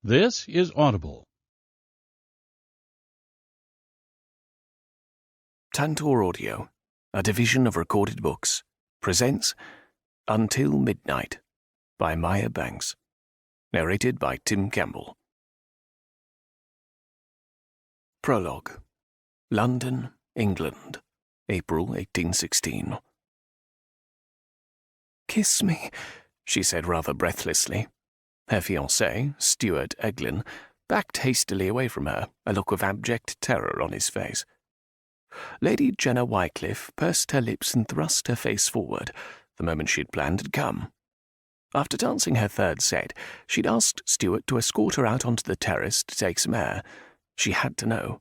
This is Audible. Tantor Audio, a division of Recorded Books, presents Until Midnight by Maya Banks, narrated by Tim Campbell. Prologue. London, England, April 1816. "Kiss me," she said rather breathlessly. Her fiancé, Stuart Eglin, backed hastily away from her, a look of abject terror on his face. Lady Jenna Wycliffe pursed her lips and thrust her face forward. The moment she'd planned had come. After dancing her third set, she'd asked Stuart to escort her out onto the terrace to take some air. She had to know,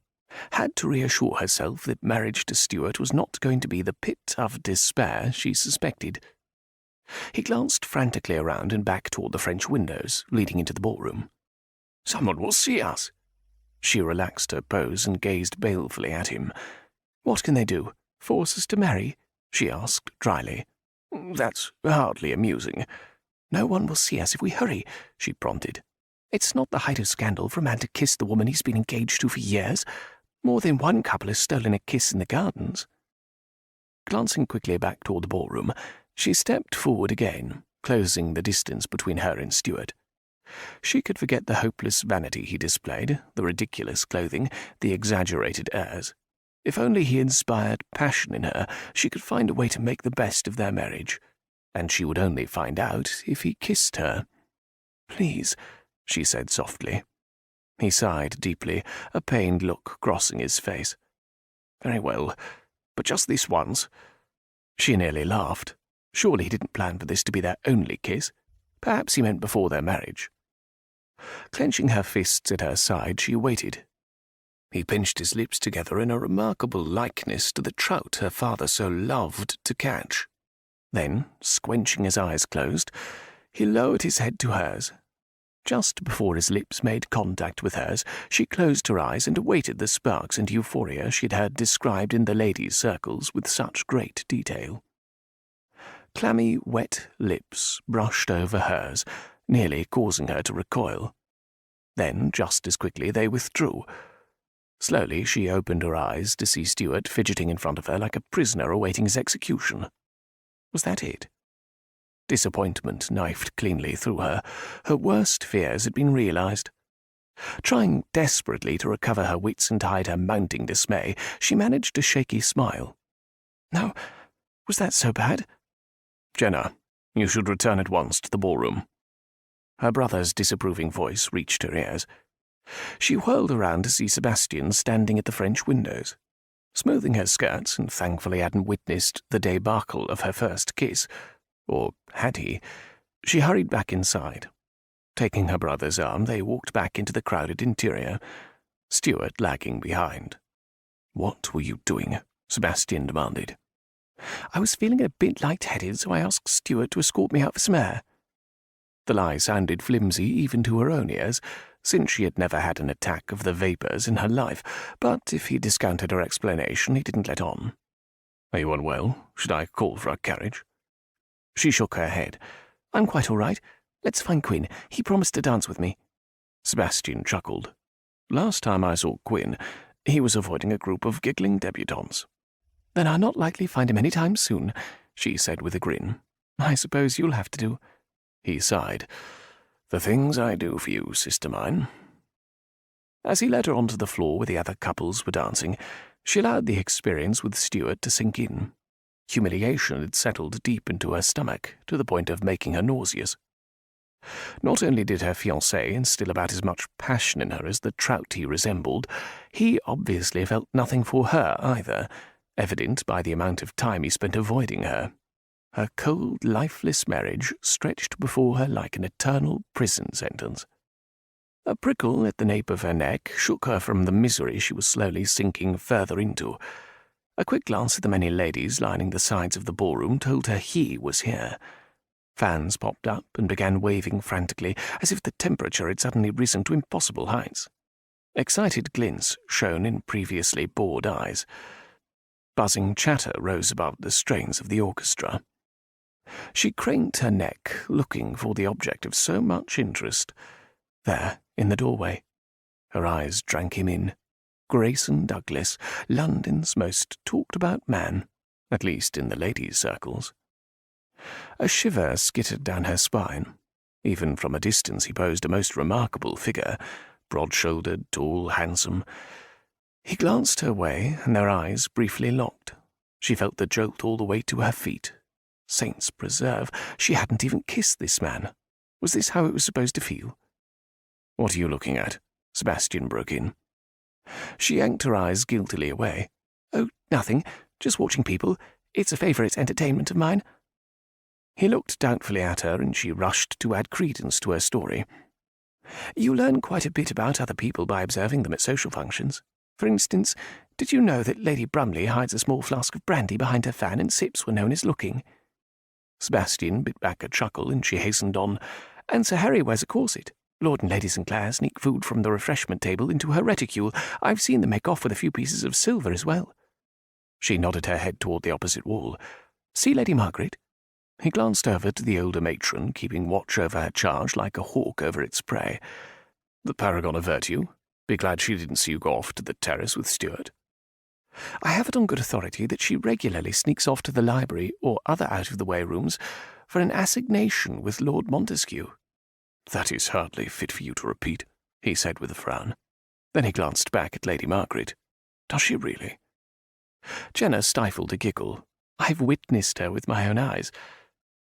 had to reassure herself that marriage to Stuart was not going to be the pit of despair she suspected. He glanced frantically around and back toward the French windows leading into the ballroom. "Someone will see us." She relaxed her pose and gazed balefully at him. "What can they do? Force us to marry?" she asked dryly. "That's hardly amusing." "No one will see us if we hurry," she prompted. "It's not the height of scandal for a man to kiss the woman he's been engaged to for years. More than one couple has stolen a kiss in the gardens." Glancing quickly back toward the ballroom, she stepped forward again, closing the distance between her and Stuart. She could forget the hopeless vanity he displayed, the ridiculous clothing, the exaggerated airs. If only he inspired passion in her, she could find a way to make the best of their marriage. And she would only find out if he kissed her. "Please," she said softly. He sighed deeply, a pained look crossing his face. "Very well, but just this once." She nearly laughed. Surely he didn't plan for this to be their only kiss. Perhaps he meant before their marriage. Clenching her fists at her side, she waited. He pinched his lips together in a remarkable likeness to the trout her father so loved to catch. Then, squinching his eyes closed, he lowered his head to hers. Just before his lips made contact with hers, she closed her eyes and awaited the sparks and euphoria she'd heard described in the ladies' circles with such great detail. Clammy, wet lips brushed over hers, nearly causing her to recoil. Then, just as quickly, they withdrew. Slowly, she opened her eyes to see Stuart fidgeting in front of her like a prisoner awaiting his execution. Was that it? Disappointment knifed cleanly through her. Her worst fears had been realized. Trying desperately to recover her wits and hide her mounting dismay, she managed a shaky smile. "No, was that so bad?" "Jenna, you should return at once to the ballroom." Her brother's disapproving voice reached her ears. She whirled around to see Sebastian standing at the French windows. Smoothing her skirts, and thankfully hadn't witnessed the debacle of her first kiss, or had he, she hurried back inside. Taking her brother's arm, they walked back into the crowded interior, Stuart lagging behind. "What were you doing?" Sebastian demanded. "I was feeling a bit light-headed, so I asked Stuart to escort me out for some air." The lie sounded flimsy even to her own ears, since she had never had an attack of the vapours in her life, but if he discounted her explanation, he didn't let on. "Are you unwell? Should I call for a carriage?" She shook her head. "I'm quite all right. Let's find Quinn. He promised to dance with me." Sebastian chuckled. "Last time I saw Quinn, he was avoiding a group of giggling debutantes." "Then I'll not likely find him any time soon," she said with a grin. "I suppose you'll have to do." He sighed. "The things I do for you, sister mine." As he led her onto the floor where the other couples were dancing, she allowed the experience with Stuart to sink in. Humiliation had settled deep into her stomach, to the point of making her nauseous. Not only did her fiancé instill about as much passion in her as the trout he resembled, he obviously felt nothing for her either, evident by the amount of time he spent avoiding her. Her cold, lifeless marriage stretched before her like an eternal prison sentence. A prickle at the nape of her neck shook her from the misery she was slowly sinking further into. A quick glance at the many ladies lining the sides of the ballroom told her he was here. Fans popped up and began waving frantically, as if the temperature had suddenly risen to impossible heights. Excited glints shone in previously bored eyes. Buzzing chatter rose above the strains of the orchestra. She craned her neck, looking for the object of so much interest. There, in the doorway. Her eyes drank him in. Grayson Douglas, London's most talked-about man, at least in the ladies' circles. A shiver skittered down her spine. Even from a distance he posed a most remarkable figure, broad-shouldered, tall, handsome. He glanced her way, and their eyes briefly locked. She felt the jolt all the way to her feet. Saints preserve, she hadn't even kissed this man. Was this how it was supposed to feel? "What are you looking at?" Sebastian broke in. She yanked her eyes guiltily away. "Oh, nothing. Just watching people. It's a favourite entertainment of mine." He looked doubtfully at her, and she rushed to add credence to her story. "You learn quite a bit about other people by observing them at social functions. For instance, did you know that Lady Brumley hides a small flask of brandy behind her fan and sips when no one is looking?" Sebastian bit back a chuckle, and she hastened on. "And Sir Harry wears a corset. Lord and Lady St. Clair sneak food from the refreshment table into her reticule. I've seen them make off with a few pieces of silver as well." She nodded her head toward the opposite wall. "See Lady Margaret?" He glanced over to the older matron, keeping watch over her charge like a hawk over its prey. "The paragon of virtue. Be glad she didn't see you go off to the terrace with Stuart." "I have it on good authority that she regularly sneaks off to the library or other out-of-the-way rooms for an assignation with Lord Montesquieu." "That is hardly fit for you to repeat," he said with a frown. Then he glanced back at Lady Margaret. "Does she really?" Jenna stifled a giggle. "I've witnessed her with my own eyes.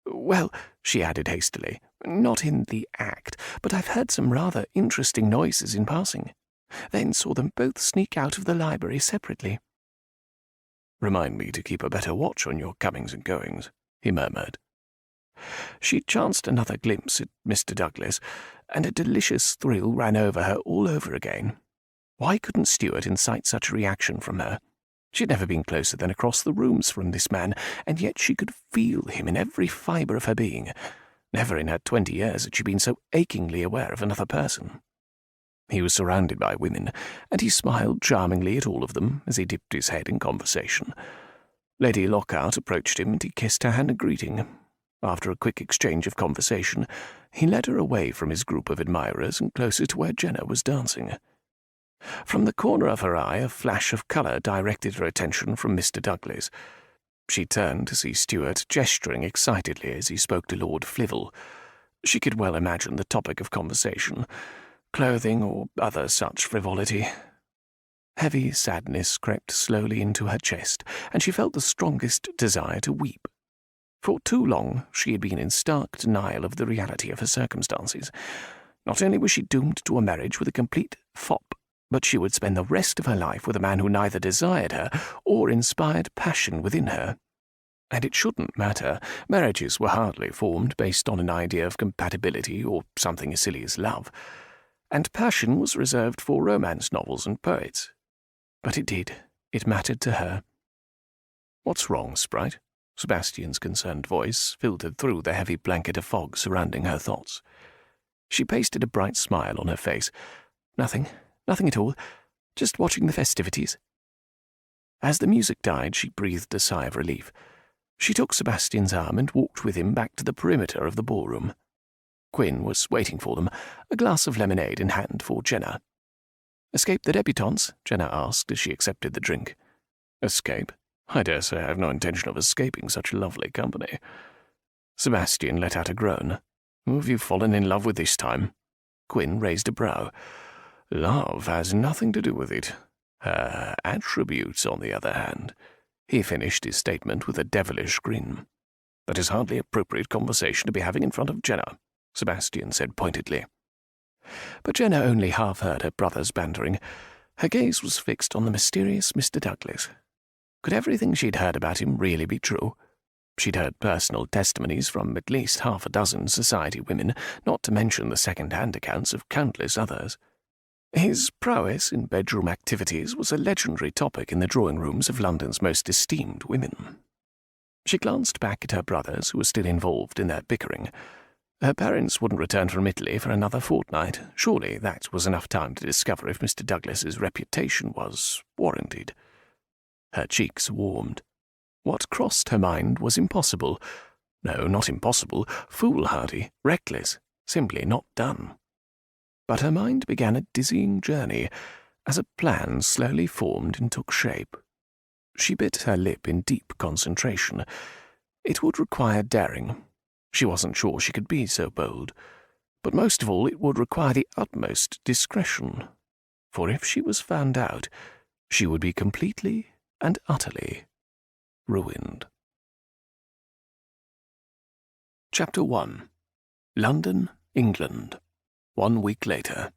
Well," she added hastily, "not in the act, but I've heard some rather interesting noises in passing. Then saw them both sneak out of the library separately." "Remind me to keep a better watch on your comings and goings," he murmured. She chanced another glimpse at Mr. Douglas, and a delicious thrill ran over her all over again. Why couldn't Stuart incite such a reaction from her? She'd never been closer than across the rooms from this man, and yet she could feel him in every fibre of her being. Never in her 20 years had she been so achingly aware of another person. He was surrounded by women, and he smiled charmingly at all of them as he dipped his head in conversation. Lady Lockheart approached him, and he kissed her hand in greeting. After a quick exchange of conversation, he led her away from his group of admirers and closer to where Jenna was dancing. From the corner of her eye, a flash of colour directed her attention from Mr. Douglas. She turned to see Stuart gesturing excitedly as he spoke to Lord Flivel. She could well imagine the topic of conversation, clothing or other such frivolity. Heavy sadness crept slowly into her chest, and she felt the strongest desire to weep. For too long she had been in stark denial of the reality of her circumstances. Not only was she doomed to a marriage with a complete fop, but she would spend the rest of her life with a man who neither desired her or inspired passion within her. And it shouldn't matter. Marriages were hardly formed based on an idea of compatibility or something as silly as love. And passion was reserved for romance novels and poets. But it did. It mattered to her. "What's wrong, Sprite?" Sebastian's concerned voice filtered through the heavy blanket of fog surrounding her thoughts. She pasted a bright smile on her face. "Nothing. Nothing at all. Just watching the festivities." As the music died, she breathed a sigh of relief. She took Sebastian's arm and walked with him back to the perimeter of the ballroom. Quinn was waiting for them, a glass of lemonade in hand for Jenna. "Escape the debutantes?" Jenna asked as she accepted the drink. "Escape? I dare say I have no intention of escaping such lovely company." Sebastian let out a groan. "Who have you fallen in love with this time?" Quinn raised a brow. "Love has nothing to do with it. Her attributes, on the other hand." He finished his statement with a devilish grin. "That is hardly appropriate conversation to be having in front of Jenna," Sebastian said pointedly. But Jenna only half heard her brother's bantering. Her gaze was fixed on the mysterious Mr. Douglas. Could everything she'd heard about him really be true? She'd heard personal testimonies from at least half a dozen society women, not to mention the second-hand accounts of countless others. His prowess in bedroom activities was a legendary topic in the drawing-rooms of London's most esteemed women. She glanced back at her brothers, who were still involved in their bickering. Her parents wouldn't return from Italy for another fortnight. Surely that was enough time to discover if Mr. Douglas's reputation was warranted. Her cheeks warmed. What crossed her mind was impossible. No, not impossible, foolhardy, reckless, simply not done. But her mind began a dizzying journey as a plan slowly formed and took shape. She bit her lip in deep concentration. It would require daring. She wasn't sure she could be so bold. But most of all, it would require the utmost discretion. For if she was found out, she would be completely and utterly ruined. Chapter 1. London, England. 1 week later.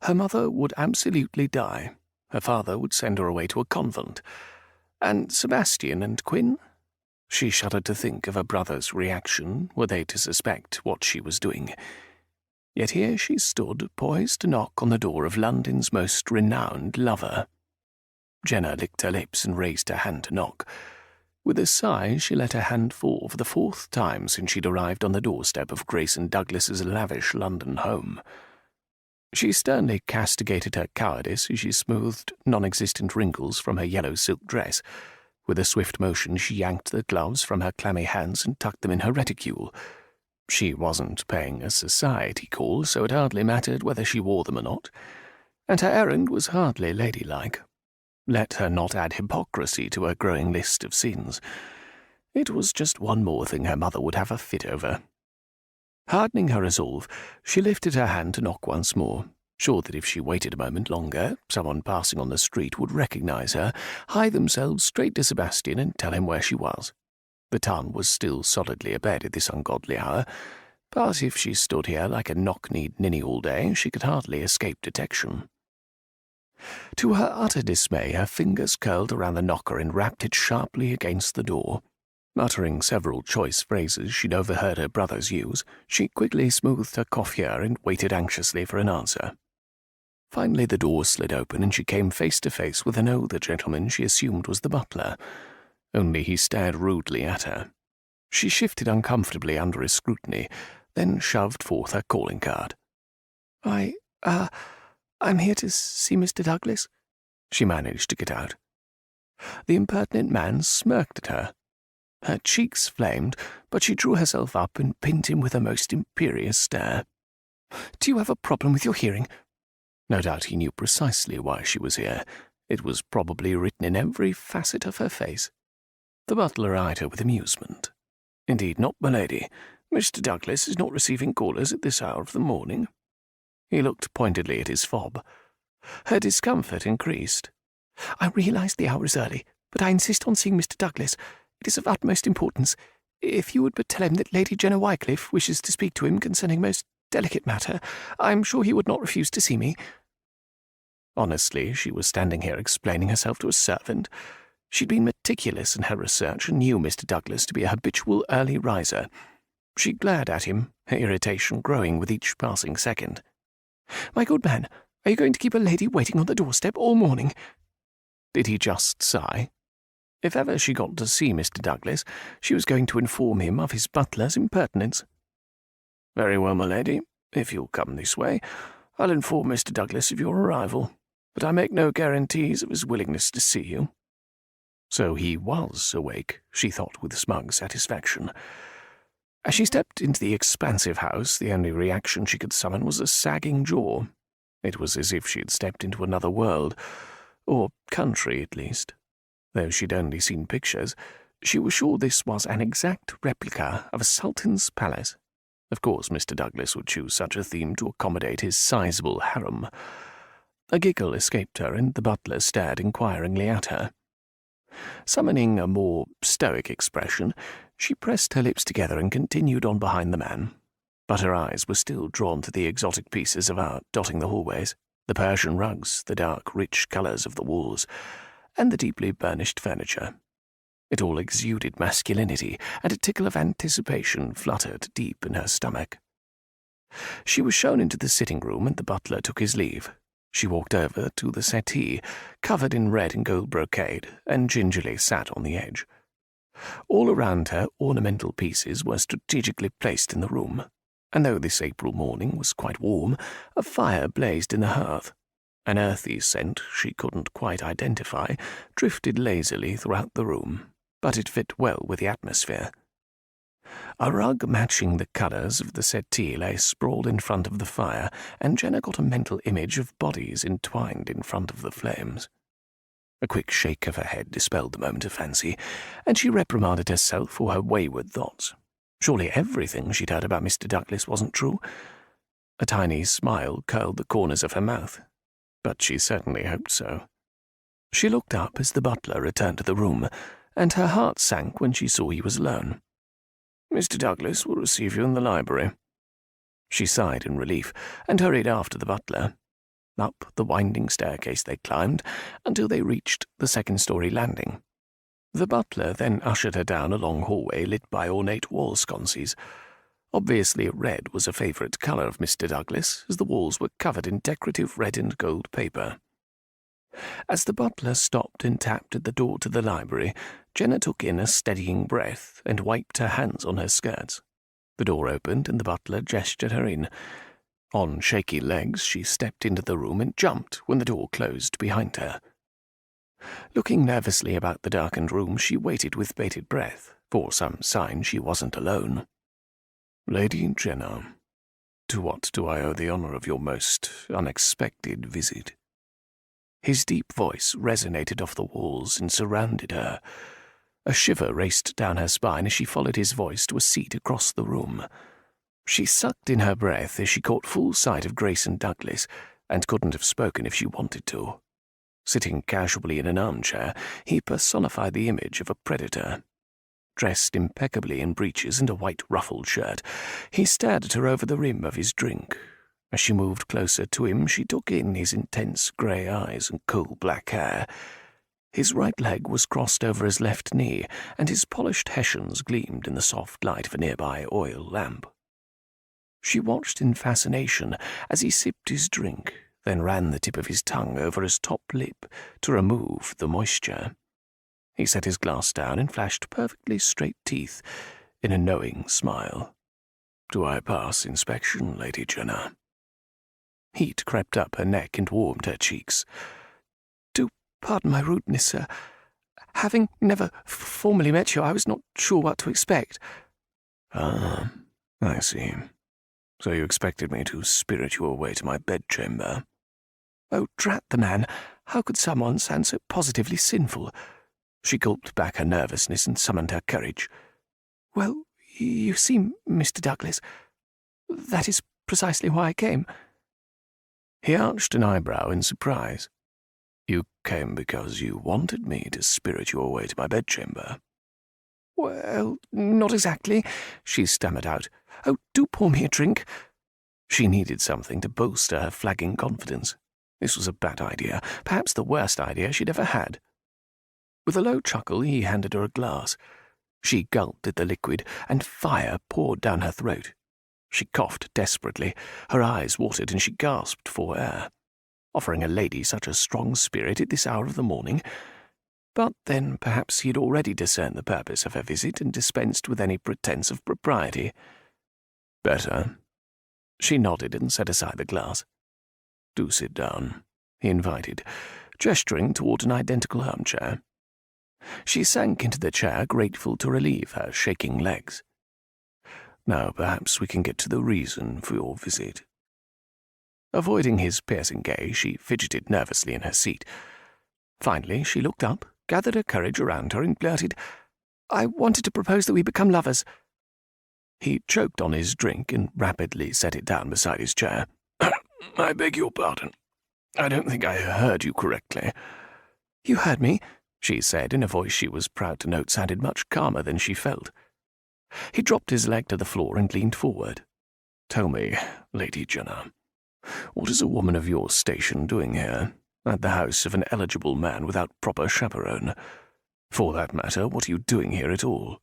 Her mother would absolutely die. Her father would send her away to a convent. And Sebastian and Quinn? She shuddered to think of her brother's reaction were they to suspect what she was doing. Yet here she stood, poised to knock on the door of London's most renowned lover. Jenna licked her lips and raised her hand to knock. With a sigh, she let her hand fall for the 4th time since she'd arrived on the doorstep of Grayson Douglas's lavish London home. She sternly castigated her cowardice as she smoothed non-existent wrinkles from her yellow silk dress. With a swift motion, she yanked the gloves from her clammy hands and tucked them in her reticule. She wasn't paying a society call, so it hardly mattered whether she wore them or not. And her errand was hardly ladylike. Let her not add hypocrisy to her growing list of sins. It was just one more thing her mother would have a fit over. Hardening her resolve, she lifted her hand to knock once more, sure that if she waited a moment longer, someone passing on the street would recognize her, hie themselves straight to Sebastian and tell him where she was. The town was still solidly abed at this ungodly hour, but if she stood here like a knock-kneed ninny all day, she could hardly escape detection. To her utter dismay, her fingers curled around the knocker and rapped it sharply against the door. Muttering several choice phrases she'd overheard her brothers use, she quickly smoothed her coiffure and waited anxiously for an answer. Finally the door slid open and she came face to face with an older gentleman she assumed was the butler, only he stared rudely at her. She shifted uncomfortably under his scrutiny, then shoved forth her calling card. I'm here to see Mr. Douglas," she managed to get out. The impertinent man smirked at her. Her cheeks flamed, but she drew herself up and pinned him with a most imperious stare. "Do you have a problem with your hearing?" No doubt he knew precisely why she was here. It was probably written in every facet of her face. The butler eyed her with amusement. "Indeed not, my lady. Mr. Douglas is not receiving callers at this hour of the morning." He looked pointedly at his fob. Her discomfort increased. "I realize the hour is early, but I insist on seeing Mr. Douglas. It is of utmost importance. If you would but tell him that Lady Jenna Wycliffe wishes to speak to him concerning most delicate matter, I am sure he would not refuse to see me." Honestly, she was standing here explaining herself to a servant. She'd been meticulous in her research and knew Mr. Douglas to be a habitual early riser. She glared at him, her irritation growing with each passing second. "My good man, are you going to keep a lady waiting on the doorstep all morning?" Did he just sigh? If ever she got to see Mr. Douglas, she was going to inform him of his butler's impertinence. "Very well, my lady. If you'll come this way, I'll inform Mr. Douglas of your arrival, but I make no guarantees of his willingness to see you." So he was awake, she thought with smug satisfaction. As she stepped into the expansive house, the only reaction she could summon was a sagging jaw. It was as if she had stepped into another world, or country at least. Though she'd only seen pictures, she was sure this was an exact replica of a sultan's palace. Of course, Mr. Douglas would choose such a theme to accommodate his sizable harem. A giggle escaped her, and the butler stared inquiringly at her. Summoning a more stoic expression, she pressed her lips together and continued on behind the man. But her eyes were still drawn to the exotic pieces of art dotting the hallways, the Persian rugs, the dark, rich colours of the walls, and the deeply burnished furniture. It all exuded masculinity, and a tickle of anticipation fluttered deep in her stomach. She was shown into the sitting-room, and the butler took his leave. She walked over to the settee, covered in red and gold brocade, and gingerly sat on the edge. All around her, ornamental pieces were strategically placed in the room, and though this April morning was quite warm, a fire blazed in the hearth. An earthy scent she couldn't quite identify drifted lazily throughout the room, but it fit well with the atmosphere. A rug matching the colours of the settee lay sprawled in front of the fire, and Jenna got a mental image of bodies entwined in front of the flames. A quick shake of her head dispelled the moment of fancy, and she reprimanded herself for her wayward thoughts. Surely everything she'd heard about Mr. Douglas wasn't true. A tiny smile curled the corners of her mouth, but she certainly hoped so. She looked up as the butler returned to the room, and her heart sank when she saw he was alone. "Mr. Douglas will receive you in the library." She sighed in relief and hurried after the butler. Up the winding staircase they climbed until they reached the second-story landing. The butler then ushered her down a long hallway lit by ornate wall sconces. Obviously red was a favourite colour of Mr. Douglas, as the walls were covered in decorative red and gold paper. As the butler stopped and tapped at the door to the library, Jenna took in a steadying breath and wiped her hands on her skirts. The door opened and the butler gestured her in. On shaky legs, she stepped into the room and jumped when the door closed behind her. Looking nervously about the darkened room, she waited with bated breath for some sign she wasn't alone. "Lady Jenna, to what do I owe the honour of your most unexpected visit?" His deep voice resonated off the walls and surrounded her. A shiver raced down her spine as she followed his voice to a seat across the room. She sucked in her breath as she caught full sight of Grayson Douglas, and couldn't have spoken if she wanted to. Sitting casually in an armchair, he personified the image of a predator. Dressed impeccably in breeches and a white ruffled shirt, he stared at her over the rim of his drink. As she moved closer to him, she took in his intense grey eyes and cool black hair. His right leg was crossed over his left knee, and his polished hessians gleamed in the soft light of a nearby oil lamp. She watched in fascination as he sipped his drink, then ran the tip of his tongue over his top lip to remove the moisture. He set his glass down and flashed perfectly straight teeth in a knowing smile. "Do I pass inspection, Lady Jenna?" Heat crept up her neck and warmed her cheeks. "Do pardon my rudeness, sir. Having never formally met you, I was not sure what to expect." "Ah, I see. So you expected me to spirit you away to my bedchamber?" "Oh, drat the man! How could someone sound so positively sinful?" She gulped back her nervousness and summoned her courage. "Well, you see, Mr. Douglas, that is precisely why I came." He arched an eyebrow in surprise. "You came because you wanted me to spirit you away to my bedchamber?" "Well, not exactly," she stammered out. "Oh, do pour me a drink." She needed something to bolster her flagging confidence. This was a bad idea, perhaps the worst idea she'd ever had. With a low chuckle, he handed her a glass. She gulped at the liquid, and fire poured down her throat. She coughed desperately, her eyes watered, and she gasped for air. Offering a lady such a strong spirit at this hour of the morning? But then perhaps he had already discerned the purpose of her visit and dispensed with any pretence of propriety. "Better?" She nodded and set aside the glass. "Do sit down," he invited, gesturing toward an identical armchair. She sank into the chair, grateful to relieve her shaking legs. "Now perhaps we can get to the reason for your visit." Avoiding his piercing gaze, she fidgeted nervously in her seat. Finally, she looked up, gathered her courage around her, and blurted, "I wanted to propose that we become lovers." He choked on his drink and rapidly set it down beside his chair. "I beg your pardon. I don't think I heard you correctly." "You heard me," she said in a voice she was proud to note sounded much calmer than she felt. He dropped his leg to the floor and leaned forward. "Tell me, Lady Jenna, what is a woman of your station doing here, at the house of an eligible man without proper chaperone? For that matter, what are you doing here at all?"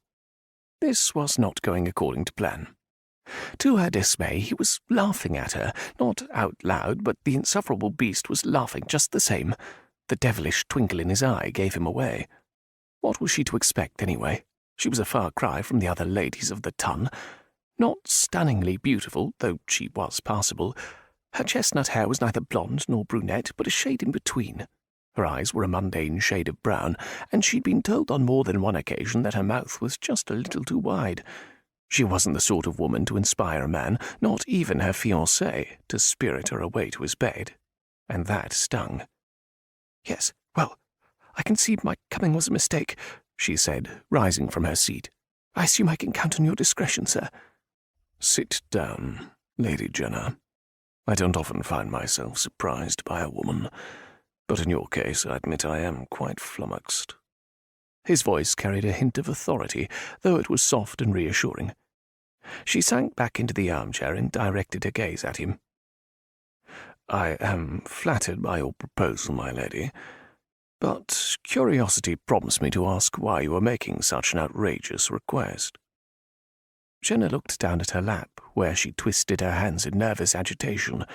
This was not going according to plan. To her dismay, he was laughing at her, not out loud, but the insufferable beast was laughing just the same. The devilish twinkle in his eye gave him away. What was she to expect, anyway? She was a far cry from the other ladies of the ton. Not stunningly beautiful, though she was passable. Her chestnut hair was neither blonde nor brunette, but a shade in between. Her eyes were a mundane shade of brown, and she'd been told on more than one occasion that her mouth was just a little too wide. She wasn't the sort of woman to inspire a man, not even her fiancé, to spirit her away to his bed. And that stung. "Yes, well, I concede my coming was a mistake," she said, rising from her seat. "I assume I can count on your discretion, sir." "Sit down, Lady Jenna. I don't often find myself surprised by a woman, but in your case I admit I am quite flummoxed." His voice carried a hint of authority, though it was soft and reassuring. She sank back into the armchair and directed her gaze at him. "I am flattered by your proposal, my lady, but curiosity prompts me to ask why you are making such an outrageous request." Jenna looked down at her lap, where she twisted her hands in nervous agitation.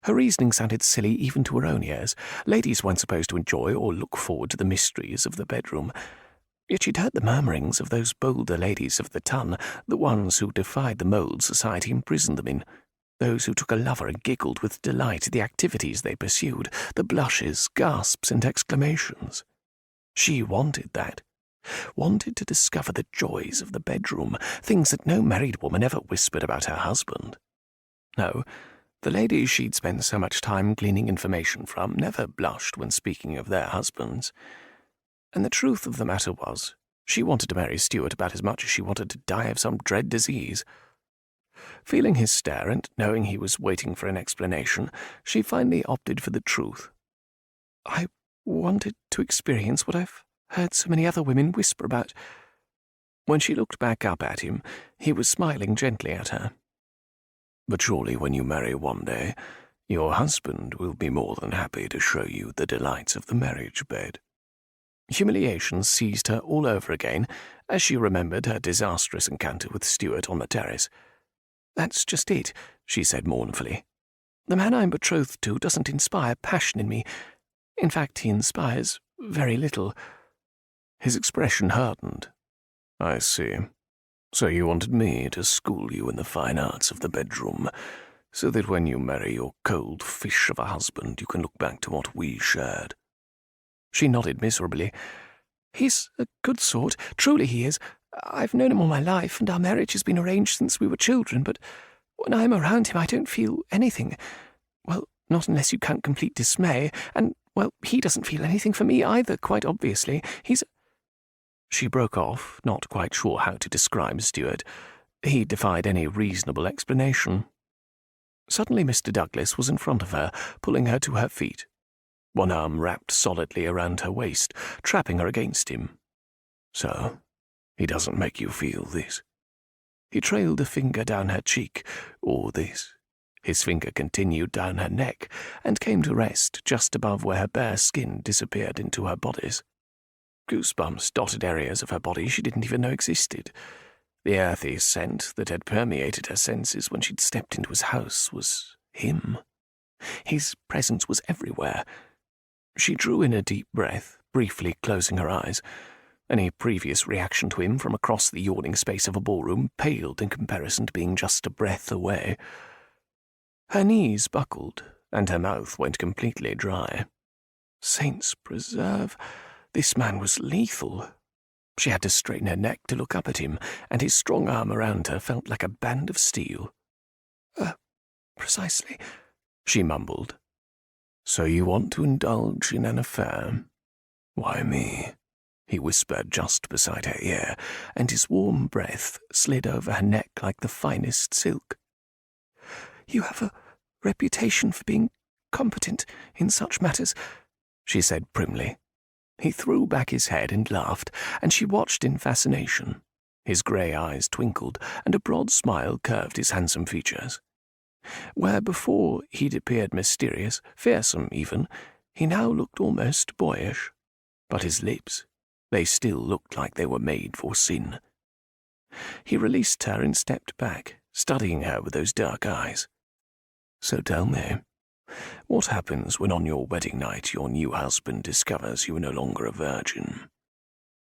Her reasoning sounded silly even to her own ears. Ladies weren't supposed to enjoy or look forward to the mysteries of the bedroom. Yet she'd heard the murmurings of those bolder ladies of the ton, the ones who defied the mould society imprisoned them in, those who took a lover and giggled with delight at the activities they pursued, the blushes, gasps, and exclamations. She wanted that. Wanted to discover the joys of the bedroom, things that no married woman ever whispered about her husband. No, the ladies she'd spent so much time gleaning information from never blushed when speaking of their husbands. And the truth of the matter was, she wanted to marry Stuart about as much as she wanted to die of some dread disease. Feeling his stare and knowing he was waiting for an explanation, she finally opted for the truth. "I wanted to experience what I've heard so many other women whisper about." When she looked back up at him, he was smiling gently at her. "But surely when you marry one day, your husband will be more than happy to show you the delights of the marriage bed." Humiliation seized her all over again as she remembered her disastrous encounter with Stuart on the terrace. "That's just it," she said mournfully. "The man I'm betrothed to doesn't inspire passion in me. In fact, he inspires very little." His expression hardened. "I see. So you wanted me to school you in the fine arts of the bedroom, so that when you marry your cold fish of a husband you can look back to what we shared." She nodded miserably. "He's a good sort, truly he is. I've known him all my life, and our marriage has been arranged since we were children, but when I'm around him I don't feel anything. Well, not unless you count complete dismay, and, well, he doesn't feel anything for me either, quite obviously. He's—" She broke off, not quite sure how to describe Stuart. He defied any reasonable explanation. Suddenly Mr. Douglas was in front of her, pulling her to her feet. One arm wrapped solidly around her waist, trapping her against him. "So, he doesn't make you feel this?" He trailed a finger down her cheek, or this. His finger continued down her neck, and came to rest just above where her bare skin disappeared into her bodice. Goosebumps dotted areas of her body she didn't even know existed. The earthy scent that had permeated her senses when she'd stepped into his house was him. His presence was everywhere. She drew in a deep breath, briefly closing her eyes. Any previous reaction to him from across the yawning space of a ballroom paled in comparison to being just a breath away. Her knees buckled, and her mouth went completely dry. Saints preserve, this man was lethal. She had to straighten her neck to look up at him, and his strong arm around her felt like a band of steel. Precisely," she mumbled. "So you want to indulge in an affair? Why me?" he whispered just beside her ear, and his warm breath slid over her neck like the finest silk. "You have a reputation for being competent in such matters," she said primly. He threw back his head and laughed, and she watched in fascination. His grey eyes twinkled, and a broad smile curved his handsome features. Where before he'd appeared mysterious, fearsome even, he now looked almost boyish. But his lips, they still looked like they were made for sin. He released her and stepped back, studying her with those dark eyes. "So tell me, what happens when on your wedding night your new husband discovers you are no longer a virgin?"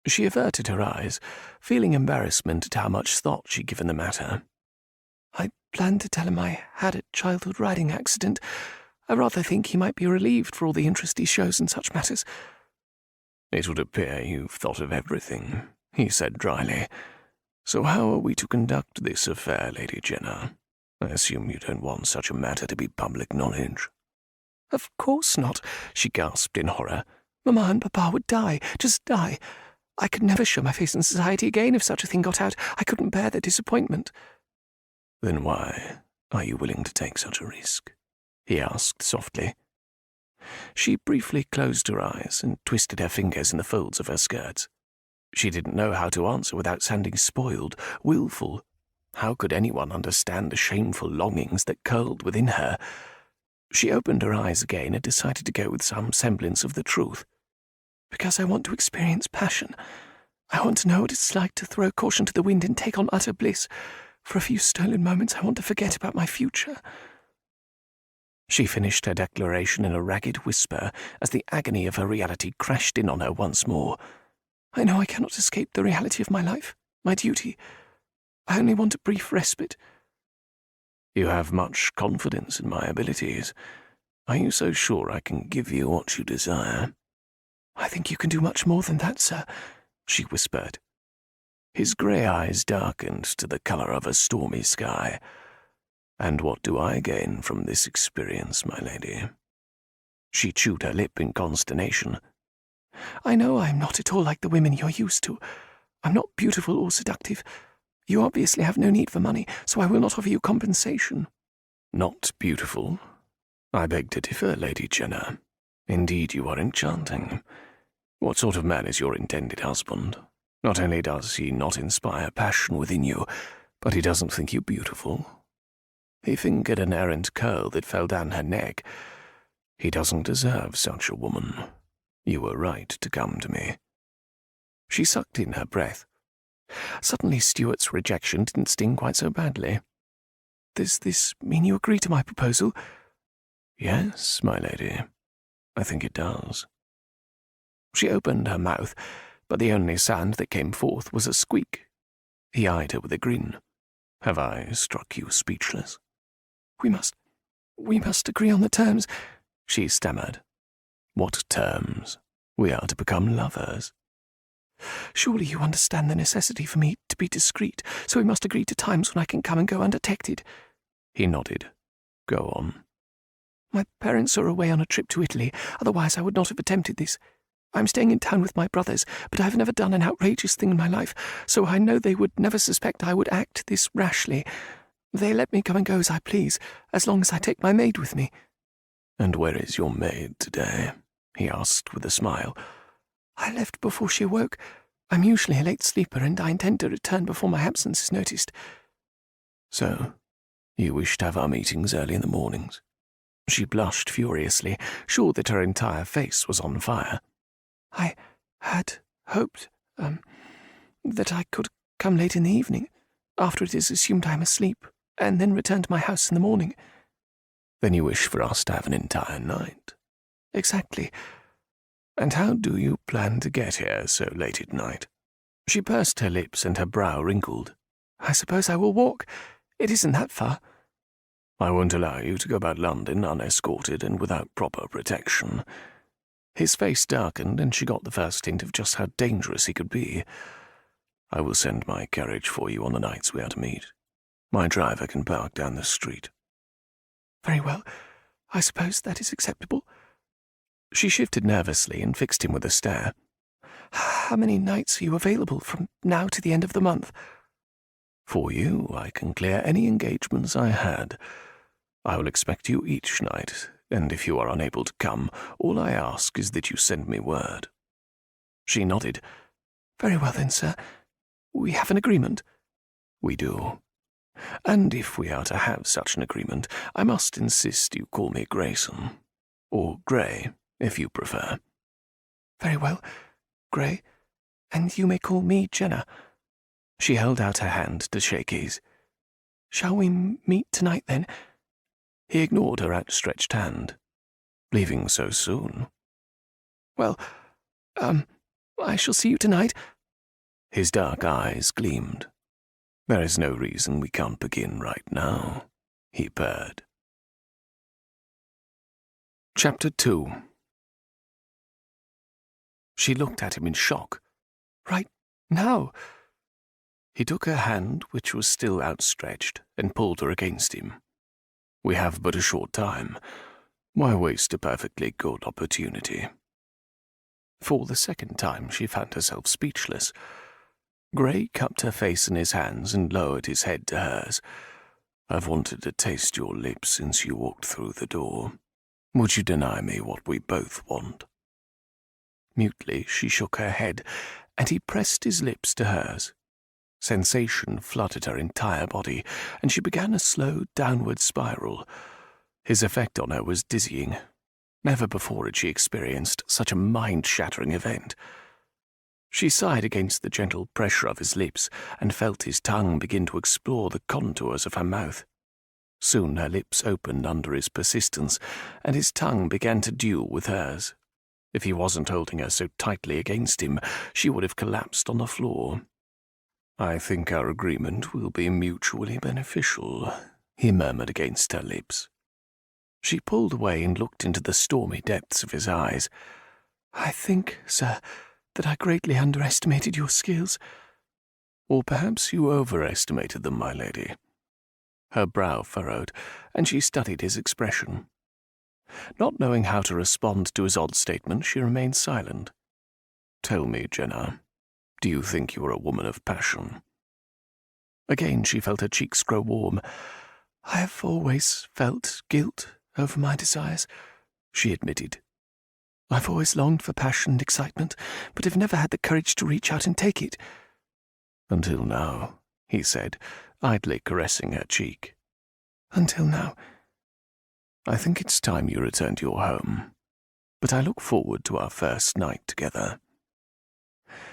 She averted her eyes, feeling embarrassment at how much thought she'd given the matter. "I planned to tell him I had a childhood riding accident. I rather think he might be relieved for all the interest he shows in such matters." "It would appear you've thought of everything," he said dryly. So how are we to conduct this affair, Lady Jenna? I assume you don't want such a matter to be public knowledge. Of course not, she gasped in horror. Mamma and Papa would die, just die. I could never show my face in society again if such a thing got out. I couldn't bear their disappointment. Then why are you willing to take such a risk? He asked softly. She briefly closed her eyes and twisted her fingers in the folds of her skirts. She didn't know how to answer without sounding spoiled, willful. How could anyone understand the shameful longings that curled within her? She opened her eyes again and decided to go with some semblance of the truth. Because I want to experience passion. I want to know what it's like to throw caution to the wind and take on utter bliss. For a few stolen moments, I want to forget about my future. She finished her declaration in a ragged whisper as the agony of her reality crashed in on her once more. I know I cannot escape the reality of my life, my duty. I only want a brief respite. You have much confidence in my abilities. Are you so sure I can give you what you desire? I think you can do much more than that, sir, she whispered. His grey eyes darkened to the colour of a stormy sky. And what do I gain from this experience, my lady? She chewed her lip in consternation. I know I am not at all like the women you're used to. I'm not beautiful or seductive. You obviously have no need for money, so I will not offer you compensation. Not beautiful? I beg to differ, Lady Jenna. Indeed, you are enchanting. What sort of man is your intended husband? Not only does he not inspire passion within you, but he doesn't think you beautiful. He fingered an errant curl that fell down her neck. He doesn't deserve such a woman. You were right to come to me. She sucked in her breath. Suddenly Stuart's rejection didn't sting quite so badly. Does this mean you agree to my proposal? Yes, my lady. I think it does. She opened her mouth, but the only sound that came forth was a squeak. He eyed her with a grin. Have I struck you speechless? We must agree on the terms, she stammered. What terms? We are to become lovers. Surely you understand the necessity for me to be discreet, so we must agree to times when I can come and go undetected. He nodded. Go on. My parents are away on a trip to Italy, otherwise I would not have attempted this. I'm staying in town with my brothers, but I've never done an outrageous thing in my life, so I know they would never suspect I would act this rashly. They let me come and go as I please, as long as I take my maid with me. And where is your maid today? He asked with a smile. I left before she awoke. I'm usually a late sleeper, and I intend to return before my absence is noticed. So, you wish to have our meetings early in the mornings? She blushed furiously, sure that her entire face was on fire. I had hoped, that I could come late in the evening, after it is assumed I am asleep, and then return to my house in the morning. Then you wish for us to have an entire night? Exactly. And how do you plan to get here so late at night? She pursed her lips and her brow wrinkled. I suppose I will walk. It isn't that far. I won't allow you to go about London unescorted and without proper protection. His face darkened, and she got the first hint of just how dangerous he could be. I will send my carriage for you on the nights we are to meet. My driver can park down the street. Very well. I suppose that is acceptable. She shifted nervously and fixed him with a stare. How many nights are you available from now to the end of the month? For you, I can clear any engagements I had. I will expect you each night, and if you are unable to come, all I ask is that you send me word. She nodded. Very well then, sir. We have an agreement. We do. And if we are to have such an agreement, I must insist you call me Grayson. Or Gray, if you prefer. Very well, Gray. And you may call me Jenna. She held out her hand to shake his. Shall we meet tonight, then? He ignored her outstretched hand. Leaving so soon? Well, I shall see you tonight. His dark eyes gleamed. There is no reason we can't begin right now, he purred. Chapter 2. She looked at him in shock. Right now? He took her hand, which was still outstretched, and pulled her against him. "We have but a short time. Why waste a perfectly good opportunity?" For the second time she found herself speechless. Gray cupped her face in his hands and lowered his head to hers. "I've wanted to taste your lips since you walked through the door. Would you deny me what we both want?" Mutely she shook her head, and he pressed his lips to hers. Sensation flooded her entire body, and she began a slow downward spiral. His effect on her was dizzying. Never before had she experienced such a mind-shattering event. She sighed against the gentle pressure of his lips and felt his tongue begin to explore the contours of her mouth. Soon her lips opened under his persistence, and his tongue began to duel with hers. If he wasn't holding her so tightly against him, she would have collapsed on the floor. "I think our agreement will be mutually beneficial," he murmured against her lips. She pulled away and looked into the stormy depths of his eyes. "I think, sir, that I greatly underestimated your skills." "Or perhaps you overestimated them, my lady." Her brow furrowed, and she studied his expression. Not knowing how to respond to his odd statement, she remained silent. "Tell me, Jenna, do you think you are a woman of passion?" Again she felt her cheeks grow warm. "I have always felt guilt over my desires," she admitted. "I've always longed for passion and excitement, but have never had the courage to reach out and take it." "Until now," he said, idly caressing her cheek. "Until now." "I think it's time you returned to your home, but I look forward to our first night together."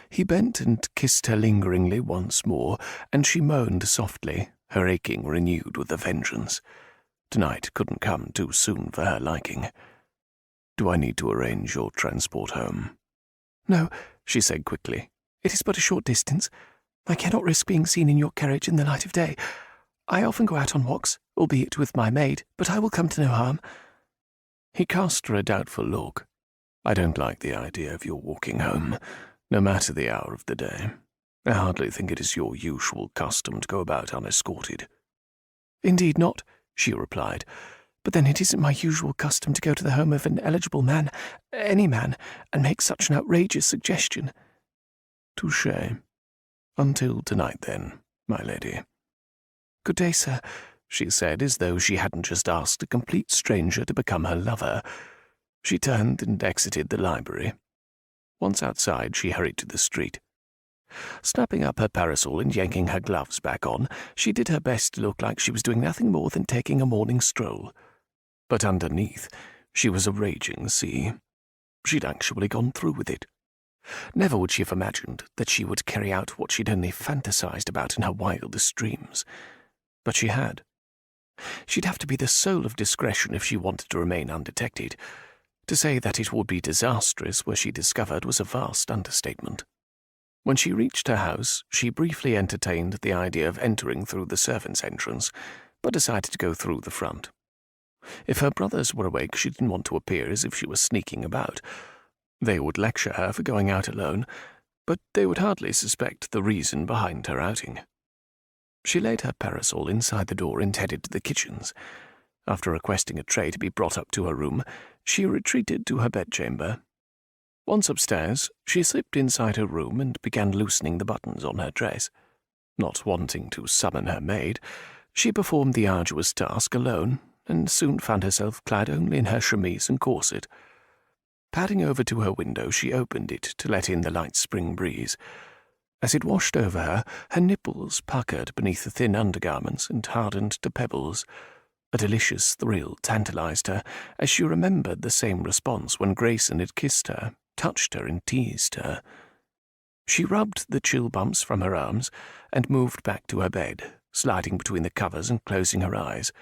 He bent and kissed her lingeringly once more, and she moaned softly, her aching renewed with a vengeance. Tonight couldn't come too soon for her liking. "Do I need to arrange your transport home?" "No," she said quickly. "It is but a short distance. I cannot risk being seen in your carriage in the light of day. I often go out on walks, albeit with my maid, but I will come to no harm." He cast her a doubtful look. "I don't like the idea of your walking home, no matter the hour of the day. I hardly think it is your usual custom to go about unescorted." "Indeed not," she replied. "But then it isn't my usual custom to go to the home of an eligible man, any man, and make such an outrageous suggestion." "Touché. Until tonight, then, my lady." "Good day, sir," she said, as though she hadn't just asked a complete stranger to become her lover. She turned and exited the library. Once outside, she hurried to the street. Snapping up her parasol and yanking her gloves back on, she did her best to look like she was doing nothing more than taking a morning stroll. But underneath, she was a raging sea. She'd actually gone through with it. Never would she have imagined that she would carry out what she'd only fantasized about in her wildest dreams. But she had. She'd have to be the soul of discretion if she wanted to remain undetected. To say that it would be disastrous were she discovered was a vast understatement. When she reached her house, she briefly entertained the idea of entering through the servants' entrance, but decided to go through the front. If her brothers were awake, she didn't want to appear as if she was sneaking about. They would lecture her for going out alone, but they would hardly suspect the reason behind her outing. She laid her parasol inside the door and headed to the kitchens. After requesting a tray to be brought up to her room, she retreated to her bedchamber. Once upstairs, she slipped inside her room and began loosening the buttons on her dress. Not wanting to summon her maid, she performed the arduous task alone, and soon found herself clad only in her chemise and corset. Padding over to her window, she opened it to let in the light spring breeze. As it washed over her, her nipples puckered beneath the thin undergarments and hardened to pebbles. A delicious thrill tantalized her as she remembered the same response when Grayson had kissed her, touched her, and teased her. She rubbed the chill bumps from her arms and moved back to her bed, sliding between the covers and closing her eyes.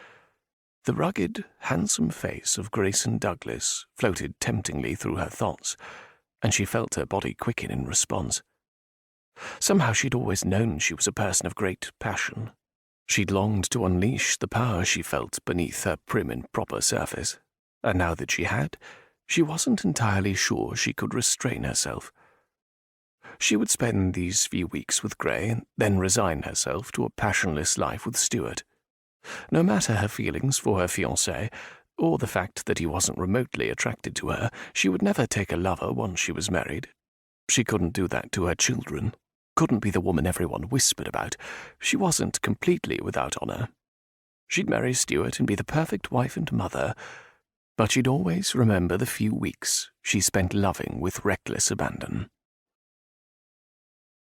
The rugged, handsome face of Grayson Douglas floated temptingly through her thoughts, and she felt her body quicken in response. Somehow she'd always known she was a person of great passion. She'd longed to unleash the power she felt beneath her prim and proper surface, and now that she had, she wasn't entirely sure she could restrain herself. She would spend these few weeks with Gray and then resign herself to a passionless life with Stuart. No matter her feelings for her fiancé, or the fact that he wasn't remotely attracted to her, she would never take a lover once she was married. She couldn't do that to her children, couldn't be the woman everyone whispered about. She wasn't completely without honor. She'd marry Stuart and be the perfect wife and mother, but she'd always remember the few weeks she spent loving with reckless abandon.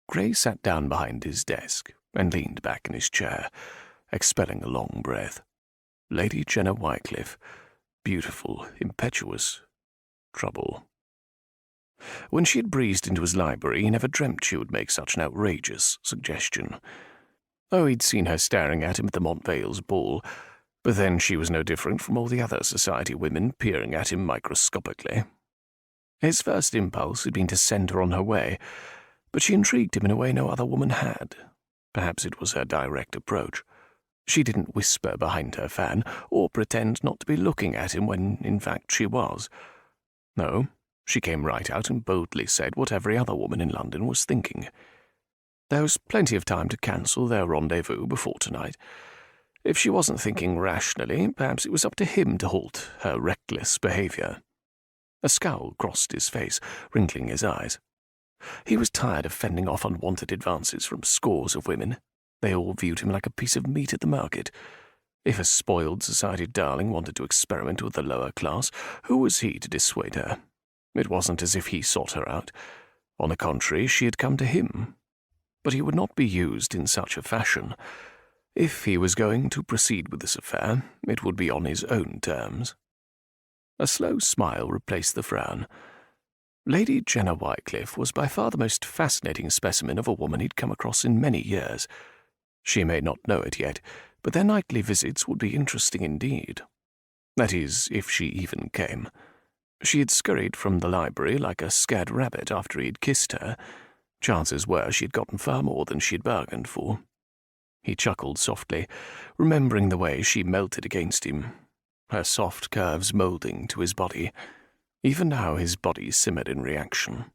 Gray sat down behind his desk and leaned back in his chair, expelling a long breath. Lady Jenna Wycliffe, beautiful, impetuous, trouble. When she had breezed into his library, he never dreamt she would make such an outrageous suggestion. Oh, he'd seen her staring at him at the Montvale's ball, but then she was no different from all the other society women peering at him microscopically. His first impulse had been to send her on her way, but she intrigued him in a way no other woman had. Perhaps it was her direct approach. She didn't whisper behind her fan, or pretend not to be looking at him when, in fact, she was. No, she came right out and boldly said what every other woman in London was thinking. There was plenty of time to cancel their rendezvous before tonight. If she wasn't thinking rationally, perhaps it was up to him to halt her reckless behavior. A scowl crossed his face, wrinkling his eyes. He was tired of fending off unwanted advances from scores of women. They all viewed him like a piece of meat at the market. If a spoiled society darling wanted to experiment with the lower class, who was he to dissuade her? It wasn't as if he sought her out. On the contrary, she had come to him. But he would not be used in such a fashion. If he was going to proceed with this affair, it would be on his own terms. A slow smile replaced the frown. Lady Jenna Wycliffe was by far the most fascinating specimen of a woman he'd come across in many years. She may not know it yet, but their nightly visits would be interesting indeed. That is, if she even came. She had scurried from the library like a scared rabbit after he had kissed her. Chances were she had gotten far more than she had bargained for. He chuckled softly, remembering the way she melted against him, her soft curves moulding to his body. Even now his body simmered in reaction.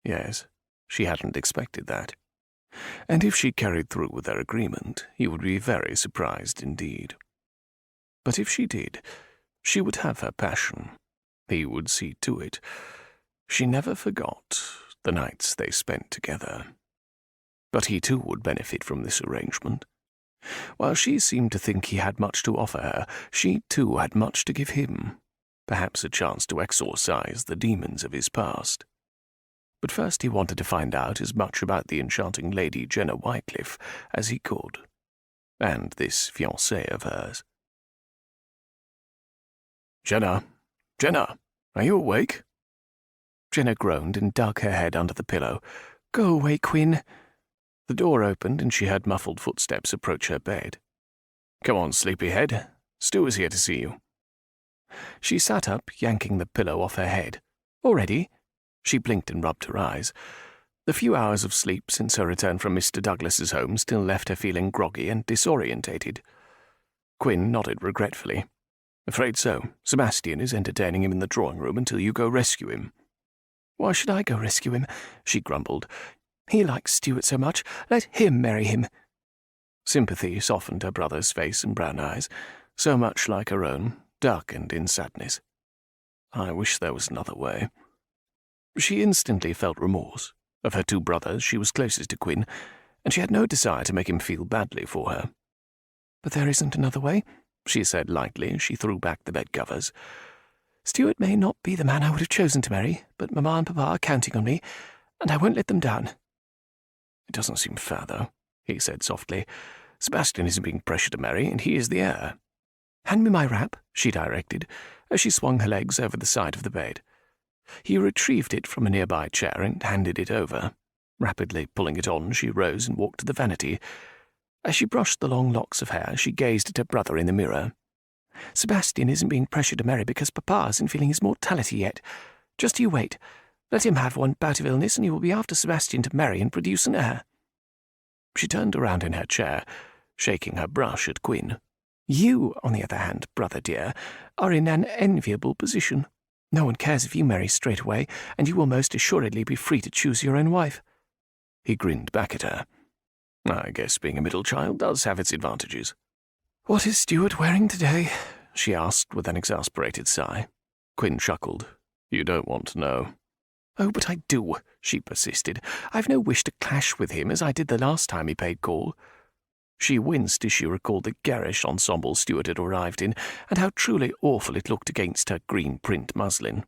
Yes, she hadn't expected that. And if she carried through with their agreement, he would be very surprised indeed. But if she did, she would have her passion. He would see to it. She never forgot the nights they spent together. But he too would benefit from this arrangement. While she seemed to think he had much to offer her, she too had much to give him, perhaps a chance to exorcise the demons of his past. But first he wanted to find out as much about the enchanting Lady Jenna Wycliffe as he could, and this fiancée of hers. "Jenna, Jenna, are you awake?" Jenna groaned and dug her head under the pillow. "Go away, Quinn." The door opened and she heard muffled footsteps approach her bed. "Come on, sleepyhead. Stu is here to see you." She sat up, yanking the pillow off her head. "Already?" She blinked and rubbed her eyes. The few hours of sleep since her return from Mr. Douglas's home still left her feeling groggy and disorientated. Quinn nodded regretfully. "Afraid so. Sebastian is entertaining him in the drawing-room until you go rescue him." "Why should I go rescue him?" she grumbled. "He likes Stuart so much. Let him marry him." Sympathy softened her brother's face and brown eyes, so much like her own, darkened in sadness. I wish there was another way. She instantly felt remorse. Of her two brothers, she was closest to Quinn, and she had no desire to make him feel badly for her. "But there isn't another way," she said lightly as she threw back the bedcovers. "Stuart may not be the man I would have chosen to marry, but Mamma and Papa are counting on me, and I won't let them down." "It doesn't seem fair, though," he said softly. "Sebastian isn't being pressured to marry, and he is the heir." "Hand me my wrap," she directed, as she swung her legs over the side of the bed. He retrieved it from a nearby chair and handed it over. Rapidly pulling it on, she rose and walked to the vanity. As she brushed the long locks of hair, she gazed at her brother in the mirror. "Sebastian isn't being pressured to marry because Papa isn't feeling his mortality yet. Just you wait. Let him have one bout of illness, and he will be after Sebastian to marry and produce an heir." She turned around in her chair, shaking her brush at Quinn. "You, on the other hand, brother dear, are in an enviable position. No one cares if you marry straight away, and you will most assuredly be free to choose your own wife. He grinned back at her. I guess being a middle child does have its advantages. "What is Stuart wearing today?" she asked with an exasperated sigh. Quinn chuckled. You don't want to know. "Oh, but I do," she persisted. "I've no wish to clash with him as I did the last time he paid call." She winced as she recalled the garish ensemble Stuart had arrived in, and how truly awful it looked against her green print muslin.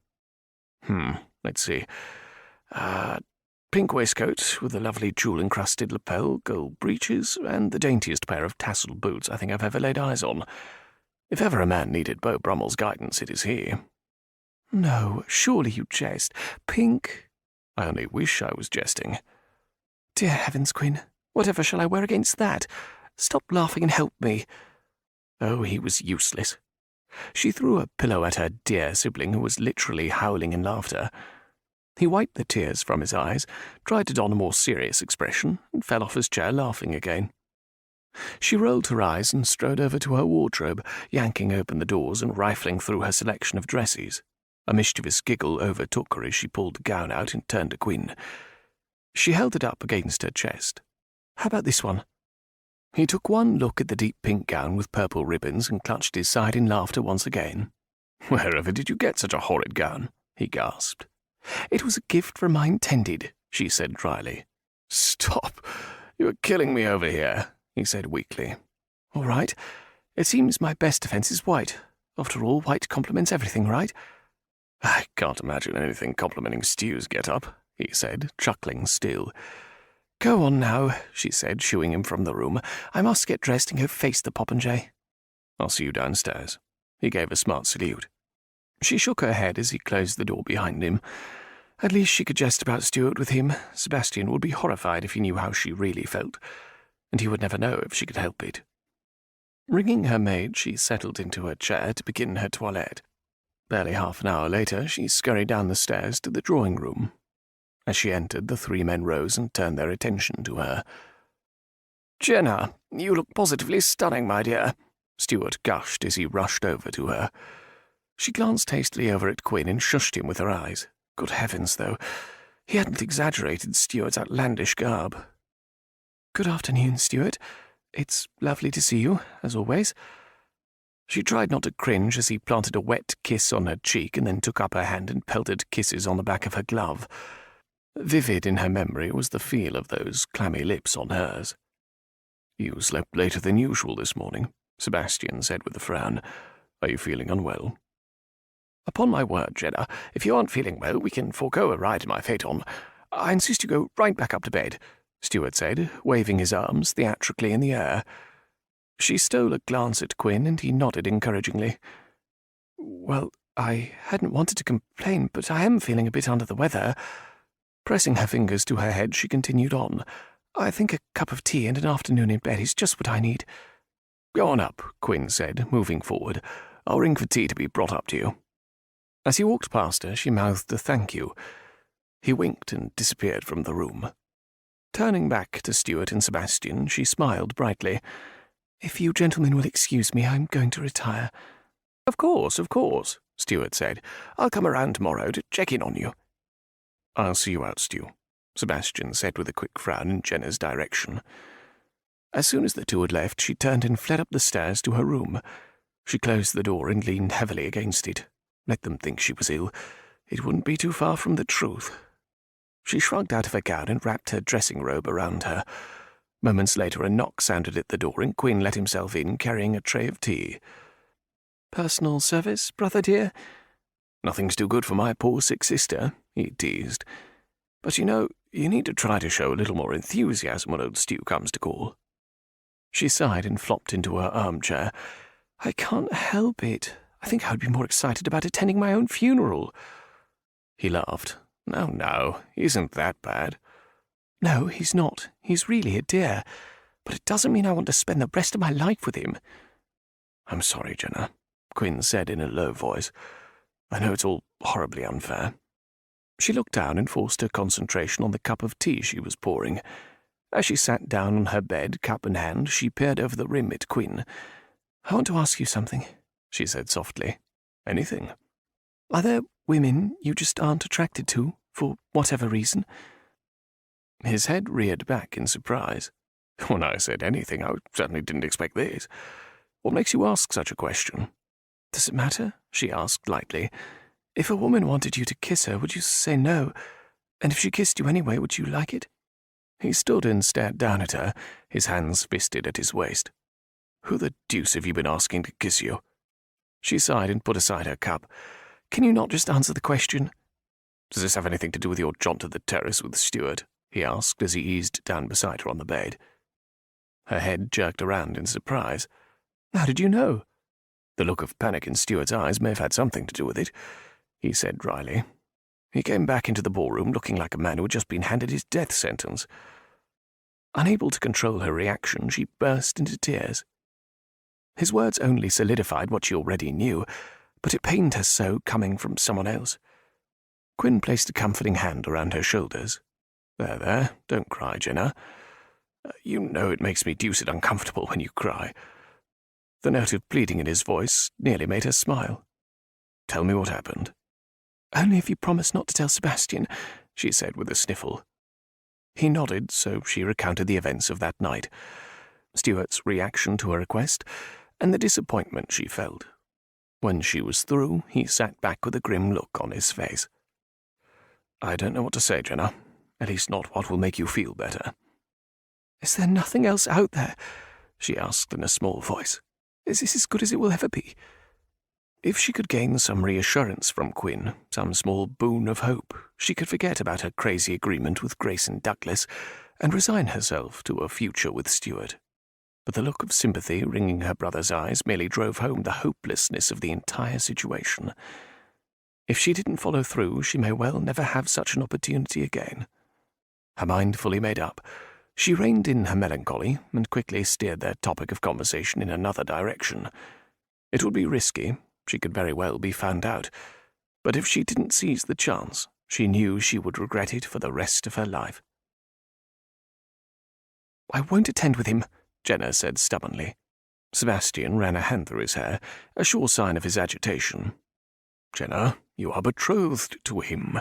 Let's see. Pink waistcoat with a lovely jewel-encrusted lapel, gold breeches, and the daintiest pair of tasselled boots I think I've ever laid eyes on. If ever a man needed Beau Brummel's guidance, it is he. "No, surely you jest. Pink?" I only wish I was jesting. "Dear heavens, Quinn, whatever shall I wear against that? Stop laughing and help me." Oh, he was useless. She threw a pillow at her dear sibling, who was literally howling in laughter. He wiped the tears from his eyes, tried to don a more serious expression, and fell off his chair laughing again. She rolled her eyes and strode over to her wardrobe, yanking open the doors and rifling through her selection of dresses. A mischievous giggle overtook her as she pulled the gown out and turned to Quinn. She held it up against her chest. "How about this one?" He took one look at the deep pink gown with purple ribbons and clutched his side in laughter once again. "Wherever did you get such a horrid gown?" he gasped. "It was a gift from my intended," she said dryly. "Stop! You are killing me over here," he said weakly. "All right. It seems my best defence is white. After all, white complements everything, right?" "I can't imagine anything complimenting Stu's get-up," he said, chuckling still. "Go on now," she said, shooing him from the room. "I must get dressed and go face the popinjay." "I'll see you downstairs." He gave a smart salute. She shook her head as he closed the door behind him. At least she could jest about Stuart with him. Sebastian would be horrified if he knew how she really felt, and he would never know if she could help it. Ringing her maid, she settled into her chair to begin her toilette. Barely half an hour later, she scurried down the stairs to the drawing-room. As she entered, the three men rose and turned their attention to her. "Jenna, you look positively stunning, my dear," Stuart gushed as he rushed over to her. She glanced hastily over at Quinn and shushed him with her eyes. Good heavens, though, he hadn't exaggerated Stuart's outlandish garb. "Good afternoon, Stuart. It's lovely to see you, as always." She tried not to cringe as he planted a wet kiss on her cheek and then took up her hand and pelted kisses on the back of her glove. Vivid in her memory was the feel of those clammy lips on hers. "You slept later than usual this morning," Sebastian said with a frown. "Are you feeling unwell?" "Upon my word, Jenna, if you aren't feeling well, we can forego a ride in my phaeton. I insist you go right back up to bed," Stuart said, waving his arms theatrically in the air. She stole a glance at Quinn, and he nodded encouragingly. "Well, I hadn't wanted to complain, but I am feeling a bit under the weather." Pressing her fingers to her head, she continued on. "I think a cup of tea and an afternoon in bed is just what I need." "Go on up," Quinn said, moving forward. "I'll ring for tea to be brought up to you." As he walked past her, she mouthed a thank you. He winked and disappeared from the room. Turning back to Stuart and Sebastian, she smiled brightly. "If you gentlemen will excuse me, I'm going to retire." Of course," Stuart said. "I'll come around tomorrow to check in on you." "I'll see you out, Stu," Sebastian said with a quick frown in Jenna's direction. As soon as the two had left, she turned and fled up the stairs to her room. She closed the door and leaned heavily against it. Let them think she was ill. It wouldn't be too far from the truth. She shrugged out of her gown and wrapped her dressing robe around her. Moments later, a knock sounded at the door, and Quinn let himself in, carrying a tray of tea. "Personal service, brother dear?" "Nothing's too good for my poor sick sister," he teased. "But you need to try to show a little more enthusiasm when old Stu comes to call." She sighed and flopped into her armchair. "I can't help it. I think I would be more excited about attending my own funeral." He laughed. No, he isn't that bad." "No, he's not. He's really a dear. But it doesn't mean I want to spend the rest of my life with him." "I'm sorry, Jenna," Quinn said in a low voice. "I know it's all horribly unfair." She looked down and forced her concentration on the cup of tea she was pouring. As she sat down on her bed, cup in hand, she peered over the rim at Quinn. "I want to ask you something," she said softly. "Anything?" "Are there women you just aren't attracted to, for whatever reason?" His head reared back in surprise. When I said anything, I certainly didn't expect this. What makes you ask such a question? Does it matter? She asked lightly. If a woman wanted you to kiss her, would you say no? And if she kissed you anyway, would you like it? He stood and stared down at her, his hands fisted at his waist. Who the deuce have you been asking to kiss you? She sighed and put aside her cup. Can you not just answer the question? Does this have anything to do with your jaunt to the terrace with Stuart? He asked as he eased down beside her on the bed. Her head jerked around in surprise. How did you know? The look of panic in Stuart's eyes may have had something to do with it, he said dryly. He came back into the ballroom looking like a man who had just been handed his death sentence. Unable to control her reaction, she burst into tears. His words only solidified what she already knew, but it pained her so coming from someone else. Quinn placed a comforting hand around her shoulders. There, don't cry, Jenna. You know it makes me deuced uncomfortable when you cry. The note of pleading in his voice nearly made her smile. Tell me what happened. Only if you promise not to tell Sebastian, she said with a sniffle. He nodded, so she recounted the events of that night, Stuart's reaction to her request, and the disappointment she felt. When she was through, he sat back with a grim look on his face. I don't know what to say, Jenna. At least not what will make you feel better. Is there nothing else out there? She asked in a small voice. Is this as good as it will ever be? If she could gain some reassurance from Quinn, some small boon of hope, she could forget about her crazy agreement with Grayson Douglas and resign herself to a future with Stuart. But the look of sympathy ringing her brother's eyes merely drove home the hopelessness of the entire situation. If she didn't follow through, she may well never have such an opportunity again. Her mind fully made up, she reined in her melancholy and quickly steered their topic of conversation in another direction. It would be risky, she could very well be found out, but if she didn't seize the chance, she knew she would regret it for the rest of her life. I won't attend with him, Jenna said stubbornly. Sebastian ran a hand through his hair, a sure sign of his agitation. Jenna, you are betrothed to him.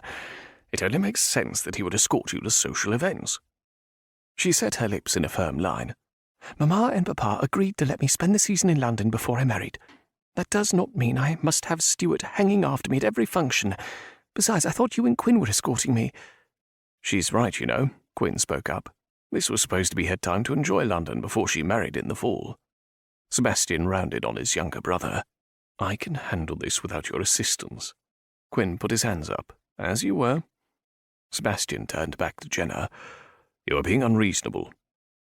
It only makes sense that he would escort you to social events. She set her lips in a firm line. Mamma and Papa agreed to let me spend the season in London before I married. That does not mean I must have Stuart hanging after me at every function. Besides, I thought you and Quinn were escorting me. She's right, you know, Quinn spoke up. This was supposed to be her time to enjoy London before she married in the fall. Sebastian rounded on his younger brother. I can handle this without your assistance. Quinn put his hands up, as you were. Sebastian turned back to Jenna. You are being unreasonable.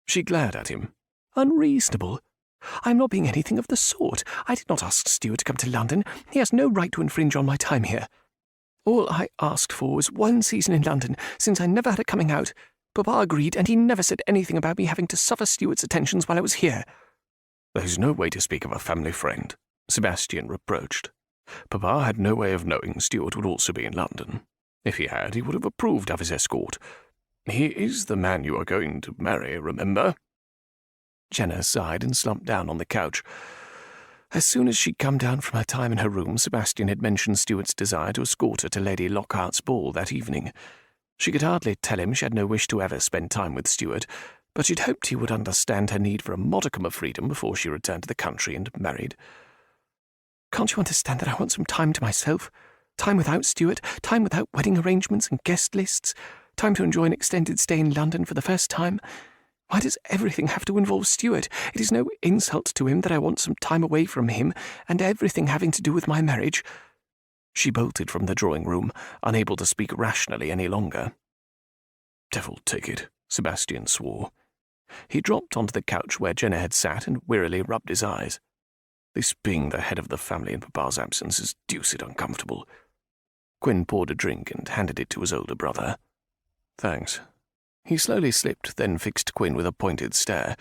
She glared at him. Unreasonable? I'm not being anything of the sort. I did not ask Stuart to come to London. He has no right to infringe on my time here. All I asked for was one season in London, since I never had a coming out. Papa agreed, and he never said anything about me having to suffer Stuart's attentions while I was here. There's no way to speak of a family friend, Sebastian reproached. Papa had no way of knowing Stuart would also be in London. If he had, he would have approved of his escort. He is the man you are going to marry, remember? Jenna sighed and slumped down on the couch. As soon as she'd come down from her time in her room, Sebastian had mentioned Stuart's desire to escort her to Lady Lockhart's ball that evening. She could hardly tell him she had no wish to ever spend time with Stuart, but she'd hoped he would understand her need for a modicum of freedom before she returned to the country and married. Can't you understand that I want some time to myself? Time without Stuart, time without wedding arrangements and guest lists, time to enjoy an extended stay in London for the first time. Why does everything have to involve Stuart? It is no insult to him that I want some time away from him, and everything having to do with my marriage. She bolted from the drawing-room, unable to speak rationally any longer. Devil take it, Sebastian swore. He dropped onto the couch where Jenna had sat and wearily rubbed his eyes. This being the head of the family in Papa's absence is deuced uncomfortable. Quinn poured a drink and handed it to his older brother. Thanks. He slowly slipped, then fixed Quinn with a pointed stare.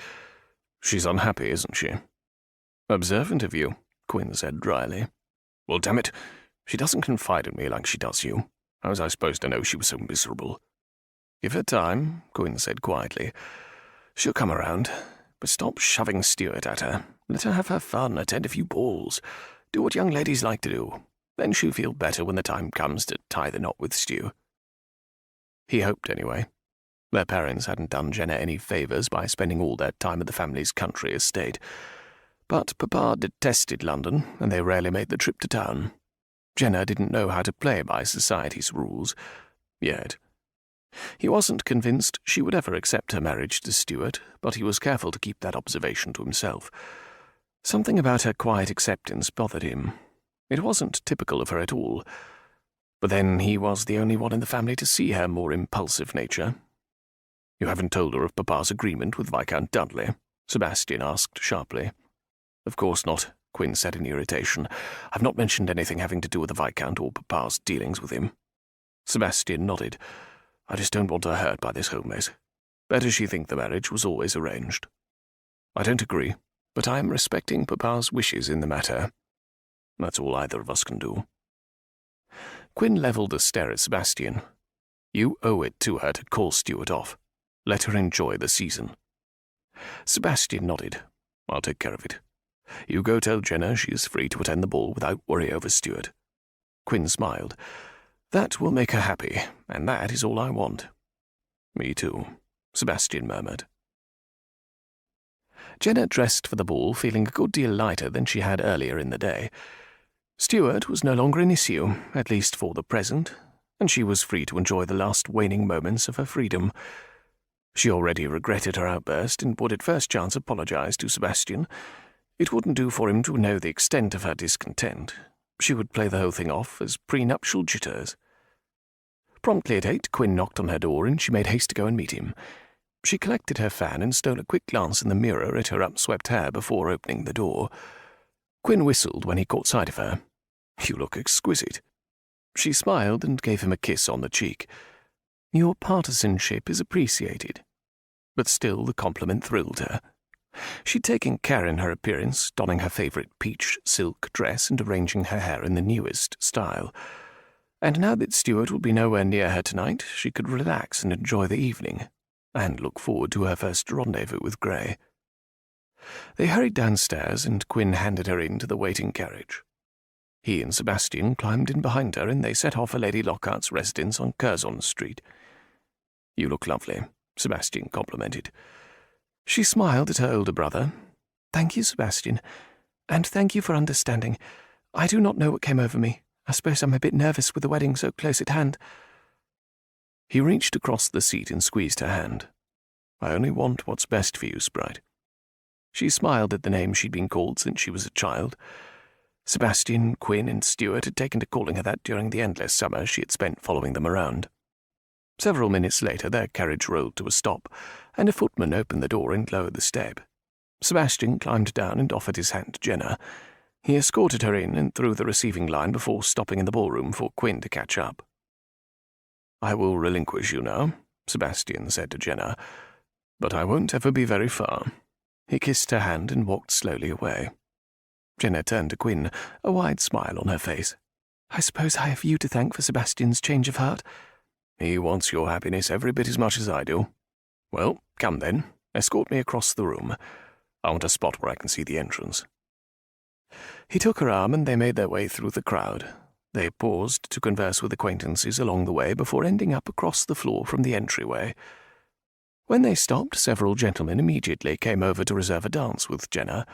She's unhappy, isn't she? Observant of you, Quinn said dryly. Well, damn it, she doesn't confide in me like she does you. How was I supposed to know she was so miserable? Give her time, Quinn said quietly. She'll come around, but stop shoving Stuart at her. Let her have her fun, attend a few balls. Do what young ladies like to do. Then she'll feel better when the time comes to tie the knot with Stu. He hoped, anyway. Their parents hadn't done Jenna any favours by spending all their time at the family's country estate. But Papa detested London, and they rarely made the trip to town. Jenna didn't know how to play by society's rules, yet. He wasn't convinced she would ever accept her marriage to Stuart, but he was careful to keep that observation to himself. Something about her quiet acceptance bothered him. It wasn't typical of her at all. But then he was the only one in the family to see her more impulsive nature. "You haven't told her of Papa's agreement with Viscount Dudley?" Sebastian asked sharply. "Of course not," Quinn said in irritation. "I've not mentioned anything having to do with the Viscount or Papa's dealings with him." Sebastian nodded. "I just don't want her hurt by this whole mess. Better she think the marriage was always arranged." "I don't agree, but I am respecting Papa's wishes in the matter. That's all either of us can do." Quinn levelled a stare at Sebastian. "You owe it to her to call Stuart off. Let her enjoy the season." Sebastian nodded. "I'll take care of it. You go tell Jenna she is free to attend the ball without worry over Stuart." Quinn smiled. "That will make her happy, and that is all I want." "Me too," Sebastian murmured. Jenna dressed for the ball feeling a good deal lighter than she had earlier in the day. Stuart was no longer an issue, at least for the present, and she was free to enjoy the last waning moments of her freedom. She already regretted her outburst and would at first chance apologize to Sebastian. It wouldn't do for him to know the extent of her discontent. She would play the whole thing off as prenuptial jitters. Promptly at 8, Quinn knocked on her door and she made haste to go and meet him. She collected her fan and stole a quick glance in the mirror at her upswept hair before opening the door. Quinn whistled when he caught sight of her. "You look exquisite." She smiled and gave him a kiss on the cheek. "Your partisanship is appreciated." But still the compliment thrilled her. She'd taken care in her appearance, donning her favourite peach silk dress and arranging her hair in the newest style. And now that Stuart would be nowhere near her tonight, she could relax and enjoy the evening, and look forward to her first rendezvous with Gray. They hurried downstairs, and Quinn handed her into the waiting carriage. He and Sebastian climbed in behind her, and they set off for Lady Lockhart's residence on Curzon Street. "You look lovely," Sebastian complimented. She smiled at her older brother. "Thank you, Sebastian, and thank you for understanding. I do not know what came over me. I suppose I'm a bit nervous with the wedding so close at hand." He reached across the seat and squeezed her hand. "I only want what's best for you, Sprite." She smiled at the name she'd been called since she was a child. Sebastian, Quinn, and Stuart had taken to calling her that during the endless summer she had spent following them around. Several minutes later their carriage rolled to a stop, and a footman opened the door and lowered the step. Sebastian climbed down and offered his hand to Jenna. He escorted her in and through the receiving line before stopping in the ballroom for Quinn to catch up. "I will relinquish you now," Sebastian said to Jenna, "but I won't ever be very far." He kissed her hand and walked slowly away. Jenna turned to Quinn, a wide smile on her face. "I suppose I have you to thank for Sebastian's change of heart." "He wants your happiness every bit as much as I do." "Well, come then. Escort me across the room. I want a spot where I can see the entrance." He took her arm and they made their way through the crowd. They paused to converse with acquaintances along the way before ending up across the floor from the entryway. When they stopped, several gentlemen immediately came over to reserve a dance with Jenna.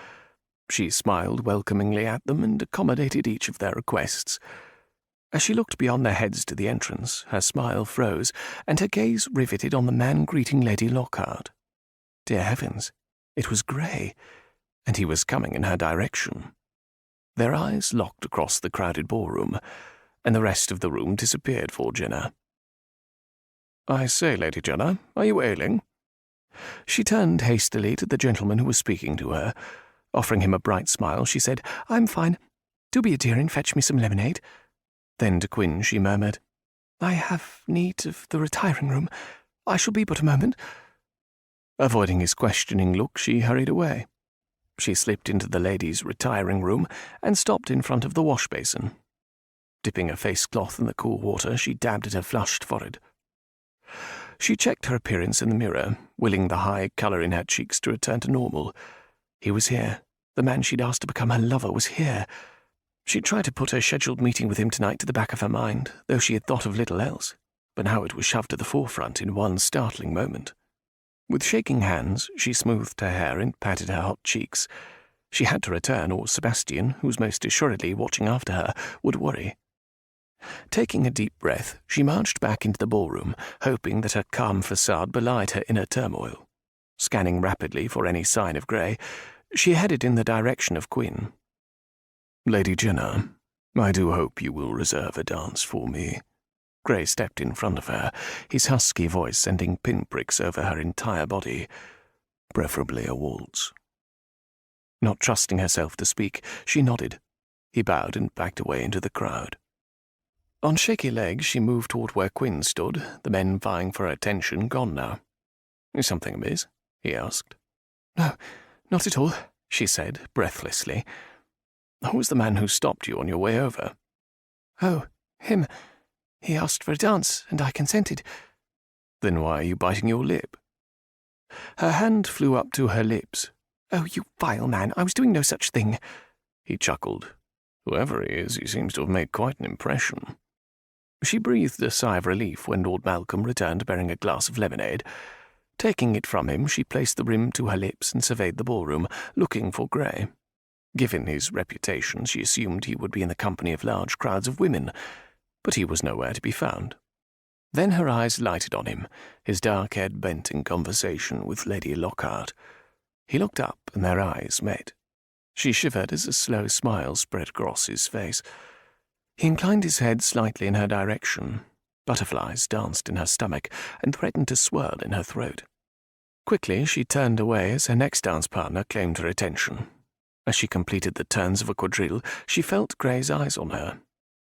She smiled welcomingly at them and accommodated each of their requests. As she looked beyond their heads to the entrance, her smile froze, and her gaze riveted on the man greeting Lady Lockheart. Dear heavens, it was Gray, and he was coming in her direction. Their eyes locked across the crowded ballroom, and the rest of the room disappeared for Jenna. "I say, Lady Jenna, are you ailing?" She turned hastily to the gentleman who was speaking to her. Offering him a bright smile, she said, "I'm fine. Do be a dear and fetch me some lemonade." Then to Quinn she murmured, "I have need of the retiring room. I shall be but a moment." Avoiding his questioning look, she hurried away. She slipped into the ladies' retiring room and stopped in front of the wash basin. Dipping a face cloth in the cool water, she dabbed at her flushed forehead. She checked her appearance in the mirror, willing the high colour in her cheeks to return to normal. He was here. The man she'd asked to become her lover was here. She tried to put her scheduled meeting with him tonight to the back of her mind, though she had thought of little else. but now it was shoved to the forefront in one startling moment. With shaking hands, she smoothed her hair and patted her hot cheeks. She had to return, or Sebastian, who was most assuredly watching after her, would worry. Taking a deep breath, she marched back into the ballroom, hoping that her calm facade belied her inner turmoil. Scanning rapidly for any sign of Gray, she headed in the direction of Quinn. "Lady Jenna, I do hope you will reserve a dance for me." Gray stepped in front of her, his husky voice sending pinpricks over her entire body. "Preferably a waltz." Not trusting herself to speak, she nodded. He bowed and backed away into the crowd. On shaky legs, she moved toward where Quinn stood, the men vying for her attention gone now. "Is something amiss?" he asked. "No, not at all," she said, breathlessly. "Who was the man who stopped you on your way over?" "Oh, him. He asked for a dance, and I consented." "Then why are you biting your lip?" Her hand flew up to her lips. "Oh, you vile man, I was doing no such thing." He chuckled. "Whoever he is, he seems to have made quite an impression." She breathed a sigh of relief when Lord Malcolm returned bearing a glass of lemonade. Taking it from him, she placed the rim to her lips and surveyed the ballroom, looking for Gray. Given his reputation, she assumed he would be in the company of large crowds of women, but he was nowhere to be found. Then her eyes lighted on him, his dark head bent in conversation with Lady Lockheart. He looked up, and their eyes met. She shivered as a slow smile spread across his face. He inclined his head slightly in her direction. Butterflies danced in her stomach and threatened to swirl in her throat. Quickly, she turned away as her next dance partner claimed her attention. As she completed the turns of a quadrille, she felt Gray's eyes on her.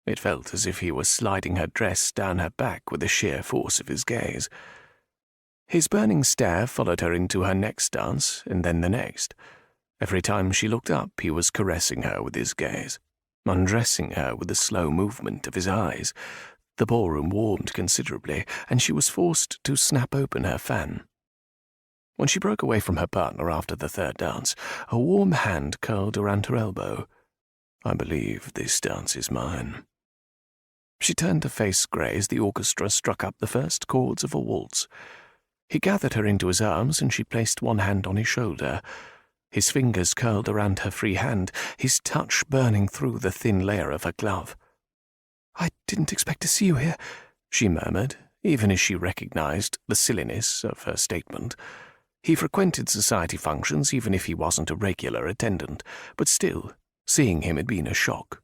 It felt as if he were sliding her dress down her back with the sheer force of his gaze. His burning stare followed her into her next dance, and then the next. Every time she looked up, he was caressing her with his gaze, undressing her with the slow movement of his eyes. The ballroom warmed considerably, and she was forced to snap open her fan. When she broke away from her partner after the third dance, a warm hand curled around her elbow. "I believe this dance is mine." She turned to face Gray as the orchestra struck up the first chords of a waltz. He gathered her into his arms, and she placed one hand on his shoulder. His fingers curled around her free hand, his touch burning through the thin layer of her glove. "I didn't expect to see you here," she murmured, even as she recognized the silliness of her statement. He frequented society functions even if he wasn't a regular attendant, but still, seeing him had been a shock.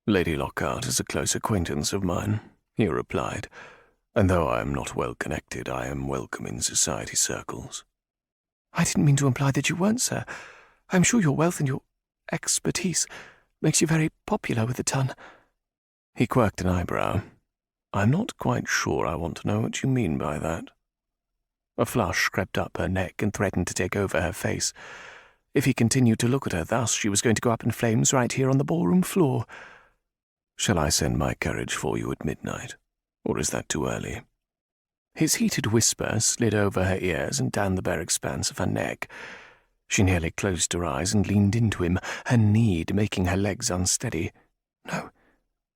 "Lady Lockheart is a close acquaintance of mine," he replied, "and though I am not well connected, I am welcome in society circles." "I didn't mean to imply that you weren't, sir. I'm sure your wealth and your expertise makes you very popular with the ton." He quirked an eyebrow. "I'm not quite sure I want to know what you mean by that." A flush crept up her neck and threatened to take over her face. If he continued to look at her thus, she was going to go up in flames right here on the ballroom floor. "Shall I send my carriage for you at midnight, or is that too early?" His heated whisper slid over her ears and down the bare expanse of her neck. She nearly closed her eyes and leaned into him, her need making her legs unsteady. "No,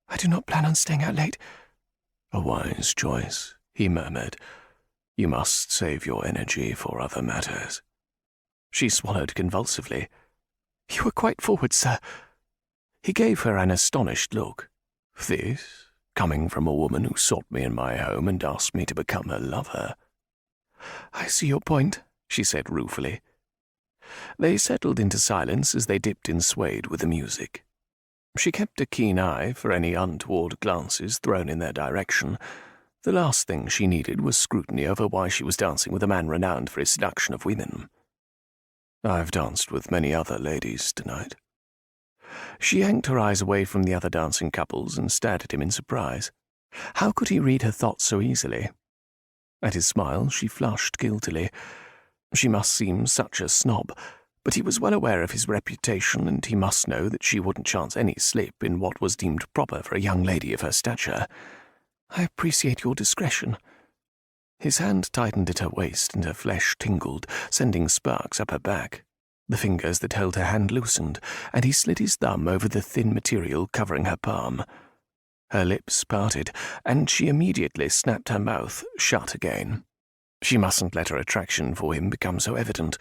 I do not plan on staying out late." "A wise choice," he murmured. "You must save your energy for other matters." She swallowed convulsively. "You were quite forward, sir." He gave her an astonished look. "This, coming from a woman who sought me in my home and asked me to become her lover." "I see your point," she said ruefully. They settled into silence as they dipped and swayed with the music. She kept a keen eye for any untoward glances thrown in their direction. The last thing she needed was scrutiny over why she was dancing with a man renowned for his seduction of women. "I've danced with many other ladies tonight." She yanked her eyes away from the other dancing couples and stared at him in surprise. How could he read her thoughts so easily? At his smile, she flushed guiltily. She must seem such a snob, but he was well aware of his reputation, and he must know that she wouldn't chance any slip in what was deemed proper for a young lady of her stature. "I appreciate your discretion." His hand tightened at her waist, and her flesh tingled, sending sparks up her back. The fingers that held her hand loosened, and he slid his thumb over the thin material covering her palm. Her lips parted, and she immediately snapped her mouth shut again. She mustn't let her attraction for him become so evident.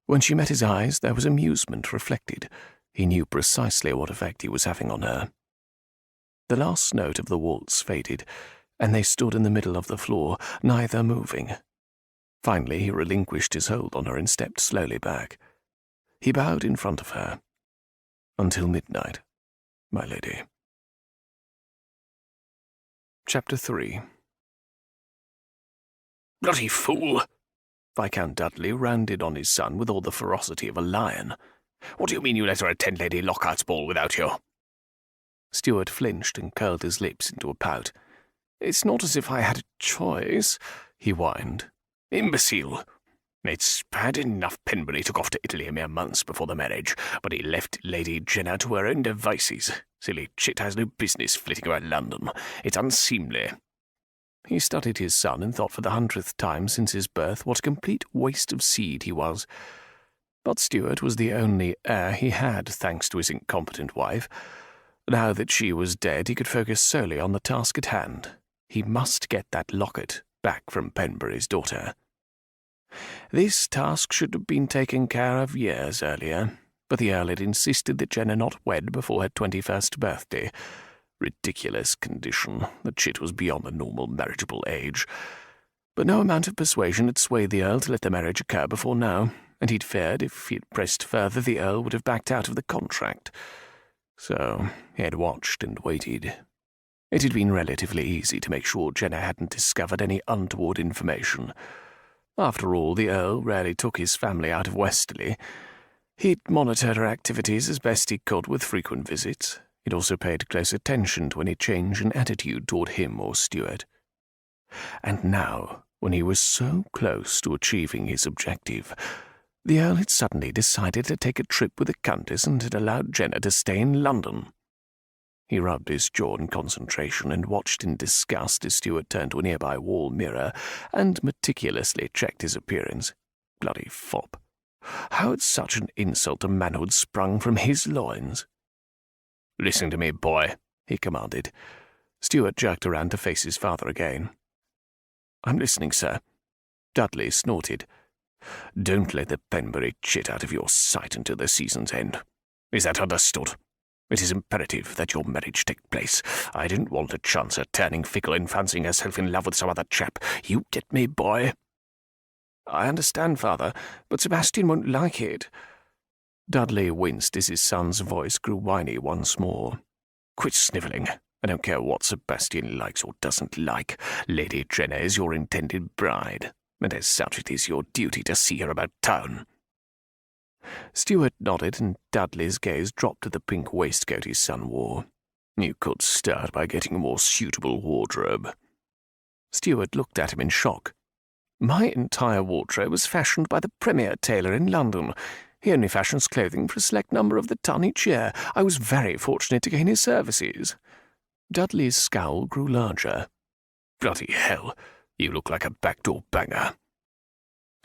When she met his eyes, there was amusement reflected. He knew precisely what effect he was having on her. The last note of the waltz faded, and they stood in the middle of the floor, neither moving. Finally, he relinquished his hold on her and stepped slowly back. He bowed in front of her. "Until midnight, my lady." Chapter 3. "Bloody fool!" Viscount Dudley rounded on his son with all the ferocity of a lion. "What do you mean you let her attend Lady Lockhart's ball without you?" Stuart flinched and curled his lips into a pout. "It's not as if I had a choice," he whined. "Imbecile! It's bad enough Penbury took off to Italy a mere months before the marriage, but he left Lady Jenna to her own devices. Silly chit has no business flitting about London. It's unseemly." He studied his son and thought for the 100th time since his birth what a complete waste of seed he was. But Stuart was the only heir he had, thanks to his incompetent wife. Now that she was dead, he could focus solely on the task at hand. He must get that locket back from Penbury's daughter. This task should have been taken care of years earlier, but the Earl had insisted that Jenna not wed before her 21st birthday. Ridiculous condition. The chit was beyond the normal marriageable age. But no amount of persuasion had swayed the Earl to let the marriage occur before now, and he'd feared if he had pressed further the Earl would have backed out of the contract. So he had watched and waited. It had been relatively easy to make sure Jenna hadn't discovered any untoward information. After all, the Earl rarely took his family out of Westerly. He'd monitored her activities as best he could with frequent visits. He'd also paid close attention to any change in attitude toward him or Stuart. And now, when he was so close to achieving his objective, the Earl had suddenly decided to take a trip with the Countess and had allowed Jenna to stay in London. He rubbed his jaw in concentration and watched in disgust as Stuart turned to a nearby wall mirror and meticulously checked his appearance. Bloody fop. How had such an insult to manhood sprung from his loins? "Listen to me, boy," he commanded. Stuart jerked around to face his father again. "I'm listening, sir." Dudley snorted. "Don't let the Penbury chit out of your sight until the season's end. Is that understood? It is imperative that your marriage take place. I didn't want a chance at turning fickle and fancying herself in love with some other chap. You get me, boy?" "I understand, father, but Sebastian won't like it." Dudley winced as his son's voice grew whiny once more. "Quit snivelling. I don't care what Sebastian likes or doesn't like. Lady Jenna is your intended bride, and as such it is your duty to see her about town." Stuart nodded, and Dudley's gaze dropped to the pink waistcoat his son wore. "You could start by getting a more suitable wardrobe." Stuart looked at him in shock. "My entire wardrobe was fashioned by the premier tailor in London. He only fashions clothing for a select number of the ton each year. I was very fortunate to gain his services." Dudley's scowl grew larger. "Bloody hell, you look like a backdoor banger."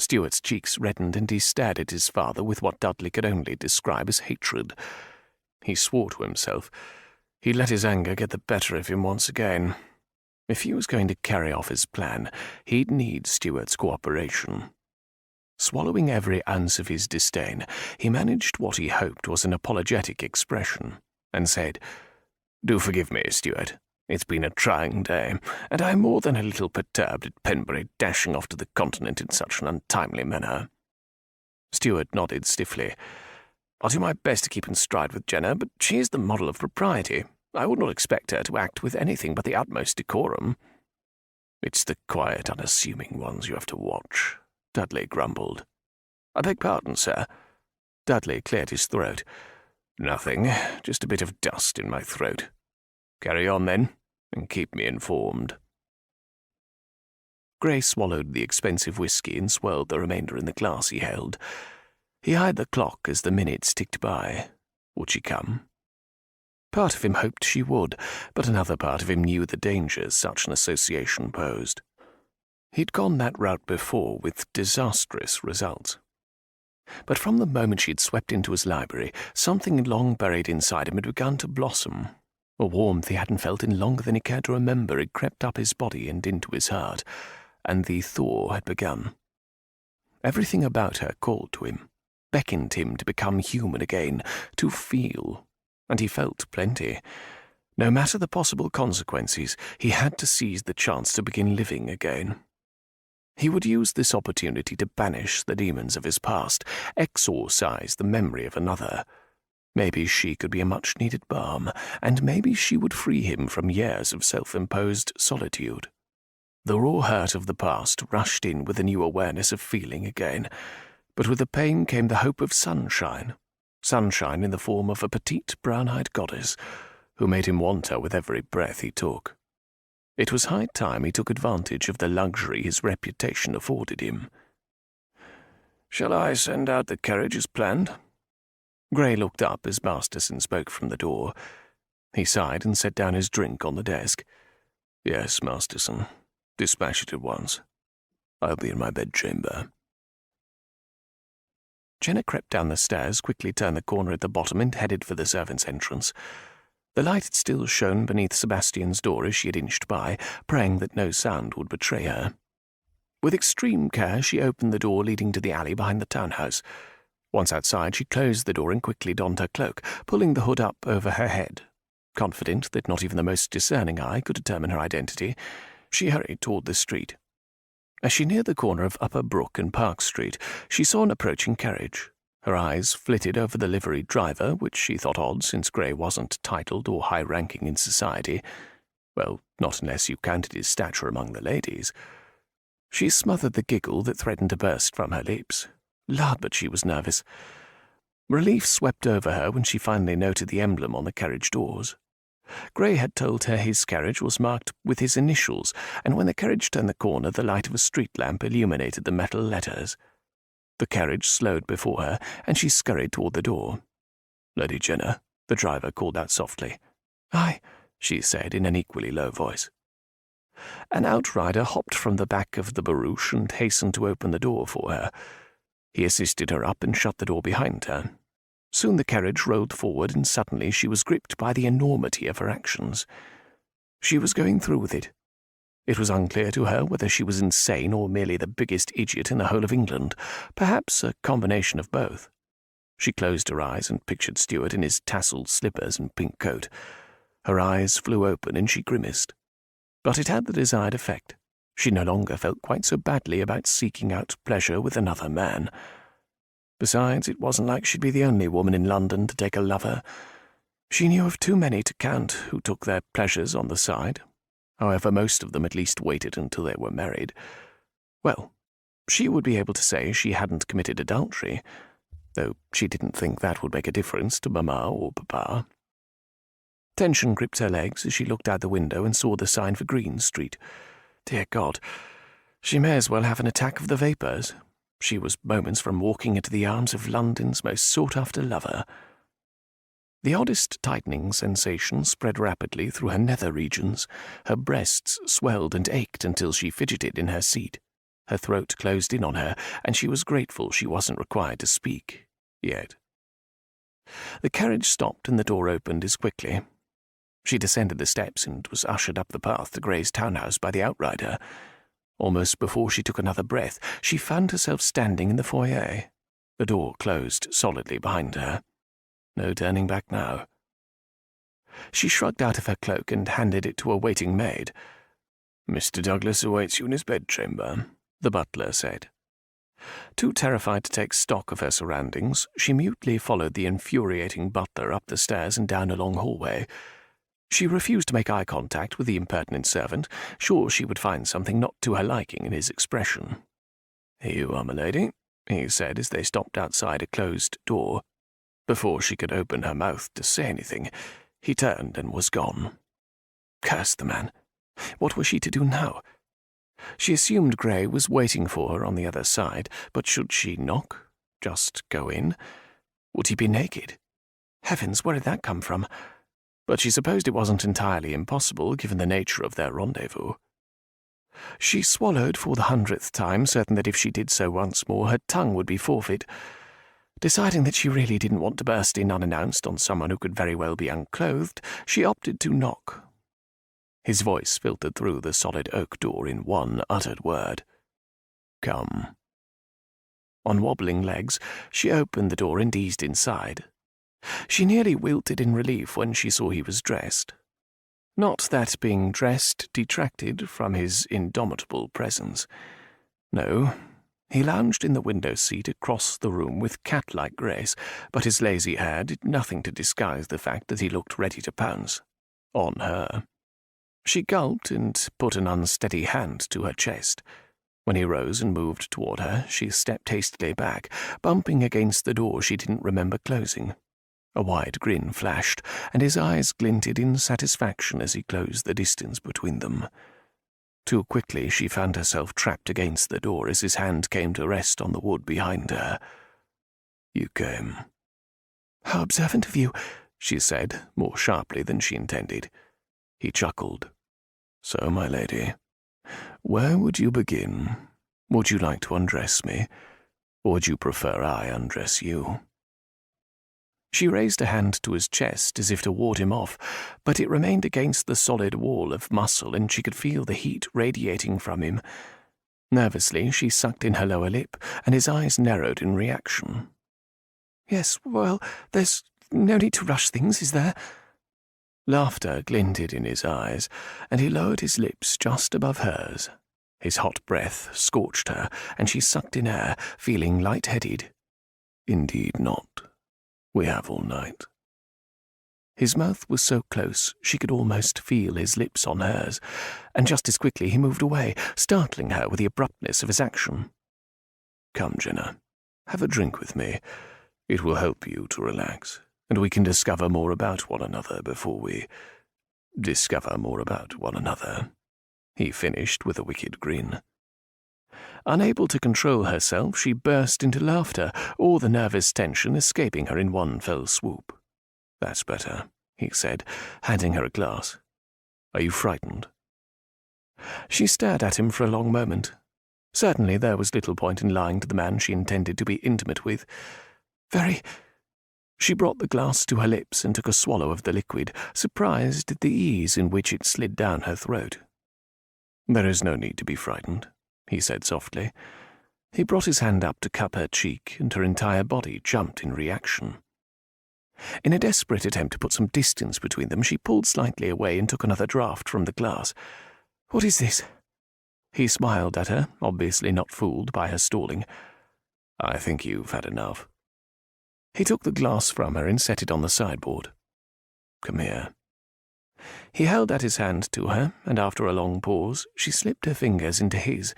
Stuart's cheeks reddened, and he stared at his father with what Dudley could only describe as hatred. He swore to himself. He'd let his anger get the better of him once again. If he was going to carry off his plan, he'd need Stuart's cooperation. Swallowing every ounce of his disdain, he managed what he hoped was an apologetic expression, and said, "Do forgive me, Stuart. It's been a trying day, and I'm more than a little perturbed at Penbury dashing off to the continent in such an untimely manner." Stuart nodded stiffly. "I'll do my best to keep in stride with Jenna, but she is the model of propriety. I would not expect her to act with anything but the utmost decorum." "It's the quiet, unassuming ones you have to watch," Dudley grumbled. "I beg pardon, sir." Dudley cleared his throat. "Nothing, just a bit of dust in my throat. Carry on, then, and keep me informed." Gray swallowed the expensive whiskey and swirled the remainder in the glass he held. He eyed the clock as the minutes ticked by. Would she come? Part of him hoped she would, but another part of him knew the dangers such an association posed. He'd gone that route before with disastrous results. But from the moment she'd swept into his library, something long buried inside him had begun to blossom. A warmth he hadn't felt in longer than he cared to remember had crept up his body and into his heart, and the thaw had begun. Everything about her called to him, beckoned him to become human again, to feel, and he felt plenty. No matter the possible consequences, he had to seize the chance to begin living again. He would use this opportunity to banish the demons of his past, exorcise the memory of another. Maybe she could be a much-needed balm, and maybe she would free him from years of self-imposed solitude. The raw hurt of the past rushed in with a new awareness of feeling again, but with the pain came the hope of sunshine in the form of a petite brown-eyed goddess who made him want her with every breath he took. It was high time he took advantage of the luxury his reputation afforded him. "Shall I send out the carriage as planned?" Gray looked up as Masterson spoke from the door. He sighed and set down his drink on the desk. "Yes, Masterson. Dispatch it at once. I'll be in my bedchamber." Jenna crept down the stairs, quickly turned the corner at the bottom, and headed for the servants' entrance. The light had still shone beneath Sebastian's door as she had inched by, praying that no sound would betray her. With extreme care, she opened the door leading to the alley behind the townhouse. Once outside, she closed the door and quickly donned her cloak, pulling the hood up over her head. Confident that not even the most discerning eye could determine her identity, she hurried toward the street. As she neared the corner of Upper Brook and Park Street, she saw an approaching carriage. Her eyes flitted over the liveried driver, which she thought odd since Gray wasn't titled or high-ranking in society. Well, not unless you counted his stature among the ladies. She smothered the giggle that threatened to burst from her lips. Lord, but she was nervous. Relief swept over her when she finally noted the emblem on the carriage doors. Gray had told her his carriage was marked with his initials, and when the carriage turned the corner, the light of a street lamp illuminated the metal letters. The carriage slowed before her, and she scurried toward the door. "Lady Jenna," the driver called out softly. "Aye," she said in an equally low voice. An outrider hopped from the back of the barouche and hastened to open the door for her. He assisted her up and shut the door behind her. Soon the carriage rolled forward, and suddenly she was gripped by the enormity of her actions. She was going through with it. It was unclear to her whether she was insane or merely the biggest idiot in the whole of England, perhaps a combination of both. She closed her eyes and pictured Stuart in his tasselled slippers and pink coat. Her eyes flew open and she grimaced. But it had the desired effect. She no longer felt quite so badly about seeking out pleasure with another man. Besides, it wasn't like she'd be the only woman in London to take a lover. She knew of too many to count who took their pleasures on the side. However, most of them at least waited until they were married. Well, she would be able to say she hadn't committed adultery, though she didn't think that would make a difference to Mamma or Papa. Tension gripped her legs as she looked out the window and saw the sign for Green Street. Dear God, she may as well have an attack of the vapours. She was moments from walking into the arms of London's most sought-after lover. The oddest tightening sensation spread rapidly through her nether regions. Her breasts swelled and ached until she fidgeted in her seat. Her throat closed in on her, and she was grateful she wasn't required to speak, yet. The carriage stopped and the door opened as quickly. She descended the steps and was ushered up the path to Gray's townhouse by the outrider. Almost before she took another breath, she found herself standing in the foyer. The door closed solidly behind her. No turning back now. She shrugged out of her cloak and handed it to a waiting maid. "Mr. Douglas awaits you in his bedchamber," the butler said. Too terrified to take stock of her surroundings, she mutely followed the infuriating butler up the stairs and down a long hallway. She refused to make eye contact with the impertinent servant, sure she would find something not to her liking in his expression. "Here you are, my lady," he said as they stopped outside a closed door. Before she could open her mouth to say anything, he turned and was gone. Curse the man. What was she to do now? She assumed Gray was waiting for her on the other side, but should she knock? Just go in? Would he be naked? Heavens, where did that come from? But she supposed it wasn't entirely impossible, given the nature of their rendezvous. She swallowed for the 100th time, certain that if she did so once more, her tongue would be forfeit. Deciding that she really didn't want to burst in unannounced on someone who could very well be unclothed, she opted to knock. His voice filtered through the solid oak door in one uttered word. "Come." On wobbling legs, she opened the door and eased inside. She nearly wilted in relief when she saw he was dressed. Not that being dressed detracted from his indomitable presence. No, he lounged in the window seat across the room with cat-like grace, but his lazy hair did nothing to disguise the fact that he looked ready to pounce. On her. She gulped and put an unsteady hand to her chest. When he rose and moved toward her, she stepped hastily back, bumping against the door she didn't remember closing. A wide grin flashed, and his eyes glinted in satisfaction as he closed the distance between them. Too quickly she found herself trapped against the door as his hand came to rest on the wood behind her. "You came." "How observant of you," she said, more sharply than she intended. He chuckled. "So, my lady, where would you begin? Would you like to undress me, or would you prefer I undress you?" She raised a hand to his chest as if to ward him off, but it remained against the solid wall of muscle and she could feel the heat radiating from him. Nervously, she sucked in her lower lip, and his eyes narrowed in reaction. "Yes, well, there's no need to rush things, is there?" Laughter glinted in his eyes, and he lowered his lips just above hers. His hot breath scorched her, and she sucked in air, feeling light-headed. "Indeed not. We have all night." His mouth was so close she could almost feel his lips on hers, and just as quickly he moved away, startling her with the abruptness of his action. "Come, Jenna, have a drink with me. It will help you to relax, and we can discover more about one another before we discover more about one another," he finished with a wicked grin. Unable to control herself, she burst into laughter, all the nervous tension escaping her in one fell swoop. "That's better," he said, handing her a glass. "Are you frightened?" She stared at him for a long moment. Certainly there was little point in lying to the man she intended to be intimate with. "Very—" She brought the glass to her lips and took a swallow of the liquid, surprised at the ease in which it slid down her throat. "There is no need to be frightened," he said softly. He brought his hand up to cup her cheek, and her entire body jumped in reaction. In a desperate attempt to put some distance between them, she pulled slightly away and took another draught from the glass. "What is this?" He smiled at her, obviously not fooled by her stalling. "I think you've had enough." He took the glass from her and set it on the sideboard. "Come here." He held out his hand to her, and after a long pause, she slipped her fingers into his,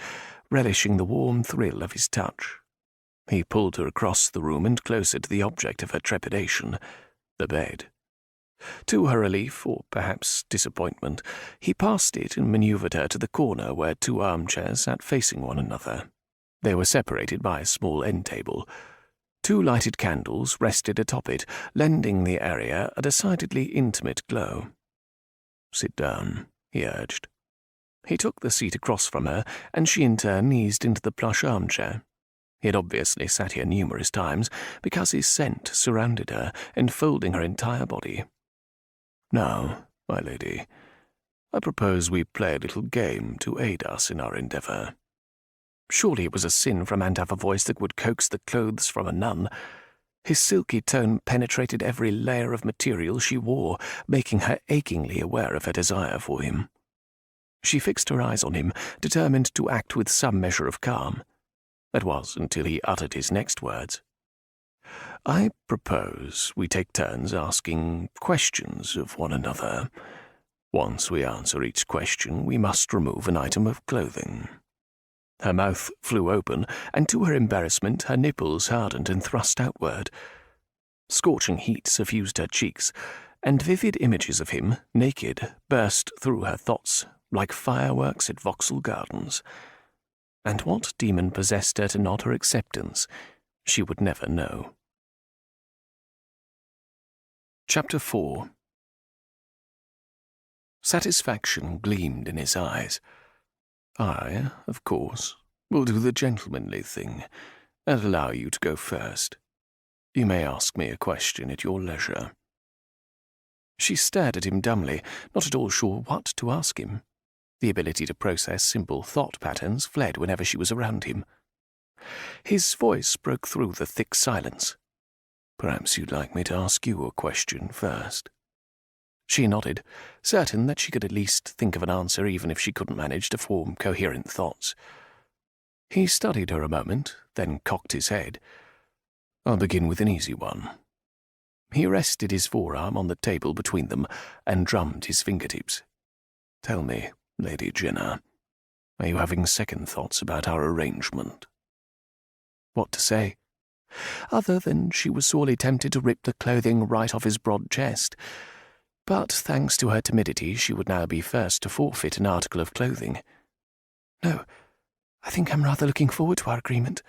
relishing the warm thrill of his touch. He pulled her across the room and closer to the object of her trepidation, the bed. To her relief, or perhaps disappointment, he passed it and maneuvered her to the corner where two armchairs sat facing one another. They were separated by a small end table. Two lighted candles rested atop it, lending the area a decidedly intimate glow. "Sit down," he urged. He took the seat across from her, and she in turn eased into the plush armchair. He had obviously sat here numerous times, because his scent surrounded her, enfolding her entire body. "Now, my lady, I propose we play a little game to aid us in our endeavour." Surely it was a sin for a man to have a voice that would coax the clothes from a nun. His silky tone penetrated every layer of material she wore, making her achingly aware of her desire for him. She fixed her eyes on him, determined to act with some measure of calm. That was until he uttered his next words. "I propose we take turns asking questions of one another. Once we answer each question, we must remove an item of clothing." Her mouth flew open, and to her embarrassment her nipples hardened and thrust outward. Scorching heat suffused her cheeks, and vivid images of him, naked, burst through her thoughts like fireworks at Vauxhall Gardens. And what demon possessed her to nod her acceptance, she would never know. Chapter 4. Satisfaction gleamed in his eyes. "I, of course, will do the gentlemanly thing, and allow you to go first." You may ask me a question at your leisure." She stared at him dumbly, not at all sure what to ask him. The ability to process simple thought patterns fled whenever she was around him. His voice broke through the thick silence. "Perhaps you'd like me to ask you a question first." She nodded, certain that she could at least think of an answer even if she couldn't manage to form coherent thoughts. He studied her a moment, then cocked his head. "I'll begin with an easy one." He rested his forearm on the table between them and drummed his fingertips. "Tell me, Lady Jenna, are you having second thoughts about our arrangement?" What to say? Other than she was sorely tempted to rip the clothing right off his broad chest. But thanks to her timidity, she would now be first to forfeit an article of clothing. "No, I think I'm rather looking forward to our agreement."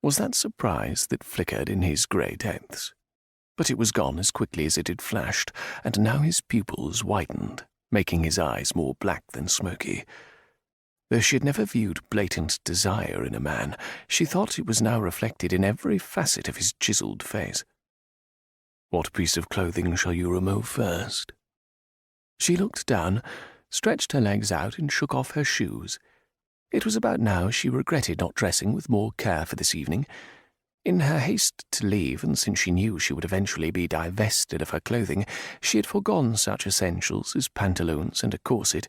Was that surprise that flickered in his grey depths? But it was gone as quickly as it had flashed, and now his pupils widened, making his eyes more black than smoky. Though she had never viewed blatant desire in a man, she thought it was now reflected in every facet of his chiselled face. "What piece of clothing shall you remove first?" She looked down, stretched her legs out, and shook off her shoes. It was about now she regretted not dressing with more care for this evening. In her haste to leave, and since she knew she would eventually be divested of her clothing, she had forgone such essentials as pantaloons and a corset,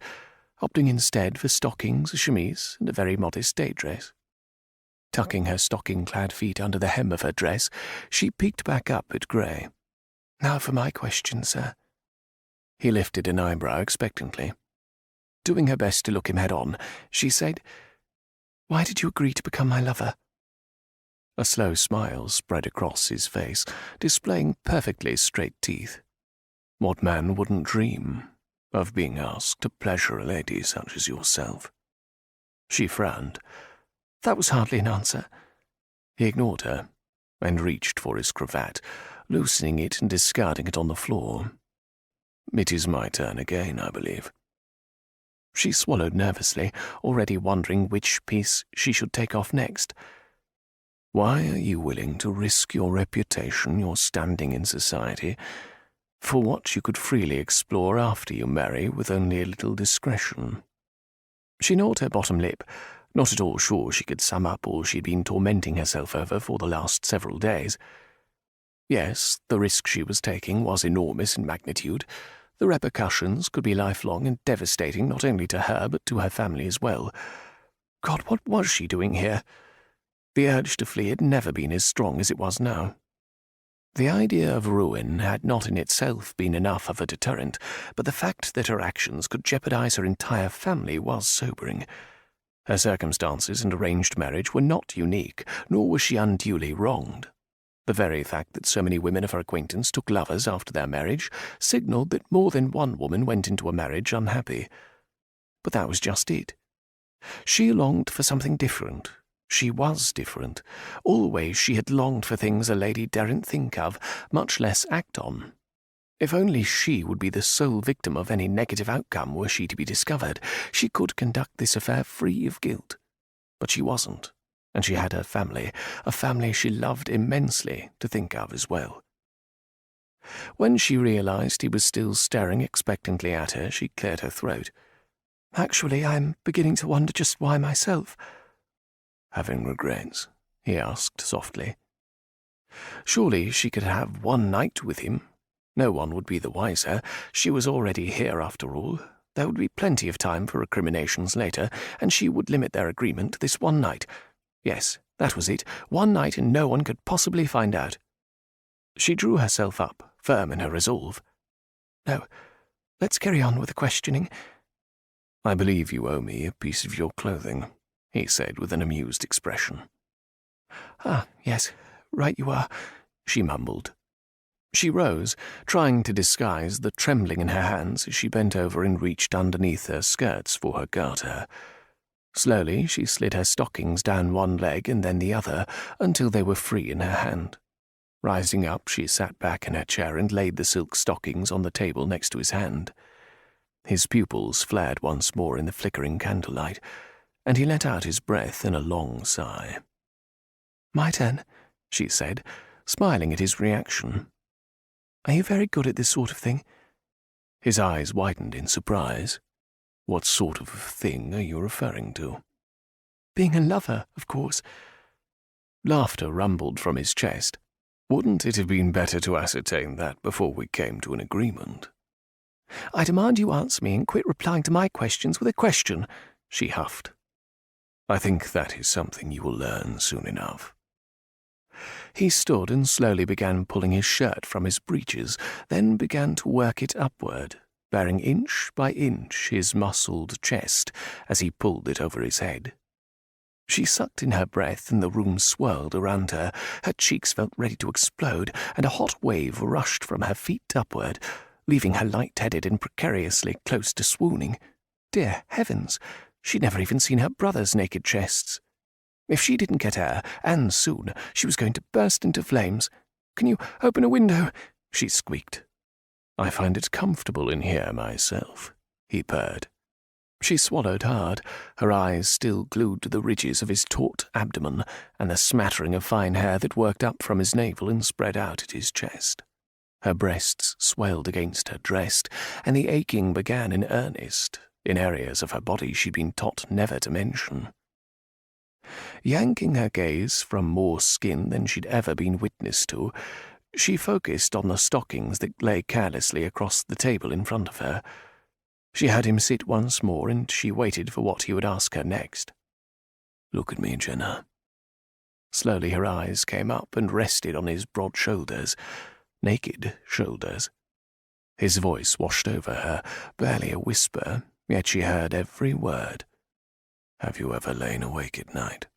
opting instead for stockings, a chemise, and a very modest day dress. Tucking her stocking-clad feet under the hem of her dress, she peeked back up at Gray. "Now for my question, sir." He lifted an eyebrow expectantly. Doing her best to look him head-on, she said, "Why did you agree to become my lover?" A slow smile spread across his face, displaying perfectly straight teeth. What man wouldn't dream of being asked to pleasure a lady such as yourself? She frowned. That was hardly an answer. He ignored her, and reached for his cravat, loosening it and discarding it on the floor. "It is my turn again, I believe." She swallowed nervously, already wondering which piece she should take off next. "Why are you willing to risk your reputation, your standing in society, for what you could freely explore after you marry with only a little discretion?" She gnawed her bottom lip, not at all sure she could sum up all she'd been tormenting herself over for the last several days. Yes, the risk she was taking was enormous in magnitude. The repercussions could be lifelong and devastating not only to her but to her family as well. God, what was she doing here? The urge to flee had never been as strong as it was now. The idea of ruin had not in itself been enough of a deterrent, but the fact that her actions could jeopardize her entire family was sobering. Her circumstances and arranged marriage were not unique, nor was she unduly wronged. The very fact that so many women of her acquaintance took lovers after their marriage signalled that more than one woman went into a marriage unhappy. But that was just it. She longed for something different. She was different. Always she had longed for things a lady daren't think of, much less act on. If only she would be the sole victim of any negative outcome were she to be discovered, she could conduct this affair free of guilt. But she wasn't, and she had her family, a family she loved immensely, to think of as well. When she realized he was still staring expectantly at her, she cleared her throat. "Actually, I'm beginning to wonder just why myself." "Having regrets?" he asked softly. Surely she could have one night with him. No one would be the wiser. She was already here, after all. There would be plenty of time for recriminations later, and she would limit their agreement to this one night. Yes, that was it. One night, and no one could possibly find out. She drew herself up, firm in her resolve. "No, let's carry on with the questioning." "I believe you owe me a piece of your clothing," he said with an amused expression. "Ah, yes, right you are," she mumbled. She rose, trying to disguise the trembling in her hands as she bent over and reached underneath her skirts for her garter. Slowly she slid her stockings down one leg and then the other until they were free in her hand. Rising up, she sat back in her chair and laid the silk stockings on the table next to his hand. His pupils flared once more in the flickering candlelight, and he let out his breath in a long sigh. "My turn," she said, smiling at his reaction. "Are you very good at this sort of thing?" His eyes widened in surprise. "What sort of thing are you referring to?" "Being a lover, of course." Laughter rumbled from his chest. "Wouldn't it have been better to ascertain that before we came to an agreement?" "I demand you answer me and quit replying to my questions with a question," she huffed. "I think that is something you will learn soon enough." He stood and slowly began pulling his shirt from his breeches, then began to work it upward, bearing inch by inch his muscled chest as he pulled it over his head. She sucked in her breath and the room swirled around her. Her cheeks felt ready to explode, and a hot wave rushed from her feet upward, leaving her light-headed and precariously close to swooning. Dear heavens, she'd never even seen her brother's naked chests. If she didn't get air, and soon, she was going to burst into flames. "Can you open a window?" she squeaked. "I find it comfortable in here myself," he purred. She swallowed hard, her eyes still glued to the ridges of his taut abdomen and the smattering of fine hair that worked up from his navel and spread out at his chest. Her breasts swelled against her dress, and the aching began in earnest, in areas of her body she'd been taught never to mention. Yanking her gaze from more skin than she'd ever been witness to, she focused on the stockings that lay carelessly across the table in front of her. She had him sit once more, and she waited for what he would ask her next. "Look at me, Jenna." Slowly her eyes came up and rested on his broad shoulders, naked shoulders. His voice washed over her, barely a whisper, yet she heard every word. "Have you ever lain awake at night,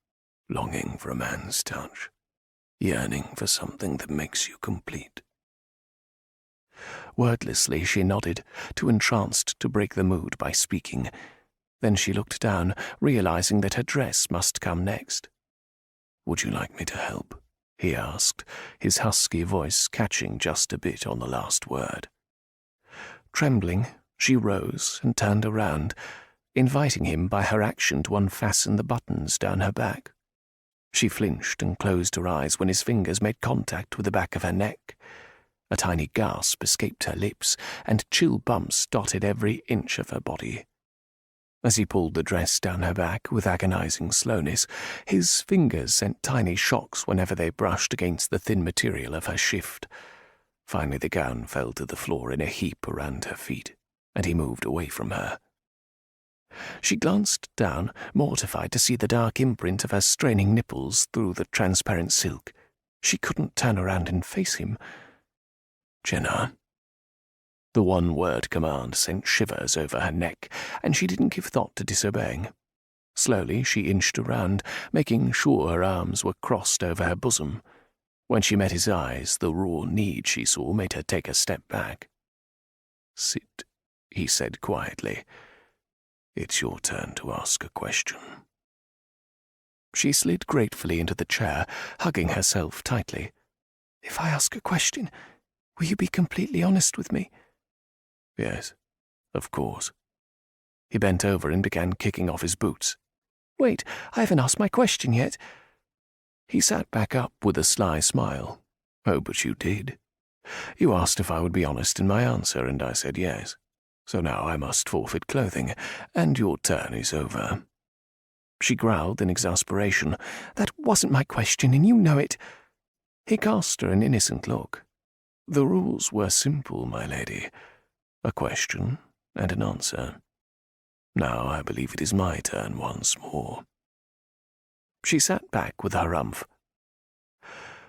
longing for a man's touch, yearning for something that makes you complete?" Wordlessly she nodded, too entranced to break the mood by speaking. Then she looked down, realizing that her dress must come next. "Would you like me to help?" he asked, his husky voice catching just a bit on the last word. Trembling, she rose and turned around, inviting him by her action to unfasten the buttons down her back. She flinched and closed her eyes when his fingers made contact with the back of her neck. A tiny gasp escaped her lips, and chill bumps dotted every inch of her body. As he pulled the dress down her back with agonizing slowness, his fingers sent tiny shocks whenever they brushed against the thin material of her shift. Finally the gown fell to the floor in a heap around her feet, and he moved away from her. She glanced down, mortified to see the dark imprint of her straining nipples through the transparent silk. She couldn't turn around and face him. "Jenna." The one-word command sent shivers over her neck, and she didn't give thought to disobeying. Slowly she inched around, making sure her arms were crossed over her bosom. When she met his eyes, the raw need she saw made her take a step back. "Sit," he said quietly. "It's your turn to ask a question." She slid gratefully into the chair, hugging herself tightly. "If I ask a question, will you be completely honest with me?" "Yes, of course." He bent over and began kicking off his boots. "Wait, I haven't asked my question yet." He sat back up with a sly smile. "Oh, but you did. You asked if I would be honest in my answer, and I said yes. So now I must forfeit clothing, and your turn is over." She growled in exasperation. "That wasn't my question, and you know it." He cast her an innocent look. "The rules were simple, my lady. A question and an answer. Now I believe it is my turn once more." She sat back with her umph.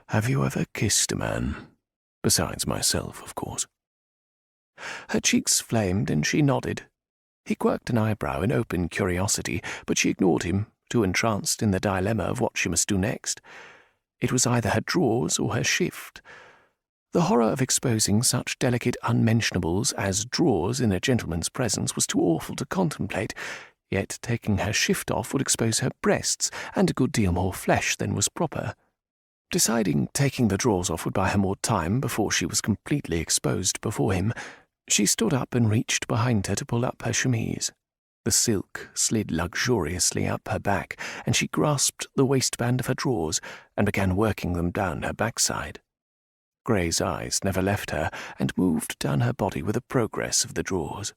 "Have you ever kissed a man? Besides myself, of course." Her cheeks flamed and she nodded. He quirked an eyebrow in open curiosity, but she ignored him, too entranced in the dilemma of what she must do next. It was either her drawers or her shift. The horror of exposing such delicate unmentionables as drawers in a gentleman's presence was too awful to contemplate, yet taking her shift off would expose her breasts and a good deal more flesh than was proper. Deciding taking the drawers off would buy her more time before she was completely exposed before him, she stood up and reached behind her to pull up her chemise. The silk slid luxuriously up her back, and she grasped the waistband of her drawers and began working them down her backside, Gray's eyes never left her and moved down her body with the progress of the drawers.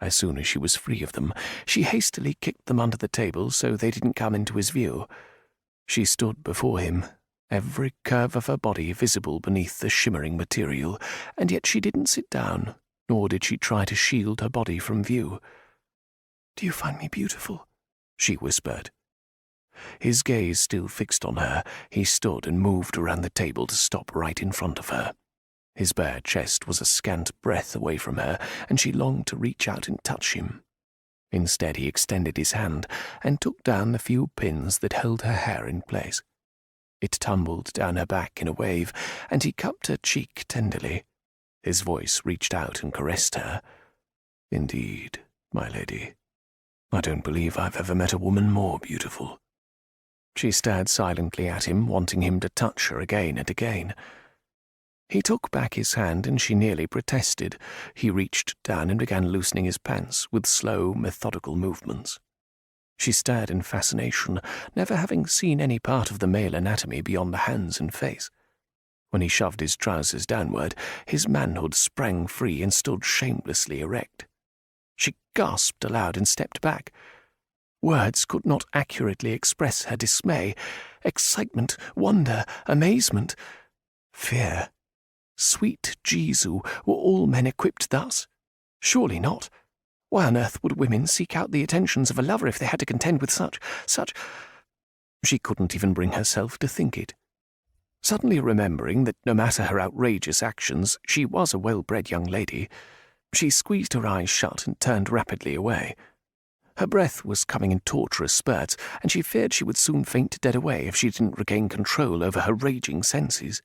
As soon as she was free of them, she hastily kicked them under the table so they didn't come into his view. She stood before him, every curve of her body visible beneath the shimmering material, and yet she didn't sit down, nor did she try to shield her body from view. "Do you find me beautiful?" she whispered. His gaze still fixed on her, he stood and moved around the table to stop right in front of her. His bare chest was a scant breath away from her, and she longed to reach out and touch him. Instead, he extended his hand and took down the few pins that held her hair in place. It tumbled down her back in a wave, and he cupped her cheek tenderly. His voice reached out and caressed her. "Indeed, my lady, I don't believe I've ever met a woman more beautiful." She stared silently at him, wanting him to touch her again and again. He took back his hand and she nearly protested. He reached down and began loosening his pants with slow, methodical movements. She stared in fascination, never having seen any part of the male anatomy beyond the hands and face. When he shoved his trousers downward, his manhood sprang free and stood shamelessly erect. She gasped aloud and stepped back. Words could not accurately express her dismay, excitement, wonder, amazement, fear. Sweet Jesu, were all men equipped thus? Surely not. Why on earth would women seek out the attentions of a lover if they had to contend with such... She couldn't even bring herself to think it. Suddenly remembering that no matter her outrageous actions, she was a well-bred young lady, she squeezed her eyes shut and turned rapidly away. Her breath was coming in torturous spurts, and she feared she would soon faint dead away if she didn't regain control over her raging senses.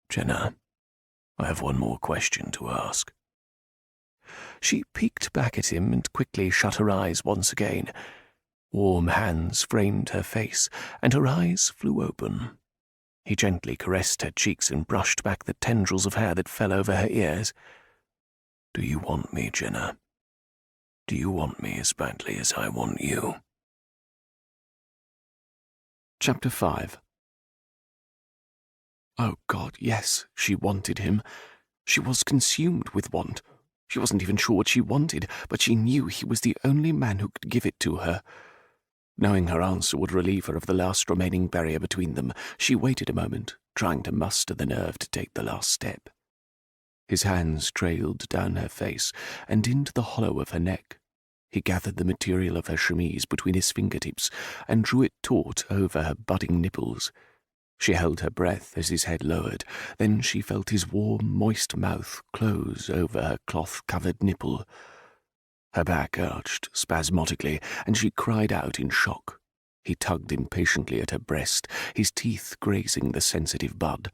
"Jenna, I have one more question to ask." She peeked back at him and quickly shut her eyes once again. Warm hands framed her face, and her eyes flew open. He gently caressed her cheeks and brushed back the tendrils of hair that fell over her ears. "Do you want me, Jenna? Do you want me as badly as I want you?" Chapter 5. Oh God, yes, she wanted him. She was consumed with want. She wasn't even sure what she wanted, but she knew he was the only man who could give it to her. Knowing her answer would relieve her of the last remaining barrier between them, she waited a moment, trying to muster the nerve to take the last step. His hands trailed down her face and into the hollow of her neck. He gathered the material of her chemise between his fingertips and drew it taut over her budding nipples. She held her breath as his head lowered, then she felt his warm, moist mouth close over her cloth-covered nipple. Her back arched spasmodically, and she cried out in shock. He tugged impatiently at her breast, his teeth grazing the sensitive bud.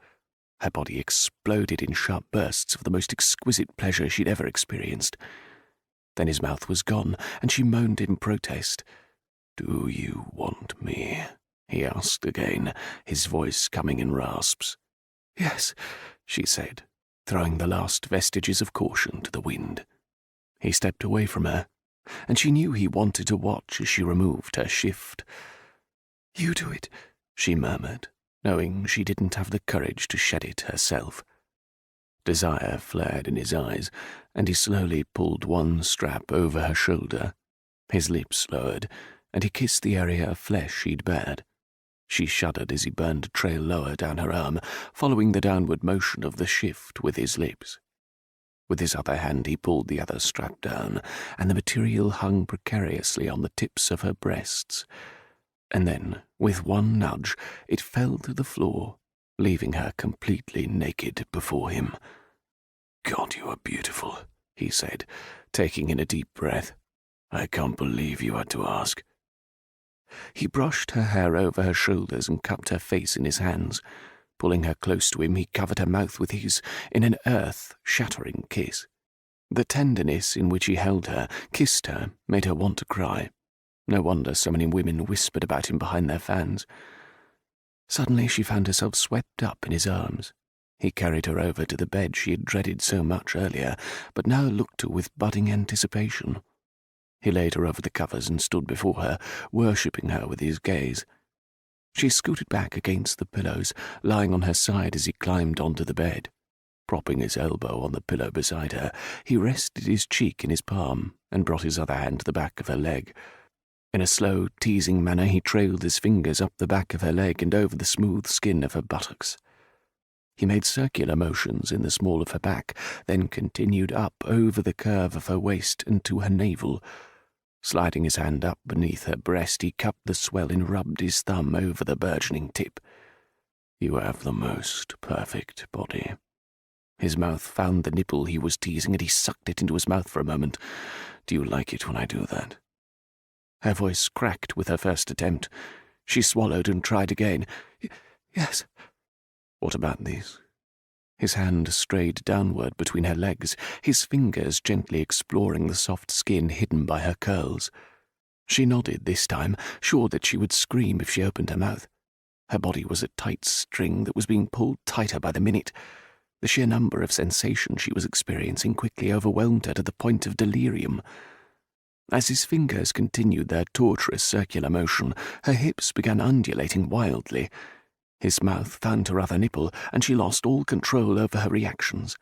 Her body exploded in sharp bursts of the most exquisite pleasure she'd ever experienced. Then his mouth was gone, and she moaned in protest. "Do you want me?" he asked again, his voice coming in rasps. "Yes," she said, throwing the last vestiges of caution to the wind. He stepped away from her, and she knew he wanted to watch as she removed her shift. "You do it," she murmured, knowing she didn't have the courage to shed it herself. Desire flared in his eyes, and he slowly pulled one strap over her shoulder. His lips lowered, and he kissed the area of flesh he'd bared. She shuddered as he burned a trail lower down her arm, following the downward motion of the shift with his lips. With his other hand he pulled the other strap down, and the material hung precariously on the tips of her breasts. And then, with one nudge, it fell to the floor, leaving her completely naked before him. "God, you are beautiful," he said, taking in a deep breath. "I can't believe you had to ask." He brushed her hair over her shoulders and cupped her face in his hands. Pulling her close to him, he covered her mouth with his in an earth-shattering kiss. The tenderness in which he held her, kissed her, made her want to cry. No wonder so many women whispered about him behind their fans. Suddenly she found herself swept up in his arms. He carried her over to the bed she had dreaded so much earlier, but now looked to with budding anticipation. He laid her over the covers and stood before her, worshipping her with his gaze. She scooted back against the pillows, lying on her side as he climbed onto the bed. Propping his elbow on the pillow beside her, he rested his cheek in his palm and brought his other hand to the back of her leg. In a slow, teasing manner, he trailed his fingers up the back of her leg and over the smooth skin of her buttocks. He made circular motions in the small of her back, then continued up over the curve of her waist and to her navel. Sliding his hand up beneath her breast, he cupped the swell and rubbed his thumb over the burgeoning tip. "You have the most perfect body." His mouth found the nipple he was teasing, and he sucked it into his mouth for a moment. "Do you like it when I do that?" Her voice cracked with her first attempt. She swallowed and tried again. "Yes." "What about these?" His hand strayed downward between her legs, his fingers gently exploring the soft skin hidden by her curls. She nodded this time, sure that she would scream if she opened her mouth. Her body was a tight string that was being pulled tighter by the minute. The sheer number of sensations she was experiencing quickly overwhelmed her to the point of delirium. As his fingers continued their torturous circular motion, her hips began undulating wildly. His mouth found her other nipple, and she lost all control over her reactions.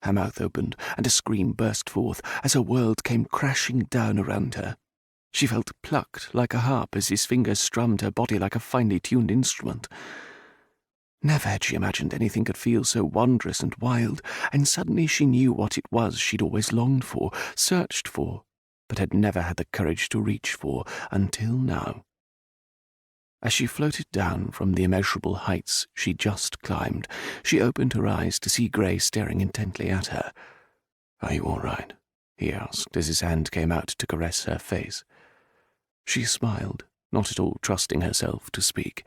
Her mouth opened, and a scream burst forth as her world came crashing down around her. She felt plucked like a harp as his fingers strummed her body like a finely tuned instrument. Never had she imagined anything could feel so wondrous and wild, and suddenly she knew what it was she'd always longed for, searched for, but had never had the courage to reach for until now. As she floated down from the immeasurable heights she'd just climbed, she opened her eyes to see Gray staring intently at her. "Are you all right?" he asked as his hand came out to caress her face. She smiled, not at all trusting herself to speak.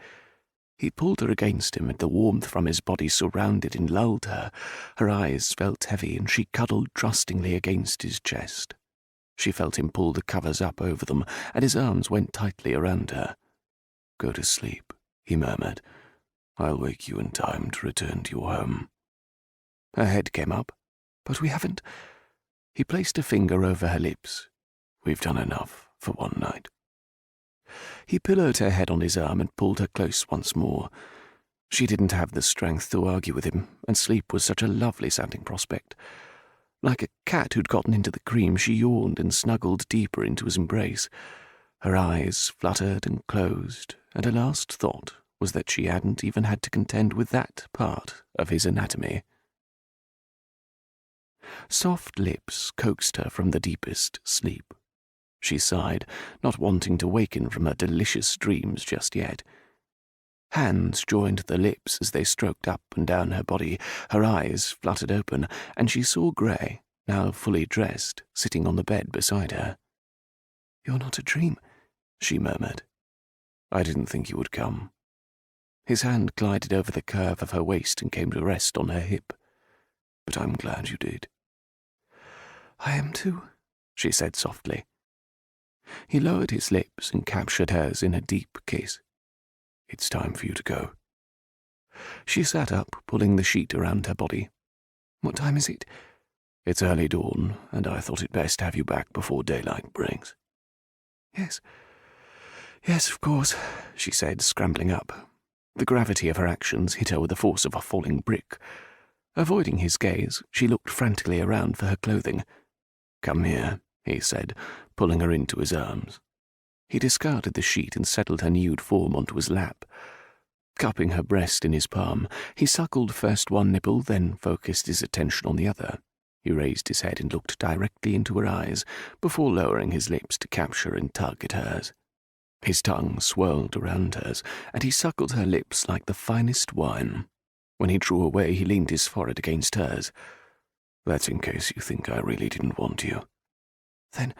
He pulled her against him, and the warmth from his body surrounded and lulled her. Her eyes felt heavy, and she cuddled trustingly against his chest. She felt him pull the covers up over them, and his arms went tightly around her. "Go to sleep," he murmured. "I'll wake you in time to return to your home." Her head came up. "But we haven't—" He placed a finger over her lips. "We've done enough for one night." He pillowed her head on his arm and pulled her close once more. She didn't have the strength to argue with him, and sleep was such a lovely-sounding prospect. Like a cat who'd gotten into the cream, she yawned and snuggled deeper into his embrace. Her eyes fluttered and closed, and her last thought was that she hadn't even had to contend with that part of his anatomy. Soft lips coaxed her from the deepest sleep. She sighed, not wanting to waken from her delicious dreams just yet. Hands joined the lips as they stroked up and down her body. Her eyes fluttered open, and she saw Gray, now fully dressed, sitting on the bed beside her. "You're not a dream," she murmured. "I didn't think you would come." His hand glided over the curve of her waist and came to rest on her hip. "But I'm glad you did." "I am too," she said softly. He lowered his lips and captured hers in a deep kiss. "It's time for you to go." She sat up, pulling the sheet around her body. "What time is it?" "It's early dawn, and I thought it best to have you back before daylight breaks." Yes, of course," she said, scrambling up. The gravity of her actions hit her with the force of a falling brick. Avoiding his gaze, she looked frantically around for her clothing. "Come here," he said, pulling her into his arms. He discarded the sheet and settled her nude form onto his lap. Cupping her breast in his palm, he suckled first one nipple, then focused his attention on the other. He raised his head and looked directly into her eyes, before lowering his lips to capture and tug at hers. His tongue swirled around hers, and he suckled her lips like the finest wine. When he drew away, he leaned his forehead against hers. "That's in case you think I really didn't want you." "Then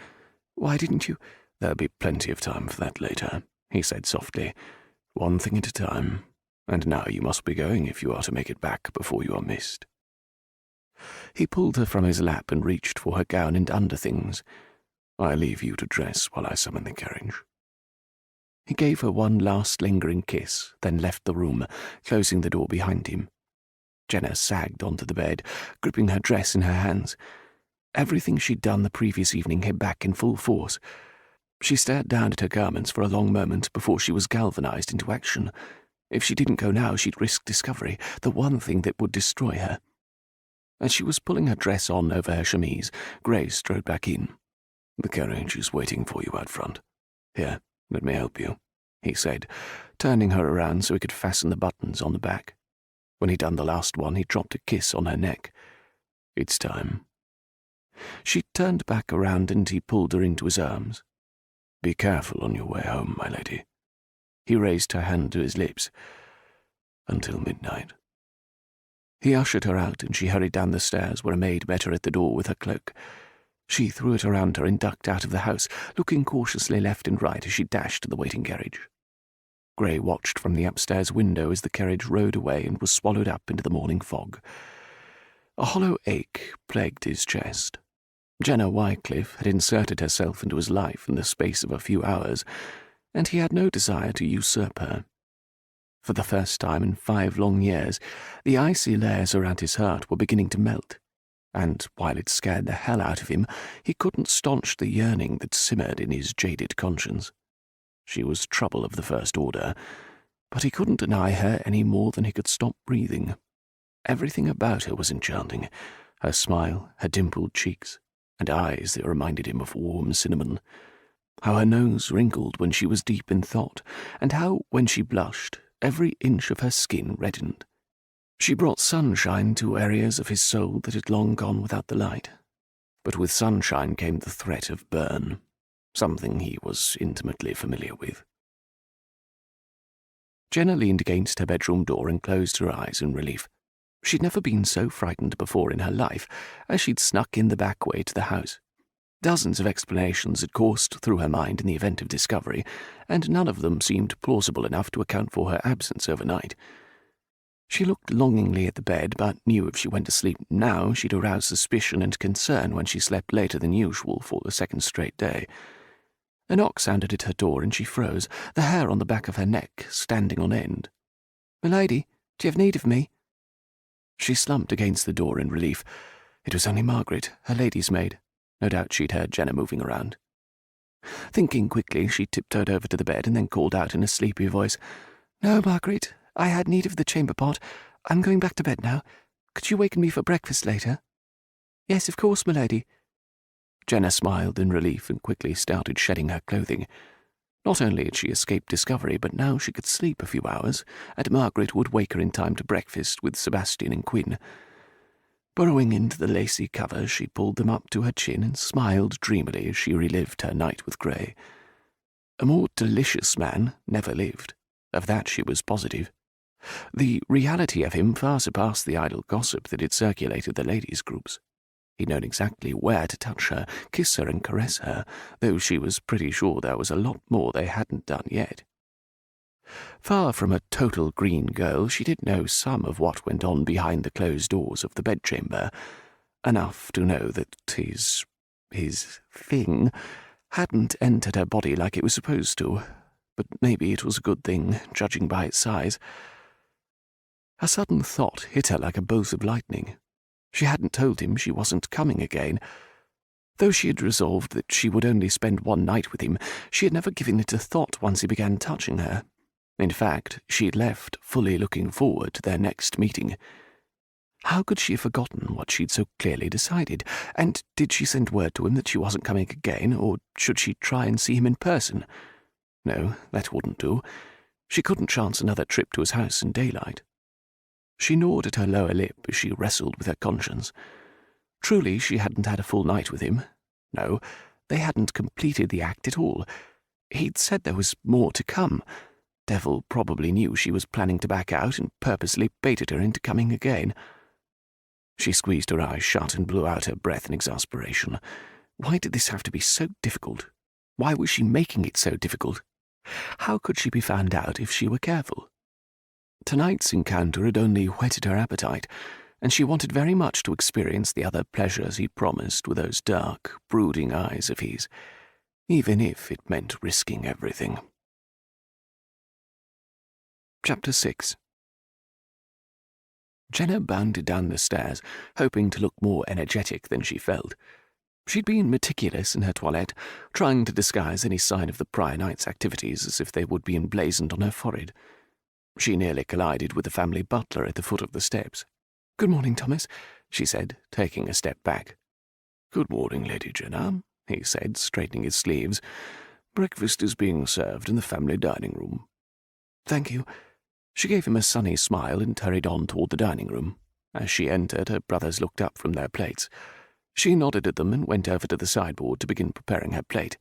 why didn't you—" "There'll be plenty of time for that later," he said softly. "One thing at a time. And now you must be going if you are to make it back before you are missed." He pulled her from his lap and reached for her gown and underthings. "I leave you to dress while I summon the carriage." He gave her one last lingering kiss, then left the room, closing the door behind him. Jenna sagged onto the bed, gripping her dress in her hands. Everything she'd done the previous evening came back in full force. She stared down at her garments for a long moment before she was galvanized into action. If she didn't go now, she'd risk discovery, the one thing that would destroy her. As she was pulling her dress on over her chemise, Gray strode back in. "The carriage is waiting for you out front. Here, let me help you," he said, turning her around so he could fasten the buttons on the back. When he'd done the last one, he dropped a kiss on her neck. "It's time." She turned back around and he pulled her into his arms. "Be careful on your way home, my lady." He raised her hand to his lips. "Until midnight." He ushered her out and she hurried down the stairs where a maid met her at the door with her cloak. She threw it around her and ducked out of the house, looking cautiously left and right as she dashed to the waiting carriage. Gray watched from the upstairs window as the carriage rode away and was swallowed up into the morning fog. A hollow ache plagued his chest. Jenna Wycliffe had inserted herself into his life in the space of a few hours, and he had no desire to usurp her. For the first time in 5 long years, the icy layers around his heart were beginning to melt, and while it scared the hell out of him, he couldn't staunch the yearning that simmered in his jaded conscience. She was trouble of the first order, but he couldn't deny her any more than he could stop breathing. Everything about her was enchanting, her smile, her dimpled cheeks, and eyes that reminded him of warm cinnamon. How her nose wrinkled when she was deep in thought, and how, when she blushed, every inch of her skin reddened. She brought sunshine to areas of his soul that had long gone without the light. But with sunshine came the threat of burn, something he was intimately familiar with. Jenna leaned against her bedroom door and closed her eyes in relief. She'd never been so frightened before in her life as she'd snuck in the back way to the house. Dozens of explanations had coursed through her mind in the event of discovery, and none of them seemed plausible enough to account for her absence overnight. She looked longingly at the bed, but knew if she went to sleep now she'd arouse suspicion and concern when she slept later than usual for the second straight day. A knock sounded at her door, and she froze, the hair on the back of her neck standing on end. "Milady, do you have need of me?" She slumped against the door in relief. It was only Margaret, her lady's maid. No doubt she'd heard Jenna moving around. Thinking quickly, she tiptoed over to the bed and then called out in a sleepy voice, "No, Margaret, I had need of the chamber pot. I'm going back to bed now. Could you waken me for breakfast later?" "Yes, of course, milady." Jenna smiled in relief and quickly started shedding her clothing. Not only had she escaped discovery, but now she could sleep a few hours, and Margaret would wake her in time to breakfast with Sebastian and Quinn. Burrowing into the lacy covers, she pulled them up to her chin and smiled dreamily as she relived her night with Gray. A more delicious man never lived. Of that she was positive. The reality of him far surpassed the idle gossip that had circulated the ladies' groups. He'd known exactly where to touch her, kiss her and caress her, though she was pretty sure there was a lot more they hadn't done yet. Far from a total green girl, she did know some of what went on behind the closed doors of the bedchamber, enough to know that his thing hadn't entered her body like it was supposed to, but maybe it was a good thing, judging by its size. A sudden thought hit her like a bolt of lightning. She hadn't told him she wasn't coming again. Though she had resolved that she would only spend one night with him, she had never given it a thought once he began touching her. In fact, she had left fully looking forward to their next meeting. How could she have forgotten what she'd so clearly decided? And did she send word to him that she wasn't coming again, or should she try and see him in person? No, that wouldn't do. She couldn't chance another trip to his house in daylight. She gnawed at her lower lip as she wrestled with her conscience. Truly, she hadn't had a full night with him. No, they hadn't completed the act at all. He'd said there was more to come. Devil probably knew she was planning to back out and purposely baited her into coming again. She squeezed her eyes shut and blew out her breath in exasperation. Why did this have to be so difficult? Why was she making it so difficult? How could she be found out if she were careful? Tonight's encounter had only whetted her appetite, and she wanted very much to experience the other pleasures he promised with those dark, brooding eyes of his, even if it meant risking everything. Chapter 6. Jenna bounded down the stairs, hoping to look more energetic than she felt. She'd been meticulous in her toilette, trying to disguise any sign of the prior night's activities as if they would be emblazoned on her forehead. She nearly collided with the family butler at the foot of the steps. "Good morning, Thomas," she said, taking a step back. "Good morning, Lady Jenna," he said, straightening his sleeves. "Breakfast is being served in the family dining room." "Thank you." She gave him a sunny smile and hurried on toward the dining room. As she entered, her brothers looked up from their plates. She nodded at them and went over to the sideboard to begin preparing her plate.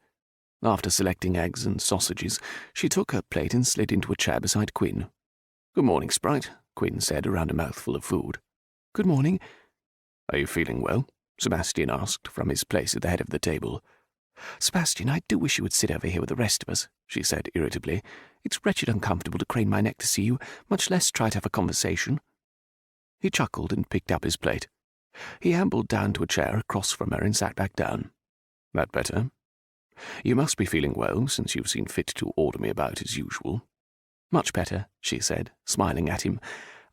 After selecting eggs and sausages, she took her plate and slid into a chair beside Quinn. "Good morning, Sprite," Quinn said around a mouthful of food. "Good morning." "Are you feeling well?" Sebastian asked from his place at the head of the table. "Sebastian, I do wish you would sit over here with the rest of us," she said irritably. "It's wretched uncomfortable to crane my neck to see you, much less try to have a conversation." He chuckled and picked up his plate. He ambled down to a chair across from her and sat back down. "That better? You must be feeling well, since you've seen fit to order me about as usual." "Much better," she said, smiling at him.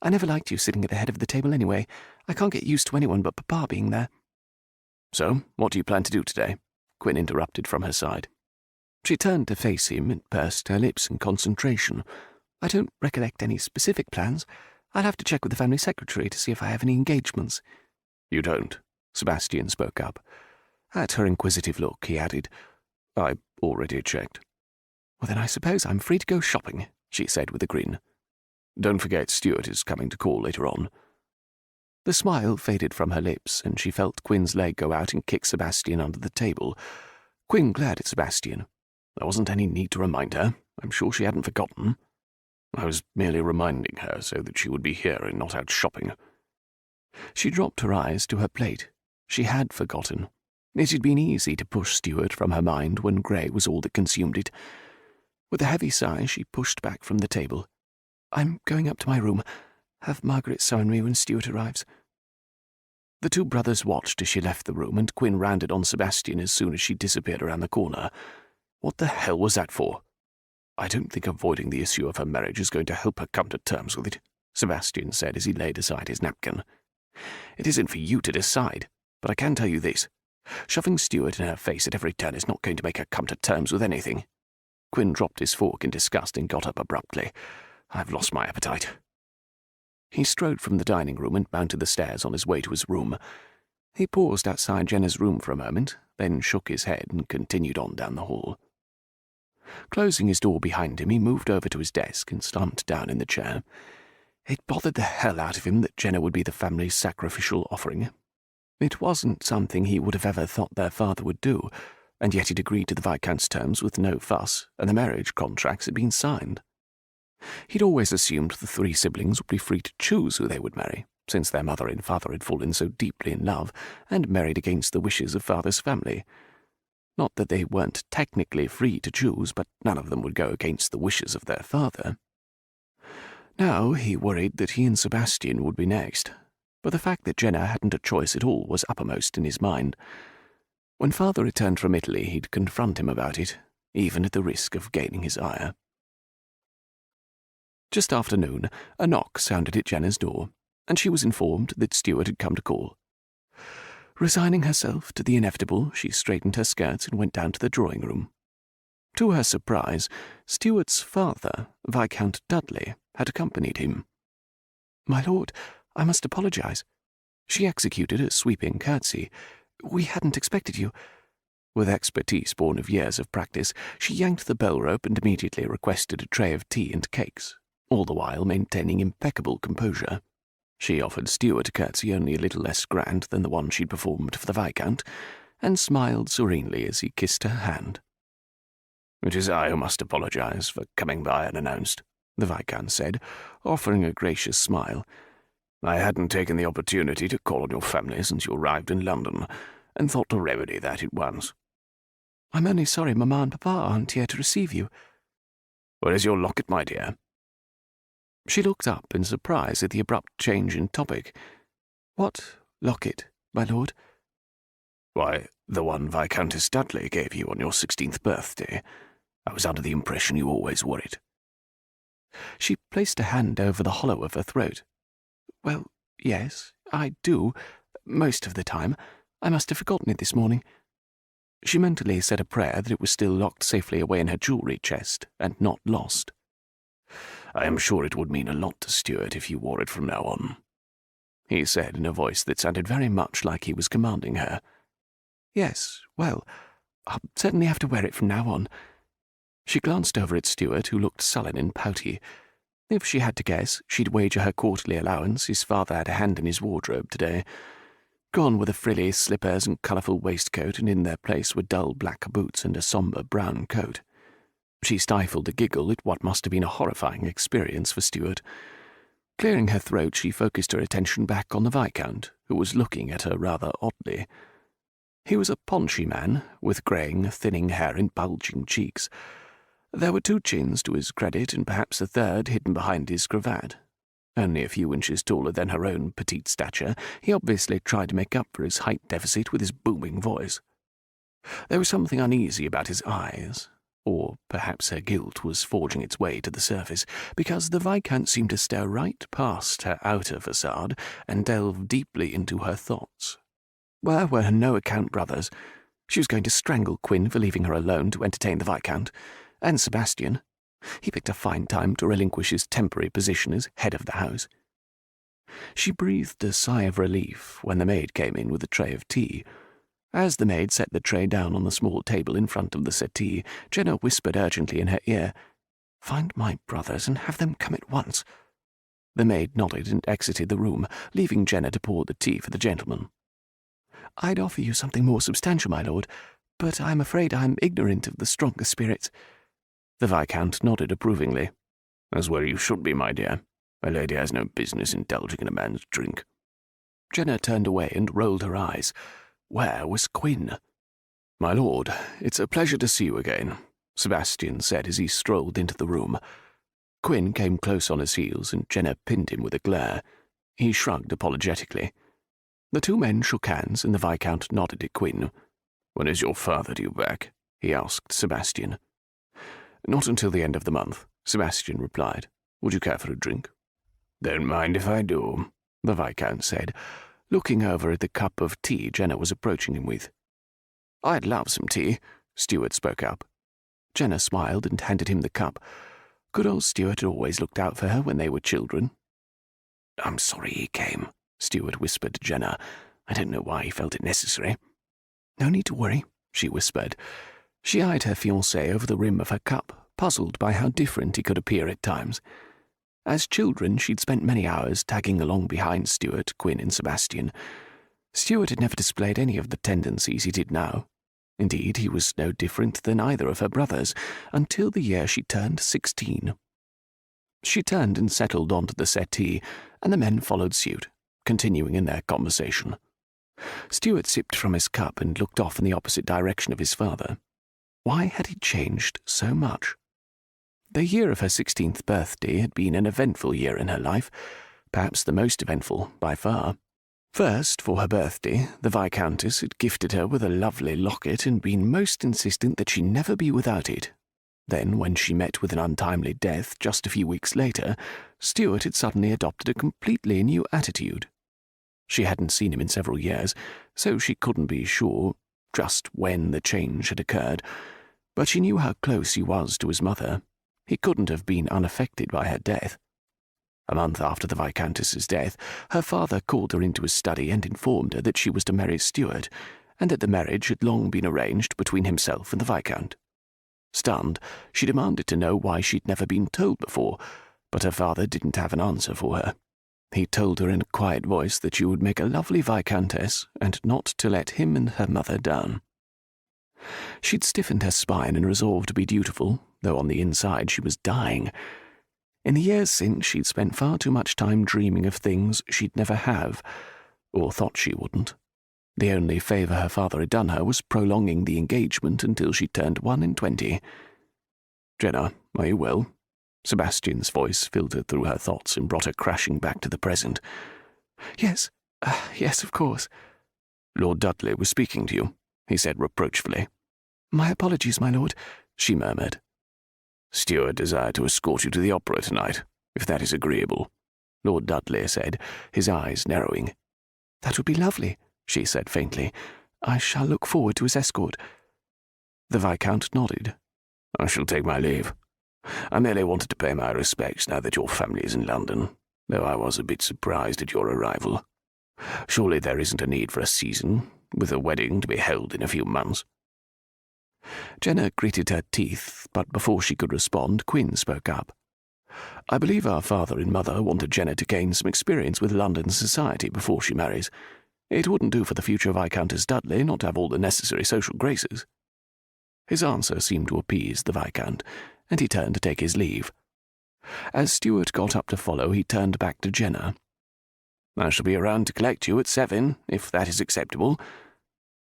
"I never liked you sitting at the head of the table anyway. I can't get used to anyone but Papa being there." "So, what do you plan to do today?" Quinn interrupted from her side. She turned to face him and pursed her lips in concentration. "I don't recollect any specific plans. I'll have to check with the family secretary to see if I have any engagements." "You don't?" Sebastian spoke up. At her inquisitive look, he added, "I already checked." "Well, then I suppose I'm free to go shopping," she said with a grin. "Don't forget Stuart is coming to call later on." The smile faded from her lips, and she felt Quinn's leg go out and kick Sebastian under the table. Quinn glared at Sebastian. There wasn't any need to remind her. I'm sure she hadn't forgotten. I was merely reminding her so that she would be here and not out shopping. She dropped her eyes to her plate. She had forgotten. It had been easy to push Stuart from her mind when Gray was all that consumed it. With a heavy sigh, she pushed back from the table. "I'm going up to my room. Have Margaret summon me when Stuart arrives." The two brothers watched as she left the room, and Quinn rounded on Sebastian as soon as she disappeared around the corner. "What the hell was that for?" "I don't think avoiding the issue of her marriage is going to help her come to terms with it," Sebastian said as he laid aside his napkin. "It isn't for you to decide, but I can tell you this. Shoving Stuart in her face at every turn is not going to make her come to terms with anything." Quinn dropped his fork in disgust and got up abruptly. "I've lost my appetite." He strode from the dining room and mounted the stairs on his way to his room. He paused outside Jenna's room for a moment, then shook his head and continued on down the hall. Closing his door behind him, he moved over to his desk and slumped down in the chair. It bothered the hell out of him that Jenna would be the family's sacrificial offering. It wasn't something he would have ever thought their father would do, and yet he'd agreed to the Viscount's terms with no fuss, and the marriage contracts had been signed. He'd always assumed the three siblings would be free to choose who they would marry, since their mother and father had fallen so deeply in love and married against the wishes of father's family. Not that they weren't technically free to choose, but none of them would go against the wishes of their father. Now he worried that he and Sebastian would be next, but the fact that Jenna hadn't a choice at all was uppermost in his mind. When father returned from Italy, he'd confront him about it, even at the risk of gaining his ire. Just after noon, a knock sounded at Jenna's door, and she was informed that Stuart had come to call. Resigning herself to the inevitable, she straightened her skirts and went down to the drawing room. To her surprise, Stuart's father, Viscount Dudley, had accompanied him. "My lord, I must apologize." She executed a sweeping curtsy. "We hadn't expected you." With expertise born of years of practice, she yanked the bell rope and immediately requested a tray of tea and cakes, all the while maintaining impeccable composure. She offered Stuart a curtsy only a little less grand than the one she'd performed for the Viscount, and smiled serenely as he kissed her hand. "It is I who must apologize for coming by unannounced," the Viscount said, offering a gracious smile. "I hadn't taken the opportunity to call on your family since you arrived in London, and thought to remedy that at once." "I'm only sorry Mamma and Papa aren't here to receive you." "Where is your locket, my dear?" She looked up in surprise at the abrupt change in topic. "What locket, my lord?" "Why, the one Viscountess Dudley gave you on your 16th birthday. I was under the impression you always wore it." She placed a hand over the hollow of her throat. "Well, yes, I do, most of the time. I must have forgotten it this morning." She mentally said a prayer that it was still locked safely away in her jewellery chest and not lost. "I am sure it would mean a lot to Stuart if you wore it from now on," he said in a voice that sounded very much like he was commanding her. "Yes, well, I'll certainly have to wear it from now on." She glanced over at Stuart, who looked sullen and pouty. If she had to guess, she'd wager her quarterly allowance his father had a hand in his wardrobe today. Gone were the frilly slippers and colourful waistcoat, and in their place were dull black boots and a sombre brown coat. She stifled a giggle at what must have been a horrifying experience for Stuart. Clearing her throat, she focused her attention back on the Viscount, who was looking at her rather oddly. He was a paunchy man, with greying, thinning hair and bulging cheeks. There were 2 chins to his credit, and perhaps a third hidden behind his cravat. Only a few inches taller than her own petite stature, he obviously tried to make up for his height deficit with his booming voice. There was something uneasy about his eyes, or perhaps her guilt was forging its way to the surface, because the Viscount seemed to stare right past her outer facade and delve deeply into her thoughts. Where were her no-account brothers? She was going to strangle Quinn for leaving her alone to entertain the Viscount, and Sebastian. He picked a fine time to relinquish his temporary position as head of the house. She breathed a sigh of relief when the maid came in with a tray of tea. As the maid set the tray down on the small table in front of the settee, Jenna whispered urgently in her ear, "Find my brothers and have them come at once." The maid nodded and exited the room, leaving Jenna to pour the tea for the gentleman. "I'd offer you something more substantial, my lord, but I'm afraid I'm ignorant of the stronger spirits." The Viscount nodded approvingly. "As well you should be, my dear. A lady has no business indulging in a man's drink." Jenna turned away and rolled her eyes. Where was Quinn? "My lord, it's a pleasure to see you again," Sebastian said as he strolled into the room. Quinn came close on his heels, and Jenna pinned him with a glare. He shrugged apologetically. The 2 men shook hands, and the Viscount nodded at Quinn. "When is your father due back?" he asked Sebastian. "Not until the end of the month," Sebastian replied. "Would you care for a drink?" "Don't mind if I do," the Viscount said, looking over at the cup of tea Jenna was approaching him with. "I'd love some tea," Stuart spoke up. Jenna smiled and handed him the cup. Good old Stuart had always looked out for her when they were children. "I'm sorry he came," Stuart whispered to Jenna. "I don't know why he felt it necessary." "No need to worry," she whispered. She eyed her fiancé over the rim of her cup, puzzled by how different he could appear at times. As children, she'd spent many hours tagging along behind Stuart, Quinn, and Sebastian. Stuart had never displayed any of the tendencies he did now. Indeed, he was no different than either of her brothers, until the year she turned 16. She turned and settled onto the settee, and the men followed suit, continuing in their conversation. Stuart sipped from his cup and looked off in the opposite direction of his father. Why had he changed so much? The year of her 16th birthday had been an eventful year in her life, perhaps the most eventful by far. First, for her birthday, the Viscountess had gifted her with a lovely locket and been most insistent that she never be without it. Then, when she met with an untimely death just a few weeks later, Stuart had suddenly adopted a completely new attitude. She hadn't seen him in several years, so she couldn't be sure just when the change had occurred, but she knew how close he was to his mother. He couldn't have been unaffected by her death. A month after the Viscountess's death, her father called her into his study and informed her that she was to marry Stuart, and that the marriage had long been arranged between himself and the Viscount. Stunned, she demanded to know why she'd never been told before, but her father didn't have an answer for her. He told her in a quiet voice that she would make a lovely Viscountess, and not to let him and her mother down. She'd stiffened her spine and resolved to be dutiful, though on the inside she was dying. In the years since, she'd spent far too much time dreaming of things she'd never have, or thought she wouldn't. The only favour her father had done her was prolonging the engagement until she turned 21. "Jenna, are you well?" Sebastian's voice filtered through her thoughts and brought her crashing back to the present. Yes, of course." "Lord Dudley was speaking to you," he said reproachfully. "My apologies, my lord," she murmured. "Stuart desired to escort you to the opera tonight, if that is agreeable," Lord Dudley said, his eyes narrowing. "That would be lovely," she said faintly. "I shall look forward to his escort." The Viscount nodded. "I shall take my leave. I merely wanted to pay my respects now that your family is in London, though I was a bit surprised at your arrival. Surely there isn't a need for a season, with a wedding to be held in a few months." Jenna gritted her teeth, but before she could respond, Quinn spoke up. "I believe our father and mother wanted Jenna to gain some experience with London society before she marries. It wouldn't do for the future Viscountess Dudley not to have all the necessary social graces." His answer seemed to appease the Viscount, and he turned to take his leave. As Stuart got up to follow, he turned back to Jenna. "I shall be around to collect you at 7, if that is acceptable."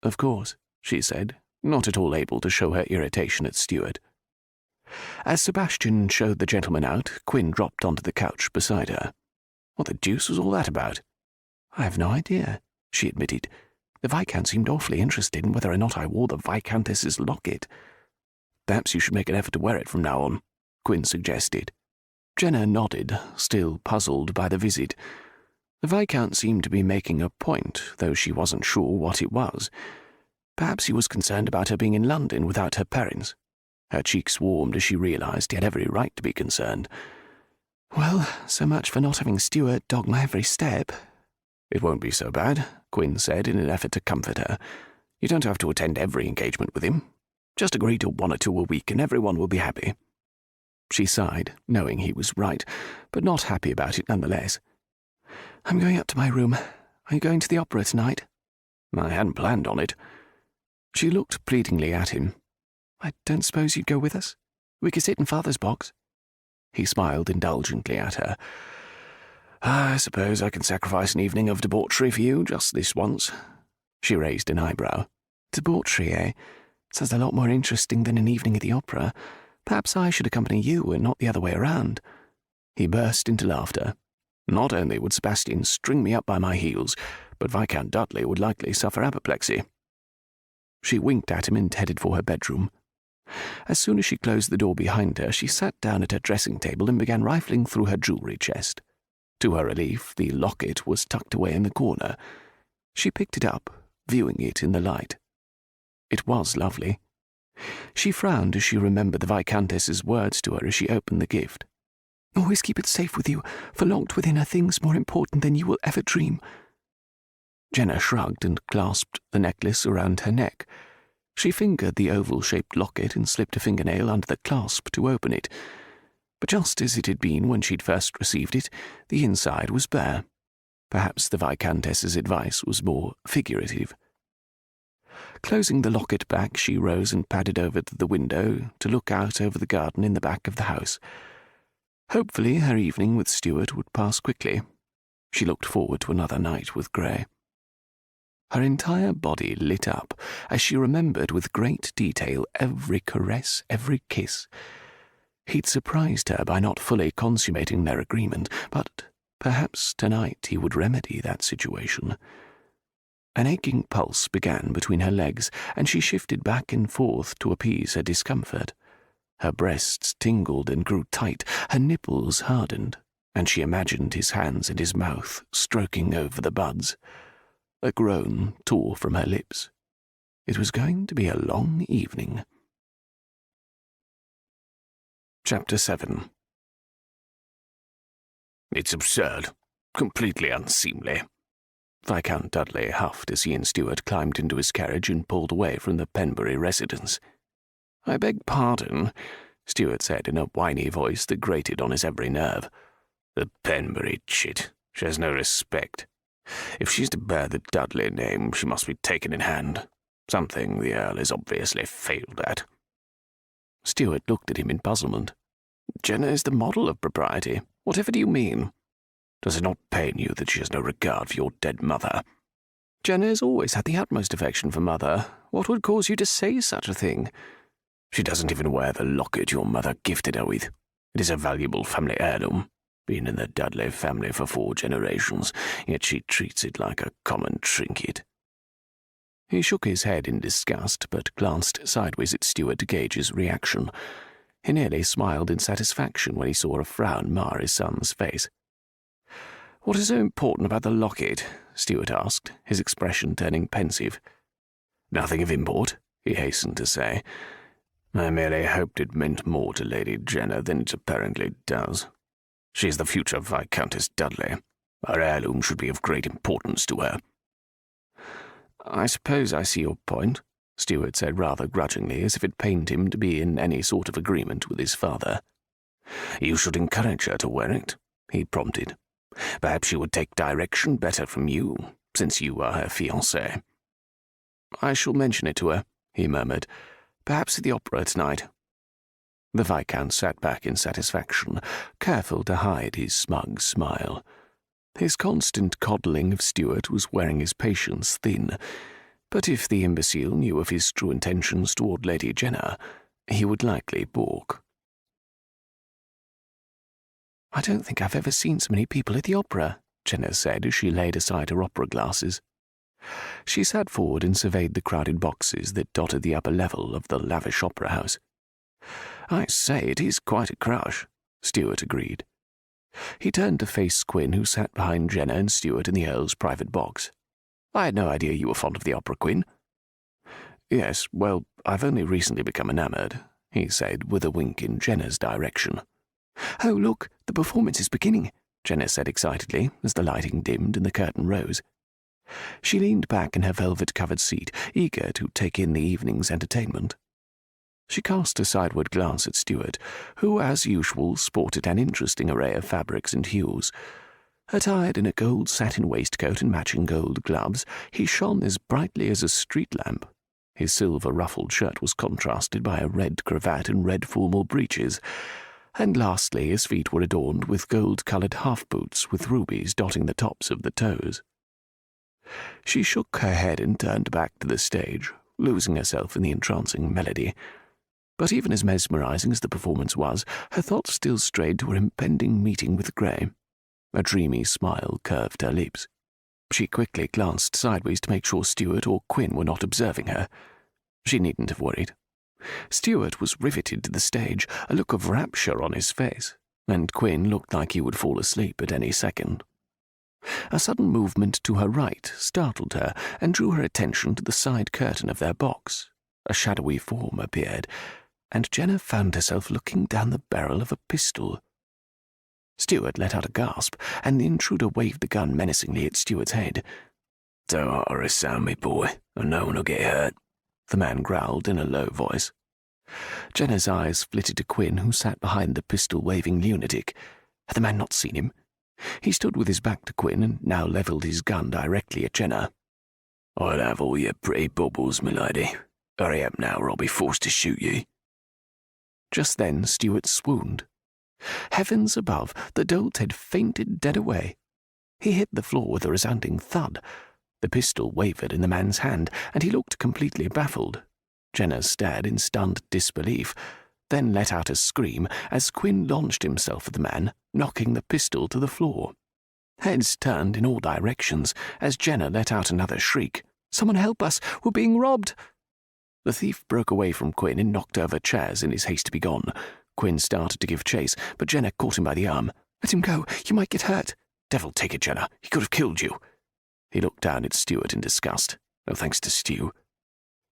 "Of course," she said, not at all able to show her irritation at Stuart. As Sebastian showed the gentleman out, Quinn dropped onto the couch beside her. "What the deuce was all that about?" "I have no idea," she admitted. "The Viscount seemed awfully interested in whether or not I wore the Viscountess's locket." "Perhaps you should make an effort to wear it from now on," Quinn suggested. Jenna nodded, still puzzled by the visit. The Viscount seemed to be making a point, though she wasn't sure what it was. Perhaps he was concerned about her being in London without her parents. Her cheeks warmed as she realised he had every right to be concerned. "Well, so much for not having Stuart dog my every step." "It won't be so bad," Quinn said in an effort to comfort her. "You don't have to attend every engagement with him. Just agree to 1 or 2 a week and everyone will be happy." She sighed, knowing he was right, but not happy about it nonetheless. "I'm going up to my room. Are you going to the opera tonight?" "I hadn't planned on it." She looked pleadingly at him. "I don't suppose you'd go with us? We could sit in Father's box." He smiled indulgently at her. "I suppose I can sacrifice an evening of debauchery for you, just this once." She raised an eyebrow. "Debauchery, eh? Sounds a lot more interesting than an evening at the opera. Perhaps I should accompany you and not the other way around." He burst into laughter. "Not only would Sebastian string me up by my heels, but Viscount Dudley would likely suffer apoplexy." She winked at him and headed for her bedroom. As soon as she closed the door behind her, she sat down at her dressing table and began rifling through her jewellery chest. To her relief, the locket was tucked away in the corner. She picked it up, viewing it in the light. It was lovely. She frowned as she remembered the Viscountess's words to her as she opened the gift. "Always keep it safe with you, for locked within are things more important than you will ever dream." Jenna shrugged and clasped the necklace around her neck. She fingered the oval-shaped locket and slipped a fingernail under the clasp to open it. But just as it had been when she'd first received it, the inside was bare. Perhaps the Viscountess's advice was more figurative. Closing the locket back, she rose and padded over to the window to look out over the garden in the back of the house. Hopefully her evening with Stuart would pass quickly. She looked forward to another night with Gray. Her entire body lit up as she remembered with great detail every caress, every kiss. He'd surprised her by not fully consummating their agreement, but perhaps tonight he would remedy that situation. An aching pulse began between her legs, and she shifted back and forth to appease her discomfort. Her breasts tingled and grew tight, her nipples hardened, and she imagined his hands and his mouth stroking over the buds. A groan tore from her lips. It was going to be a long evening. Chapter 7. "It's absurd. Completely unseemly." Viscount Dudley huffed as he and Stuart climbed into his carriage and pulled away from the Penbury residence. "I beg pardon," Stuart said in a whiny voice that grated on his every nerve. "The Penbury chit. She has no respect. If she's to bear the Dudley name, she must be taken in hand. Something the Earl has obviously failed at." Stuart looked at him in puzzlement. "Jenna is the model of propriety. Whatever do you mean? Does it not pain you that she has no regard for your dead mother?" "Jenna has always had the utmost affection for Mother. What would cause you to say such a thing?" "She doesn't even wear the locket your mother gifted her with. It is a valuable family heirloom. Been in the Dudley family for 4 generations, yet she treats it like a common trinket." He shook his head in disgust, but glanced sideways at Stuart to gauge his reaction. He nearly smiled in satisfaction when he saw a frown mar his son's face. "What is so important about the locket?" Stuart asked, his expression turning pensive. "Nothing of import," he hastened to say. I merely hoped it meant more to Lady Jenna than it apparently does. She is the future Viscountess Dudley. Her heirloom should be of great importance to her. I suppose I see your point, Stuart said rather grudgingly, as if it pained him to be in any sort of agreement with his father. You should encourage her to wear it, he prompted. Perhaps she would take direction better from you, since you are her fiancé. I shall mention it to her, he murmured. Perhaps at the opera tonight. The Viscount sat back in satisfaction, careful to hide his smug smile. His constant coddling of Stuart was wearing his patience thin, but if the imbecile knew of his true intentions toward Lady Jenna, he would likely balk. I don't think I've ever seen so many people at the opera, Jenna said as she laid aside her opera glasses. She sat forward and surveyed the crowded boxes that dotted the upper level of the lavish opera house. I say, it is quite a crush, Stuart agreed. He turned to face Quinn, who sat behind Jenna and Stuart in the Earl's private box. I had no idea you were fond of the opera, Quinn. Yes, well, I've only recently become enamoured, he said, with a wink in Jenna's direction. Oh, look, the performance is beginning, Jenna said excitedly, as the lighting dimmed and the curtain rose. She leaned back in her velvet-covered seat, eager to take in the evening's entertainment. She cast a sideward glance at Stuart, who, as usual, sported an interesting array of fabrics and hues. Attired in a gold satin waistcoat and matching gold gloves, he shone as brightly as a street lamp. His silver ruffled shirt was contrasted by a red cravat and red formal breeches, and lastly his feet were adorned with gold-coloured half-boots with rubies dotting the tops of the toes. She shook her head and turned back to the stage, losing herself in the entrancing melody. But even as mesmerizing as the performance was, her thoughts still strayed to her impending meeting with Gray. A dreamy smile curved her lips. She quickly glanced sideways to make sure Stuart or Quinn were not observing her. She needn't have worried. Stuart was riveted to the stage, a look of rapture on his face, and Quinn looked like he would fall asleep at any second. A sudden movement to her right startled her and drew her attention to the side curtain of their box. A shadowy form appeared, and Jenna found herself looking down the barrel of a pistol. Stuart let out a gasp, and the intruder waved the gun menacingly at Stuart's head. Don't utter a sound, me boy, or no one will get hurt, the man growled in a low voice. Jenna's eyes flitted to Quinn, who sat behind the pistol-waving lunatic. Had the man not seen him? He stood with his back to Quinn and now levelled his gun directly at Jenna. I'll have all your pretty baubles, milady. Hurry up now, or I'll be forced to shoot you. Just then Stuart swooned. Heavens above, the dolt had fainted dead away. He hit the floor with a resounding thud. The pistol wavered in the man's hand, and he looked completely baffled. Jenna stared in stunned disbelief, then let out a scream as Quinn launched himself at the man, knocking the pistol to the floor. Heads turned in all directions as Jenna let out another shriek. "Someone help us! We're being robbed!" The thief broke away from Quinn and knocked over chairs in his haste to be gone. Quinn started to give chase, but Jenna caught him by the arm. "Let him go. You might get hurt." "Devil take it, Jenna. He could have killed you." He looked down at Stuart in disgust. No thanks to Stu.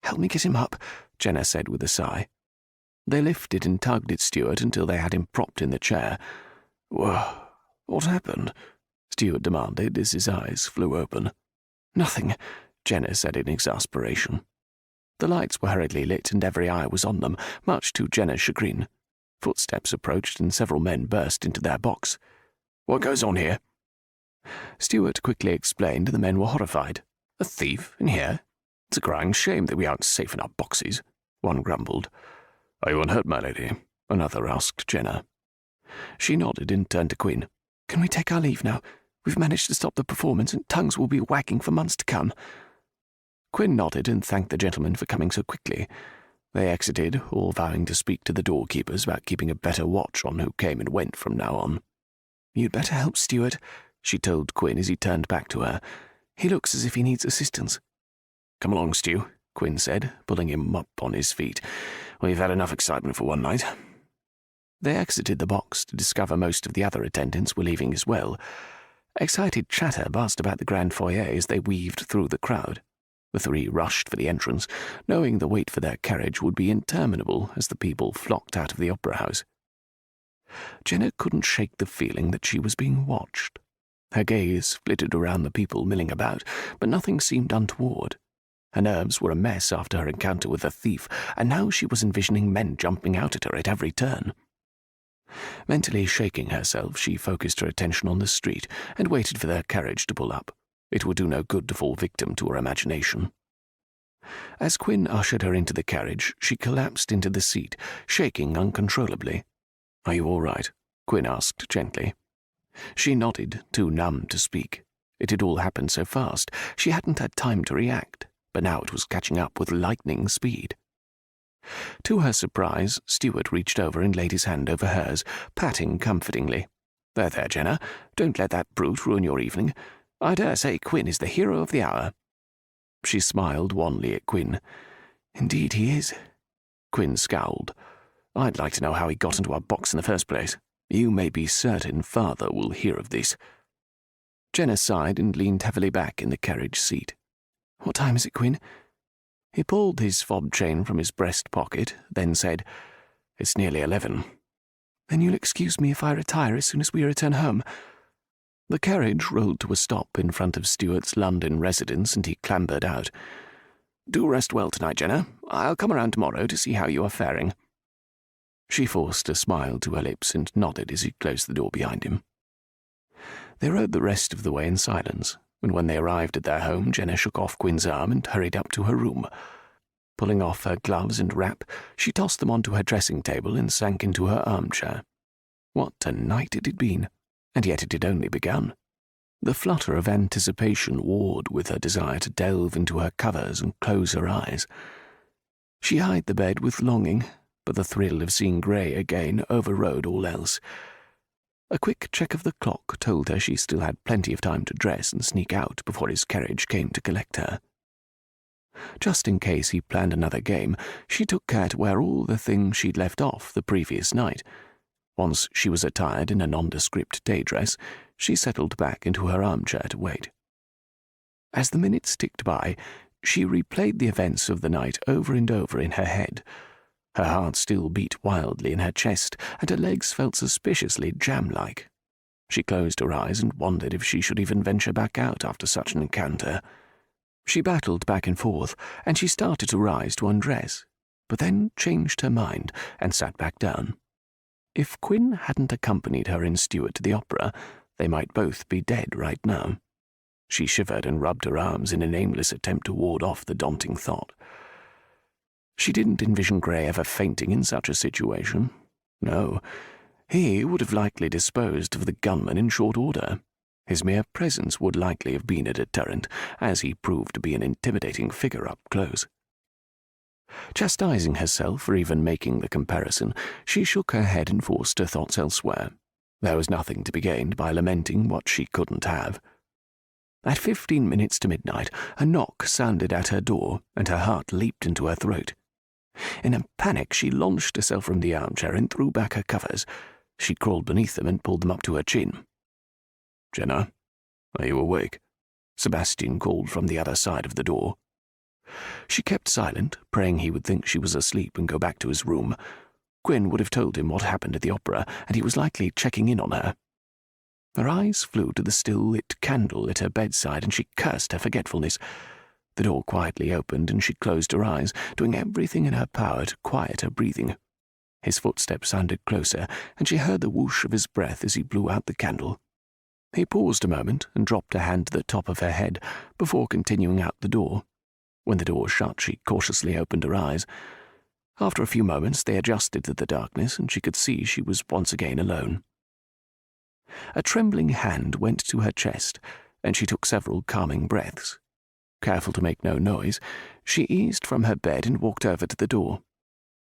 "Help me get him up," Jenna said with a sigh. They lifted and tugged at Stuart until they had him propped in the chair. What happened?" Stuart demanded as his eyes flew open. "Nothing," Jenna said in exasperation. The lights were hurriedly lit and every eye was on them, much to Jenna's chagrin. Footsteps approached and several men burst into their box. "What goes on here?" Stuart quickly explained, and the men were horrified. "A thief in here? It's a crying shame that we aren't safe in our boxes," one grumbled. "Are you unhurt, my lady?" another asked Jenna. She nodded and turned to Quinn. "Can we take our leave now? We've managed to stop the performance, and tongues will be wagging for months to come." Quinn nodded and thanked the gentleman for coming so quickly. They exited, all vowing to speak to the doorkeepers about keeping a better watch on who came and went from now on. "You'd better help Stuart," she told Quinn as he turned back to her. "He looks as if he needs assistance." "Come along, Stu," Quinn said, pulling him up on his feet. "We've had enough excitement for one night." They exited the box to discover most of the other attendants were leaving as well. Excited chatter buzzed about the grand foyer as they weaved through the crowd. The three rushed for the entrance, knowing the wait for their carriage would be interminable as the people flocked out of the opera house. Jenna couldn't shake the feeling that she was being watched. Her gaze flitted around the people milling about, but nothing seemed untoward. Her nerves were a mess after her encounter with the thief, and now she was envisioning men jumping out at her at every turn. Mentally shaking herself, she focused her attention on the street and waited for their carriage to pull up. It would do no good to fall victim to her imagination. As Quinn ushered her into the carriage, she collapsed into the seat, shaking uncontrollably. "Are you all right?" Quinn asked gently. She nodded, too numb to speak. It had all happened so fast, she hadn't had time to react, but now it was catching up with lightning speed. To her surprise, Stuart reached over and laid his hand over hers, patting comfortingly. "There, there, Jenna. Don't let that brute ruin your evening. I dare say Quinn is the hero of the hour." She smiled wanly at Quinn. "Indeed he is." Quinn scowled. "I'd like to know how he got into our box in the first place. You may be certain father will hear of this." Jenna sighed and leaned heavily back in the carriage seat. "What time is it, Quinn?" He pulled his fob chain from his breast pocket, then said, "It's nearly 11. "Then you'll excuse me if I retire as soon as we return home." The carriage rolled to a stop in front of Stuart's London residence, and he clambered out. "Do rest well tonight, Jenna. I'll come around tomorrow to see how you are faring." She forced a smile to her lips and nodded as he closed the door behind him. They rode the rest of the way in silence, and when they arrived at their home, Jenna shook off Quinn's arm and hurried up to her room. Pulling off her gloves and wrap, she tossed them onto her dressing table and sank into her armchair. What a night it had been, and yet it had only begun. The flutter of anticipation warred with her desire to delve into her covers and close her eyes. She eyed the bed with longing, but the thrill of seeing Gray again overrode all else. A quick check of the clock told her she still had plenty of time to dress and sneak out before his carriage came to collect her. Just in case he planned another game, she took care to wear all the things she'd left off the previous night. Once she was attired in a nondescript day dress, she settled back into her armchair to wait. As the minutes ticked by, she replayed the events of the night over and over in her head. Her heart still beat wildly in her chest, and her legs felt suspiciously jam-like. She closed her eyes and wondered if she should even venture back out after such an encounter. She battled back and forth, and she started to rise to undress, but then changed her mind and sat back down. If Quinn hadn't accompanied her and Stuart to the opera, they might both be dead right now. She shivered and rubbed her arms in an aimless attempt to ward off the daunting thought. She didn't envision Gray ever fainting in such a situation. No, he would have likely disposed of the gunman in short order. His mere presence would likely have been a deterrent, as he proved to be an intimidating figure up close. Chastising herself for even making the comparison, she shook her head and forced her thoughts elsewhere. There was nothing to be gained by lamenting what she couldn't have. At 15 minutes to midnight, a knock sounded at her door, and her heart leaped into her throat. In a panic, she launched herself from the armchair and threw back her covers. She crawled beneath them and pulled them up to her chin. "Jenna, are you awake?" Sebastian called from the other side of the door. She kept silent, praying he would think she was asleep and go back to his room. Quinn would have told him what happened at the opera, and he was likely checking in on her. Her eyes flew to the still-lit candle at her bedside, and she cursed her forgetfulness. The door quietly opened, and she closed her eyes, doing everything in her power to quiet her breathing. His footsteps sounded closer, and she heard the whoosh of his breath as he blew out the candle. He paused a moment and dropped a hand to the top of her head before continuing out the door. When the door shut, she cautiously opened her eyes. After a few moments, they adjusted to the darkness, and she could see she was once again alone. A trembling hand went to her chest, and she took several calming breaths. Careful to make no noise, she eased from her bed and walked over to the door.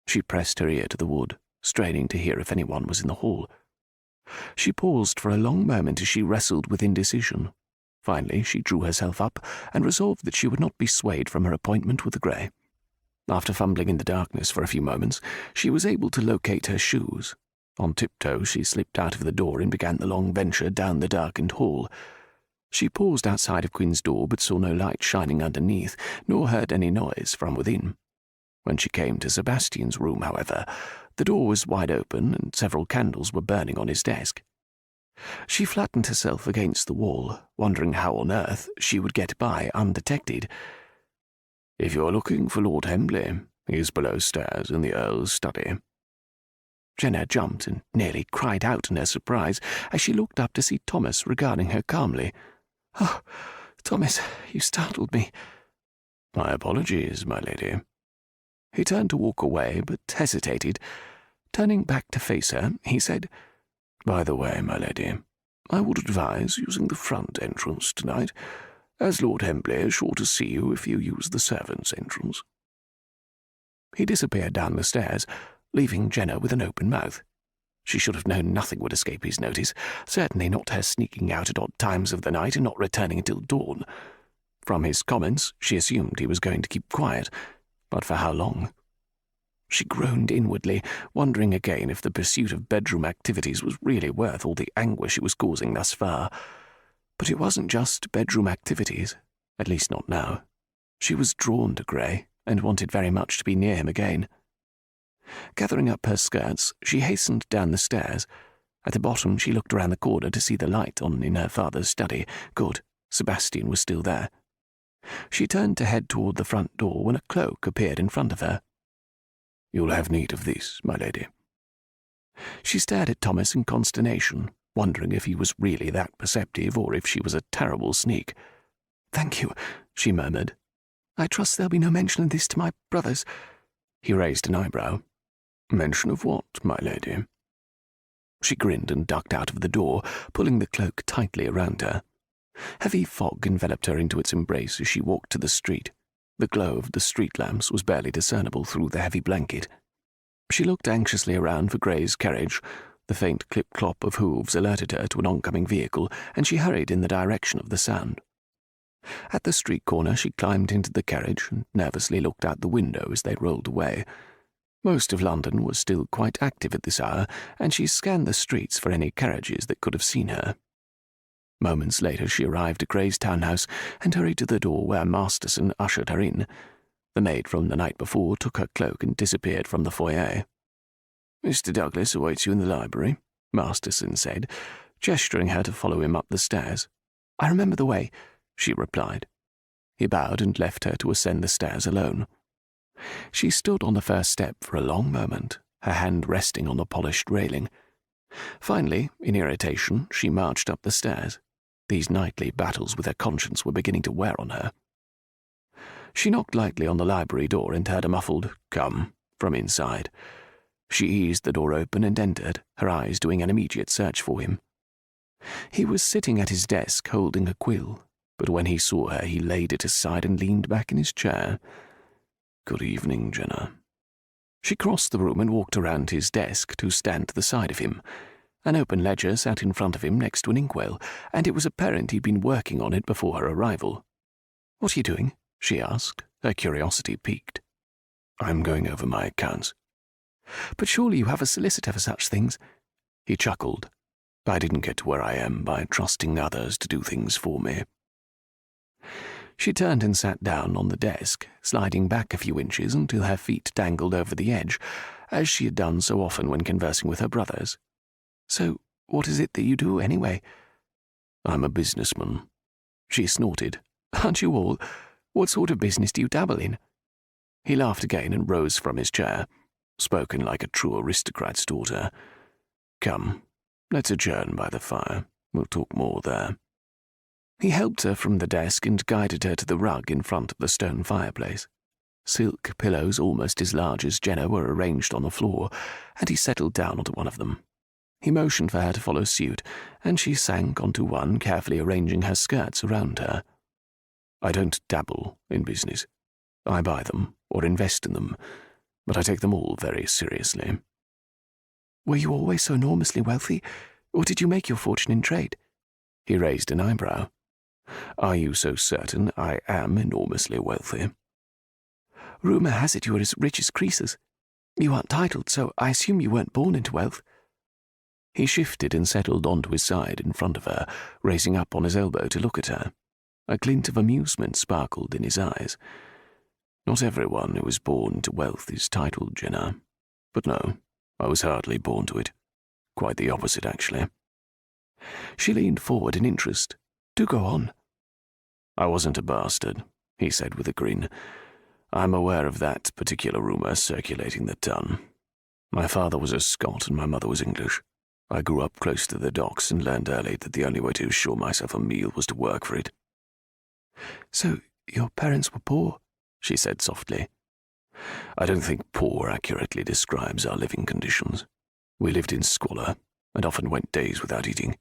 She pressed her ear to the wood, straining to hear if anyone was in the hall. She paused for a long moment as she wrestled with indecision. Finally, she drew herself up and resolved that she would not be swayed from her appointment with the Grey. After fumbling in the darkness for a few moments, she was able to locate her shoes. On tiptoe, she slipped out of the door and began the long venture down the darkened hall. She paused outside of Queen's door but saw no light shining underneath, nor heard any noise from within. When she came to Sebastian's room, however, the door was wide open and several candles were burning on his desk. She flattened herself against the wall, wondering how on earth she would get by undetected. "If you're looking for Lord Hembley, he is below stairs in the Earl's study." Jenna jumped and nearly cried out in her surprise as she looked up to see Thomas regarding her calmly. "Oh, Thomas, you startled me." "My apologies, my lady." He turned to walk away, but hesitated. Turning back to face her, he said, "By the way, my lady, I would advise using the front entrance tonight, as Lord Hembley is sure to see you if you use the servants' entrance." He disappeared down the stairs, leaving Jenna with an open mouth. She should have known nothing would escape his notice, certainly not her sneaking out at odd times of the night and not returning until dawn. From his comments, she assumed he was going to keep quiet, but for how long? She groaned inwardly, wondering again if the pursuit of bedroom activities was really worth all the anguish it was causing thus far. But it wasn't just bedroom activities, at least not now. She was drawn to Gray, and wanted very much to be near him again. Gathering up her skirts, she hastened down the stairs. At the bottom, she looked around the corner to see the light on in her father's study. Good, Sebastian was still there. She turned to head toward the front door when a cloak appeared in front of her. "You'll have need of this, my lady." She stared at Thomas in consternation, wondering if he was really that perceptive or if she was a terrible sneak. "Thank you," she murmured. "I trust there'll be no mention of this to my brothers." He raised an eyebrow. "Mention of what, my lady?" She grinned and ducked out of the door, pulling the cloak tightly around her. Heavy fog enveloped her into its embrace as she walked to the street. The glow of the street lamps was barely discernible through the heavy blanket. She looked anxiously around for Gray's carriage. The faint clip-clop of hooves alerted her to an oncoming vehicle, and she hurried in the direction of the sound. At the street corner, she climbed into the carriage and nervously looked out the window as they rolled away. Most of London was still quite active at this hour, and she scanned the streets for any carriages that could have seen her. Moments later, she arrived at Gray's townhouse and hurried to the door where Masterson ushered her in. The maid from the night before took her cloak and disappeared from the foyer. "Mr. Douglas awaits you in the library," Masterson said, gesturing her to follow him up the stairs. "I remember the way," she replied. He bowed and left her to ascend the stairs alone. She stood on the first step for a long moment, her hand resting on the polished railing. Finally, in irritation, she marched up the stairs. These nightly battles with her conscience were beginning to wear on her. She knocked lightly on the library door and heard a muffled "come" from inside. She eased the door open and entered, her eyes doing an immediate search for him. He was sitting at his desk holding a quill, but when he saw her he laid it aside and leaned back in his chair. "Good evening, Jenna." She crossed the room and walked around his desk to stand to the side of him. An open ledger sat in front of him next to an inkwell, and it was apparent he'd been working on it before her arrival. "What are you doing?" she asked, her curiosity piqued. "I'm going over my accounts." "But surely you have a solicitor for such things." He chuckled. "I didn't get to where I am by trusting others to do things for me." She turned and sat down on the desk, sliding back a few inches until her feet dangled over the edge, as she had done so often when conversing with her brothers. "So, what is it that you do, anyway?" "I'm a businessman." She snorted. "Aren't you all? What sort of business do you dabble in?" He laughed again and rose from his chair. Spoken like a true aristocrat's daughter. "Come, let's adjourn by the fire. We'll talk more there." He helped her from the desk and guided her to the rug in front of the stone fireplace. Silk pillows almost as large as Jenna were arranged on the floor, and he settled down onto one of them. He motioned for her to follow suit, and she sank onto one, carefully arranging her skirts around her. "I don't dabble in business. I buy them or invest in them, but I take them all very seriously." "Were you always so enormously wealthy, or did you make your fortune in trade?" He raised an eyebrow. "Are you so certain I am enormously wealthy?" "Rumour has it you are as rich as Croesus. You aren't titled, so I assume you weren't born into wealth." He shifted and settled onto his side in front of her, raising up on his elbow to look at her. A glint of amusement sparkled in his eyes. Not everyone who is born to wealth is titled, Jenna. But no, I was hardly born to it. Quite the opposite, actually. She leaned forward in interest. Do go on. I wasn't a bastard, he said with a grin. I'm aware of that particular rumour circulating the town. My father was a Scot and my mother was English. I grew up close to the docks and learned early that the only way to assure myself a meal was to work for it. So, your parents were poor, she said softly. I don't think poor accurately describes our living conditions. We lived in squalor and often went days without eating.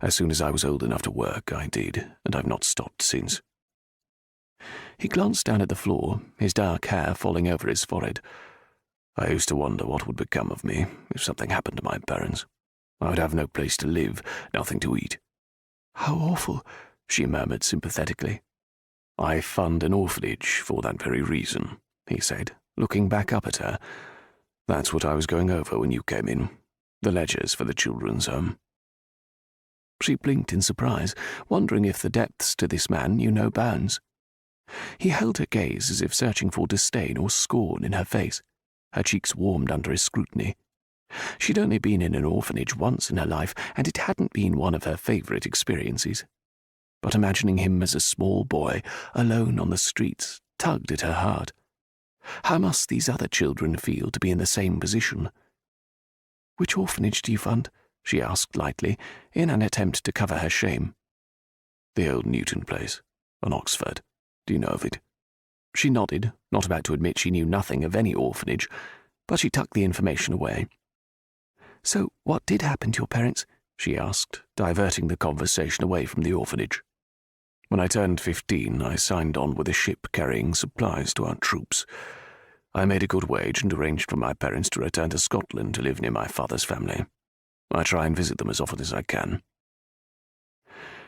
As soon as I was old enough to work, I did, and I've not stopped since. He glanced down at the floor, his dark hair falling over his forehead. I used to wonder what would become of me if something happened to my parents. I would have no place to live, nothing to eat. How awful, she murmured sympathetically. I fund an orphanage for that very reason, he said, looking back up at her. That's what I was going over when you came in, the ledgers for the children's home. She blinked in surprise, wondering if the depths to this man knew no bounds. He held her gaze as if searching for disdain or scorn in her face. Her cheeks warmed under his scrutiny. She'd only been in an orphanage once in her life, and it hadn't been one of her favourite experiences. But imagining him as a small boy, alone on the streets, tugged at her heart. How must these other children feel to be in the same position? Which orphanage do you fund? She asked lightly, in an attempt to cover her shame. The old Newton place, on Oxford. Do you know of it? She nodded, not about to admit she knew nothing of any orphanage, but she tucked the information away. So what did happen to your parents? She asked, diverting the conversation away from the orphanage. When I turned 15, I signed on with a ship carrying supplies to our troops. I made a good wage and arranged for my parents to return to Scotland to live near my father's family. I try and visit them as often as I can.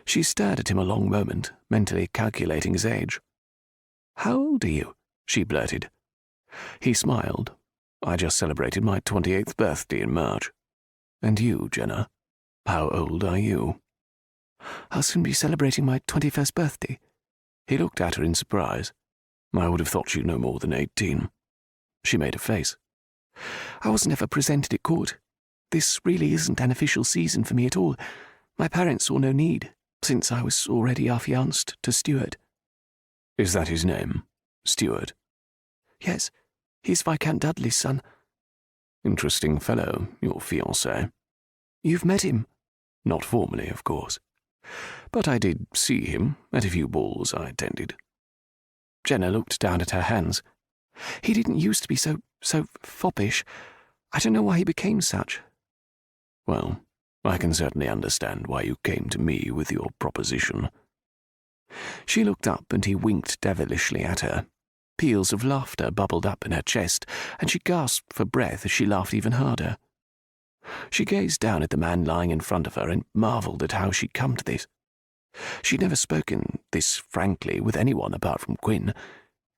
She stared at him a long moment, mentally calculating his age. How old are you? She blurted. He smiled. I just celebrated my 28th birthday in March. And you, Jenna? How old are you? I'll soon be celebrating my 21st birthday. He looked at her in surprise. I would have thought you no more than 18. She made a face. I wasn't ever presented at court. This really isn't an official season for me at all. My parents saw no need, since I was already affianced to Stuart. Is that his name? Stuart? Yes, he's Viscount Dudley's son. Interesting fellow, your fiancé. You've met him? Not formally, of course. But I did see him at a few balls I attended. Jenna looked down at her hands. He didn't used to be so foppish. I don't know why he became such. Well, I can certainly understand why you came to me with your proposition. She looked up and he winked devilishly at her. Peals of laughter bubbled up in her chest, and she gasped for breath as she laughed even harder. She gazed down at the man lying in front of her and marvelled at how she'd come to this. She'd never spoken this frankly with anyone apart from Quinn,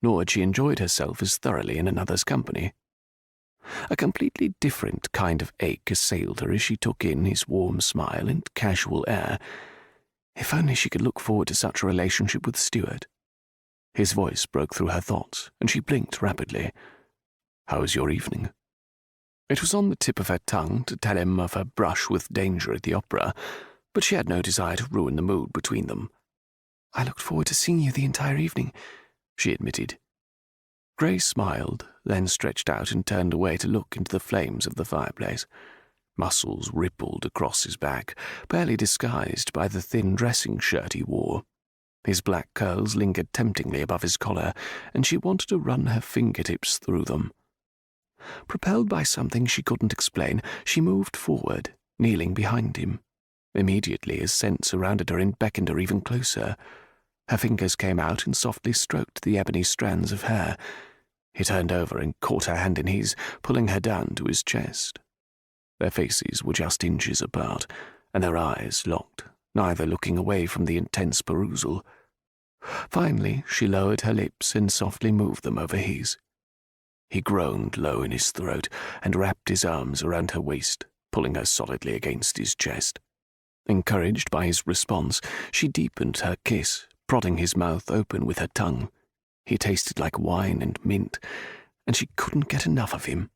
nor had she enjoyed herself as thoroughly in another's company. A completely different kind of ache assailed her as she took in his warm smile and casual air. If only she could look forward to such a relationship with Stuart. His voice broke through her thoughts, and she blinked rapidly. How was your evening? It was on the tip of her tongue to tell him of her brush with danger at the opera, but she had no desire to ruin the mood between them. I looked forward to seeing you the entire evening, she admitted. Gray smiled, then stretched out and turned away to look into the flames of the fireplace. Muscles rippled across his back, barely disguised by the thin dressing shirt he wore. His black curls lingered temptingly above his collar, and she wanted to run her fingertips through them. Propelled by something she couldn't explain, she moved forward, kneeling behind him. Immediately his scent surrounded her and beckoned her even closer. Her fingers came out and softly stroked the ebony strands of hair. He turned over and caught her hand in his, pulling her down to his chest. Their faces were just inches apart, and their eyes locked, neither looking away from the intense perusal. Finally, she lowered her lips and softly moved them over his. He groaned low in his throat and wrapped his arms around her waist, pulling her solidly against his chest. Encouraged by his response, she deepened her kiss, prodding his mouth open with her tongue. He tasted like wine and mint, and she couldn't get enough of him.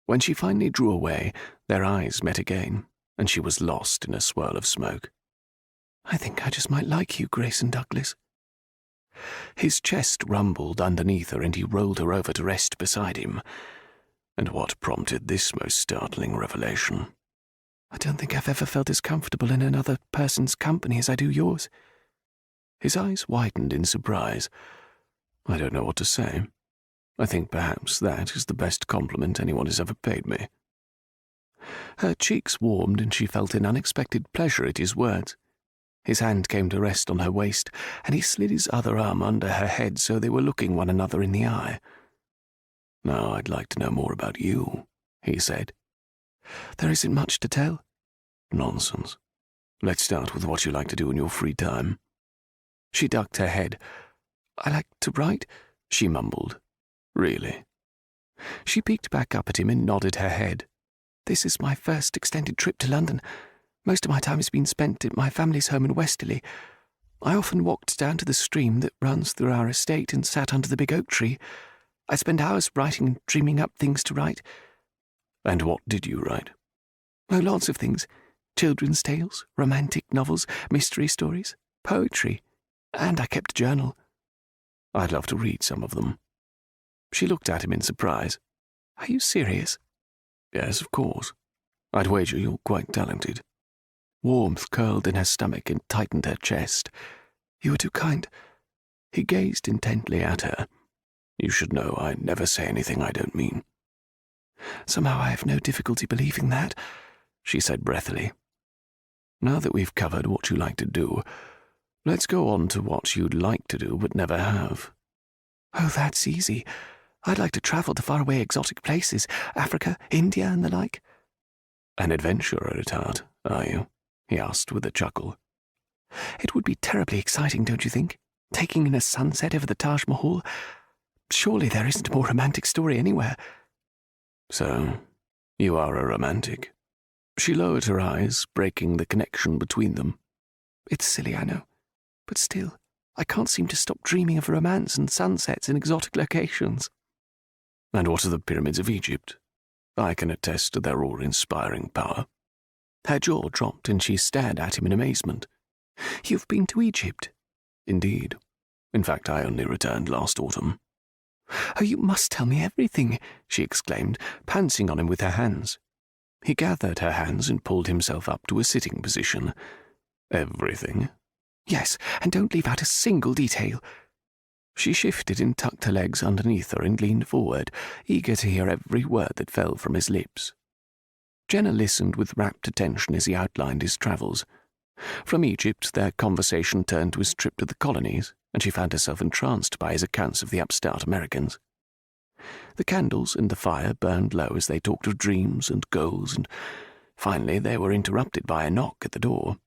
When she finally drew away, their eyes met again, and she was lost in a swirl of smoke. "I think I just might like you, Grayson Douglas." His chest rumbled underneath her, and he rolled her over to rest beside him. And what prompted this most startling revelation? "I don't think I've ever felt as comfortable in another person's company as I do yours." His eyes widened in surprise. "I don't know what to say. I think perhaps that is the best compliment anyone has ever paid me." Her cheeks warmed, and she felt an unexpected pleasure at his words. His hand came to rest on her waist, and he slid his other arm under her head so they were looking one another in the eye. "Now I'd like to know more about you," he said. "There isn't much to tell." "Nonsense. Let's start with what you like to do in your free time." She ducked her head. "I like to write," she mumbled. "Really?" She peeked back up at him and nodded her head. "This is my first extended trip to London. Most of my time has been spent at my family's home in Westerly. I often walked down to the stream that runs through our estate and sat under the big oak tree. I spend hours writing and dreaming up things to write." "And what did you write?" "Oh, lots of things. Children's tales, romantic novels, mystery stories, poetry. And I kept a journal." "I'd love to read some of them." She looked at him in surprise. "Are you serious?" "Yes, of course. I'd wager you're quite talented." Warmth curled in her stomach and tightened her chest. "You were too kind." He gazed intently at her. "You should know I never say anything I don't mean." "Somehow I have no difficulty believing that," she said breathily. "Now that we've covered what you like to do, let's go on to what you'd like to do but never have." "Oh, that's easy. I'd like to travel to faraway exotic places, Africa, India, and the like." "An adventurer at heart, are you?" he asked with a chuckle. "It would be terribly exciting, don't you think? Taking in a sunset over the Taj Mahal. Surely there isn't a more romantic story anywhere." "So, you are a romantic?" She lowered her eyes, breaking the connection between them. "It's silly, I know. But still, I can't seem to stop dreaming of romance and sunsets in exotic locations." "And what of the pyramids of Egypt? I can attest to their awe-inspiring power." Her jaw dropped and she stared at him in amazement. "You've been to Egypt?" "Indeed. In fact, I only returned last autumn." "Oh, you must tell me everything," she exclaimed, pouncing on him with her hands. He gathered her hands and pulled himself up to a sitting position. "Everything?" "Yes, and don't leave out a single detail." She shifted and tucked her legs underneath her and leaned forward, eager to hear every word that fell from his lips. Jenna listened with rapt attention as he outlined his travels. From Egypt, their conversation turned to his trip to the colonies, and she found herself entranced by his accounts of the upstart Americans. The candles and the fire burned low as they talked of dreams and goals, and finally they were interrupted by a knock at the door.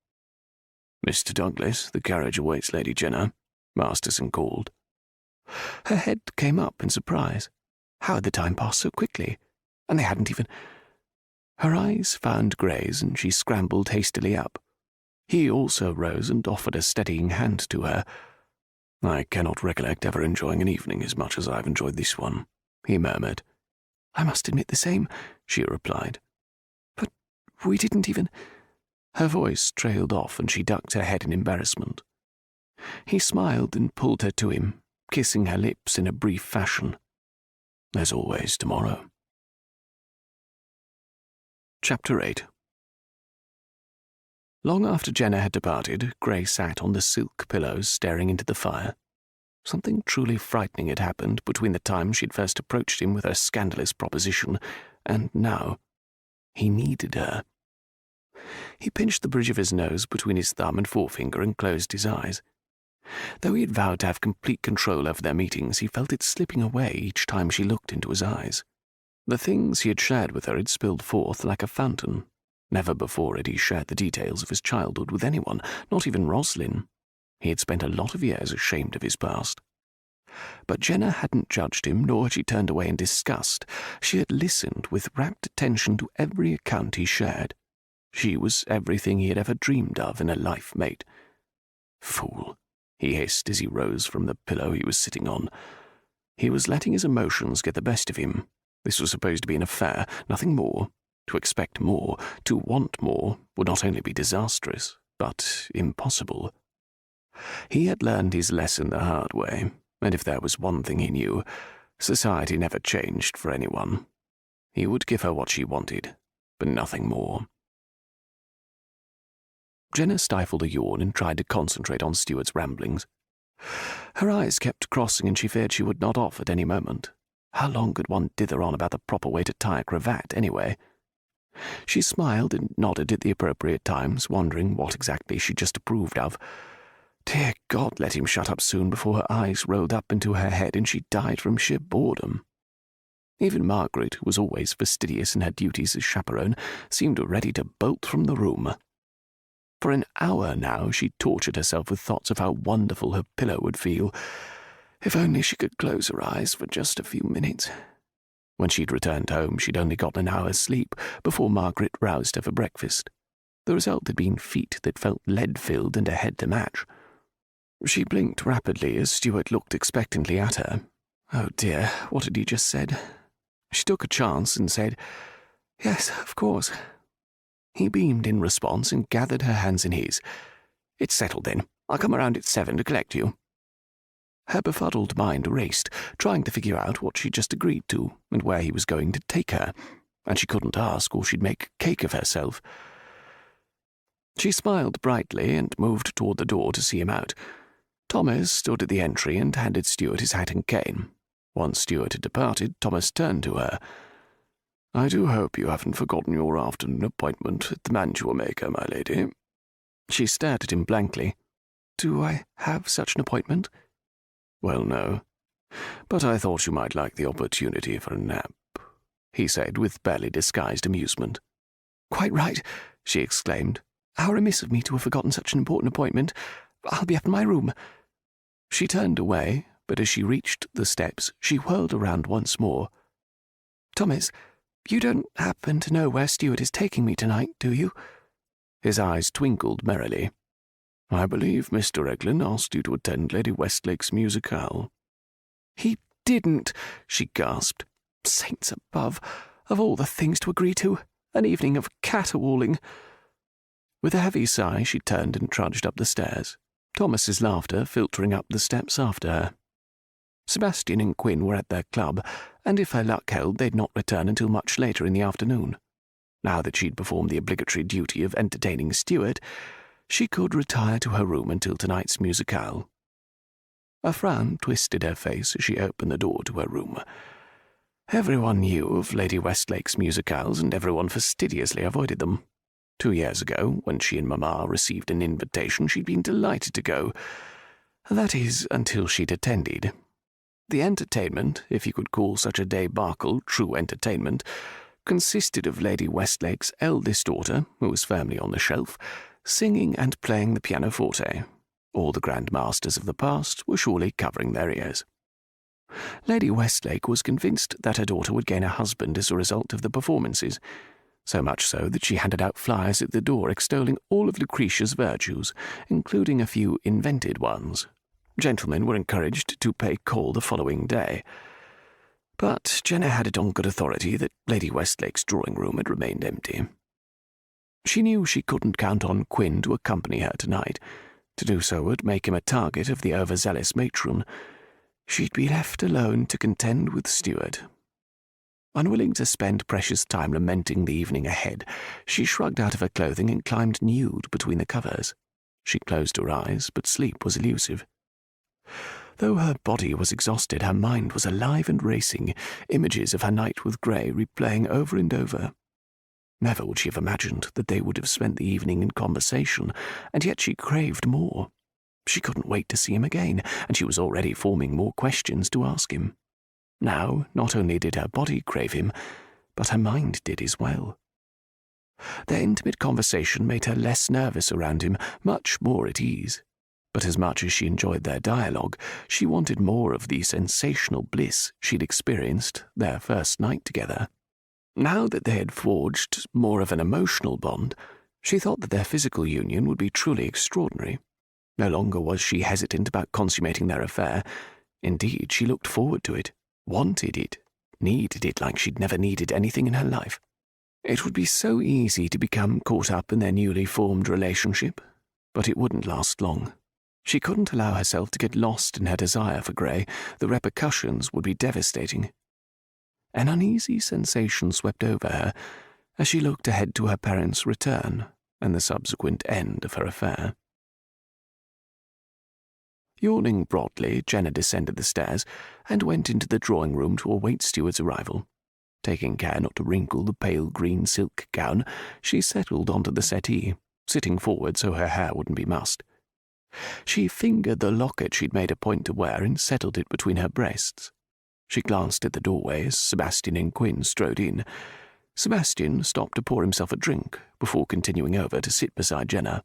"Mr. Douglas, the carriage awaits Lady Jenna," Masterson called. Her head came up in surprise. How had the time passed so quickly? And they hadn't even... Her eyes found Gray's, and she scrambled hastily up. He also rose and offered a steadying hand to her. "I cannot recollect ever enjoying an evening as much as I've enjoyed this one," he murmured. "I must admit the same," she replied. "But we didn't even—" Her voice trailed off, and she ducked her head in embarrassment. He smiled and pulled her to him, kissing her lips in a brief fashion. "There's always tomorrow." Chapter 8. Long after Jenna had departed, Gray sat on the silk pillows staring into the fire. Something truly frightening had happened between the time she'd first approached him with her scandalous proposition and now. He needed her. He pinched the bridge of his nose between his thumb and forefinger and closed his eyes. Though he had vowed to have complete control over their meetings, he felt it slipping away each time she looked into his eyes. The things he had shared with her had spilled forth like a fountain. Never before had he shared the details of his childhood with anyone, not even Roslyn. He had spent a lot of years ashamed of his past. But Jenna hadn't judged him, nor had she turned away in disgust. She had listened with rapt attention to every account he shared. She was everything he had ever dreamed of in a life mate. Fool, he hissed as he rose from the pillow he was sitting on. He was letting his emotions get the best of him. This was supposed to be an affair, nothing more. To expect more, to want more, would not only be disastrous, but impossible. He had learned his lesson the hard way, and if there was one thing he knew, society never changed for anyone. He would give her what she wanted, but nothing more. Jenna stifled a yawn and tried to concentrate on Stuart's ramblings. Her eyes kept crossing and she feared she would nod off at any moment. How long could one dither on about the proper way to tie a cravat, anyway? She smiled and nodded at the appropriate times, wondering what exactly she just approved of. Dear God, let him shut up soon before her eyes rolled up into her head and she died from sheer boredom. Even Margaret, who was always fastidious in her duties as chaperone, seemed ready to bolt from the room. For an hour now she tortured herself with thoughts of how wonderful her pillow would feel, if only she could close her eyes for just a few minutes. When she'd returned home, she'd only gotten an hour's sleep before Margaret roused her for breakfast. The result had been feet that felt lead-filled and a head to match. She blinked rapidly as Stuart looked expectantly at her. Oh dear, what had he just said? She took a chance and said, "Yes, of course." He beamed in response and gathered her hands in his. "It's settled then. I'll come around at 7 to collect you." Her befuddled mind raced, trying to figure out what she'd just agreed to and where he was going to take her, and she couldn't ask or she'd make a cake of herself. She smiled brightly and moved toward the door to see him out. Thomas stood at the entry and handed Stuart his hat and cane. Once Stuart had departed, Thomas turned to her. "I do hope you haven't forgotten your afternoon appointment at the mantua maker, my lady." She stared at him blankly. "Do I have such an appointment?" "Well, no. But I thought you might like the opportunity for a nap," he said with barely disguised amusement. "Quite right," she exclaimed. "How remiss of me to have forgotten such an important appointment. I'll be up in my room." She turned away, but as she reached the steps, she whirled around once more. "Thomas, you don't happen to know where Stuart is taking me tonight, do you?" His eyes twinkled merrily. "I believe Mr. Eglin asked you to attend Lady Westlake's musicale." "He didn't," she gasped. "Saints above, of all the things to agree to, an evening of caterwauling." With a heavy sigh, she turned and trudged up the stairs, Thomas's laughter filtering up the steps after her. Sebastian and Quinn were at their club, and if her luck held, they'd not return until much later in the afternoon. Now that she'd performed the obligatory duty of entertaining Stuart, she could retire to her room until tonight's musicale. A frown twisted her face as she opened the door to her room. Everyone knew of Lady Westlake's musicales, and everyone fastidiously avoided them. 2 years ago, when she and Mamma received an invitation, she'd been delighted to go. That is, until she'd attended. The entertainment, if you could call such a debacle true entertainment, consisted of Lady Westlake's eldest daughter, who was firmly on the shelf, singing and playing the pianoforte. All the grand masters of the past were surely covering their ears. Lady Westlake was convinced that her daughter would gain a husband as a result of the performances, so much so that she handed out flyers at the door extolling all of Lucretia's virtues, including a few invented ones. Gentlemen were encouraged to pay call the following day. But Jenna had it on good authority that Lady Westlake's drawing-room had remained empty. She knew she couldn't count on Quinn to accompany her tonight. To do so would make him a target of the overzealous matron. She'd be left alone to contend with Stuart. Unwilling to spend precious time lamenting the evening ahead, she shrugged out of her clothing and climbed nude between the covers. She closed her eyes, but sleep was elusive. Though her body was exhausted, her mind was alive and racing, images of her night with Gray replaying over and over. Never would she have imagined that they would have spent the evening in conversation, and yet she craved more. She couldn't wait to see him again, and she was already forming more questions to ask him. Now, not only did her body crave him, but her mind did as well. Their intimate conversation made her less nervous around him, much more at ease. But as much as she enjoyed their dialogue, she wanted more of the sensational bliss she'd experienced their first night together. Now that they had forged more of an emotional bond, she thought that their physical union would be truly extraordinary. No longer was she hesitant about consummating their affair. Indeed, she looked forward to it, wanted it, needed it like she'd never needed anything in her life. It would be so easy to become caught up in their newly formed relationship, but it wouldn't last long. She couldn't allow herself to get lost in her desire for Gray. The repercussions would be devastating. An uneasy sensation swept over her as she looked ahead to her parents' return and the subsequent end of her affair. Yawning broadly, Jenna descended the stairs and went into the drawing room to await Stuart's arrival. Taking care not to wrinkle the pale green silk gown, she settled onto the settee, sitting forward so her hair wouldn't be mussed. She fingered the locket she'd made a point to wear and settled it between her breasts. She glanced at the doorway as Sebastian and Quinn strode in. Sebastian stopped to pour himself a drink before continuing over to sit beside Jenna.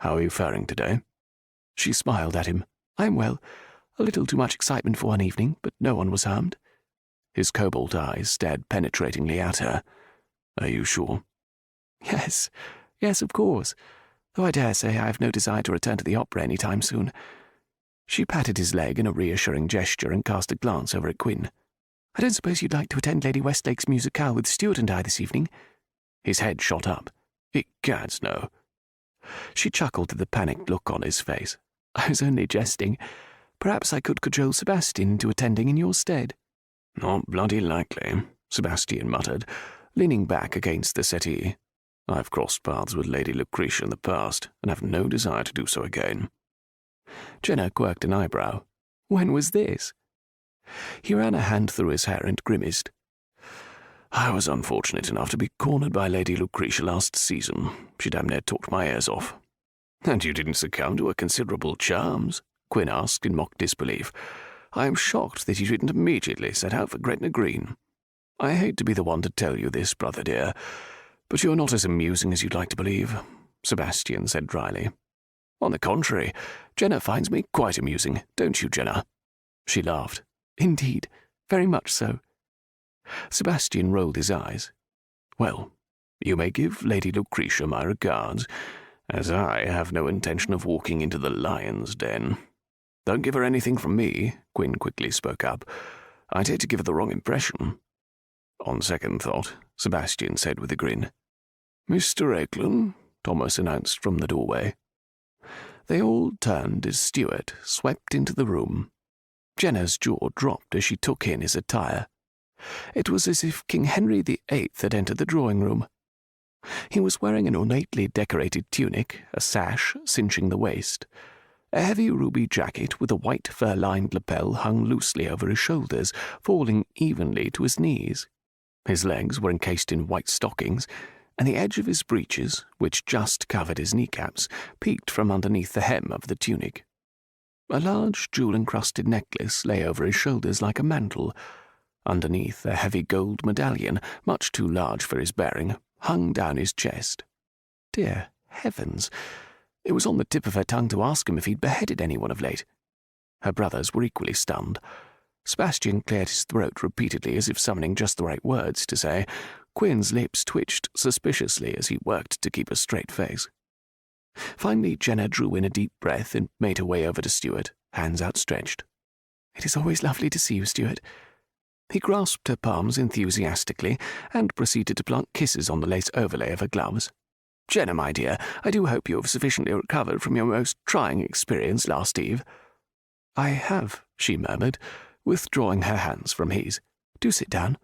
"How are you faring today?" She smiled at him. "I'm well. A little too much excitement for one evening, but no one was harmed." His cobalt eyes stared penetratingly at her. "Are you sure?" Yes, of course. Though I dare say I have no desire to return to the opera any time soon." She patted his leg in a reassuring gesture and cast a glance over at Quinn. "I don't suppose you'd like to attend Lady Westlake's musicale with Stuart and I this evening?" His head shot up. "Egads, no." She chuckled at the panicked look on his face. "I was only jesting. Perhaps I could cajole Sebastian into attending in your stead." "Not bloody likely," Sebastian muttered, leaning back against the settee. "I've crossed paths with Lady Lucretia in the past, and have no desire to do so again." Jenna quirked an eyebrow. "When was this?" He ran a hand through his hair and grimaced. "I was unfortunate enough to be cornered by Lady Lucretia last season. She damn near talked my ears off." "And you didn't succumb to her considerable charms?" Quinn asked in mock disbelief. "I am shocked that you didn't immediately set out for Gretna Green. I hate to be the one to tell you this, brother dear, but you're not as amusing as you'd like to believe," Sebastian said dryly. "On the contrary, Jenna finds me quite amusing, don't you, Jenna?" She laughed. "Indeed, very much so." Sebastian rolled his eyes. "Well, you may give Lady Lucretia my regards, as I have no intention of walking into the lion's den." "Don't give her anything from me," Quinn quickly spoke up. "I'd hate to give her the wrong impression." "On second thought," Sebastian said with a grin. "Mr. Eklund," Thomas announced from the doorway. They all turned as Stuart swept into the room. Jenna's jaw dropped as she took in his attire. It was as if King Henry VIII had entered the drawing room. He was wearing an ornately decorated tunic, a sash cinching the waist. A heavy ruby jacket with a white fur-lined lapel hung loosely over his shoulders, falling evenly to his knees. His legs were encased in white stockings, and the edge of his breeches, which just covered his kneecaps, peeked from underneath the hem of the tunic. A large jewel-encrusted necklace lay over his shoulders like a mantle. Underneath, a heavy gold medallion, much too large for his bearing, hung down his chest. Dear heavens! It was on the tip of her tongue to ask him if he'd beheaded anyone of late. Her brothers were equally stunned. Sebastian cleared his throat repeatedly as if summoning just the right words to say. Quinn's lips twitched suspiciously as he worked to keep a straight face. Finally, Jenna drew in a deep breath and made her way over to Stuart, hands outstretched. "It is always lovely to see you, Stuart." He grasped her palms enthusiastically and proceeded to plant kisses on the lace overlay of her gloves. "Jenna, my dear, I do hope you have sufficiently recovered from your most trying experience last eve." "I have," she murmured, withdrawing her hands from his. "Do sit down."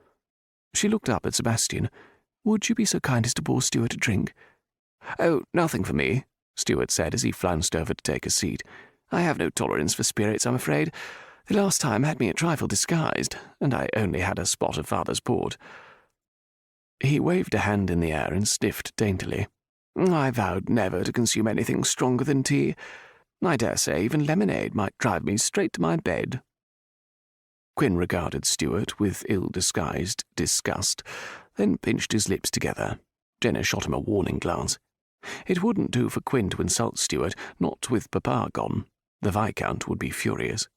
She looked up at Sebastian. "Would you be so kind as to pour Stuart a drink?" "Oh, nothing for me," Stuart said as he flounced over to take a seat. "I have no tolerance for spirits, I'm afraid. The last time had me a trifle disguised, and I only had a spot of father's port." He waved a hand in the air and sniffed daintily. "I vowed never to consume anything stronger than tea. I dare say even lemonade might drive me straight to my bed." Quinn regarded Stuart with ill-disguised disgust, then pinched his lips together. Jenna shot him a warning glance. It wouldn't do for Quinn to insult Stuart, not with Papa gone. The Viscount would be furious.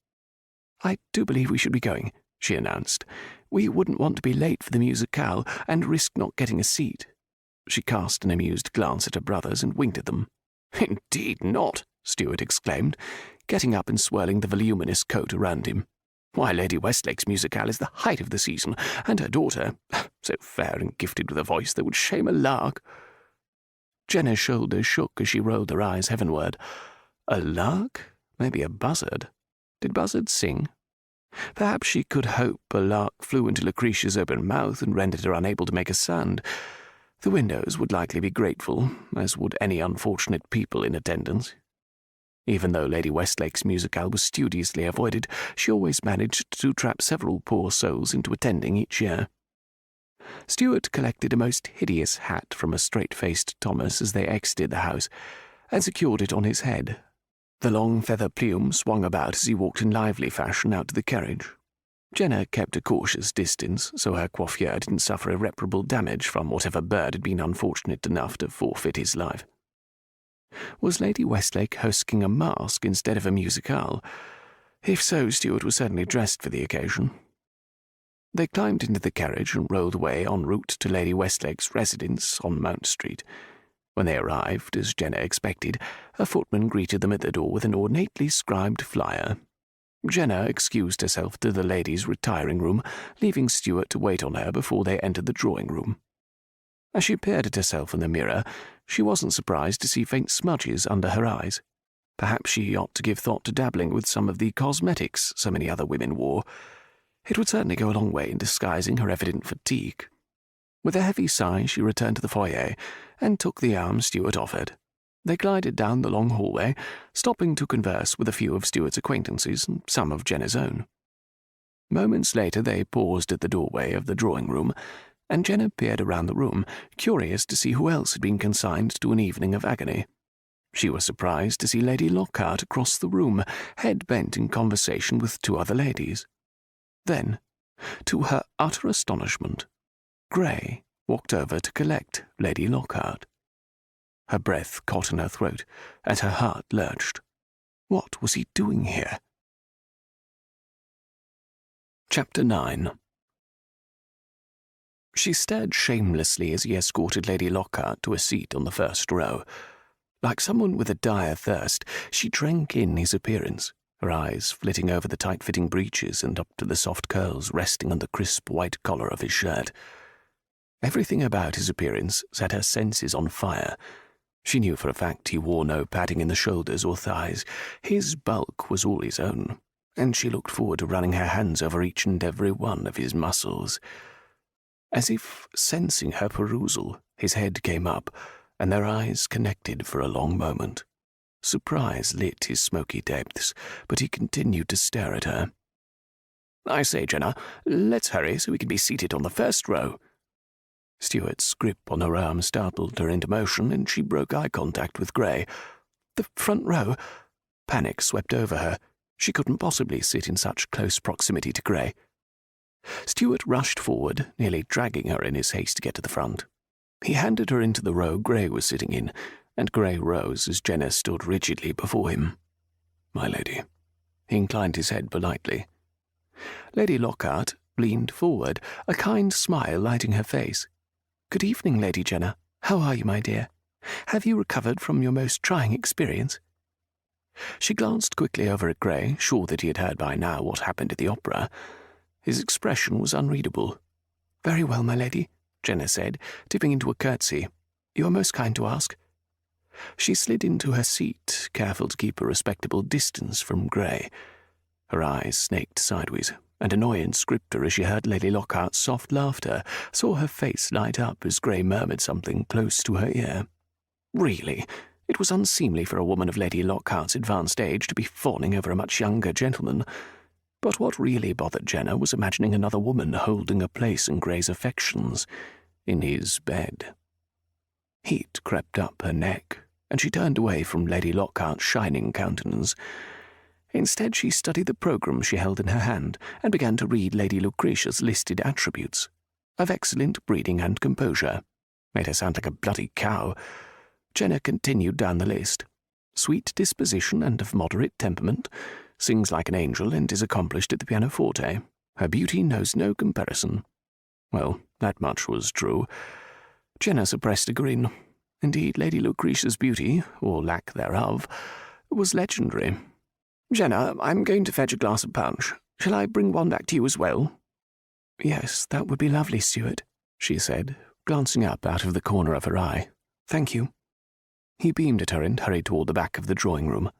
"I do believe we should be going," she announced. "We wouldn't want to be late for the musicale and risk not getting a seat." She cast an amused glance at her brothers and winked at them. "Indeed not," Stuart exclaimed, getting up and swirling the voluminous coat around him. "Why, Lady Westlake's musicale is the height of the season, and her daughter, so fair and gifted with a voice that would shame a lark." Jenna's shoulders shook as she rolled her eyes heavenward. A lark? Maybe a buzzard. Did buzzards sing? Perhaps she could hope a lark flew into Lucretia's open mouth and rendered her unable to make a sound. The windows would likely be grateful, as would any unfortunate people in attendance. Even though Lady Westlake's musicale was studiously avoided, she always managed to trap several poor souls into attending each year. Stuart collected a most hideous hat from a straight-faced Thomas as they exited the house, and secured it on his head. The long feather plume swung about as he walked in lively fashion out to the carriage. Jenna kept a cautious distance, so her coiffure didn't suffer irreparable damage from whatever bird had been unfortunate enough to forfeit his life. Was Lady Westlake hosting a masque instead of a musicale? If so, Stuart was certainly dressed for the occasion. They climbed into the carriage and rolled away en route to Lady Westlake's residence on Mount Street. When they arrived, as Jenna expected, a footman greeted them at the door with an ornately scribed flyer. Jenna excused herself to the ladies' retiring room, leaving Stuart to wait on her before they entered the drawing-room. As she peered at herself in the mirror, she wasn't surprised to see faint smudges under her eyes. Perhaps she ought to give thought to dabbling with some of the cosmetics so many other women wore. It would certainly go a long way in disguising her evident fatigue. With a heavy sigh, she returned to the foyer and took the arm Stuart offered. They glided down the long hallway, stopping to converse with a few of Stuart's acquaintances and some of Jenna's own. Moments later they paused at the doorway of the drawing-room, and Jenna peered around the room, curious to see who else had been consigned to an evening of agony. She was surprised to see Lady Lockheart across the room, head bent in conversation with two other ladies. Then, to her utter astonishment, Gray walked over to collect Lady Lockheart. Her breath caught in her throat, and her heart lurched. What was he doing here? Chapter 9. She stared shamelessly as he escorted Lady Lockheart to a seat on the first row. Like someone with a dire thirst, she drank in his appearance, her eyes flitting over the tight-fitting breeches and up to the soft curls resting on the crisp white collar of his shirt. Everything about his appearance set her senses on fire. She knew for a fact he wore no padding in the shoulders or thighs. His bulk was all his own, and she looked forward to running her hands over each and every one of his muscles. As if sensing her perusal, his head came up, and their eyes connected for a long moment. Surprise lit his smoky depths, but he continued to stare at her. "I say, Jenna, let's hurry so we can be seated on the first row." Stuart's grip on her arm startled her into motion, and she broke eye contact with Gray. The front row? Panic swept over her. She couldn't possibly sit in such close proximity to Gray. Stuart rushed forward, nearly dragging her in his haste to get to the front. He handed her into the row Gray was sitting in, and Gray rose as Jenna stood rigidly before him. "My lady." He inclined his head politely. Lady Lockheart leaned forward, a kind smile lighting her face. "Good evening, Lady Jenna. How are you, my dear? Have you recovered from your most trying experience?" She glanced quickly over at Gray, sure that he had heard by now what happened at the opera. His expression was unreadable. "Very well, my lady," Jenna said, dipping into a curtsy. "You are most kind to ask." She slid into her seat, careful to keep a respectable distance from Gray. Her eyes snaked sideways, and annoyance gripped her as she heard Lady Lockhart's soft laughter, saw her face light up as Gray murmured something close to her ear. Really, it was unseemly for a woman of Lady Lockhart's advanced age to be fawning over a much younger gentleman. But what really bothered Jenna was imagining another woman holding a place in Gray's affections, in his bed. Heat crept up her neck, and she turned away from Lady Lockhart's shining countenance. Instead, she studied the programme she held in her hand and began to read Lady Lucretia's listed attributes. Of excellent breeding and composure. Made her sound like a bloody cow. Jenna continued down the list. Sweet disposition and of moderate temperament, sings like an angel and is accomplished at the pianoforte. Her beauty knows no comparison. Well, that much was true. Jenna suppressed a grin. Indeed, Lady Lucretia's beauty, or lack thereof, was legendary. "Jenna, I'm going to fetch a glass of punch. Shall I bring one back to you as well?" "Yes, that would be lovely, Stuart," she said, glancing up out of the corner of her eye. "Thank you." He beamed at her and hurried toward the back of the drawing-room.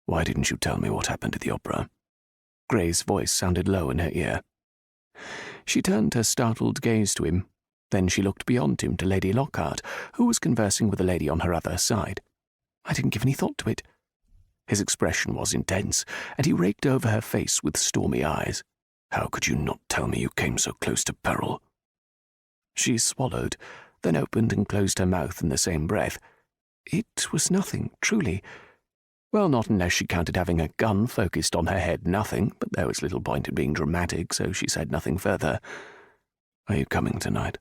"Why didn't you tell me what happened at the opera?" Gray's voice sounded low in her ear. She turned her startled gaze to him. Then she looked beyond him to Lady Lockheart, who was conversing with a lady on her other side. "I didn't give any thought to it." His expression was intense, and he raked over her face with stormy eyes. "How could you not tell me you came so close to peril?" She swallowed, then opened and closed her mouth in the same breath. It was nothing, truly. Well, not unless she counted having a gun focused on her head nothing, but there was little point in being dramatic, so she said nothing further. "Are you coming tonight?"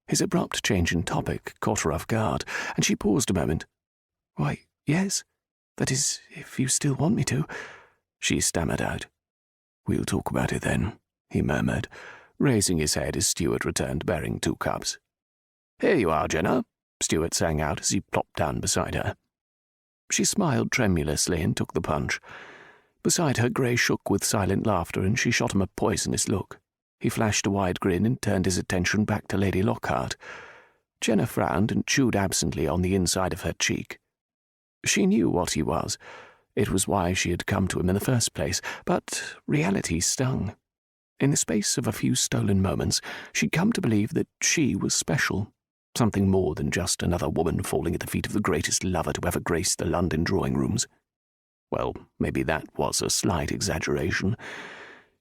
His abrupt change in topic caught her off guard, and she paused a moment. "Why, yes. That is, if you still want me to," she stammered out. "We'll talk about it then," he murmured, raising his head as Stuart returned bearing 2 cups. "Here you are, Jenna," Stuart sang out as he plopped down beside her. She smiled tremulously and took the punch. Beside her, Gray shook with silent laughter, and she shot him a poisonous look. He flashed a wide grin and turned his attention back to Lady Lockheart. Jenna frowned and chewed absently on the inside of her cheek. She knew what he was. It was why she had come to him in the first place, but reality stung. In the space of a few stolen moments, she'd come to believe that she was special, something more than just another woman falling at the feet of the greatest lover to ever grace the London drawing-rooms. Well, maybe that was a slight exaggeration.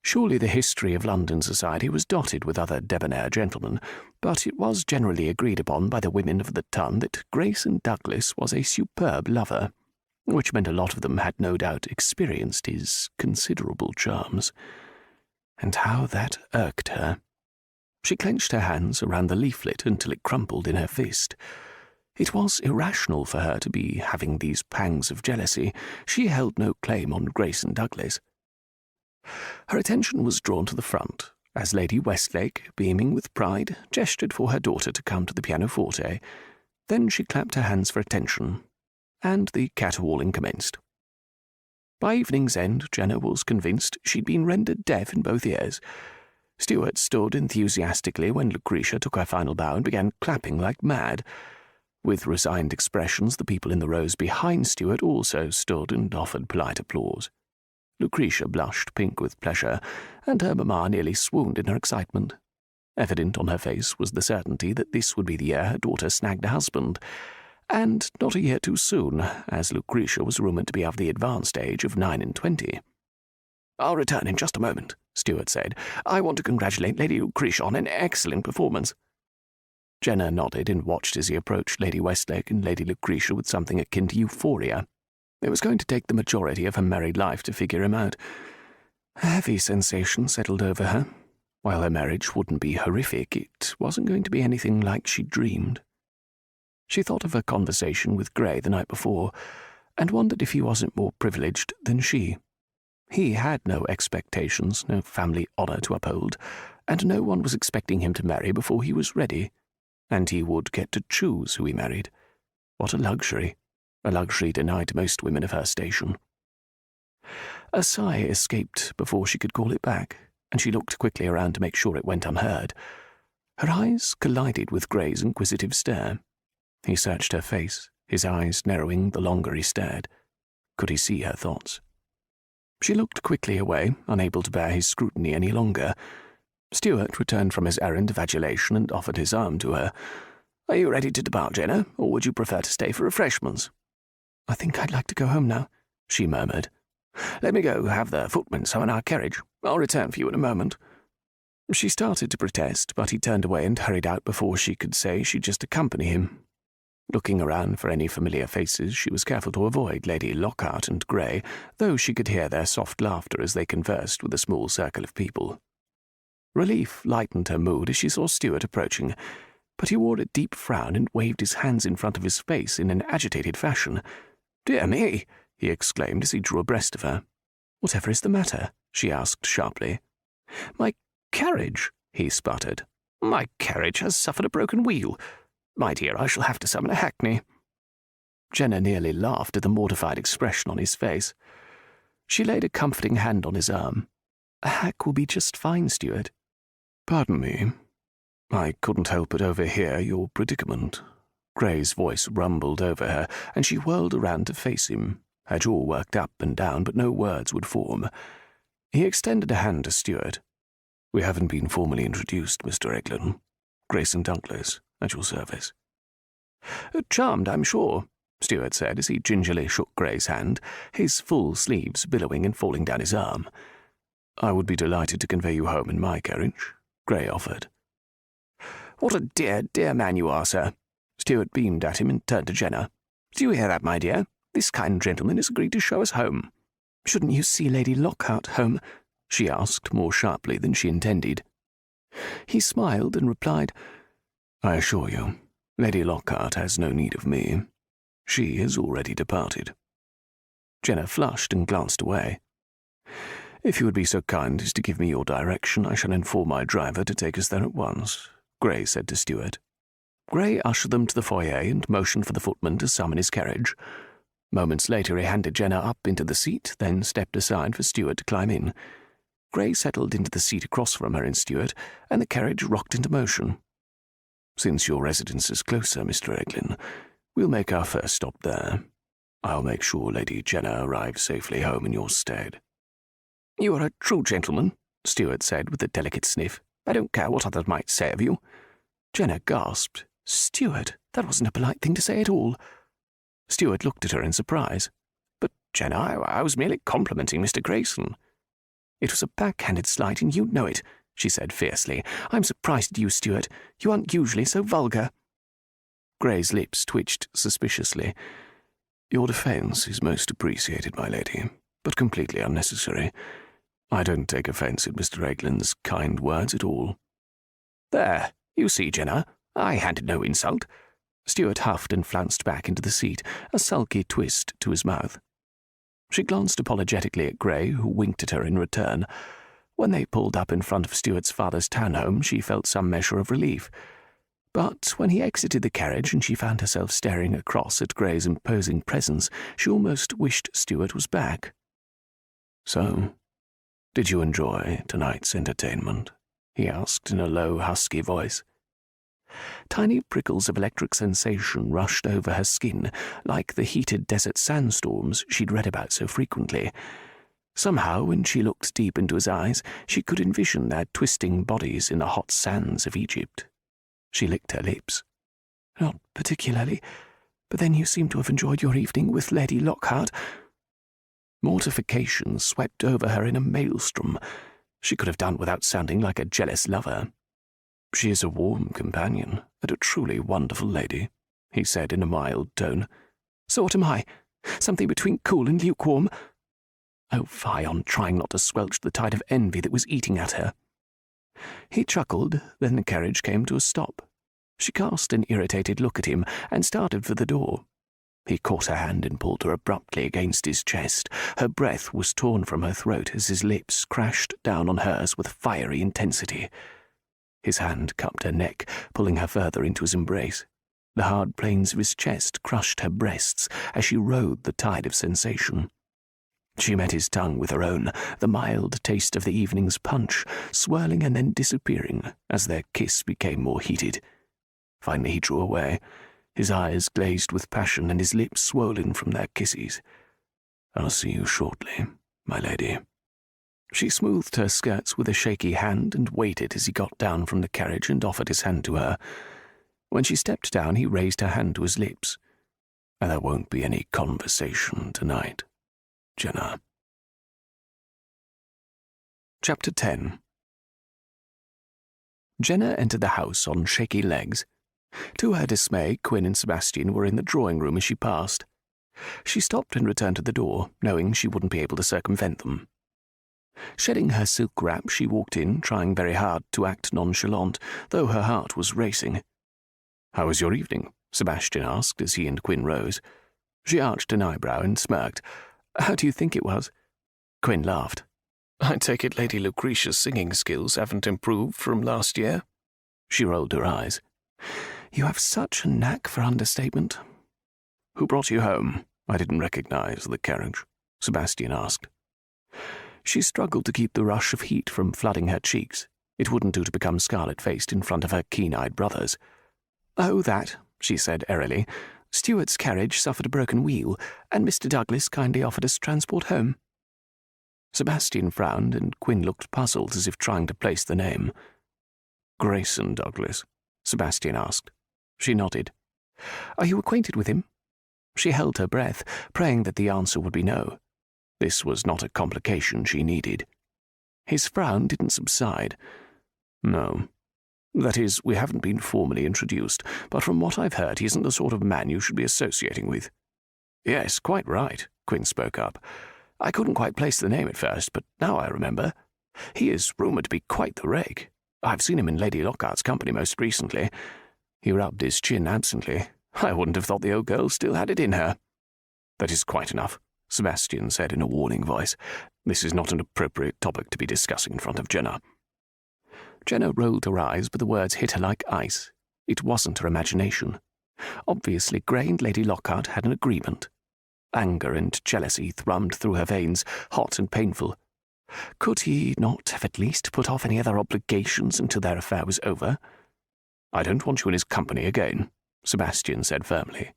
Surely the history of London society was dotted with other debonair gentlemen, but it was generally agreed upon by the women of the ton that Grayson Douglas was a superb lover, which meant a lot of them had no doubt experienced his considerable charms. And how that irked her. She clenched her hands around the leaflet until it crumpled in her fist. It was irrational for her to be having these pangs of jealousy. She held no claim on Grayson Douglas. Her attention was drawn to the front, as Lady Westlake, beaming with pride, gestured for her daughter to come to the pianoforte. Then she clapped her hands for attention, and the caterwauling commenced. By evening's end, Jenna was convinced she'd been rendered deaf in both ears. Stuart stood enthusiastically when Lucretia took her final bow and began clapping like mad. With resigned expressions, the people in the rows behind Stuart also stood and offered polite applause. Lucretia blushed pink with pleasure, and her mamma nearly swooned in her excitement. Evident on her face was the certainty that this would be the year her daughter snagged a husband, and not a year too soon, as Lucretia was rumoured to be of the advanced age of 29. "I'll return in just a moment," Stuart said. "I want to congratulate Lady Lucretia on an excellent performance." Jenna nodded and watched as he approached Lady Westlake and Lady Lucretia with something akin to euphoria. It was going to take the majority of her married life to figure him out. A heavy sensation settled over her. While her marriage wouldn't be horrific, it wasn't going to be anything like she'd dreamed. She thought of her conversation with Gray the night before, and wondered if he wasn't more privileged than she. He had no expectations, no family honour to uphold, and no one was expecting him to marry before he was ready, and he would get to choose who he married. What a luxury denied to most women of her station. A sigh escaped before she could call it back, and she looked quickly around to make sure it went unheard. Her eyes collided with Gray's inquisitive stare. He searched her face, his eyes narrowing the longer he stared. Could he see her thoughts? She looked quickly away, unable to bear his scrutiny any longer. Stuart returned from his errand of adulation and offered his arm to her. "Are you ready to depart, Jenna, or would you prefer to stay for refreshments?" "I think I'd like to go home now," she murmured. "Let me go have the footman summon our carriage. I'll return for you in a moment." She started to protest, but he turned away and hurried out before she could say she'd just accompany him. Looking around for any familiar faces, she was careful to avoid Lady Lockheart and Gray, though she could hear their soft laughter as they conversed with a small circle of people. Relief lightened her mood as she saw Stuart approaching. but he wore a deep frown and waved his hands in front of his face in an agitated fashion. "Dear me!" he exclaimed as he drew abreast of her. "Whatever is the matter?" she asked sharply. "My carriage," he sputtered. "My carriage has suffered a broken wheel. My dear, I shall have to summon a hackney." Jenna nearly laughed at the mortified expression on his face. She laid a comforting hand on his arm. "A hack will be just fine, Stuart." "Pardon me. I couldn't help but overhear your predicament." Gray's voice rumbled over her, and she whirled around to face him, her jaw worked up and down, but no words would form. He extended a hand to Stuart. "We haven't been formally introduced, Mr. Eglin. Grayson Douglas, at your service." "Charmed, I'm sure," Stuart said as he gingerly shook Gray's hand, his full sleeves billowing and falling down his arm. "I would be delighted to convey you home in my carriage," Gray offered. "What a dear, dear man you are, sir." Stuart beamed at him and turned to Jenna. "Do you hear that, my dear? This kind gentleman has agreed to show us home." "Shouldn't you see Lady Lockhart home?" she asked more sharply than she intended. He smiled and replied, "I assure you, Lady Lockheart has no need of me. She has already departed." Jenna flushed and glanced away. "If you would be so kind as to give me your direction, I shall inform my driver to take us there at once," Gray said to Stuart. Gray ushered them to the foyer and motioned for the footman to summon his carriage. Moments later he handed Jenna up into the seat, then stepped aside for Stuart to climb in. Gray settled into the seat across from her and Stuart, and the carriage rocked into motion. "Since your residence is closer, Mr. Eglin, we'll make our first stop there. I'll make sure Lady Jenna arrives safely home in your stead." "You are a true gentleman," Stuart said with a delicate sniff. "I don't care what others might say of you." Jenna gasped. "Stuart, that wasn't a polite thing to say at all." Stuart looked at her in surprise. "But, Jenna, I was merely complimenting Mr. Grayson." "It was a backhanded slight, and you know it," she said fiercely. "I'm surprised at you, Stuart. You aren't usually so vulgar." Gray's lips twitched suspiciously. "Your defence is most appreciated, my lady, but completely unnecessary. I don't take offence at Mr. Eglin's kind words at all." "There, you see, Jenna, I handed no insult." Stuart huffed and flounced back into the seat, a sulky twist to his mouth. She glanced apologetically at Gray, who winked at her in return. When they pulled up in front of Stuart's father's townhome, she felt some measure of relief. But when he exited the carriage and she found herself staring across at Gray's imposing presence, she almost wished Stuart was back. "So, did you enjoy tonight's entertainment?" he asked in a low, husky voice. Tiny prickles of electric sensation rushed over her skin, like the heated desert sandstorms she'd read about so frequently. Somehow, when she looked deep into his eyes, she could envision their twisting bodies in the hot sands of Egypt. She licked her lips. "Not particularly, but then you seem to have enjoyed your evening with Lady Lockhart." Mortification swept over her in a maelstrom. She could have done without sounding like a jealous lover. "She is a warm companion, and a truly wonderful lady," he said in a mild tone. "So what am I? Something between cool and lukewarm?" Oh, fie on trying not to squelch the tide of envy that was eating at her. He chuckled, then the carriage came to a stop. She cast an irritated look at him and started for the door. He caught her hand and pulled her abruptly against his chest. Her breath was torn from her throat as his lips crashed down on hers with fiery intensity. His hand cupped her neck, pulling her further into his embrace. The hard planes of his chest crushed her breasts as she rode the tide of sensation. She met his tongue with her own, the mild taste of the evening's punch, swirling and then disappearing as their kiss became more heated. Finally he drew away, his eyes glazed with passion and his lips swollen from their kisses. "I'll see you shortly, my lady." She smoothed her skirts with a shaky hand and waited as he got down from the carriage and offered his hand to her. When she stepped down, he raised her hand to his lips. "And there won't be any conversation tonight, Jenna." Chapter 10. Jenna entered the house on shaky legs. To her dismay, Quinn and Sebastian were in the drawing room as she passed. She stopped and returned to the door, knowing she wouldn't be able to circumvent them. Shedding her silk wrap, she walked in, trying very hard to act nonchalant, though her heart was racing. "How was your evening?" Sebastian asked as he and Quinn rose. She arched an eyebrow and smirked. "How do you think it was?" Quinn laughed. "I take it Lady Lucretia's singing skills haven't improved from last year?" She rolled her eyes. "You have such a knack for understatement." "Who brought you home? I didn't recognize the carriage," Sebastian asked. She struggled to keep the rush of heat from flooding her cheeks. It wouldn't do to become scarlet-faced in front of her keen-eyed brothers. "Oh, that," she said airily. "Stuart's carriage suffered a broken wheel, and Mr. Douglas kindly offered us transport home." Sebastian frowned, and Quinn looked puzzled as if trying to place the name. "Grayson Douglas?" Sebastian asked. She nodded. "Are you acquainted with him?" She held her breath, praying that the answer would be no. This was not a complication she needed. His frown didn't subside. "No. That is, we haven't been formally introduced, but from what I've heard, he isn't the sort of man you should be associating with." "Yes, quite right," Quinn spoke up. "I couldn't quite place the name at first, but now I remember. He is rumoured to be quite the rake. I've seen him in Lady Lockhart's company most recently." He rubbed his chin absently. "I wouldn't have thought the old girl still had it in her." "That is quite enough," Sebastian said in a warning voice. "This is not an appropriate topic to be discussing in front of Jenna." Jenna rolled her eyes, but the words hit her like ice. It wasn't her imagination. Obviously, Gray and Lady Lockhart had an agreement. Anger and jealousy thrummed through her veins, hot and painful. Could he not have at least put off any other obligations until their affair was over? "I don't want you in his company again," Sebastian said firmly.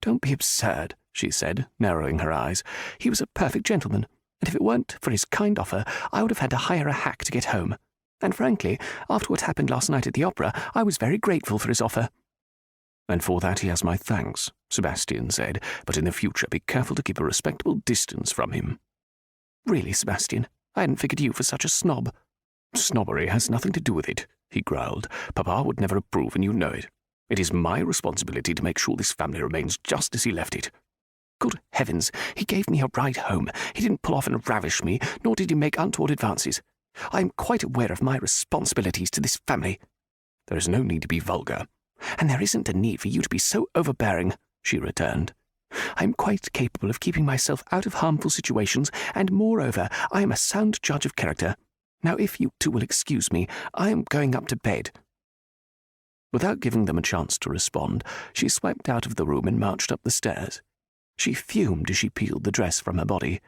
"Don't be absurd," she said, narrowing her eyes. "He was a perfect gentleman, and if it weren't for his kind offer, I would have had to hire a hack to get home. And frankly, after what happened last night at the opera, I was very grateful for his offer." "And for that he has my thanks," Sebastian said, "but in the future be careful to keep a respectable distance from him." "Really, Sebastian, I hadn't figured you for such a snob." "Snobbery has nothing to do with it," he growled. "Papa would never approve, and you know it. It is my responsibility to make sure this family remains just as he left it." "Good heavens, he gave me a ride home. He didn't pull off and ravish me, nor did he make untoward advances. I am quite aware of my responsibilities to this family." "There is no need to be vulgar." "And there isn't a need for you to be so overbearing," she returned. "I am quite capable of keeping myself out of harmful situations, and moreover, I am a sound judge of character. Now, if you two will excuse me, I am going up to bed." Without giving them a chance to respond, she swept out of the room and marched up the stairs. She fumed as she peeled the dress from her body.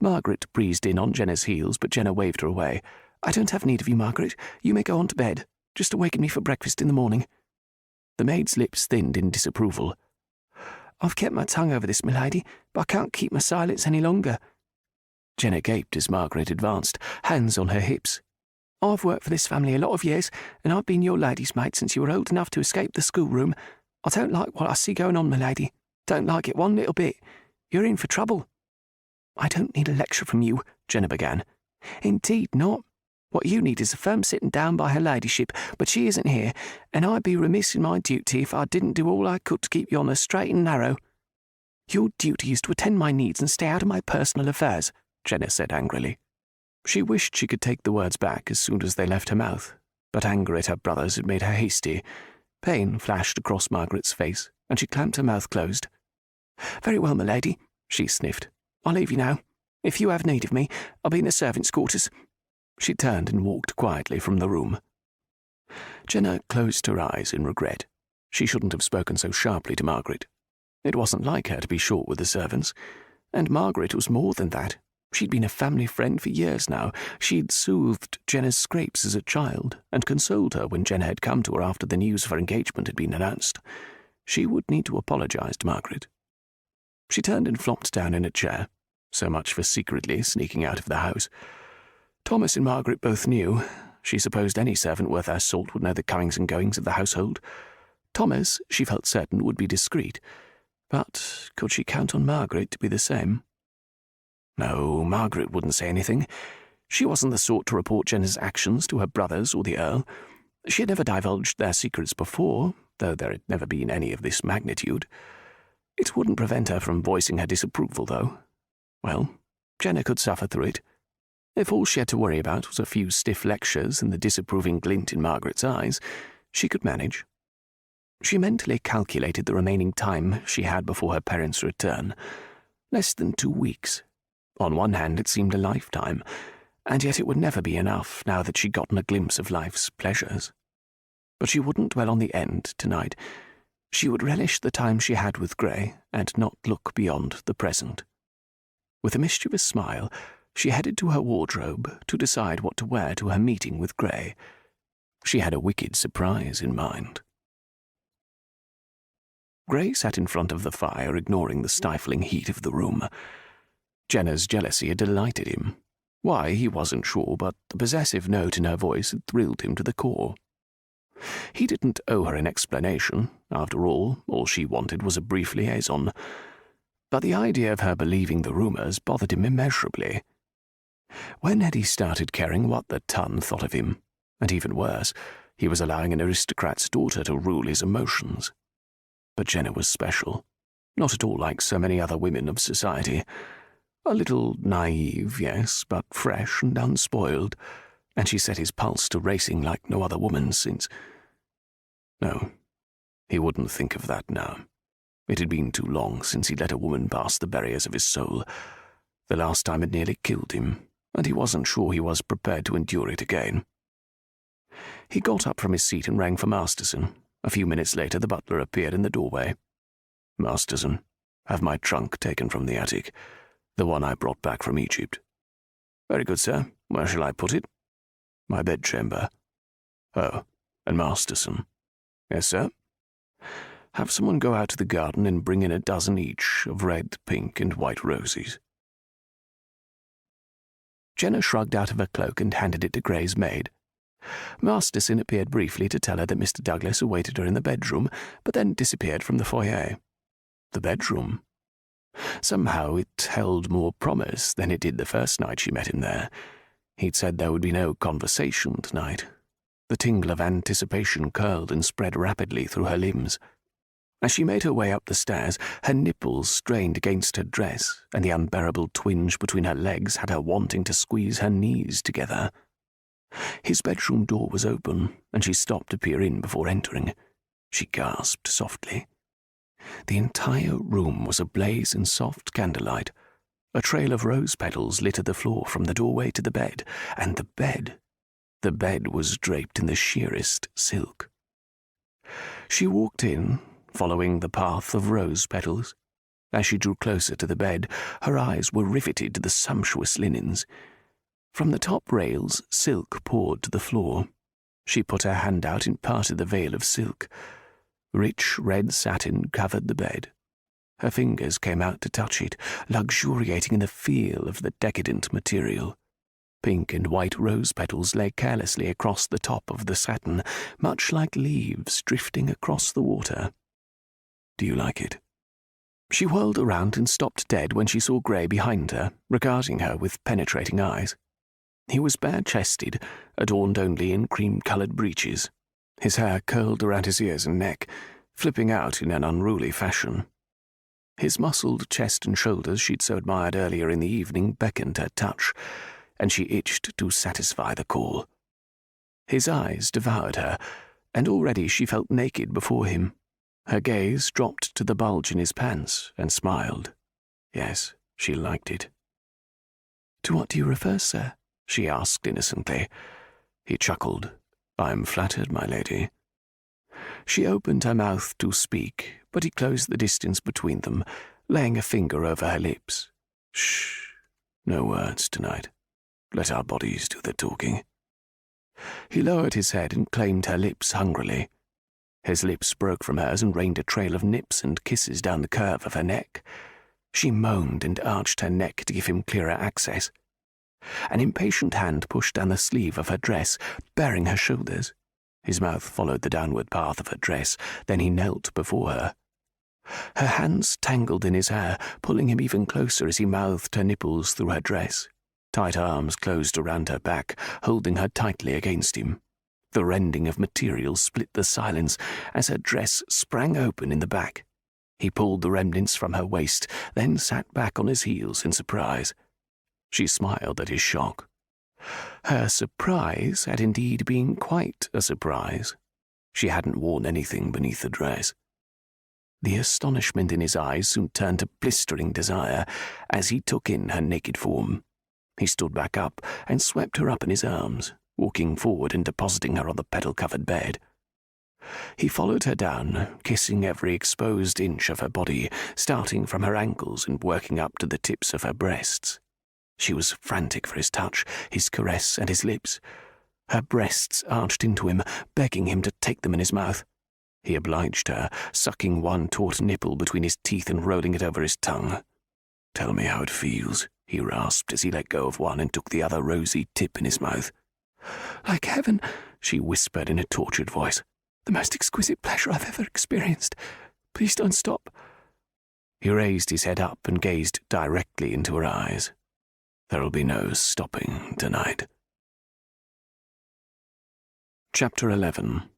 Margaret breezed in on Jenna's heels, but Jenna waved her away. "I don't have need of you, Margaret. You may go on to bed. Just awaken me for breakfast in the morning." The maid's lips thinned in disapproval. "I've kept my tongue over this, milady, but I can't keep my silence any longer." Jenna gaped as Margaret advanced, hands on her hips. "I've worked for this family a lot of years, and I've been your lady's maid since you were old enough to escape the schoolroom. I don't like what I see going on, milady. Don't like it one little bit. You're in for trouble." "I don't need a lecture from you," Jenna began. "Indeed not. What you need is a firm sitting down by her ladyship, but she isn't here, and I'd be remiss in my duty if I didn't do all I could to keep you on the straight and narrow." "Your duty is to attend my needs and stay out of my personal affairs," Jenna said angrily. She wished she could take the words back as soon as they left her mouth, but anger at her brothers had made her hasty. Pain flashed across Margaret's face, and she clamped her mouth closed. "Very well, my lady," she sniffed. "I'll leave you now. If you have need of me, I'll be in the servants' quarters." She turned and walked quietly from the room. Jenna closed her eyes in regret. She shouldn't have spoken so sharply to Margaret. It wasn't like her to be short with the servants. And Margaret was more than that. She'd been a family friend for years now. She'd soothed Jenna's scrapes as a child, and consoled her when Jenna had come to her after the news of her engagement had been announced. She would need to apologize to Margaret. She turned and flopped down in a chair. So much for secretly sneaking out of the house. Thomas and Margaret both knew. She supposed any servant worth her salt would know the comings and goings of the household. Thomas, she felt certain, would be discreet. But could she count on Margaret to be the same? No, Margaret wouldn't say anything. She wasn't the sort to report Jenna's actions to her brothers or the Earl. She had never divulged their secrets before, though there had never been any of this magnitude. It wouldn't prevent her from voicing her disapproval, though. Well, Jenna could suffer through it. If all she had to worry about was a few stiff lectures and the disapproving glint in Margaret's eyes, she could manage. She mentally calculated the remaining time she had before her parents' return. Less than 2 weeks. On one hand, it seemed a lifetime, and yet it would never be enough now that she'd gotten a glimpse of life's pleasures. But she wouldn't dwell on the end tonight. She would relish the time she had with Gray and not look beyond the present. With a mischievous smile, she headed to her wardrobe to decide what to wear to her meeting with Gray. She had a wicked surprise in mind. Gray sat in front of the fire, ignoring the stifling heat of the room. Jenna's jealousy had delighted him. Why, he wasn't sure, but the possessive note in her voice had thrilled him to the core. He didn't owe her an explanation. After all she wanted was a brief liaison. But the idea of her believing the rumours bothered him immeasurably. When had he started caring what the ton thought of him? And even worse, he was allowing an aristocrat's daughter to rule his emotions. But Jenna was special. Not at all like so many other women of society. A little naive, yes, but fresh and unspoiled, and she set his pulse to racing like no other woman since... No, he wouldn't think of that now. It had been too long since he'd let a woman pass the barriers of his soul. The last time it nearly killed him, and he wasn't sure he was prepared to endure it again. He got up from his seat and rang for Masterson. A few minutes later, the butler appeared in the doorway. "Masterson, have my trunk taken from the attic, the one I brought back from Egypt." "Very good, sir. Where shall I put it?" "My bedchamber." "Oh, and Masterson." "Yes, sir." "Have someone go out to the garden and bring in a dozen each of red, pink, and white roses." Jenna shrugged out of her cloak and handed it to Gray's maid. Masterson appeared briefly to tell her that Mr. Douglas awaited her in the bedroom, but then disappeared from the foyer. The bedroom. Somehow it held more promise than it did the first night she met him there. He'd said there would be no conversation tonight. The tingle of anticipation curled and spread rapidly through her limbs. As she made her way up the stairs, her nipples strained against her dress, and the unbearable twinge between her legs had her wanting to squeeze her knees together. His bedroom door was open, and she stopped to peer in before entering. She gasped softly. The entire room was ablaze in soft candlelight. A trail of rose petals littered the floor from the doorway to the bed, and the bed was draped in the sheerest silk. She walked in, following the path of rose petals. As she drew closer to the bed, her eyes were riveted to the sumptuous linens. From the top rails, silk poured to the floor. She put her hand out and parted the veil of silk. Rich red satin covered the bed. Her fingers came out to touch it, luxuriating in the feel of the decadent material. Pink and white rose petals lay carelessly across the top of the satin, much like leaves drifting across the water. "Do you like it?" She whirled around and stopped dead when she saw Gray behind her, regarding her with penetrating eyes. He was bare-chested, adorned only in cream-coloured breeches. His hair curled around his ears and neck, flipping out in an unruly fashion. His muscled chest and shoulders she'd so admired earlier in the evening beckoned her touch, and she itched to satisfy the call. His eyes devoured her, and already she felt naked before him. Her gaze dropped to the bulge in his pants and smiled. Yes, she liked it. "To what do you refer, sir?" she asked innocently. He chuckled. "I'm flattered, my lady." She opened her mouth to speak, but he closed the distance between them, laying a finger over her lips. "Shh, no words tonight. Let our bodies do the talking." He lowered his head and claimed her lips hungrily. His lips broke from hers and rained a trail of nips and kisses down the curve of her neck. She moaned and arched her neck to give him clearer access. An impatient hand pushed down the sleeve of her dress, baring her shoulders. His mouth followed the downward path of her dress, then he knelt before her. Her hands tangled in his hair, pulling him even closer as he mouthed her nipples through her dress. Tight arms closed around her back, holding her tightly against him. The rending of material split the silence as her dress sprang open in the back. He pulled the remnants from her waist, then sat back on his heels in surprise. She smiled at his shock. Her surprise had indeed been quite a surprise. She hadn't worn anything beneath the dress. The astonishment in his eyes soon turned to blistering desire as he took in her naked form. He stood back up and swept her up in his arms, walking forward and depositing her on the petal-covered bed. He followed her down, kissing every exposed inch of her body, starting from her ankles and working up to the tips of her breasts. She was frantic for his touch, his caress, and his lips. Her breasts arched into him, begging him to take them in his mouth. He obliged her, sucking one taut nipple between his teeth and rolling it over his tongue. "Tell me how it feels," he rasped as he let go of one and took the other rosy tip in his mouth. "Like heaven," she whispered in a tortured voice. "The most exquisite pleasure I've ever experienced. Please don't stop." He raised his head up and gazed directly into her eyes. "There'll be no stopping tonight." Chapter 11.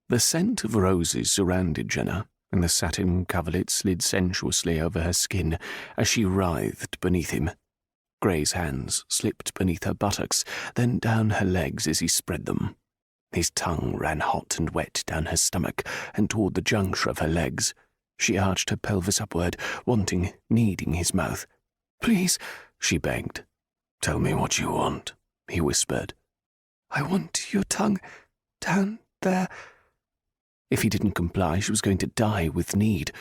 The scent of roses surrounded Jenna, and the satin coverlet slid sensuously over her skin as she writhed beneath him. Gray's hands slipped beneath her buttocks, then down her legs as he spread them. His tongue ran hot and wet down her stomach and toward the juncture of her legs. She arched her pelvis upward, wanting, needing his mouth. "Please," she begged. "Tell me what you want," he whispered. "I want your tongue down there." If he didn't comply, she was going to die with need.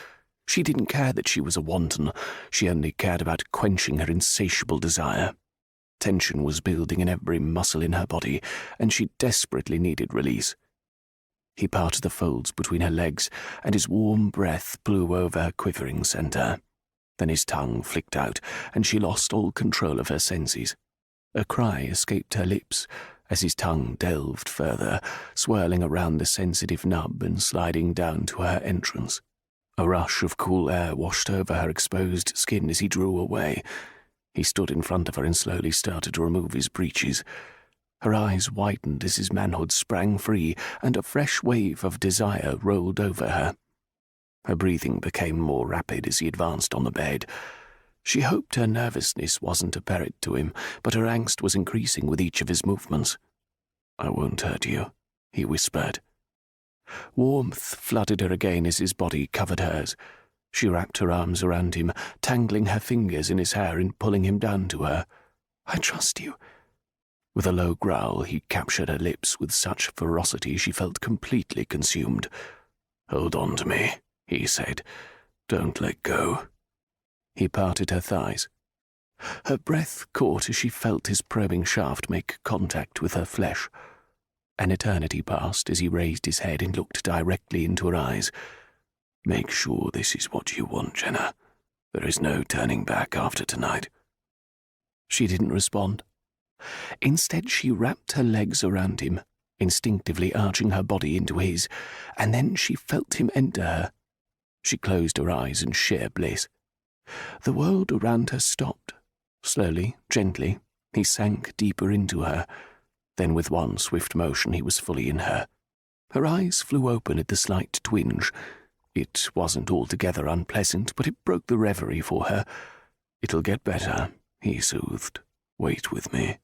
She didn't care that she was a wanton. She only cared about quenching her insatiable desire. Tension was building in every muscle in her body, and she desperately needed release. He parted the folds between her legs, and his warm breath blew over her quivering center. Then his tongue flicked out, and she lost all control of her senses. A cry escaped her lips as his tongue delved further, swirling around the sensitive nub and sliding down to her entrance. A rush of cool air washed over her exposed skin as he drew away. He stood in front of her and slowly started to remove his breeches. Her eyes widened as his manhood sprang free, and a fresh wave of desire rolled over her. Her breathing became more rapid as he advanced on the bed. She hoped her nervousness wasn't apparent to him, but her angst was increasing with each of his movements. "I won't hurt you," he whispered. Warmth flooded her again as his body covered hers. She wrapped her arms around him, tangling her fingers in his hair and pulling him down to her. "I trust you." With a low growl, he captured her lips with such ferocity she felt completely consumed. "Hold on to me," he said. "Don't let go." He parted her thighs. Her breath caught as she felt his probing shaft make contact with her flesh. An eternity passed as he raised his head and looked directly into her eyes. "Make sure this is what you want, Jenna. There is no turning back after tonight." She didn't respond. Instead, she wrapped her legs around him, instinctively arching her body into his, and then she felt him enter her. She closed her eyes in sheer bliss. The world around her stopped. Slowly, gently, he sank deeper into her. Then with one swift motion he was fully in her. Her eyes flew open at the slight twinge. It wasn't altogether unpleasant, but it broke the reverie for her. "It'll get better," he soothed. "Wait with me."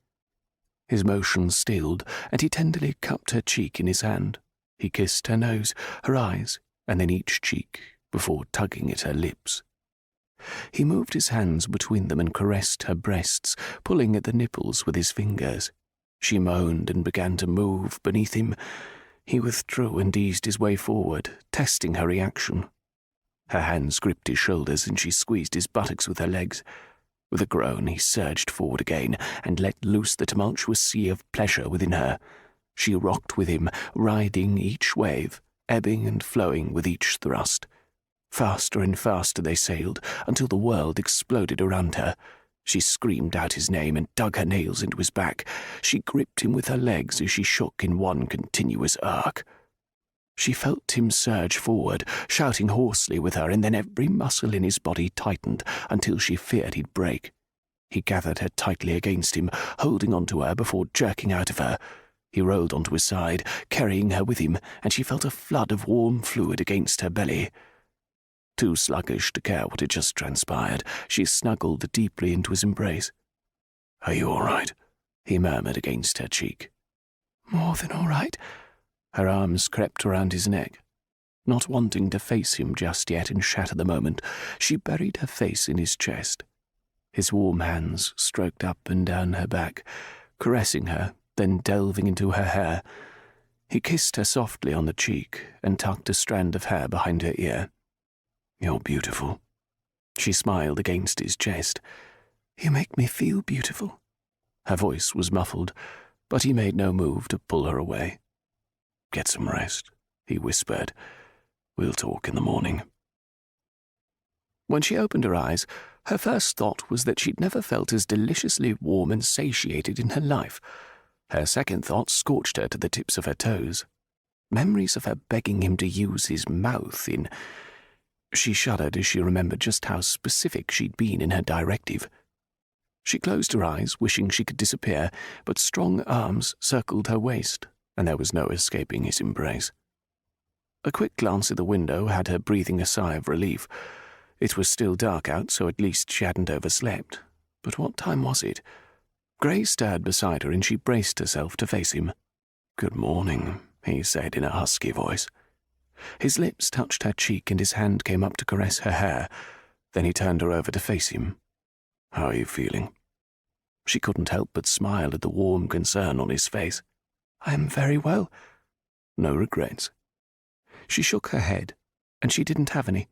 His motion stilled, and he tenderly cupped her cheek in his hand. He kissed her nose, her eyes, and then each cheek, before tugging at her lips. He moved his hands between them and caressed her breasts, pulling at the nipples with his fingers. She moaned and began to move beneath him. He withdrew and eased his way forward, testing her reaction. Her hands gripped his shoulders and she squeezed his buttocks with her legs. With a groan, he surged forward again and let loose the tumultuous sea of pleasure within her. She rocked with him, riding each wave, ebbing and flowing with each thrust. Faster and faster they sailed, until the world exploded around her. She screamed out his name and dug her nails into his back. She gripped him with her legs as she shook in one continuous arc. She felt him surge forward, shouting hoarsely with her, and then every muscle in his body tightened until she feared he'd break. He gathered her tightly against him, holding onto her before jerking out of her. He rolled onto his side, carrying her with him, and she felt a flood of warm fluid against her belly. Too sluggish to care what had just transpired, she snuggled deeply into his embrace. "Are you all right?" he murmured against her cheek. "More than all right. Her arms crept around his neck. Not wanting to face him just yet and shatter the moment, she buried her face in his chest. His warm hands stroked up and down her back, caressing her, then delving into her hair. He kissed her softly on the cheek and tucked a strand of hair behind her ear. "You're beautiful." She smiled against his chest. "You make me feel beautiful." Her voice was muffled, but he made no move to pull her away. "Get some rest," he whispered. "We'll talk in the morning." When she opened her eyes, her first thought was that she'd never felt as deliciously warm and satiated in her life. Her second thought scorched her to the tips of her toes. Memories of her begging him to use his mouth in... She shuddered as she remembered just how specific she'd been in her directive. She closed her eyes, wishing she could disappear, but strong arms circled her waist, and there was no escaping his embrace. A quick glance at the window had her breathing a sigh of relief. It was still dark out, so at least she hadn't overslept. But what time was it? Gray stirred beside her, and she braced herself to face him. "Good morning," he said in a husky voice. His lips touched her cheek, and his hand came up to caress her hair. Then he turned her over to face him. "How are you feeling?" She couldn't help but smile at the warm concern on his face. "I am very well." "No regrets?" She shook her head, and she didn't have any.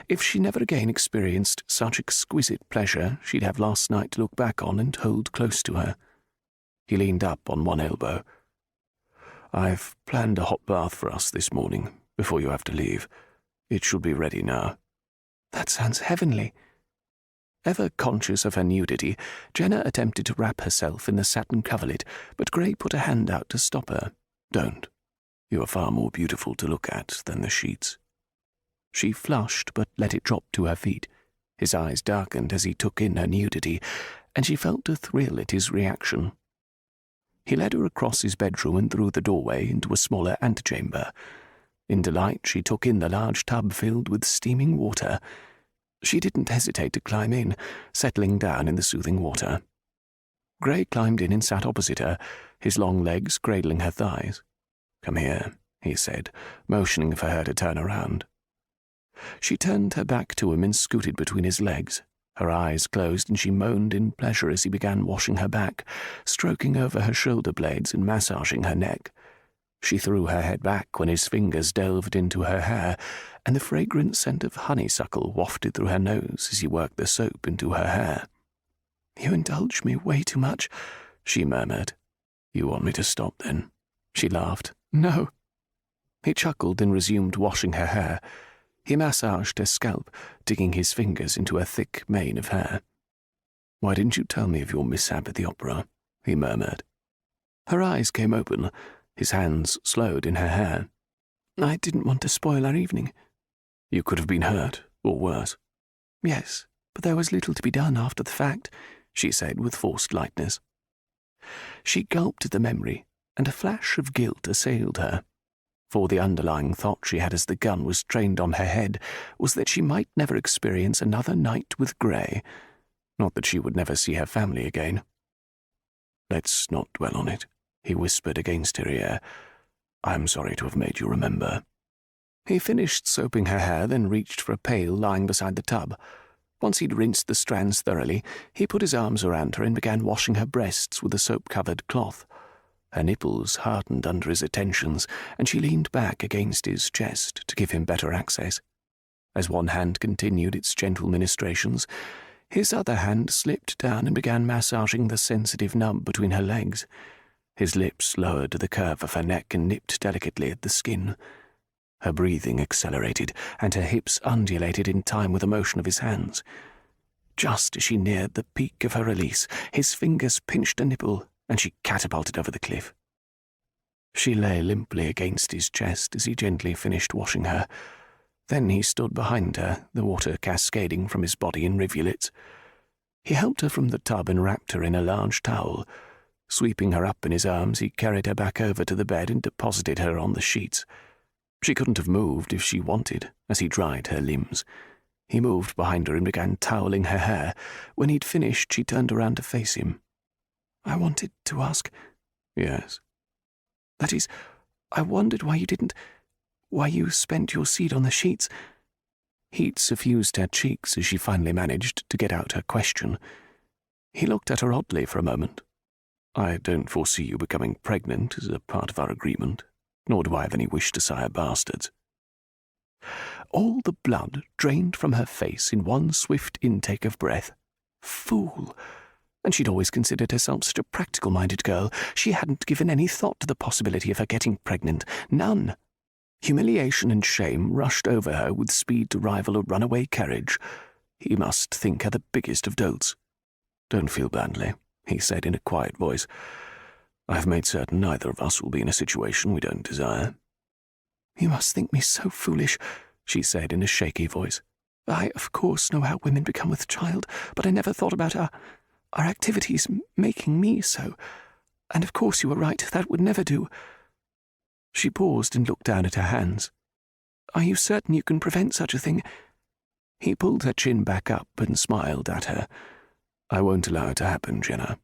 If she never again experienced such exquisite pleasure, she'd have last night to look back on and hold close to her. He leaned up on one elbow. "I've planned a hot bath for us this morning, before you have to leave. It should be ready now." "That sounds heavenly." Ever conscious of her nudity, Jenna attempted to wrap herself in the satin coverlet, but Gray put a hand out to stop her. "Don't. You are far more beautiful to look at than the sheets." She flushed, but let it drop to her feet. His eyes darkened as he took in her nudity, and she felt a thrill at his reaction. He led her across his bedroom and through the doorway into a smaller antechamber. In delight, she took in the large tub filled with steaming water. She didn't hesitate to climb in, settling down in the soothing water. Gray climbed in and sat opposite her, his long legs cradling her thighs. "Come here," he said, motioning for her to turn around. She turned her back to him and scooted between his legs. Her eyes closed, and she moaned in pleasure as he began washing her back, stroking over her shoulder blades and massaging her neck. She threw her head back when his fingers delved into her hair, and the fragrant scent of honeysuckle wafted through her nose as he worked the soap into her hair. "You indulge me way too much," she murmured. "You want me to stop, then?" She laughed. "No." He chuckled and resumed washing her hair. He massaged her scalp, digging his fingers into her thick mane of hair. "Why didn't you tell me of your mishap at the opera?" he murmured. Her eyes came open. His hands slowed in her hair. "I didn't want to spoil our evening." "You could have been hurt, or worse." "Yes, but there was little to be done after the fact," she said with forced lightness. She gulped at the memory, and a flash of guilt assailed her. For the underlying thought she had as the gun was trained on her head was that she might never experience another night with Gray, not that she would never see her family again. "Let's not dwell on it," he whispered against her ear. "I'm sorry to have made you remember." He finished soaping her hair, then reached for a pail lying beside the tub. Once he'd rinsed the strands thoroughly, he put his arms around her and began washing her breasts with a soap-covered cloth. Her nipples hardened under his attentions, and she leaned back against his chest to give him better access. As one hand continued its gentle ministrations, his other hand slipped down and began massaging the sensitive nub between her legs. His lips lowered to the curve of her neck and nipped delicately at the skin. Her breathing accelerated, and her hips undulated in time with the motion of his hands. Just as she neared the peak of her release, his fingers pinched a nipple, and she catapulted over the cliff. She lay limply against his chest as he gently finished washing her. Then he stood behind her, the water cascading from his body in rivulets. He helped her from the tub and wrapped her in a large towel. Sweeping her up in his arms, he carried her back over to the bed and deposited her on the sheets. She couldn't have moved if she wanted, as he dried her limbs. He moved behind her and began toweling her hair. When he'd finished, she turned around to face him. "I wanted to ask—" "Yes." "That is, I wondered why you spent your seed on the sheets." Heat suffused her cheeks as she finally managed to get out her question. He looked at her oddly for a moment. "I don't foresee you becoming pregnant as a part of our agreement, nor do I have any wish to sire bastards." All the blood drained from her face in one swift intake of breath. Fool! And she'd always considered herself such a practical-minded girl. She hadn't given any thought to the possibility of her getting pregnant. None. Humiliation and shame rushed over her with speed to rival a runaway carriage. He must think her the biggest of dolts. "Don't feel badly," he said in a quiet voice. "I've made certain neither of us will be in a situation we don't desire." "You must think me so foolish," she said in a shaky voice. "I, of course, know how women become with child, but I never thought about our activities making me so. And of course you were right, that would never do." She paused and looked down at her hands. "Are you certain you can prevent such a thing?" He pulled her chin back up and smiled at her. "I won't allow it to happen, Jenna.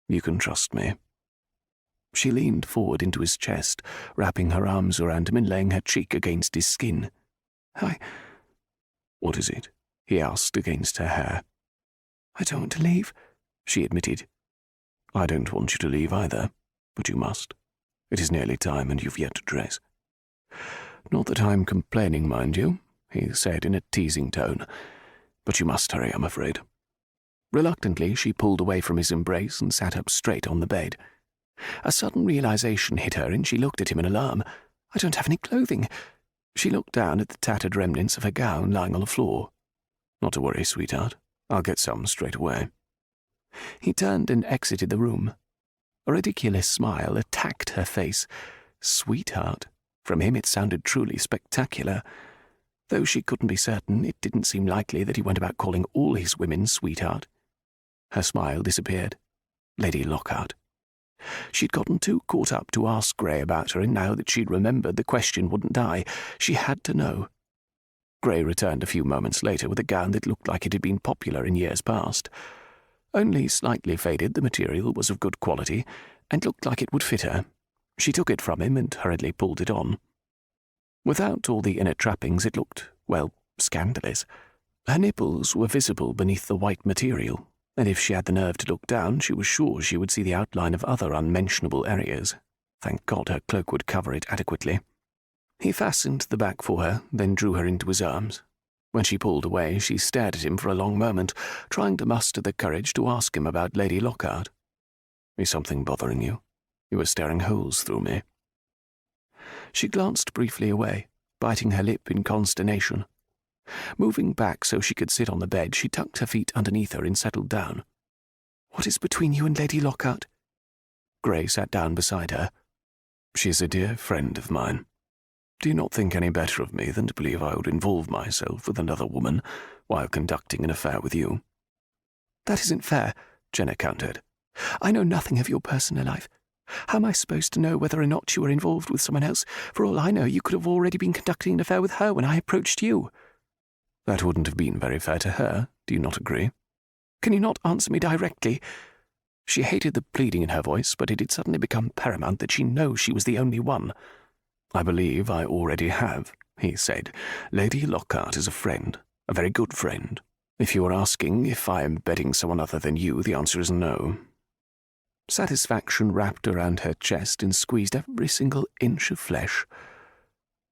You can trust me." She leaned forward into his chest, wrapping her arms around him and laying her cheek against his skin. "What is it?" he asked against her hair. "I don't want to leave," she admitted. "I don't want you to leave either, but you must. It is nearly time and you've yet to dress." "Not that I'm complaining, mind you," he said in a teasing tone, "but you must hurry, I'm afraid." Reluctantly, she pulled away from his embrace and sat up straight on the bed. A sudden realization hit her and she looked at him in alarm. "I don't have any clothing." She looked down at the tattered remnants of her gown lying on the floor. "Not to worry, sweetheart. I'll get some straight away." He turned and exited the room. A ridiculous smile attacked her face. Sweetheart. From him it sounded truly spectacular. Though she couldn't be certain, it didn't seem likely that he went about calling all his women sweetheart. Her smile disappeared. Lady Lockheart. She'd gotten too caught up to ask Gray about her, and now that she'd remembered, the question wouldn't die. She had to know. Gray returned a few moments later with a gown that looked like it had been popular in years past. Only slightly faded, the material was of good quality, and looked like it would fit her. She took it from him and hurriedly pulled it on. Without all the inner trappings, it looked, well, scandalous. Her nipples were visible beneath the white material, and if she had the nerve to look down, she was sure she would see the outline of other unmentionable areas. Thank God her cloak would cover it adequately. He fastened the back for her, then drew her into his arms. When she pulled away, she stared at him for a long moment, trying to muster the courage to ask him about Lady Lockheart. "Is something bothering you? You are staring holes through me." She glanced briefly away, biting her lip in consternation. Moving back so she could sit on the bed, she tucked her feet underneath her and settled down. "What is between you and Lady Lockheart?" Gray sat down beside her. "She is a dear friend of mine. Do you not think any better of me than to believe I would involve myself with another woman while conducting an affair with you?" "That isn't fair," Jenna countered. "I know nothing of your personal life. How am I supposed to know whether or not you were involved with someone else? For all I know, you could have already been conducting an affair with her when I approached you." "That wouldn't have been very fair to her, do you not agree?" "Can you not answer me directly?" She hated the pleading in her voice, but it had suddenly become paramount that she know she was the only one. "I believe I already have," he said. "Lady Lockheart is a friend, a very good friend. If you are asking if I am betting someone other than you, the answer is no." Satisfaction wrapped around her chest and squeezed every single inch of flesh.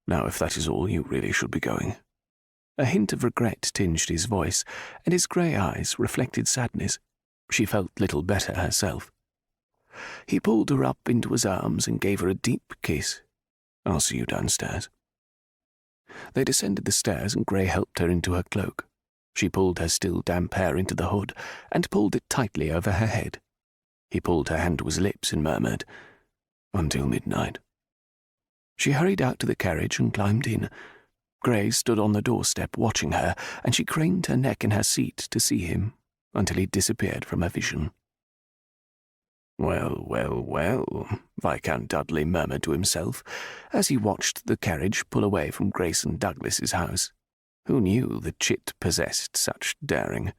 "Now, if that is all, you really should be going." A hint of regret tinged his voice, and his grey eyes reflected sadness. She felt little better herself. He pulled her up into his arms and gave her a deep kiss. "I'll see you downstairs." They descended the stairs and Gray helped her into her cloak. She pulled her still damp hair into the hood and pulled it tightly over her head. He pulled her hand to his lips and murmured, "Until midnight." She hurried out to the carriage and climbed in. Gray stood on the doorstep watching her, and she craned her neck in her seat to see him until he disappeared from her vision. "Well, well, well," Viscount Dudley murmured to himself as he watched the carriage pull away from Grayson Douglas's house. Who knew the chit possessed such daring?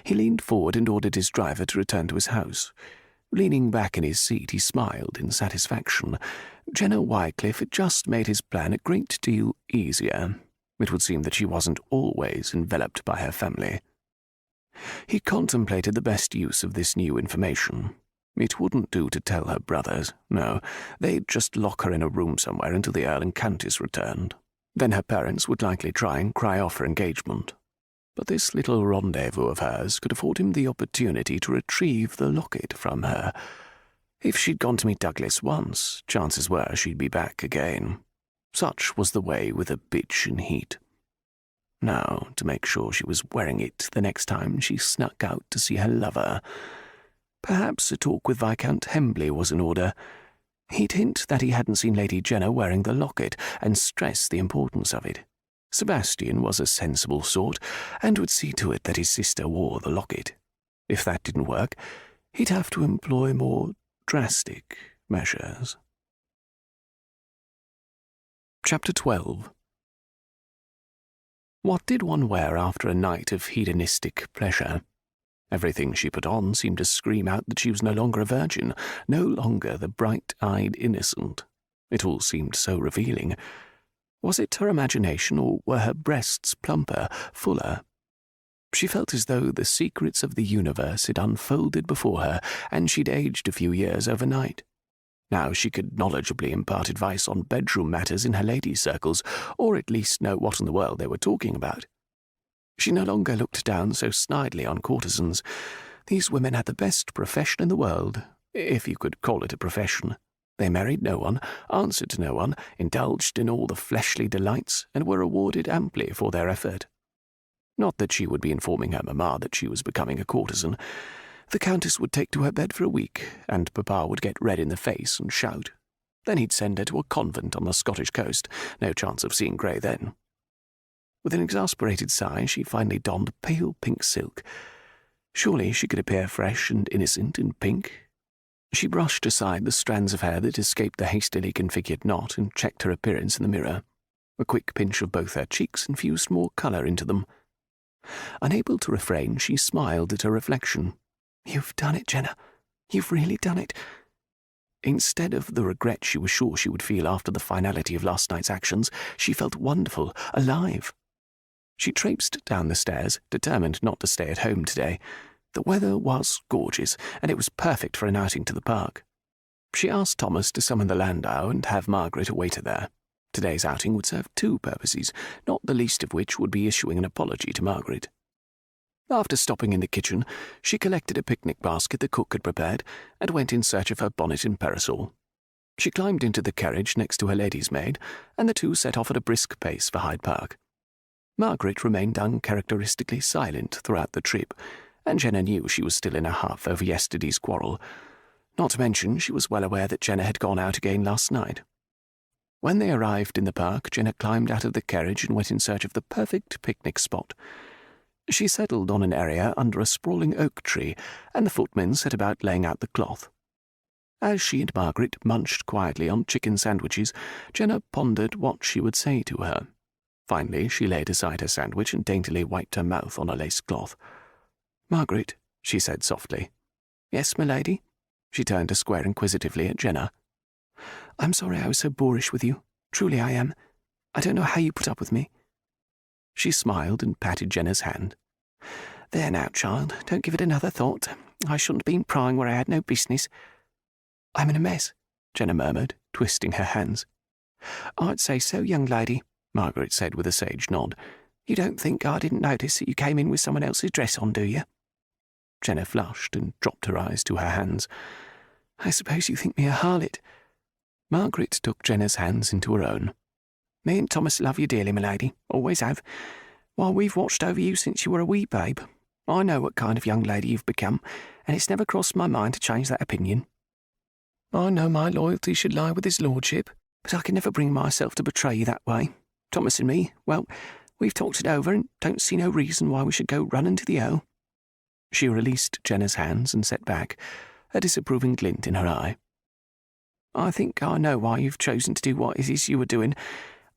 He leaned forward and ordered his driver to return to his house. Leaning back in his seat, he smiled in satisfaction. Jenna Wycliffe had just made his plan a great deal easier. It would seem that she wasn't always enveloped by her family. He contemplated the best use of this new information. It wouldn't do to tell her brothers. No, they'd just lock her in a room somewhere until the Earl and Countess returned. Then her parents would likely try and cry off her engagement. But this little rendezvous of hers could afford him the opportunity to retrieve the locket from her. If she'd gone to meet Douglas once, chances were she'd be back again. Such was the way with a bitch in heat. Now, to make sure she was wearing it the next time she snuck out to see her lover. Perhaps a talk with Viscount Hembley was in order. He'd hint that he hadn't seen Lady Jenna wearing the locket, and stress the importance of it. Sebastian was a sensible sort, and would see to it that his sister wore the locket. If that didn't work, he'd have to employ more drastic measures. Chapter 12. What did one wear after a night of hedonistic pleasure? Everything she put on seemed to scream out that she was no longer a virgin, no longer the bright-eyed innocent. It all seemed so revealing. Was it her imagination, or were her breasts plumper, fuller? She felt as though the secrets of the universe had unfolded before her, and she'd aged a few years overnight. Now she could knowledgeably impart advice on bedroom matters in her ladies' circles, or at least know what in the world they were talking about. She no longer looked down so snidely on courtesans. These women had the best profession in the world, if you could call it a profession. They married no one, answered to no one, indulged in all the fleshly delights, and were rewarded amply for their effort. Not that she would be informing her mamma that she was becoming a courtesan. The Countess would take to her bed for a week, and Papa would get red in the face and shout. Then he'd send her to a convent on the Scottish coast. No chance of seeing grey then. With an exasperated sigh, she finally donned pale pink silk. Surely she could appear fresh and innocent in pink. She brushed aside the strands of hair that escaped the hastily configured knot and checked her appearance in the mirror. A quick pinch of both her cheeks infused more colour into them. Unable to refrain, she smiled at her reflection. "You've done it, Jenna. You've really done it." Instead of the regret she was sure she would feel after the finality of last night's actions, she felt wonderful, alive. She traipsed down the stairs, determined not to stay at home today. The weather was gorgeous, and it was perfect for an outing to the park. She asked Thomas to summon the landau and have Margaret await her there. Today's outing would serve two purposes, not the least of which would be issuing an apology to Margaret. After stopping in the kitchen, she collected a picnic basket the cook had prepared and went in search of her bonnet and parasol. She climbed into the carriage next to her lady's maid, and the two set off at a brisk pace for Hyde Park. Margaret remained uncharacteristically silent throughout the trip, and Jenna knew she was still in a huff over yesterday's quarrel. Not to mention she was well aware that Jenna had gone out again last night. When they arrived in the park, Jenna climbed out of the carriage and went in search of the perfect picnic spot. She settled on an area under a sprawling oak tree, and the footmen set about laying out the cloth. As she and Margaret munched quietly on chicken sandwiches, Jenna pondered what she would say to her. Finally, she laid aside her sandwich and daintily wiped her mouth on a lace cloth. "Margaret," she said softly. "Yes, my lady?" She turned to square inquisitively at Jenna. "I'm sorry I was so boorish with you. Truly I am. I don't know how you put up with me." She smiled and patted Jenna's hand. "There now, child, don't give it another thought. I shouldn't have been prying where I had no business." "I'm in a mess," Jenna murmured, twisting her hands. "I'd say so, young lady," Margaret said with a sage nod. "You don't think I didn't notice that you came in with someone else's dress on, do you?" Jenna flushed and dropped her eyes to her hands. "I suppose you think me a harlot." Margaret took Jenna's hands into her own. "Me and Thomas love you dearly, my lady, always have. Why, we've watched over you since you were a wee babe. I know what kind of young lady you've become, and it's never crossed my mind to change that opinion. I know my loyalty should lie with his lordship, but I can never bring myself to betray you that way. Thomas and me, well, we've talked it over and don't see no reason why we should go running to the Earl." She released Jenna's hands and sat back, a disapproving glint in her eye. "I think I know why you've chosen to do what it is you were doing.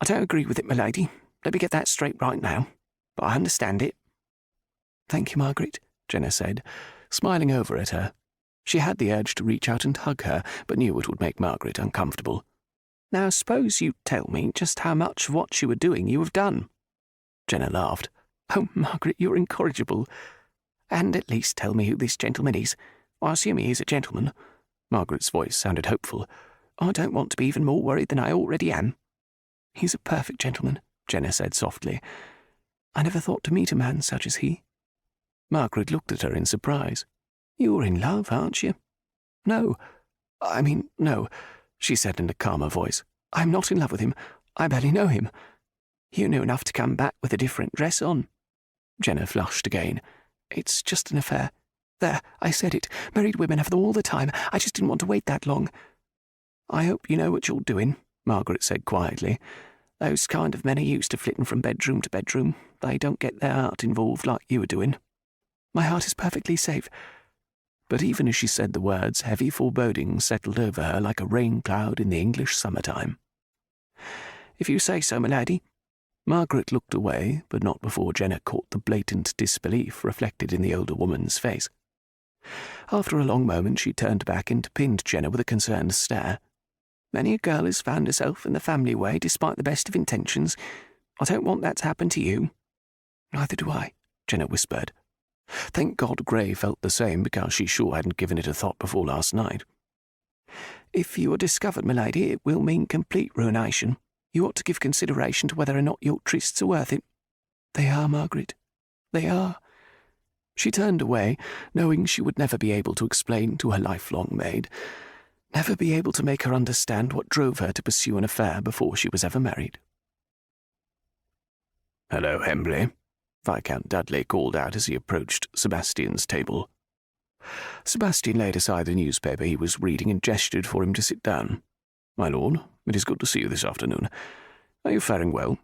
I don't agree with it, my lady. Let me get that straight right now. But I understand it." "Thank you, Margaret," Jenna said, smiling over at her. She had the urge to reach out and hug her, but knew it would make Margaret uncomfortable. Now suppose you tell me just how much of what you were doing you have done. Jenna laughed. Oh, Margaret, you're incorrigible. And at least tell me who this gentleman is. I assume he is a gentleman. Margaret's voice sounded hopeful. I don't want to be even more worried than I already am. He's a perfect gentleman, Jenna said softly. I never thought to meet a man such as he. Margaret looked at her in surprise. You're in love, aren't you? No, she said in a calmer voice. I'm not in love with him. I barely know him. You knew enough to come back with a different dress on. Jenna flushed again. It's just an affair. There, I said it. Married women have them all the time. I just didn't want to wait that long. I hope you know what you're doing, Margaret said quietly. Those kind of men are used to flitting from bedroom to bedroom. They don't get their heart involved like you were doing. My heart is perfectly safe. But even as she said the words, heavy foreboding settled over her like a rain cloud in the English summertime. If you say so, my lady. Margaret looked away, but not before Jenna caught the blatant disbelief reflected in the older woman's face. After a long moment, she turned back and pinned Jenna with a concerned stare. Many a girl has found herself in the family way despite the best of intentions. I don't want that to happen to you. Neither do I, Jenna whispered. Thank God Gray felt the same, because she sure hadn't given it a thought before last night. If you are discovered, my lady, it will mean complete ruination. You ought to give consideration to whether or not your trysts are worth it. They are, Margaret. They are. She turned away, knowing she would never be able to explain to her lifelong maid, never be able to make her understand what drove her to pursue an affair before she was ever married. Hello, Hembley, Viscount Dudley called out as he approached Sebastian's table. Sebastian laid aside the newspaper he was reading and gestured for him to sit down. My lord, it is good to see you this afternoon. Are you faring well?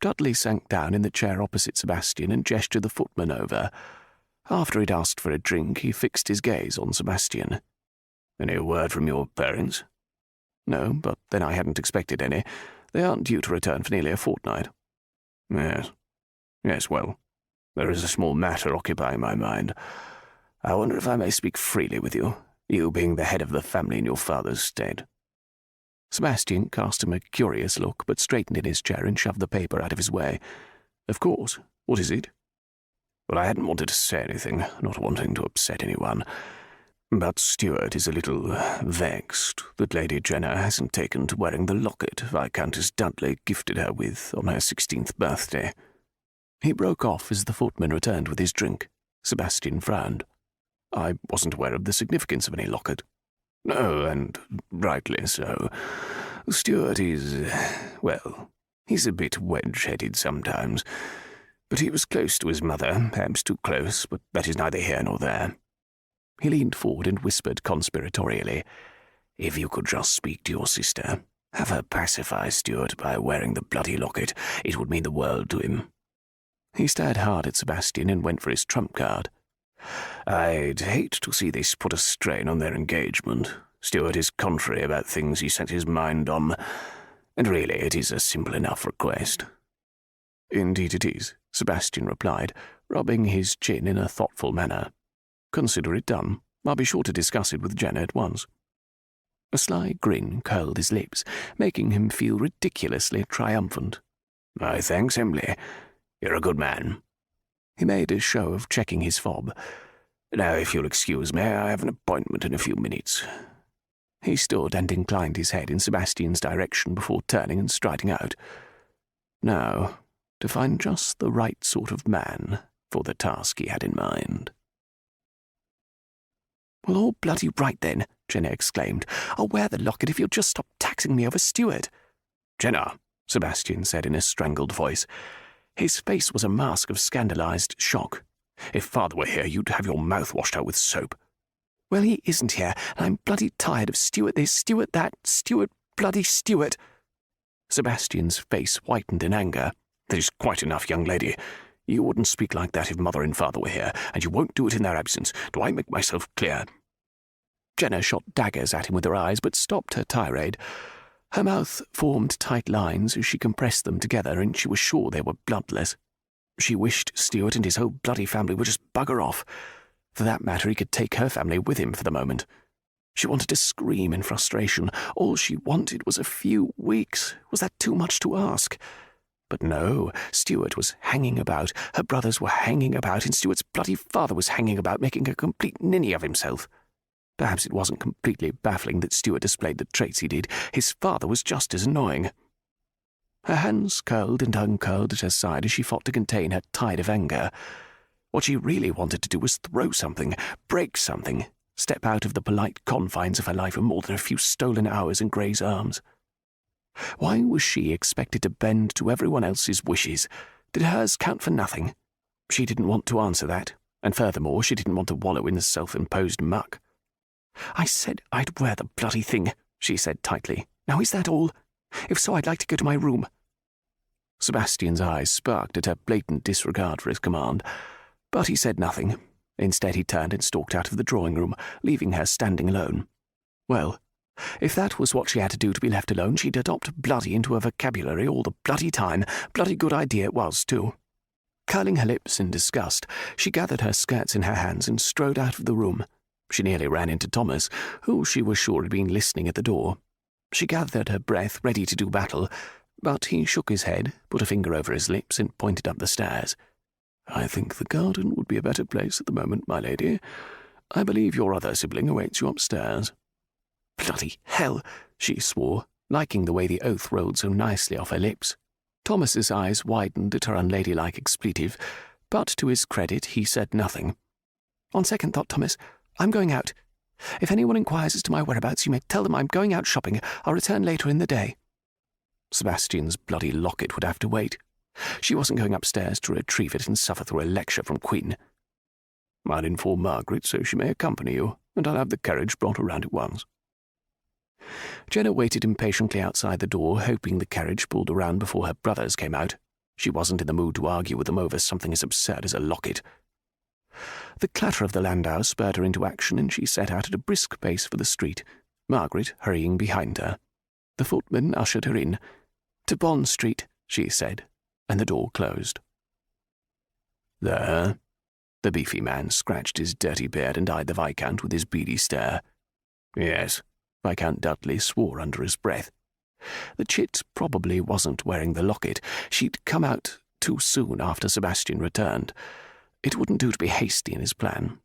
Dudley sank down in the chair opposite Sebastian and gestured the footman over. After he'd asked for a drink, he fixed his gaze on Sebastian. Any word from your parents? No, but then I hadn't expected any. They aren't due to return for nearly a fortnight. Yes, well, there is a small matter occupying my mind. I wonder if I may speak freely with you, you being the head of the family in your father's stead. Sebastian cast him a curious look, but straightened in his chair and shoved the paper out of his way. Of course. What is it? Well, I hadn't wanted to say anything, not wanting to upset anyone. But Stuart is a little vexed that Lady Jenna hasn't taken to wearing the locket Viscountess Dudley gifted her with on her 16th birthday. He broke off as the footman returned with his drink. Sebastian frowned. I wasn't aware of the significance of any locket. No, and rightly so. Stuart is, well, he's a bit wedge-headed sometimes. But he was close to his mother, perhaps too close, but that is neither here nor there. He leaned forward and whispered conspiratorially, If you could just speak to your sister, have her pacify Stuart by wearing the bloody locket, it would mean the world to him. He stared hard at Sebastian and went for his trump card. I'd hate to see this put a strain on their engagement. Stuart is contrary about things he set his mind on, and really it is a simple enough request. Indeed it is, Sebastian replied, rubbing his chin in a thoughtful manner. Consider it done. I'll be sure to discuss it with Jenna at once. A sly grin curled his lips, making him feel ridiculously triumphant. My thanks, Emily. You're a good man. He made a show of checking his fob. Now, if you'll excuse me, I have an appointment in a few minutes. He stood and inclined his head in Sebastian's direction before turning and striding out. Now, to find just the right sort of man for the task he had in mind. Well, all bloody right then, Jenna exclaimed. I'll wear the locket if you'll just stop taxing me over Stuart. Jenna, Sebastian said in a strangled voice. His face was a mask of scandalized shock. If father were here, you'd have your mouth washed out with soap. Well, he isn't here, and I'm bloody tired of Stuart this, Stuart that, Stuart bloody Stuart. Sebastian's face whitened in anger. That is quite enough, young lady. You wouldn't speak like that if mother and father were here, and you won't do it in their absence. Do I make myself clear? Jenna shot daggers at him with her eyes, but stopped her tirade. Her mouth formed tight lines as she compressed them together, and she was sure they were bloodless. She wished Stuart and his whole bloody family would just bugger off. For that matter, he could take her family with him for the moment. She wanted to scream in frustration. All she wanted was a few weeks. Was that too much to ask? But no, Stuart was hanging about, her brothers were hanging about, and Stuart's bloody father was hanging about, making a complete ninny of himself. Perhaps it wasn't completely baffling that Stuart displayed the traits he did. His father was just as annoying. Her hands curled and uncurled at her side as she fought to contain her tide of anger. What she really wanted to do was throw something, break something, step out of the polite confines of her life for more than a few stolen hours in Gray's arms. Why was she expected to bend to everyone else's wishes? Did hers count for nothing? She didn't want to answer that, and furthermore, she didn't want to wallow in the self-imposed muck. "I said I'd wear the bloody thing," she said tightly. "Now is that all? If so, I'd like to go to my room." Sebastian's eyes sparked at her blatant disregard for his command, but he said nothing. Instead, he turned and stalked out of the drawing room, leaving her standing alone. Well, if that was what she had to do to be left alone, she'd adopt bloody into her vocabulary all the bloody time. Bloody good idea it was, too. Curling her lips in disgust, she gathered her skirts in her hands and strode out of the room. She nearly ran into Thomas, who she was sure had been listening at the door. She gathered her breath, ready to do battle, but he shook his head, put a finger over his lips, and pointed up the stairs. "I think the garden would be a better place at the moment, my lady. I believe your other sibling awaits you upstairs." "Bloody hell," she swore, liking the way the oath rolled so nicely off her lips. Thomas's eyes widened at her unladylike expletive, but to his credit he said nothing. "On second thought, Thomas, I'm going out. If anyone inquires as to my whereabouts, you may tell them I'm going out shopping. I'll return later in the day." Sebastian's bloody locket would have to wait. She wasn't going upstairs to retrieve it and suffer through a lecture from Quinn. "I'll inform Margaret so she may accompany you, and I'll have the carriage brought around at once." Jenna waited impatiently outside the door, hoping the carriage pulled around before her brothers came out. She wasn't in the mood to argue with them over something as absurd as a locket. The clatter of the landau spurred her into action, and she set out at a brisk pace for the street, Margaret hurrying behind her. The footman ushered her in. "To Bond Street," she said, and the door closed. "There?" The beefy man scratched his dirty beard and eyed the Viscount with his beady stare. "Yes," Viscount Dudley swore under his breath. The chit probably wasn't wearing the locket. She'd come out too soon after Sebastian returned. It wouldn't do to be hasty in his plan.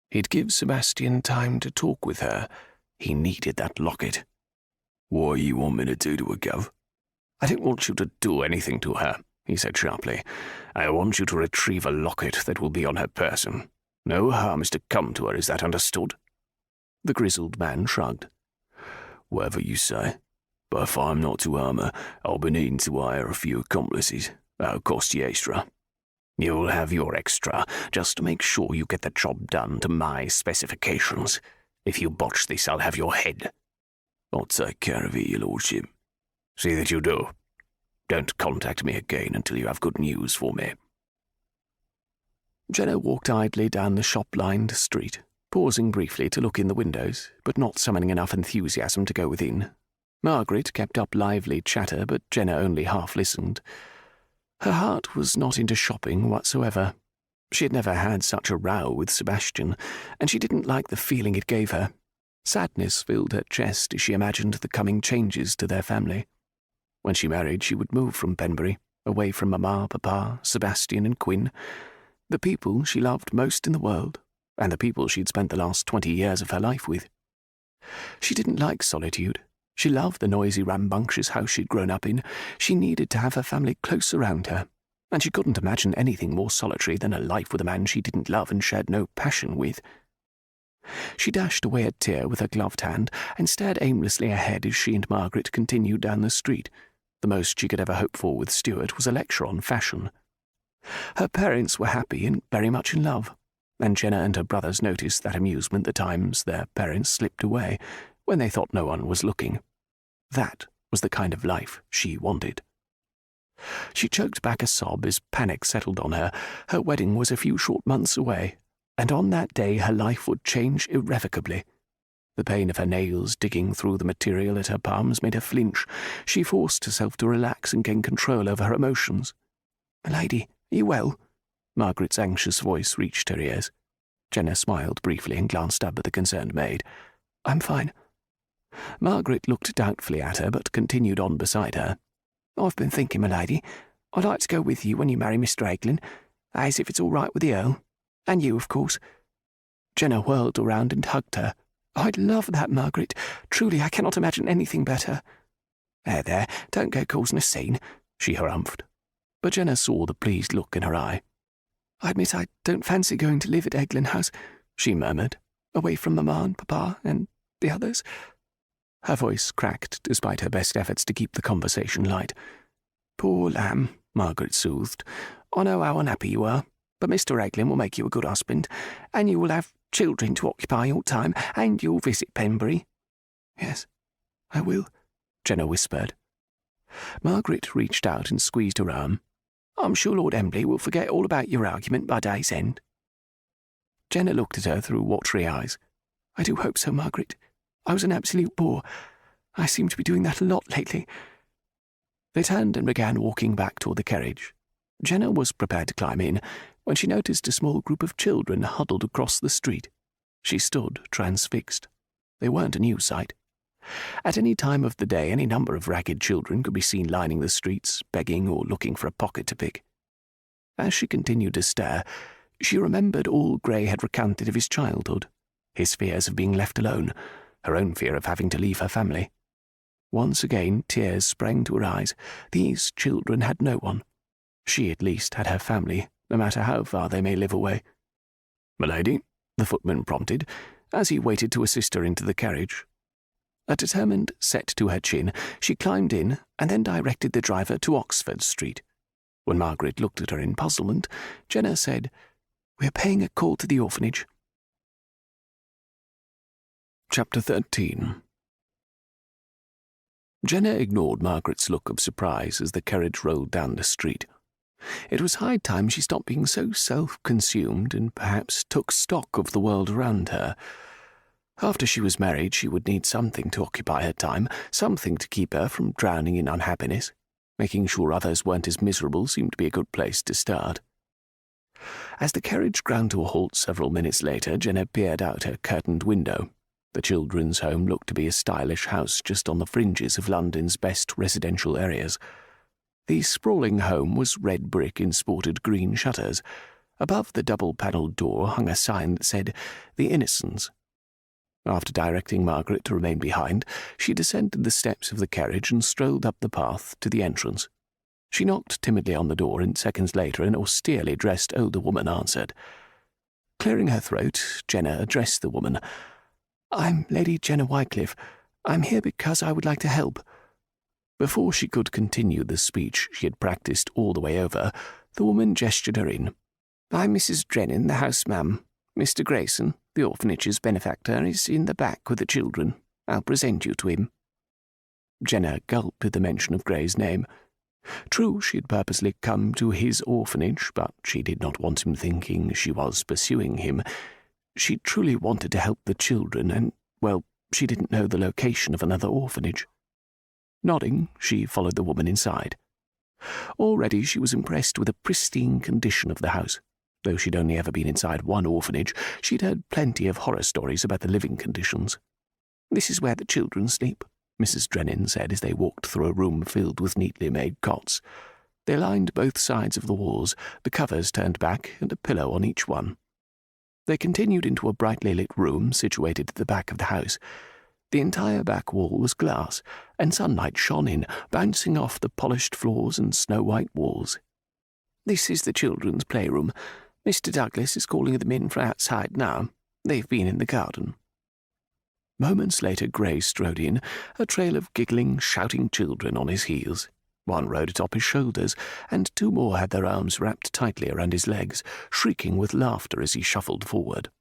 He'd give Sebastian time to talk with her. He needed that locket. "What you want me to do to her, Gov?" "I don't want you to do anything to her," he said sharply. "I want you to retrieve a locket that will be on her person. No harm is to come to her, is that understood?" The grizzled man shrugged. "Whatever you say. But if I'm not to harm her, I'll be needing to hire a few accomplices. That'll cost you extra." "You'll have your extra, just to make sure you get the job done to my specifications. If you botch this, I'll have your head." "I'll take care of it, your lordship." "See that you do. Don't contact me again until you have good news for me." Jenna walked idly down the shop-lined street, pausing briefly to look in the windows, but not summoning enough enthusiasm to go within. Margaret kept up lively chatter, but Jenna only half listened. Her heart was not into shopping whatsoever. She had never had such a row with Sebastian, and she didn't like the feeling it gave her. Sadness filled her chest as she imagined the coming changes to their family. When she married, she would move from Penbury, away from Mamma, Papa, Sebastian and Quinn, the people she loved most in the world, and the people she'd spent the last 20 years of her life with. She didn't like solitude. She loved the noisy, rambunctious house she'd grown up in. She needed to have her family close around her, and she couldn't imagine anything more solitary than a life with a man she didn't love and shared no passion with. She dashed away a tear with her gloved hand and stared aimlessly ahead as she and Margaret continued down the street. The most she could ever hope for with Stuart was a lecture on fashion. Her parents were happy and very much in love, and Jenna and her brothers noticed that amusement the times their parents slipped away when they thought no one was looking. That was the kind of life she wanted. She choked back a sob as panic settled on her. Her wedding was a few short months away, and on that day her life would change irrevocably. The pain of her nails digging through the material at her palms made her flinch. She forced herself to relax and gain control over her emotions. "Lady, are you well?" Margaret's anxious voice reached her ears. Jenna smiled briefly and glanced up at the concerned maid. I'm fine. Margaret looked doubtfully at her, but continued on beside her. I've been thinking, my lady, I'd like to go with you when you marry Mr. Eglin, as if it's all right with the Earl. And you, of course. Jenna whirled around and hugged her. I'd love that, Margaret. Truly, I cannot imagine anything better. There, don't go causing a scene, she harumphed. But Jenna saw the pleased look in her eye. I admit I don't fancy going to live at Eglin House, she murmured, away from Mamma and Papa and the others. Her voice cracked despite her best efforts to keep the conversation light. Poor lamb, Margaret soothed. I know how unhappy you are, but Mr. Eglin will make you a good husband, and you will have children to occupy your time, and you'll visit Pembury. Yes, I will, Jenna whispered. Margaret reached out and squeezed her arm. I'm sure Lord Embley will forget all about your argument by day's end. Jenna looked at her through watery eyes. I do hope so, Margaret. I was an absolute bore. I seem to be doing that a lot lately. They turned and began walking back toward the carriage. Jenna was prepared to climb in when she noticed a small group of children huddled across the street. She stood transfixed. They weren't a new sight. At any time of the day, any number of ragged children could be seen lining the streets, begging or looking for a pocket to pick. As she continued to stare, she remembered all Gray had recounted of his childhood, his fears of being left alone, her own fear of having to leave her family. Once again, tears sprang to her eyes. These children had no one. She, at least, had her family, no matter how far they may live away. "Milady," the footman prompted, as he waited to assist her into the carriage. A determined set to her chin, she climbed in and then directed the driver to Oxford Street. When Margaret looked at her in puzzlement, Jenna said, "We're paying a call to the orphanage." Chapter 13. Jenna ignored Margaret's look of surprise as the carriage rolled down the street. It was high time she stopped being so self-consumed and perhaps took stock of the world around her. After she was married, she would need something to occupy her time, something to keep her from drowning in unhappiness. Making sure others weren't as miserable seemed to be a good place to start. As the carriage ground to a halt several minutes later, Jenna peered out her curtained window. The children's home looked to be a stylish house just on the fringes of London's best residential areas. The sprawling home was red brick and sported green shutters. Above the double-panelled door hung a sign that said, "The Innocents." After directing Margaret to remain behind, she descended the steps of the carriage and strolled up the path to the entrance. She knocked timidly on the door, and seconds later an austerely dressed older woman answered. Clearing her throat, Jenna addressed the woman. "I'm Lady Jenna Wycliffe. I'm here because I would like to help." Before she could continue the speech she had practiced all the way over, the woman gestured her in. "I'm Mrs. Drennan, the house ma'am. Mr. Grayson, the orphanage's benefactor, is in the back with the children. I'll present you to him." Jenna gulped at the mention of Gray's name. True, she had purposely come to his orphanage, but she did not want him thinking she was pursuing him. She truly wanted to help the children, and, well, she didn't know the location of another orphanage. Nodding, she followed the woman inside. Already she was impressed with the pristine condition of the house. Though she'd only ever been inside one orphanage, she'd heard plenty of horror stories about the living conditions. "This is where the children sleep," Mrs. Drennan said as they walked through a room filled with neatly made cots. They lined both sides of the walls, the covers turned back, and a pillow on each one. They continued into a brightly lit room situated at the back of the house. The entire back wall was glass, and sunlight shone in, bouncing off the polished floors and snow-white walls. "This is the children's playroom. Mr. Douglas is calling them in from outside now. They've been in the garden." Moments later, Gray strode in, a trail of giggling, shouting children on his heels. One rode atop his shoulders, and two more had their arms wrapped tightly around his legs, shrieking with laughter as he shuffled forward.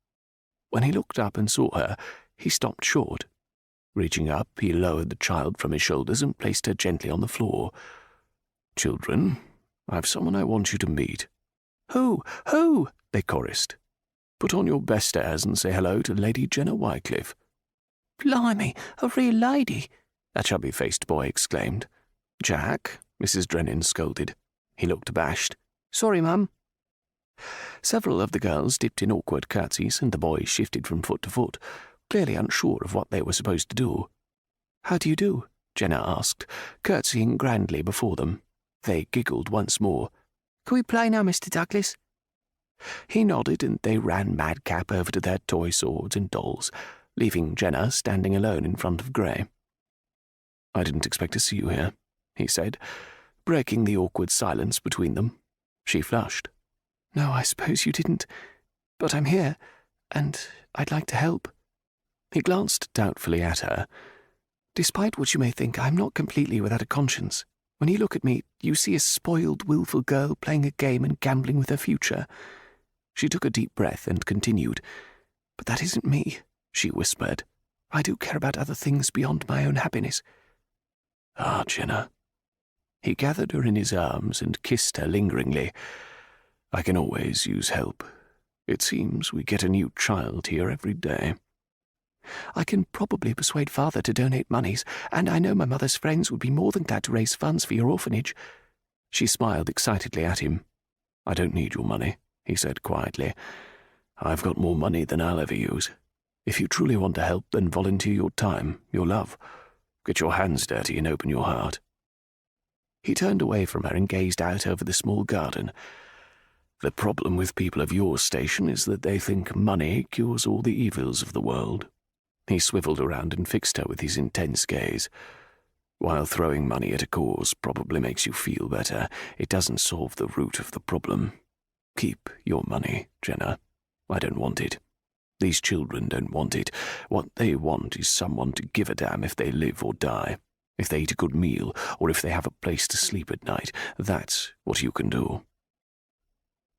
When he looked up and saw her, he stopped short. Reaching up, he lowered the child from his shoulders and placed her gently on the floor. "Children, I've someone I want you to meet." "Who? Who?" they chorused. "Put on your best airs and say hello to Lady Jenna Wycliffe." "Blimey, a real lady!" a chubby-faced boy exclaimed. "Jack," Mrs. Drennan scolded. He looked abashed. "Sorry, Mum." Several of the girls dipped in awkward curtsies, and the boys shifted from foot to foot. clearly unsure of what they were supposed to do. "How do you do?" Jenna asked, curtsying grandly before them. They giggled once more. "Can we play now, Mr. Douglas?" He nodded, and they ran madcap over to their toy swords and dolls, leaving Jenna standing alone in front of Gray. "I didn't expect to see you here," he said, breaking the awkward silence between them. She flushed. "No, I suppose you didn't. But I'm here, and I'd like to help." He glanced doubtfully at her. "Despite what you may think, I'm not completely without a conscience. When you look at me, you see a spoiled, willful girl playing a game and gambling with her future." She took a deep breath and continued. "But that isn't me," she whispered. "I do care about other things beyond my own happiness." "Ah, Jenna." He gathered her in his arms and kissed her lingeringly. "I can always use help. It seems we get a new child here every day." "I can probably persuade Father to donate monies, and I know my mother's friends would be more than glad to raise funds for your orphanage." She smiled excitedly at him. "I don't need your money," he said quietly. "I've got more money than I'll ever use. If you truly want to help, then volunteer your time, your love. Get your hands dirty and open your heart." He turned away from her and gazed out over the small garden. "The problem with people of your station is that they think money cures all the evils of the world." He swiveled around and fixed her with his intense gaze. "While throwing money at a cause probably makes you feel better, it doesn't solve the root of the problem. Keep your money, Jenna. I don't want it. These children don't want it. What they want is someone to give a damn if they live or die, if they eat a good meal, or if they have a place to sleep at night. That's what you can do."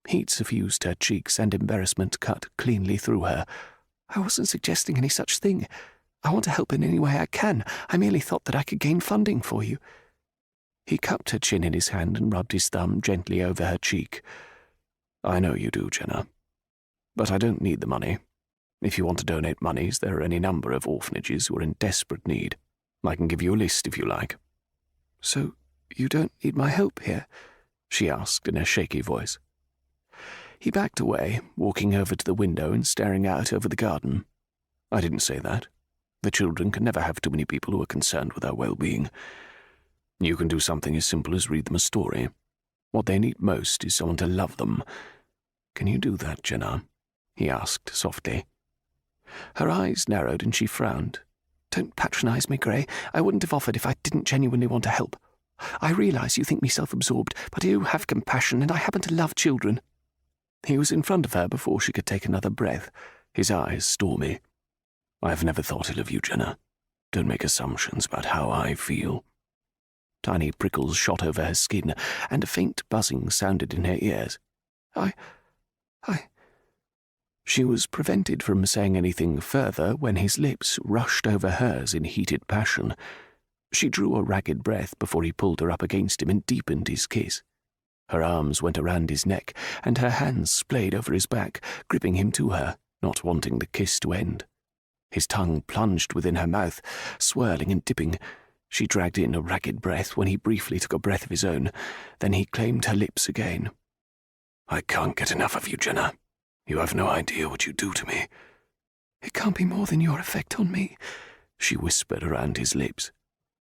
Heat suffused her cheeks and embarrassment cut cleanly through her. "I wasn't suggesting any such thing. I want to help in any way I can. I merely thought that I could gain funding for you." He cupped her chin in his hand and rubbed his thumb gently over her cheek. "I know you do, Jenna. But I don't need the money. If you want to donate monies, there are any number of orphanages who are in desperate need. I can give you a list if you like." "So you don't need my help here?" she asked in a shaky voice. He backed away, walking over to the window and staring out over the garden. "I didn't say that. The children can never have too many people who are concerned with their well-being. You can do something as simple as read them a story. What they need most is someone to love them. Can you do that, Jenna?" he asked softly. Her eyes narrowed and she frowned. "Don't patronize me, Gray. I wouldn't have offered if I didn't genuinely want to help. I realize you think me self-absorbed, but I do have compassion, and I happen to love children." He was in front of her before she could take another breath, his eyes stormy. "I've never thought ill of you, Jenna. Don't make assumptions about how I feel." Tiny prickles shot over her skin, and a faint buzzing sounded in her ears. I... She was prevented from saying anything further when his lips rushed over hers in heated passion. She drew a ragged breath before he pulled her up against him and deepened his kiss. Her arms went around his neck, and her hands splayed over his back, gripping him to her, not wanting the kiss to end. His tongue plunged within her mouth, swirling and dipping. She dragged in a ragged breath when he briefly took a breath of his own. Then he claimed her lips again. "I can't get enough of you, Jenna. You have no idea what you do to me." "It can't be more than your effect on me," she whispered around his lips.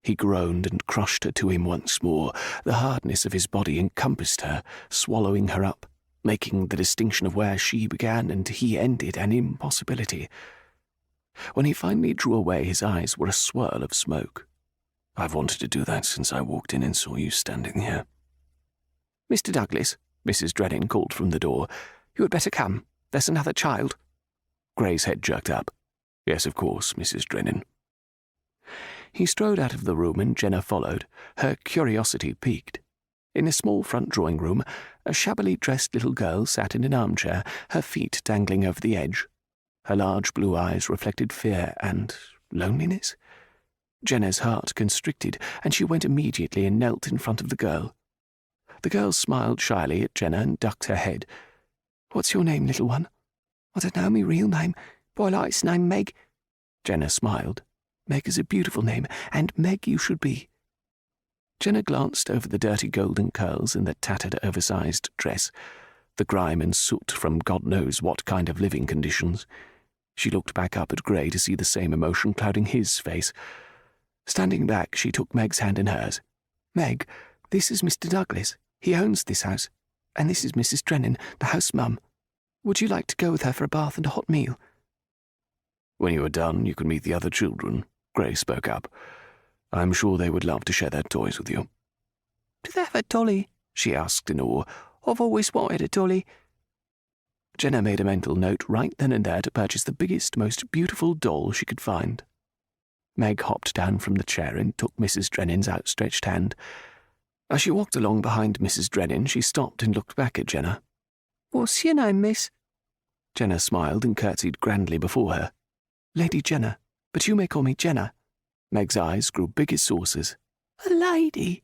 He groaned and crushed her to him once more. The hardness of his body encompassed her, swallowing her up, making the distinction of where she began and he ended an impossibility. When he finally drew away, his eyes were a swirl of smoke. "I've wanted to do that since I walked in and saw you standing here." "Mr. Douglas," Mrs. Drennan called from the door, "you had better come. There's another child." Gray's head jerked up. "Yes, of course, Mrs. Drennan." He strode out of the room and Jenna followed, her curiosity piqued. In a small front drawing room, a shabbily dressed little girl sat in an armchair, her feet dangling over the edge. Her large blue eyes reflected fear and loneliness. Jenna's heart constricted, and she went immediately and knelt in front of the girl. The girl smiled shyly at Jenna and ducked her head. "What's your name, little one?" "I don't know me real name. Boy likes name Meg." Jenna smiled. "Meg is a beautiful name, and Meg you should be." Jenna glanced over the dirty golden curls in the tattered, oversized dress, the grime and soot from God knows what kind of living conditions. She looked back up at Gray to see the same emotion clouding his face. Standing back, she took Meg's hand in hers. Meg, this is Mr. Douglas. He owns this house. And this is Mrs. Drennan, the house mum. Would you like to go with her for a bath and a hot meal? When you are done, you can meet the other children, Gray spoke up. I'm sure they would love to share their toys with you. Do they have a dolly? She asked in awe. I've always wanted a dolly. Jenna made a mental note right then and there to purchase the biggest, most beautiful doll she could find. Meg hopped down from the chair and took Mrs. Drennan's outstretched hand. As she walked along behind Mrs. Drennan, she stopped and looked back at Jenna. What's your name, miss? Jenna smiled and curtsied grandly before her. Lady Jenna, but you may call me Jenna. Meg's eyes grew big as saucers. A lady?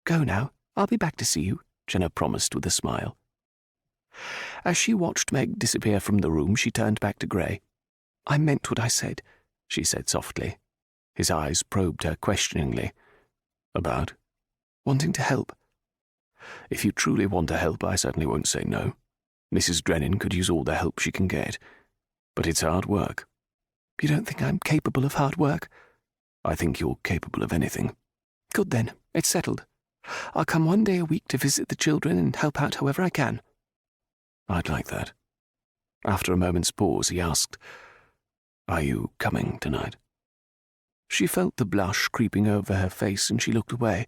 Go now. I'll be back to see you, Jenna promised with a smile. As she watched Meg disappear from the room, she turned back to Gray. I meant what I said, she said softly. His eyes probed her questioningly. About? Wanting to help. If you truly want to help, I certainly won't say no. Mrs. Drennan could use all the help she can get. But it's hard work. You don't think I'm capable of hard work? I think you're capable of anything. Good then, it's settled. I'll come one day a week to visit the children and help out however I can. I'd like that. After a moment's pause, he asked, Are you coming tonight? She felt the blush creeping over her face and she looked away.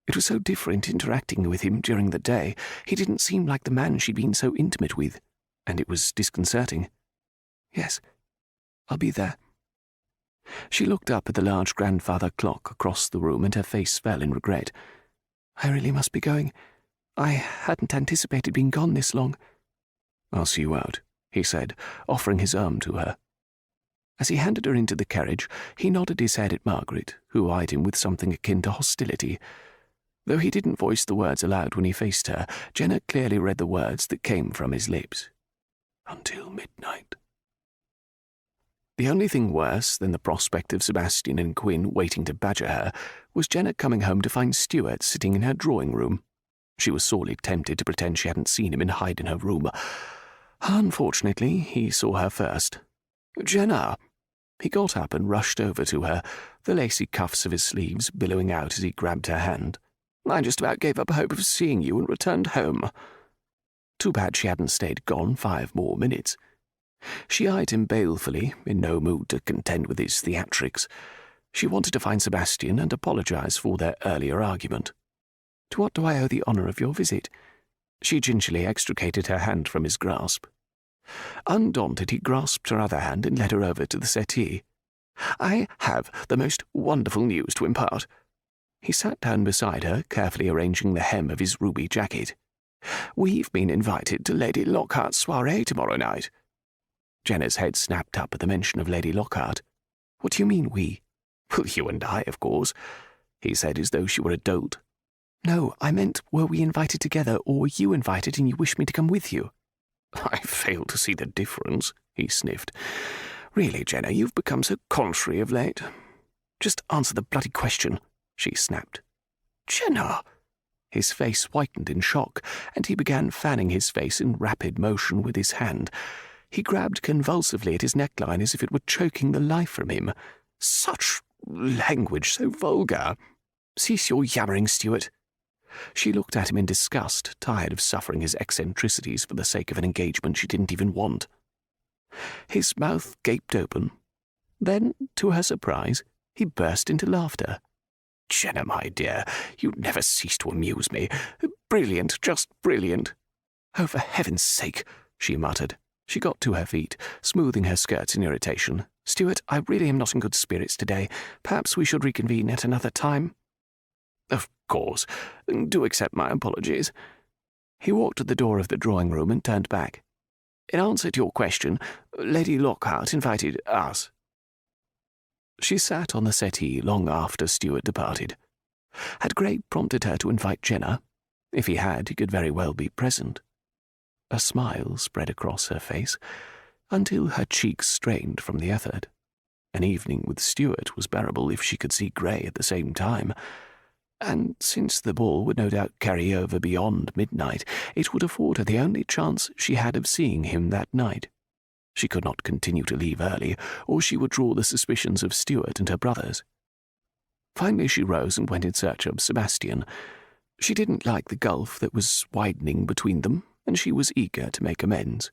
It was so different interacting with him during the day. He didn't seem like the man she'd been so intimate with, and it was disconcerting. Yes, I'll be there. She looked up at the large grandfather clock across the room and her face fell in regret. I really must be going. I hadn't anticipated being gone this long. I'll see you out, he said, offering his arm to her. As he handed her into the carriage, he nodded his head at Margaret, who eyed him with something akin to hostility. Though he didn't voice the words aloud when he faced her, Jenna clearly read the words that came from his lips. Until midnight. The only thing worse than the prospect of Sebastian and Quinn waiting to badger her was Jenna coming home to find Stuart sitting in her drawing room. She was sorely tempted to pretend she hadn't seen him and hide in her room. Unfortunately, he saw her first. Jenna! He got up and rushed over to her, the lacy cuffs of his sleeves billowing out as he grabbed her hand. I just about gave up hope of seeing you and returned home. Too bad she hadn't stayed gone 5 more minutes. She eyed him balefully, in no mood to contend with his theatrics. She wanted to find Sebastian and apologize for their earlier argument. To what do I owe the honor of your visit? She gingerly extricated her hand from his grasp. Undaunted, he grasped her other hand and led her over to the settee. I have the most wonderful news to impart. He sat down beside her, carefully arranging the hem of his ruby jacket. We've been invited to Lady Lockhart's soiree tomorrow night. Jenna's head snapped up at the mention of Lady Lockheart. What do you mean, we? Well, you and I, of course, he said as though she were a dolt. No, I meant, were we invited together, or were you invited and you wished me to come with you? I fail to see the difference, he sniffed. Really, Jenna, you've become so contrary of late. Just answer the bloody question, she snapped. Jenna! His face whitened in shock, and he began fanning his face in rapid motion with his hand. He grabbed convulsively at his neckline as if it were choking the life from him. Such language, so vulgar. Cease your yammering, Stuart. She looked at him in disgust, tired of suffering his eccentricities for the sake of an engagement she didn't even want. His mouth gaped open. Then, to her surprise, he burst into laughter. Jenna, my dear, you never cease to amuse me. Brilliant, just brilliant. Oh, for heaven's sake, she muttered. She got to her feet, smoothing her skirts in irritation. Stuart, I really am not in good spirits today. Perhaps we should reconvene at another time. Of course. Do accept my apologies. He walked to the door of the drawing room and turned back. In answer to your question, Lady Lockheart invited us. She sat on the settee long after Stuart departed. Had Gray prompted her to invite Jenna? If he had, he could very well be present. A smile spread across her face, until her cheeks strained from the effort. An evening with Stuart was bearable if she could see Gray at the same time, and since the ball would no doubt carry over beyond midnight, it would afford her the only chance she had of seeing him that night. She could not continue to leave early, or she would draw the suspicions of Stuart and her brothers. Finally she rose and went in search of Sebastian. She didn't like the gulf that was widening between them, and she was eager to make amends.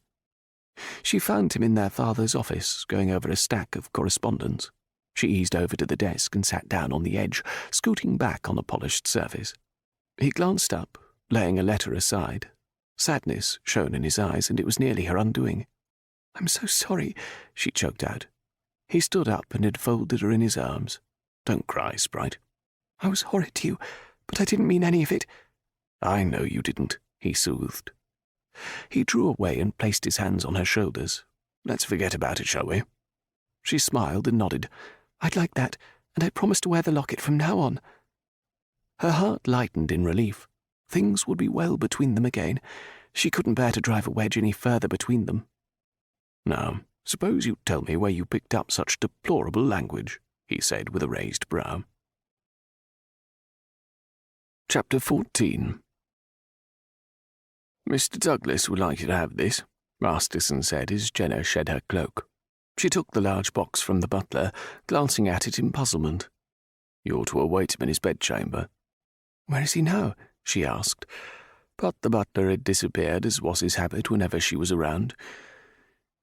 She found him in their father's office, going over a stack of correspondence. She eased over to the desk and sat down on the edge, scooting back on the polished surface. He glanced up, laying a letter aside. Sadness shone in his eyes, and it was nearly her undoing. "I'm so sorry," she choked out. He stood up and enfolded her in his arms. "Don't cry, Sprite." "I was horrid to you, but I didn't mean any of it." "I know you didn't," he soothed. He drew away and placed his hands on her shoulders. "Let's forget about it, shall we?" She smiled and nodded. "I'd like that, and I promise to wear the locket from now on." Her heart lightened in relief. Things would be well between them again. She couldn't bear to drive a wedge any further between them. "Now, suppose you tell me where you picked up such deplorable language," he said with a raised brow. Chapter 14. "Mr. Douglas would like you to have this," Masterson said as Jenna shed her cloak. She took the large box from the butler, glancing at it in puzzlement. "You ought to await him in his bedchamber." "Where is he now?" she asked. But the butler had disappeared, as was his habit whenever she was around.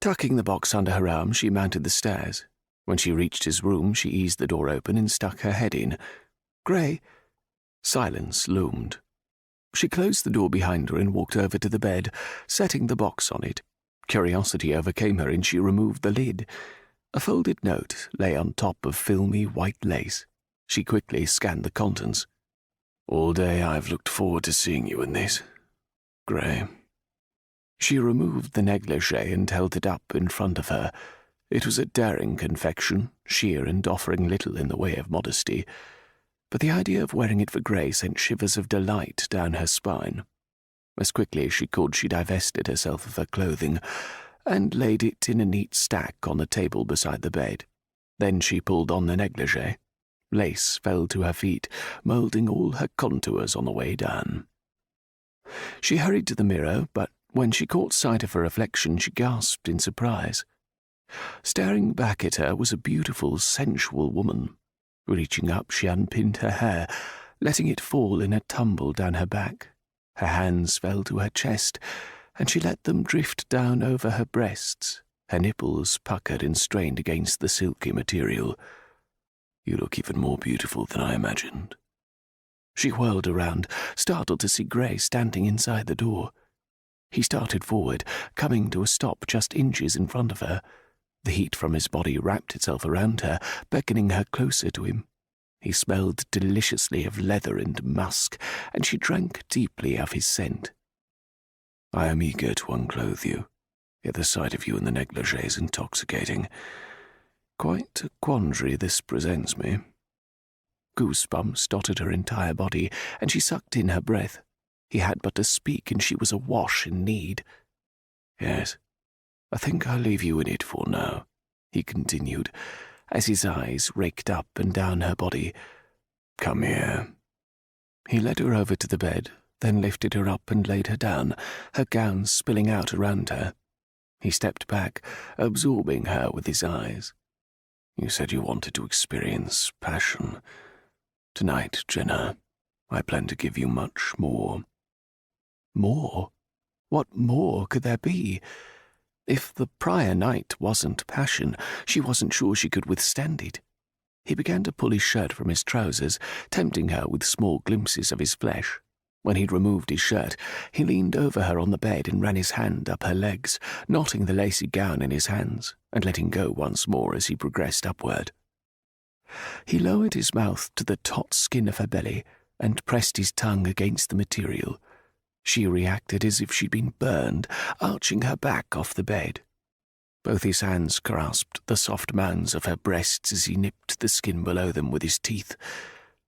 Tucking the box under her arm, she mounted the stairs. When she reached his room, she eased the door open and stuck her head in. "Gray." Silence loomed. She closed the door behind her and walked over to the bed, setting the box on it. Curiosity overcame her, and she removed the lid. A folded note lay on top of filmy white lace. She quickly scanned the contents. "All day I've looked forward to seeing you in this, Gray." She removed the negligee and held it up in front of her. It was a daring confection, sheer and offering little in the way of modesty, but the idea of wearing it for Gray sent shivers of delight down her spine. As quickly as she could, she divested herself of her clothing and laid it in a neat stack on the table beside the bed. Then she pulled on the negligee. Lace fell to her feet, moulding all her contours on the way down. She hurried to the mirror, but when she caught sight of her reflection, she gasped in surprise. Staring back at her was a beautiful, sensual woman. Reaching up, she unpinned her hair, letting it fall in a tumble down her back. Her hands fell to her chest, and she let them drift down over her breasts, her nipples puckered and strained against the silky material. "You look even more beautiful than I imagined." She whirled around, startled to see Gray standing inside the door. He started forward, coming to a stop just inches in front of her. The heat from his body wrapped itself around her, beckoning her closer to him. He smelled deliciously of leather and musk, and she drank deeply of his scent. "I am eager to unclothe you, yet the sight of you in the negligee is intoxicating. Quite a quandary this presents me." Goosebumps dotted her entire body, and she sucked in her breath. He had but to speak, and she was awash in need. "Yes, I think I'll leave you in it for now," he continued, as his eyes raked up and down her body. "Come here." He led her over to the bed, then lifted her up and laid her down, her gown spilling out around her. He stepped back, absorbing her with his eyes. "You said you wanted to experience passion. Tonight, Jenna, I plan to give you much more." More? What more could there be? If the prior night wasn't passion, she wasn't sure she could withstand it. He began to pull his shirt from his trousers, tempting her with small glimpses of his flesh. When he'd removed his shirt, he leaned over her on the bed and ran his hand up her legs, knotting the lacy gown in his hands, and letting go once more as he progressed upward. He lowered his mouth to the taut skin of her belly and pressed his tongue against the material. She reacted as if she'd been burned, arching her back off the bed. Both his hands grasped the soft mounds of her breasts as he nipped the skin below them with his teeth.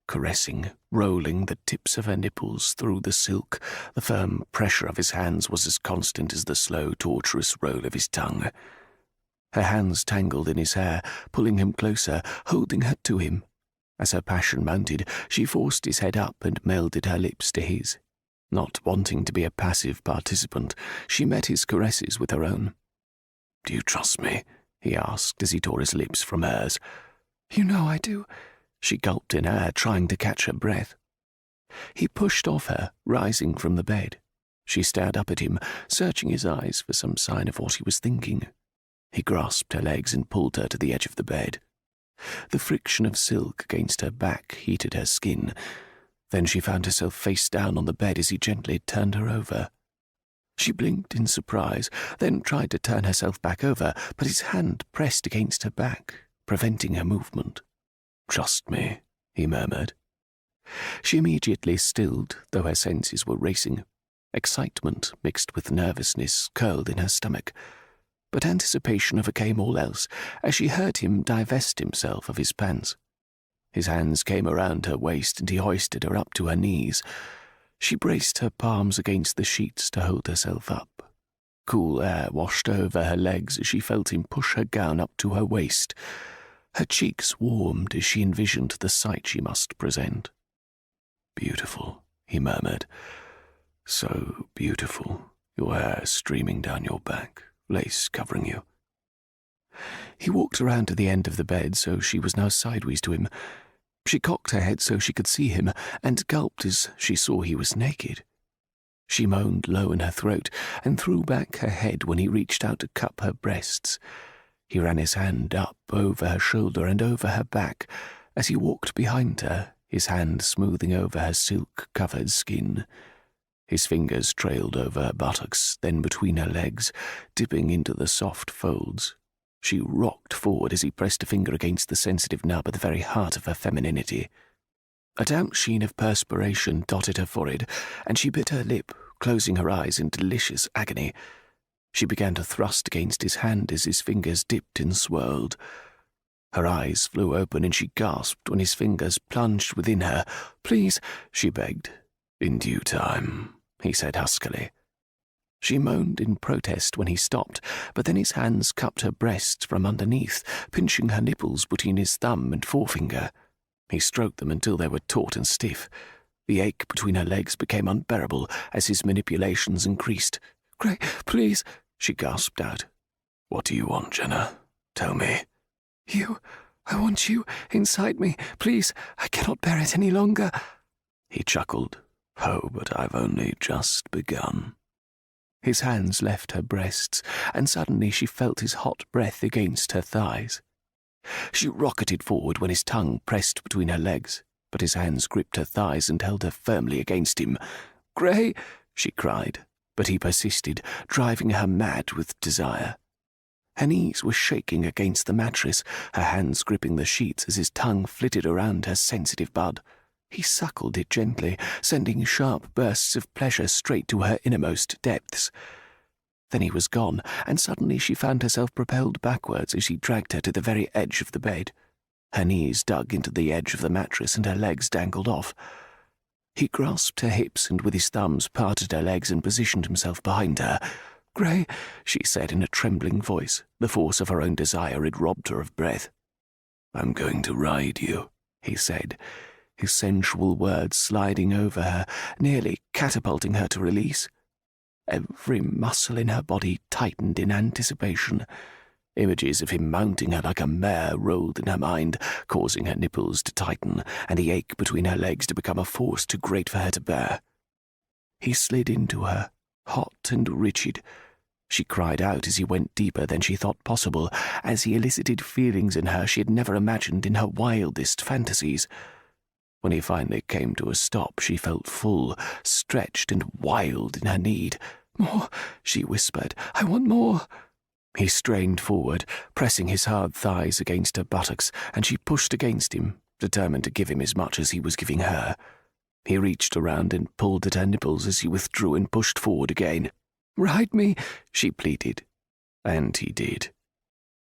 Caressing, rolling the tips of her nipples through the silk, the firm pressure of his hands was as constant as the slow, torturous roll of his tongue. Her hands tangled in his hair, pulling him closer, holding her to him. As her passion mounted, she forced his head up and melded her lips to his. Not wanting to be a passive participant, she met his caresses with her own. Do you trust me? He asked as he tore his lips from hers. You know I do. She gulped in air, trying to catch her breath. He pushed off her, rising from the bed. She stared up at him, searching his eyes for some sign of what he was thinking. He grasped her legs and pulled her to the edge of the bed. The friction of silk against her back heated her skin. Then she found herself face down on the bed as he gently turned her over. She blinked in surprise, then tried to turn herself back over, but his hand pressed against her back, preventing her movement. "Trust me," he murmured. She immediately stilled, though her senses were racing. Excitement, mixed with nervousness, curled in her stomach. But anticipation overcame all else as she heard him divest himself of his pants. His hands came around her waist and he hoisted her up to her knees. She braced her palms against the sheets to hold herself up. Cool air washed over her legs as she felt him push her gown up to her waist. Her cheeks warmed as she envisioned the sight she must present. "Beautiful," he murmured. "So beautiful, your hair streaming down your back, lace covering you." He walked around to the end of the bed so she was now sideways to him. She cocked her head so she could see him, and gulped as she saw he was naked. She moaned low in her throat, and threw back her head when he reached out to cup her breasts. He ran his hand up over her shoulder and over her back as he walked behind her, his hand smoothing over her silk-covered skin. His fingers trailed over her buttocks, then between her legs, dipping into the soft folds. She rocked forward as he pressed a finger against the sensitive nub at the very heart of her femininity. A damp sheen of perspiration dotted her forehead, and she bit her lip, closing her eyes in delicious agony. She began to thrust against his hand as his fingers dipped and swirled. Her eyes flew open and she gasped when his fingers plunged within her. "Please," she begged. "In due time," he said huskily. She moaned in protest when he stopped, but then his hands cupped her breasts from underneath, pinching her nipples between his thumb and forefinger. He stroked them until they were taut and stiff. The ache between her legs became unbearable as his manipulations increased. "Gray, please," she gasped out. "What do you want, Jenna? Tell me." I want you inside me. Please, I cannot bear it any longer." He chuckled. "Oh, but I've only just begun." His hands left her breasts, and suddenly she felt his hot breath against her thighs. She rocketed forward when his tongue pressed between her legs, but his hands gripped her thighs and held her firmly against him. "Gray," she cried, but he persisted, driving her mad with desire. Her knees were shaking against the mattress, her hands gripping the sheets as his tongue flitted around her sensitive bud. He suckled it gently, sending sharp bursts of pleasure straight to her innermost depths. Then he was gone, and suddenly she found herself propelled backwards as he dragged her to the very edge of the bed. Her knees dug into the edge of the mattress and her legs dangled off. He grasped her hips and with his thumbs parted her legs and positioned himself behind her. "Gray," she said in a trembling voice. The force of her own desire had robbed her of breath. "I'm going to ride you," he said, his sensual words sliding over her, nearly catapulting her to release. Every muscle in her body tightened in anticipation. Images of him mounting her like a mare rolled in her mind, causing her nipples to tighten and the ache between her legs to become a force too great for her to bear. He slid into her, hot and rigid. She cried out as he went deeper than she thought possible, as he elicited feelings in her she had never imagined in her wildest fantasies. When he finally came to a stop, she felt full, stretched and wild in her need. "More," she whispered. "I want more." He strained forward, pressing his hard thighs against her buttocks, and she pushed against him, determined to give him as much as he was giving her. He reached around and pulled at her nipples as he withdrew and pushed forward again. "Ride me," she pleaded. And he did.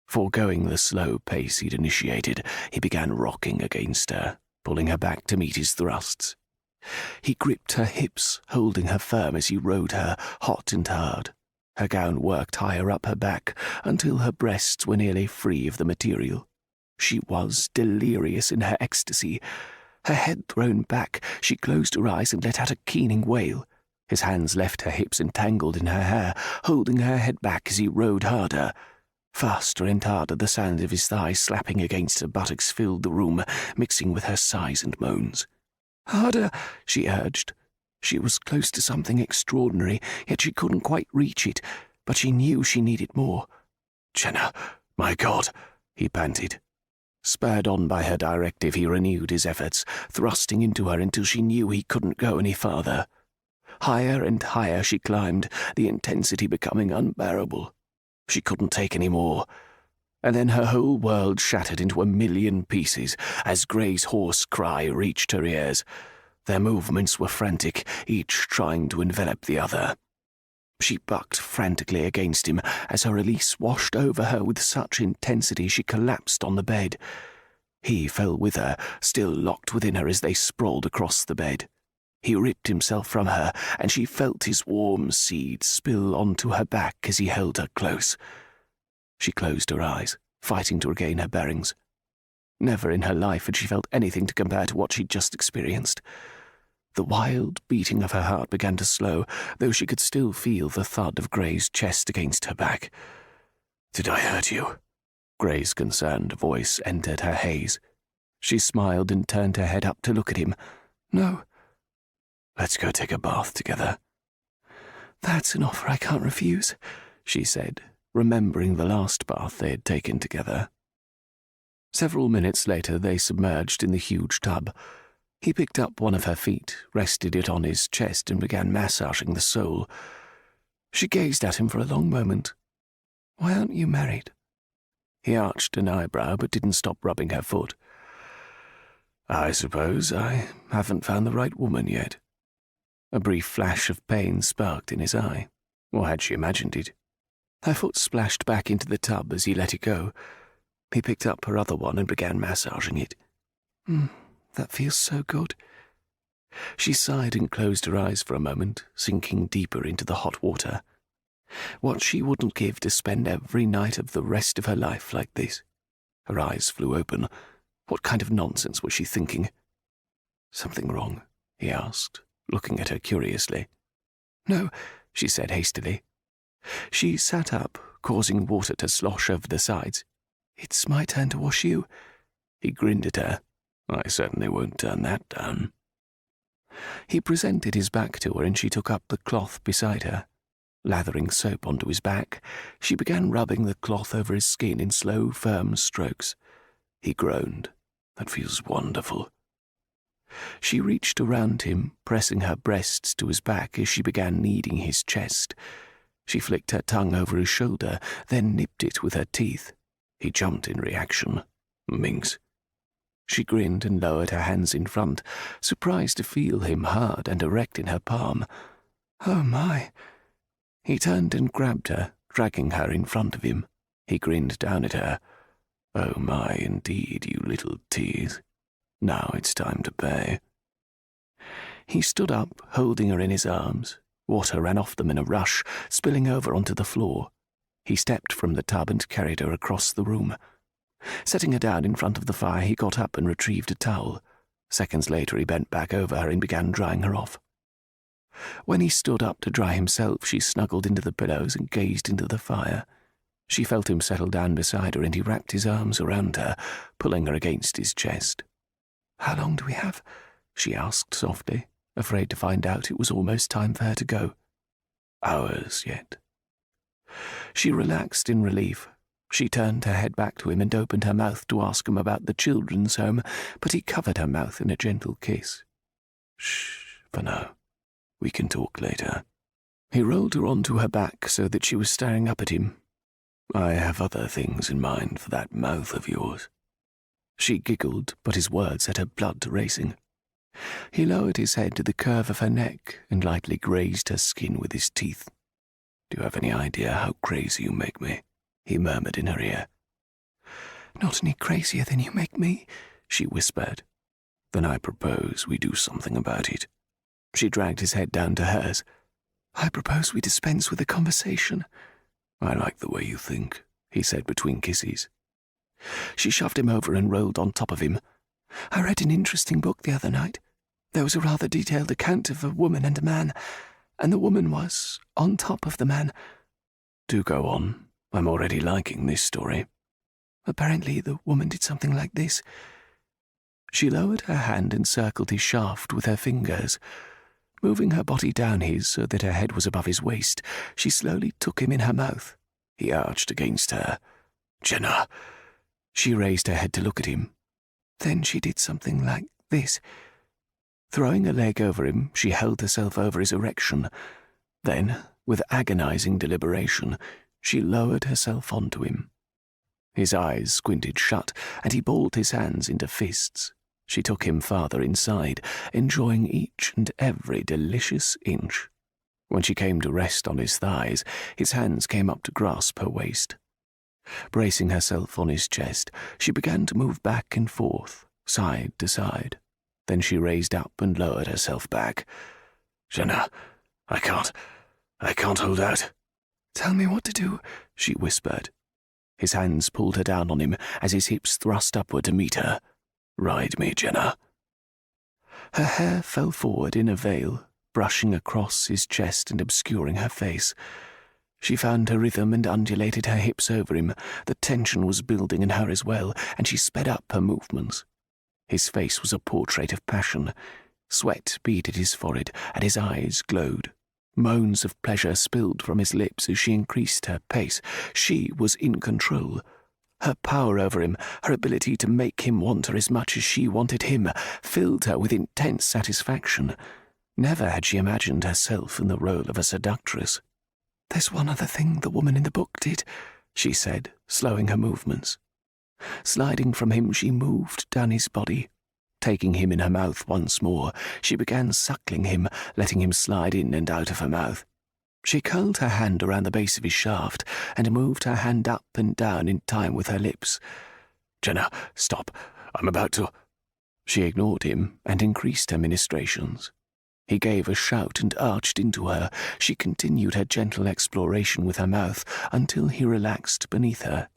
Foregoing the slow pace he'd initiated, he began rocking against her, pulling her back to meet his thrusts. He gripped her hips, holding her firm as he rode her, hot and hard. Her gown worked higher up her back until her breasts were nearly free of the material. She was delirious in her ecstasy. Her head thrown back, she closed her eyes and let out a keening wail. His hands left her hips entangled in her hair, holding her head back as he rode harder. Faster and harder, the sound of his thighs slapping against her buttocks filled the room, mixing with her sighs and moans. "Harder," she urged. She was close to something extraordinary, yet she couldn't quite reach it, but she knew she needed more. "Jenna, my God," he panted. Spurred on by her directive, he renewed his efforts, thrusting into her until she knew he couldn't go any farther. Higher and higher she climbed, the intensity becoming unbearable. She couldn't take any more. And then her whole world shattered into a million pieces as Gray's hoarse cry reached her ears. Their movements were frantic, each trying to envelop the other. She bucked frantically against him as her release washed over her with such intensity she collapsed on the bed. He fell with her, still locked within her as they sprawled across the bed. He ripped himself from her, and she felt his warm seed spill onto her back as he held her close. She closed her eyes, fighting to regain her bearings. Never in her life had she felt anything to compare to what she'd just experienced. The wild beating of her heart began to slow, though she could still feel the thud of Gray's chest against her back. "Did I hurt you?" Gray's concerned voice entered her haze. She smiled and turned her head up to look at him. "No." "Let's go take a bath together." "That's an offer I can't refuse," she said, remembering the last bath they had taken together. Several minutes later they submerged in the huge tub. He picked up one of her feet, rested it on his chest, and began massaging the sole. She gazed at him for a long moment. "Why aren't you married?" He arched an eyebrow but didn't stop rubbing her foot. "I suppose I haven't found the right woman yet." A brief flash of pain sparked in his eye. Or had she imagined it? Her foot splashed back into the tub as he let it go. He picked up her other one and began massaging it. That feels so good." She sighed and closed her eyes for a moment, sinking deeper into the hot water. What she wouldn't give to spend every night of the rest of her life like this. Her eyes flew open. What kind of nonsense was she thinking? "Something wrong?" he asked, looking at her curiously. "No," she said hastily. She sat up, causing water to slosh over the sides. "It's my turn to wash you." He grinned at her. "I certainly won't turn that down." He presented his back to her and she took up the cloth beside her. Lathering soap onto his back, she began rubbing the cloth over his skin in slow, firm strokes. He groaned. "That feels wonderful." She reached around him, pressing her breasts to his back as she began kneading his chest. She flicked her tongue over his shoulder, then nipped it with her teeth. He jumped in reaction. "Minx." She grinned and lowered her hands in front, surprised to feel him hard and erect in her palm. "Oh, my." He turned and grabbed her, dragging her in front of him. He grinned down at her. "Oh, my, indeed, you little tease. Now it's time to pay." He stood up, holding her in his arms. Water ran off them in a rush, spilling over onto the floor. He stepped from the tub and carried her across the room. Setting her down in front of the fire, he got up and retrieved a towel. Seconds later, he bent back over her and began drying her off. When he stood up to dry himself, she snuggled into the pillows and gazed into the fire. She felt him settle down beside her, and he wrapped his arms around her, pulling her against his chest. "How long do we have?" she asked softly, afraid to find out it was almost time for her to go. "Hours yet." She relaxed in relief. She turned her head back to him and opened her mouth to ask him about the children's home, but he covered her mouth in a gentle kiss. "Shh, for now. We can talk later." He rolled her onto her back so that she was staring up at him. "I have other things in mind for that mouth of yours." She giggled, but his words set her blood racing. He lowered his head to the curve of her neck and lightly grazed her skin with his teeth. "Do you have any idea how crazy you make me?" he murmured in her ear. "Not any crazier than you make me," she whispered. "Then I propose we do something about it." She dragged his head down to hers. "I propose we dispense with the conversation." "I like the way you think," he said between kisses. She shoved him over and rolled on top of him. "I read an interesting book the other night. There was a rather detailed account of a woman and a man, and the woman was on top of the man." "Do go on. I'm already liking this story. Apparently the woman did something like this. She lowered her hand and circled his shaft with her fingers. Moving her body down his so that her head was above his waist, she slowly took him in her mouth. He arched against her. Jenna. She raised her head to look at him. Then she did something like this. Throwing a leg over him, she held herself over his erection. Then, with agonizing deliberation, she lowered herself onto him. His eyes squinted shut, and he balled his hands into fists. She took him farther inside, enjoying each and every delicious inch. When she came to rest on his thighs, his hands came up to grasp her waist. Bracing herself on his chest, she began to move back and forth, side to side. Then she raised up and lowered herself back. Jenna, I can't hold out. Tell me what to do, she whispered. His hands pulled her down on him as his hips thrust upward to meet her. Ride me, Jenna. Her hair fell forward in a veil, brushing across his chest and obscuring her face. She found her rhythm and undulated her hips over him. The tension was building in her as well, and she sped up her movements. His face was a portrait of passion. Sweat beaded his forehead, and his eyes glowed. Moans of pleasure spilled from his lips as she increased her pace. She was in control. Her power over him, her ability to make him want her as much as she wanted him, filled her with intense satisfaction. Never had she imagined herself in the role of a seductress. There's one other thing the woman in the book did, she said, slowing her movements. Sliding from him, she moved down his body. Taking him in her mouth once more, she began suckling him, letting him slide in and out of her mouth. She curled her hand around the base of his shaft and moved her hand up and down in time with her lips. Jenna, stop. I'm about to... She ignored him and increased her ministrations. He gave a shout and arched into her. She continued her gentle exploration with her mouth until he relaxed beneath her.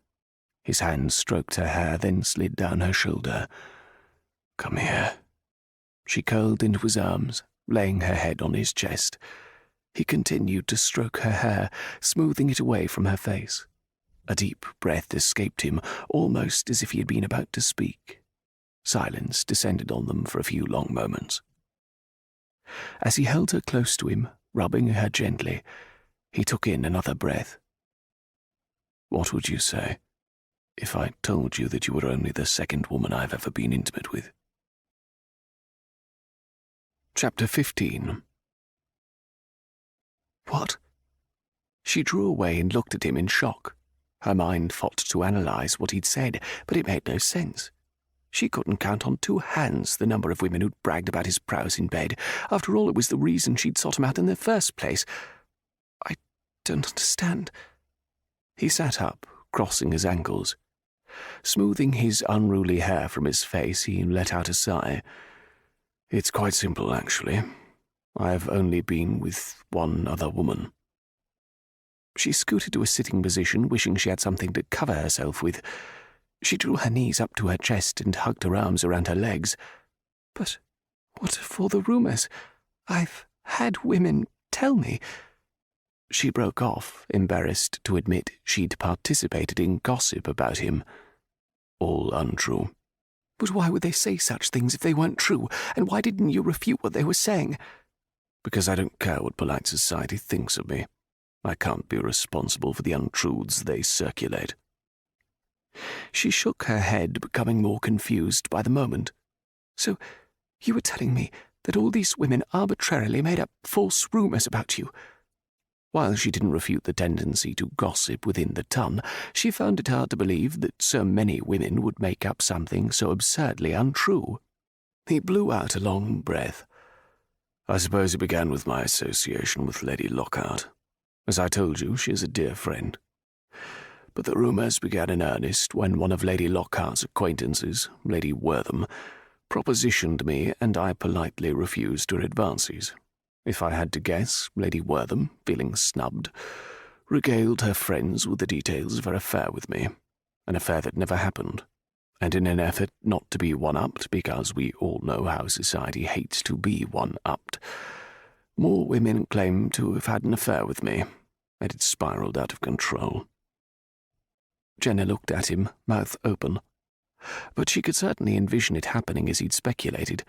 His hand stroked her hair, then slid down her shoulder. Come here. She curled into his arms, laying her head on his chest. He continued to stroke her hair, smoothing it away from her face. A deep breath escaped him, almost as if he had been about to speak. Silence descended on them for a few long moments. As he held her close to him, rubbing her gently, he took in another breath. What would you say if I told you that you were only the second woman I've ever been intimate with? Chapter 15. What? She drew away and looked at him in shock. Her mind fought to analyze what he'd said, but it made no sense. She couldn't count on two hands the number of women who'd bragged about his prowess in bed. After all, it was the reason she'd sought him out in the first place. I don't understand. He sat up, crossing his ankles. Smoothing his unruly hair from his face, he let out a sigh. It's quite simple, actually. I've only been with one other woman. She scooted to a sitting position, wishing she had something to cover herself with. She drew her knees up to her chest and hugged her arms around her legs. But what of all the rumours? I've had women tell me. She broke off, embarrassed to admit she'd participated in gossip about him. All untrue. But why would they say such things if they weren't true? And why didn't you refute what they were saying? Because I don't care what polite society thinks of me. I can't be responsible for the untruths they circulate. She shook her head, becoming more confused by the moment. So, you were telling me that all these women arbitrarily made up false rumours about you? While she didn't refute the tendency to gossip within the ton, she found it hard to believe that so many women would make up something so absurdly untrue. He blew out a long breath. I suppose it began with my association with Lady Lockheart. As I told you, she is a dear friend. But the rumours began in earnest when one of Lady Lockhart's acquaintances, Lady Wortham, propositioned me, and I politely refused her advances. If I had to guess, Lady Wortham, feeling snubbed, regaled her friends with the details of her affair with me, an affair that never happened, and in an effort not to be one-upped, because we all know how society hates to be one-upped, more women claimed to have had an affair with me, and it spiraled out of control. Jenna looked at him, mouth open. But she could certainly envision it happening as he'd speculated.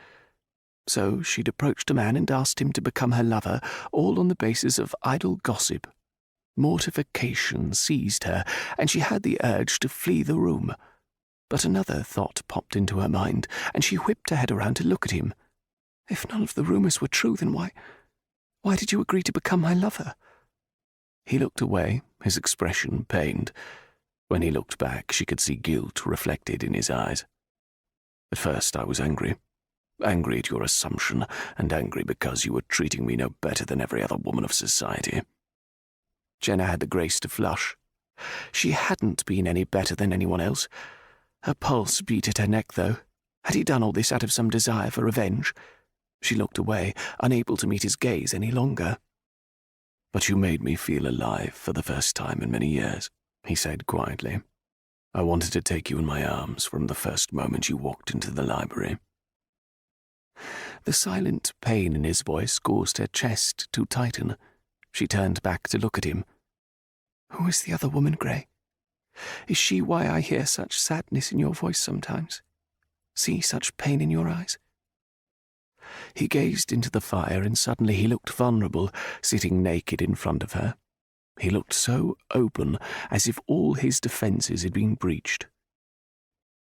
So she'd approached a man and asked him to become her lover, all on the basis of idle gossip. Mortification seized her, and she had the urge to flee the room. But another thought popped into her mind, and she whipped her head around to look at him. If none of the rumours were true, then why did you agree to become my lover? He looked away, his expression pained. When he looked back, she could see guilt reflected in his eyes. At first I was angry. Angry at your assumption, and angry because you were treating me no better than every other woman of society. Jenna had the grace to flush. She hadn't been any better than anyone else. Her pulse beat at her neck, though. Had he done all this out of some desire for revenge? She looked away, unable to meet his gaze any longer. "But you made me feel alive for the first time in many years," he said quietly. "I wanted to take you in my arms from the first moment you walked into the library." The silent pain in his voice caused her chest to tighten. She turned back to look at him. "Who is the other woman, Gray? Is she why I hear such sadness in your voice sometimes? See such pain in your eyes?" He gazed into the fire, and suddenly he looked vulnerable, sitting naked in front of her. He looked so open, as if all his defences had been breached.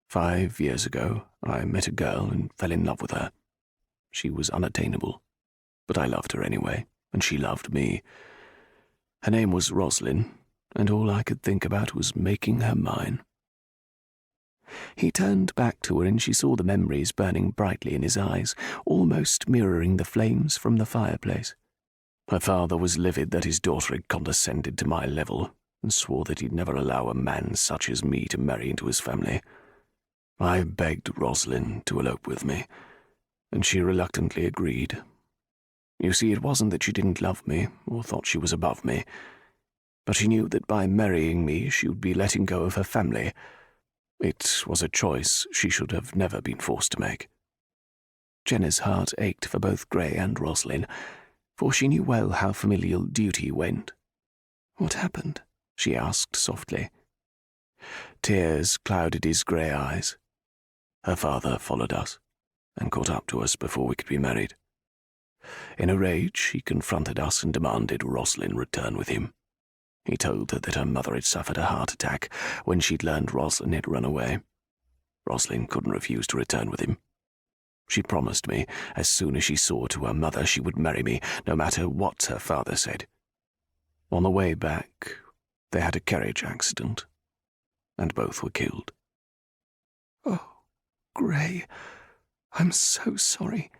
5 years ago, I met a girl and fell in love with her. She was unattainable, but I loved her anyway, and she loved me. Her name was Roslyn, and all I could think about was making her mine. He turned back to her, and she saw the memories burning brightly in his eyes, almost mirroring the flames from the fireplace. Her father was livid that his daughter had condescended to my level, and swore that he'd never allow a man such as me to marry into his family. I begged Roslyn to elope with me, and she reluctantly agreed. You see, it wasn't that she didn't love me, or thought she was above me, but she knew that by marrying me she would be letting go of her family. It was a choice she should have never been forced to make. Jenna's heart ached for both Gray and Roslyn, for she knew well how familial duty went. "What happened?" she asked softly. Tears clouded his grey eyes. Her father followed us, and caught up to us before we could be married. In a rage, he confronted us and demanded Roslyn return with him. He told her that her mother had suffered a heart attack when she'd learned Roslyn had run away. Roslyn couldn't refuse to return with him. She promised me, as soon as she saw to her mother, she would marry me, no matter what her father said. On the way back, they had a carriage accident, and both were killed. "Oh, Gray, I'm so sorry."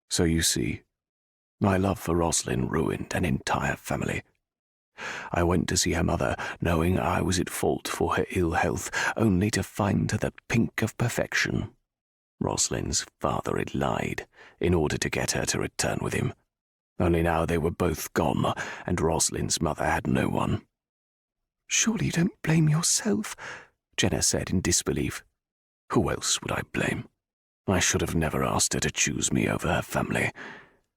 So you see, my love for Roslyn ruined an entire family. I went to see her mother, knowing I was at fault for her ill health, only to find her the pink of perfection. Roslyn's father had lied in order to get her to return with him. Only now they were both gone, and Roslyn's mother had no one. "Surely you don't blame yourself," Jenna said in disbelief. Who else would I blame? I should have never asked her to choose me over her family.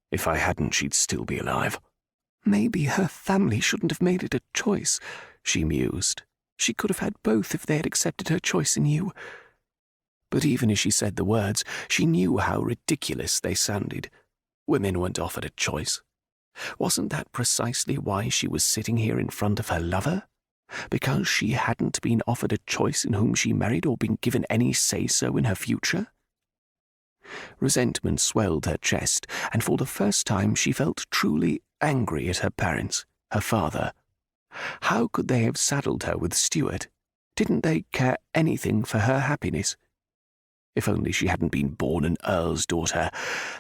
If I hadn't, she'd still be alive. "Maybe her family shouldn't have made it a choice," she mused. "She could have had both if they had accepted her choice in you." But even as she said the words, she knew how ridiculous they sounded. Women weren't offered a choice. Wasn't that precisely why she was sitting here in front of her lover? Because she hadn't been offered a choice in whom she married or been given any say-so in her future? Resentment swelled her chest, and for the first time she felt truly angry at her parents, her father. How could they have saddled her with Stuart? Didn't they care anything for her happiness? If only she hadn't been born an earl's daughter,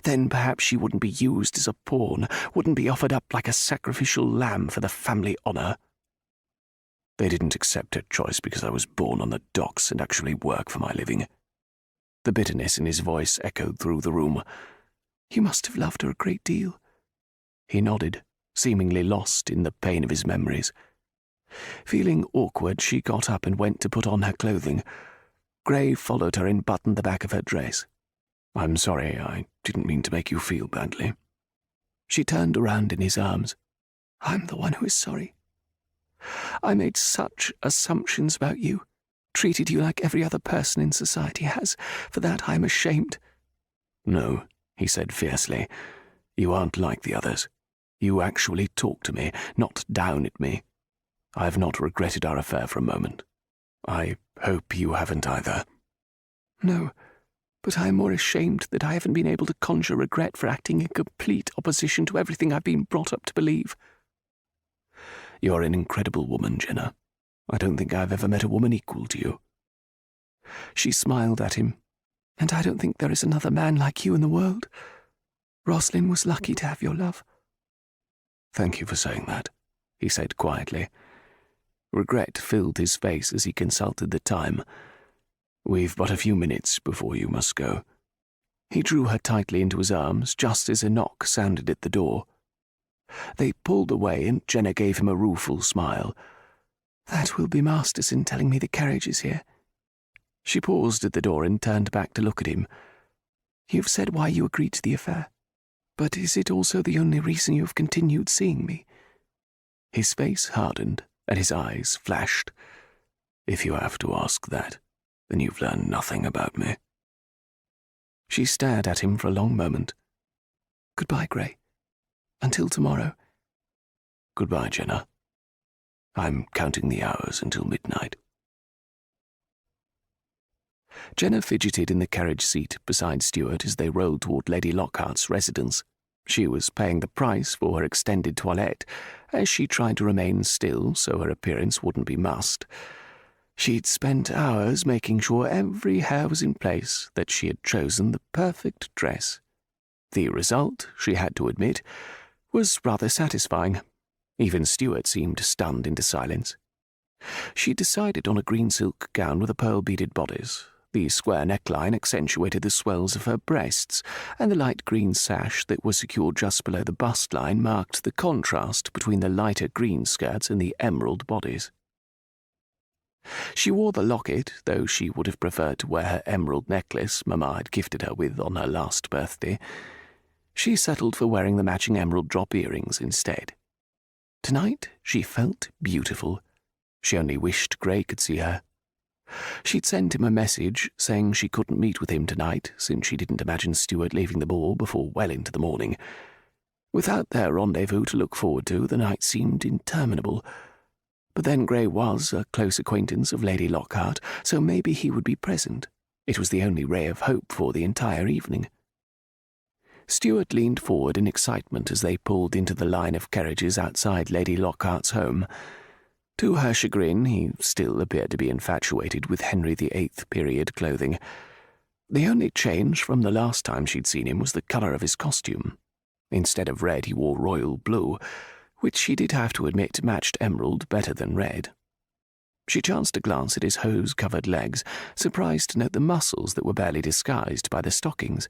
then perhaps she wouldn't be used as a pawn, wouldn't be offered up like a sacrificial lamb for the family honour. They didn't accept her choice because I was born on the docks and actually work for my living. The bitterness in his voice echoed through the room. "You must have loved her a great deal." He nodded, seemingly lost in the pain of his memories. Feeling awkward, she got up and went to put on her clothing. Gray followed her and buttoned the back of her dress. "I'm sorry, I didn't mean to make you feel badly." She turned around in his arms. "I'm the one who is sorry. I made such assumptions about you, treated you like every other person in society has. For that I am ashamed." "No," he said fiercely. "You aren't like the others. You actually talk to me, not down at me. I have not regretted our affair for a moment. I hope you haven't either." "No, but I am more ashamed that I haven't been able to conjure regret for acting in complete opposition to everything I've been brought up to believe." "You're an incredible woman, Jenna. I don't think I've ever met a woman equal to you." She smiled at him. "And I don't think there is another man like you in the world. Roslyn was lucky to have your love." "Thank you for saying that," he said quietly. Regret filled his face as he consulted the time. "We've but a few minutes before you must go." He drew her tightly into his arms just as a knock sounded at the door. They pulled away and Jenna gave him a rueful smile. "That will be Masterson telling me the carriage is here." She paused at the door and turned back to look at him. "You've said why you agreed to the affair, but is it also the only reason you have continued seeing me?" His face hardened and his eyes flashed. "If you have to ask that, then you've learned nothing about me." She stared at him for a long moment. "Goodbye, Gray. Until tomorrow." "Goodbye, Jenna. I'm counting the hours until midnight." Jenna fidgeted in the carriage seat beside Stuart as they rolled toward Lady Lockhart's residence. She was paying the price for her extended toilette, as she tried to remain still so her appearance wouldn't be mussed. She'd spent hours making sure every hair was in place, that she had chosen the perfect dress. The result, she had to admit, was rather satisfying. Even Stuart seemed stunned into silence. She decided on a green silk gown with a pearl-beaded bodice. The square neckline accentuated the swells of her breasts, and the light green sash that was secured just below the bust line marked the contrast between the lighter green skirts and the emerald bodies. She wore the locket, though she would have preferred to wear her emerald necklace Mamma had gifted her with on her last birthday. She settled for wearing the matching emerald drop earrings instead. Tonight she felt beautiful. She only wished Gray could see her. She'd sent him a message saying she couldn't meet with him tonight, since she didn't imagine Stuart leaving the ball before well into the morning. Without their rendezvous to look forward to, the night seemed interminable. But then Gray was a close acquaintance of Lady Lockheart, so maybe he would be present. It was the only ray of hope for the entire evening. Stuart leaned forward in excitement as they pulled into the line of carriages outside Lady Lockhart's home. To her chagrin, he still appeared to be infatuated with Henry VIII period clothing. The only change from the last time she'd seen him was the colour of his costume. Instead of red, he wore royal blue, which she did have to admit matched emerald better than red. She chanced to glance at his hose-covered legs, surprised to note the muscles that were barely disguised by the stockings.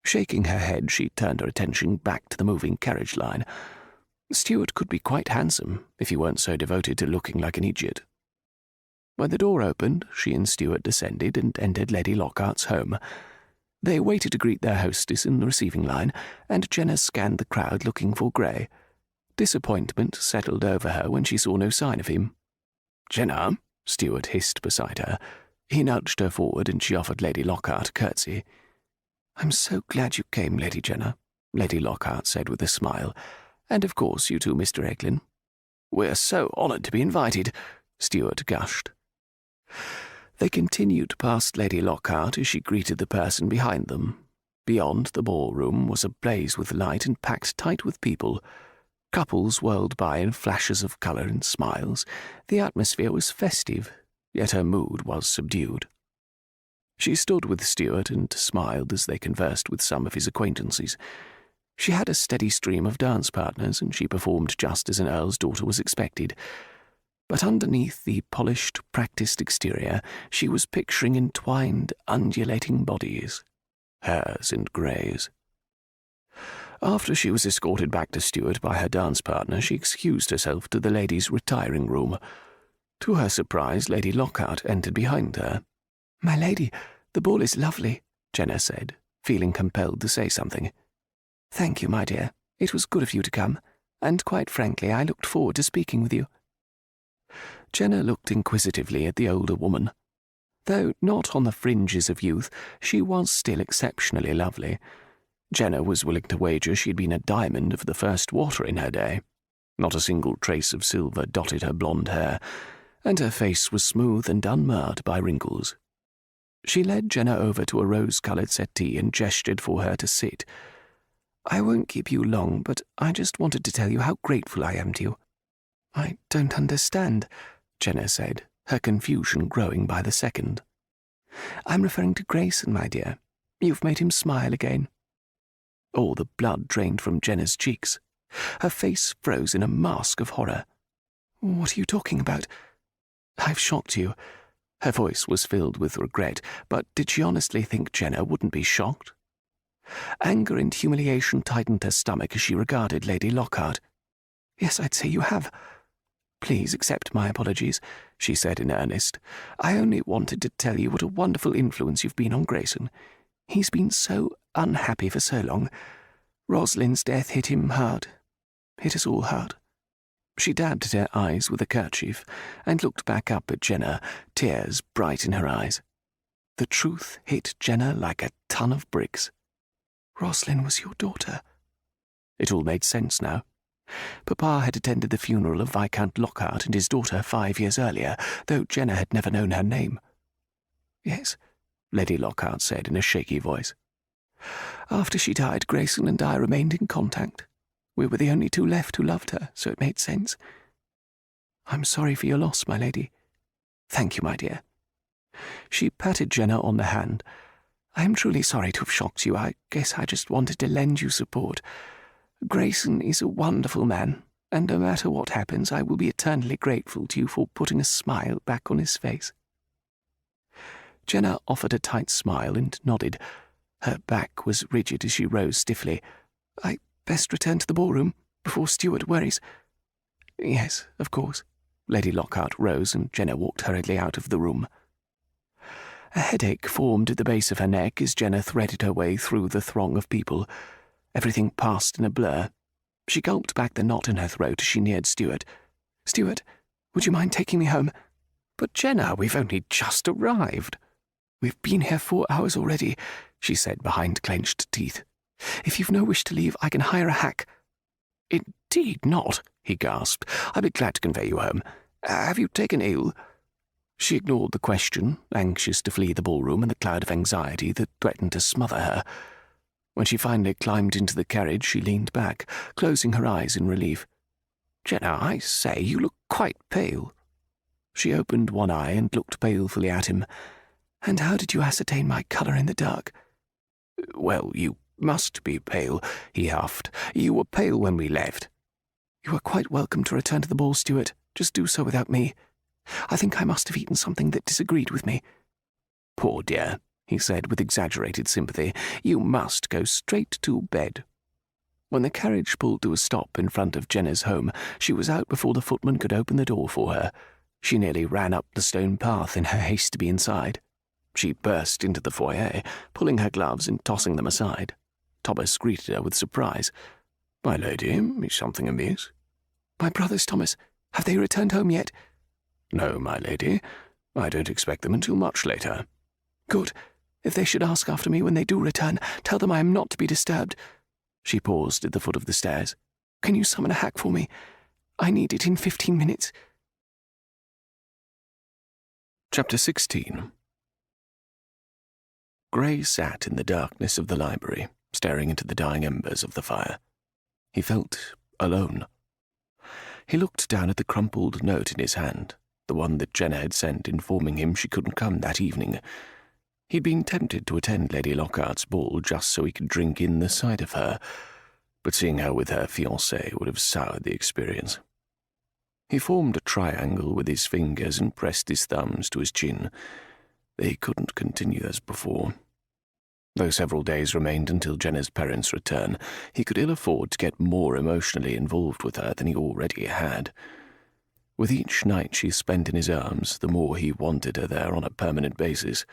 Shaking her head, she turned her attention back to the moving carriage line. Stuart could be quite handsome if he weren't so devoted to looking like an idiot. When the door opened, she and Stuart descended and entered Lady Lockhart's home. They waited to greet their hostess in the receiving line, and Jenna scanned the crowd looking for Gray. Disappointment settled over her when she saw no sign of him. "Jenna," Stuart hissed beside her. He nudged her forward, and she offered Lady Lockhart a curtsy. "I'm so glad you came, Lady Jenna," Lady Lockhart said with a smile. "And of course you too, Mr. Eglin." "We're so honoured to be invited," Stuart gushed. They continued past Lady Lockhart as she greeted the person behind them. Beyond, the ballroom was ablaze with light and packed tight with people. Couples whirled by in flashes of colour and smiles. The atmosphere was festive, yet her mood was subdued. She stood with Stuart and smiled as they conversed with some of his acquaintances. She had a steady stream of dance partners, and she performed just as an earl's daughter was expected. But underneath the polished, practised exterior, she was picturing entwined, undulating bodies, hers and Gray's. After she was escorted back to Stuart by her dance partner, she excused herself to the ladies' retiring room. To her surprise, Lady Lockhart entered behind her. "My lady, the ball is lovely," Jenna said, feeling compelled to say something. "Thank you, my dear. It was good of you to come, and quite frankly, I looked forward to speaking with you." Jenna looked inquisitively at the older woman. Though not on the fringes of youth, she was still exceptionally lovely. Jenna was willing to wager she had been a diamond of the first water in her day. Not a single trace of silver dotted her blonde hair, and her face was smooth and unmarred by wrinkles. She led Jenna over to a rose-coloured settee and gestured for her to sit. "I won't keep you long, but I just wanted to tell you how grateful I am to you." "I don't understand," Jenna said, her confusion growing by the second. "I'm referring to Grayson, my dear. You've made him smile again." All the blood drained from Jenna's cheeks. Her face froze in a mask of horror. "What are you talking about?" "I've shocked you." Her voice was filled with regret, but did she honestly think Jenna wouldn't be shocked? Anger and humiliation tightened her stomach as she regarded Lady Lockheart. "Yes, I'd say you have." "Please accept my apologies," she said in earnest. "I only wanted to tell you what a wonderful influence you've been on Grayson. He's been so unhappy for so long. Rosalind's death hit him hard. Hit us all hard." She dabbed at her eyes with a kerchief and looked back up at Jenna, tears bright in her eyes. The truth hit Jenna like a ton of bricks. "Rosalind was your daughter." It all made sense now. Papa had attended the funeral of Viscount Lockheart and his daughter 5 years earlier, though Jenna had never known her name. "Yes," Lady Lockheart said in a shaky voice. "After she died, Grayson and I remained in contact. We were the only two left who loved her, so it made sense. I'm sorry for your loss, my lady." "Thank you, my dear." She patted Jenna on the hand. "I am truly sorry to have shocked you. I guess I just wanted to lend you support. Grayson is a wonderful man, and no matter what happens, I will be eternally grateful to you for putting a smile back on his face." Jenna offered a tight smile and nodded. Her back was rigid as she rose stiffly. "I best return to the ballroom before Stuart worries." "Yes, of course." Lady Lockheart rose and Jenna walked hurriedly out of the room. A headache formed at the base of her neck as Jenna threaded her way through the throng of people. Everything passed in a blur. She gulped back the knot in her throat as she neared Stuart. "Stuart, would you mind taking me home?" "But Jenna, we've only just arrived." "We've been here 4 hours already," she said behind clenched teeth. "If you've no wish to leave, I can hire a hack." "Indeed not," he gasped. "I'd be glad to convey you home. Have you taken ill?" She ignored the question, anxious to flee the ballroom and the cloud of anxiety that threatened to smother her. When she finally climbed into the carriage, she leaned back, closing her eyes in relief. "Jenna, I say, you look quite pale." She opened one eye and looked balefully at him. "And how did you ascertain my colour in the dark?" "Well, you must be pale," he huffed. "You were pale when we left." "You are quite welcome to return to the ball, Stuart. Just do so without me. I think I must have eaten something that disagreed with me." "Poor dear," he said with exaggerated sympathy. "You must go straight to bed." When the carriage pulled to a stop in front of Jenna's home, she was out before the footman could open the door for her. She nearly ran up the stone path in her haste to be inside. She burst into the foyer, pulling her gloves and tossing them aside. Thomas greeted her with surprise. "My lady, is something amiss?" "My brothers, Thomas. Have they returned home yet?" "No, my lady. I don't expect them until much later." "Good. If they should ask after me when they do return, tell them I am not to be disturbed." She paused at the foot of the stairs. "Can you summon a hack for me? I need it in 15 minutes. Chapter 16. Gray sat in the darkness of the library, staring into the dying embers of the fire. He felt alone. He looked down at the crumpled note in his hand, the one that Jenna had sent informing him she couldn't come that evening. He'd been tempted to attend Lady Lockhart's ball just so he could drink in the sight of her, but seeing her with her fiancé would have soured the experience. He formed a triangle with his fingers and pressed his thumbs to his chin. They couldn't continue as before. Though several days remained until Jenna's parents' return, he could ill afford to get more emotionally involved with her than he already had. With each night she spent in his arms, the more he wanted her there on a permanent basis.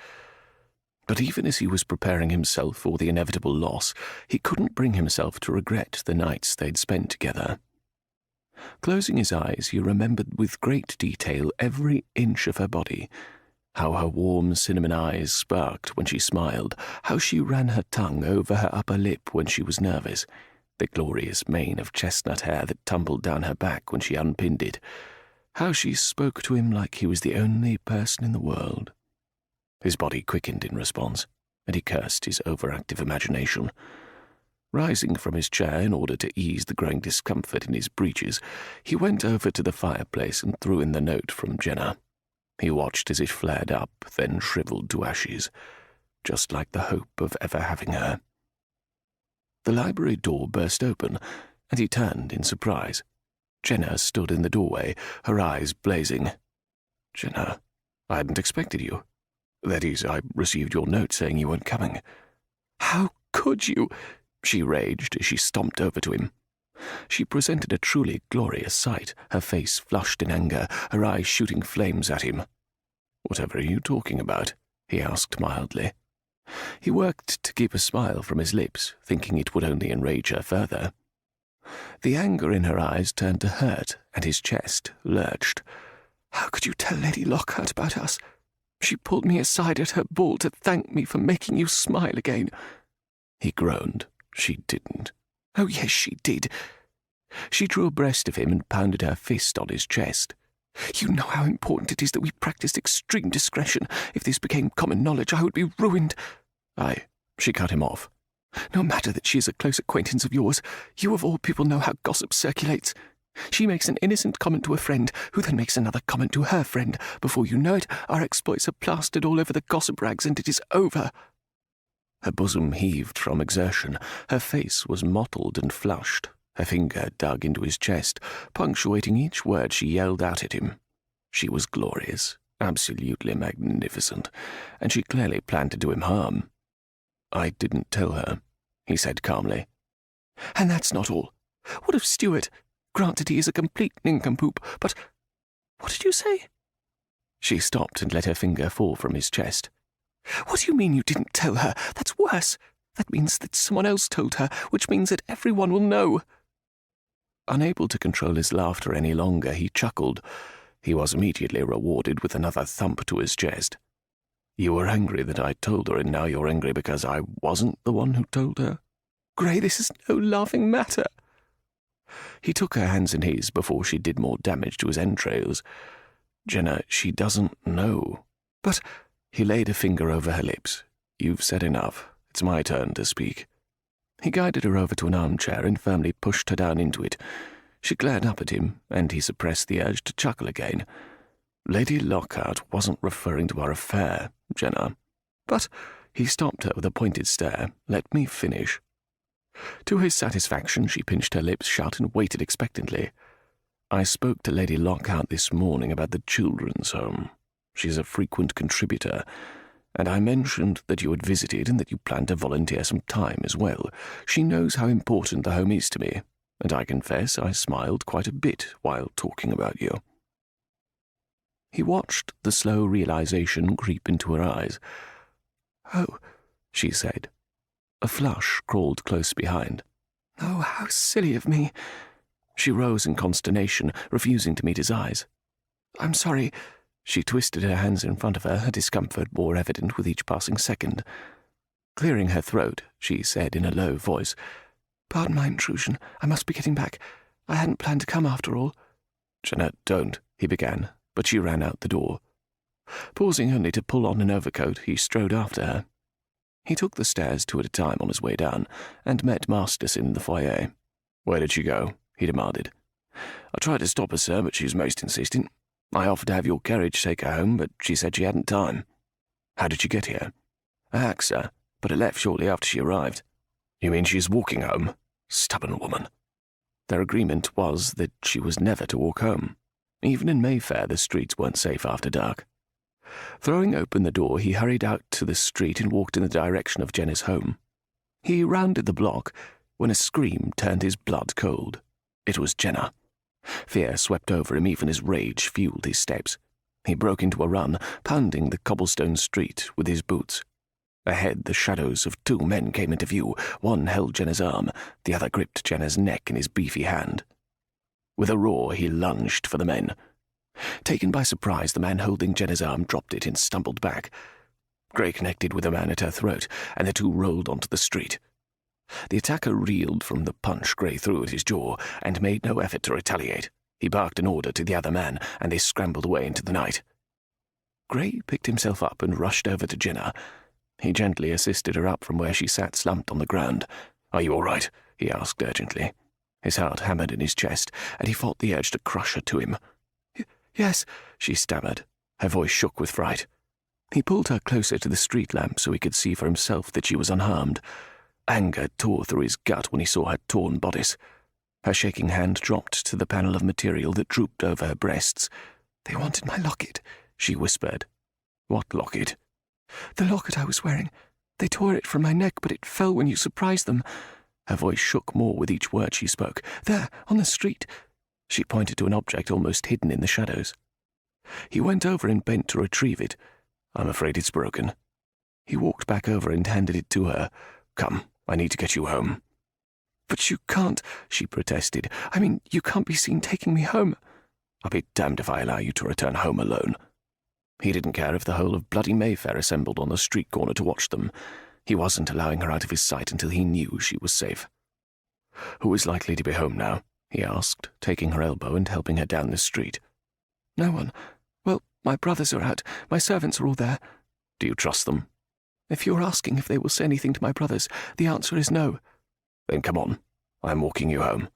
But even as he was preparing himself for the inevitable loss, he couldn't bring himself to regret the nights they'd spent together. Closing his eyes, he remembered with great detail every inch of her body, how her warm cinnamon eyes sparked when she smiled, how she ran her tongue over her upper lip when she was nervous, the glorious mane of chestnut hair that tumbled down her back when she unpinned it, how she spoke to him like he was the only person in the world. His body quickened in response, and he cursed his overactive imagination. Rising from his chair in order to ease the growing discomfort in his breeches, he went over to the fireplace and threw in the note from Jenna. He watched as it flared up, then shriveled to ashes, just like the hope of ever having her. The library door burst open, and he turned in surprise. Jenna stood in the doorway, her eyes blazing. "Jenna, I hadn't expected you. That is, I received your note saying you weren't coming." "How could you?" she raged as she stomped over to him. She presented a truly glorious sight, her face flushed in anger, her eyes shooting flames at him. "Whatever are you talking about?" he asked mildly. He worked to keep a smile from his lips, thinking it would only enrage her further. The anger in her eyes turned to hurt, and his chest lurched. "How could you tell Lady Lockheart about us? She pulled me aside at her ball to thank me for making you smile again." He groaned. She didn't. "Oh, yes, she did." She drew abreast of him and pounded her fist on his chest. "You know how important it is that we practiced extreme discretion. If this became common knowledge, I would be ruined." She cut him off. "No matter that she is a close acquaintance of yours. You of all people know how gossip circulates. She makes an innocent comment to a friend, who then makes another comment to her friend. Before you know it, our exploits are plastered all over the gossip rags, and it is over." Her bosom heaved from exertion. Her face was mottled and flushed. Her finger dug into his chest, punctuating each word she yelled out at him. She was glorious, absolutely magnificent, and she clearly planned to do him harm. "I didn't tell her," he said calmly. "And that's not all. What of Stuart? Granted, he is a complete nincompoop, but— What did you say?" She stopped and let her finger fall from his chest. "What do you mean you didn't tell her? That's worse. That means that someone else told her, which means that everyone will know." Unable to control his laughter any longer, he chuckled. He was immediately rewarded with another thump to his chest. "You were angry that I told her, and now you're angry because I wasn't the one who told her?" "Gray, this is no laughing matter." He took her hands in his before she did more damage to his entrails. "Jenna, she doesn't know." "But—" He laid a finger over her lips. "You've said enough. It's my turn to speak." He guided her over to an armchair and firmly pushed her down into it. She glared up at him, and he suppressed the urge to chuckle again. "Lady Lockheart wasn't referring to our affair, Jenna." "But—" He stopped her with a pointed stare. "Let me finish." To his satisfaction, she pinched her lips shut and waited expectantly. "I spoke to Lady Lockheart this morning about the children's home. She's a frequent contributor, and I mentioned that you had visited and that you planned to volunteer some time as well. She knows how important the home is to me, and I confess I smiled quite a bit while talking about you." He watched the slow realization creep into her eyes. "Oh," she said. A flush crawled close behind. "Oh, how silly of me." She rose in consternation, refusing to meet his eyes. "I'm sorry." She twisted her hands in front of her discomfort more evident with each passing second. Clearing her throat, she said in a low voice, "Pardon my intrusion. I must be getting back. I hadn't planned to come after all." "Jenna, don't," he began, but she ran out the door. Pausing only to pull on an overcoat, he strode after her. He took the stairs 2 at a time on his way down, and met Masterson in the foyer. "Where did she go?" he demanded. "I tried to stop her, sir, but she was most insistent. I offered to have your carriage take her home, but she said she hadn't time." "How did she get here?" "A hack, sir, but it left shortly after she arrived." "You mean she's walking home? Stubborn woman." Their agreement was that she was never to walk home. Even in Mayfair, the streets weren't safe after dark. Throwing open the door, he hurried out to the street and walked in the direction of Jenna's home. He rounded the block when a scream turned his blood cold. It was Jenna. Fear swept over him even as rage fueled his steps. He broke into a run, pounding the cobblestone street with his boots. Ahead, the shadows of 2 men came into view. One held Jenna's arm, the other gripped Jenna's neck in his beefy hand. With a roar, he lunged for the men. Taken by surprise, the man holding Jenna's arm dropped it and stumbled back. Gray connected with the man at her throat, and the two rolled onto the street. The attacker reeled from the punch Gray threw at his jaw and made no effort to retaliate. He barked an order to the other man, and they scrambled away into the night. Gray picked himself up and rushed over to Jenna. He gently assisted her up from where she sat slumped on the ground. "Are you all right?" he asked urgently. His heart hammered in his chest, and he fought the urge to crush her to him. "Yes," she stammered. Her voice shook with fright. He pulled her closer to the street lamp so he could see for himself that she was unharmed. Anger tore through his gut when he saw her torn bodice. Her shaking hand dropped to the panel of material that drooped over her breasts. "They wanted my locket," she whispered. "What locket?" "The locket I was wearing. They tore it from my neck, but it fell when you surprised them." Her voice shook more with each word she spoke. "There, on the street." She pointed to an object almost hidden in the shadows. He went over and bent to retrieve it. "I'm afraid it's broken." He walked back over and handed it to her. "Come, I need to get you home." "But you can't," she protested. "I mean, you can't be seen taking me home." "I'll be damned if I allow you to return home alone." He didn't care if the whole of bloody Mayfair assembled on the street corner to watch them. He wasn't allowing her out of his sight until he knew she was safe. "Who is likely to be home now?" he asked, taking her elbow and helping her down the street. "No one. Well, my brothers are out. My servants are all there." "Do you trust them?" "If you're asking if they will say anything to my brothers, the answer is no." "Then come on. I'm walking you home.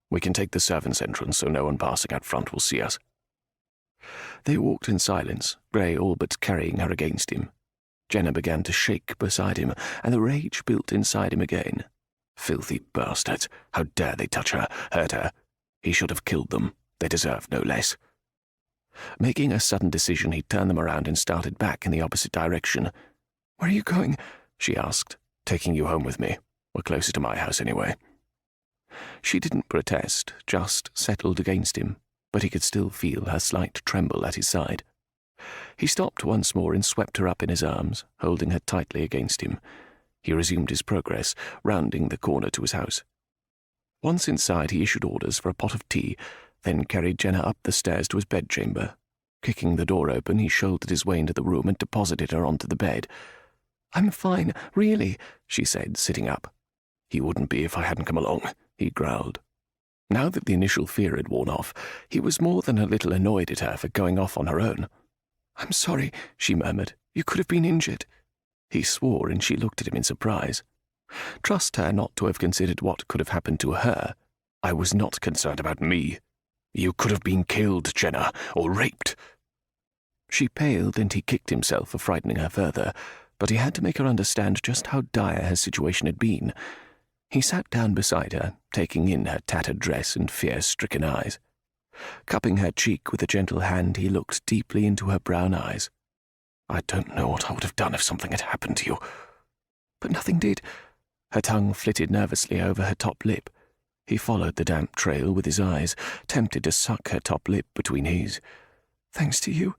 We can take the servants' entrance so no one passing out front will see us." They walked in silence, Gray all but carrying her against him. Jenna began to shake beside him, and the rage built inside him again. Filthy bastards! How dare they touch her, hurt her? He should have killed them. They deserved no less. Making a sudden decision, he turned them around and started back in the opposite direction. "Where are you going?" she asked. "Taking you home with me. We're closer to my house anyway." She didn't protest, just settled against him, but he could still feel her slight tremble at his side. He stopped once more and swept her up in his arms, holding her tightly against him. He resumed his progress, rounding the corner to his house. Once inside, he issued orders for a pot of tea, then carried Jenna up the stairs to his bedchamber. Kicking the door open, he shouldered his way into the room and deposited her onto the bed. "I'm fine, really," she said, sitting up. "He wouldn't be if I hadn't come along," he growled. Now that the initial fear had worn off, he was more than a little annoyed at her for going off on her own. "I'm sorry," she murmured. "You could have been injured." He swore, and she looked at him in surprise. Trust her not to have considered what could have happened to her. "I was not concerned about me. You could have been killed, Jenna, or raped." She paled, and he kicked himself for frightening her further, but he had to make her understand just how dire her situation had been. He sat down beside her, taking in her tattered dress and fear-stricken eyes. Cupping her cheek with a gentle hand, he looked deeply into her brown eyes. "I don't know what I would have done if something had happened to you." "But nothing did." Her tongue flitted nervously over her top lip. He followed the damp trail with his eyes, tempted to suck her top lip between his. "Thanks to you."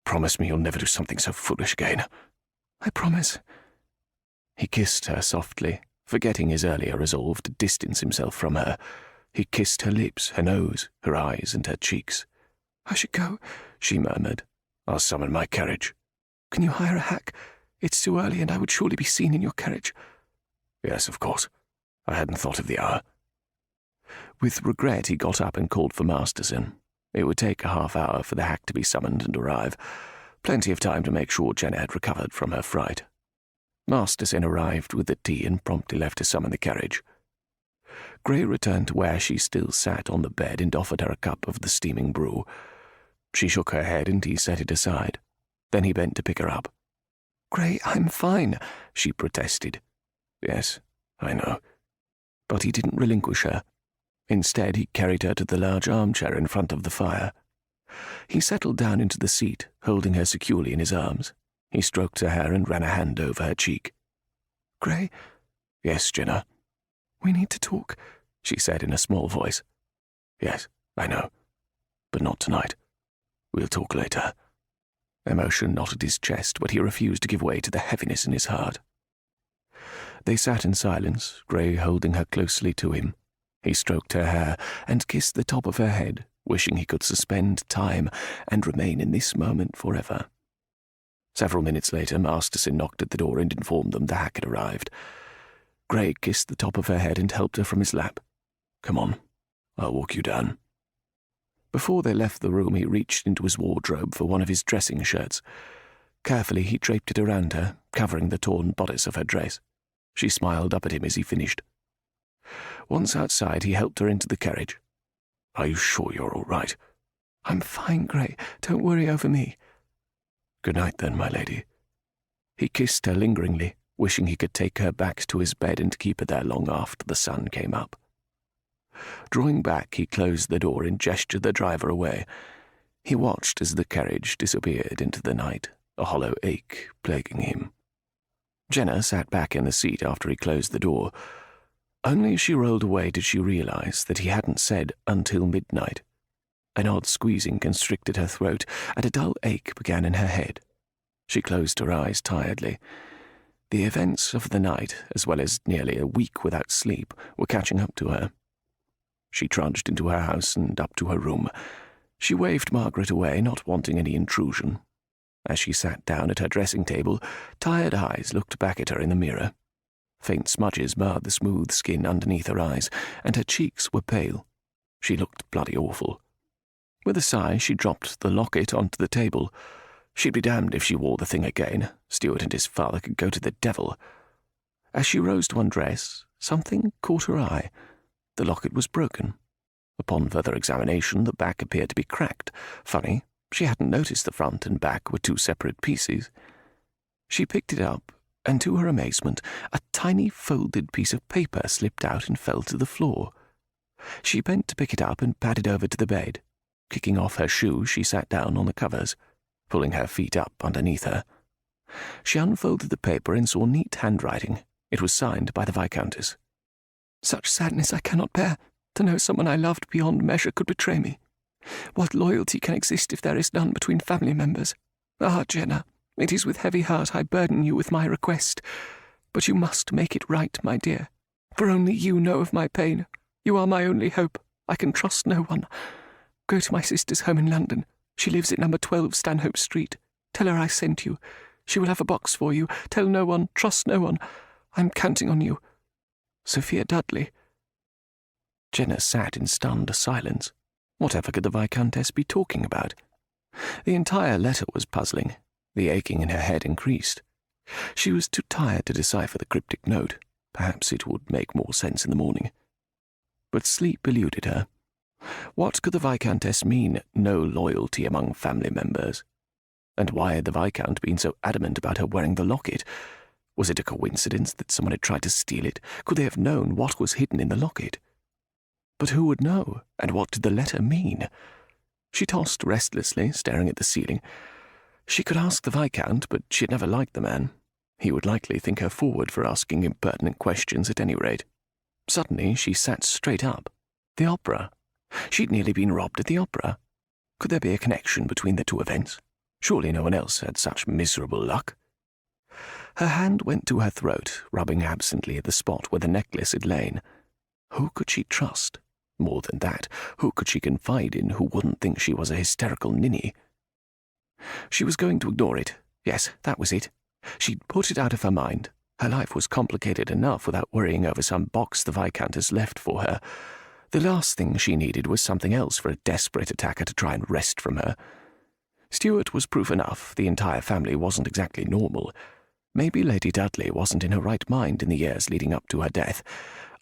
"Promise me you'll never do something so foolish again." "I promise." He kissed her softly, forgetting his earlier resolve to distance himself from her. He kissed her lips, her nose, her eyes, and her cheeks. "I should go," she murmured. "I'll summon my carriage." "Can you hire a hack? It's too early, and I would surely be seen in your carriage." "Yes, of course. I hadn't thought of the hour." With regret, he got up and called for Masterson. It would take a half-hour for the hack to be summoned and arrive. Plenty of time to make sure Jenna had recovered from her fright. Masterson arrived with the tea and promptly left to summon the carriage. Gray returned to where she still sat on the bed and offered her a cup of the steaming brew. She shook her head and he set it aside. Then he bent to pick her up. "Gray, I'm fine," she protested. "Yes, I know." But he didn't relinquish her. Instead, he carried her to the large armchair in front of the fire. He settled down into the seat, holding her securely in his arms. He stroked her hair and ran a hand over her cheek. "Gray?" "Yes, Jenna?" "We need to talk," she said in a small voice. "Yes, I know. But not tonight. We'll talk later." Emotion knotted his chest, but he refused to give way to the heaviness in his heart. They sat in silence, Gray holding her closely to him. He stroked her hair and kissed the top of her head, wishing he could suspend time and remain in this moment forever. Several minutes later, Masterson knocked at the door and informed them the hack had arrived. Gray kissed the top of her head and helped her from his lap. "Come on, I'll walk you down." Before they left the room, he reached into his wardrobe for one of his dressing shirts. Carefully, he draped it around her, covering the torn bodice of her dress. She smiled up at him as he finished. Once outside, he helped her into the carriage. "Are you sure you're all right?" "I'm fine, Gray. Don't worry over me." "Good night, then, my lady." He kissed her lingeringly, wishing he could take her back to his bed and keep her there long after the sun came up. Drawing back, he closed the door and gestured the driver away. He watched as the carriage disappeared into the night, a hollow ache plaguing him. Jenna sat back in the seat after he closed the door. Only as she rolled away did she realize that he hadn't said until midnight. An odd squeezing constricted her throat, and a dull ache began in her head. She closed her eyes tiredly. The events of the night, as well as nearly a week without sleep, were catching up to her. She trudged into her house and up to her room. She waved Margaret away, not wanting any intrusion. As she sat down at her dressing table, tired eyes looked back at her in the mirror. Faint smudges marred the smooth skin underneath her eyes, and her cheeks were pale. She looked bloody awful. With a sigh, she dropped the locket onto the table. She'd be damned if she wore the thing again. Stuart and his father could go to the devil. As she rose to undress, something caught her eye. The locket was broken. Upon further examination, the back appeared to be cracked. Funny, she hadn't noticed the front and back were two separate pieces. She picked it up, and to her amazement, a tiny folded piece of paper slipped out and fell to the floor. She bent to pick it up and padded over to the bed. Kicking off her shoe, she sat down on the covers, pulling her feet up underneath her. She unfolded the paper and saw neat handwriting. It was signed by the Viscountess. "Such sadness I cannot bear, to know someone I loved beyond measure could betray me. What loyalty can exist if there is none between family members? Ah, Jenna, it is with heavy heart I burden you with my request. But you must make it right, my dear. For only you know of my pain. You are my only hope. I can trust no one. Go to my sister's home in London. She lives at number 12 Stanhope Street. Tell her I sent you. She will have a box for you. Tell no one, trust no one. I'm counting on you. Sophia Dudley." Jenna sat in stunned silence. Whatever could the Viscountess be talking about? The entire letter was puzzling. The aching in her head increased. She was too tired to decipher the cryptic note. Perhaps it would make more sense in the morning. But sleep eluded her. What could the Viscountess mean, no loyalty among family members? And why had the Viscount been so adamant about her wearing the locket? Was it a coincidence that someone had tried to steal it? Could they have known what was hidden in the locket? But who would know, and what did the letter mean? She tossed restlessly, staring at the ceiling. She could ask the Viscount, but she had never liked the man. He would likely think her forward for asking impertinent questions at any rate. Suddenly she sat straight up. The opera. She'd nearly been robbed at the opera. Could there be a connection between the two events? Surely no one else had such miserable luck. Her hand went to her throat, rubbing absently at the spot where the necklace had lain. Who could she trust? More than that, who could she confide in who wouldn't think she was a hysterical ninny? She was going to ignore it. Yes, that was it. She'd put it out of her mind. Her life was complicated enough without worrying over some box the Viscountess left for her. The last thing she needed was something else for a desperate attacker to try and wrest from her. Stuart was proof enough the entire family wasn't exactly normal. Maybe Lady Dudley wasn't in her right mind in the years leading up to her death.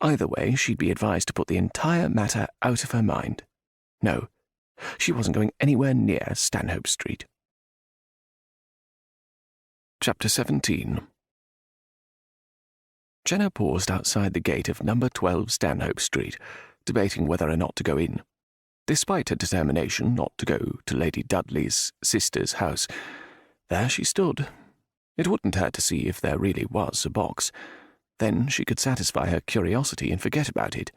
Either way, she'd be advised to put the entire matter out of her mind. No, she wasn't going anywhere near Stanhope Street. Chapter 17. Jenna paused outside the gate of number 12 Stanhope Street, debating whether or not to go in. Despite her determination not to go to Lady Dudley's sister's house, there she stood. It wouldn't hurt to see if there really was a box. Then she could satisfy her curiosity and forget about it.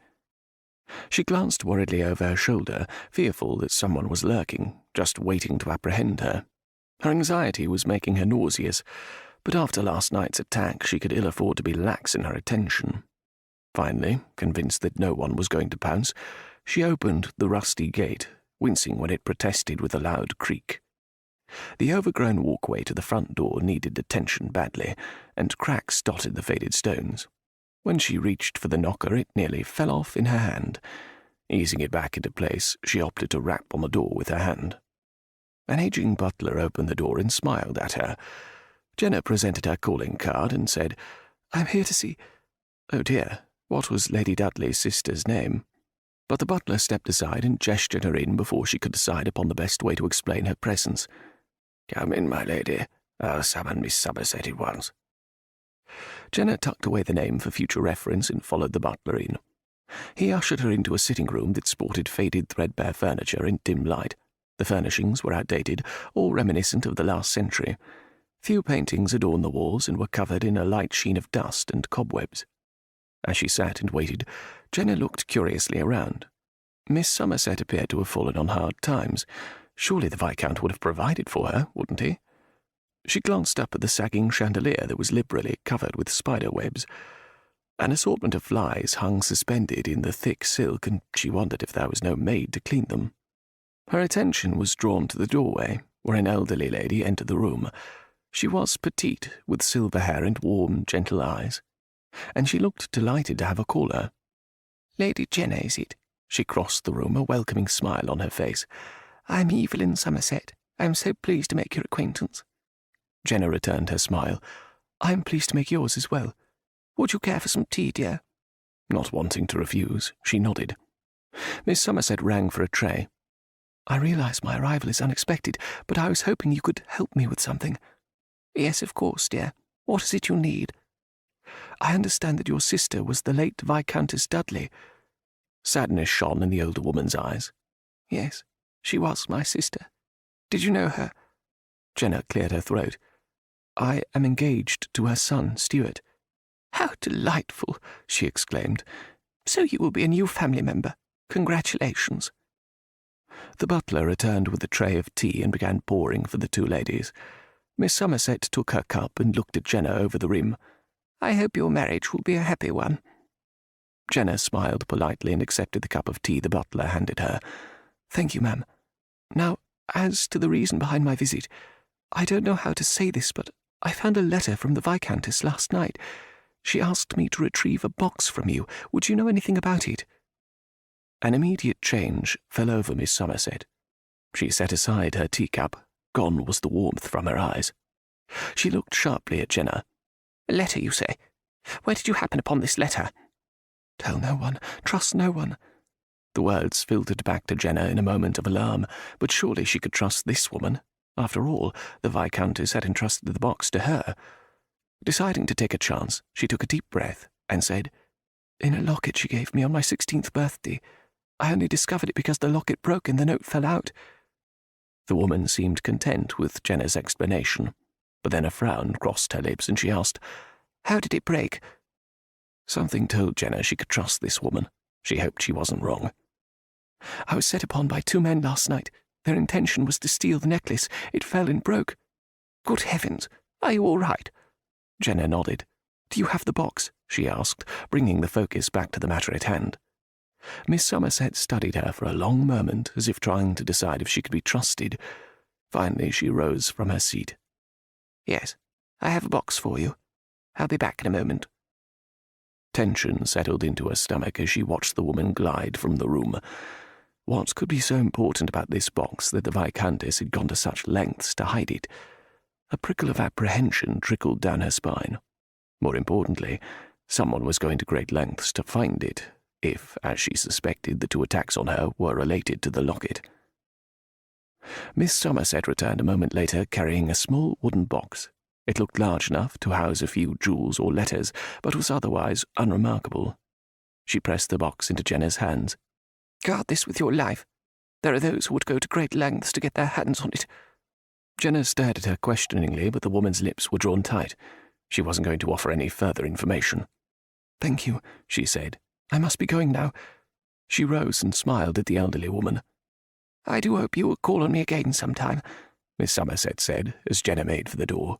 She glanced worriedly over her shoulder, fearful that someone was lurking, just waiting to apprehend her. Her anxiety was making her nauseous, but after last night's attack she could ill afford to be lax in her attention. Finally, convinced that no one was going to pounce, she opened the rusty gate, wincing when it protested with a loud creak. The overgrown walkway to the front door needed attention badly, and cracks dotted the faded stones. When she reached for the knocker, it nearly fell off in her hand. Easing it back into place, she opted to rap on the door with her hand. An aging butler opened the door and smiled at her. Jenna presented her calling card and said, "I'm here to see—" Oh dear, what was Lady Dudley's sister's name? But the butler stepped aside and gestured her in before she could decide upon the best way to explain her presence. "Come in, my lady. I'll summon Miss Somerset at once." Jenna tucked away the name for future reference and followed the butler in. He ushered her into a sitting room that sported faded threadbare furniture in dim light. The furnishings were outdated, all reminiscent of the last century. Few paintings adorned the walls and were covered in a light sheen of dust and cobwebs. As she sat and waited, Jenna looked curiously around. Miss Somerset appeared to have fallen on hard times. Surely the Viscount would have provided for her, wouldn't he? She glanced up at the sagging chandelier that was liberally covered with spider webs. An assortment of flies hung suspended in the thick silk, and she wondered if there was no maid to clean them. Her attention was drawn to the doorway, where an elderly lady entered the room. She was petite, with silver hair and warm, gentle eyes, and she looked delighted to have a caller. "Lady Jenna, is it?" She crossed the room, a welcoming smile on her face. "I'm Evelyn Somerset. I'm so pleased to make your acquaintance." Jenna returned her smile. "I'm pleased to make yours as well. Would you care for some tea, dear?" Not wanting to refuse, she nodded. Miss Somerset rang for a tray. "I realise my arrival is unexpected, but I was hoping you could help me with something." "Yes, of course, dear. What is it you need?" "I understand that your sister was the late Viscountess Dudley." Sadness shone in the older woman's eyes. "Yes, she was my sister. Did you know her?" Jenna cleared her throat. "I am engaged to her son, Stuart." "How delightful!" she exclaimed. "So you will be a new family member. Congratulations." The butler returned with a tray of tea and began pouring for the two ladies. Miss Somerset took her cup and looked at Jenna over the rim. "I hope your marriage will be a happy one." Jenna smiled politely and accepted the cup of tea the butler handed her. "Thank you, ma'am. Now, as to the reason behind my visit, I don't know how to say this, but I found a letter from the Viscountess last night. She asked me to retrieve a box from you. Would you know anything about it?" An immediate change fell over Miss Somerset. She set aside her teacup. Gone was the warmth from her eyes. She looked sharply at Jenna. "A letter, you say? Where did you happen upon this letter?" "Tell no one. Trust no one." The words filtered back to Jenna in a moment of alarm, but surely she could trust this woman. After all, the Viscountess had entrusted the box to her. Deciding to take a chance, she took a deep breath and said, "In a locket she gave me on my 16th birthday. I only discovered it because the locket broke and the note fell out." The woman seemed content with Jenna's explanation, but then a frown crossed her lips and she asked, "How did it break?" Something told Jenna she could trust this woman. She hoped she wasn't wrong. "I was set upon by two men last night. Their intention was to steal the necklace. It fell and broke." "Good heavens! Are you all right?" Jenna nodded. "Do you have the box?" she asked, bringing the focus back to the matter at hand. Miss Somerset studied her for a long moment, as if trying to decide if she could be trusted. Finally she rose from her seat. "Yes, I have a box for you. I'll be back in a moment." Tension settled into her stomach as she watched the woman glide from the room. What could be so important about this box that the Viscountess had gone to such lengths to hide it? A prickle of apprehension trickled down her spine. More importantly, someone was going to great lengths to find it, if, as she suspected, the two attacks on her were related to the locket. Miss Somerset returned a moment later carrying a small wooden box. It looked large enough to house a few jewels or letters, but was otherwise unremarkable. She pressed the box into Jenna's hands. "Guard this with your life. There are those who would go to great lengths to get their hands on it." Jenna stared at her questioningly, but the woman's lips were drawn tight. She wasn't going to offer any further information. "Thank you," she said. "I must be going now." She rose and smiled at the elderly woman. "I do hope you will call on me again sometime," Miss Somerset said, as Jenna made for the door.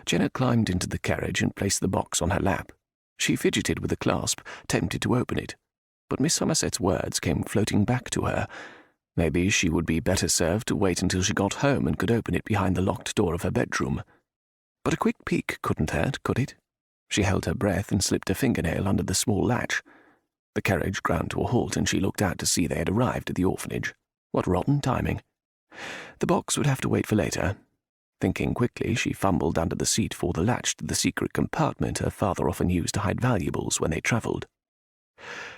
Jenna climbed into the carriage and placed the box on her lap. She fidgeted with the clasp, tempted to open it, but Miss Somerset's words came floating back to her. Maybe she would be better served to wait until she got home and could open it behind the locked door of her bedroom. But a quick peek couldn't hurt, could it? She held her breath and slipped a fingernail under the small latch. The carriage ground to a halt, and she looked out to see they had arrived at the orphanage. What rotten timing. The box would have to wait for later. Thinking quickly, she fumbled under the seat for the latch to the secret compartment her father often used to hide valuables when they travelled.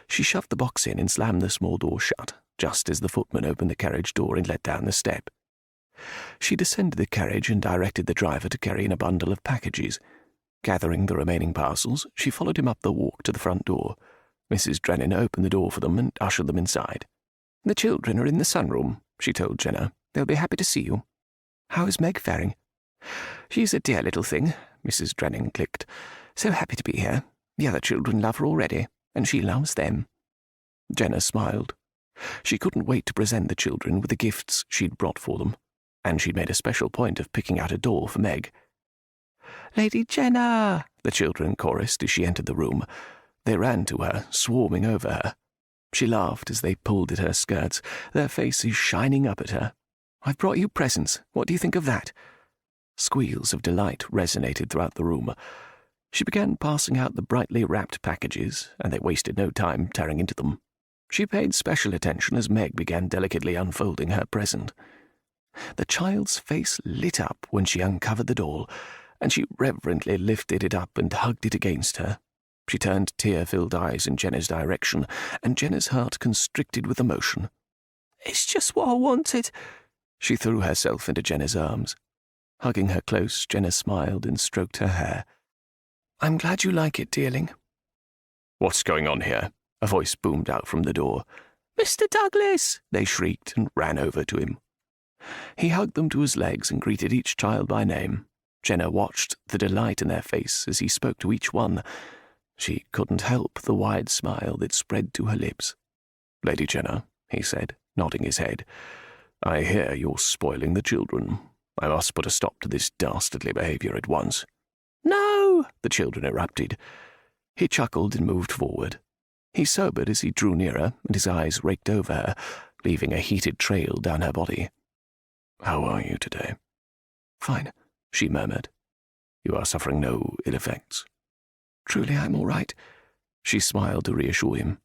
She shoved the box in and slammed the small door shut, just as the footman opened the carriage door and let down the step. She descended the carriage and directed the driver to carry in a bundle of packages. Gathering the remaining parcels, she followed him up the walk to the front door. Mrs. Drennan opened the door for them and ushered them inside. "The children are in the sunroom," she told Jenna. "They'll be happy to see you." "How is Meg faring?" "She's a dear little thing," Mrs. Drennan clicked. "So happy to be here. The other children love her already, and she loves them." Jenna smiled. She couldn't wait to present the children with the gifts she'd brought for them, and she'd made a special point of picking out a doll for Meg. "Lady Jenna!" the children chorused as she entered the room. They ran to her, swarming over her. She laughed as they pulled at her skirts, their faces shining up at her. "I've brought you presents. What do you think of that?" Squeals of delight resonated throughout the room. She began passing out the brightly wrapped packages, and they wasted no time tearing into them. She paid special attention as Meg began delicately unfolding her present. The child's face lit up when she uncovered the doll, and she reverently lifted it up and hugged it against her. She turned tear-filled eyes in Jenna's direction, and Jenna's heart constricted with emotion. "It's just what I wanted." She threw herself into Jenna's arms. Hugging her close, Jenna smiled and stroked her hair. "I'm glad you like it, dearling." "What's going on here?" a voice boomed out from the door. "Mr. Douglas!" they shrieked and ran over to him. He hugged them to his legs and greeted each child by name. Jenna watched the delight in their face as he spoke to each one. She couldn't help the wide smile that spread to her lips. "Lady Jenna," he said, nodding his head, "I hear you're spoiling the children. I must put a stop to this dastardly behaviour at once." "No!" the children erupted. He chuckled and moved forward. He sobered as he drew nearer, and his eyes raked over her, leaving a heated trail down her body. "How are you today?" "Fine," she murmured. "You are suffering no ill effects?" "Truly I'm all right." She smiled to reassure him.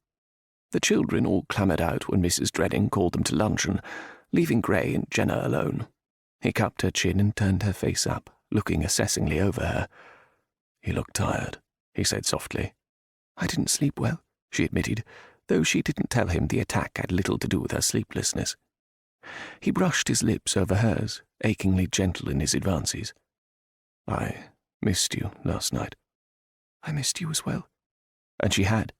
The children all clamoured out when Mrs. Drennan called them to luncheon, leaving Gray and Jenna alone. He cupped her chin and turned her face up, looking assessingly over her. "You look tired," he said softly. "I didn't sleep well," she admitted, though she didn't tell him the attack had little to do with her sleeplessness. He brushed his lips over hers, achingly gentle in his advances. "I missed you last night." "I missed you as well." And she had.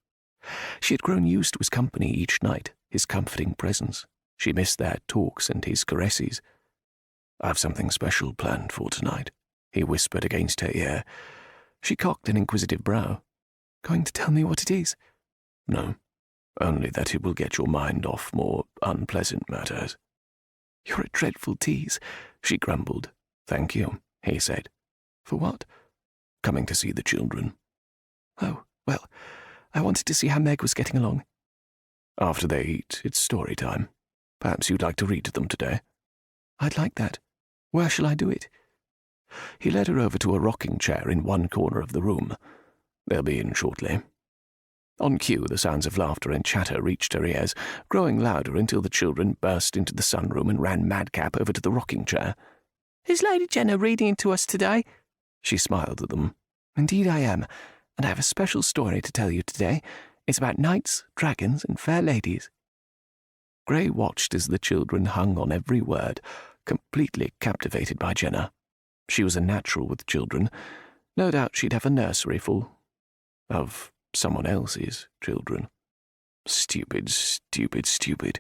She had grown used to his company each night, his comforting presence. She missed their talks and his caresses. "I have something special planned for tonight," he whispered against her ear. She cocked an inquisitive brow. "Going to tell me what it is?" "No, only that it will get your mind off more unpleasant matters." "You're a dreadful tease," she grumbled. "Thank you," he said. "For what?" "Coming to see the children." "Oh, well, I wanted to see how Meg was getting along." "After they eat, it's story time. Perhaps you'd like to read to them today?" "I'd like that. Where shall I do it?" He led her over to a rocking chair in one corner of the room. "They'll be in shortly." On cue, the sounds of laughter and chatter reached her ears, growing louder until the children burst into the sunroom and ran madcap over to the rocking chair. "Is Lady Jenna reading to us today?" She smiled at them. "Indeed I am, and I have a special story to tell you today. It's about knights, dragons, and fair ladies." Gray watched as the children hung on every word, completely captivated by Jenna. She was a natural with children. No doubt she'd have a nursery full of someone else's children. Stupid, stupid, stupid.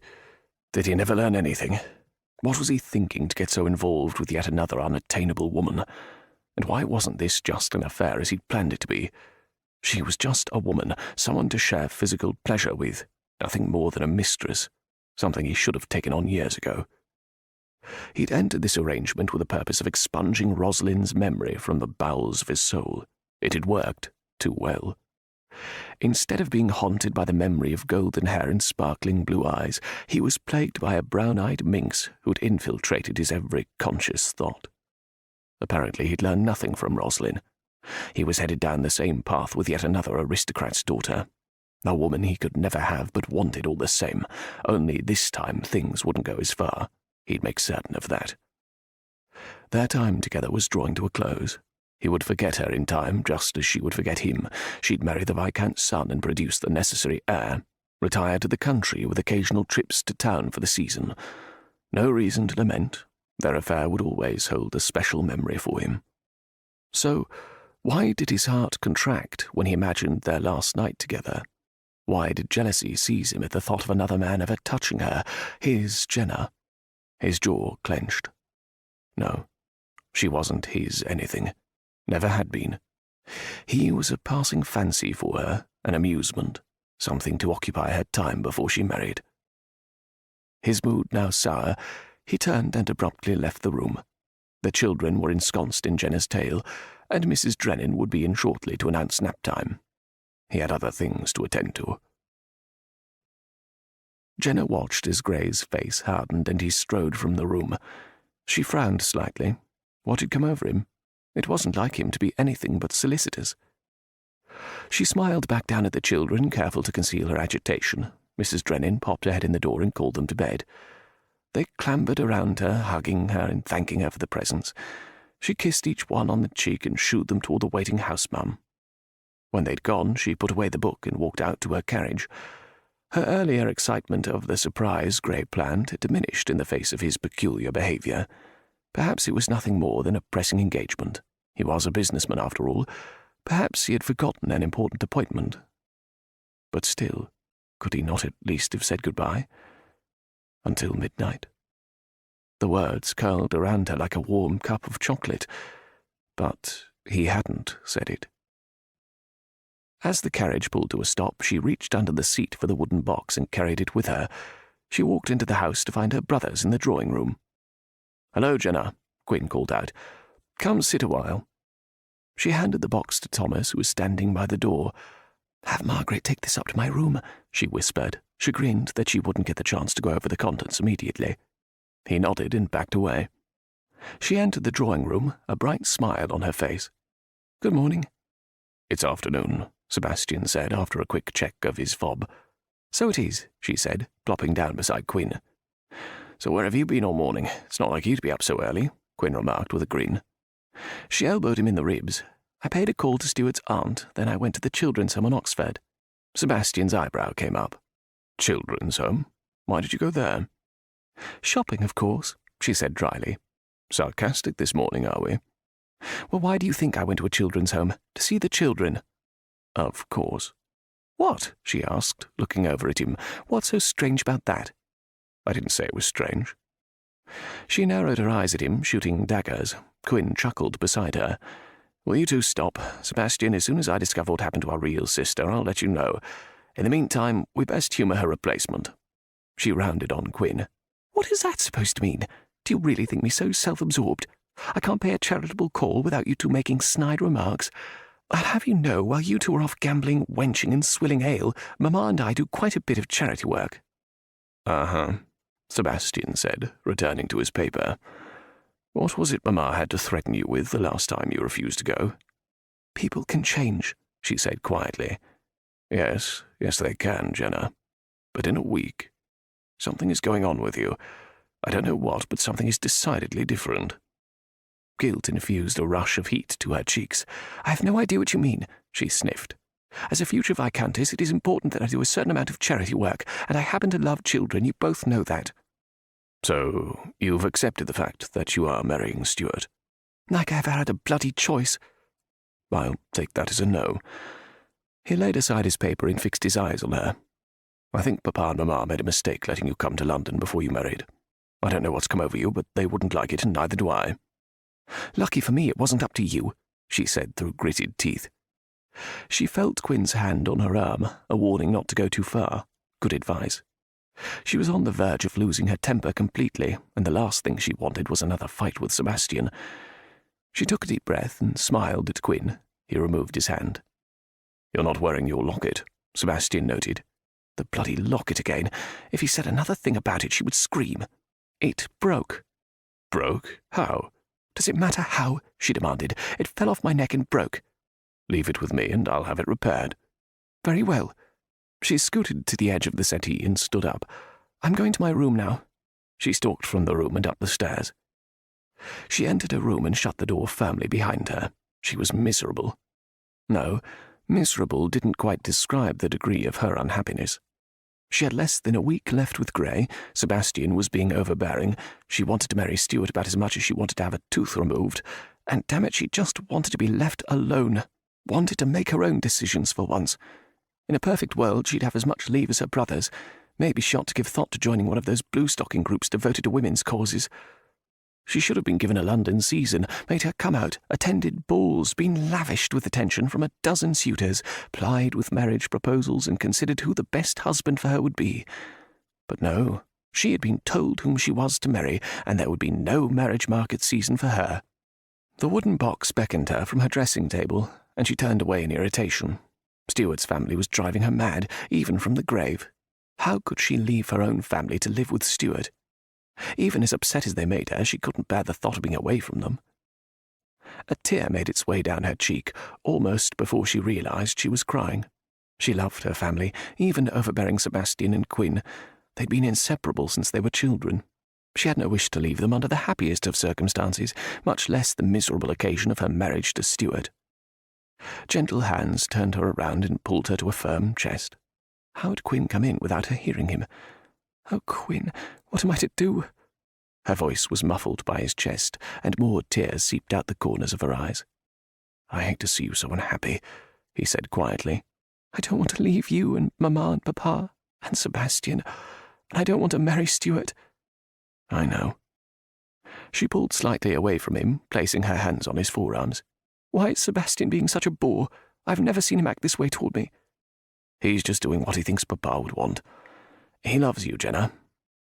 Did he never learn anything? What was he thinking to get so involved with yet another unattainable woman? And why wasn't this just an affair as he'd planned it to be? She was just a woman, someone to share physical pleasure with, nothing more than a mistress, something he should have taken on years ago. He'd entered this arrangement with the purpose of expunging Rosalind's memory from the bowels of his soul. It had worked too well. Instead of being haunted by the memory of golden hair and sparkling blue eyes, he was plagued by a brown-eyed minx who'd infiltrated his every conscious thought. Apparently he'd learned nothing from Roslyn. He was headed down the same path with yet another aristocrat's daughter. A woman he could never have but wanted all the same, only this time things wouldn't go as far. He'd make certain of that. Their time together was drawing to a close. He would forget her in time, just as she would forget him. She'd marry the Viscount's son and produce the necessary heir, retire to the country with occasional trips to town for the season. No reason to lament. Their affair would always hold a special memory for him. So, why did his heart contract when he imagined their last night together? Why did jealousy seize him at the thought of another man ever touching her, his Jenna? His jaw clenched. No, she wasn't his anything. Never had been. He was a passing fancy for her, an amusement, something to occupy her time before she married. His mood now sour, he turned and abruptly left the room. The children were ensconced in Jenna's tale, and Mrs. Drennan would be in shortly to announce nap time. He had other things to attend to. Jenna watched as Gray's face hardened and he strode from the room. She frowned slightly. What had come over him? It wasn't like him to be anything but solicitous. She smiled back down at the children, careful to conceal her agitation. Mrs. Drennan popped her head in the door and called them to bed. They clambered around her, hugging her and thanking her for the presents. She kissed each one on the cheek and shooed them toward the waiting house-mum. When they'd gone, she put away the book and walked out to her carriage. Her earlier excitement of the surprise Gray planned had diminished in the face of his peculiar behaviour. Perhaps it was nothing more than a pressing engagement. He was a businessman, after all. Perhaps he had forgotten an important appointment. But still, could he not at least have said goodbye? Until midnight. The words curled around her like a warm cup of chocolate, but he hadn't said it. As the carriage pulled to a stop, she reached under the seat for the wooden box and carried it with her. She walked into the house to find her brothers in the drawing-room. "Hello, Jenna," Quinn called out. "Come sit a while." She handed the box to Thomas, who was standing by the door. "Have Margaret take this up to my room," she whispered, chagrined that she wouldn't get the chance to go over the contents immediately. He nodded and backed away. She entered the drawing-room, a bright smile on her face. "Good morning." "It's afternoon," Sebastian said after a quick check of his fob. "So it is," she said, plopping down beside Quinn. "So where have you been all morning? It's not like you to be up so early," Quinn remarked with a grin. She elbowed him in the ribs. "I paid a call to Stuart's aunt, then I went to the children's home in Oxford." Sebastian's eyebrow came up. "Children's home? Why did you go there?" "Shopping, of course," she said dryly. "Sarcastic this morning, are we?" "Well, why do you think I went to a children's home? To see the children." "Of course." "What?" she asked, looking over at him. "What's so strange about that?" "I didn't say it was strange." She narrowed her eyes at him, shooting daggers. Quinn chuckled beside her. "Will you two stop? Sebastian, as soon as I discover what happened to our real sister, I'll let you know. In the meantime, we best humour her replacement." She rounded on Quinn. "What is that supposed to mean? Do you really think me so self-absorbed? I can't pay a charitable call without you two making snide remarks. I'll have you know, while you two are off gambling, wenching, and swilling ale, Mamma and I do quite a bit of charity work." "Uh-huh," Sebastian said, returning to his paper. "What was it Mamma had to threaten you with the last time you refused to go?" "People can change," she said quietly. Yes, they can, Jenna. But in a week, something is going on with you. I don't know what, but something is decidedly different." Guilt infused a rush of heat to her cheeks. "I have no idea what you mean," she sniffed. "As a future Viscountess, it is important that I do a certain amount of charity work, and I happen to love children. You both know that." "So, you've accepted the fact that you are marrying Stuart?" "Like I ever had a bloody choice." "I'll take that as a no." He laid aside his paper and fixed his eyes on her. "I think Papa and Mamma made a mistake letting you come to London before you married. I don't know what's come over you, but they wouldn't like it, and neither do I." "Lucky for me it wasn't up to you," she said through gritted teeth. She felt Quinn's hand on her arm, a warning not to go too far. Good advice. She was on the verge of losing her temper completely, and the last thing she wanted was another fight with Sebastian. She took a deep breath and smiled at Quinn. He removed his hand. You're not wearing your locket, Sebastian noted. The bloody locket again. If he said another thing about it, she would scream. It broke. Broke? How? Does it matter how? She demanded. It fell off my neck and broke. Leave it with me and I'll have it repaired. Very well. She scooted to the edge of the settee and stood up. I'm going to my room now. She stalked from the room and up the stairs. She entered her room and shut the door firmly behind her. She was miserable. No, miserable didn't quite describe the degree of her unhappiness. She had less than a week left with Gray. Sebastian was being overbearing. She wanted to marry Stuart about as much as she wanted to have a tooth removed. And damn it, she just wanted to be left alone. Wanted to make her own decisions for once. In a perfect world, she'd have as much leave as her brothers. Maybe she ought to give thought to joining one of those blue-stocking groups devoted to women's causes. She should have been given a London season, made her come out, attended balls, been lavished with attention from 12 suitors, plied with marriage proposals, and considered who the best husband for her would be. But no, she had been told whom she was to marry, and there would be no marriage market season for her. The wooden box beckoned her from her dressing table, and she turned away in irritation. Stuart's family was driving her mad, even from the grave. How could she leave her own family to live with Stuart? Even as upset as they made her, she couldn't bear the thought of being away from them. A tear made its way down her cheek, almost before she realized she was crying. She loved her family, even overbearing Sebastian and Quinn. They'd been inseparable since they were children. She had no wish to leave them under the happiest of circumstances, much less the miserable occasion of her marriage to Stuart. Gentle hands turned her around and pulled her to a firm chest. How had Quinn come in without her hearing him? Oh, Quinn, what am I to do? Her voice was muffled by his chest, and more tears seeped out the corners of her eyes. I hate to see you so unhappy, he said quietly. I don't want to leave you and Mamma and Papa and Sebastian, and I don't want to marry Stuart. I know. She pulled slightly away from him, placing her hands on his forearms. Why is Sebastian being such a bore? I've never seen him act this way toward me. He's just doing what he thinks Papa would want. He loves you, Jenna.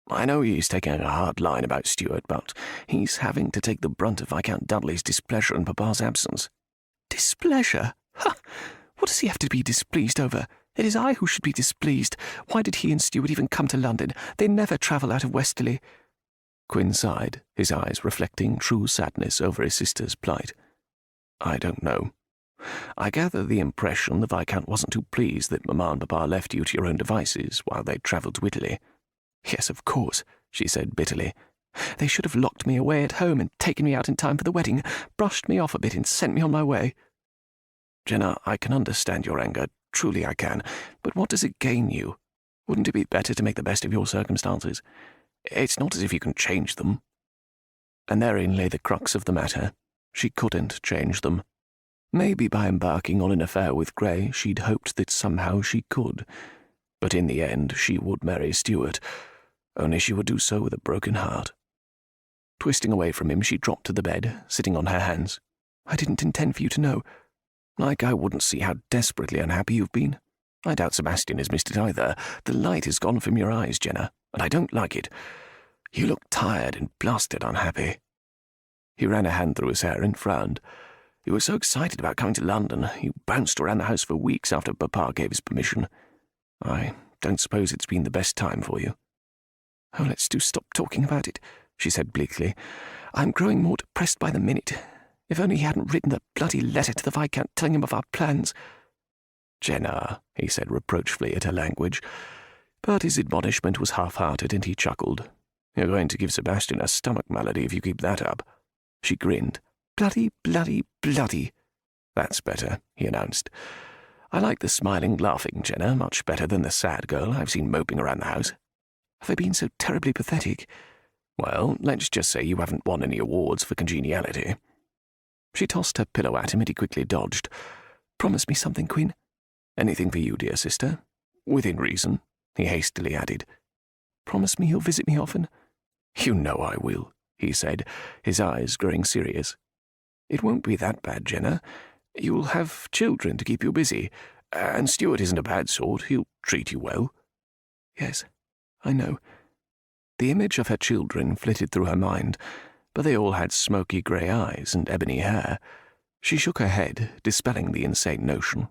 I know he's taking a hard line about Stuart, but he's having to take the brunt of Viscount Dudley's displeasure in Papa's absence. Displeasure? Ha! What does he have to be displeased over? It is I who should be displeased. Why did he and Stuart even come to London? They never travel out of Westerly. Quinn sighed, his eyes reflecting true sadness over his sister's plight. I don't know. I gather the impression the Viscount wasn't too pleased that Mamma and Papa left you to your own devices while they travelled to Italy. Yes, of course, she said bitterly. They should have locked me away at home and taken me out in time for the wedding, brushed me off a bit and sent me on my way. Jenna, I can understand your anger, truly I can, but what does it gain you? Wouldn't it be better to make the best of your circumstances? It's not as if you can change them. And therein lay the crux of the matter. She couldn't change them. Maybe by embarking on an affair with Gray, she'd hoped that somehow she could. But in the end, she would marry Stuart, only she would do so with a broken heart. Twisting away from him, she dropped to the bed, sitting on her hands. I didn't intend for you to know. Like I wouldn't see how desperately unhappy you've been. I doubt Sebastian has missed it either. The light is gone from your eyes, Jenna, and I don't like it. You look tired and blasted unhappy. He ran a hand through his hair and frowned. He was so excited about coming to London, he bounced around the house for weeks after Papa gave his permission. I don't suppose it's been the best time for you. Oh, let's do stop talking about it, she said bleakly. I'm growing more depressed by the minute. If only he hadn't written the bloody letter to the Viscount telling him of our plans. Jenna, he said reproachfully at her language. But his admonishment was half-hearted, and he chuckled. You're going to give Sebastian a stomach malady if you keep that up. She grinned. Bloody, bloody, bloody. That's better, he announced. I like the smiling, laughing Jenna much better than the sad girl I've seen moping around the house. Have I been so terribly pathetic? Well, let's just say you haven't won any awards for congeniality. She tossed her pillow at him and he quickly dodged. Promise me something, Quinn. Anything for you, dear sister. Within reason, he hastily added. Promise me you'll visit me often. You know I will, he said, his eyes growing serious. It won't be that bad, Jenna. You'll have children to keep you busy, and Stuart isn't a bad sort. He'll treat you well. Yes, I know. The image of her children flitted through her mind, but they all had smoky grey eyes and ebony hair. She shook her head, dispelling the insane notion.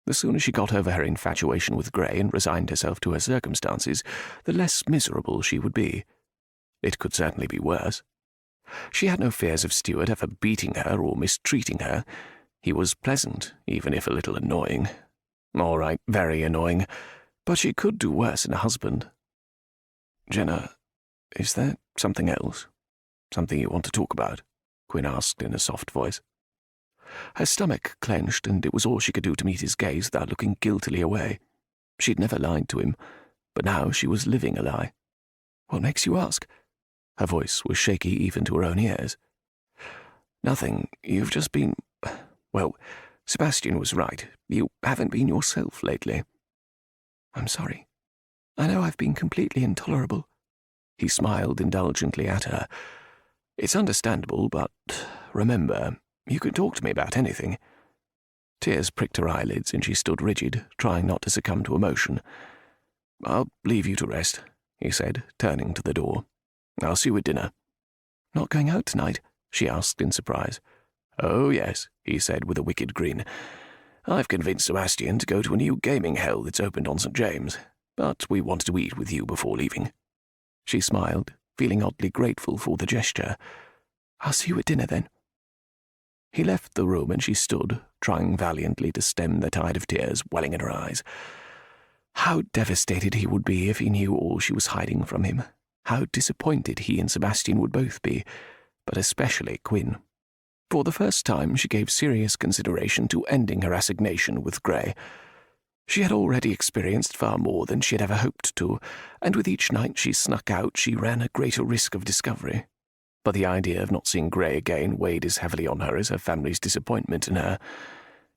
The sooner she got over her infatuation with Gray and resigned herself to her circumstances, the less miserable she would be. It could certainly be worse. She had no fears of Stuart ever beating her or mistreating her. He was pleasant, even if a little annoying. All right, very annoying, but she could do worse in a husband. "Jenna, is there something else? Something you want to talk about?" Quinn asked in a soft voice. Her stomach clenched, and it was all she could do to meet his gaze without looking guiltily away. She'd never lied to him, but now she was living a lie. "What makes you ask?" Her voice was shaky even to her own ears. "Nothing. You've just been... Well, Sebastian was right. You haven't been yourself lately." "I'm sorry. I know I've been completely intolerable." He smiled indulgently at her. "It's understandable, but remember, you can talk to me about anything." Tears pricked her eyelids, and she stood rigid, trying not to succumb to emotion. "I'll leave you to rest," he said, turning to the door. "I'll see you at dinner." "Not going out tonight?" she asked in surprise. "Oh, yes," he said with a wicked grin. "I've convinced Sebastian to go to a new gaming hell that's opened on St. James, but we wanted to eat with you before leaving." She smiled, feeling oddly grateful for the gesture. "I'll see you at dinner, then." He left the room, and she stood, trying valiantly to stem the tide of tears welling in her eyes. How devastated he would be if he knew all she was hiding from him. How disappointed he and Sebastian would both be, but especially Quinn. For the first time, she gave serious consideration to ending her assignation with Gray. She had already experienced far more than she had ever hoped to, and with each night she snuck out, she ran a greater risk of discovery. But the idea of not seeing Gray again weighed as heavily on her as her family's disappointment in her.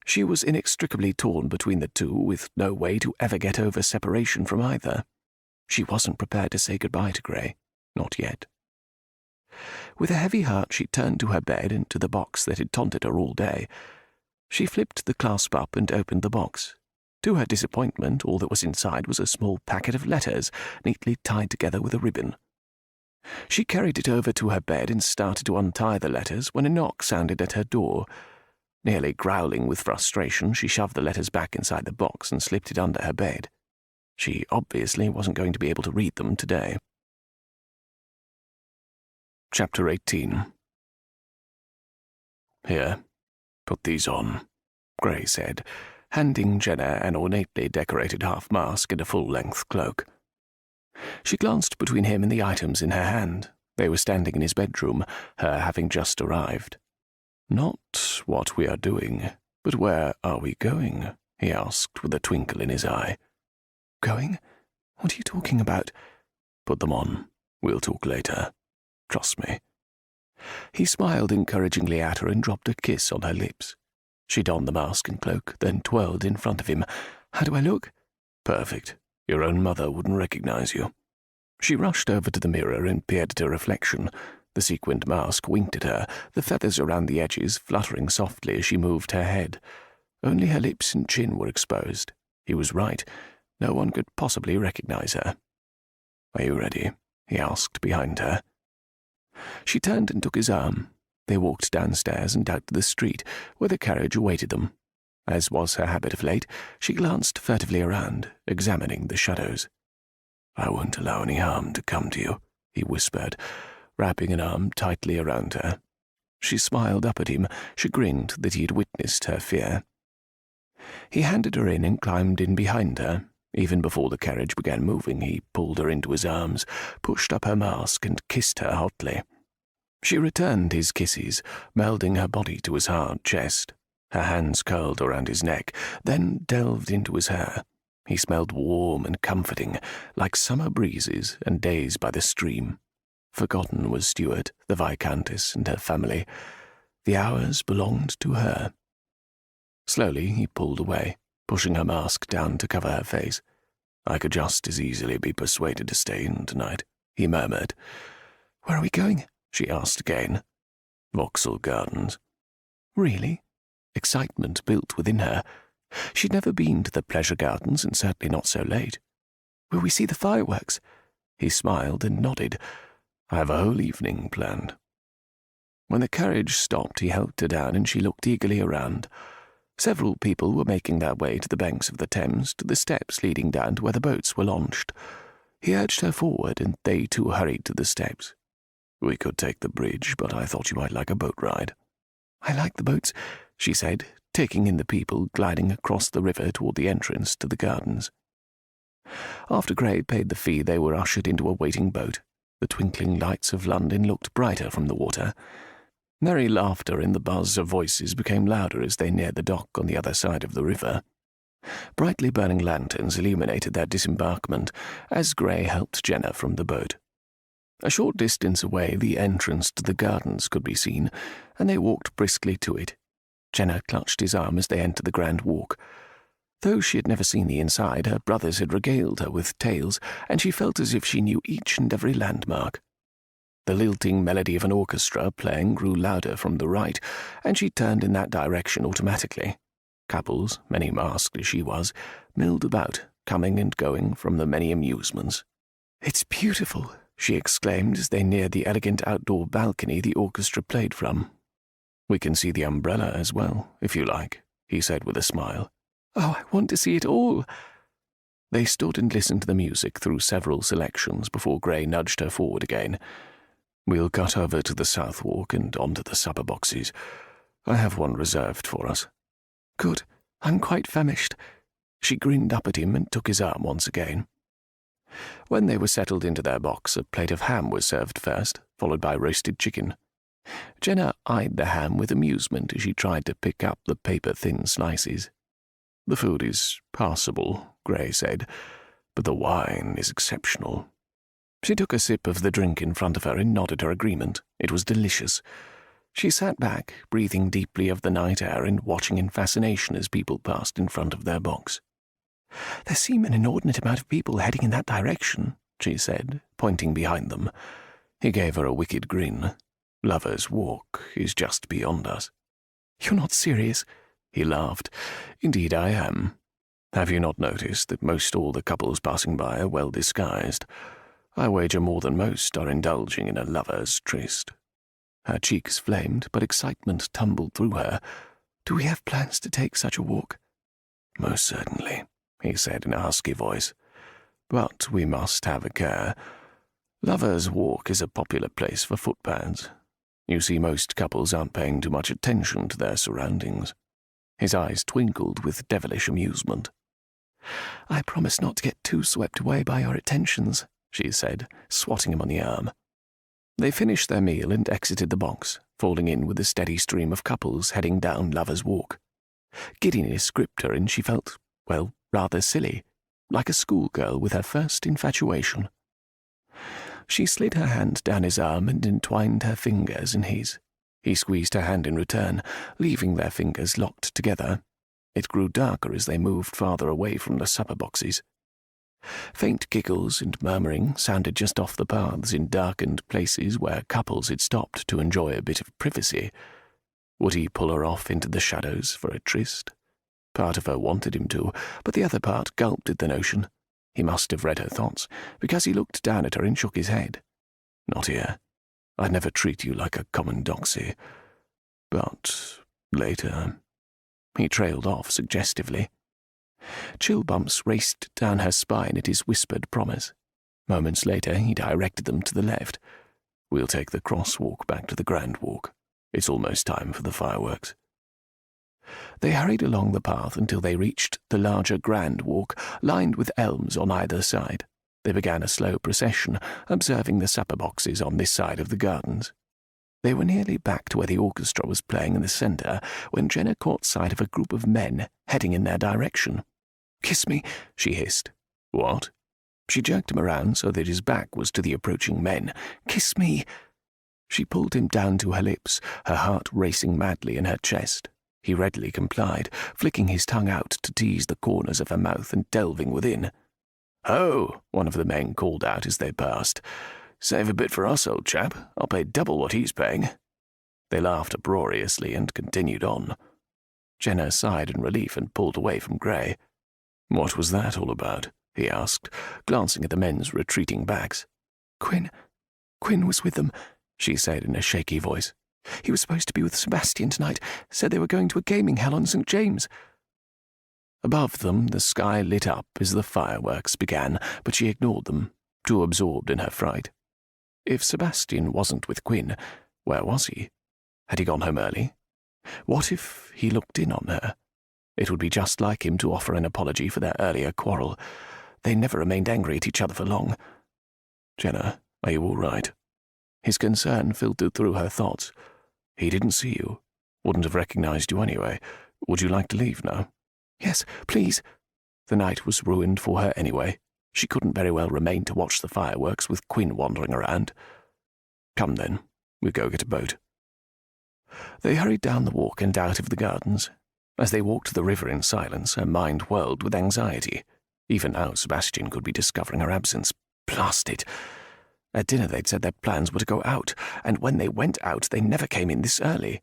She was inextricably torn between the two, with no way to ever get over separation from either. She wasn't prepared to say goodbye to Gray, not yet. With a heavy heart she turned to her bed and to the box that had taunted her all day. She flipped the clasp up and opened the box. To her disappointment, all that was inside was a small packet of letters, neatly tied together with a ribbon. She carried it over to her bed and started to untie the letters when a knock sounded at her door. Nearly growling with frustration, she shoved the letters back inside the box and slipped it under her bed. She obviously wasn't going to be able to read them today. Chapter 18. "Here, put these on," Gray said, handing Jenna an ornately decorated half-mask and a full-length cloak. She glanced between him and the items in her hand. They were standing in his bedroom, her having just arrived. "Not what we are doing, but where are we going?" he asked with a twinkle in his eye. "Going? What are you talking about?" "Put them on. We'll talk later. Trust me." He smiled encouragingly at her and dropped a kiss on her lips. She donned the mask and cloak, then twirled in front of him. "How do I look?" "Perfect. Your own mother wouldn't recognize you." She rushed over to the mirror and peered at her reflection. The sequined mask winked at her, the feathers around the edges fluttering softly as she moved her head. Only her lips and chin were exposed. He was right. No one could possibly recognize her. "Are you ready?" he asked behind her. She turned and took his arm. They walked downstairs and out to the street, where the carriage awaited them. As was her habit of late, she glanced furtively around, examining the shadows. "I won't allow any harm to come to you," he whispered, wrapping an arm tightly around her. She smiled up at him, chagrined that he had witnessed her fear. He handed her in and climbed in behind her. Even before the carriage began moving, he pulled her into his arms, pushed up her mask, and kissed her hotly. She returned his kisses, melding her body to his hard chest. Her hands curled around his neck, then delved into his hair. He smelled warm and comforting, like summer breezes and days by the stream. Forgotten was Stuart, the Viscountess, and her family. The hours belonged to her. Slowly he pulled away, pushing her mask down to cover her face. "I could just as easily be persuaded to stay in tonight," he murmured. "Where are we going?" she asked again. "Vauxhall Gardens." "Really?" Excitement built within her. She'd never been to the pleasure gardens, and certainly not so late. "Will we see the fireworks?" He smiled and nodded. "I have a whole evening planned." When the carriage stopped, he helped her down, and she looked eagerly around. Several people were making their way to the banks of the Thames, to the steps leading down to where the boats were launched. He urged her forward, and they too hurried to the steps. "We could take the bridge, but I thought you might like a boat ride." "I like the boats," she said, taking in the people gliding across the river toward the entrance to the gardens. After Gray paid the fee, they were ushered into a waiting boat. The twinkling lights of London looked brighter from the water. Merry laughter and the buzz of voices became louder as they neared the dock on the other side of the river. Brightly burning lanterns illuminated their disembarkment as Gray helped Jenna from the boat. A short distance away, the entrance to the gardens could be seen, and they walked briskly to it. Jenna clutched his arm as they entered the Grand Walk. Though she had never seen the inside, her brothers had regaled her with tales, and she felt as if she knew each and every landmark. The lilting melody of an orchestra playing grew louder from the right, and she turned in that direction automatically. Couples, many masked as she was, milled about, coming and going from the many amusements. "It's beautiful," she exclaimed as they neared the elegant outdoor balcony the orchestra played from. "We can see the umbrella as well, if you like," he said with a smile. "Oh, I want to see it all." They stood and listened to the music through several selections before Gray nudged her forward again. "We'll cut over to the South Walk and onto the supper boxes. I have one reserved for us." "Good. I'm quite famished." She grinned up at him and took his arm once again. When they were settled into their box, a plate of ham was served first, followed by roasted chicken. Jenna eyed the ham with amusement as she tried to pick up the paper-thin slices. "The food is passable," Gray said, "but the wine is exceptional." She took a sip of the drink in front of her and nodded her agreement. It was delicious. She sat back, breathing deeply of the night air and watching in fascination as people passed in front of their box. "There seem an inordinate amount of people heading in that direction," she said, pointing behind them. He gave her a wicked grin. "Lovers' Walk is just beyond us." "You're not serious?" He laughed. "Indeed I am. Have you not noticed that most all the couples passing by are well disguised? I wager more than most are indulging in a lover's tryst." Her cheeks flamed, but excitement tumbled through her. "Do we have plans to take such a walk?" "Most certainly," he said in a husky voice. "But we must have a care. Lover's Walk is a popular place for footpads. You see, most couples aren't paying too much attention to their surroundings." His eyes twinkled with devilish amusement. "I promise not to get too swept away by your attentions," she said, swatting him on the arm. They finished their meal and exited the box, falling in with the steady stream of couples heading down Lover's Walk. Giddiness gripped her, and she felt, well, rather silly, like a schoolgirl with her first infatuation. She slid her hand down his arm and entwined her fingers in his. He squeezed her hand in return, leaving their fingers locked together. It grew darker as they moved farther away from the supper boxes. Faint giggles and murmuring sounded just off the paths in darkened places where couples had stopped to enjoy a bit of privacy. Would he pull her off into the shadows for a tryst? Part of her wanted him to, but the other part gulped at the notion. He must have read her thoughts, because he looked down at her and shook his head. "Not here. I'd never treat you like a common doxy. But later." He trailed off suggestively. Chill bumps raced down her spine at his whispered promise. Moments later, he directed them to the left. "We'll take the crosswalk back to the Grand Walk. It's almost time for the fireworks." They hurried along the path until they reached the larger Grand Walk, lined with elms on either side. They began a slow procession, observing the supper boxes on this side of the gardens. They were nearly back to where the orchestra was playing in the centre when Jenna caught sight of a group of men heading in their direction. "Kiss me," she hissed. "What?" She jerked him around so that his back was to the approaching men. "Kiss me." She pulled him down to her lips, her heart racing madly in her chest. He readily complied, flicking his tongue out to tease the corners of her mouth and delving within. "Ho!" one of the men called out as they passed. "Save a bit for us, old chap. I'll pay double what he's paying." They laughed uproariously and continued on. Jenna sighed in relief and pulled away from Gray. "What was that all about?" he asked, glancing at the men's retreating backs. Quinn was with them," she said in a shaky voice. He was supposed to be with Sebastian tonight, said they were going to a gaming hell on St. James. Above them, the sky lit up as the fireworks began, but she ignored them, too absorbed in her fright. If Sebastian wasn't with Quinn, where was he? Had he gone home early? What if he looked in on her? It would be just like him to offer an apology for their earlier quarrel. They never remained angry at each other for long. Jenna, are you all right? His concern filtered through her thoughts. He didn't see you. Wouldn't have recognized you anyway. Would you like to leave now? Yes, please. The night was ruined for her anyway. She couldn't very well remain to watch the fireworks with Quinn wandering around. Come then, we'll go get a boat. They hurried down the walk and out of the gardens. As they walked to the river in silence, her mind whirled with anxiety. Even now, Sebastian could be discovering her absence. Blast it! At dinner they'd said their plans were to go out, and when they went out they never came in this early.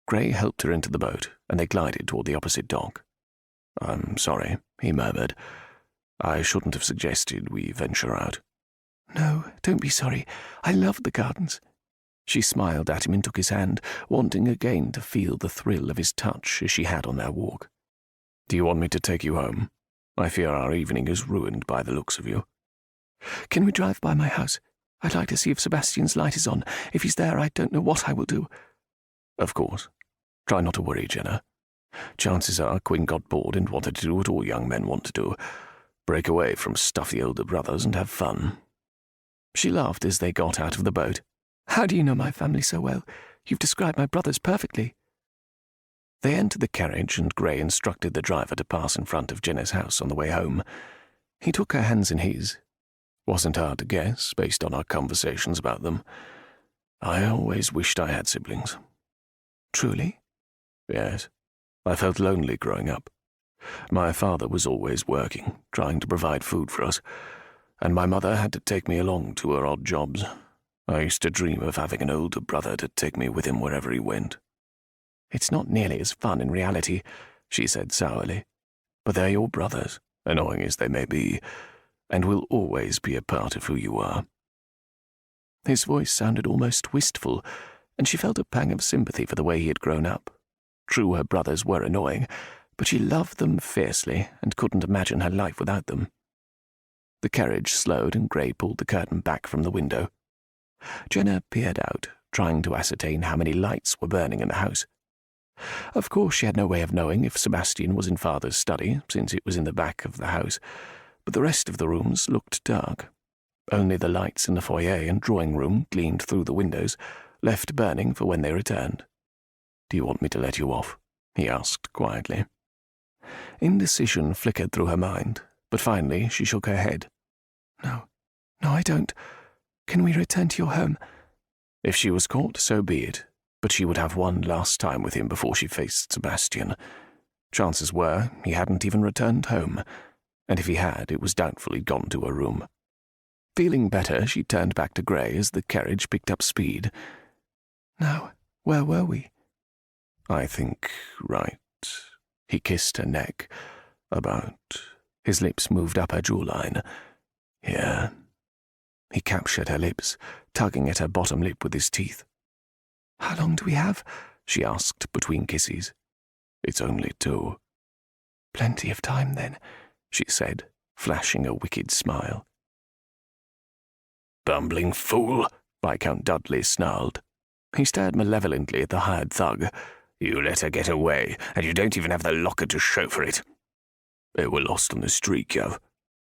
Gray helped her into the boat, and they glided toward the opposite dock. I'm sorry, he murmured. I shouldn't have suggested we venture out. No, don't be sorry. I love the gardens. She smiled at him and took his hand, wanting again to feel the thrill of his touch as she had on their walk. Do you want me to take you home? I fear our evening is ruined by the looks of you. Can we drive by my house? I'd like to see if Sebastian's light is on. If he's there, I don't know what I will do. Of course. Try not to worry, Jenna. Chances are Quinn got bored and wanted to do what all young men want to do. Break away from stuffy older brothers and have fun. She laughed as they got out of the boat. How do you know my family so well? You've described my brothers perfectly. They entered the carriage, and Gray instructed the driver to pass in front of Jenna's house on the way home. He took her hands in his. Wasn't hard to guess, based on our conversations about them. I always wished I had siblings. Truly? Yes. I felt lonely growing up. My father was always working, trying to provide food for us, and my mother had to take me along to her odd jobs. I used to dream of having an older brother to take me with him wherever he went. It's not nearly as fun in reality, she said sourly. But they're your brothers, annoying as they may be, and will always be a part of who you are. His voice sounded almost wistful, and she felt a pang of sympathy for the way he had grown up. True, her brothers were annoying, but she loved them fiercely and couldn't imagine her life without them. The carriage slowed and Gray pulled the curtain back from the window. Jenna peered out, trying to ascertain how many lights were burning in the house. Of course, she had no way of knowing if Sebastian was in Father's study, since it was in the back of the house, but the rest of the rooms looked dark. Only the lights in the foyer and drawing room gleamed through the windows, left burning for when they returned. Do you want me to let you off? He asked quietly. Indecision flickered through her mind, but finally she shook her head. No, I don't. Can we return to your home? If she was caught, so be it, but she would have one last time with him before she faced Sebastian. Chances were he hadn't even returned home, and if he had, it was doubtful he'd gone to her room. Feeling better, she turned back to Gray as the carriage picked up speed. Now, where were we? I think, right. He kissed her neck. About. His lips moved up her jawline. Yeah. He captured her lips, tugging at her bottom lip with his teeth. How long do we have? She asked between kisses. It's only 2. Plenty of time, then, she said, flashing a wicked smile. Bumbling fool, Viscount Dudley snarled. He stared malevolently at the hired thug. You let her get away, and you don't even have the locker to show for it. They were lost on the street, Gov.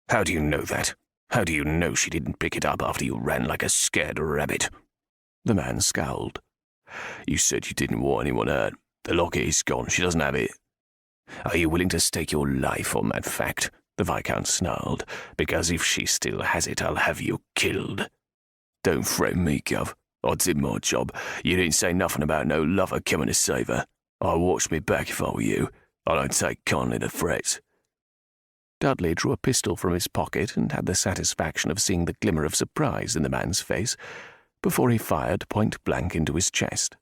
How do you know that? How do you know she didn't pick it up after you ran like a scared rabbit? The man scowled. You said you didn't want anyone hurt. The locket is gone. She doesn't have it. Are you willing to stake your life on that fact? The Viscount snarled. Because if she still has it, I'll have you killed. Don't threaten me, Gov. I did my job. You didn't say nothing about no lover coming to save her. I'd watch me back if I were you. I don't take kindly to threats. Dudley drew a pistol from his pocket and had the satisfaction of seeing the glimmer of surprise in the man's face before he fired point-blank into his chest.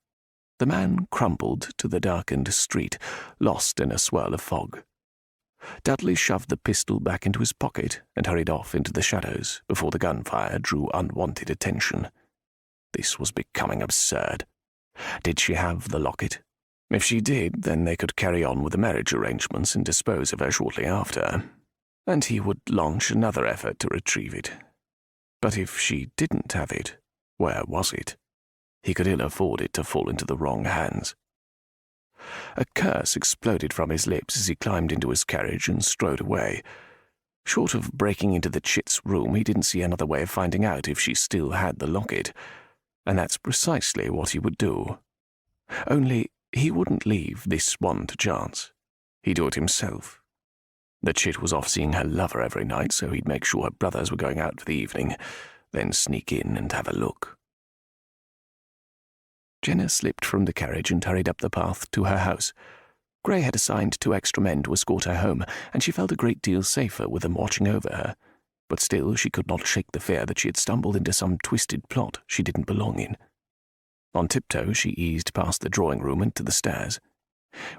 The man crumpled to the darkened street, lost in a swirl of fog. Dudley shoved the pistol back into his pocket and hurried off into the shadows before the gunfire drew unwanted attention. This was becoming absurd. Did she have the locket? If she did, then they could carry on with the marriage arrangements and dispose of her shortly after, and he would launch another effort to retrieve it. But if she didn't have it, where was it? He could ill afford it to fall into the wrong hands. A curse exploded from his lips as he climbed into his carriage and strode away. Short of breaking into the chit's room, he didn't see another way of finding out if she still had the locket, and that's precisely what he would do. Only he wouldn't leave this one to chance. He'd do it himself. The chit was off seeing her lover every night, so he'd make sure her brothers were going out for the evening, then sneak in and have a look. Jenna slipped from the carriage and hurried up the path to her house. Gray had assigned 2 extra men to escort her home, and she felt a great deal safer with them watching over her. But still she could not shake the fear that she had stumbled into some twisted plot she didn't belong in. On tiptoe she eased past the drawing-room and to the stairs.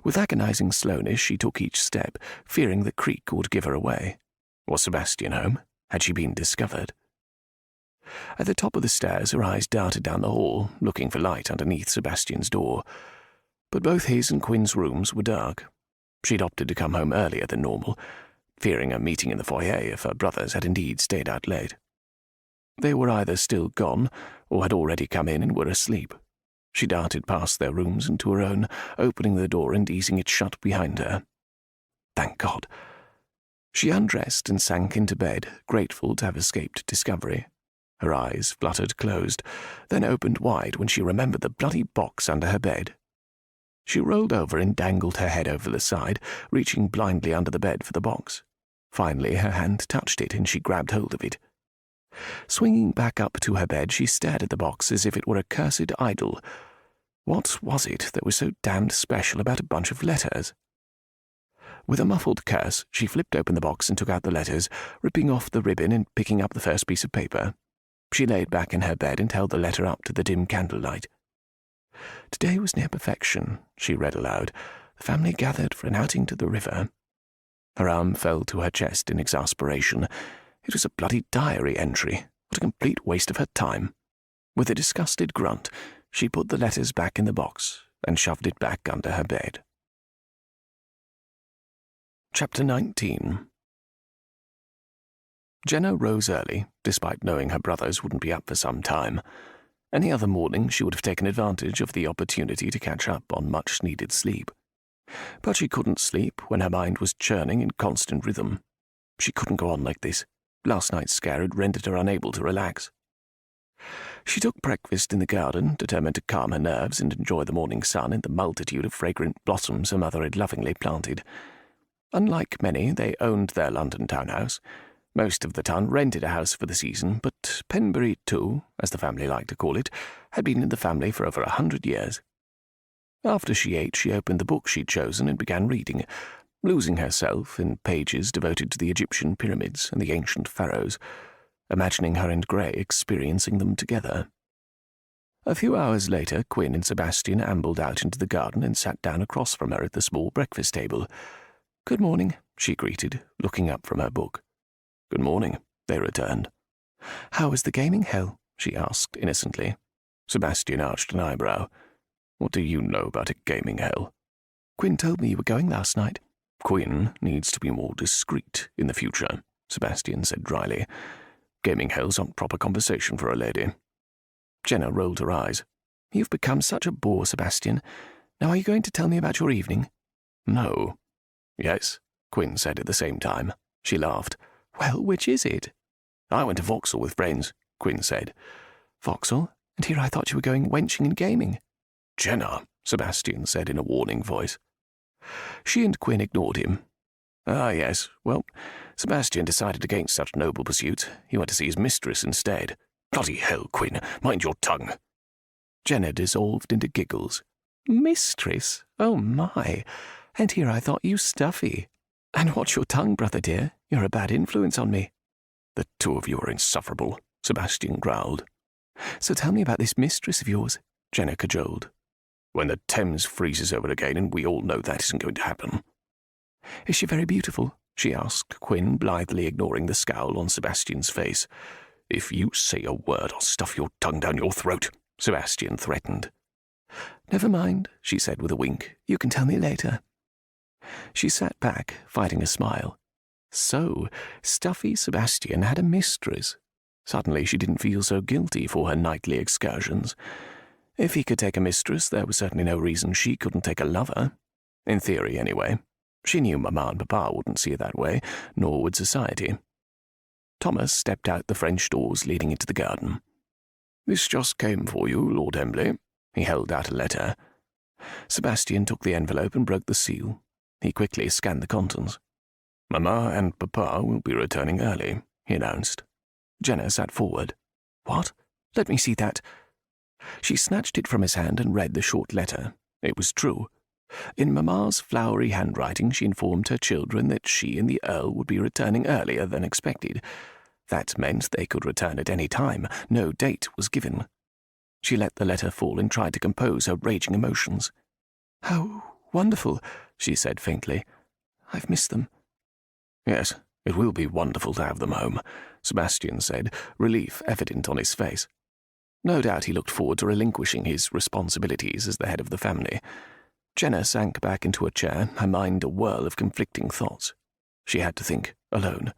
With agonizing slowness she took each step, fearing the creak would give her away. Was Sebastian home? Had she been discovered? At the top of the stairs her eyes darted down the hall, looking for light underneath Sebastian's door. But both his and Quinn's rooms were dark. She'd opted to come home earlier than normal, fearing a meeting in the foyer if her brothers had indeed stayed out late. They were either still gone, or had already come in and were asleep. She darted past their rooms and to her own, opening the door and easing it shut behind her. Thank God. She undressed and sank into bed, grateful to have escaped discovery. Her eyes fluttered closed, then opened wide when she remembered the bloody box under her bed. She rolled over and dangled her head over the side, reaching blindly under the bed for the box. Finally her hand touched it and she grabbed hold of it. Swinging back up to her bed, she stared at the box as if it were a cursed idol. What was it that was so damned special about a bunch of letters? With a muffled curse, she flipped open the box and took out the letters, ripping off the ribbon and picking up the first piece of paper. She laid back in her bed and held the letter up to the dim candlelight. Today was near perfection, she read aloud. The family gathered for an outing to the river. Her arm fell to her chest in exasperation. It was a bloody diary entry. What a complete waste of her time. With a disgusted grunt, she put the letters back in the box and shoved it back under her bed. Chapter 19. Jenna rose early, despite knowing her brothers wouldn't be up for some time. Any other morning she would have taken advantage of the opportunity to catch up on much-needed sleep. But she couldn't sleep when her mind was churning in constant rhythm. She couldn't go on like this. Last night's scare had rendered her unable to relax. She took breakfast in the garden, determined to calm her nerves and enjoy the morning sun and the multitude of fragrant blossoms her mother had lovingly planted. Unlike many, they owned their London townhouse. Most of the town rented a house for the season, but Penbury, too, as the family liked to call it, had been in the family for over 100 years. After she ate, she opened the book she'd chosen and began reading, losing herself in pages devoted to the Egyptian pyramids and the ancient pharaohs, imagining her and Gray experiencing them together. A few hours later, Quinn and Sebastian ambled out into the garden and sat down across from her at the small breakfast table. "Good morning," she greeted, looking up from her book. "Good morning," they returned. "How was the gaming hell?" she asked innocently. Sebastian arched an eyebrow. "What do you know about a gaming hell?" "Quinn told me you were going last night." "Quinn needs to be more discreet in the future," Sebastian said dryly. "Gaming hell's not proper conversation for a lady." Jenna rolled her eyes. "You've become such a bore, Sebastian. Now are you going to tell me about your evening?" "No." "Yes," Quinn said at the same time. She laughed. "Well, which is it?" "I went to Vauxhall with friends," Quinn said. "Vauxhall? And here I thought you were going wenching and gaming." "Jenna," Sebastian said in a warning voice. She and Quinn ignored him. "Ah, yes. Well, Sebastian decided against such noble pursuits. He went to see his mistress instead." "Bloody hell, Quinn, mind your tongue." Jenna dissolved into giggles. "Mistress? Oh, my. And here I thought you stuffy. And watch your tongue, brother dear. You're a bad influence on me." "The two of you are insufferable," Sebastian growled. "So tell me about this mistress of yours," Jenna cajoled. "When the Thames freezes over again, and we all know that isn't going to happen." "Is she very beautiful?" she asked Quinn, blithely ignoring the scowl on Sebastian's face. "If you say a word, I'll stuff your tongue down your throat," Sebastian threatened. "Never mind," she said with a wink. "You can tell me later." She sat back, fighting a smile. So, stuffy Sebastian had a mistress. Suddenly she didn't feel so guilty for her nightly excursions. If he could take a mistress, there was certainly no reason she couldn't take a lover. In theory, anyway. She knew Mamma and Papa wouldn't see it that way, nor would society. Thomas stepped out the French doors leading into the garden. "This just came for you, Lord Embley." He held out a letter. Sebastian took the envelope and broke the seal. He quickly scanned the contents. "Mamma and Papa will be returning early," he announced. Jenna sat forward. "What? Let me see that." She snatched it from his hand and read the short letter. It was true. In Mamma's flowery handwriting she informed her children that she and the Earl would be returning earlier than expected. That meant they could return at any time. No date was given. She let the letter fall and tried to compose her raging emotions. "How wonderful," she said faintly. "I've missed them." "Yes, it will be wonderful to have them home," Sebastian said, relief evident on his face. No doubt he looked forward to relinquishing his responsibilities as the head of the family. Jenna sank back into a chair, her mind a whirl of conflicting thoughts. She had to think, alone.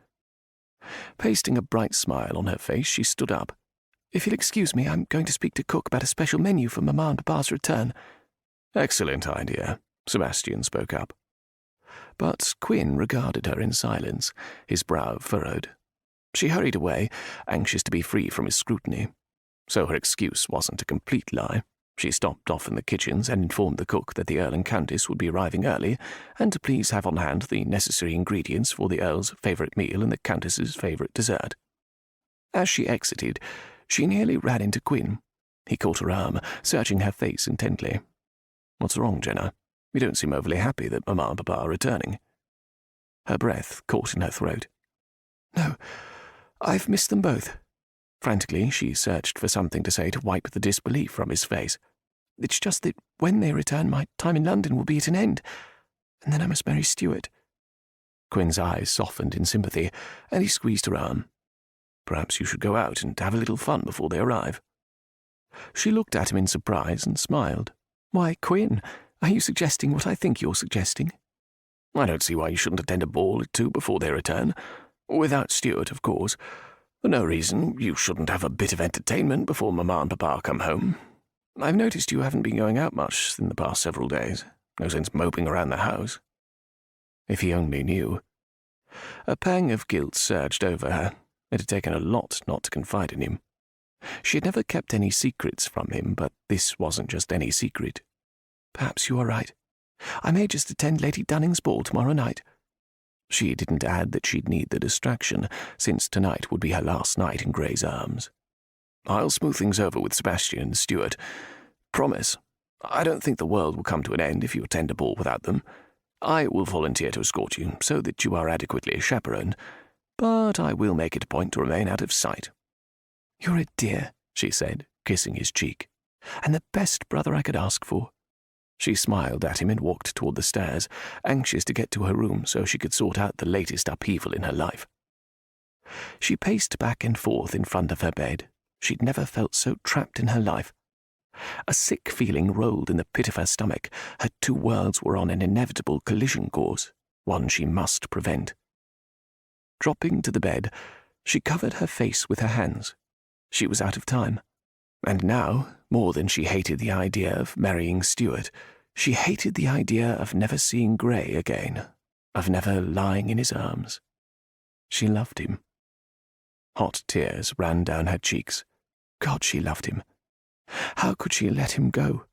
Pasting a bright smile on her face, she stood up. "If you'll excuse me, I'm going to speak to Cook about a special menu for Mamma and Papa's return." "Excellent idea," Sebastian spoke up. But Quinn regarded her in silence, his brow furrowed. She hurried away, anxious to be free from his scrutiny. So her excuse wasn't a complete lie. She stopped off in the kitchens and informed the cook that the Earl and Countess would be arriving early, and to please have on hand the necessary ingredients for the Earl's favourite meal and the Countess's favourite dessert. As she exited, she nearly ran into Quinn. He caught her arm, searching her face intently. "What's wrong, Jenna? You don't seem overly happy that Mamma and Papa are returning." Her breath caught in her throat. "No, I've missed them both." Frantically, she searched for something to say to wipe the disbelief from his face. "It's just that when they return, my time in London will be at an end, and then I must marry Stuart." Quinn's eyes softened in sympathy, and he squeezed her arm. "Perhaps you should go out and have a little fun before they arrive." She looked at him in surprise and smiled. "Why, Quinn, are you suggesting what I think you're suggesting?" "I don't see why you shouldn't attend a ball or two before they return. Without Stuart, of course. For no reason you shouldn't have a bit of entertainment before Mamma and Papa come home. I've noticed you haven't been going out much in the past several days. No sense moping around the house." If he only knew. A pang of guilt surged over her. It had taken a lot not to confide in him. She had never kept any secrets from him, but this wasn't just any secret. "Perhaps you are right. I may just attend Lady Dunning's ball tomorrow night." She didn't add that she'd need the distraction, since tonight would be her last night in Gray's arms. "I'll smooth things over with Sebastian and Stuart. Promise. I don't think the world will come to an end if you attend a ball without them. I will volunteer to escort you, so that you are adequately chaperoned, but I will make it a point to remain out of sight." "You're a dear," she said, kissing his cheek, "and the best brother I could ask for." She smiled at him and walked toward the stairs, anxious to get to her room so she could sort out the latest upheaval in her life. She paced back and forth in front of her bed. She'd never felt so trapped in her life. A sick feeling rolled in the pit of her stomach. Her two worlds were on an inevitable collision course, one she must prevent. Dropping to the bed, she covered her face with her hands. She was out of time. And now, more than she hated the idea of marrying Stuart, she hated the idea of never seeing Gray again, of never lying in his arms. She loved him. Hot tears ran down her cheeks. God, she loved him. How could she let him go?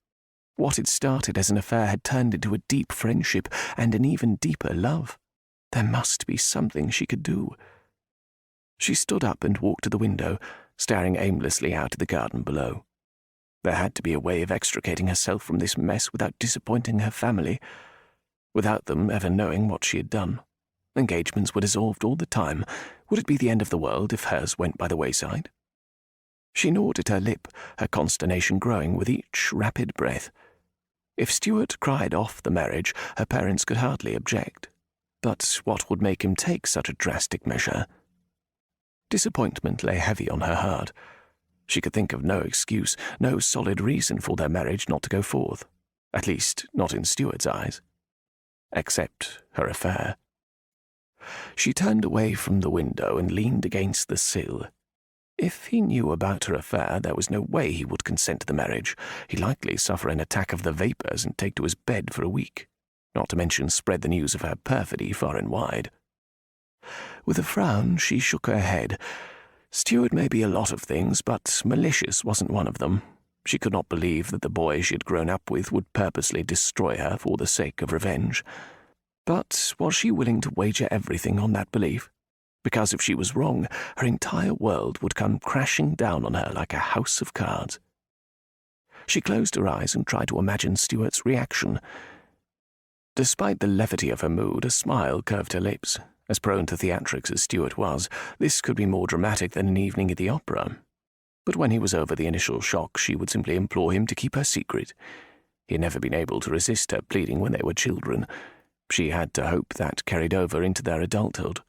What had started as an affair had turned into a deep friendship and an even deeper love. There must be something she could do. She stood up and walked to the window, staring aimlessly out at the garden below. There had to be a way of extricating herself from this mess without disappointing her family, without them ever knowing what she had done. Engagements were dissolved all the time. Would it be the end of the world if hers went by the wayside? She gnawed at her lip, her consternation growing with each rapid breath. If Stuart cried off the marriage, her parents could hardly object. But what would make him take such a drastic measure? Disappointment lay heavy on her heart. She could think of no excuse, no solid reason for their marriage not to go forth, at least not in Stuart's eyes, except her affair. She turned away from the window and leaned against the sill. If he knew about her affair, there was no way he would consent to the marriage. He'd likely suffer an attack of the vapours and take to his bed for a week, not to mention spread the news of her perfidy far and wide. With a frown, she shook her head. Stuart may be a lot of things, but malicious wasn't one of them. She could not believe that the boy she had grown up with would purposely destroy her for the sake of revenge. But was she willing to wager everything on that belief? Because if she was wrong, her entire world would come crashing down on her like a house of cards. She closed her eyes and tried to imagine Stuart's reaction. Despite the levity of her mood, a smile curved her lips. As prone to theatrics as Stuart was, this could be more dramatic than an evening at the opera. But when he was over the initial shock, she would simply implore him to keep her secret. He had never been able to resist her pleading when they were children. She had to hope that carried over into their adulthood.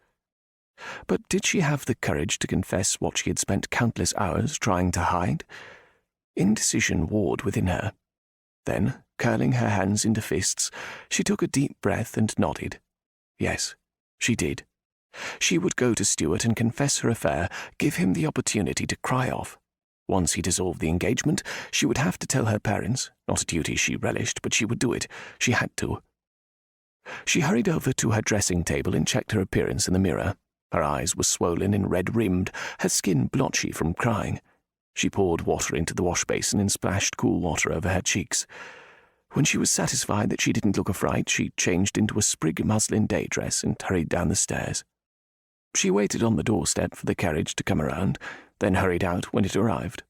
But did she have the courage to confess what she had spent countless hours trying to hide? Indecision warred within her. Then, curling her hands into fists, she took a deep breath and nodded. Yes, she did. She would go to Stuart and confess her affair, give him the opportunity to cry off. Once he dissolved the engagement, she would have to tell her parents, not a duty she relished, but she would do it. She had to. She hurried over to her dressing table and checked her appearance in the mirror. Her eyes were swollen and red-rimmed, her skin blotchy from crying. She poured water into the wash-basin and splashed cool water over her cheeks. When she was satisfied that she didn't look a fright, she changed into a sprig muslin day dress and hurried down the stairs. She waited on the doorstep for the carriage to come around, then hurried out when it arrived.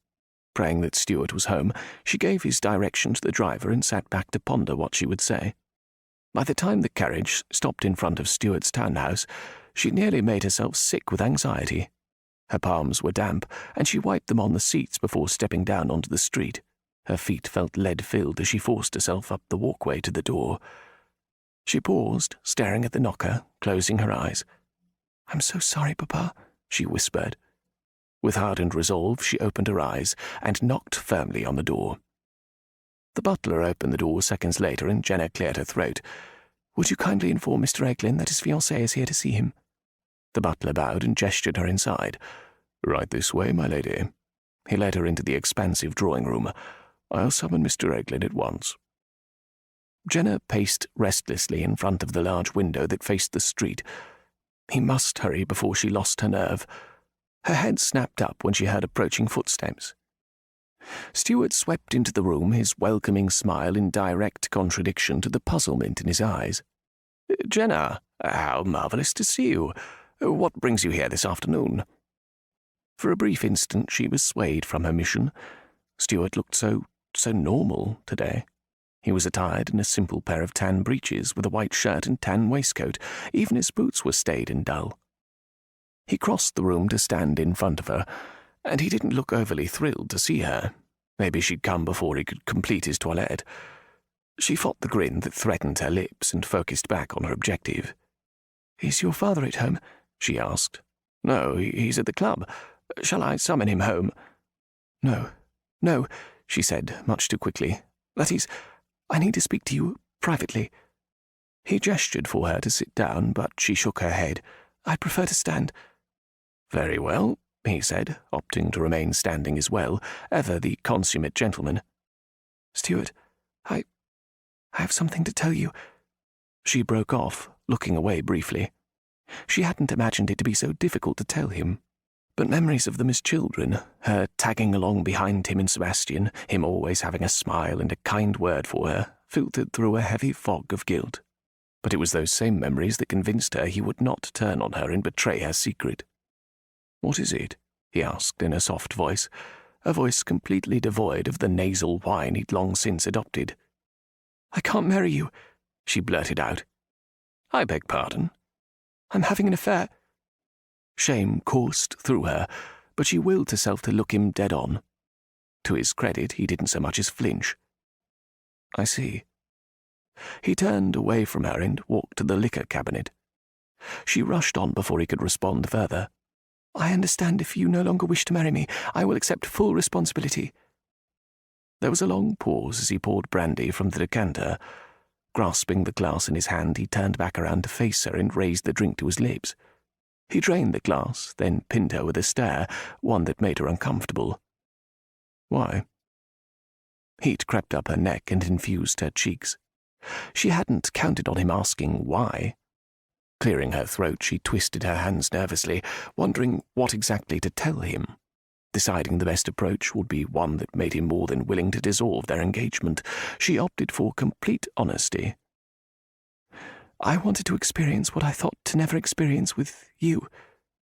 Praying that Stuart was home, she gave his direction to the driver and sat back to ponder what she would say. By the time the carriage stopped in front of Stuart's townhouse, she nearly made herself sick with anxiety. Her palms were damp, and she wiped them on the seats before stepping down onto the street. Her feet felt lead-filled as she forced herself up the walkway to the door. She paused, staring at the knocker, closing her eyes. "I'm so sorry, Papa," she whispered. With hardened resolve, she opened her eyes and knocked firmly on the door. The butler opened the door seconds later, and Jenna cleared her throat. "Would you kindly inform Mr. Eglin that his fiancée is here to see him?" The butler bowed and gestured her inside. "Right this way, my lady." He led her into the expansive drawing-room. "I'll summon Mr. Eglin at once." Jenna paced restlessly in front of the large window that faced the street. He must hurry before she lost her nerve. Her head snapped up when she heard approaching footsteps. Stuart swept into the room, his welcoming smile in direct contradiction to the puzzlement in his eyes. "Jenna, how marvellous to see you. What brings you here this afternoon?" For a brief instant she was swayed from her mission. Stuart looked so normal today. He was attired in a simple pair of tan breeches with a white shirt and tan waistcoat. Even his boots were staid and dull. He crossed the room to stand in front of her, and he didn't look overly thrilled to see her. Maybe she'd come before he could complete his toilette. She fought the grin that threatened her lips and focused back on her objective. "Is your father at home?" she asked. "No, he's at the club. Shall I summon him home?" No, she said, much too quickly. "That is, I need to speak to you privately." He gestured for her to sit down, but she shook her head. "I'd prefer to stand." "Very well," he said, opting to remain standing as well, ever the consummate gentleman. "Stuart, I have something to tell you." She broke off, looking away briefly. She hadn't imagined it to be so difficult to tell him. But memories of them as children, her tagging along behind him and Sebastian, him always having a smile and a kind word for her, filtered through a heavy fog of guilt. But it was those same memories that convinced her he would not turn on her and betray her secret. "What is it?" he asked in a soft voice, a voice completely devoid of the nasal whine he'd long since adopted. "I can't marry you," she blurted out. "I beg pardon?" "I'm having an affair." Shame coursed through her, but she willed herself to look him dead on. To his credit, he didn't so much as flinch. "I see." He turned away from her and walked to the liquor cabinet. She rushed on before he could respond further. I understand if you no longer wish to marry me, I will accept full responsibility. There was a long pause as he poured brandy from the decanter. Grasping the glass in his hand, he turned back around to face her and raised the drink to his lips. He drained the glass, then pinned her with a stare, one that made her uncomfortable. Why? Heat crept up her neck and infused her cheeks. She hadn't counted on him asking why. Clearing her throat, she twisted her hands nervously, wondering what exactly to tell him. Deciding the best approach would be one that made him more than willing to dissolve their engagement, she opted for complete honesty. I wanted to experience what I thought to never experience with you.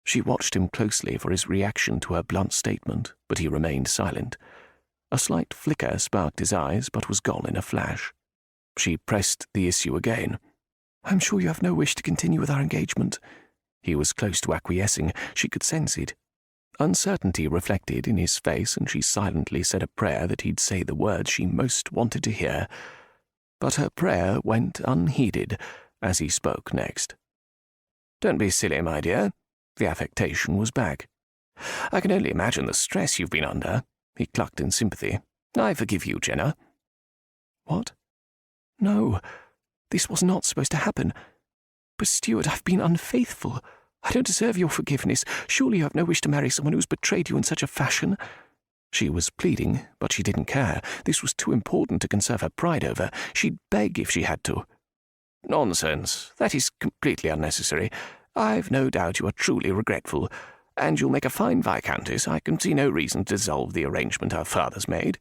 She watched him closely for his reaction to her blunt statement, but he remained silent. A slight flicker sparked his eyes, but was gone in a flash. She pressed the issue again. I'm sure you have no wish to continue with our engagement. He was close to acquiescing. She could sense it. Uncertainty reflected in his face, and she silently said a prayer that he'd say the words she most wanted to hear. But her prayer went unheeded as he spoke next. Don't be silly, my dear. The affectation was back. I can only imagine the stress you've been under. He clucked in sympathy. I forgive you, Jenna. What? No, this was not supposed to happen. But Stuart, I've been unfaithful. I don't deserve your forgiveness. Surely you have no wish to marry someone who's betrayed you in such a fashion. She was pleading, but she didn't care. This was too important to conserve her pride over. She'd beg if she had to. Nonsense. That is completely unnecessary. I've no doubt you are truly regretful, and you'll make a fine viscountess. I can see no reason to dissolve the arrangement our fathers made.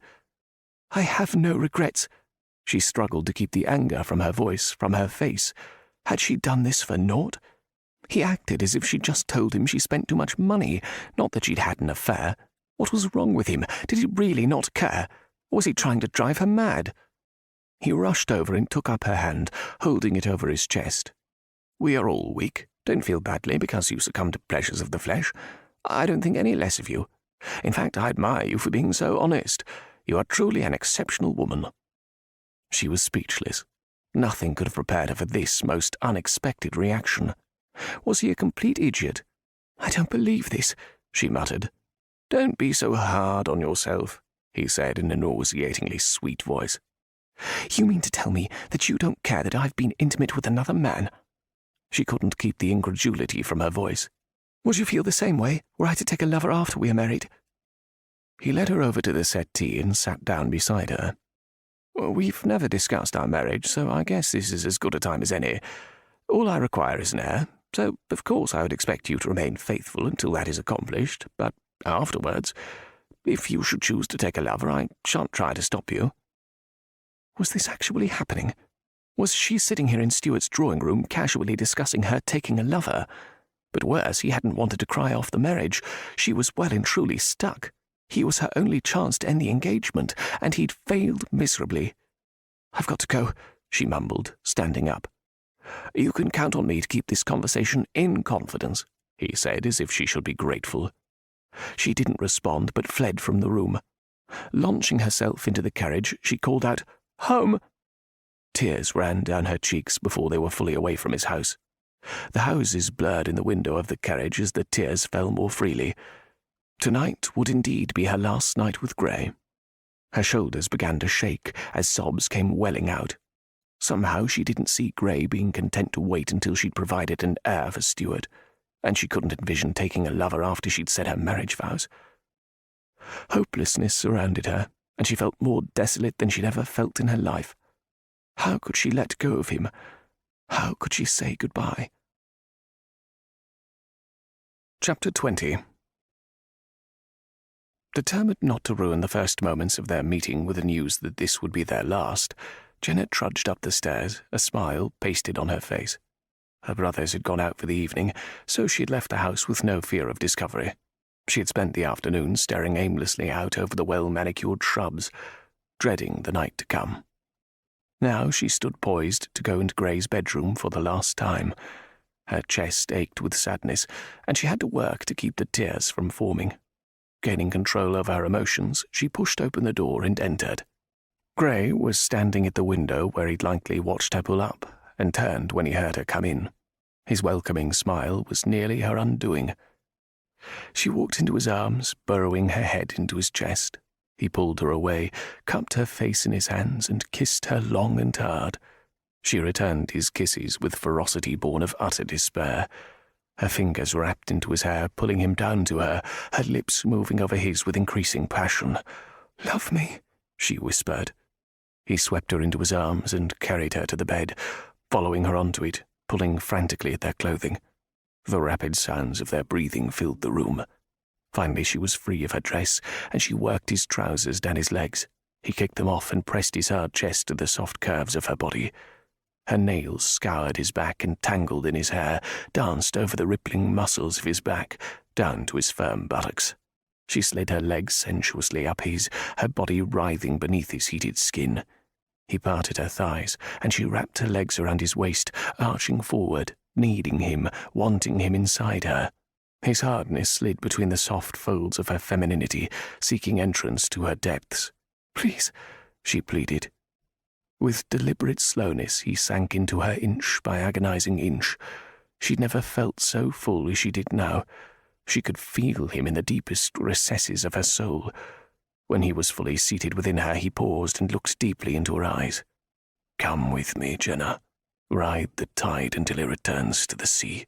I have no regrets. She struggled to keep the anger from her voice, from her face. Had she done this for naught? He acted as if she'd just told him she spent too much money, not that she'd had an affair. What was wrong with him? Did he really not care? Or was he trying to drive her mad? He rushed over and took up her hand, holding it over his chest. We are all weak. Don't feel badly because you succumb to pleasures of the flesh. I don't think any less of you. In fact, I admire you for being so honest. You are truly an exceptional woman. She was speechless. Nothing could have prepared her for this most unexpected reaction. Was he a complete idiot? I don't believe this, she muttered. Don't be so hard on yourself, he said in a nauseatingly sweet voice. You mean to tell me that you don't care that I've been intimate with another man? She couldn't keep the incredulity from her voice. Would you feel the same way were I to take a lover after we are married? He led her over to the settee and sat down beside her. We've never discussed our marriage, so I guess this is as good a time as any. All I require is an heir, so of course I would expect you to remain faithful until that is accomplished, but afterwards, if you should choose to take a lover, I shan't try to stop you. Was this actually happening? Was she sitting here in Stuart's drawing room casually discussing her taking a lover? But worse, he hadn't wanted to cry off the marriage. She was well and truly stuck. He was her only chance to end the engagement, and he'd failed miserably. I've got to go, she mumbled, standing up. You can count on me to keep this conversation in confidence, he said, as if she should be grateful. She didn't respond, but fled from the room. Launching herself into the carriage, she called out, "Home!" Tears ran down her cheeks before they were fully away from his house. The houses blurred in the window of the carriage as the tears fell more freely. Tonight would indeed be her last night with Gray. Her shoulders began to shake as sobs came welling out. Somehow she didn't see Gray being content to wait until she'd provided an heir for Stuart, and she couldn't envision taking a lover after she'd said her marriage vows. Hopelessness surrounded her, and she felt more desolate than she'd ever felt in her life. How could she let go of him? How could she say goodbye? Chapter 20. Determined not to ruin the first moments of their meeting with the news that this would be their last, Jenna trudged up the stairs, a smile pasted on her face. Her brothers had gone out for the evening, so she had left the house with no fear of discovery. She had spent the afternoon staring aimlessly out over the well-manicured shrubs, dreading the night to come. Now she stood poised to go into Gray's bedroom for the last time. Her chest ached with sadness, and she had to work to keep the tears from forming. Gaining control over her emotions, she pushed open the door and entered. Gray was standing at the window where he'd likely watched her pull up, and turned when he heard her come in. His welcoming smile was nearly her undoing. She walked into his arms, burrowing her head into his chest. He pulled her away, cupped her face in his hands, and kissed her long and hard. She returned his kisses with ferocity born of utter despair. Her fingers wrapped into his hair, pulling him down to her, her lips moving over his with increasing passion. "Love me," she whispered. He swept her into his arms and carried her to the bed, following her onto it, pulling frantically at their clothing. The rapid sounds of their breathing filled the room. Finally she was free of her dress, and she worked his trousers down his legs. He kicked them off and pressed his hard chest to the soft curves of her body. Her nails scoured his back and tangled in his hair, danced over the rippling muscles of his back, down to his firm buttocks. She slid her legs sensuously up his, her body writhing beneath his heated skin. He parted her thighs, and she wrapped her legs around his waist, arching forward, needing him, wanting him inside her. His hardness slid between the soft folds of her femininity, seeking entrance to her depths. "Please," she pleaded. With deliberate slowness, he sank into her inch by agonizing inch. She'd never felt so full as she did now. She could feel him in the deepest recesses of her soul. When he was fully seated within her, he paused and looked deeply into her eyes. "Come with me, Jenna. Ride the tide until it returns to the sea."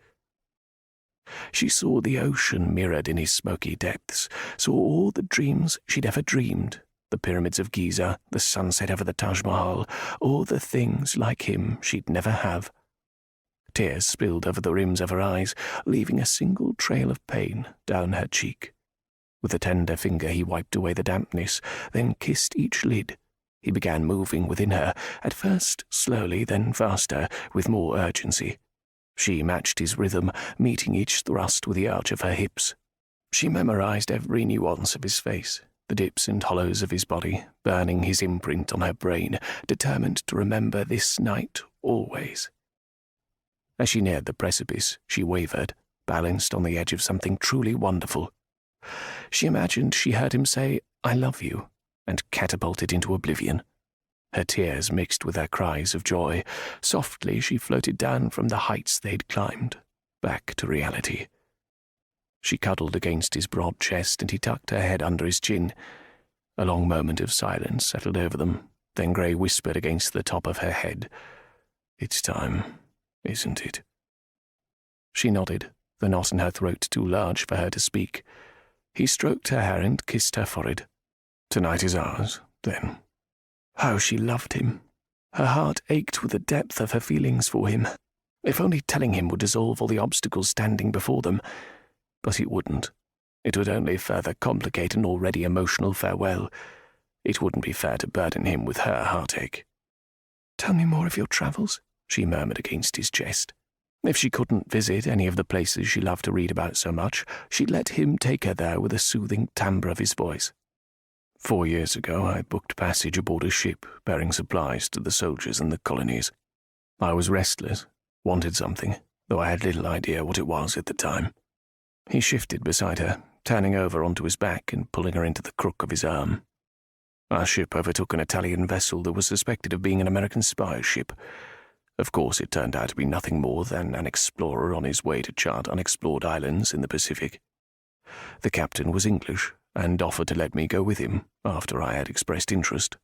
She saw the ocean mirrored in his smoky depths, saw all the dreams she'd ever dreamed, the pyramids of Giza, the sunset over the Taj Mahal, all the things like him she'd never have. Tears spilled over the rims of her eyes, leaving a single trail of pain down her cheek. With a tender finger he wiped away the dampness, then kissed each lid. He began moving within her, at first slowly, then faster, with more urgency. She matched his rhythm, meeting each thrust with the arch of her hips. She memorized every nuance of his face, the dips and hollows of his body, burning his imprint on her brain, determined to remember this night always. As she neared the precipice, she wavered, balanced on the edge of something truly wonderful. She imagined she heard him say, "I love you," and catapulted into oblivion. Her tears mixed with her cries of joy. Softly she floated down from the heights they'd climbed, back to reality. She cuddled against his broad chest, and he tucked her head under his chin. A long moment of silence settled over them. Then Gray whispered against the top of her head, "It's time, isn't it?" She nodded, the knot in her throat too large for her to speak. He stroked her hair and kissed her forehead. "Tonight is ours, then." How she loved him. Her heart ached with the depth of her feelings for him. If only telling him would dissolve all the obstacles standing before them. But it wouldn't. It would only further complicate an already emotional farewell. It wouldn't be fair to burden him with her heartache. "Tell me more of your travels," she murmured against his chest. If she couldn't visit any of the places she loved to read about so much, she'd let him take her there with the soothing timbre of his voice. 4 years ago, I booked passage aboard a ship bearing supplies to the soldiers in the colonies. I was restless, wanted something, though I had little idea what it was at the time. He shifted beside her, turning over onto his back and pulling her into the crook of his arm. Our ship overtook an Italian vessel that was suspected of being an American spy ship. Of course, it turned out to be nothing more than an explorer on his way to chart unexplored islands in the Pacific. The captain was English, and offered to let me go with him after I had expressed interest.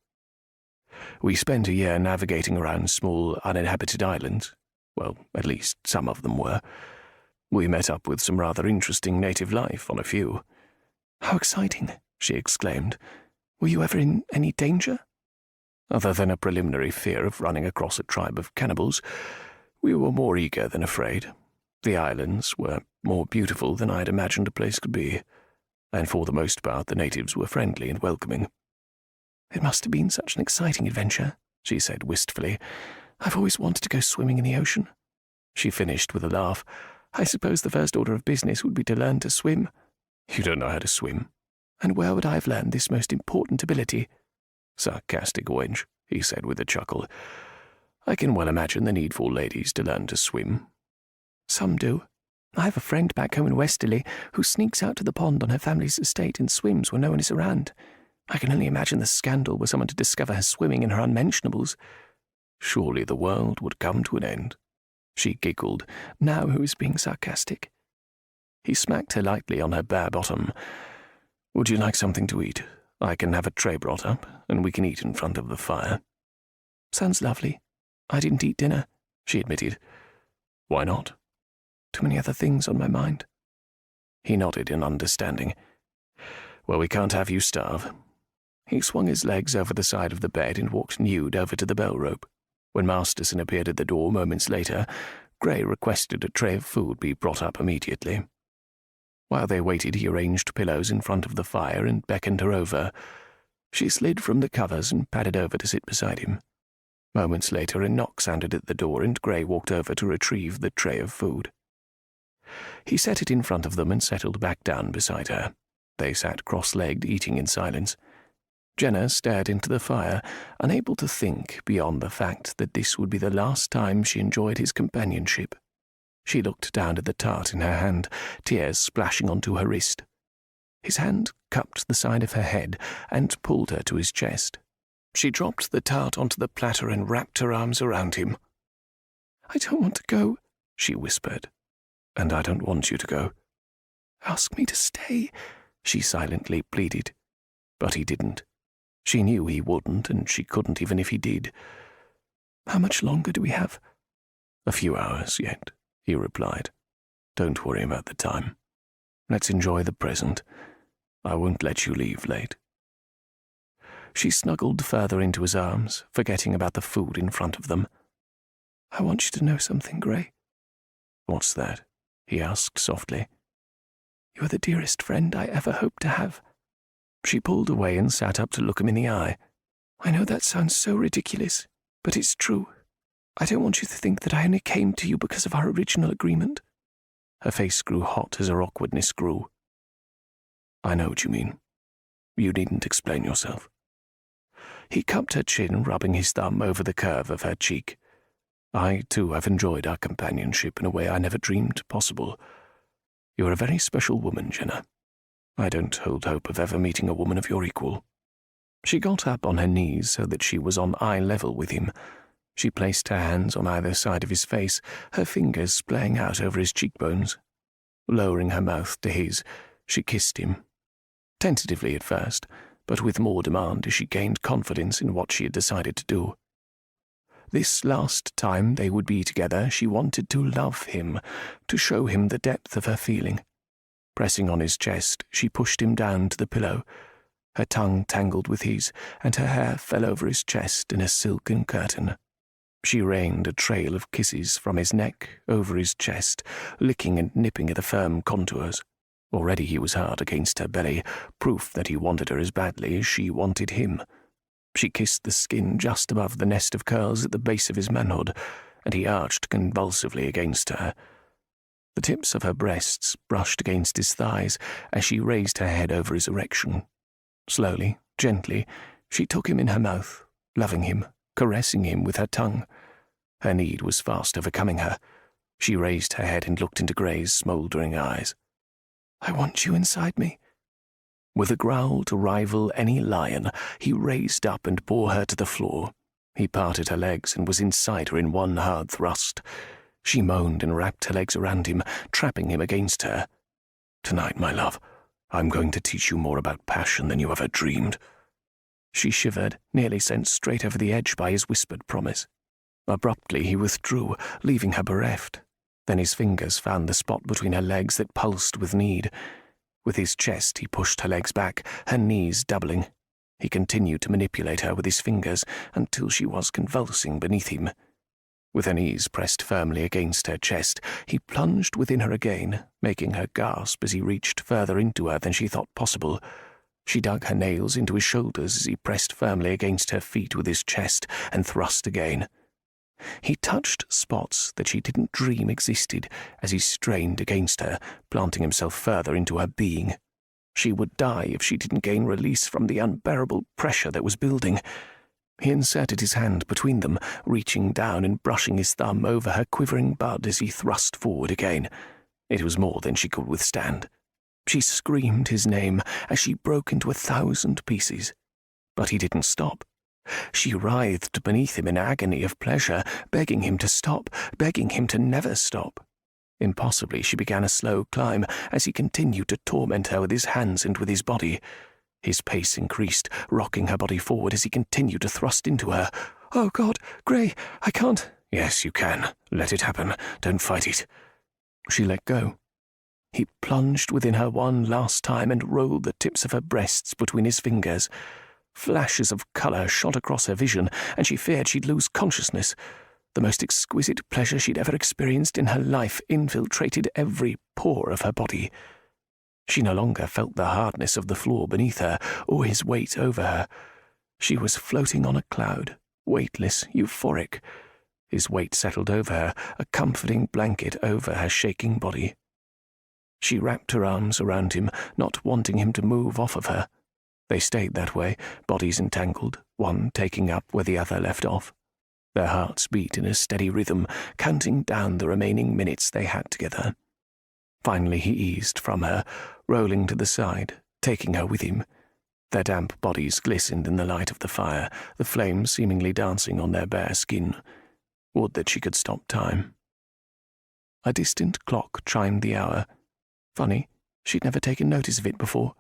We spent a year navigating around small, uninhabited islands. Well, at least some of them were. We met up with some rather interesting native life on a few. "How exciting," she exclaimed. "Were you ever in any danger?" Other than a preliminary fear of running across a tribe of cannibals, we were more eager than afraid. The islands were more beautiful than I had imagined a place could be, and for the most part the natives were friendly and welcoming. "It must have been such an exciting adventure," she said wistfully. "I've always wanted to go swimming in the ocean." She finished with a laugh. "I suppose the first order of business would be to learn to swim." "You don't know how to swim." "And where would I have learned this most important ability?" "Sarcastic wench," he said with a chuckle. "I can well imagine the need for ladies to learn to swim." "Some do. I have a friend back home in Westerly who sneaks out to the pond on her family's estate and swims when no one is around. I can only imagine the scandal were someone to discover her swimming in her unmentionables." "Surely the world would come to an end." She giggled, now who was being sarcastic. He smacked her lightly on her bare bottom. "Would you like something to eat? I can have a tray brought up, and we can eat in front of the fire." "Sounds lovely. I didn't eat dinner," she admitted. "Why not?" "Too many other things on my mind." He nodded in understanding. "Well, we can't have you starve." He swung his legs over the side of the bed and walked nude over to the bell rope. When Masterson appeared at the door moments later, Gray requested a tray of food be brought up immediately. While they waited, he arranged pillows in front of the fire and beckoned her over. She slid from the covers and padded over to sit beside him. Moments later, a knock sounded at the door, and Gray walked over to retrieve the tray of food. He set it in front of them and settled back down beside her. They sat cross-legged, eating in silence. Jenna stared into the fire, unable to think beyond the fact that this would be the last time she enjoyed his companionship. She looked down at the tart in her hand, tears splashing onto her wrist. His hand cupped the side of her head and pulled her to his chest. She dropped the tart onto the platter and wrapped her arms around him. "I don't want to go," she whispered. "And I don't want you to go." "Ask me to stay," she silently pleaded. But he didn't. She knew he wouldn't, and she couldn't even if he did. "How much longer do we have?" "A few hours yet," he replied. "Don't worry about the time. Let's enjoy the present. I won't let you leave late." She snuggled further into his arms, forgetting about the food in front of them. "I want you to know something, Gray." "What's that?" he asked softly. "You're the dearest friend I ever hoped to have." She pulled away and sat up to look him in the eye. "I know that sounds so ridiculous, but it's true. I don't want you to think that I only came to you because of our original agreement." Her face grew hot as her awkwardness grew. "I know what you mean. You needn't explain yourself." He cupped her chin, rubbing his thumb over the curve of her cheek. "I, too, have enjoyed our companionship in a way I never dreamed possible. You're a very special woman, Jenna. I don't hold hope of ever meeting a woman of your equal." She got up on her knees so that she was on eye level with him. She placed her hands on either side of his face, her fingers splaying out over his cheekbones. Lowering her mouth to his, she kissed him. Tentatively at first, but with more demand as she gained confidence in what she had decided to do. This last time they would be together, she wanted to love him, to show him the depth of her feeling. Pressing on his chest, she pushed him down to the pillow. Her tongue tangled with his, and her hair fell over his chest in a silken curtain. She rained a trail of kisses from his neck over his chest, licking and nipping at the firm contours. Already he was hard against her belly, proof that he wanted her as badly as she wanted him. She kissed the skin just above the nest of curls at the base of his manhood, and he arched convulsively against her. The tips of her breasts brushed against his thighs as she raised her head over his erection. Slowly, gently, she took him in her mouth, loving him, caressing him with her tongue. Her need was fast overcoming her. She raised her head and looked into Gray's smouldering eyes. "I want you inside me." With a growl to rival any lion, he raised up and bore her to the floor. He parted her legs and was inside her in one hard thrust. She moaned and wrapped her legs around him, trapping him against her. "Tonight, my love, I'm going to teach you more about passion than you ever dreamed." She shivered, nearly sent straight over the edge by his whispered promise. Abruptly he withdrew, leaving her bereft. Then his fingers found the spot between her legs that pulsed with need. With his chest he pushed her legs back, her knees doubling. He continued to manipulate her with his fingers until she was convulsing beneath him. With her knees pressed firmly against her chest, he plunged within her again, making her gasp as he reached further into her than she thought possible. She dug her nails into his shoulders as he pressed firmly against her feet with his chest and thrust again. He touched spots that she didn't dream existed as he strained against her, planting himself further into her being. She would die if she didn't gain release from the unbearable pressure that was building. He inserted his hand between them, reaching down and brushing his thumb over her quivering bud as he thrust forward again. It was more than she could withstand. She screamed his name as she broke into 1,000 pieces. But he didn't stop. She writhed beneath him in agony of pleasure, begging him to stop, begging him to never stop. Impossibly, she began a slow climb as he continued to torment her with his hands and with his body. His pace increased, rocking her body forward as he continued to thrust into her. "Oh, God, Gray, I can't." "Yes, you can. Let it happen. Don't fight it." She let go. He plunged within her one last time and rolled the tips of her breasts between his fingers. Flashes of colour shot across her vision, and she feared she'd lose consciousness. The most exquisite pleasure she'd ever experienced in her life infiltrated every pore of her body. She no longer felt the hardness of the floor beneath her, or his weight over her. She was floating on a cloud, weightless, euphoric. His weight settled over her, a comforting blanket over her shaking body. She wrapped her arms around him, not wanting him to move off of her. They stayed that way, bodies entangled, one taking up where the other left off. Their hearts beat in a steady rhythm, counting down the remaining minutes they had together. Finally he eased from her, rolling to the side, taking her with him. Their damp bodies glistened in the light of the fire, the flames seemingly dancing on their bare skin. Would that she could stop time. A distant clock chimed the hour. Funny, she'd never taken notice of it before.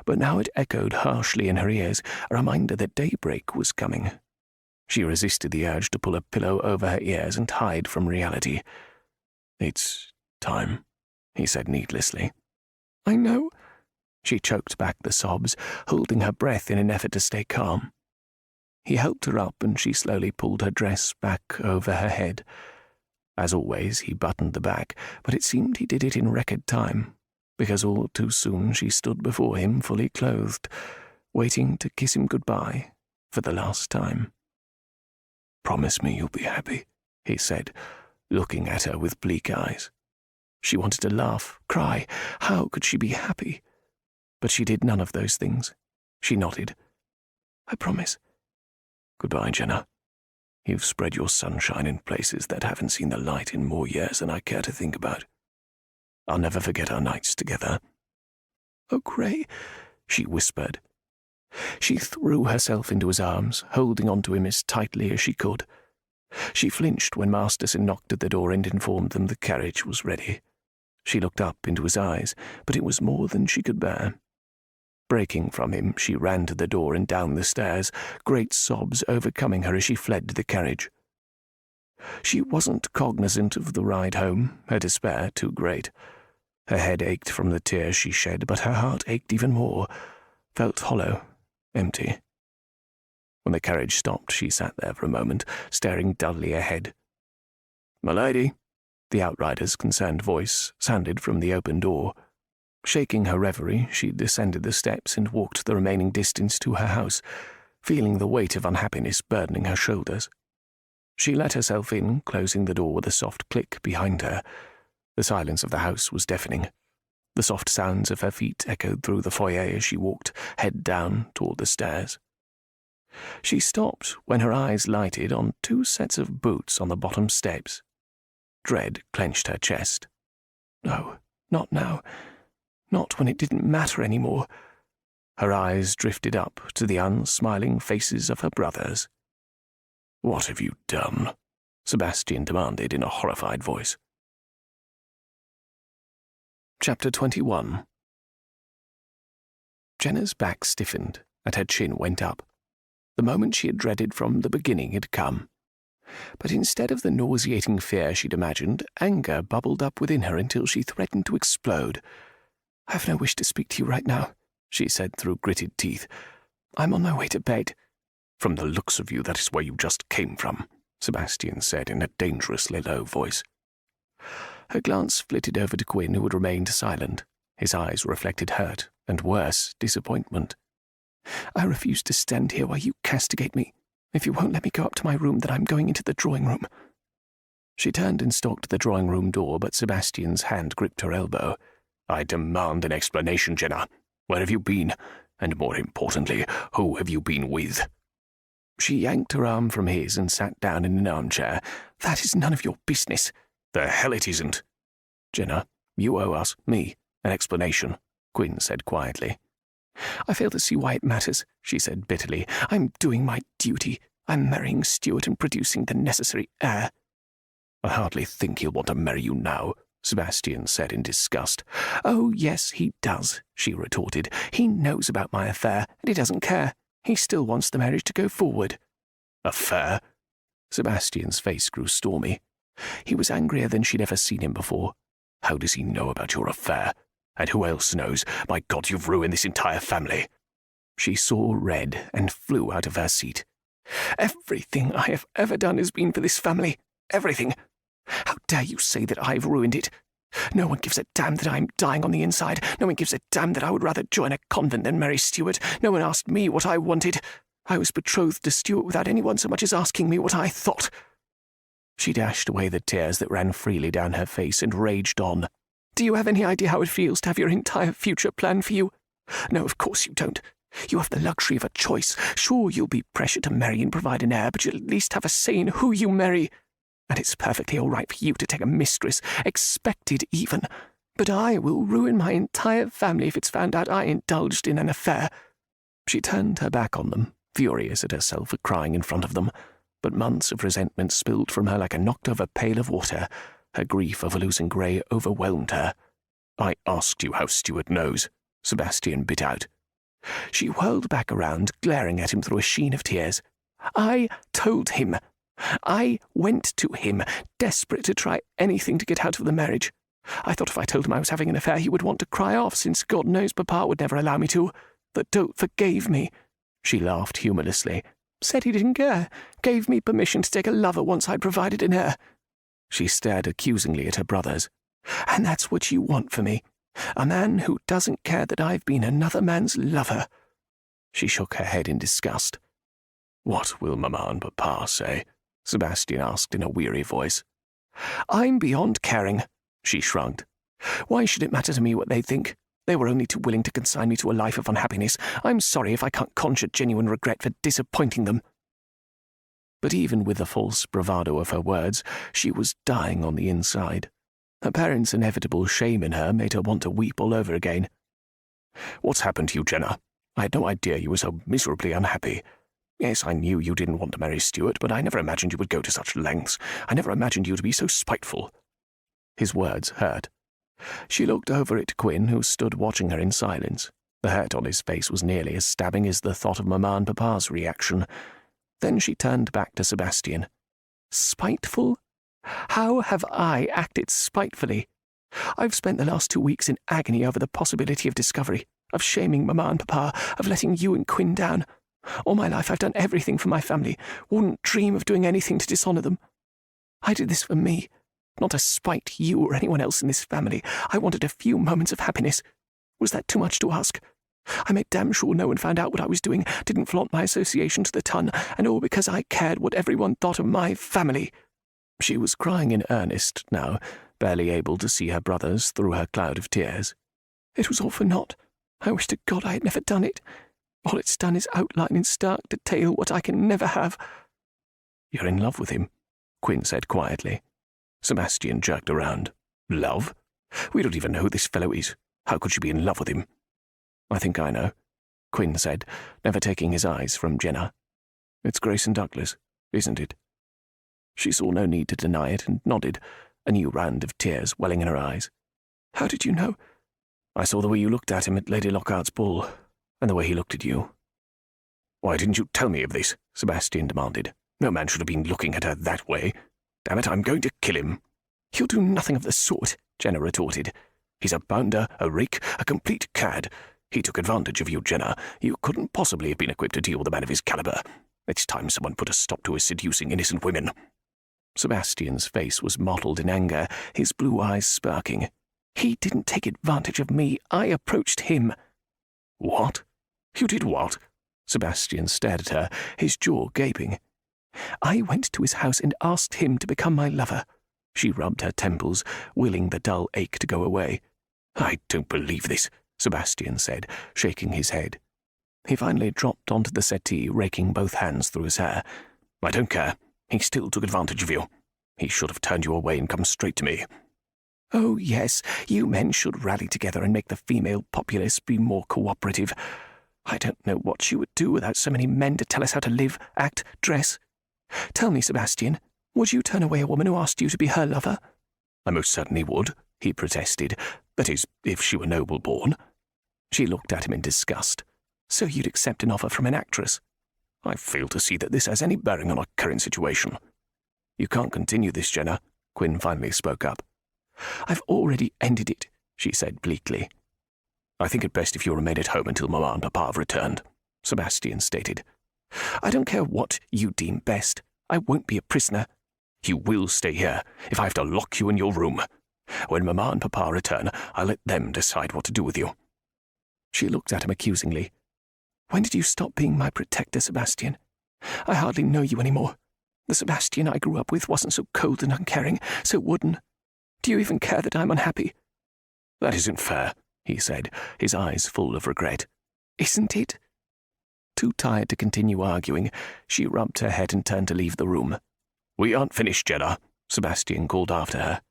But now it echoed harshly in her ears, a reminder that daybreak was coming. She resisted the urge to pull a pillow over her ears and hide from reality. "It's time," he said needlessly. "I know." She choked back the sobs, holding her breath in an effort to stay calm. He helped her up, and she slowly pulled her dress back over her head. As always, he buttoned the back, but it seemed he did it in record time, because all too soon she stood before him fully clothed, waiting to kiss him goodbye for the last time. "Promise me you'll be happy," he said, looking at her with bleak eyes. She wanted to laugh, cry. How could she be happy? But she did none of those things. She nodded. "I promise." "Goodbye, Jenna. You've spread your sunshine in places that haven't seen the light in more years than I care to think about. I'll never forget our nights together." "Oh, Gray," she whispered. She threw herself into his arms, holding on to him as tightly as she could. She flinched when Masterson knocked at the door and informed them the carriage was ready. She looked up into his eyes, but it was more than she could bear. Breaking from him, she ran to the door and down the stairs, great sobs overcoming her as she fled to the carriage. She wasn't cognizant of the ride home, her despair too great. Her head ached from the tears she shed, but her heart ached even more, felt hollow, empty. When the carriage stopped, she sat there for a moment, staring dully ahead. "My lady," the outrider's concerned voice sounded from the open door. Shaking her reverie, she descended the steps and walked the remaining distance to her house, feeling the weight of unhappiness burdening her shoulders. She let herself in, closing the door with a soft click behind her. The silence of the house was deafening. The soft sounds of her feet echoed through the foyer as she walked, head down, toward the stairs. She stopped when her eyes lighted on 2 sets of boots on the bottom steps. Dread clenched her chest. No, not now. Not when it didn't matter anymore. Her eyes drifted up to the unsmiling faces of her brothers. "What have you done?" Sebastian demanded in a horrified voice. Chapter 21. Jenna's back stiffened, and her chin went up. The moment she had dreaded from the beginning had come. But instead of the nauseating fear she'd imagined, anger bubbled up within her until she threatened to explode. "I have no wish to speak to you right now," she said through gritted teeth. "I'm on my way to bed." "From the looks of you, that is where you just came from," Sebastian said in a dangerously low voice. Her glance flitted over to Quinn, who had remained silent. His eyes reflected hurt, and worse, disappointment. "I refuse to stand here while you castigate me. If you won't let me go up to my room, then I'm going into the drawing room." She turned and stalked the drawing room door, but Sebastian's hand gripped her elbow. "I demand an explanation, Jenna. Where have you been? And more importantly, who have you been with?" She yanked her arm from his and sat down in an armchair. "That is none of your business." "The hell it isn't." "Jenna, you owe us, me, an explanation," Quinn said quietly. "I fail to see why it matters," she said bitterly. "I'm doing my duty. I'm marrying Stuart and producing the necessary heir." "I hardly think he'll want to marry you now," Sebastian said in disgust. "Oh, yes, he does," she retorted. "He knows about my affair, and he doesn't care. He still wants the marriage to go forward." "Affair?" Sebastian's face grew stormy. He was angrier than she'd ever seen him before. "How does he know about your affair? And who else knows? My God, you've ruined this entire family." She saw red and flew out of her seat. "Everything I have ever done has been for this family. Everything. How dare you say that I've ruined it? No one gives a damn that I'm dying on the inside. No one gives a damn that I would rather join a convent than marry Stuart. No one asked me what I wanted. I was betrothed to Stuart without anyone so much as asking me what I thought." She dashed away the tears that ran freely down her face and raged on. "Do you have any idea how it feels to have your entire future planned for you? No, of course you don't. You have the luxury of a choice. Sure, you'll be pressured to marry and provide an heir, but you'll at least have a say in who you marry. And it's perfectly all right for you to take a mistress, expected even. But I will ruin my entire family if it's found out I indulged in an affair." She turned her back on them, furious at herself for crying in front of them, but months of resentment spilled from her like a knocked-over pail of water. Her grief over losing Gray overwhelmed her. "I asked you how Stuart knows," Sebastian bit out. She whirled back around, glaring at him through a sheen of tears. "I told him. I went to him, desperate to try anything to get out of the marriage. I thought if I told him I was having an affair, he would want to cry off, since God knows Papa would never allow me to. The dolt forgave me." She laughed humorlessly. "Said he didn't care. Gave me permission to take a lover once I'd provided an heir." She stared accusingly at her brothers. "And that's what you want for me? A man who doesn't care that I've been another man's lover?" She shook her head in disgust. "What will Mamma and Papa say?" Sebastian asked in a weary voice. "I'm beyond caring," she shrugged. "Why should it matter to me what they think? They were only too willing to consign me to a life of unhappiness. I'm sorry if I can't conjure genuine regret for disappointing them." But even with the false bravado of her words, she was dying on the inside. Her parents' inevitable shame in her made her want to weep all over again. "What's happened to you, Jenna? I had no idea you were so miserably unhappy. Yes, I knew you didn't want to marry Stuart, but I never imagined you would go to such lengths. I never imagined you to be so spiteful." His words hurt. She looked over at Quinn, who stood watching her in silence. The hurt on his face was nearly as stabbing as the thought of Mamma and Papa's reaction. Then she turned back to Sebastian. "Spiteful? How have I acted spitefully? I've spent the last 2 weeks in agony over the possibility of discovery, of shaming Mamma and Papa, of letting you and Quinn down. All my life I've done everything for my family, wouldn't dream of doing anything to dishonour them. I did this for me, not to spite you or anyone else in this family. I wanted a few moments of happiness. Was that too much to ask? I made damn sure no one found out what I was doing, didn't flaunt my association to the ton, and all because I cared what everyone thought of my family." She was crying in earnest now, barely able to see her brothers through her cloud of tears. "It was all for naught. I wish to God I had never done it. All it's done is outline in stark detail what I can never have." "You're in love with him," Quinn said quietly. Sebastian jerked around. "Love? We don't even know who this fellow is. How could she be in love with him?" "I think I know," Quinn said, never taking his eyes from Jenna. "It's Grayson Douglas, isn't it?" She saw no need to deny it and nodded, a new round of tears welling in her eyes. "How did you know?" "I saw the way you looked at him at Lady Lockhart's ball, and the way he looked at you." "Why didn't you tell me of this?" Sebastian demanded. "No man should have been looking at her that way. Damn it, I'm going to kill him." "He'll do nothing of the sort," Jenna retorted. "He's a bounder, a rake, a complete cad. He took advantage of you, Jenna. You couldn't possibly have been equipped to deal with a man of his caliber. It's time someone put a stop to his seducing innocent women." Sebastian's face was mottled in anger, his blue eyes sparking. "He didn't take advantage of me. I approached him." "What? You did what?" Sebastian stared at her, his jaw gaping. "I went to his house and asked him to become my lover." She rubbed her temples, willing the dull ache to go away. "I don't believe this," Sebastian said, shaking his head. He finally dropped onto the settee, raking both hands through his hair. "I don't care. He still took advantage of you. He should have turned you away and come straight to me." "Oh, yes, you men should rally together and make the female populace be more cooperative. I don't know what she would do without so many men to tell us how to live, act, dress. Tell me, Sebastian, would you turn away a woman who asked you to be her lover?" "I most certainly would," he protested. That is, if she were noble-born. She looked at him in disgust. So you'd accept an offer from an actress? I fail to see that this has any bearing on our current situation. You can't continue this, Jenna, Quinn finally spoke up. I've already ended it, she said bleakly. I think it best if you remain at home until Mamma and Papa have returned, Sebastian stated. I don't care what you deem best. I won't be a prisoner. You will stay here, if I have to lock you in your room. When Mamma and Papa return, I'll let them decide what to do with you. She looked at him accusingly. When did you stop being my protector, Sebastian? I hardly know you anymore. The Sebastian I grew up with wasn't so cold and uncaring, so wooden. Do you even care that I'm unhappy? That isn't fair, he said, his eyes full of regret. Isn't it? Too tired to continue arguing, she rubbed her head and turned to leave the room. We aren't finished, Jenna, Sebastian called after her.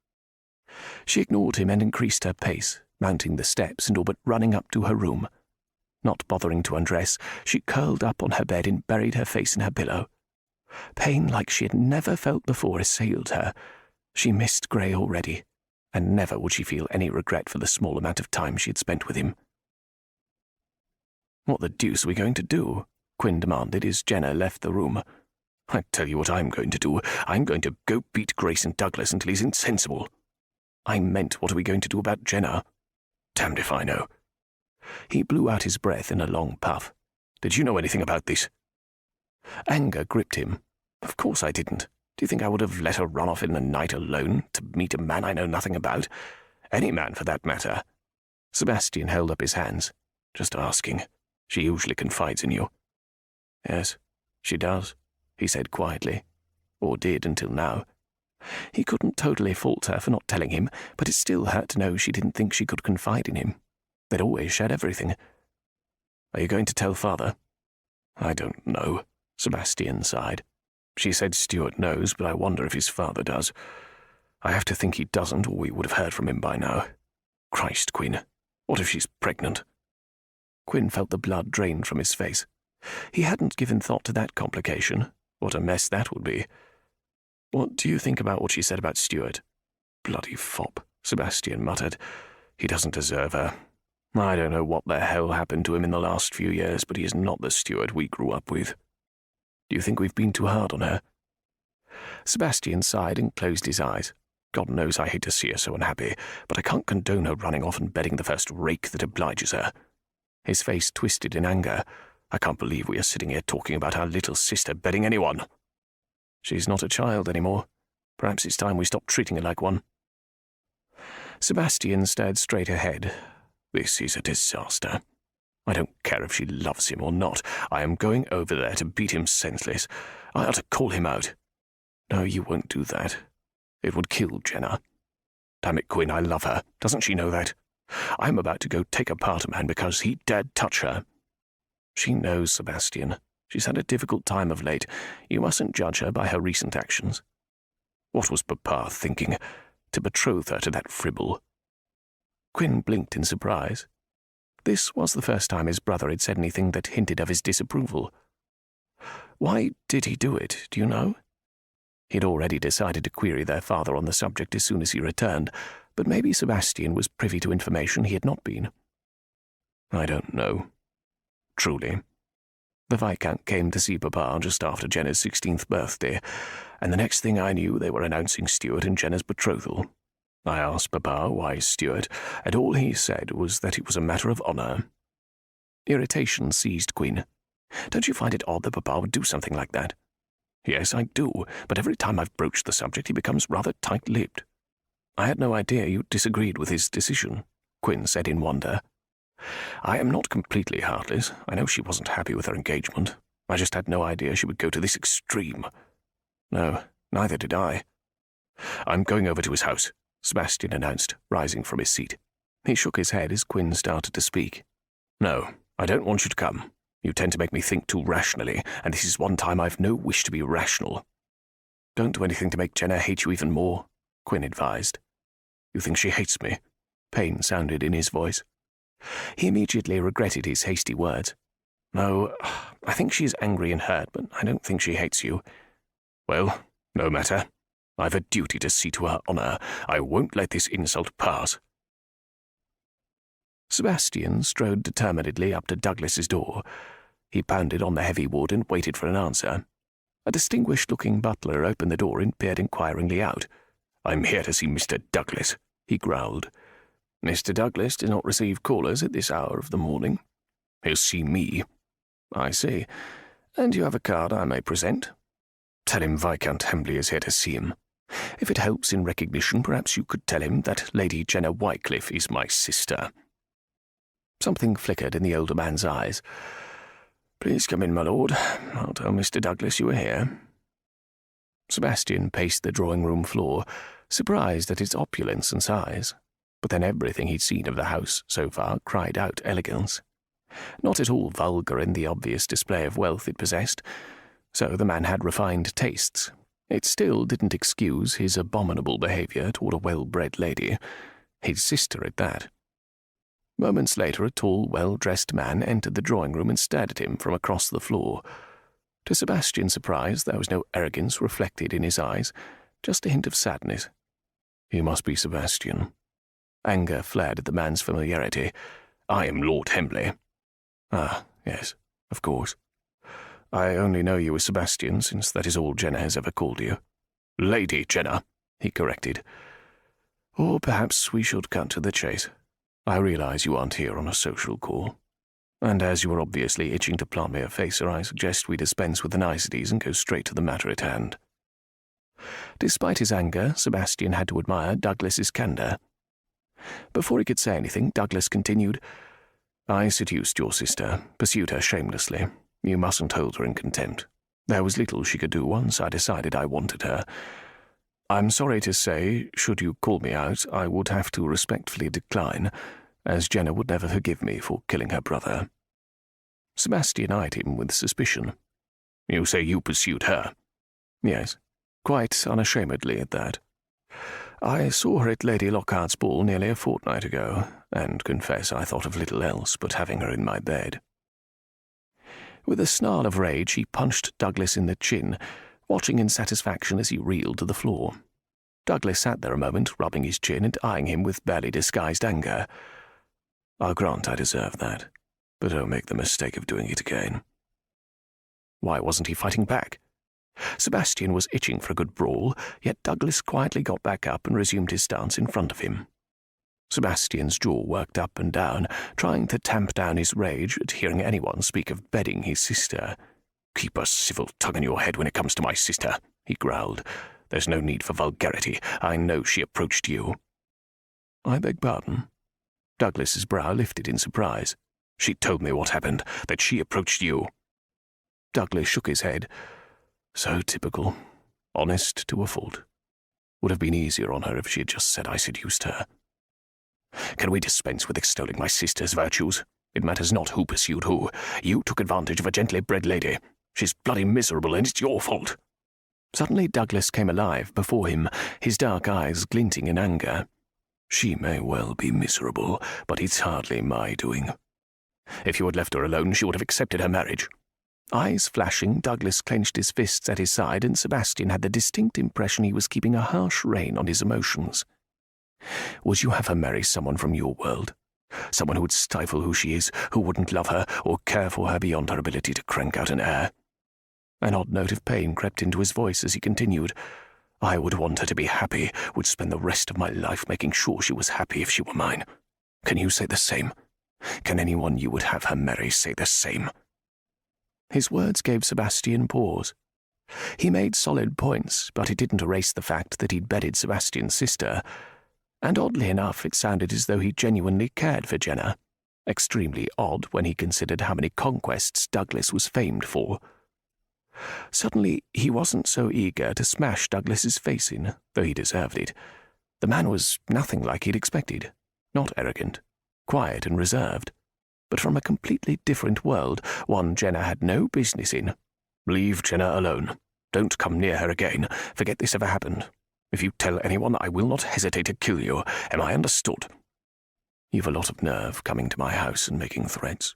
She ignored him and increased her pace, mounting the steps and all but running up to her room. Not bothering to undress, she curled up on her bed and buried her face in her pillow. Pain like she had never felt before assailed her. She missed Gray already, and never would she feel any regret for the small amount of time she had spent with him. What the deuce are we going to do? Quinn demanded as Jenna left the room. I tell you what I'm going to do. I'm going to go beat Grayson Douglas until he's insensible. I meant, what are we going to do about Jenna? Damned if I know. He blew out his breath in a long puff. Did you know anything about this? Anger gripped him. Of course I didn't. Do you think I would have let her run off in the night alone to meet a man I know nothing about? Any man, for that matter. Sebastian held up his hands. Just asking. She usually confides in you. Yes, she does, he said quietly. Or did until now. He couldn't totally fault her for not telling him, but it still hurt to know she didn't think she could confide in him. They'd always shared everything. Are you going to tell Father? I don't know, Sebastian sighed. She said Stuart knows, but I wonder if his father does. I have to think he doesn't, or we would have heard from him by now. Christ, Quinn, what if she's pregnant? Quinn felt the blood drained from his face. He hadn't given thought to that complication. What a mess that would be. What do you think about what she said about Stuart? Bloody fop, Sebastian muttered. He doesn't deserve her. I don't know what the hell happened to him in the last few years, but he is not the Stuart we grew up with. Do you think we've been too hard on her? Sebastian sighed and closed his eyes. God knows I hate to see her so unhappy, but I can't condone her running off and bedding the first rake that obliges her. His face twisted in anger. I can't believe we are sitting here talking about our little sister bedding anyone. She's not a child anymore. Perhaps it's time we stopped treating her like one. Sebastian stared straight ahead. This is a disaster. I don't care if she loves him or not. I am going over there to beat him senseless. I ought to call him out. No, you won't do that. It would kill Jenna. Damn it, Quinn, I love her. Doesn't she know that? I'm about to go take apart a man because he dared touch her. She knows, Sebastian. She's had a difficult time of late. You mustn't judge her by her recent actions. What was Papa thinking? To betroth her to that fribble? Quinn blinked in surprise. This was the first time his brother had said anything that hinted of his disapproval. Why did he do it, do you know? He'd already decided to query their father on the subject as soon as he returned, but maybe Sebastian was privy to information he had not been. I don't know. Truly. The Viscount came to see Papa just after Jenna's 16th birthday, and the next thing I knew they were announcing Stuart and Jenna's betrothal. I asked Papa why Stuart, and all he said was that it was a matter of honour. Irritation seized Quinn. Don't you find it odd that Papa would do something like that? Yes, I do, but every time I've broached the subject he becomes rather tight-lipped. I had no idea you disagreed with his decision, Quinn said in wonder. I am not completely heartless. I know she wasn't happy with her engagement. I just had no idea she would go to this extreme. No, neither did I. I'm going over to his house, Sebastian announced, rising from his seat. He shook his head as Quinn started to speak. No, I don't want you to come. You tend to make me think too rationally, and this is one time I've no wish to be rational. Don't do anything to make Jenna hate you even more, Quinn advised. You think she hates me? Pain sounded in his voice. He immediately regretted his hasty words. No, I think she is angry and hurt, but I don't think she hates you. Well, no matter. I've a duty to see to her honour. I won't let this insult pass." Sebastian strode determinedly up to Douglas's door. He pounded on the heavy wood and waited for an answer. A distinguished-looking butler opened the door and peered inquiringly out. "I'm here to see Mr. Douglas," he growled. "Mr. Douglas does not receive callers at this hour of the morning." "He'll see me." "I see. And you have a card I may present?" "Tell him Viscount Hembley is here to see him. If it helps in recognition, perhaps you could tell him that Lady Jenna Wycliffe is my sister." Something flickered in the older man's eyes. "Please come in, my lord. I'll tell Mr. Douglas you are here." Sebastian paced the drawing-room floor, surprised at its opulence and size. But then everything he'd seen of the house so far cried out elegance. Not at all vulgar in the obvious display of wealth it possessed. So the man had refined tastes. It still didn't excuse his abominable behaviour toward a well-bred lady, his sister at that. Moments later, a tall, well-dressed man entered the drawing-room and stared at him from across the floor. To Sebastian's surprise, there was no arrogance reflected in his eyes, just a hint of sadness. "You must be Sebastian." Anger flared at the man's familiarity. "I am Lord Hembley." "Ah, yes, of course. I only know you as Sebastian, since that is all Jenna has ever called you." "Lady Jenna," he corrected. "Or perhaps we should cut to the chase. I realize you aren't here on a social call. And as you are obviously itching to plant me a facer, I suggest we dispense with the niceties and go straight to the matter at hand." Despite his anger, Sebastian had to admire Douglas's candour. Before he could say anything, Douglas continued, "I seduced your sister, pursued her shamelessly. You mustn't hold her in contempt. There was little she could do once I decided I wanted her. I'm sorry to say, should you call me out, I would have to respectfully decline, as Jenna would never forgive me for killing her brother." Sebastian eyed him with suspicion. "You say you pursued her?" "Yes, quite unashamedly at that. I saw her at Lady Lockhart's ball nearly a fortnight ago, and confess I thought of little else but having her in my bed." With a snarl of rage, he punched Douglas in the chin, watching in satisfaction as he reeled to the floor. Douglas sat there a moment, rubbing his chin and eyeing him with barely disguised anger. "I'll grant I deserve that, but don't make the mistake of doing it again." Why wasn't he fighting back? Sebastian was itching for a good brawl, yet Douglas quietly got back up and resumed his stance in front of him. Sebastian's jaw worked up and down, trying to tamp down his rage at hearing anyone speak of bedding his sister. "Keep a civil tongue in your head when it comes to my sister," he growled. "There's no need for vulgarity. I know she approached you." "I beg pardon?" Douglas's brow lifted in surprise. "She told me what happened, that she approached you." Douglas shook his head. So typical. Honest to a fault. Would have been easier on her if she had just said I seduced her. "Can we dispense with extolling my sister's virtues? It matters not who pursued who. You took advantage of a gently bred lady. She's bloody miserable, and it's your fault." Suddenly Douglas came alive before him, his dark eyes glinting in anger. "She may well be miserable, but it's hardly my doing. If you had left her alone, she would have accepted her marriage." Eyes flashing, Douglas clenched his fists at his side, and Sebastian had the distinct impression he was keeping a harsh rein on his emotions. "Would you have her marry someone from your world? Someone who would stifle who she is, who wouldn't love her or care for her beyond her ability to crank out an heir?" An odd note of pain crept into his voice as he continued. "I would want her to be happy, would spend the rest of my life making sure she was happy if she were mine. Can you say the same? Can anyone you would have her marry say the same?" His words gave Sebastian pause. He made solid points, but it didn't erase the fact that he'd bedded Sebastian's sister, and oddly enough it sounded as though he genuinely cared for Jenna. Extremely odd when he considered how many conquests Douglas was famed for. Suddenly, he wasn't so eager to smash Douglas's face in, though he deserved it. The man was nothing like he'd expected. Not arrogant, quiet and reserved, but from a completely different world, one Jenna had no business in. "Leave Jenna alone. Don't come near her again. Forget this ever happened. If you tell anyone, I will not hesitate to kill you. Am I understood?" "You've a lot of nerve coming to my house and making threats."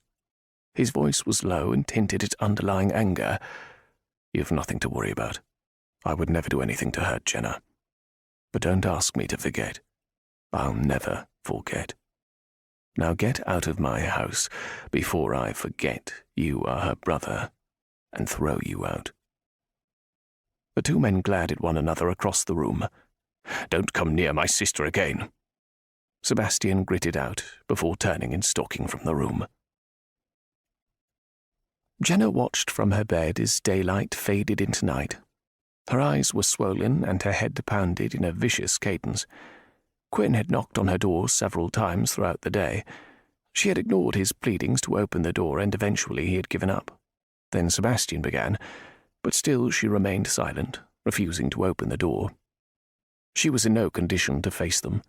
His voice was low and hinted at underlying anger. "You've nothing to worry about. I would never do anything to hurt Jenna. But don't ask me to forget. I'll never forget. Now get out of my house before I forget you are her brother and throw you out." The two men glared at one another across the room. "Don't come near my sister again," Sebastian gritted out before turning and stalking from the room. Jenna watched from her bed as daylight faded into night. Her eyes were swollen and her head pounded in a vicious cadence. Quinn had knocked on her door several times throughout the day. She had ignored his pleadings to open the door, and eventually he had given up. Then Sebastian began, but still she remained silent, refusing to open the door. She was in no condition to face them.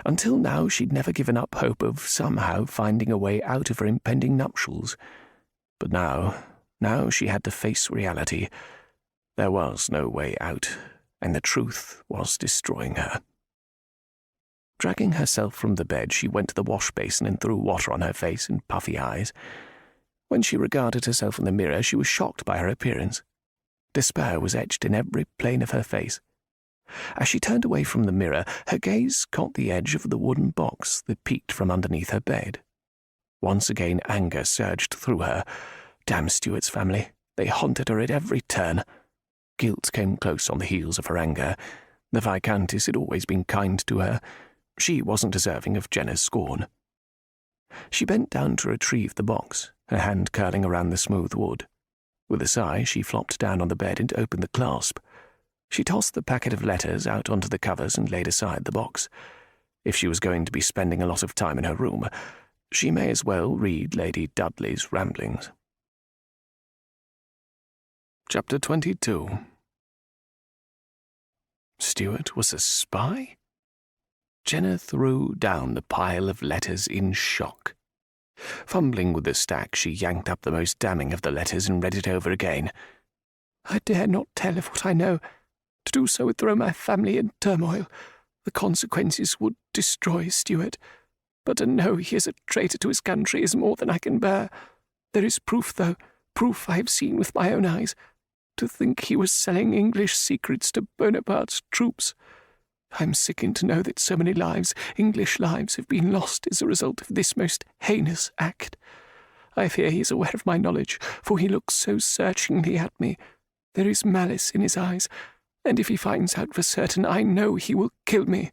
Until now she'd never given up hope of somehow finding a way out of her impending nuptials. But now she had to face reality. There was no way out, and the truth was destroying her. Dragging herself from the bed, she went to the wash basin and threw water on her face and puffy eyes. When she regarded herself in the mirror, she was shocked by her appearance. Despair was etched in every plane of her face. As she turned away from the mirror, her gaze caught the edge of the wooden box that peeked from underneath her bed. Once again anger surged through her. Damn Stuart's family. They haunted her at every turn. Guilt came close on the heels of her anger. The Viscountess had always been kind to her. She wasn't deserving of Jenna's scorn. She bent down to retrieve the box, her hand curling around the smooth wood. With a sigh, she flopped down on the bed and opened the clasp. She tossed the packet of letters out onto the covers and laid aside the box. If she was going to be spending a lot of time in her room, she may as well read Lady Dudley's ramblings. Chapter 22. Stuart was a spy? Jenna threw down the pile of letters in shock. Fumbling with the stack, she yanked up the most damning of the letters and read it over again. "I dare not tell of what I know. To do so would throw my family in turmoil. The consequences would destroy Stuart. But to know he is a traitor to his country is more than I can bear. There is proof, though, proof I have seen with my own eyes. To think he was selling English secrets to Bonaparte's troops. I am sickened to know that so many lives, English lives, have been lost as a result of this most heinous act. I fear he is aware of my knowledge, for he looks so searchingly at me. There is malice in his eyes, and if he finds out for certain, I know he will kill me."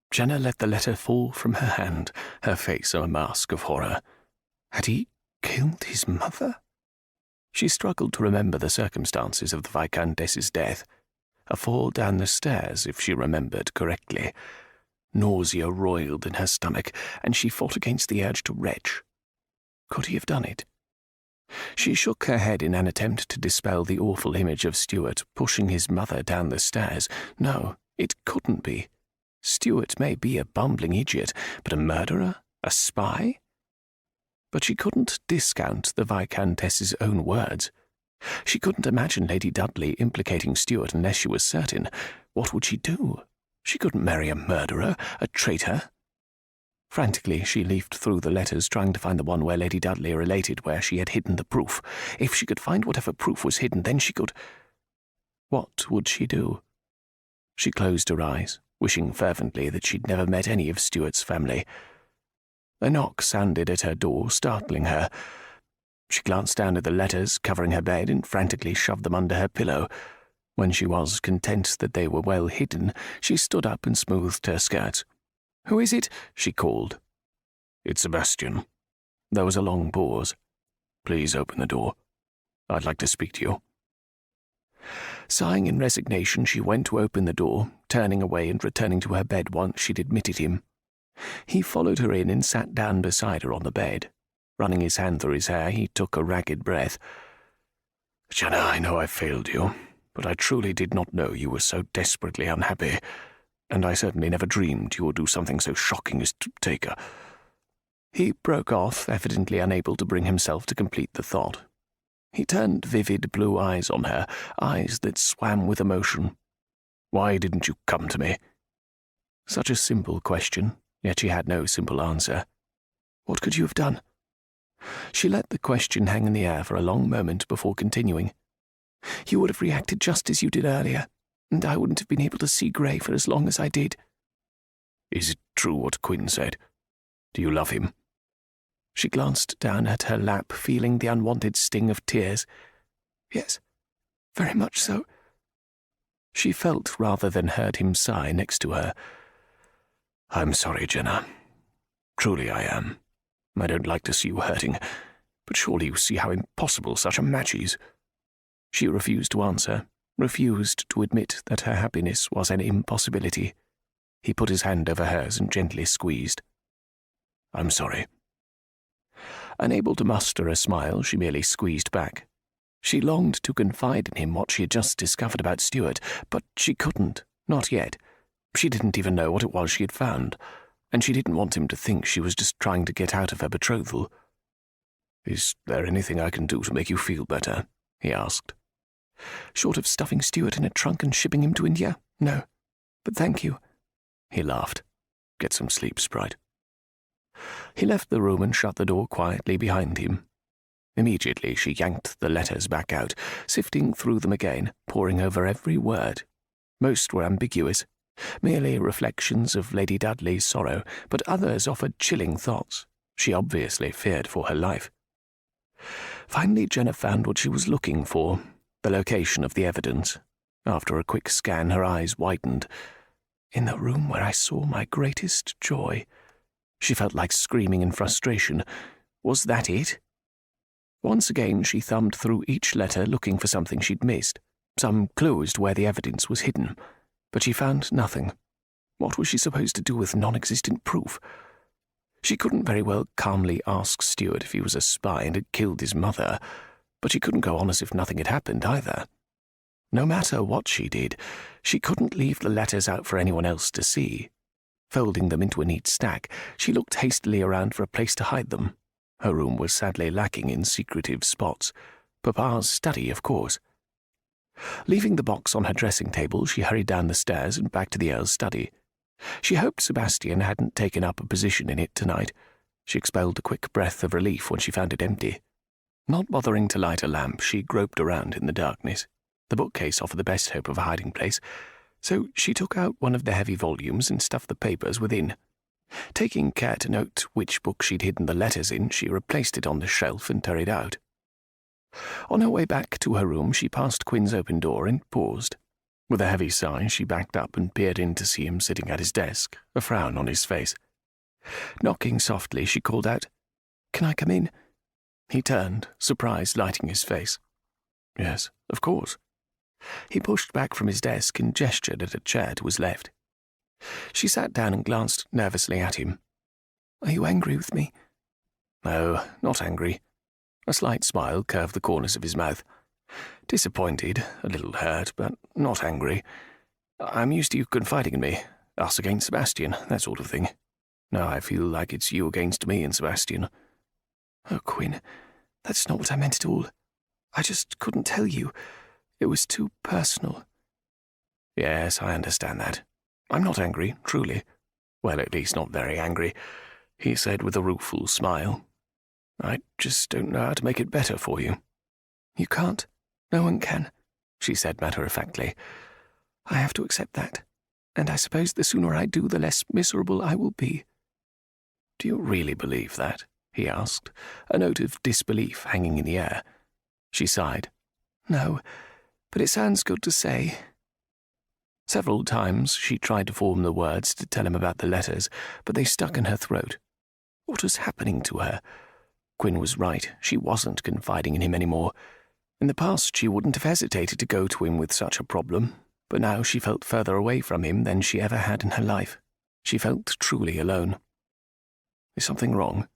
Jenna let the letter fall from her hand, her face a mask of horror. Had he killed his mother? She struggled to remember the circumstances of the Viscountess's death. A fall down the stairs, if she remembered correctly. Nausea roiled in her stomach, and she fought against the urge to retch. Could he have done it? She shook her head in an attempt to dispel the awful image of Stuart pushing his mother down the stairs. No, it couldn't be. Stuart may be a bumbling idiot, but a murderer? A spy? But she couldn't discount the Viscountess's own words. She couldn't imagine Lady Dudley implicating Stuart unless she was certain. What would she do? She couldn't marry a murderer, a traitor. Frantically, she leafed through the letters, trying to find the one where Lady Dudley related where she had hidden the proof. If she could find whatever proof was hidden, then she could... What would she do? She closed her eyes, wishing fervently that she'd never met any of Stuart's family. A knock sounded at her door, startling her. She glanced down at the letters covering her bed and frantically shoved them under her pillow. When she was content that they were well hidden, she stood up and smoothed her skirts. "Who is it?" she called. "It's Sebastian." There was a long pause. "Please open the door. I'd like to speak to you." Sighing in resignation, she went to open the door, turning away and returning to her bed once she'd admitted him. He followed her in and sat down beside her on the bed. Running his hand through his hair, he took a ragged breath. "Jenna, I know I failed you, but I truly did not know you were so desperately unhappy, and I certainly never dreamed you would do something so shocking as to take a—" He broke off, evidently unable to bring himself to complete the thought. He turned vivid blue eyes on her, eyes that swam with emotion. "Why didn't you come to me?" Such a simple question, yet she had no simple answer. What could you have done? She let the question hang in the air for a long moment before continuing. "You would have reacted just as you did earlier. and I wouldn't have been able to see Gray for as long as I did. Is it true what Quinn said? Do you love him? She glanced down at her lap, feeling the unwanted sting of tears. Yes, very much so. She felt rather than heard him sigh next to her. I'm sorry, Jenna. Truly I am. I don't like to see you hurting, but surely you see how impossible such a match is. She refused to answer, refused to admit that her happiness was an impossibility. He put his hand over hers and gently squeezed. I'm sorry. Unable to muster a smile, she merely squeezed back. She longed to confide in him what she had just discovered about Stuart, but she couldn't, not yet. She didn't even know what it was she had found, and she didn't want him to think she was just trying to get out of her betrothal. Is there anything I can do to make you feel better? He asked. Short of stuffing Stuart in a trunk and shipping him to India? No. But thank you. He laughed. Get some sleep, Sprite. He left the room and shut the door quietly behind him. Immediately she yanked the letters back out, sifting through them again, poring over every word. Most were ambiguous, merely reflections of Lady Dudley's sorrow, but others offered chilling thoughts. She obviously feared for her life. Finally Jenna found what she was looking for, the location of the evidence. After a quick scan, her eyes widened. In the room where I saw my greatest joy. She felt like screaming in frustration. Was that it? Once again she thumbed through each letter looking for something she'd missed, some clue as to where the evidence was hidden, but she found nothing. What was she supposed to do with non-existent proof? She couldn't very well calmly ask Stuart if he was a spy and had killed his mother, but she couldn't go on as if nothing had happened either. No matter what she did, she couldn't leave the letters out for anyone else to see. Folding them into a neat stack, she looked hastily around for a place to hide them. Her room was sadly lacking in secretive spots. Papa's study, of course. Leaving the box on her dressing table, she hurried down the stairs and back to the Earl's study. She hoped Sebastian hadn't taken up a position in it tonight. She expelled a quick breath of relief when she found it empty. Not bothering to light a lamp, she groped around in the darkness. The bookcase offered the best hope of a hiding place, so she took out one of the heavy volumes and stuffed the papers within. Taking care to note which book she'd hidden the letters in, she replaced it on the shelf and hurried out. On her way back to her room, she passed Quinn's open door and paused. With a heavy sigh, she backed up and peered in to see him sitting at his desk, a frown on his face. Knocking softly, she called out, "Can I come in?" He turned, surprise lighting his face. "Yes, of course." He pushed back from his desk and gestured at a chair to his left. She sat down and glanced nervously at him. "Are you angry with me?" "No, not angry." A slight smile curved the corners of his mouth. "Disappointed, a little hurt, but not angry. I'm used to you confiding in me, us against Sebastian, that sort of thing. Now I feel like it's you against me and Sebastian." "Oh, Quinn, that's not what I meant at all. I just couldn't tell you. It was too personal." "Yes, I understand that. I'm not angry, truly. Well, at least not very angry," he said with a rueful smile. "I just don't know how to make it better for you." "You can't. No one can," she said matter-of-factly. "I have to accept that, and I suppose the sooner I do, the less miserable I will be." "Do you really believe that?" he asked, a note of disbelief hanging in the air. She sighed. "No, but it sounds good to say." Several times she tried to form the words to tell him about the letters, but they stuck in her throat. What was happening to her? Quinn was right. She wasn't confiding in him anymore. In the past, she wouldn't have hesitated to go to him with such a problem, but now she felt further away from him than she ever had in her life. She felt truly alone. "Is something wrong?"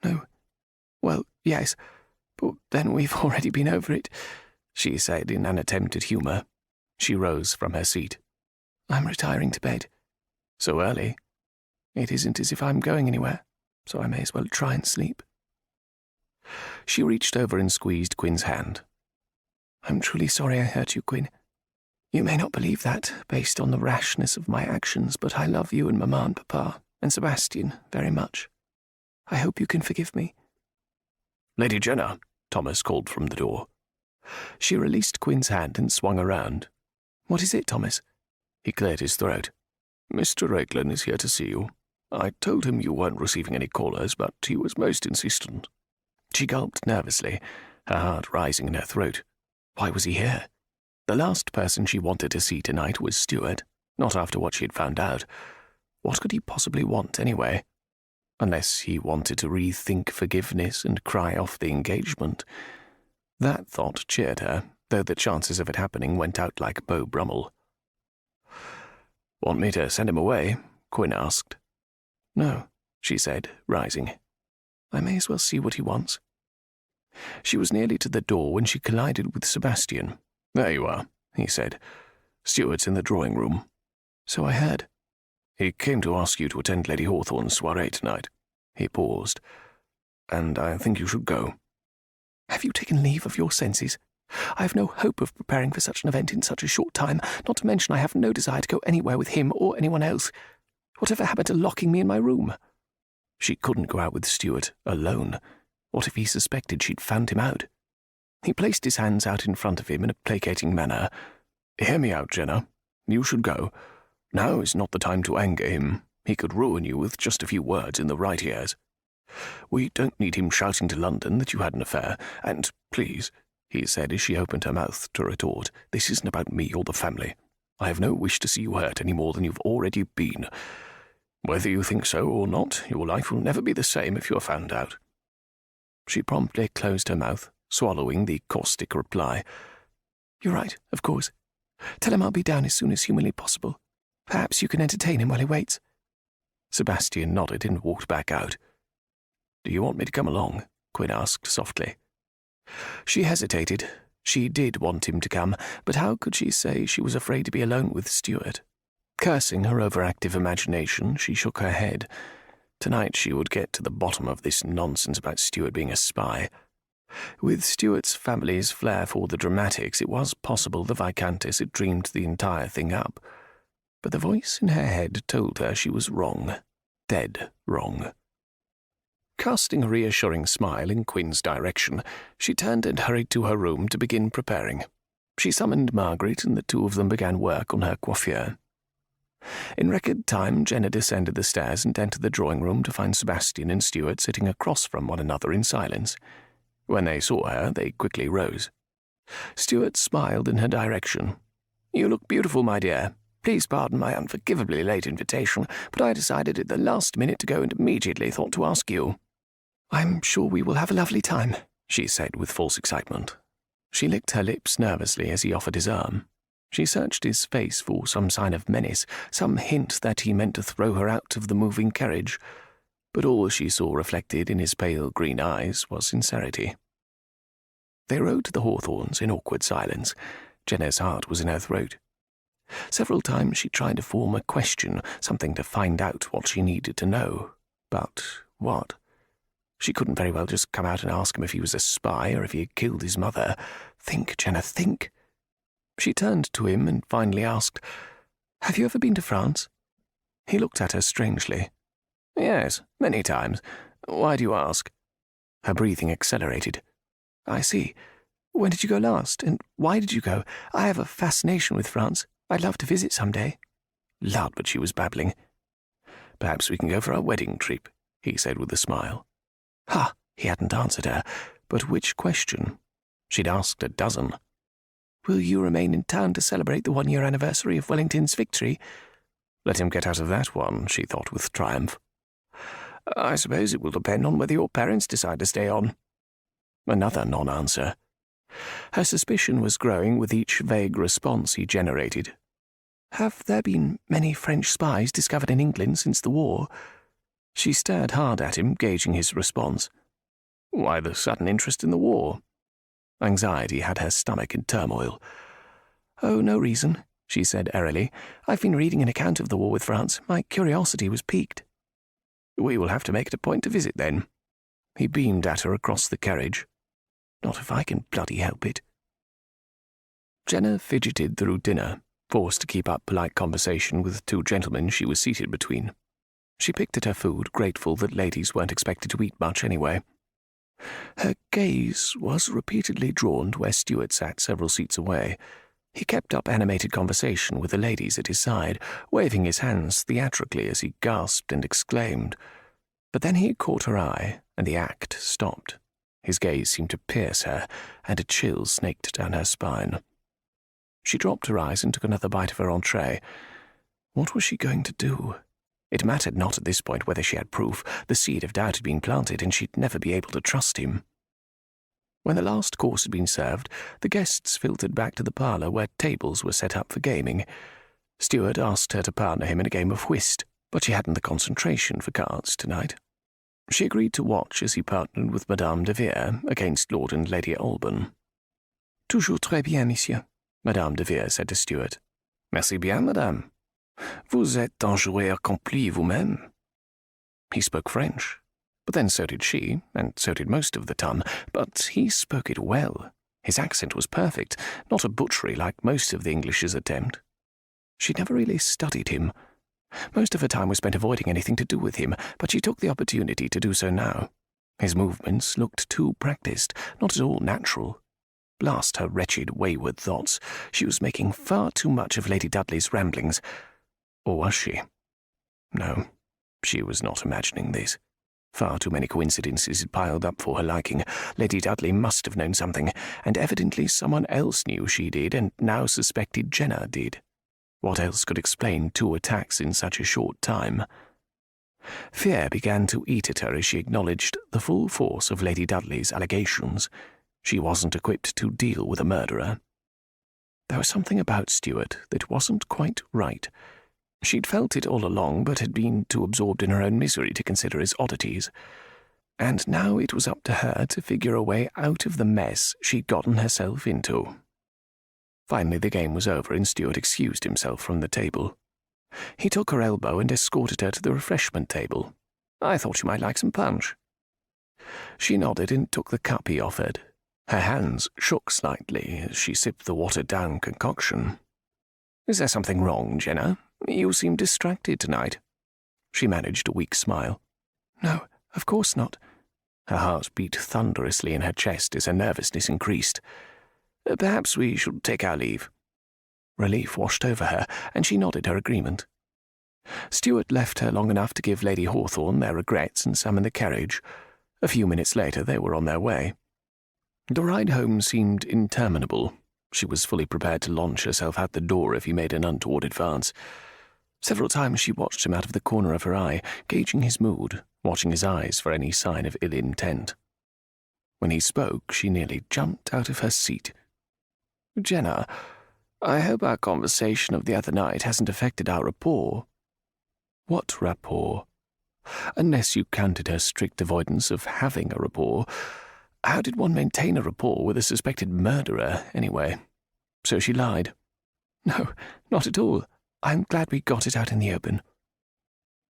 "No. Well, yes, but then we've already been over it," she said in an attempt at humour. She rose from her seat. "I'm retiring to bed." "So early?" "It isn't as if I'm going anywhere, so I may as well try and sleep." She reached over and squeezed Quinn's hand. "I'm truly sorry I hurt you, Quinn. You may not believe that, based on the rashness of my actions, but I love you and Mamma and Papa, and Sebastian, very much. I hope you can forgive me." "Lady Jenna," Thomas called from the door. She released Quinn's hand and swung around. What is it, Thomas? He cleared his throat. Mr. Rake is here to see you. I told him you weren't receiving any callers, but he was most insistent. She gulped nervously, her heart rising in her throat. Why was he here? The last person she wanted to see tonight was Stuart, not after what she had found out. What could he possibly want, anyway? Unless he wanted to rethink forgiveness and cry off the engagement. That thought cheered her, though the chances of it happening went out like Beau Brummel. "Want me to send him away?" Quinn asked. "No," she said, rising. "I may as well see what he wants." She was nearly to the door when she collided with Sebastian. "There you are," he said. "Stuart's in the drawing room." "So I heard." "He came to ask you to attend Lady Hawthorne's soirée tonight." He paused. "And I think you should go." "Have you taken leave of your senses? I have no hope of preparing for such an event in such a short time, not to mention I have no desire to go anywhere with him or anyone else. Whatever happened to locking me in my room?" She couldn't go out with Stuart, alone. What if he suspected she'd found him out? He placed his hands out in front of him in a placating manner. "Hear me out, Jenna. You should go. Now is not the time to anger him. He could ruin you with just a few words in the right ears. We don't need him shouting to London that you had an affair, and please," he said as she opened her mouth to retort, "this isn't about me or the family. I have no wish to see you hurt any more than you've already been. Whether you think so or not, your life will never be the same if you are found out." She promptly closed her mouth, swallowing the caustic reply. "You're right, of course. Tell him I'll be down as soon as humanly possible. Perhaps you can entertain him while he waits." Sebastian nodded and walked back out. "Do you want me to come along?" Quinn asked softly. She hesitated. She did want him to come, but how could she say she was afraid to be alone with Stuart? Cursing her overactive imagination, she shook her head. Tonight she would get to the bottom of this nonsense about Stuart being a spy. With Stuart's family's flair for the dramatics, it was possible the Viscountess had dreamed the entire thing up. But the voice in her head told her she was wrong. Dead wrong. Casting a reassuring smile in Quinn's direction, she turned and hurried to her room to begin preparing. She summoned Margaret, and the two of them began work on her coiffure. In record time, Jenna descended the stairs and entered the drawing room to find Sebastian and Stuart sitting across from one another in silence. When they saw her, they quickly rose. Stuart smiled in her direction. "You look beautiful, my dear. Please pardon my unforgivably late invitation, but I decided at the last minute to go and immediately thought to ask you." "I'm sure we will have a lovely time," she said with false excitement. She licked her lips nervously as he offered his arm. She searched his face for some sign of menace, some hint that he meant to throw her out of the moving carriage, but all she saw reflected in his pale green eyes was sincerity. They rode to the Hawthorns in awkward silence. Jenna's heart was in her throat. Several times she tried to form a question, something to find out what she needed to know. But what? She couldn't very well just come out and ask him if he was a spy or if he had killed his mother. Think, Jenna, think. She turned to him and finally asked, "Have you ever been to France?" He looked at her strangely. "Yes, many times. Why do you ask?" Her breathing accelerated. "I see. When did you go last, and why did you go? I have a fascination with France. I'd love to visit some day." Lud, but she was babbling. "Perhaps we can go for our wedding trip," he said with a smile. Ha! He hadn't answered her. But which question? She'd asked a dozen. "Will you remain in town to celebrate the 1-year anniversary of Wellington's victory?" Let him get out of that one, she thought with triumph. "I suppose it will depend on whether your parents decide to stay on." Another non-answer. Her suspicion was growing with each vague response he generated. "Have there been many French spies discovered in England since the war?" She stared hard at him, gauging his response. Why the sudden interest in the war? Anxiety had her stomach in turmoil. "Oh, no reason," she said airily. "I've been reading an account of the war with France. My curiosity was piqued." "We will have to make it a point to visit, then." He beamed at her across the carriage. "Not if I can bloody help it." Jenna fidgeted through dinner, forced to keep up polite conversation with 2 gentlemen she was seated between. She picked at her food, grateful that ladies weren't expected to eat much anyway. Her gaze was repeatedly drawn to where Stuart sat several seats away. He kept up animated conversation with the ladies at his side, waving his hands theatrically as he gasped and exclaimed. But then he caught her eye, and the act stopped. His gaze seemed to pierce her, and a chill snaked down her spine. She dropped her eyes and took another bite of her entree. What was she going to do? It mattered not at this point whether she had proof. The seed of doubt had been planted, and she'd never be able to trust him. When the last course had been served, the guests filtered back to the parlour where tables were set up for gaming. Stuart asked her to partner him in a game of whist, but she hadn't the concentration for cards tonight. She agreed to watch as he partnered with Madame de Vere against Lord and Lady Alban. Toujours très bien, monsieur, Madame de Vere said to Stuart. Merci bien, madame. Vous êtes un joueur accompli vous-même. He spoke French, but then so did she, and so did most of the ton, but he spoke it well. His accent was perfect, not a butchery like most of the English's attempt. She'd never really studied him. Most of her time was spent avoiding anything to do with him, but she took the opportunity to do so now. His movements looked too practiced, not at all natural. Blast her wretched, wayward thoughts. She was making far too much of Lady Dudley's ramblings. Or was she? No, she was not imagining this. Far too many coincidences had piled up for her liking. Lady Dudley must have known something, and evidently someone else knew she did, and now suspected Jenna did. What else could explain 2 attacks in such a short time? Fear began to eat at her as she acknowledged the full force of Lady Dudley's allegations. She wasn't equipped to deal with a murderer. There was something about Stuart that wasn't quite right. She'd felt it all along, but had been too absorbed in her own misery to consider his oddities. And now it was up to her to figure a way out of the mess she'd gotten herself into. Finally the game was over, and Stuart excused himself from the table. He took her elbow and escorted her to the refreshment table. "I thought you might like some punch." She nodded and took the cup he offered. Her hands shook slightly as she sipped the watered-down concoction. "Is there something wrong, Jenna? You seem distracted tonight." She managed a weak smile. "No, of course not." Her heart beat thunderously in her chest as her nervousness increased. "Perhaps we should take our leave." Relief washed over her, and she nodded her agreement. Stuart left her long enough to give Lady Hawthorne their regrets and summon the carriage. A few minutes later they were on their way. The ride home seemed interminable. She was fully prepared to launch herself out the door if he made an untoward advance. Several times she watched him out of the corner of her eye, gauging his mood, watching his eyes for any sign of ill intent. When he spoke, she nearly jumped out of her seat. "Jenna, I hope our conversation of the other night hasn't affected our rapport." What rapport? Unless you counted her strict avoidance of having a rapport. How did one maintain a rapport with a suspected murderer, anyway? So she lied. "No, not at all. I'm glad we got it out in the open."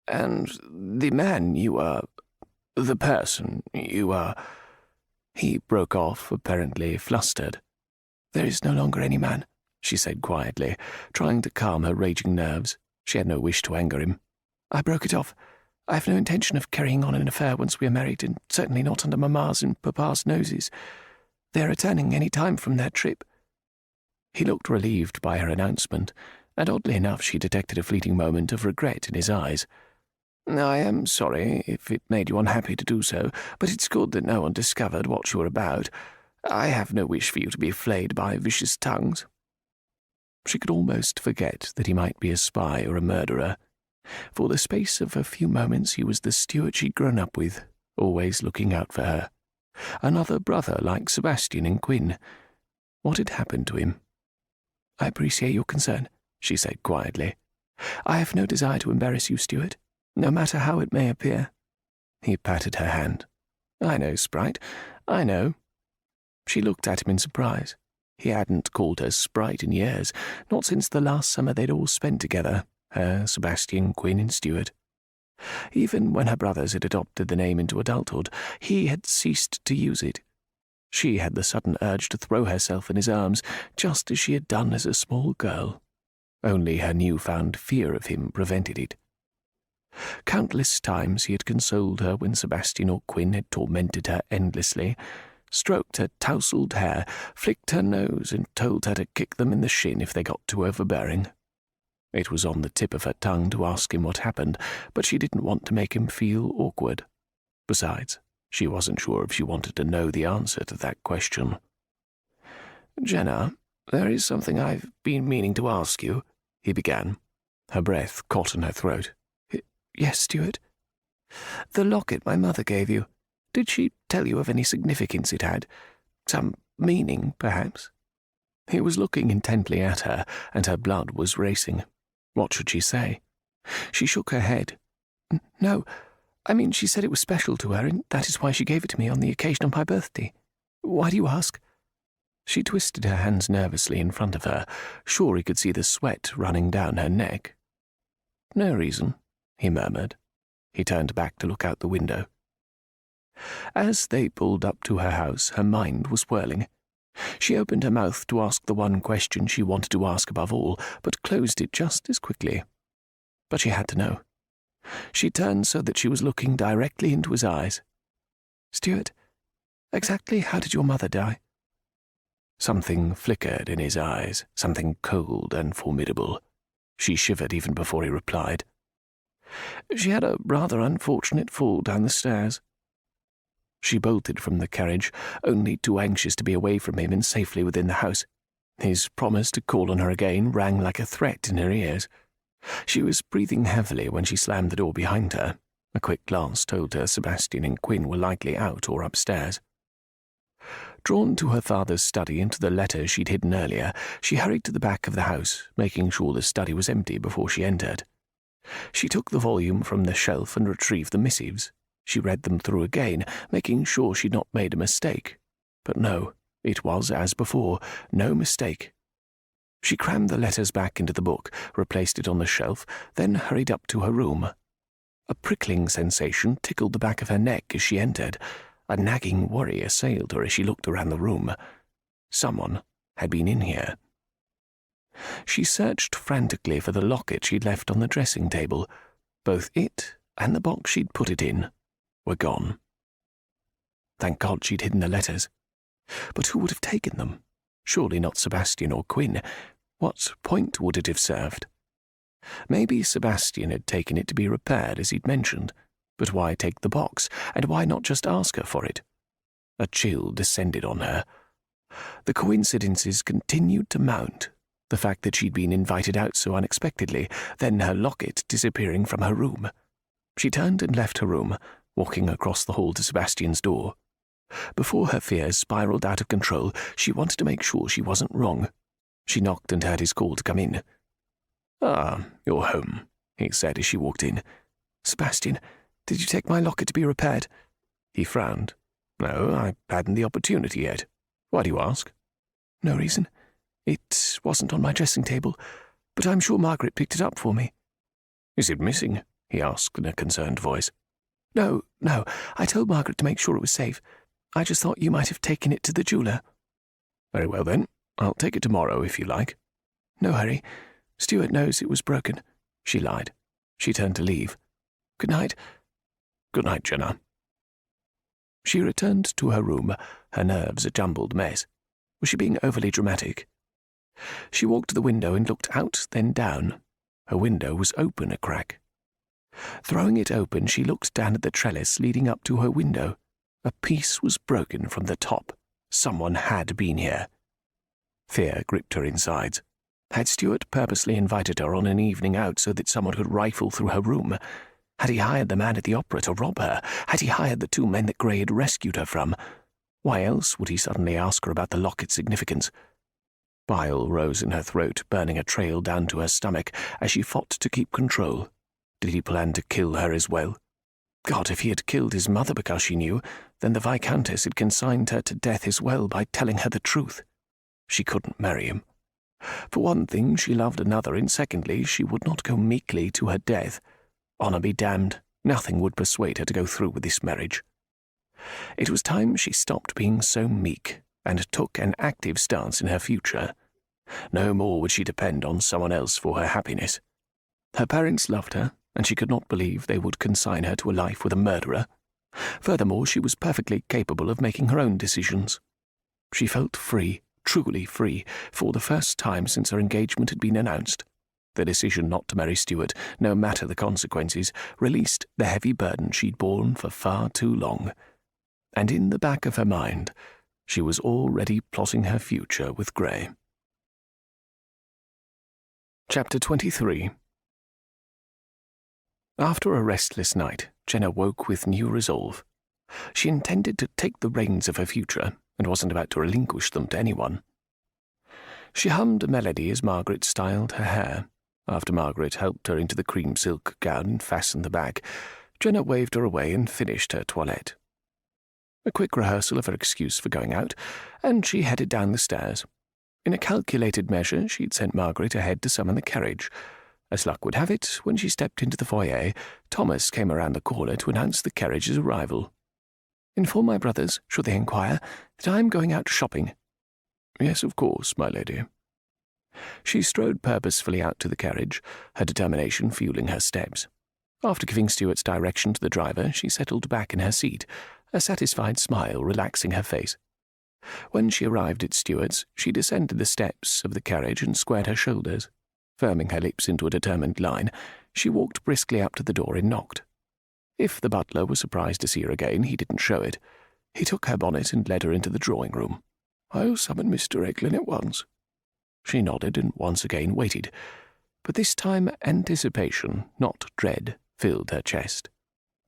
"And the man the person He broke off, apparently flustered. "There is no longer any man," she said quietly, trying to calm her raging nerves. She had no wish to anger him. "I broke it off. I have no intention of carrying on an affair once we are married, and certainly not under Mamma's and Papa's noses. They are returning any time from their trip." He looked relieved by her announcement, and oddly enough she detected a fleeting moment of regret in his eyes. "I am sorry if it made you unhappy to do so, but it's good that no one discovered what you were about. I have no wish for you to be flayed by vicious tongues." She could almost forget that he might be a spy or a murderer. For the space of a few moments he was the Stuart she'd grown up with, always looking out for her. Another brother like Sebastian and Quinn. What had happened to him? "I appreciate your concern," she said quietly. "I have no desire to embarrass you, Stuart, no matter how it may appear." He patted her hand. "I know, Sprite, I know." She looked at him in surprise. He hadn't called her Sprite in years, not since the last summer they'd all spent together, her, Sebastian, Quinn, and Stuart. Even when her brothers had adopted the name into adulthood, he had ceased to use it. She had the sudden urge to throw herself in his arms, just as she had done as a small girl. Only her new-found fear of him prevented it. Countless times he had consoled her when Sebastian or Quinn had tormented her endlessly. stroked her tousled hair, flicked her nose, and told her to kick them in the shin if they got too overbearing. It was on the tip of her tongue to ask him what happened, but she didn't want to make him feel awkward. Besides, she wasn't sure if she wanted to know the answer to that question. "Jenna, there is something I've been meaning to ask you," he began. Her breath caught in her throat. "Yes, Stuart? The locket my mother gave you, did she tell you of any significance it had? Some meaning, perhaps?" He was looking intently at her, and her blood was racing. What should she say? She shook her head. "No, I mean she said it was special to her, and that is why she gave it to me on the occasion of my birthday. Why do you ask?" She twisted her hands nervously in front of her, sure he could see the sweat running down her neck. "No reason," he murmured. He turned back to look out the window. As they pulled up to her house, her mind was whirling. She opened her mouth to ask the one question she wanted to ask above all, but closed it just as quickly. But she had to know. She turned so that she was looking directly into his eyes. "Stuart, exactly how did your mother die?" Something flickered in his eyes, something cold and formidable. She shivered even before he replied. "She had a rather unfortunate fall down the stairs." She bolted from the carriage, only too anxious to be away from him and safely within the house. His promise to call on her again rang like a threat in her ears. She was breathing heavily when she slammed the door behind her. A quick glance told her Sebastian and Quinn were likely out or upstairs. Drawn to her father's study and to the letter she'd hidden earlier, she hurried to the back of the house, making sure the study was empty before she entered. She took the volume from the shelf and retrieved the missives. She read them through again, making sure she'd not made a mistake. But no, it was as before, no mistake. She crammed the letters back into the book, replaced it on the shelf, then hurried up to her room. A prickling sensation tickled the back of her neck as she entered. A nagging worry assailed her as she looked around the room. Someone had been in here. She searched frantically for the locket she'd left on the dressing table. Both it and the box she'd put it in were gone. Thank God she'd hidden the letters. But who would have taken them? Surely not Sebastian or Quinn. What point would it have served? Maybe Sebastian had taken it to be repaired, as he'd mentioned. But why take the box, and why not just ask her for it? A chill descended on her. The coincidences continued to mount. The fact that she'd been invited out so unexpectedly, then her locket disappearing from her room. She turned and left her room, walking across the hall to Sebastian's door. Before her fears spiraled out of control, she wanted to make sure she wasn't wrong. She knocked and heard his call to come in. "Ah, you're home," he said as she walked in. "Sebastian, did you take my locket to be repaired?" He frowned. "No, I hadn't the opportunity yet. Why do you ask?" "No reason. It wasn't on my dressing table, but I'm sure Margaret picked it up for me." "Is it missing?" he asked in a concerned voice. No, I told Margaret to make sure it was safe. I just thought you might have taken it to the jeweller." "Very well then, I'll take it tomorrow if you like." "No hurry. Stuart knows it was broken," she lied. She turned to leave. "Good night." "Good night, Jenna." She returned to her room, her nerves a jumbled mess. Was she being overly dramatic? She walked to the window and looked out, then down. Her window was open a crack. Throwing it open, she looked down at the trellis leading up to her window. A piece was broken from the top. Someone had been here. Fear gripped her insides. Had Stuart purposely invited her on an evening out so that someone could rifle through her room? Had he hired the man at the opera to rob her? Had he hired the two men that Gray had rescued her from? Why else would he suddenly ask her about the locket's significance? Bile rose in her throat, burning a trail down to her stomach as she fought to keep control. Did he plan to kill her as well? God, if he had killed his mother because she knew, then the Viscountess had consigned her to death as well by telling her the truth. She couldn't marry him. For one thing, she loved another, and secondly, she would not go meekly to her death. Honour be damned, nothing would persuade her to go through with this marriage. It was time she stopped being so meek and took an active stance in her future. No more would she depend on someone else for her happiness. Her parents loved her, and she could not believe they would consign her to a life with a murderer. Furthermore, she was perfectly capable of making her own decisions. She felt free, truly free, for the first time since her engagement had been announced. The decision not to marry Stuart, no matter the consequences, released the heavy burden she'd borne for far too long. And in the back of her mind, she was already plotting her future with Gray. Chapter 23. After a restless night, Jenna woke with new resolve. She intended to take the reins of her future, and wasn't about to relinquish them to anyone. She hummed a melody as Margaret styled her hair. After Margaret helped her into the cream silk gown and fastened the bag, Jenna waved her away and finished her toilette. A quick rehearsal of her excuse for going out, and she headed down the stairs. In a calculated measure, she'd sent Margaret ahead to summon the carriage. As luck would have it, when she stepped into the foyer, Thomas came around the corner to announce the carriage's arrival. "Inform my brothers, should they inquire, that I am going out shopping." "Yes, of course, my lady." She strode purposefully out to the carriage, her determination fueling her steps. After giving Stuart's direction to the driver, she settled back in her seat, a satisfied smile relaxing her face. When she arrived at Stuart's, she descended the steps of the carriage and squared her shoulders. Firming her lips into a determined line, she walked briskly up to the door and knocked. If the butler was surprised to see her again, he didn't show it. He took her bonnet and led her into the drawing-room. "I'll summon Mr. Eglin at once." She nodded and once again waited, but this time anticipation, not dread, filled her chest.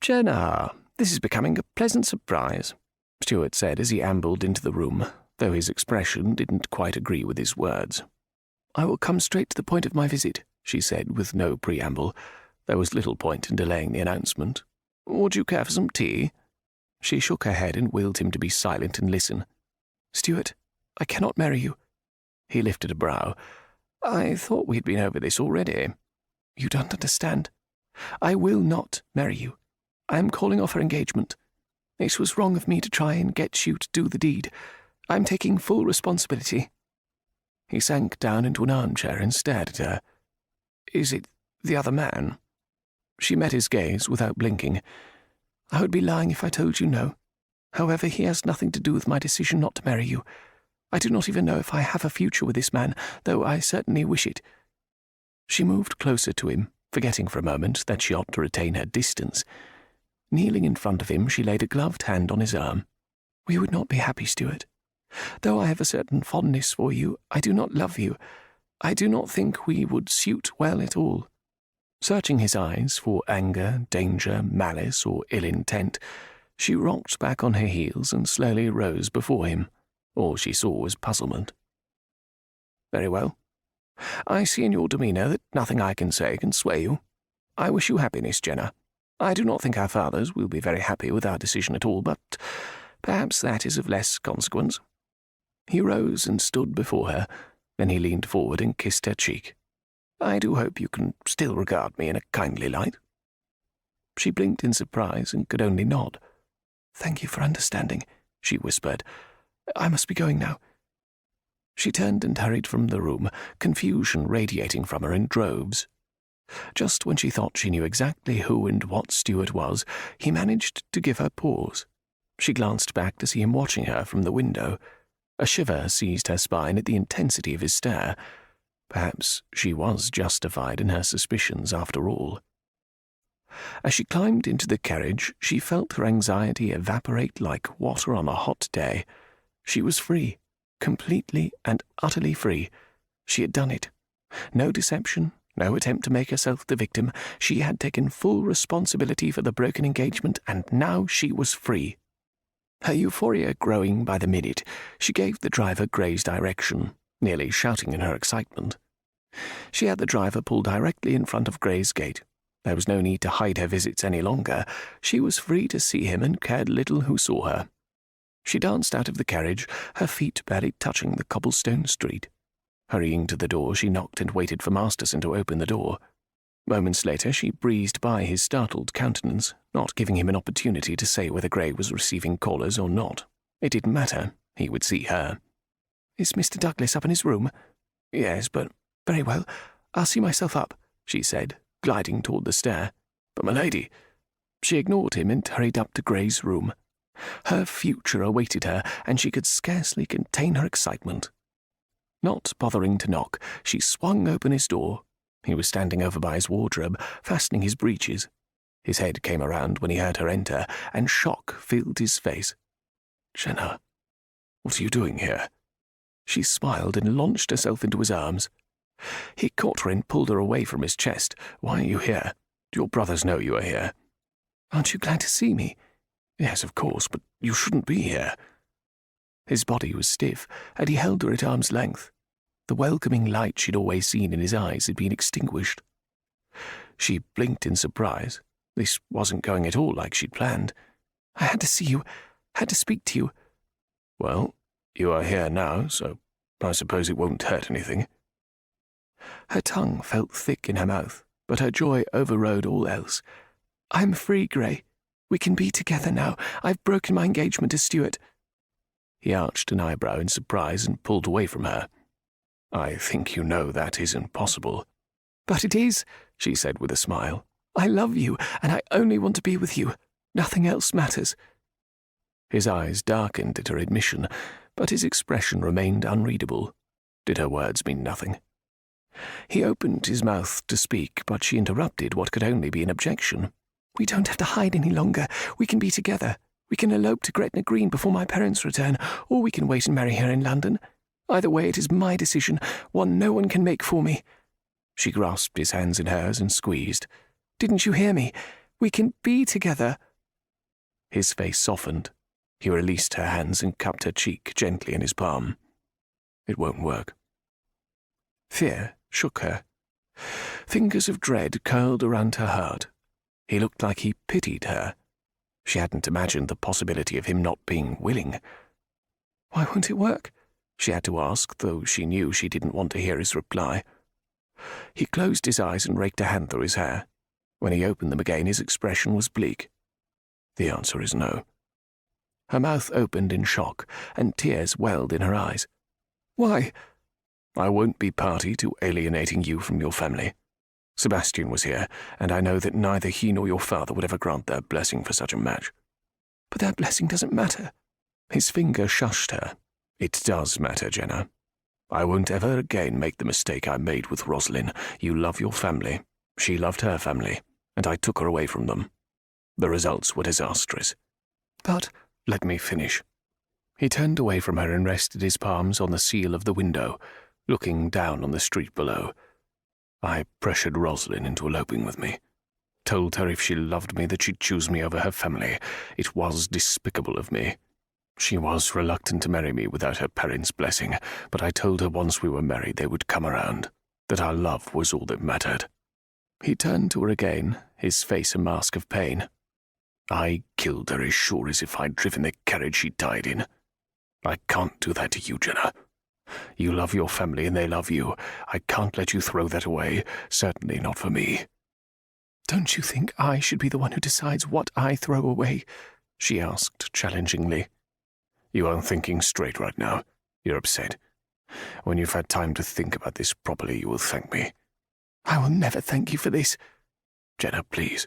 "Jenna, this is becoming a pleasant surprise," Stuart said as he ambled into the room, though his expression didn't quite agree with his words. "I will come straight to the point of my visit," she said with no preamble. There was little point in delaying the announcement. "Would you care for some tea?" She shook her head and willed him to be silent and listen. "Stuart, I cannot marry you." He lifted a brow. "I thought we'd been over this already." "You don't understand. I will not marry you. I am calling off our engagement. It was wrong of me to try and get you to do the deed. I'm taking full responsibility." He sank down into an armchair and stared at her. "Is it the other man?" She met his gaze without blinking. "I would be lying if I told you no. However, he has nothing to do with my decision not to marry you. I do not even know if I have a future with this man, though I certainly wish it." She moved closer to him, forgetting for a moment that she ought to retain her distance. Kneeling in front of him, she laid a gloved hand on his arm. "We would not be happy, Stuart. Though I have a certain fondness for you, I do not love you. I do not think we would suit well at all." Searching his eyes for anger, danger, malice, or ill intent, she rocked back on her heels and slowly rose before him. All she saw was puzzlement. "Very well. I see in your demeanour that nothing I can say can sway you. I wish you happiness, Jenna. I do not think our fathers will be very happy with our decision at all, but perhaps that is of less consequence." He rose and stood before her, then he leaned forward and kissed her cheek. "I do hope you can still regard me in a kindly light." She blinked in surprise and could only nod. "Thank you for understanding," she whispered. "I must be going now." She turned and hurried from the room, confusion radiating from her in droves. Just when she thought she knew exactly who and what Stuart was, he managed to give her pause. She glanced back to see him watching her from the window. A shiver seized her spine at the intensity of his stare. Perhaps she was justified in her suspicions after all. As she climbed into the carriage, she felt her anxiety evaporate like water on a hot day. She was free, completely and utterly free. She had done it. No deception, no attempt to make herself the victim. She had taken full responsibility for the broken engagement, and now she was free. Her euphoria growing by the minute, she gave the driver Gray's direction, nearly shouting in her excitement. She had the driver pull directly in front of Gray's gate. There was no need to hide her visits any longer. She was free to see him and cared little who saw her. She danced out of the carriage, her feet barely touching the cobblestone street. Hurrying to the door, she knocked and waited for Masterson to open the door. Moments later, she breezed by his startled countenance, not giving him an opportunity to say whether Gray was receiving callers or not. It didn't matter. He would see her. "Is Mr. Douglas up in his room?" "Yes, but—" "Very well. I'll see myself up," she said, gliding toward the stair. "But, my lady—" She ignored him and hurried up to Gray's room. Her future awaited her, and she could scarcely contain her excitement. Not bothering to knock, she swung open his door. He was standing over by his wardrobe, fastening his breeches. His head came around when he heard her enter, and shock filled his face. Jenna, what are you doing here? She smiled and launched herself into his arms. He caught her and pulled her away from his chest. Why are you here? Do your brothers know you are here? Aren't you glad to see me? Yes, of course, but you shouldn't be here. His body was stiff, and he held her at arm's length. The welcoming light she'd always seen in his eyes had been extinguished. She blinked in surprise. This wasn't going at all like she'd planned. I had to see you, had to speak to you. Well, you are here now, so I suppose it won't hurt anything. Her tongue felt thick in her mouth, but her joy overrode all else. I'm free, Gray. We can be together now. I've broken my engagement to Stuart. He arched an eyebrow in surprise and pulled away from her. I think you know that isn't possible. But it is, she said with a smile. I love you, and I only want to be with you. Nothing else matters. His eyes darkened at her admission, but his expression remained unreadable. Did her words mean nothing? He opened his mouth to speak, but she interrupted what could only be an objection. We don't have to hide any longer. We can be together. We can elope to Gretna Green before my parents return, or we can wait and marry her in London. Either way, it is my decision, one no one can make for me. She grasped his hands in hers and squeezed. Didn't you hear me? We can be together. His face softened. He released her hands and cupped her cheek gently in his palm. It won't work. Fear shook her. Fingers of dread curled around her heart. He looked like he pitied her. She hadn't imagined the possibility of him not being willing. Why won't it work? She had to ask, though she knew she didn't want to hear his reply. He closed his eyes and raked a hand through his hair. When he opened them again, his expression was bleak. The answer is no. Her mouth opened in shock, and tears welled in her eyes. Why? I won't be party to alienating you from your family. Sebastian was here, and I know that neither he nor your father would ever grant their blessing for such a match. But that blessing doesn't matter. His finger shushed her. It does matter, Jenna. I won't ever again make the mistake I made with Rosalind. You love your family. She loved her family, and I took her away from them. The results were disastrous. But let me finish. He turned away from her and rested his palms on the sill of the window, looking down on the street below. I pressured Rosalind into eloping with me. Told her if she loved me that she'd choose me over her family. It was despicable of me. She was reluctant to marry me without her parents' blessing, but I told her once we were married they would come around, that our love was all that mattered. He turned to her again, his face a mask of pain. I killed her as sure as if I'd driven the carriage she died in. I can't do that to you, Jenna. You love your family and they love you. I can't let you throw that away, certainly not for me. Don't you think I should be the one who decides what I throw away? She asked challengingly. You aren't thinking straight right now. You're upset. When you've had time to think about this properly, you will thank me. I will never thank you for this. Jenna, please.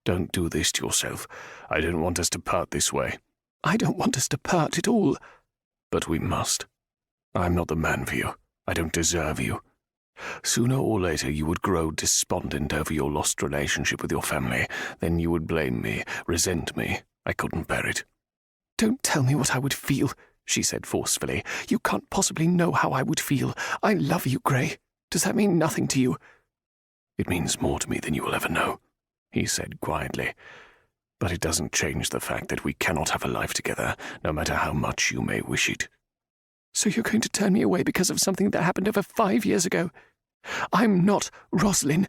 Don't do this to yourself. I don't want us to part this way. I don't want us to part at all. But we must. I'm not the man for you. I don't deserve you. Sooner or later you would grow despondent over your lost relationship with your family. Then you would blame me, resent me. I couldn't bear it. Don't tell me what I would feel, she said forcefully. You can't possibly know how I would feel. I love you, Gray. Does that mean nothing to you? It means more to me than you will ever know, he said quietly. But it doesn't change the fact that we cannot have a life together, no matter how much you may wish it. So you're going to turn me away because of something that happened over 5 years ago? I'm not Rosalind.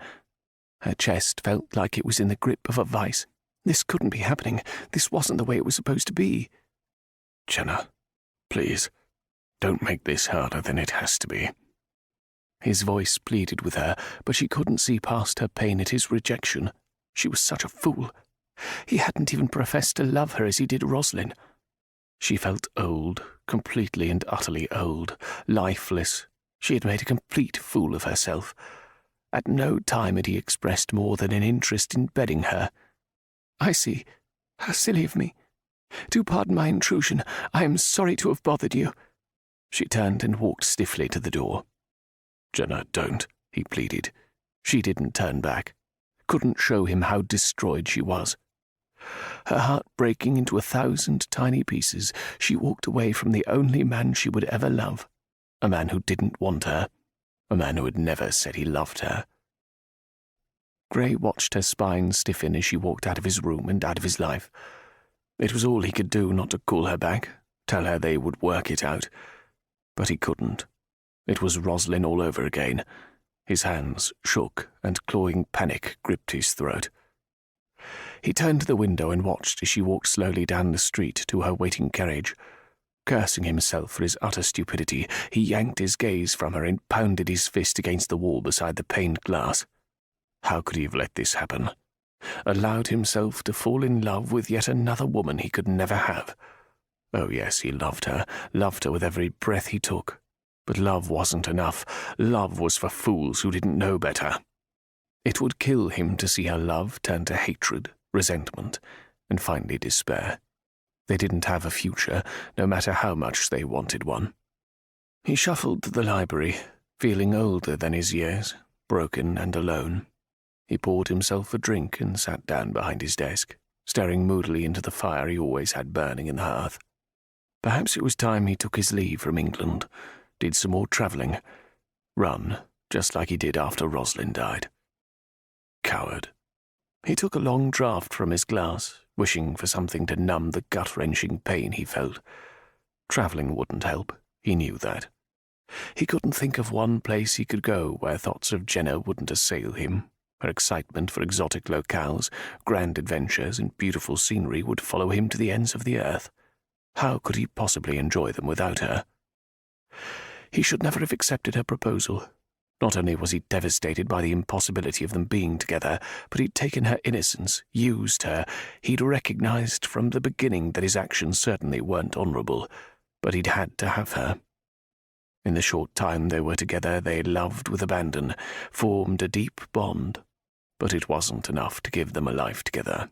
Her chest felt like it was in the grip of a vice. This couldn't be happening. This wasn't the way it was supposed to be. Jenna, please, don't make this harder than it has to be. His voice pleaded with her, but she couldn't see past her pain at his rejection. She was such a fool. He hadn't even professed to love her as he did Rosalind. She felt old, completely and utterly old, lifeless. She had made a complete fool of herself. At no time had he expressed more than an interest in bedding her. I see. How silly of me. Do pardon my intrusion. I am sorry to have bothered you." She turned and walked stiffly to the door. "Jenna, don't," he pleaded. She didn't turn back. Couldn't show him how destroyed she was. Her heart breaking into 1,000 tiny pieces, she walked away from the only man she would ever love, a man who didn't want her, a man who had never said he loved her. Gray watched her spine stiffen as she walked out of his room and out of his life. It was all he could do not to call her back, tell her they would work it out. But he couldn't. It was Rosalind all over again. His hands shook, and clawing panic gripped his throat. He turned to the window and watched as she walked slowly down the street to her waiting carriage. Cursing himself for his utter stupidity, he yanked his gaze from her and pounded his fist against the wall beside the paned glass. How could he have let this happen? Allowed himself to fall in love with yet another woman he could never have. Oh yes, he loved her with every breath he took. But love wasn't enough. Love was for fools who didn't know better. It would kill him to see her love turn to hatred, resentment, and finally despair. They didn't have a future, no matter how much they wanted one. He shuffled to the library, feeling older than his years, broken and alone. He poured himself a drink and sat down behind his desk, staring moodily into the fire he always had burning in the hearth. Perhaps it was time he took his leave from England, did some more travelling, run, just like he did after Rosalind died. Coward. He took a long draught from his glass, wishing for something to numb the gut-wrenching pain he felt. Travelling wouldn't help, he knew that. He couldn't think of one place he could go where thoughts of Jenna wouldn't assail him. Her excitement for exotic locales, grand adventures, and beautiful scenery would follow him to the ends of the earth. How could he possibly enjoy them without her? He should never have accepted her proposal. Not only was he devastated by the impossibility of them being together, but he'd taken her innocence, used her. He'd recognized from the beginning that his actions certainly weren't honorable, but he'd had to have her. In the short time they were together, they loved with abandon, formed a deep bond, but it wasn't enough to give them a life together.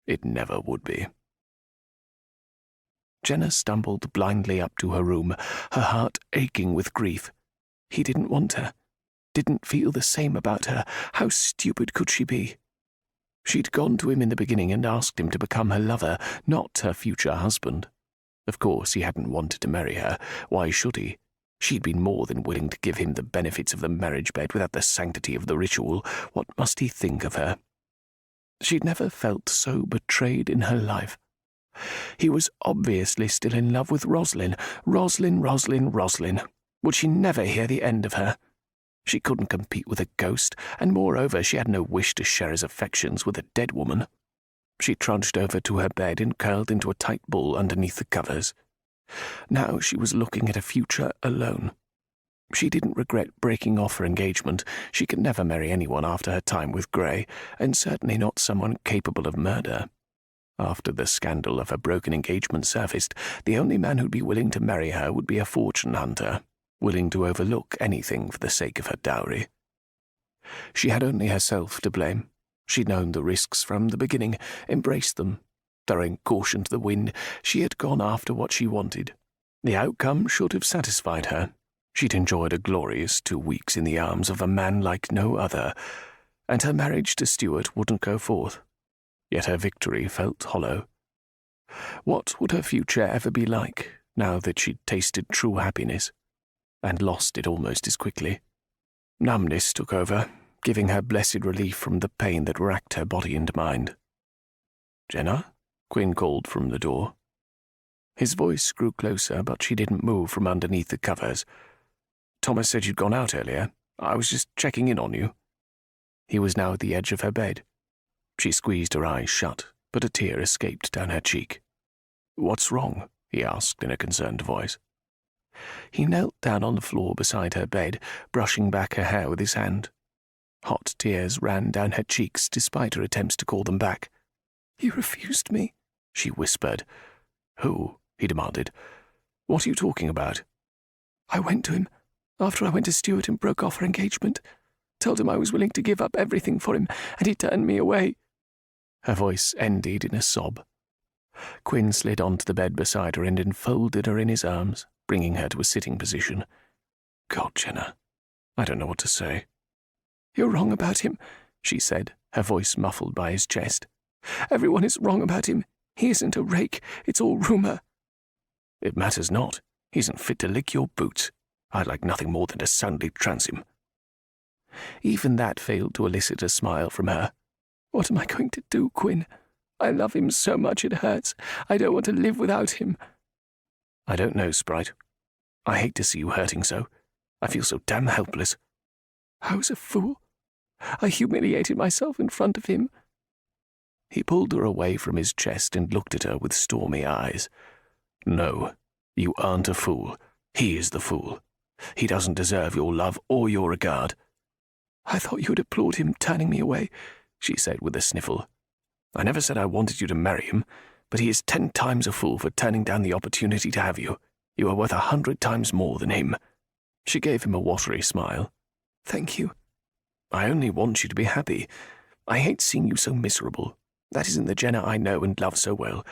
It never would be. Jenna stumbled blindly up to her room, her heart aching with grief. He didn't want her, didn't feel the same about her. How stupid could she be? She'd gone to him in the beginning and asked him to become her lover, not her future husband. Of course, he hadn't wanted to marry her. Why should he? She'd been more than willing to give him the benefits of the marriage bed without the sanctity of the ritual. What must he think of her? She'd never felt so betrayed in her life. He was obviously still in love with Rosalind. Rosalind. Would she never hear the end of her? She couldn't compete with a ghost, and moreover she had no wish to share his affections with a dead woman. She trudged over to her bed and curled into a tight ball underneath the covers. Now she was looking at a future alone. She didn't regret breaking off her engagement. She could never marry anyone after her time with Gray, and certainly not someone capable of murder. After the scandal of her broken engagement surfaced, the only man who'd be willing to marry her would be a fortune hunter, willing to overlook anything for the sake of her dowry. She had only herself to blame. She'd known the risks from the beginning, embraced them. Throwing caution to the wind, she had gone after what she wanted. The outcome should have satisfied her. She'd enjoyed a glorious 2 weeks in the arms of a man like no other, and her marriage to Stuart wouldn't go forth. Yet her victory felt hollow. What would her future ever be like, now that she'd tasted true happiness, and lost it almost as quickly? Numbness took over, giving her blessed relief from the pain that racked her body and mind. "Jenna?" Quinn called from the door. His voice grew closer, but she didn't move from underneath the covers. "Thomas said you'd gone out earlier. I was just checking in on you." He was now at the edge of her bed. She squeezed her eyes shut, but a tear escaped down her cheek. "What's wrong?" he asked in a concerned voice. He knelt down on the floor beside her bed, brushing back her hair with his hand. Hot tears ran down her cheeks despite her attempts to call them back. "He refused me," she whispered. "Who?" he demanded. "What are you talking about?" "I went to him, after I went to Stuart and broke off our engagement. Told him I was willing to give up everything for him, and he turned me away." Her voice ended in a sob. Quinn slid onto the bed beside her and enfolded her in his arms, bringing her to a sitting position. God, Jenna, I don't know what to say. You're wrong about him, she said, her voice muffled by his chest. Everyone is wrong about him. He isn't a rake. It's all rumour. It matters not. He isn't fit to lick your boots. I'd like nothing more than to soundly trance him. Even that failed to elicit a smile from her. What am I going to do, Quinn? I love him so much it hurts. I don't want to live without him. I don't know, Sprite. I hate to see you hurting so. I feel so damn helpless. I was a fool. I humiliated myself in front of him. He pulled her away from his chest and looked at her with stormy eyes. No, you aren't a fool. He is the fool. He doesn't deserve your love or your regard. I thought you would applaud him turning me away, she said with a sniffle. I never said I wanted you to marry him, but he is 10 times a fool for turning down the opportunity to have you. You are worth 100 times more than him. She gave him a watery smile. Thank you. I only want you to be happy. I hate seeing you so miserable. That isn't the Jenna I know and love so well.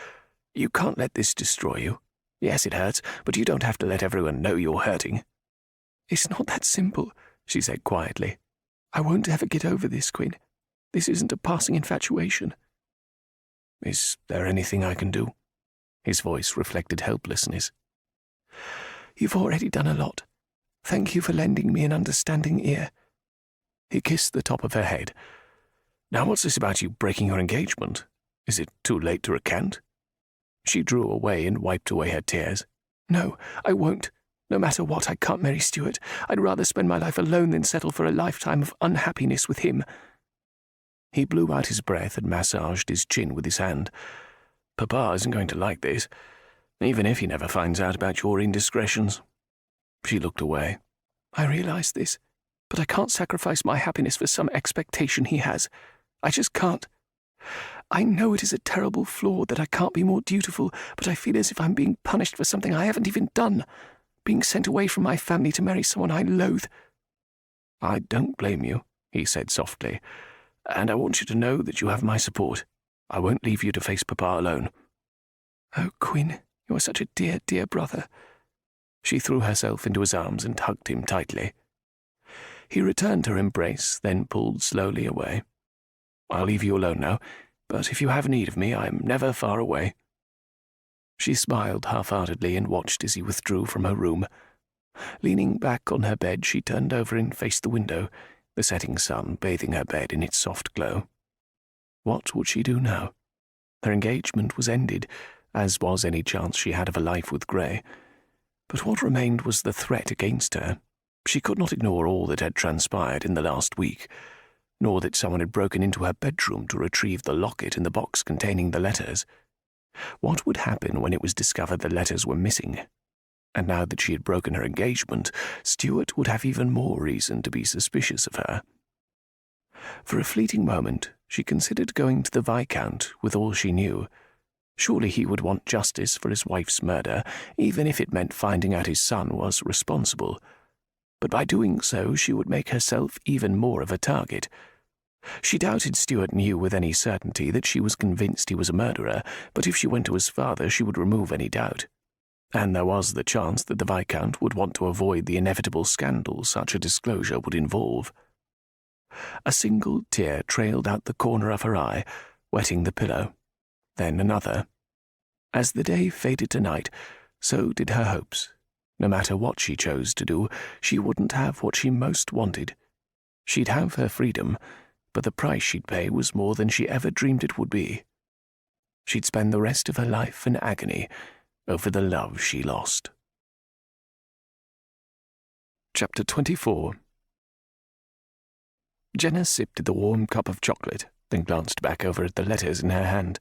You can't let this destroy you. Yes, it hurts, but you don't have to let everyone know you're hurting. It's not that simple, she said quietly. I won't ever get over this, Quinn. This isn't a passing infatuation. Is there anything I can do? His voice reflected helplessness. You've already done a lot. Thank you for lending me an understanding ear. He kissed the top of her head. Now what's this about you breaking your engagement? Is it too late to recant? She drew away and wiped away her tears. No, I won't. No matter what, I can't marry Stuart. I'd rather spend my life alone than settle for a lifetime of unhappiness with him. He blew out his breath and massaged his chin with his hand. Papa isn't going to like this, even if he never finds out about your indiscretions. She looked away. I realize this, but I can't sacrifice my happiness for some expectation he has. I just can't. I know it is a terrible flaw that I can't be more dutiful, but I feel as if I'm being punished for something I haven't even done, being sent away from my family to marry someone I loathe. I don't blame you, he said softly, and I want you to know that you have my support. I won't leave you to face Papa alone. Oh, Quinn, you are such a dear, dear brother. She threw herself into his arms and hugged him tightly. He returned her embrace, then pulled slowly away. I'll leave you alone now, but if you have need of me, I am never far away. She smiled half-heartedly and watched as he withdrew from her room. Leaning back on her bed, she turned over and faced the window, the setting sun bathing her bed in its soft glow. What would she do now? Her engagement was ended, as was any chance she had of a life with Gray. But what remained was the threat against her. She could not ignore all that had transpired in the last week, nor that someone had broken into her bedroom to retrieve the locket and the box containing the letters. What would happen when it was discovered the letters were missing? And now that she had broken her engagement, Stuart would have even more reason to be suspicious of her. For a fleeting moment, she considered going to the Viscount with all she knew. Surely he would want justice for his wife's murder, even if it meant finding out his son was responsible. But by doing so, she would make herself even more of a target. She doubted Stuart knew with any certainty that she was convinced he was a murderer, but if she went to his father, she would remove any doubt. And there was the chance that the Viscount would want to avoid the inevitable scandal such a disclosure would involve. A single tear trailed out the corner of her eye, wetting the pillow. Then another. As the day faded to night, so did her hopes. No matter what she chose to do, she wouldn't have what she most wanted. She'd have her freedom, but the price she'd pay was more than she ever dreamed it would be. She'd spend the rest of her life in agony over the love she lost. Chapter 24. Jenna sipped at the warm cup of chocolate, then glanced back over at the letters in her hand.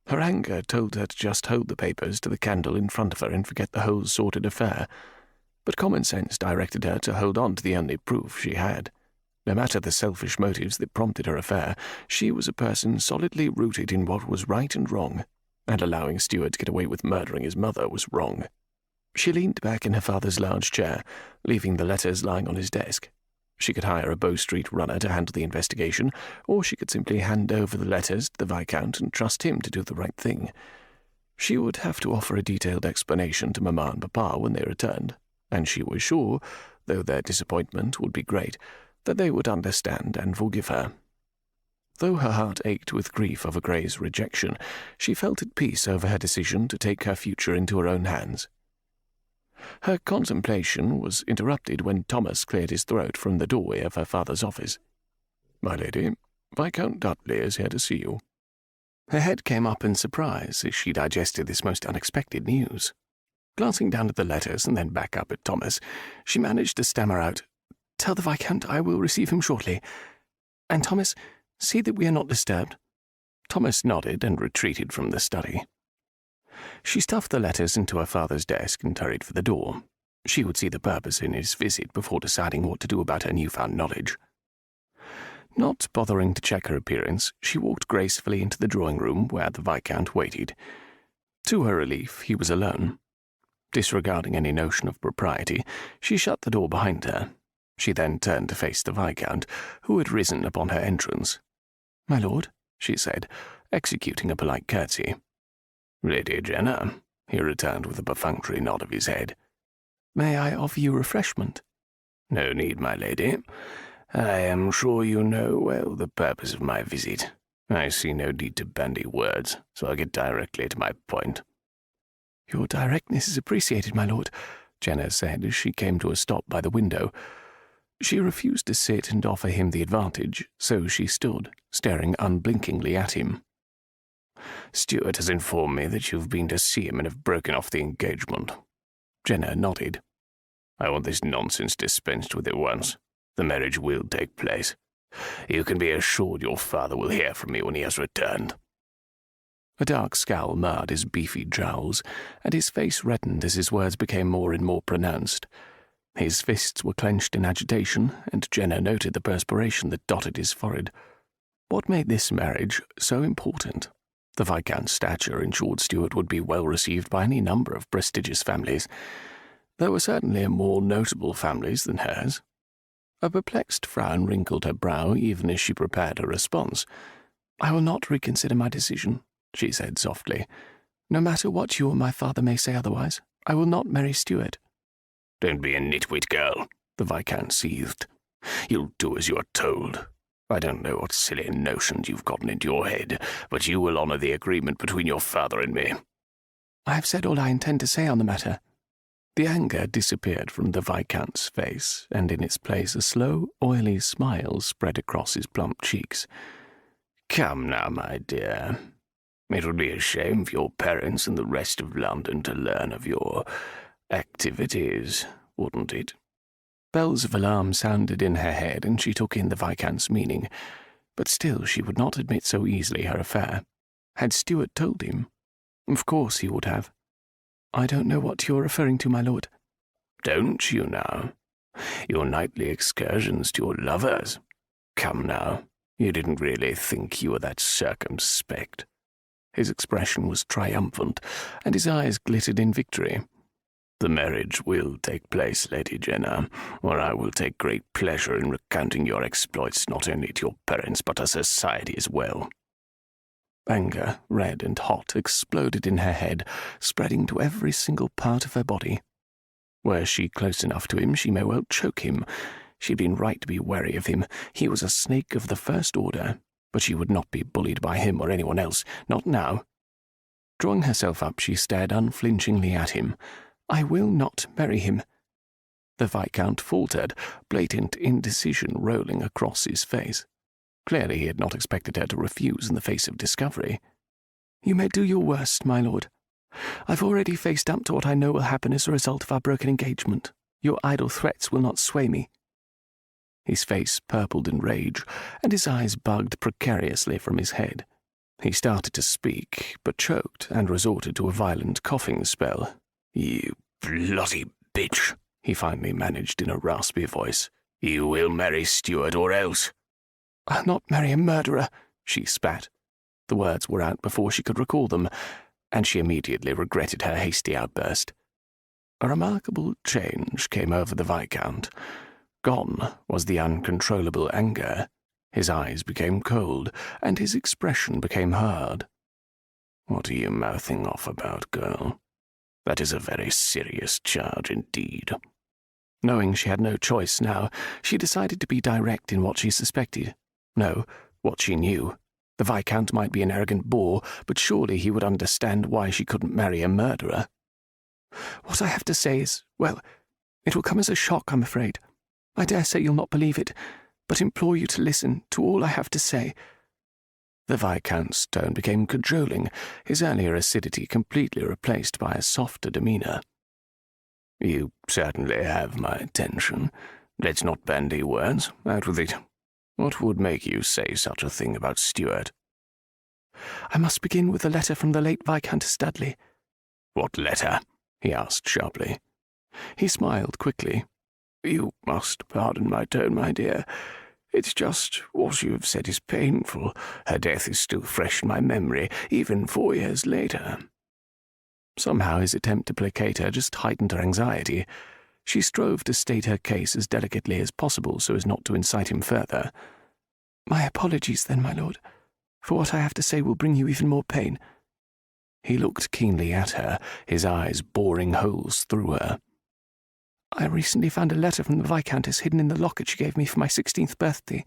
Her anger told her to just hold the papers to the candle in front of her and forget the whole sordid affair, but common sense directed her to hold on to the only proof she had. No matter the selfish motives that prompted her affair, she was a person solidly rooted in what was right and wrong, and allowing Stuart to get away with murdering his mother was wrong. She leaned back in her father's large chair, leaving the letters lying on his desk. She could hire a Bow Street runner to handle the investigation, or she could simply hand over the letters to the Viscount and trust him to do the right thing. She would have to offer a detailed explanation to Mamma and Papa when they returned, and she was sure, though their disappointment would be great, that they would understand and forgive her. Though her heart ached with grief over Gray's rejection, she felt at peace over her decision to take her future into her own hands. Her contemplation was interrupted when Thomas cleared his throat from the doorway of her father's office. "My lady, Viscount Dudley is here to see you." Her head came up in surprise as she digested this most unexpected news. Glancing down at the letters and then back up at Thomas, she managed to stammer out, "Tell the Viscount I will receive him shortly. And Thomas, see that we are not disturbed." Thomas nodded and retreated from the study. She stuffed the letters into her father's desk and hurried for the door. She would see the purpose in his visit before deciding what to do about her newfound knowledge. Not bothering to check her appearance, she walked gracefully into the drawing-room where the Viscount waited. To her relief, he was alone. Disregarding any notion of propriety, she shut the door behind her. She then turned to face the Viscount, who had risen upon her entrance. "My lord," she said, executing a polite curtsy. "Lady Jenna," he returned with a perfunctory nod of his head. "May I offer you refreshment?" "No need, my lady. I am sure you know well the purpose of my visit. I see no need to bandy words, so I'll get directly to my point." "Your directness is appreciated, my lord," Jenna said as she came to a stop by the window. She refused to sit and offer him the advantage, so she stood, staring unblinkingly at him. "Stuart has informed me that you've been to see him and have broken off the engagement." Jenna nodded. "I want this nonsense dispensed with at once. The marriage will take place. You can be assured your father will hear from me when he has returned." A dark scowl marred his beefy jowls, and his face reddened as his words became more and more pronounced. His fists were clenched in agitation, and Jenna noted the perspiration that dotted his forehead. What made this marriage so important? The Viscount's stature ensured Stuart would be well received by any number of prestigious families. There were certainly more notable families than hers. A perplexed frown wrinkled her brow even as she prepared a response. "I will not reconsider my decision," she said softly. "No matter what you or my father may say otherwise, I will not marry Stuart." "Don't be a nitwit, girl," the Viscount seethed. "You'll do as you are told. I don't know what silly notions you've gotten into your head, but you will honour the agreement between your father and me." "I have said all I intend to say on the matter." The anger disappeared from the Viscount's face, and in its place a slow, oily smile spread across his plump cheeks. "Come now, my dear. It would be a shame for your parents and the rest of London to learn of your activities, wouldn't it?" Bells of alarm sounded in her head, and she took in the Viscount's meaning, but still she would not admit so easily her affair. Had Stuart told him? Of course he would have. "I don't know what you're referring to, my lord." "Don't you now? Your nightly excursions to your lovers. Come now, you didn't really think you were that circumspect." His expression was triumphant, and his eyes glittered in victory. "The marriage will take place, Lady Jenna, where I will take great pleasure in recounting your exploits not only to your parents but to society as well." Anger, red and hot, exploded in her head, spreading to every single part of her body. Were she close enough to him, she may well choke him. She'd been right to be wary of him. He was a snake of the first order, but she would not be bullied by him or anyone else, not now. Drawing herself up, she stared unflinchingly at him. "I will not marry him." The Viscount faltered, blatant indecision rolling across his face. Clearly he had not expected her to refuse in the face of discovery. "You may do your worst, my lord. I've already faced up to what I know will happen as a result of our broken engagement. Your idle threats will not sway me." His face purpled in rage, and his eyes bugged precariously from his head. He started to speak, but choked and resorted to a violent coughing spell. "You bloody bitch," he finally managed in a raspy voice. "You will marry Stuart or else." "I'll not marry a murderer," she spat. The words were out before she could recall them, and she immediately regretted her hasty outburst. A remarkable change came over the Viscount. Gone was the uncontrollable anger. His eyes became cold, and his expression became hard. "What are you mouthing off about, girl? That is a very serious charge indeed." Knowing she had no choice now, she decided to be direct in what she suspected. No, what she knew. The Viscount might be an arrogant boor, but surely he would understand why she couldn't marry a murderer. "What I have to say is, well, it will come as a shock, I'm afraid. I dare say you'll not believe it, but implore you to listen to all I have to say." The Viscount's tone became cajoling, his earlier acidity completely replaced by a softer demeanour. "You certainly have my attention. Let's not bandy words. Out with it. What would make you say such a thing about Stuart?" "I must begin with a letter from the late Viscountess Dudley." "What letter?" he asked sharply. He smiled quickly. "You must pardon my tone, my dear. It's just what you have said is painful. Her death is still fresh in my memory, even 4 years later." Somehow his attempt to placate her just heightened her anxiety. She strove to state her case as delicately as possible so as not to incite him further. "My apologies, then, my lord, for what I have to say will bring you even more pain." He looked keenly at her, his eyes boring holes through her. "I recently found a letter from the Viscountess hidden in the locket she gave me for my 16th birthday.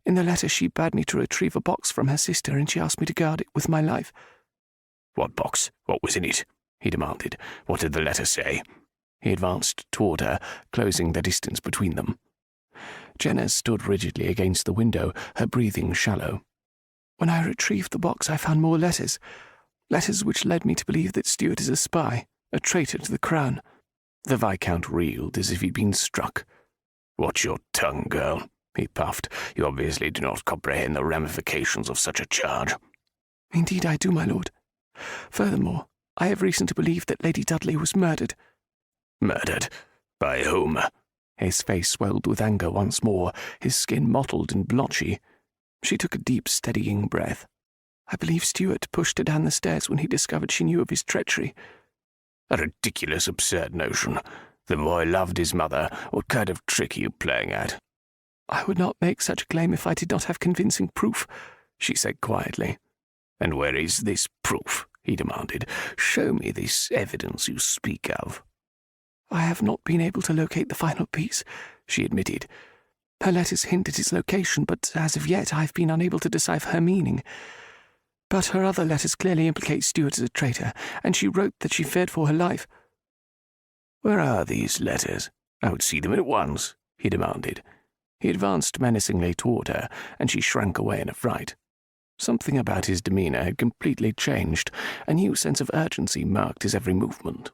In the letter she bade me to retrieve a box from her sister, and she asked me to guard it with my life." "What box? What was in it?" he demanded. "What did the letter say?" He advanced toward her, closing the distance between them. Jenna stood rigidly against the window, her breathing shallow. "When I retrieved the box, I found more letters. Letters which led me to believe that Stuart is a spy, a traitor to the crown." The Viscount reeled as if he'd been struck. "Watch your tongue, girl," he puffed. "You obviously do not comprehend the ramifications of such a charge." "Indeed I do, my lord. Furthermore, I have reason to believe that Lady Dudley was murdered." "Murdered? By whom?" His face swelled with anger once more, his skin mottled and blotchy. She took a deep, steadying breath. "I believe Stuart pushed her down the stairs when he discovered she knew of his treachery." "A ridiculous, absurd notion. The boy loved his mother. What kind of trick are you playing at?" "I would not make such a claim if I did not have convincing proof," she said quietly. "And where is this proof?" he demanded. "Show me this evidence you speak of." "I have not been able to locate the final piece," she admitted. "Her letters hint at its location, but as of yet I have been unable to decipher her meaning. But her other letters clearly implicate Stuart as a traitor, and she wrote that she feared for her life." "Where are these letters? I would see them at once," he demanded. He advanced menacingly toward her, and she shrank away in a fright. Something about his demeanour had completely changed. A new sense of urgency marked his every movement.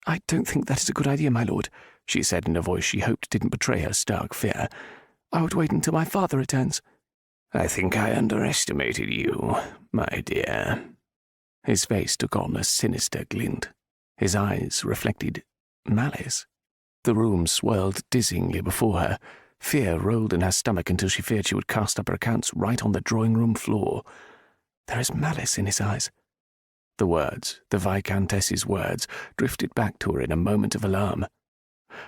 "I don't think that is a good idea, my lord," she said in a voice she hoped didn't betray her stark fear. "I would wait until my father returns." "I think I underestimated you, my dear." His face took on a sinister glint. His eyes reflected malice. The room swirled dizzyingly before her. Fear rolled in her stomach until she feared she would cast up her accounts right on the drawing-room floor. "There is malice in his eyes." The words, the Viscountess's words, drifted back to her in a moment of alarm.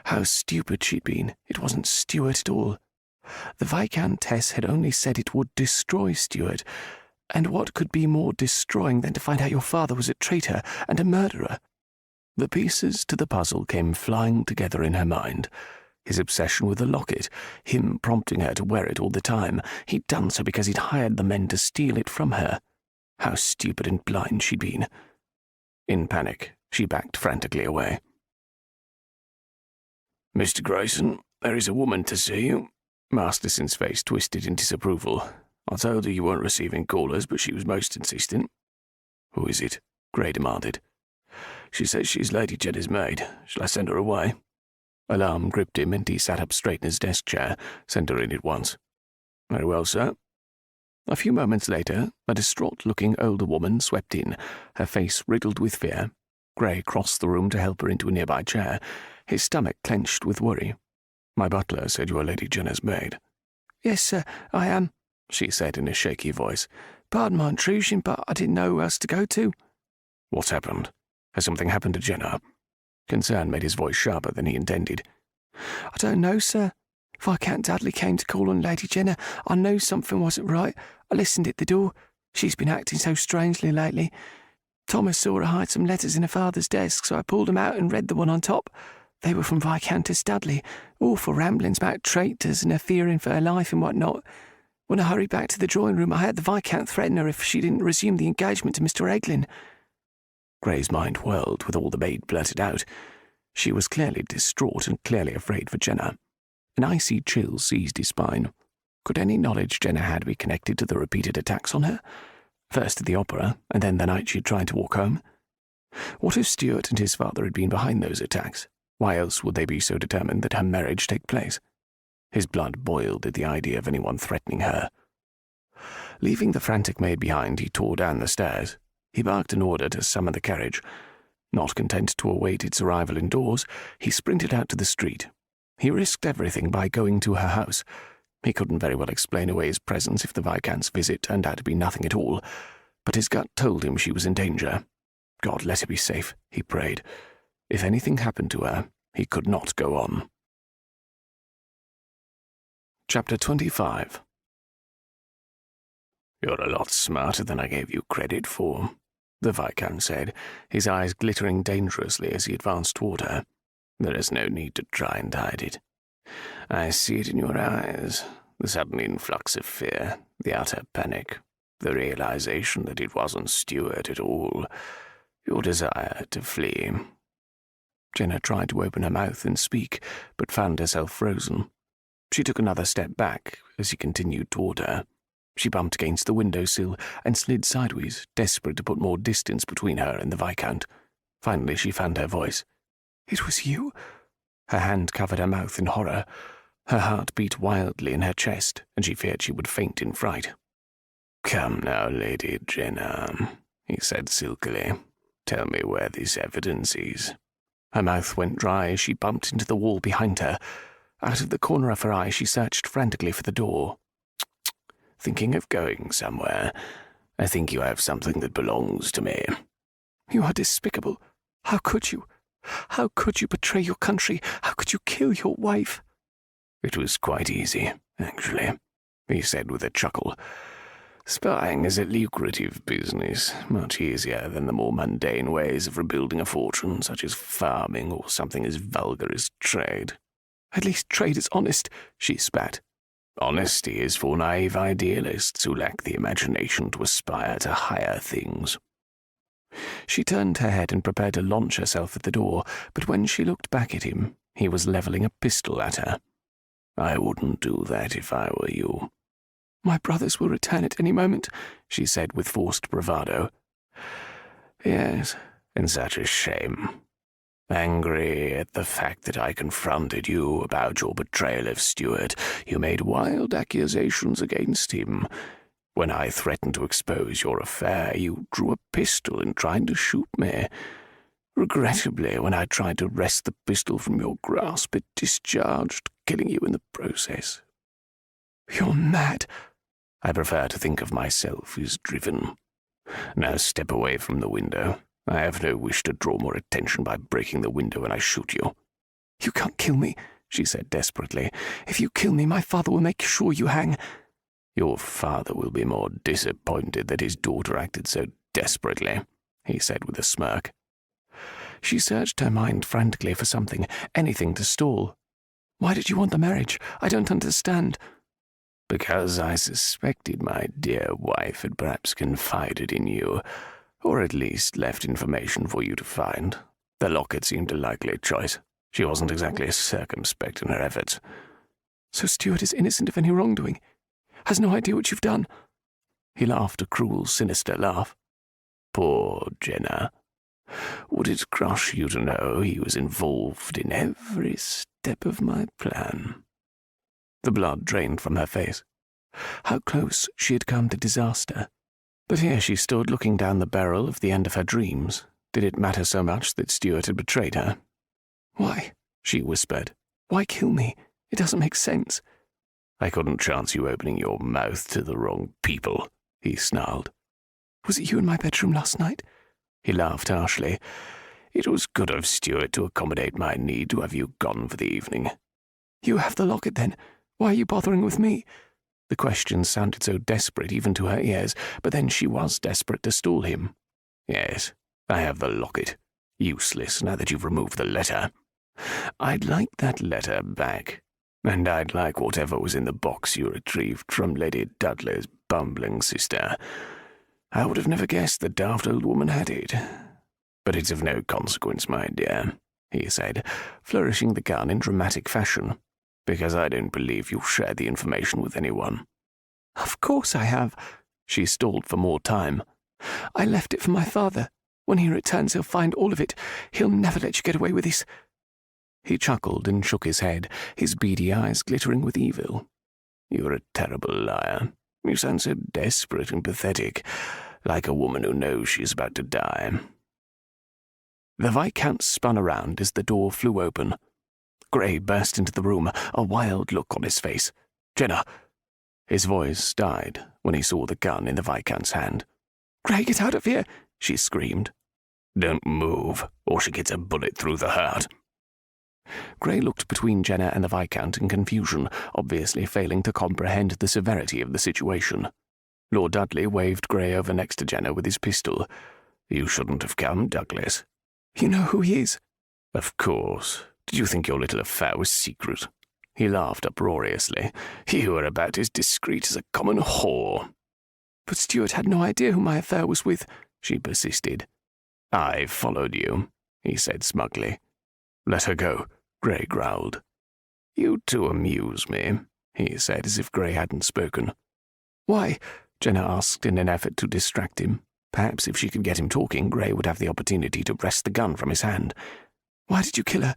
How stupid she'd been. It wasn't Stuart at all. The Viscountess had only said it would destroy Stuart, and what could be more destroying than to find out your father was a traitor and a murderer? The pieces to the puzzle came flying together in her mind. His obsession with the locket, him prompting her to wear it all the time. He'd done so because he'd hired the men to steal it from her. How stupid and blind she'd been. In panic, she backed frantically away. "Mr. Grayson, there is a woman to see you." Masterson's face twisted in disapproval. "I told her you weren't receiving callers, but she was most insistent." "Who is it?" Gray demanded. "She says she's Lady Jenna's maid. Shall I send her away?" Alarm gripped him, and he sat up straight in his desk chair. "Send her in at once." "Very well, sir." A few moments later, a distraught-looking older woman swept in, her face riddled with fear. Gray crossed the room to help her into a nearby chair, his stomach clenched with worry. "My butler said you are Lady Jenna's maid." "Yes, sir, I am," she said in a shaky voice. "Pardon my intrusion, but I didn't know who else to go to." "What's happened? Has something happened to Jenna?" Concern made his voice sharper than he intended. I don't know, sir. Viscount Dudley came to call on Lady Jenna. I knew something wasn't right. I listened at the door. She's been acting so strangely lately. Thomas saw her hide some letters in her father's desk, so I pulled them out and read the one on top. They were from Viscountess Dudley, awful ramblings about traitors and her fearing for her life and what not. When I hurried back to the drawing room, I heard the Viscount threaten her if she didn't resume the engagement to Mr. Eglin. Gray's mind whirled with all the maid blurted out. She was clearly distraught and clearly afraid for Jenna. An icy chill seized his spine. Could any knowledge Jenna had be connected to the repeated attacks on her? First at the opera, and then the night she had tried to walk home? What if Stuart and his father had been behind those attacks? Why else would they be so determined that her marriage take place? His blood boiled at the idea of anyone threatening her. Leaving the frantic maid behind, he tore down the stairs. He barked an order to summon the carriage. Not content to await its arrival indoors, he sprinted out to the street. He risked everything by going to her house. He couldn't very well explain away his presence if the Viscount's visit turned out to be nothing at all, but his gut told him she was in danger. God, let her be safe, he prayed. If anything happened to her, he could not go on. Chapter 25. "You're a lot smarter than I gave you credit for," the Viscount said, his eyes glittering dangerously as he advanced toward her. "There is no need to try and hide it. I see it in your eyes, the sudden influx of fear, the utter panic, the realization that it wasn't Stuart at all, your desire to flee." Jenna tried to open her mouth and speak, but found herself frozen. She took another step back as he continued toward her. She bumped against the windowsill and slid sideways, desperate to put more distance between her and the Viscount. Finally she found her voice. "It was you?" Her hand covered her mouth in horror. Her heart beat wildly in her chest, and she feared she would faint in fright. "Come now, Lady Jenna," he said silkily. "Tell me where this evidence is." Her mouth went dry as she bumped into the wall behind her. Out of the corner of her eye she searched frantically for the door. "Thinking of going somewhere? I think you have something that belongs to me." "You are despicable. How could you? How could you betray your country? How could you kill your wife?" "It was quite easy, actually," he said with a chuckle. "Spying is a lucrative business, much easier than the more mundane ways of rebuilding a fortune, such as farming or something as vulgar as trade." "At least trade is honest," she spat. "Honesty is for naive idealists who lack the imagination to aspire to higher things." She turned her head and prepared to launch herself at the door, but when she looked back at him, he was levelling a pistol at her. "I wouldn't do that if I were you." "My brothers will return at any moment," she said with forced bravado. "Yes, and such a shame. Angry at the fact that I confronted you about your betrayal of Stuart, you made wild accusations against him. When I threatened to expose your affair, you drew a pistol and tried to shoot me. Regrettably, when I tried to wrest the pistol from your grasp, it discharged, killing you in the process." "You're mad." "I prefer to think of myself as driven. Now step away from the window. I have no wish to draw more attention by breaking the window when I shoot you." "You can't kill me," she said desperately. "If you kill me, my father will make sure you hang." "Your father will be more disappointed that his daughter acted so desperately," he said with a smirk. She searched her mind frantically for something, anything to stall. "Why did you want the marriage? I don't understand." "Because I suspected my dear wife had perhaps confided in you, or at least left information for you to find. The locket seemed a likely choice. She wasn't exactly circumspect in her efforts." "So Stuart is innocent of any wrongdoing? Has no idea what you've done?" He laughed a cruel, sinister laugh. "Poor Jenna. Would it crush you to know he was involved in every step of my plan?" The blood drained from her face. How close she had come to disaster. But here she stood looking down the barrel of the end of her dreams. Did it matter so much that Stuart had betrayed her? "Why?" she whispered. "Why kill me? It doesn't make sense." "I couldn't chance you opening your mouth to the wrong people," he snarled. "Was it you in my bedroom last night?" He laughed harshly. "It was good of Stuart to accommodate my need to have you gone for the evening. You have the locket, then. Why are you bothering with me? The question sounded so desperate even to her ears, but then she was desperate to stall him. Yes, I have the locket. Useless now that you've removed the letter. I'd like that letter back, and I'd like whatever was in the box you retrieved from Lady Dudley's bumbling sister. I would have never guessed the daft old woman had it. But it's of no consequence, my dear, he said, flourishing the gun in dramatic fashion, because I don't believe you've shared the information with anyone. Of course I have. She stalled for more time. I left it for my father. When he returns, he'll find all of it. He'll never let you get away with this. He chuckled and shook his head, his beady eyes glittering with evil. You're a terrible liar. You sound so desperate and pathetic, like a woman who knows she's about to die. The Viscount spun around as the door flew open. Gray burst into the room, a wild look on his face. Jenna! His voice died when he saw the gun in the Viscount's hand. Gray, get out of here! She screamed. Don't move, or she gets a bullet through the heart. Gray looked between Jenna and the Viscount in confusion, obviously failing to comprehend the severity of the situation. Lord Dudley waved Gray over next to Jenna with his pistol. You shouldn't have come, Douglas. You know who he is? Of course. Did you think your little affair was secret? He laughed uproariously. You were about as discreet as a common whore. But Stuart had no idea who my affair was with, she persisted. I followed you, he said smugly. Let her go, Gray growled. You two amuse me, he said as if Gray hadn't spoken. Why? Jenna asked in an effort to distract him. Perhaps if she could get him talking, Gray would have the opportunity to wrest the gun from his hand. Why did you kill her?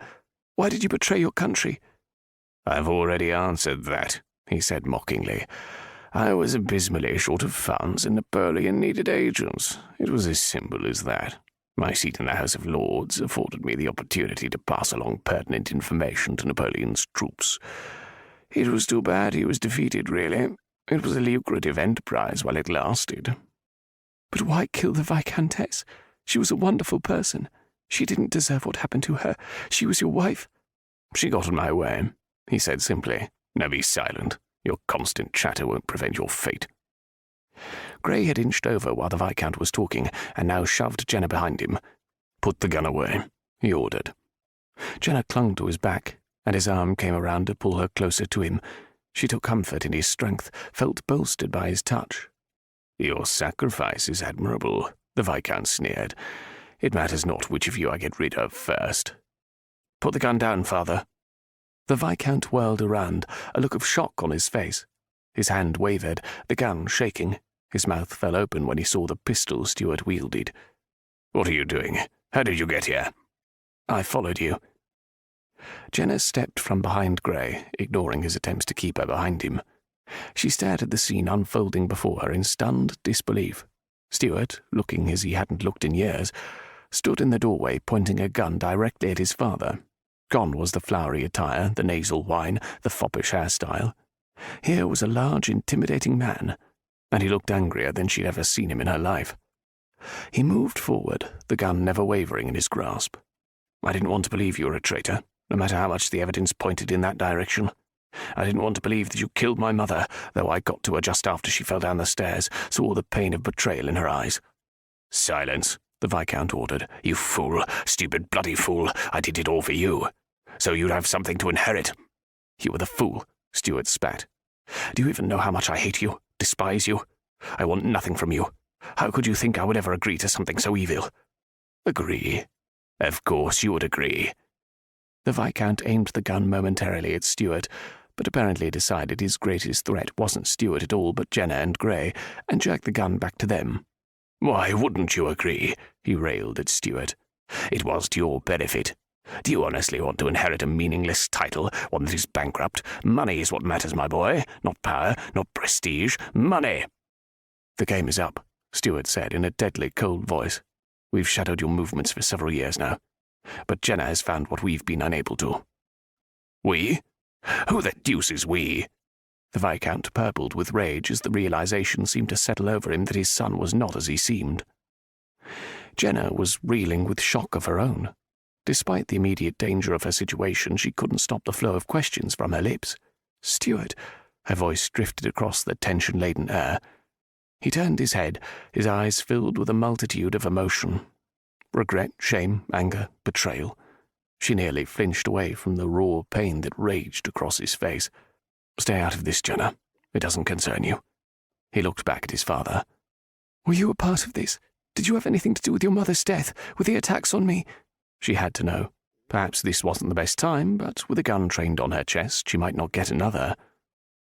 Why did you betray your country? I've already answered that, he said mockingly. I was abysmally short of funds and Napoleon needed agents. It was as simple as that. My seat in the House of Lords afforded me the opportunity to pass along pertinent information to Napoleon's troops. It was too bad he was defeated, really. It was a lucrative enterprise while it lasted. But why kill the Viscountess? She was a wonderful person. She didn't deserve what happened to her. She was your wife. She got in my way, he said simply. Now be silent. Your constant chatter won't prevent your fate. Gray had inched over while the Viscount was talking, and now shoved Jenna behind him. Put the gun away, he ordered. Jenna clung to his back, and his arm came around to pull her closer to him. She took comfort in his strength, felt bolstered by his touch. Your sacrifice is admirable, the Viscount sneered. It matters not which of you I get rid of first. Put the gun down, father. The Viscount whirled around, a look of shock on his face. His hand wavered, the gun shaking. His mouth fell open when he saw the pistol Stuart wielded. What are you doing? How did you get here? I followed you. Jenna stepped from behind Gray, ignoring his attempts to keep her behind him. She stared at the scene unfolding before her in stunned disbelief. Stuart, looking as he hadn't looked in years, stood in the doorway pointing a gun directly at his father. Gone was the flowery attire, the nasal whine, the foppish hairstyle. Here was a large, intimidating man, and he looked angrier than she'd ever seen him in her life. He moved forward, the gun never wavering in his grasp. I didn't want to believe you were a traitor, no matter how much the evidence pointed in that direction. I didn't want to believe that you killed my mother, though I got to her just after she fell down the stairs, saw the pain of betrayal in her eyes. Silence, the Viscount ordered. You fool, stupid bloody fool, I did it all for you. So you'd have something to inherit. You were the fool, Stuart spat. Do you even know how much I hate you, despise you? I want nothing from you. How could you think I would ever agree to something so evil? Agree? Of course you would agree. The Viscount aimed the gun momentarily at Stuart, but apparently decided his greatest threat wasn't Stuart at all but Jenna and Gray, and jerked the gun back to them. Why wouldn't you agree? He railed at Stuart. It was to your benefit. Do you honestly want to inherit a meaningless title, one that is bankrupt? Money is what matters, my boy. Not power, not prestige. Money! The game is up, Stuart said in a deadly cold voice. We've shadowed your movements for several years now, but Jenna has found what we've been unable to. We? Who the deuce is we? The Viscount purpled with rage as the realization seemed to settle over him that his son was not as he seemed. Jenna was reeling with shock of her own. Despite the immediate danger of her situation, she couldn't stop the flow of questions from her lips. "Stuart," her voice drifted across the tension-laden air. He turned his head, his eyes filled with a multitude of emotion. Regret, shame, anger, betrayal. She nearly flinched away from the raw pain that raged across his face. "Stay out of this, Jenna. It doesn't concern you." He looked back at his father. "Were you a part of this? Did you have anything to do with your mother's death, with the attacks on me?" She had to know. Perhaps this wasn't the best time, but with a gun trained on her chest, she might not get another.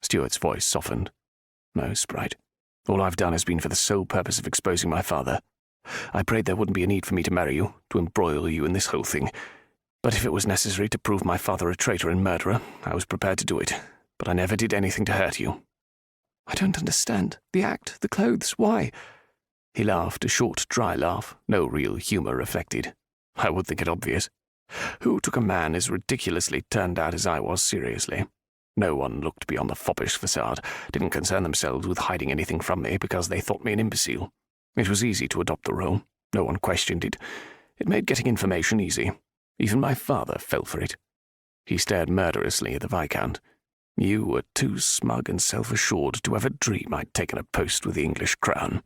Stuart's voice softened. "No, Sprite. All I've done has been for the sole purpose of exposing my father. I prayed there wouldn't be a need for me to marry you, to embroil you in this whole thing. But if it was necessary to prove my father a traitor and murderer, I was prepared to do it. But I never did anything to hurt you." "I don't understand. The act, the clothes, why?" He laughed, a short, dry laugh, no real humour reflected. "I would think it obvious. Who took a man as ridiculously turned out as I was seriously? No one looked beyond the foppish facade, didn't concern themselves with hiding anything from me because they thought me an imbecile. It was easy to adopt the role. No one questioned it. It made getting information easy. Even my father fell for it." He stared murderously at the Viscount. "You were too smug and self-assured to ever dream I'd taken a post with the English crown."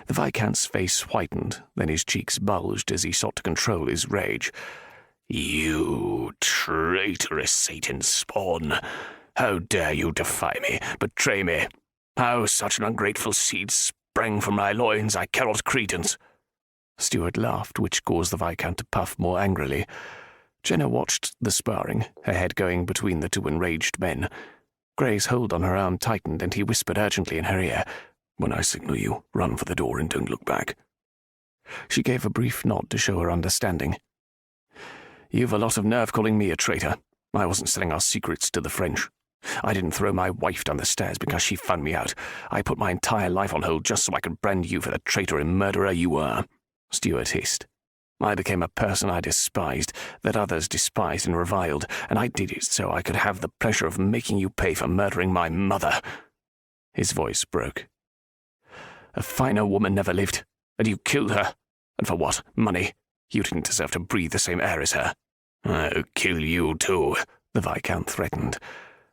The Viscount's face whitened, then his cheeks bulged as he sought to control his rage. "You traitorous Satan's spawn! How dare you defy me, betray me? How such an ungrateful seed sprang from my loins I cannot credence." Stuart laughed, which caused the Viscount to puff more angrily. Jenna watched the sparring, her head going between the two enraged men. Gray's hold on her arm tightened, and he whispered urgently in her ear, "When I signal you, run for the door and don't look back." She gave a brief nod to show her understanding. "You've a lot of nerve calling me a traitor. I wasn't selling our secrets to the French. I didn't throw my wife down the stairs because she found me out. I put my entire life on hold just so I could brand you for the traitor and murderer you are," Stuart hissed. "I became a person I despised, that others despised and reviled, and I did it so I could have the pleasure of making you pay for murdering my mother." His voice broke. "A finer woman never lived, and you killed her. And for what? Money? You didn't deserve to breathe the same air as her." "I'll kill you too," the Viscount threatened.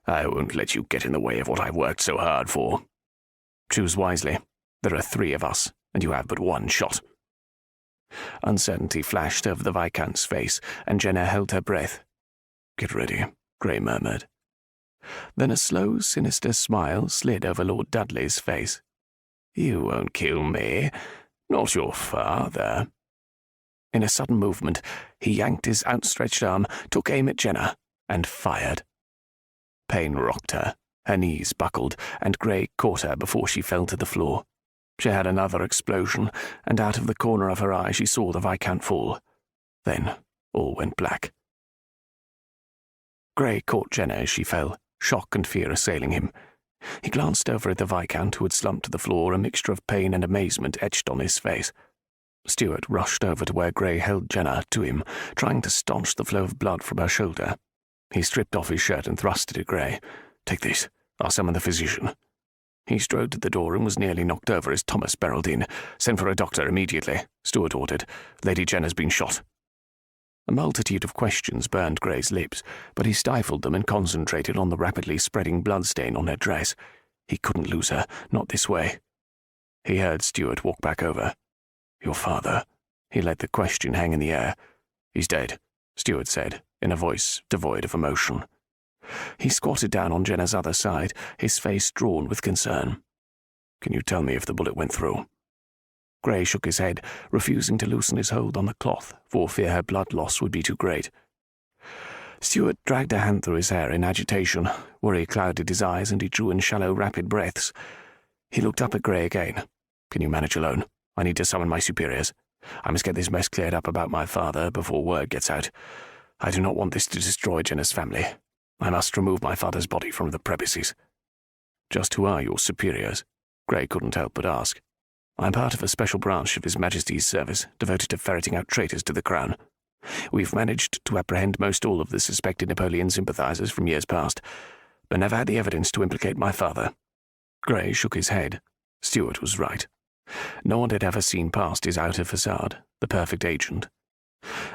"I won't let you get in the way of what I've worked so hard for." "Choose wisely. There are 3 of us, and you have but 1 shot." Uncertainty flashed over the Viscount's face, and Jenna held her breath. "Get ready," Gray murmured. Then a slow, sinister smile slid over Lord Dudley's face. "You won't kill me. Not your father." In a sudden movement, he yanked his outstretched arm, took aim at Jenna, and fired. Pain rocked her. Her knees buckled, and Gray caught her before she fell to the floor. She had another explosion, and out of the corner of her eye she saw the Viscount fall. Then all went black. Gray caught Jenna as she fell, shock and fear assailing him. He glanced over at the Viscount, who had slumped to the floor, a mixture of pain and amazement etched on his face. Stuart rushed over to where Gray held Jenna to him, trying to staunch the flow of blood from her shoulder. He stripped off his shirt and thrust it at Gray. "Take this. I'll summon the physician." He strode to the door and was nearly knocked over as Thomas barreled in. "Send for a doctor immediately," Stuart ordered. "Lady Jenna's been shot." A multitude of questions burned Gray's lips, but he stifled them and concentrated on the rapidly spreading bloodstain on her dress. He couldn't lose her, not this way. He heard Stuart walk back over. "Your father?" He let the question hang in the air. "He's dead," Stuart said, in a voice devoid of emotion. He squatted down on Jenna's other side, his face drawn with concern. "Can you tell me if the bullet went through?" Gray shook his head, refusing to loosen his hold on the cloth, for fear her blood loss would be too great. Stuart dragged a hand through his hair in agitation. Worry clouded his eyes, and he drew in shallow, rapid breaths. He looked up at Gray again. "Can you manage alone? I need to summon my superiors. I must get this mess cleared up about my father before word gets out. I do not want this to destroy Jenna's family. I must remove my father's body from the premises." "Just who are your superiors?" Gray couldn't help but ask. "I'm part of a special branch of His Majesty's service, devoted to ferreting out traitors to the Crown. We've managed to apprehend most all of the suspected Napoleon sympathizers from years past, but never had the evidence to implicate my father." Gray shook his head. Stuart was right. No one had ever seen past his outer facade, the perfect agent.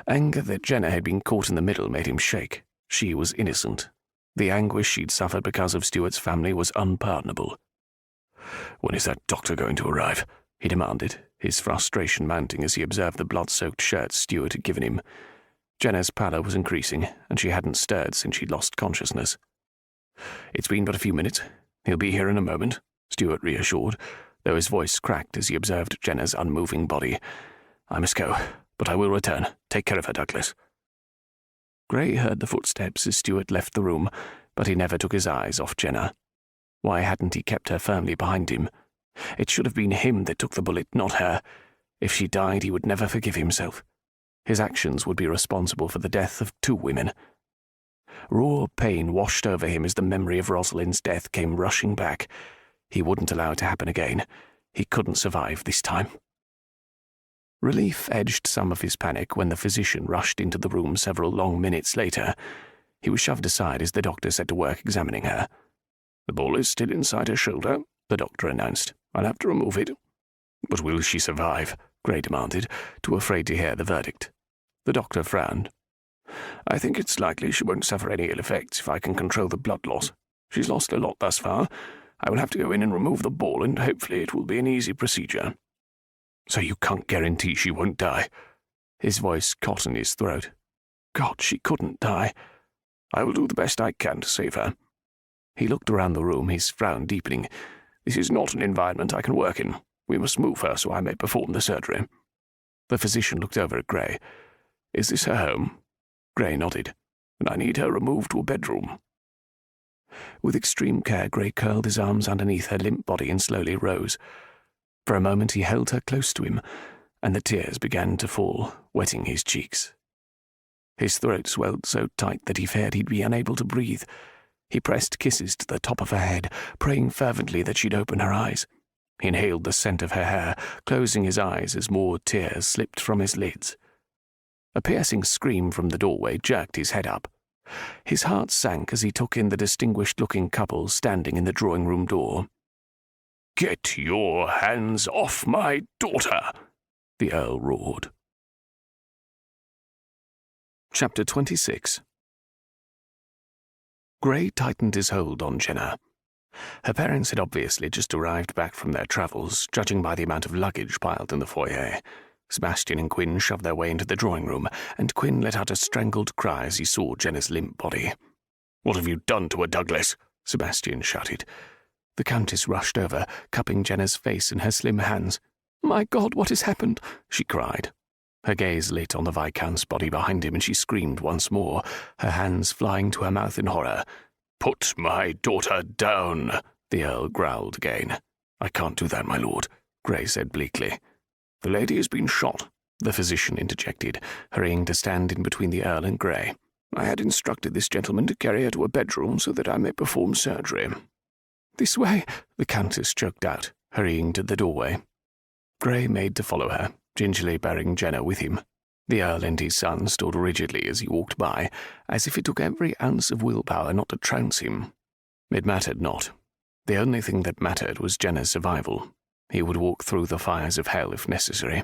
Anger that Jenna had been caught in the middle made him shake. She was innocent. The anguish she'd suffered because of Stuart's family was unpardonable. "When is that doctor going to arrive?" he demanded, his frustration mounting as he observed the blood-soaked shirt Stuart had given him. Jenna's pallor was increasing, and she hadn't stirred since she'd lost consciousness. "It's been but a few minutes. He'll be here in a moment," Stuart reassured, though his voice cracked as he observed Jenna's unmoving body. "I must go, but I will return. Take care of her, Douglas." Gray heard the footsteps as Stuart left the room, but he never took his eyes off Jenna. Why hadn't he kept her firmly behind him? It should have been him that took the bullet, not her. If she died, he would never forgive himself. His actions would be responsible for the death of 2 women. Raw pain washed over him as the memory of Rosalind's death came rushing back. He wouldn't allow it to happen again. He couldn't survive this time. Relief edged some of his panic when the physician rushed into the room several long minutes later. He was shoved aside as the doctor set to work examining her. "The ball is still inside her shoulder," the doctor announced. "I'll have to remove it." "But will she survive?" Gray demanded, too afraid to hear the verdict. The doctor frowned. "I think it's likely she won't suffer any ill effects if I can control the blood loss. She's lost a lot thus far. I will have to go in and remove the ball, and hopefully it will be an easy procedure." "So you can't guarantee she won't die?" His voice caught in his throat. "God, she couldn't die." "I will do the best I can to save her." He looked around the room, his frown deepening. "This is not an environment I can work in. We must move her so I may perform the surgery." The physician looked over at Gray. "Is this her home?" Gray nodded. "And I need her removed to a bedroom." With extreme care, Gray curled his arms underneath her limp body and slowly rose. For a moment he held her close to him, and the tears began to fall, wetting his cheeks. His throat swelled so tight that he feared he'd be unable to breathe. He pressed kisses to the top of her head, praying fervently that she'd open her eyes. He inhaled the scent of her hair, closing his eyes as more tears slipped from his lids. A piercing scream from the doorway jerked his head up. His heart sank as he took in the distinguished-looking couple standing in the drawing-room door. "Get your hands off my daughter!" the Earl roared. Chapter 26. Gray tightened his hold on Jenna. Her parents had obviously just arrived back from their travels, judging by the amount of luggage piled in the foyer. Sebastian and Quinn shoved their way into the drawing room, and Quinn let out a strangled cry as he saw Jenna's limp body. "What have you done to her, Douglas?" Sebastian shouted. The Countess rushed over, cupping Jenna's face in her slim hands. "My God, what has happened?" she cried. Her gaze lit on the Viscount's body behind him, and she screamed once more, her hands flying to her mouth in horror. "Put my daughter down," the Earl growled again. "I can't do that, my lord," Gray said bleakly. "The lady has been shot," the physician interjected, hurrying to stand in between the Earl and Gray. "I had instructed this gentleman to carry her to a bedroom so that I may perform surgery." "This way," the Countess choked out, hurrying to the doorway. Gray made to follow her, gingerly bearing Jenna with him. The Earl and his son stood rigidly as he walked by, as if it took every ounce of willpower not to trounce him. It mattered not. The only thing that mattered was Jenna's survival. He would walk through the fires of hell if necessary.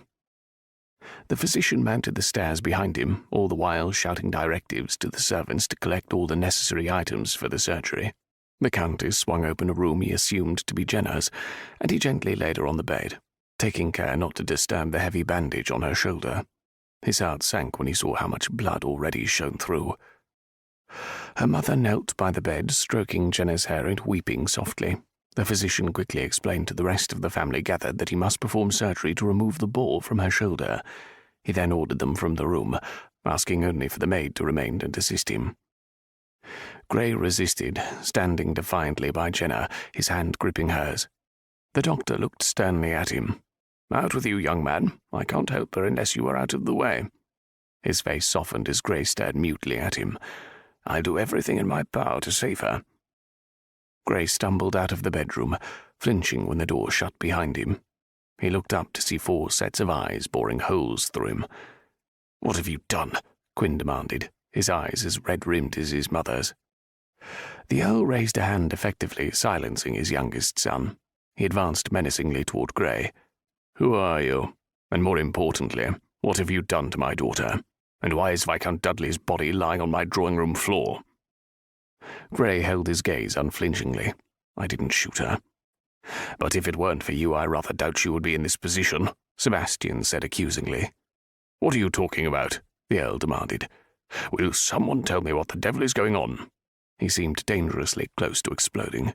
The physician mounted the stairs behind him, all the while shouting directives to the servants to collect all the necessary items for the surgery. The Countess swung open a room he assumed to be Jenna's, and he gently laid her on the bed, taking care not to disturb the heavy bandage on her shoulder. His heart sank when he saw how much blood already shone through. Her mother knelt by the bed, stroking Jenna's hair and weeping softly. The physician quickly explained to the rest of the family gathered that he must perform surgery to remove the ball from her shoulder. He then ordered them from the room, asking only for the maid to remain and assist him. Gray resisted, standing defiantly by Jenna, his hand gripping hers. The doctor looked sternly at him. "Out with you, young man. I can't help her unless you are out of the way." His face softened as Gray stared mutely at him. "I'll do everything in my power to save her." Gray stumbled out of the bedroom, flinching when the door shut behind him. He looked up to see 4 sets of eyes boring holes through him. "What have you done?" Quinn demanded, his eyes as red-rimmed as his mother's. The Earl raised a hand effectively, silencing his youngest son. He advanced menacingly toward Gray. "Who are you? And more importantly, what have you done to my daughter?" And why is Viscount Dudley's body lying on my drawing-room floor? Gray held his gaze unflinchingly. I didn't shoot her. But if it weren't for you, I rather doubt she would be in this position, Sebastian said accusingly. What are you talking about? The Earl demanded. Will someone tell me what the devil is going on? He seemed dangerously close to exploding.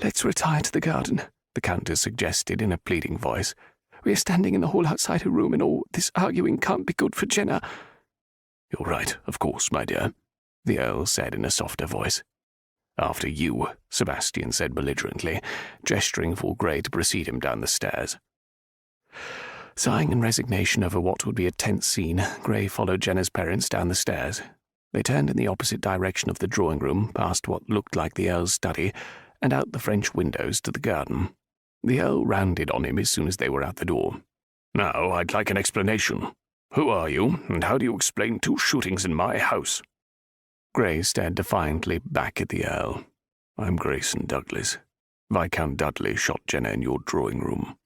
Let's retire to the garden, the Countess suggested in a pleading voice. We are standing in the hall outside her room, and all this arguing can't be good for Jenna. You're right, of course, my dear, the Earl said in a softer voice. After you, Sebastian said belligerently, gesturing for Gray to precede him down the stairs. Sighing in resignation over what would be a tense scene, Gray followed Jenna's parents down the stairs. They turned in the opposite direction of the drawing-room, past what looked like the Earl's study, and out the French windows to the garden. The Earl rounded on him as soon as they were out the door. Now, I'd like an explanation. Who are you, and how do you explain 2 shootings in my house? Gray stared defiantly back at the Earl. I'm Grayson Douglas. Viscount Dudley shot Jenna in your drawing-room.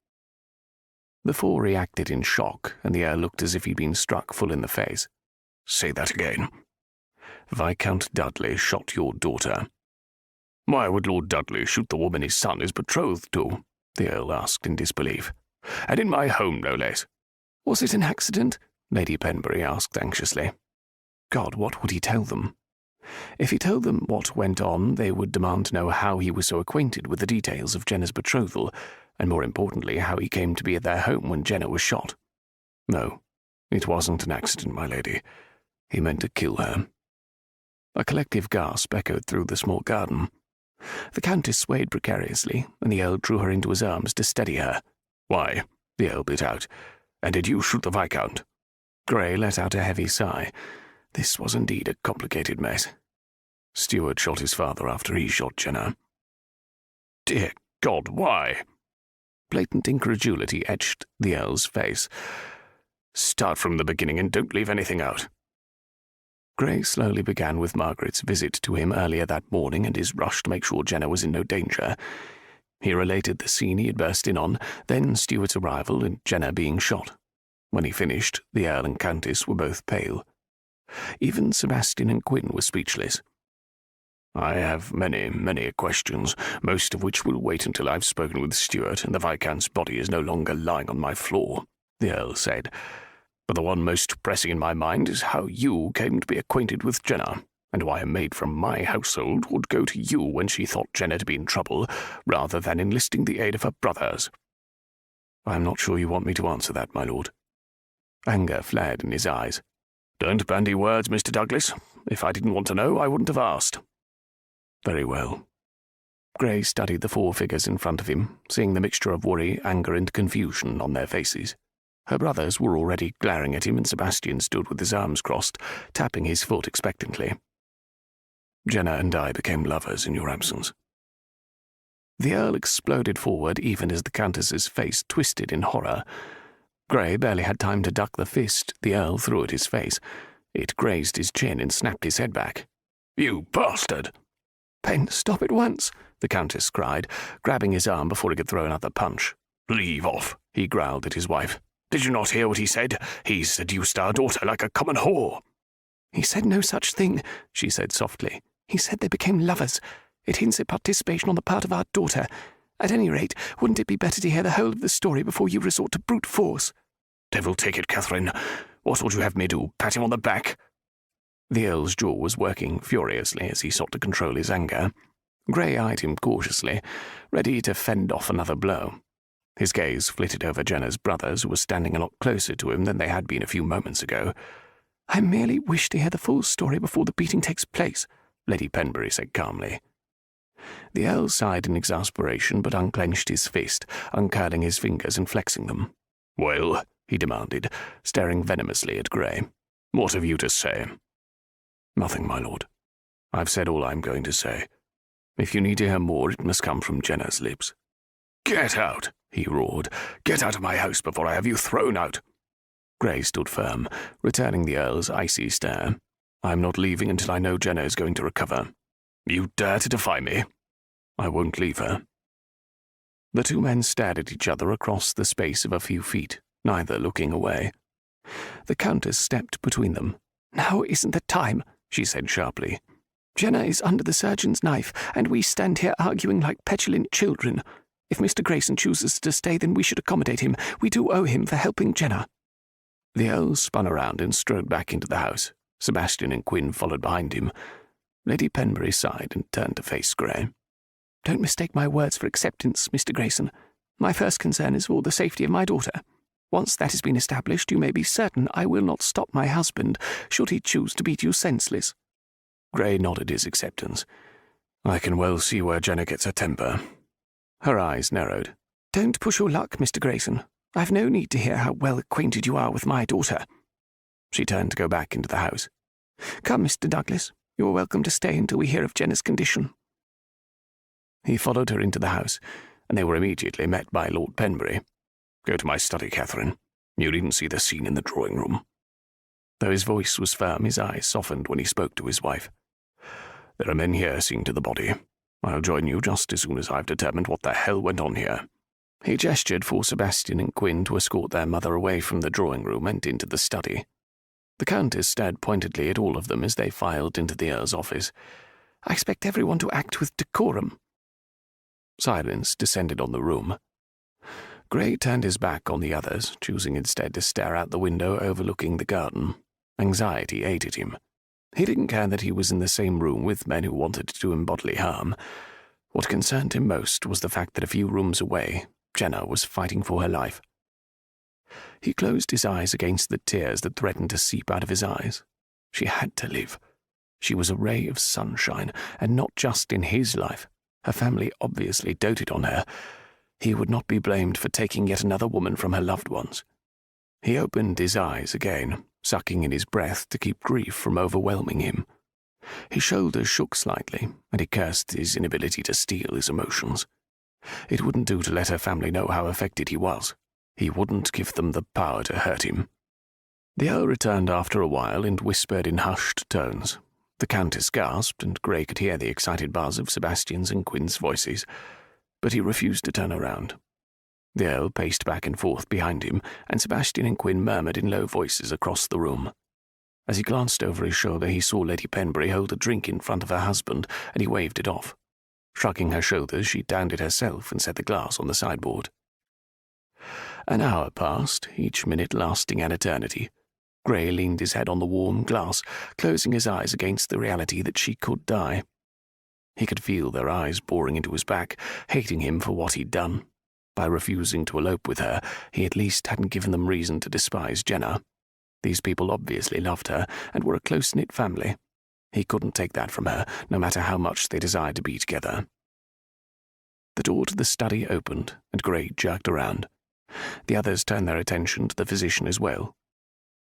The 4 reacted in shock, and the Earl looked as if he'd been struck full in the face. Say that again. Viscount Dudley shot your daughter. Why would Lord Dudley shoot the woman his son is betrothed to? The Earl asked in disbelief. And in my home, no less. Was it an accident? Lady Penbury asked anxiously. God, what would he tell them? If he told them what went on, they would demand to know how he was so acquainted with the details of Jenna's betrothal, and more importantly, how he came to be at their home when Jenna was shot. No, it wasn't an accident, my lady. He meant to kill her. A collective gasp echoed through the small garden. The Countess swayed precariously, and the Earl drew her into his arms to steady her. Why? The Earl bit out. And did you shoot the Viscount? Gray let out a heavy sigh. This was indeed a complicated mess. Stuart shot his father after he shot Jenna. Dear God, why? Blatant incredulity etched the Earl's face. Start from the beginning and don't leave anything out. Gray slowly began with Margaret's visit to him earlier that morning and his rush to make sure Jenna was in no danger. He related the scene he had burst in on, then Stuart's arrival and Jenna being shot. When he finished, the Earl and Countess were both pale. Even Sebastian and Quinn were speechless. I have many questions, most of which will wait until I've spoken with Stuart and the Viscount's body is no longer lying on my floor, the Earl said. But the one most pressing in my mind is how you came to be acquainted with Jenna, and why a maid from my household would go to you when she thought Jenna to be in trouble, rather than enlisting the aid of her brothers. I'm not sure you want me to answer that, my lord. Anger flared in his eyes. Don't bandy words, Mr. Douglas. If I didn't want to know, I wouldn't have asked. Very well. Gray studied the 4 figures in front of him, seeing the mixture of worry, anger, and confusion on their faces. Her brothers were already glaring at him, and Sebastian stood with his arms crossed, tapping his foot expectantly. Jenna and I became lovers in your absence. The Earl exploded forward even as the Countess's face twisted in horror. Gray barely had time to duck the fist the Earl threw at his face. It grazed his chin and snapped his head back. You bastard! Ben, stop at once, the Countess cried, grabbing his arm before he could throw another punch. Leave off, he growled at his wife. Did you not hear what he said? He seduced our daughter like a common whore. He said no such thing, she said softly. He said they became lovers. It hints at participation on the part of our daughter. At any rate, wouldn't it be better to hear the whole of the story before you resort to brute force? Devil take it, Catherine. What would you have me do, pat him on the back? The Earl's jaw was working furiously as he sought to control his anger. Gray eyed him cautiously, ready to fend off another blow. His gaze flitted over Jenna's brothers, who were standing a lot closer to him than they had been a few moments ago. I merely wish to hear the full story before the beating takes place, Lady Penbury said calmly. The Earl sighed in exasperation, but unclenched his fist, uncurling his fingers and flexing them. Well, he demanded, staring venomously at Gray. What have you to say? Nothing, my lord. I've said all I'm going to say. If you need to hear more, it must come from Jenna's lips. Get out, he roared. Get out of my house before I have you thrown out. Gray stood firm, returning the Earl's icy stare. I'm not leaving until I know Jenna is going to recover. You dare to defy me? I won't leave her. The 2 men stared at each other across the space of a few feet, neither looking away. The Countess stepped between them. "Now isn't the time," she said sharply. "Jenna is under the surgeon's knife, and we stand here arguing like petulant children. If Mr. Grayson chooses to stay, then we should accommodate him. We do owe him for helping Jenna." The Earl spun around and strode back into the house. Sebastian and Quinn followed behind him. Lady Penbury sighed and turned to face Gray. "Don't mistake my words for acceptance, Mr. Grayson. My first concern is for the safety of my daughter. Once that has been established, you may be certain I will not stop my husband, should he choose to beat you senseless." Gray nodded his acceptance. "I can well see where Jenna gets her temper." Her eyes narrowed. "Don't push your luck, Mr. Grayson. I've no need to hear how well acquainted you are with my daughter." She turned to go back into the house. "Come, Mr. Douglas. You are welcome to stay until we hear of Jenna's condition." He followed her into the house, and they were immediately met by Lord Penbury. "Go to my study, Catherine. You needn't see the scene in the drawing-room." Though his voice was firm, his eyes softened when he spoke to his wife. "There are men here seeing to the body. I'll join you just as soon as I've determined what the hell went on here." He gestured for Sebastian and Quinn to escort their mother away from the drawing-room and into the study. The Countess stared pointedly at all of them as they filed into the Earl's office. "I expect everyone to act with decorum." Silence descended on the room. Gray turned his back on the others, choosing instead to stare out the window overlooking the garden. Anxiety ate at him. He didn't care that he was in the same room with men who wanted to do him bodily harm. What concerned him most was the fact that a few rooms away, Jenna was fighting for her life. He closed his eyes against the tears that threatened to seep out of his eyes. She had to live. She was a ray of sunshine, and not just in his life. Her family obviously doted on her. He would not be blamed for taking yet another woman from her loved ones. He opened his eyes again, sucking in his breath to keep grief from overwhelming him. His shoulders shook slightly, and he cursed his inability to steal his emotions. It wouldn't do to let her family know how affected he was. He wouldn't give them the power to hurt him. The Earl returned after a while and whispered in hushed tones. The Countess gasped, and Gray could hear the excited buzz of Sebastian's and Quinn's voices, but he refused to turn around. The Earl paced back and forth behind him, and Sebastian and Quinn murmured in low voices across the room. As he glanced over his shoulder, he saw Lady Penbury hold a drink in front of her husband, and he waved it off. Shrugging her shoulders, she downed it herself and set the glass on the sideboard. An hour passed, each minute lasting an eternity. Gray leaned his head on the warm glass, closing his eyes against the reality that she could die. He could feel their eyes boring into his back, hating him for what he'd done. By refusing to elope with her, he at least hadn't given them reason to despise Jenna. These people obviously loved her and were a close-knit family. He couldn't take that from her, no matter how much they desired to be together. The door to the study opened, and Gray jerked around. The others turned their attention to the physician as well.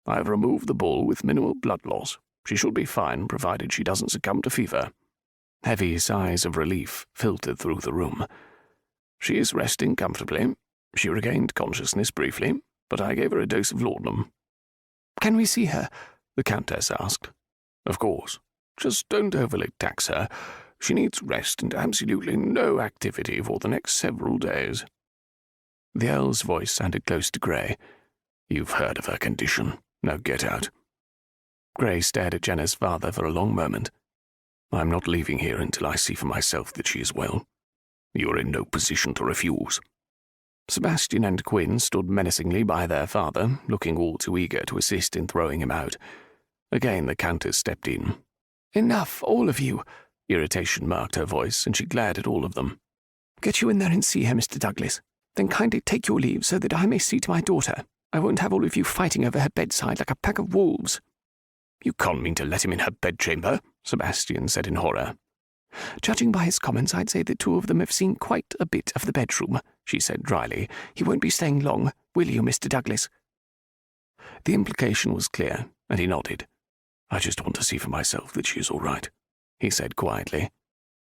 "I've removed the bull with minimal blood loss. She should be fine, provided she doesn't succumb to fever." Heavy sighs of relief filtered through the room. "She is resting comfortably. She regained consciousness briefly, but I gave her a dose of laudanum." "Can we see her?" the Countess asked. "Of course. Just don't overly tax her. She needs rest and absolutely no activity for the next several days." The Earl's voice sounded close to Gray. "You've heard of her condition. Now get out." Gray stared at Jenna's father for a long moment. "I'm not leaving here until I see for myself that she is well. You're in no position to refuse." Sebastian and Quinn stood menacingly by their father, looking all too eager to assist in throwing him out. Again the Countess stepped in. "Enough, all of you." Irritation marked her voice, and she glared at all of them. "Get you in there and see her, Mr. Douglas. Then kindly take your leave so that I may see to my daughter. I won't have all of you fighting over her bedside like a pack of wolves." "You can't mean to let him in her bedchamber," Sebastian said in horror. "Judging by his comments, I'd say the two of them have seen quite a bit of the bedroom," she said dryly. "He won't be staying long, will you, Mr. Douglas?" The implication was clear, and he nodded. "I just want to see for myself that she is all right," he said quietly.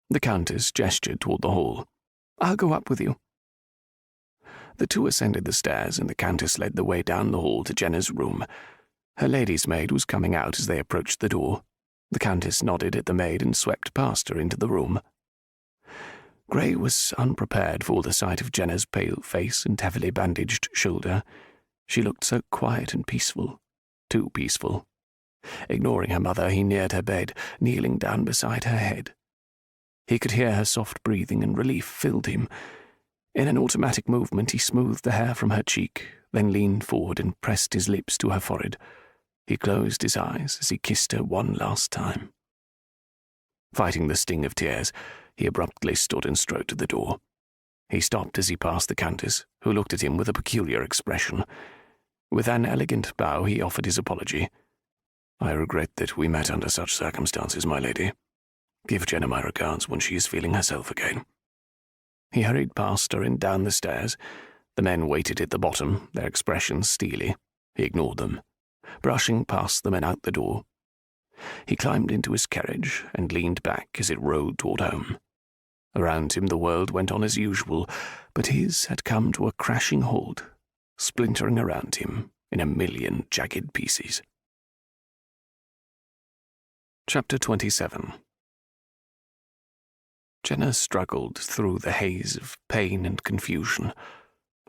The Countess gestured toward the hall. "I'll go up with you." The two ascended the stairs, and the Countess led the way down the hall to Jenna's room. Her lady's maid was coming out as they approached the door. The Countess nodded at the maid and swept past her into the room. Gray was unprepared for the sight of Jenna's pale face and heavily bandaged shoulder. She looked so quiet and peaceful, too peaceful. Ignoring her mother, he neared her bed, kneeling down beside her head. He could hear her soft breathing, and relief filled him. In an automatic movement, he smoothed the hair from her cheek, then leaned forward and pressed his lips to her forehead. He closed his eyes as he kissed her one last time. Fighting the sting of tears, he abruptly stood and strode to the door. He stopped as he passed the Countess, who looked at him with a peculiar expression. With an elegant bow, he offered his apology. "I regret that we met under such circumstances, my lady. Give Jenna my regards when she is feeling herself again." He hurried past her and down the stairs. The men waited at the bottom, their expressions steely. He ignored them, brushing past them and out the door. He climbed into his carriage and leaned back as it rolled toward home. Around him the world went on as usual, but his had come to a crashing halt, splintering around him in a million jagged pieces. Chapter 27. Jenna struggled through the haze of pain and confusion.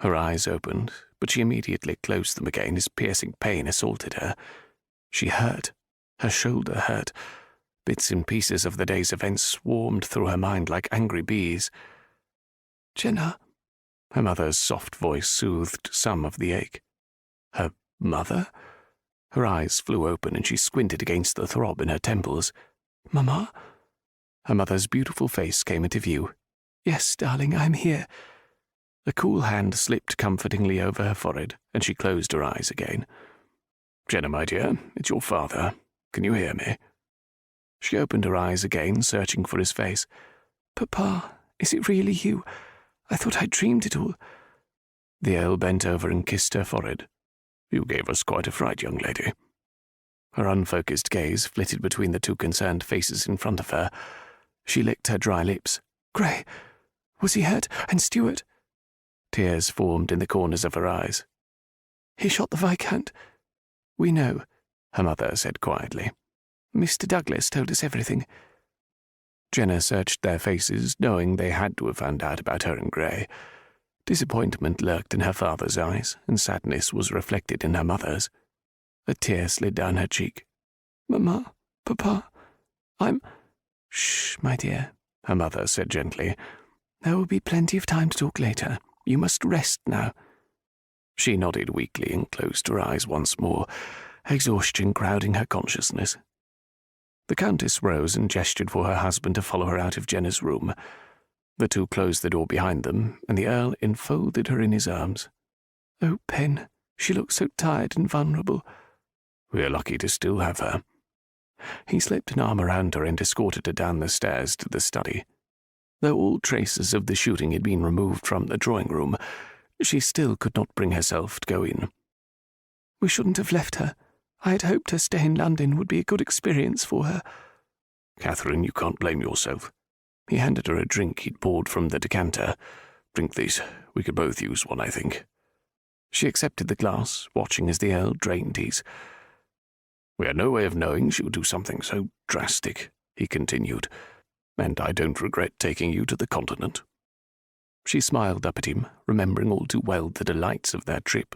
Her eyes opened, but she immediately closed them again as piercing pain assaulted her. She hurt. Her shoulder hurt. Bits and pieces of the day's events swarmed through her mind like angry bees. "Jenna," her mother's soft voice soothed some of the ache. Her mother? Her eyes flew open and she squinted against the throb in her temples. "Mama?" Her mother's beautiful face came into view. "Yes, darling, I'm here." A cool hand slipped comfortingly over her forehead, and she closed her eyes again. "Jenna, my dear, it's your father. Can you hear me?" She opened her eyes again, searching for his face. "Papa, is it really you? I thought I dreamed it all." The Earl bent over and kissed her forehead. "You gave us quite a fright, young lady." Her unfocused gaze flitted between the two concerned faces in front of her. She licked her dry lips. "Gray, was he hurt? And Stuart?" Tears formed in the corners of her eyes. "He shot the Viscount." "We know," her mother said quietly. "Mr. Douglas told us everything." Jenna searched their faces, knowing they had to have found out about her and Gray. Disappointment lurked in her father's eyes, and sadness was reflected in her mother's. A tear slid down her cheek. "Mama, Papa, I'm—" "Shh, my dear," her mother said gently. "There will be plenty of time to talk later. You must rest now." She nodded weakly and closed her eyes once more, exhaustion crowding her consciousness. The Countess rose and gestured for her husband to follow her out of Jenna's room. The two closed the door behind them, and the Earl enfolded her in his arms. "Oh, Pen, she looks so tired and vulnerable." "We're lucky to still have her." He slipped an arm around her and escorted her down the stairs to the study. Though all traces of the shooting had been removed from the drawing room, she still could not bring herself to go in. "We shouldn't have left her. I had hoped her stay in London would be a good experience for her." "Catherine, you can't blame yourself." He handed her a drink he'd poured from the decanter. "Drink these. We could both use one, I think." She accepted the glass, watching as the Earl drained his. "We had no way of knowing she would do something so drastic," he continued, "and I don't regret taking you to the continent." She smiled up at him, remembering all too well the delights of their trip.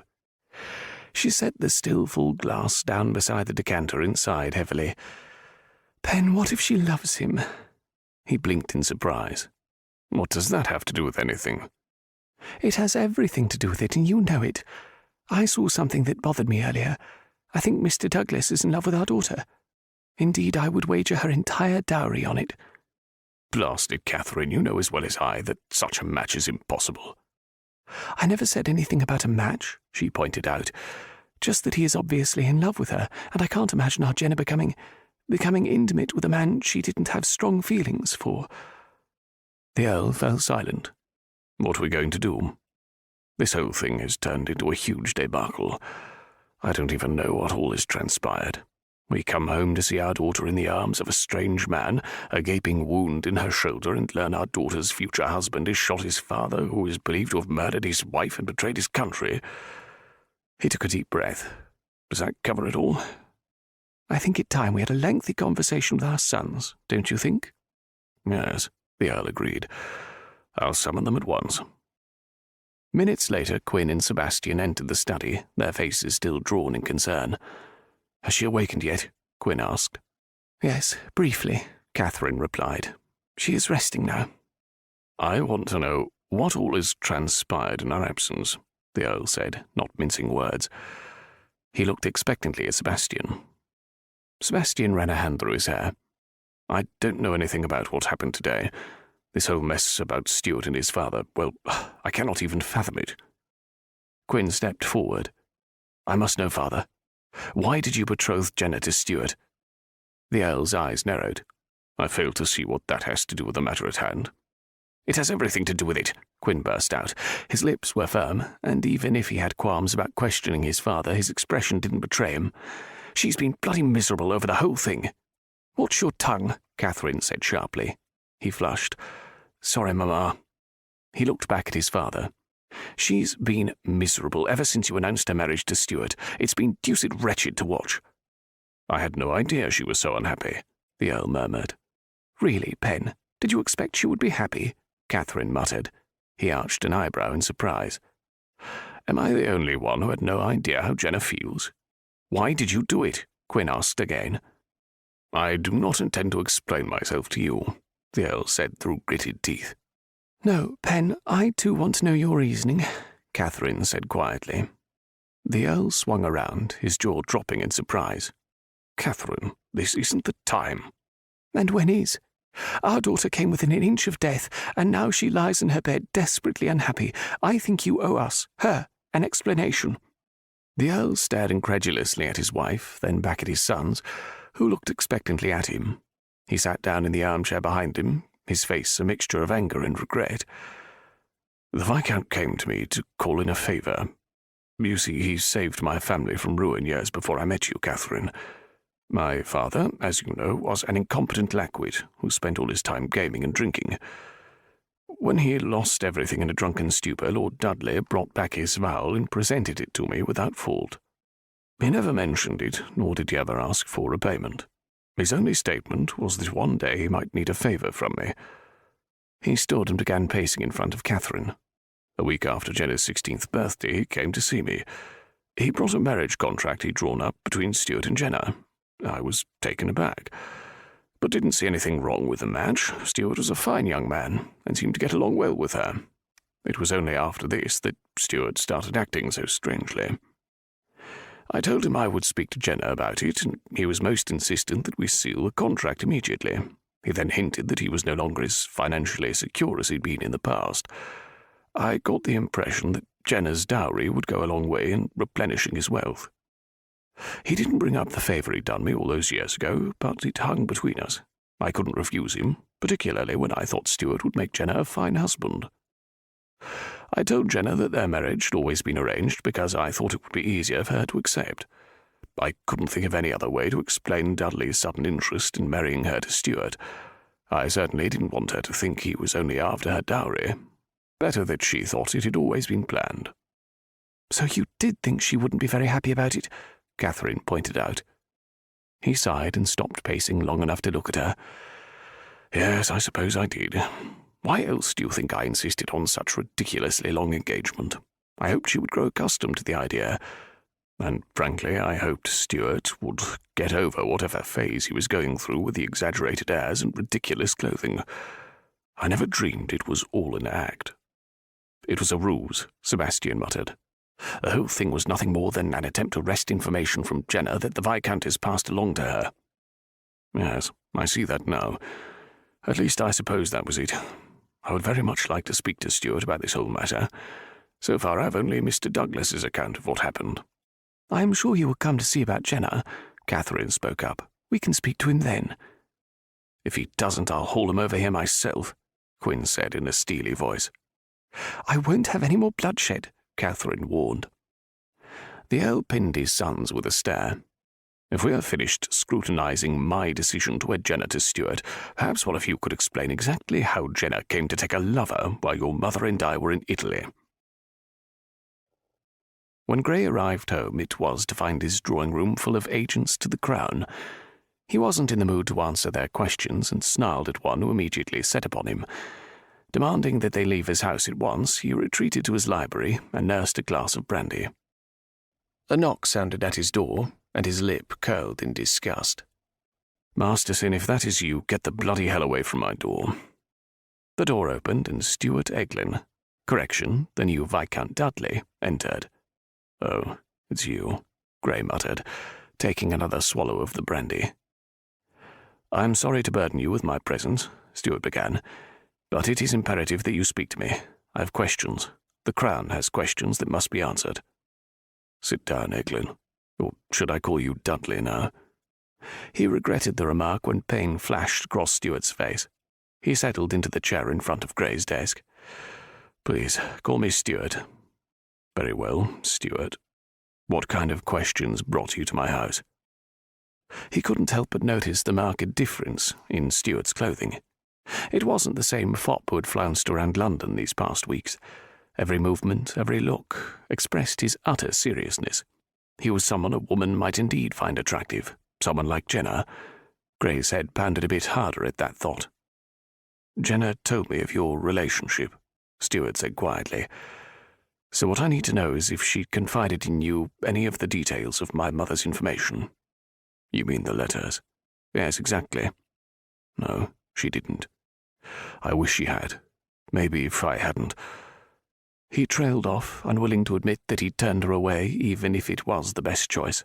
She set the still full glass down beside the decanter and sighed heavily. "Pen, what if she loves him?" He blinked in surprise. "What does that have to do with anything?" "It has everything to do with it, and you know it. I saw something that bothered me earlier. I think Mr. Douglas is in love with our daughter. Indeed, I would wager her entire dowry on it." "Blast it, Catherine, you know as well as I that such a match is impossible." "I never said anything about a match," she pointed out. "Just that he is obviously in love with her, and I can't imagine our Jenna becoming intimate with a man she didn't have strong feelings for." The Earl fell silent. "What are we going to do? This whole thing has turned into a huge debacle. I don't even know what all has transpired. We come home to see our daughter in the arms of a strange man, a gaping wound in her shoulder, and learn our daughter's future husband has shot his father, who is believed to have murdered his wife and betrayed his country." He took a deep breath. "Does that cover it all?" "I think it time we had a lengthy conversation with our sons, don't you think?" "Yes," the Earl agreed. "I'll summon them at once." Minutes later, Quinn and Sebastian entered the study, their faces still drawn in concern. Has she awakened yet? Quinn asked. Yes, briefly, Catherine replied. She is resting now. I want to know what all has transpired in our absence, the Earl said, not mincing words. He looked expectantly at Sebastian. Sebastian ran a hand through his hair. I don't know anything about what happened today. This whole mess about Stuart and his father, well, I cannot even fathom it. Quinn stepped forward. I must know, Father. Why did you betroth Jenna to Stuart? The Earl's eyes narrowed. I fail to see what that has to do with the matter at hand. It has everything to do with it, Quinn burst out. His lips were firm, and even if he had qualms about questioning his father, his expression didn't betray him. She's been bloody miserable over the whole thing. Watch your tongue, Catherine said sharply. He flushed. Sorry, Mamma. He looked back at his father. She's been miserable ever since you announced her marriage to Stuart. It's been deuced wretched to watch. I had no idea she was so unhappy, the Earl murmured. Really, Pen? Did you expect she would be happy? Catherine muttered. He arched an eyebrow in surprise. Am I the only one who had no idea how Jenna feels? Why did you do it? Quinn asked again. I do not intend to explain myself to you, the Earl said through gritted teeth. No, Pen, I too want to know your reasoning, Catherine said quietly. The Earl swung around, his jaw dropping in surprise. Catherine, this isn't the time. And when is? Our daughter came within an inch of death, and now she lies in her bed desperately unhappy. I think you owe us, her, an explanation. The Earl stared incredulously at his wife, then back at his sons, who looked expectantly at him. He sat down in the armchair behind him, his face a mixture of anger and regret. The Viscount came to me to call in a favour. You see, he saved my family from ruin years before I met you, Catherine. My father, as you know, was an incompetent lackwit who spent all his time gaming and drinking. When he lost everything in a drunken stupor, Lord Dudley brought back his vow and presented it to me without fault. He never mentioned it, nor did he ever ask for repayment. His only statement was that one day he might need a favour from me. He stood and began pacing in front of Catherine. A week after Jenna's 16th birthday, he came to see me. He brought a marriage contract he'd drawn up between Stuart and Jenna. I was taken aback, but didn't see anything wrong with the match. Stuart was a fine young man, and seemed to get along well with her. It was only after this that Stuart started acting so strangely. I told him I would speak to Jenna about it, and he was most insistent that we seal the contract immediately. He then hinted that he was no longer as financially secure as he'd been in the past. I got the impression that Jenna's dowry would go a long way in replenishing his wealth. He didn't bring up the favour he'd done me all those years ago, but it hung between us. I couldn't refuse him, particularly when I thought Stuart would make Jenna a fine husband. I told Jenna that their marriage had always been arranged because I thought it would be easier for her to accept. I couldn't think of any other way to explain Dudley's sudden interest in marrying her to Stuart. I certainly didn't want her to think he was only after her dowry. Better that she thought it had always been planned. So you did think she wouldn't be very happy about it? Catherine pointed out. He sighed and stopped pacing long enough to look at her. Yes, I suppose I did. Why else do you think I insisted on such ridiculously long engagement? I hoped she would grow accustomed to the idea, and frankly, I hoped Stuart would get over whatever phase he was going through with the exaggerated airs and ridiculous clothing. I never dreamed it was all an act. It was a ruse, Sebastian muttered. The whole thing was nothing more than an attempt to wrest information from Jenna that the Viscountess passed along to her. Yes, I see that now. At least I suppose that was it. I would very much like to speak to Stuart about this whole matter. So far I've only Mr. Douglas's account of what happened. I am sure he will come to see about Jenna, Catherine spoke up. We can speak to him then. If he doesn't, I'll haul him over here myself, Quinn said in a steely voice. I won't have any more bloodshed, Catherine warned. The Earl pinned his sons with a stare. If we are finished scrutinizing my decision to wed Jenna to Stuart, perhaps one of you could explain exactly how Jenna came to take a lover while your mother and I were in Italy. When Gray arrived home, it was to find his drawing-room full of agents to the Crown. He wasn't in the mood to answer their questions and snarled at one who immediately set upon him. Demanding that they leave his house at once, he retreated to his library and nursed a glass of brandy. A knock sounded at his door, and his lip curled in disgust. "Masterson, if that is you, get the bloody hell away from my door." The door opened and Stuart Eglin, correction, the new Viscount Dudley, entered. "Oh, it's you," Gray muttered, taking another swallow of the brandy. "I'm sorry to burden you with my presence," Stuart began, "but it is imperative that you speak to me. I have questions. The Crown has questions that must be answered." "Sit down, Eglin. Or should I call you Dudley now?" He regretted the remark when pain flashed across Stuart's face. He settled into the chair in front of Gray's desk. "Please, call me Stuart." "Very well, Stuart. What kind of questions brought you to my house?" He couldn't help but notice the marked difference in Stuart's clothing. It wasn't the same fop who had flounced around London these past weeks. Every movement, every look, expressed his utter seriousness. He was someone a woman might indeed find attractive, someone like Jenna. Gray's head pounded a bit harder at that thought. "Jenna told me of your relationship," Stuart said quietly. "So what I need to know is if she confided in you any of the details of my mother's information." "You mean the letters?" "Yes, exactly." "No, she didn't. I wish she had. Maybe if I hadn't." He trailed off, unwilling to admit that he'd turned her away, even if it was the best choice.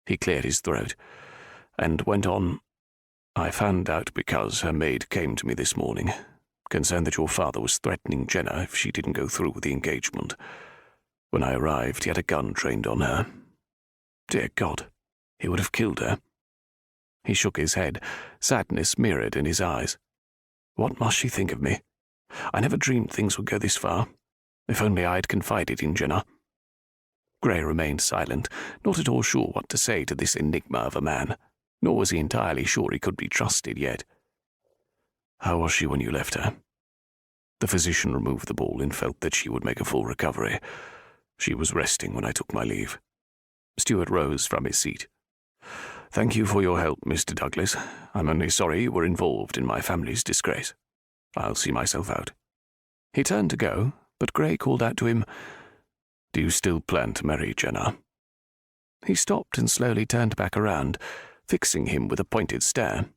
He cleared his throat, and went on, "I found out because her maid came to me this morning, concerned that your father was threatening Jenna if she didn't go through with the engagement. When I arrived, he had a gun trained on her. Dear God, he would have killed her." He shook his head, sadness mirrored in his eyes. "What must she think of me? I never dreamed things would go this far. If only I had confided in Jenna." Gray remained silent, not at all sure what to say to this enigma of a man, nor was he entirely sure he could be trusted yet. "How was she when you left her?" "The physician removed the ball and felt that she would make a full recovery. She was resting when I took my leave." Stuart rose from his seat. "Thank you for your help, Mr. Douglas. I'm only sorry you were involved in my family's disgrace. I'll see myself out." He turned to go, but Gray called out to him, "Do you still plan to marry Jenna?" He stopped and slowly turned back around, fixing him with a pointed stare.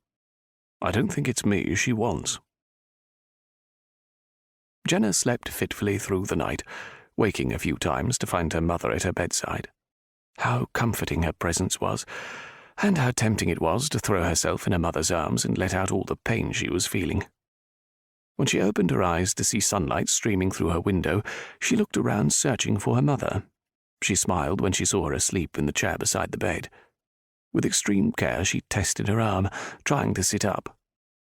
"I don't think it's me she wants." Jenna slept fitfully through the night, waking a few times to find her mother at her bedside. How comforting her presence was, and how tempting it was to throw herself in her mother's arms and let out all the pain she was feeling. When she opened her eyes to see sunlight streaming through her window, she looked around searching for her mother. She smiled when she saw her asleep in the chair beside the bed. With extreme care she tested her arm, trying to sit up.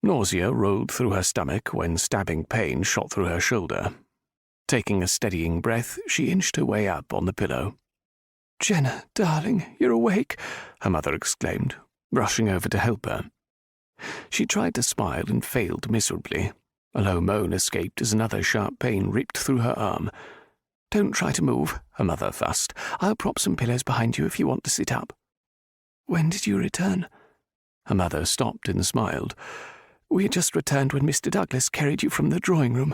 Nausea rolled through her stomach when stabbing pain shot through her shoulder. Taking a steadying breath, she inched her way up on the pillow. "Jenna, darling, you're awake," her mother exclaimed, rushing over to help her. She tried to smile and failed miserably. A low moan escaped as another sharp pain ripped through her arm. "Don't try to move," her mother fussed. "I'll prop some pillows behind you if you want to sit up." "When did you return?" Her mother stopped and smiled. "We had just returned when Mr. Douglas carried you from the drawing-room.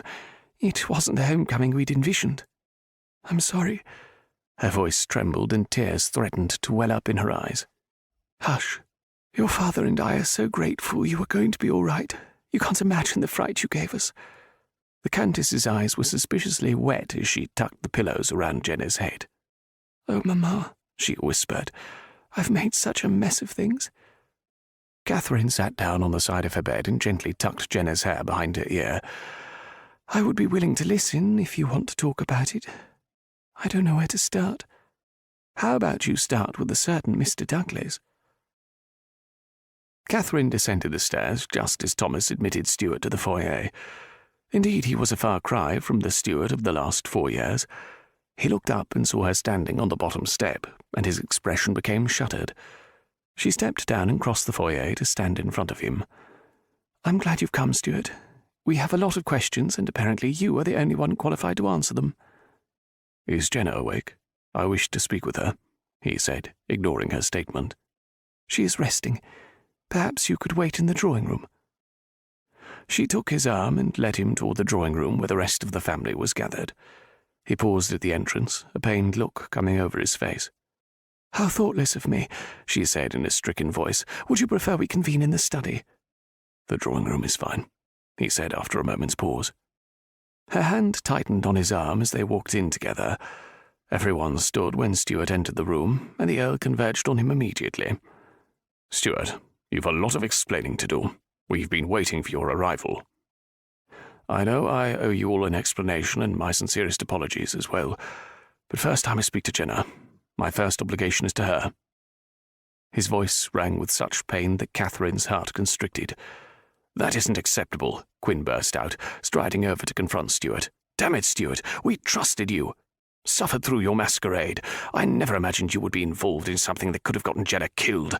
It wasn't the homecoming we'd envisioned." "I'm sorry." Her voice trembled and tears threatened to well up in her eyes. "Hush. Your father and I are so grateful you were going to be all right. You can't imagine the fright you gave us." The Countess's eyes were suspiciously wet as she tucked the pillows around Jenna's head. "Oh, Mamma," she whispered, "I've made such a mess of things." Catherine sat down on the side of her bed and gently tucked Jenna's hair behind her ear. "I would be willing to listen if you want to talk about it. I don't know where to start. How about you start with a certain Mr. Douglas?" Catherine descended the stairs just as Thomas admitted Stuart to the foyer. Indeed, he was a far cry from the Stuart of the last 4 years. He looked up and saw her standing on the bottom step, and his expression became shuttered. She stepped down and crossed the foyer to stand in front of him. "I'm glad you've come, Stuart. We have a lot of questions, and apparently you are the only one qualified to answer them." "Is Jenna awake? I wish to speak with her," he said, ignoring her statement. "She is resting. Perhaps you could wait in the drawing-room." She took his arm and led him toward the drawing-room where the rest of the family was gathered. He paused at the entrance, a pained look coming over his face. How thoughtless of me, she said in a stricken voice. Would you prefer we convene in the study? The drawing-room is fine, he said after a moment's pause. Her hand tightened on his arm as they walked in together. Everyone stood when Stuart entered the room, and the Earl converged on him immediately. Stuart, you've a lot of explaining to do. We've been waiting for your arrival. I know I owe you all an explanation and my sincerest apologies as well, but first I must speak to Jenna. My first obligation is to her. His voice rang with such pain that Catherine's heart constricted. That isn't acceptable, Quinn burst out, striding over to confront Stuart. Damn it, Stuart, we trusted you. Suffered through your masquerade. I never imagined you would be involved in something that could have gotten Jenna killed.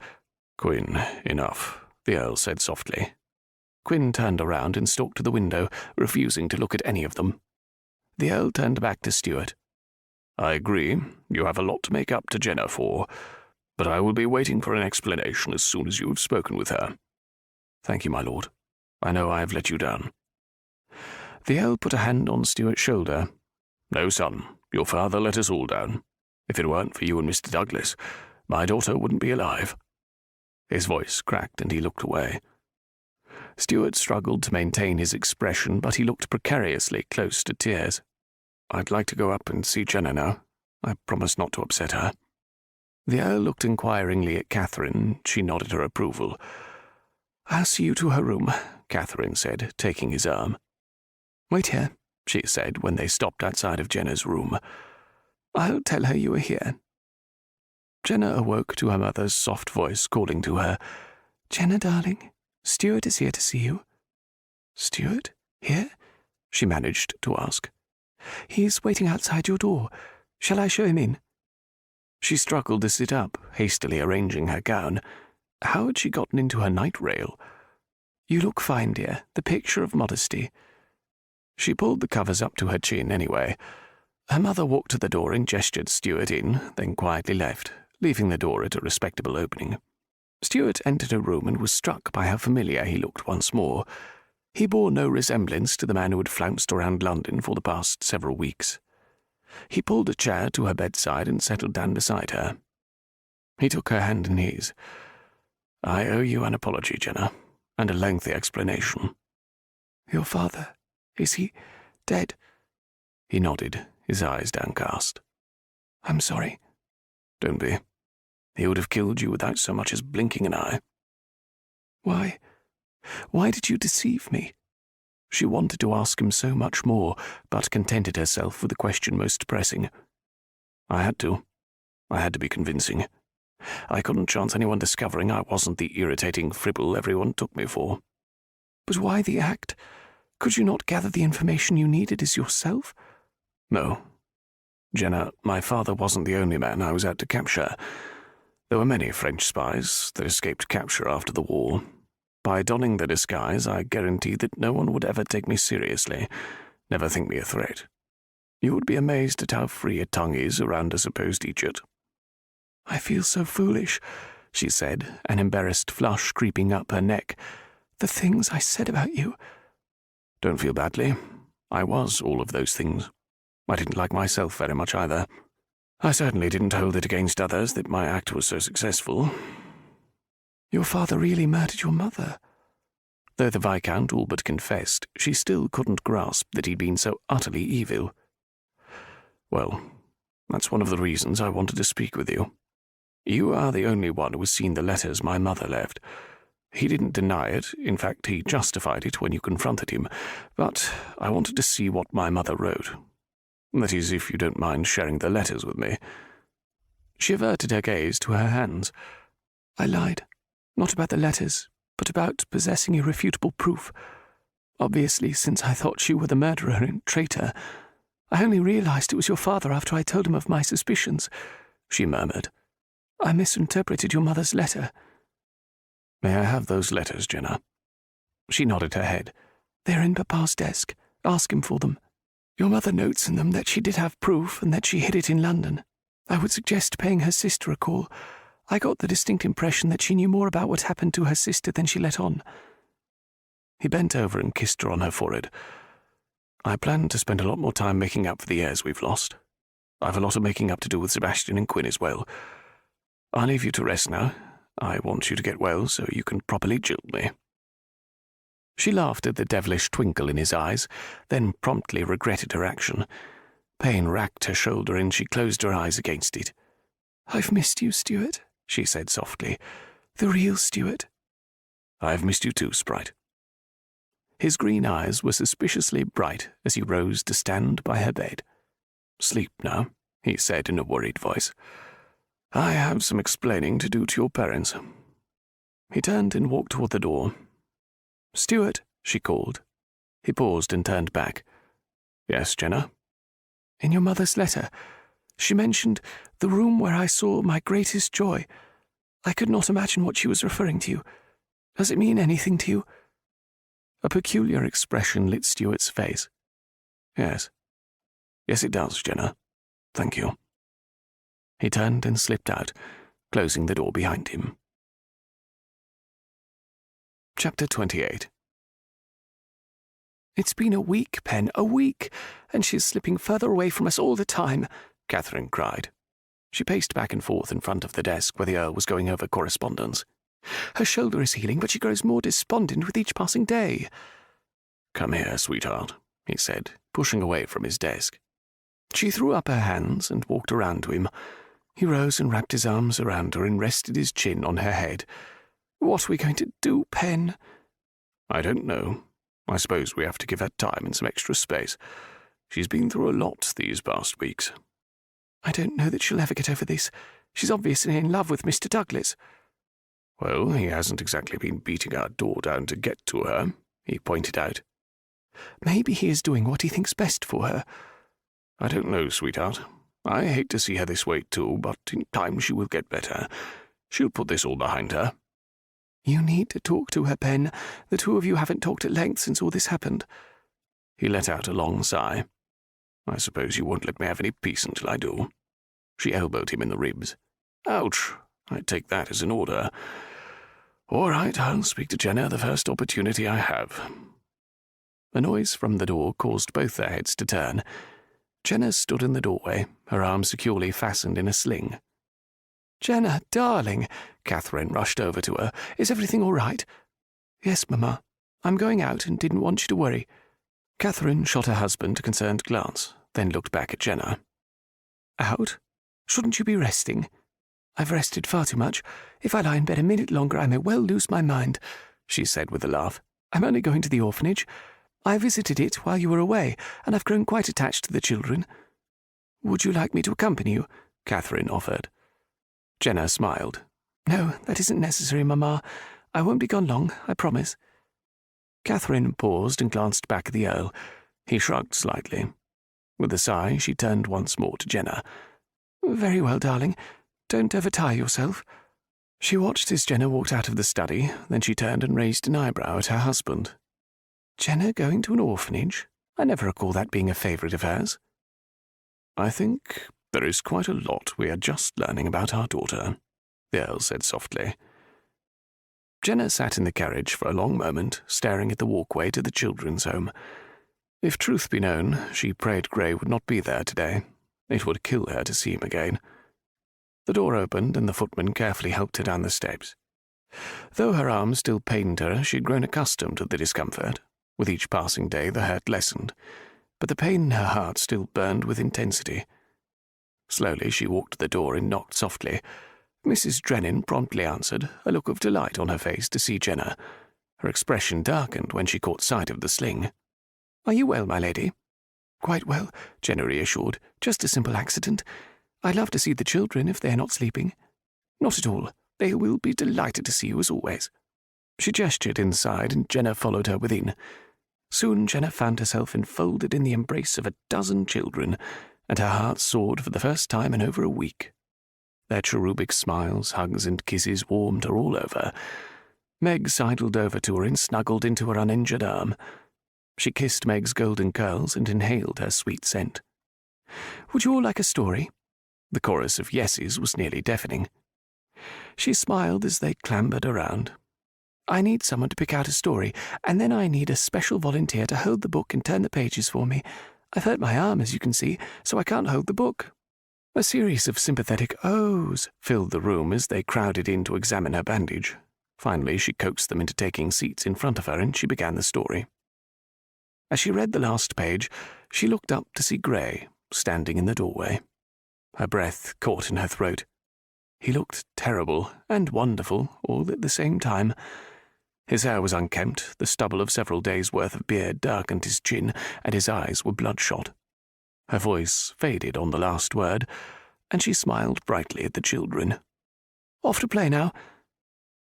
Quinn, enough, the Earl said softly. Quinn turned around and stalked to the window, refusing to look at any of them. The Earl turned back to Stuart. I agree, you have a lot to make up to Jenna for, but I will be waiting for an explanation as soon as you have spoken with her. Thank you, my lord. I know I have let you down. The Earl put a hand on Stuart's shoulder. No, son, your father let us all down. If it weren't for you and Mr. Douglas, my daughter wouldn't be alive. His voice cracked and he looked away. Stuart struggled to maintain his expression, but he looked precariously close to tears. I'd like to go up and see Jenna now. I promise not to upset her. The Earl looked inquiringly at Catherine. She nodded her approval. I'll see you to her room, Catherine said, taking his arm. Wait here, she said when they stopped outside of Jenna's room. I'll tell her you are here. Jenna awoke to her mother's soft voice calling to her. Jenna, darling, Stuart is here to see you. Stuart? Here? She managed to ask. He's waiting outside your door. Shall I show him in? She struggled to sit up, hastily arranging her gown. How had she gotten into her night rail? You look fine, dear, the picture of modesty. She pulled the covers up to her chin anyway. Her mother walked to the door and gestured Stuart in, then quietly left, leaving the door at a respectable opening. Stuart entered her room and was struck by how familiar he looked once more. He bore no resemblance to the man who had flounced around London for the past several weeks. He pulled a chair to her bedside and settled down beside her. He took her hand in his. I owe you an apology, Jenna, and a lengthy explanation. Your father, is he dead? He nodded, his eyes downcast. I'm sorry. Don't be. He would have killed you without so much as blinking an eye. Why? Why did you deceive me? She wanted to ask him so much more, but contented herself with the question most pressing. I had to. I had to be convincing. I couldn't chance anyone discovering I wasn't the irritating fribble everyone took me for. But why the act? Could you not gather the information you needed as yourself? No. Jenna, my father wasn't the only man I was out to capture. There were many French spies that escaped capture after the war. By donning the disguise, I guaranteed that no one would ever take me seriously, never think me a threat. You would be amazed at how free a tongue is around a supposed idiot. I feel so foolish, she said, an embarrassed flush creeping up her neck. The things I said about you. Don't feel badly. I was all of those things. I didn't like myself very much either. I certainly didn't hold it against others that my act was so successful. Your father really murdered your mother. Though the Viscount all but confessed, she still couldn't grasp that he'd been so utterly evil. Well, that's one of the reasons I wanted to speak with you. You are the only one who has seen the letters my mother left. He didn't deny it, in fact he justified it when you confronted him, but I wanted to see what my mother wrote. That is, if you don't mind sharing the letters with me. She averted her gaze to her hands. I lied. Not about the letters, but about possessing irrefutable proof. Obviously, since I thought you were the murderer and traitor, I only realized it was your father after I told him of my suspicions, she murmured. I misinterpreted your mother's letter. May I have those letters, Jenna? She nodded her head. They're in Papa's desk. Ask him for them. Your mother notes in them that she did have proof and that she hid it in London. I would suggest paying her sister a call. I got the distinct impression that she knew more about what happened to her sister than she let on. He bent over and kissed her on her forehead. I plan to spend a lot more time making up for the heirs we've lost. I've a lot of making up to do with Sebastian and Quinn as well. I'll leave you to rest now. I want you to get well so you can properly jilt me." She laughed at the devilish twinkle in his eyes, then promptly regretted her action. Pain racked her shoulder and she closed her eyes against it. "I've missed you, Stuart," she said softly. "The real Stuart." "I've missed you too, Sprite." His green eyes were suspiciously bright as he rose to stand by her bed. "Sleep now," he said in a worried voice. "I have some explaining to do to your parents." He turned and walked toward the door. "Stuart," she called. He paused and turned back. "Yes, Jenna?" "In your mother's letter, she mentioned the room where I saw my greatest joy. I could not imagine what she was referring to. Does it mean anything to you?" A peculiar expression lit Stuart's face. "Yes. Yes, it does, Jenna. Thank you." He turned and slipped out, closing the door behind him. Chapter 28. "It's been a week, Pen, a week, and she's slipping further away from us all the time," Catherine cried. She paced back and forth in front of the desk where the Earl was going over correspondence. "Her shoulder is healing, but she grows more despondent with each passing day." "Come here, sweetheart," he said, pushing away from his desk. She threw up her hands and walked around to him. He rose and wrapped his arms around her and rested his chin on her head. "What are we going to do, Pen?" "I don't know. I suppose we have to give her time and some extra space. She's been through a lot these past weeks." "I don't know that she'll ever get over this. She's obviously in love with Mr. Douglas." "Well, he hasn't exactly been beating our door down to get to her," he pointed out. "Maybe he is doing what he thinks best for her." "I don't know, sweetheart. I hate to see her this way too, but in time she will get better. She'll put this all behind her." "You need to talk to her, Pen. The two of you haven't talked at length since all this happened." He let out a long sigh. "I suppose you won't let me have any peace until I do." She elbowed him in the ribs. "Ouch! I take that as an order. All right, I'll speak to Jenna the first opportunity I have." A noise from the door caused both their heads to turn. Jenna stood in the doorway, her arm securely fastened in a sling. "Jenna, darling," Catherine rushed over to her. "Is everything all right?" "Yes, Mamma. I'm going out and didn't want you to worry." Catherine shot her husband a concerned glance, then looked back at Jenna. "Out? Shouldn't you be resting?" "I've rested far too much. If I lie in bed a minute longer, I may well lose my mind," she said with a laugh. "I'm only going to the orphanage. I visited it while you were away, and I've grown quite attached to the children." "Would you like me to accompany you?" Catherine offered. Jenna smiled. "No, that isn't necessary, Mamma. I won't be gone long, I promise." Catherine paused and glanced back at the Earl. He shrugged slightly. With a sigh, she turned once more to Jenna. "Very well, darling. Don't overtire yourself." She watched as Jenna walked out of the study, then she turned and raised an eyebrow at her husband. Jenna going to an orphanage? I never recall that being a favourite of hers. "I think there is quite a lot we are just learning about our daughter," the Earl said softly. Jenna sat in the carriage for a long moment, staring at the walkway to the children's home. If truth be known, she prayed Gray would not be there today. It would kill her to see him again. The door opened and the footman carefully helped her down the steps. Though her arm still pained her, she had grown accustomed to the discomfort. With each passing day the hurt lessened, but the pain in her heart still burned with intensity. Slowly she walked to the door and knocked softly. Mrs. Drennan promptly answered, a look of delight on her face to see Jenna. Her expression darkened when she caught sight of the sling. "Are you well, my lady?" "Quite well," Jenna reassured. "Just a simple accident. I'd love to see the children if they are not sleeping." "Not at all. They will be delighted to see you as always." She gestured inside and Jenna followed her within. Soon Jenna found herself enfolded in the embrace of a dozen children, and her heart soared for the first time in over a week. Their cherubic smiles, hugs, and kisses warmed her all over. Meg sidled over to her and snuggled into her uninjured arm. She kissed Meg's golden curls and inhaled her sweet scent. "Would you all like a story?" The chorus of yeses was nearly deafening. She smiled as they clambered around. "I need someone to pick out a story, and then I need a special volunteer to hold the book and turn the pages for me. I've hurt my arm, as you can see, so I can't hold the book." A series of sympathetic ohs filled the room as they crowded in to examine her bandage. Finally, she coaxed them into taking seats in front of her, and she began the story. As she read the last page, she looked up to see Gray standing in the doorway. Her breath caught in her throat. He looked terrible and wonderful all at the same time. His hair was unkempt, the stubble of several days' worth of beard darkened his chin, and his eyes were bloodshot. Her voice faded on the last word, and she smiled brightly at the children. "Off to play now."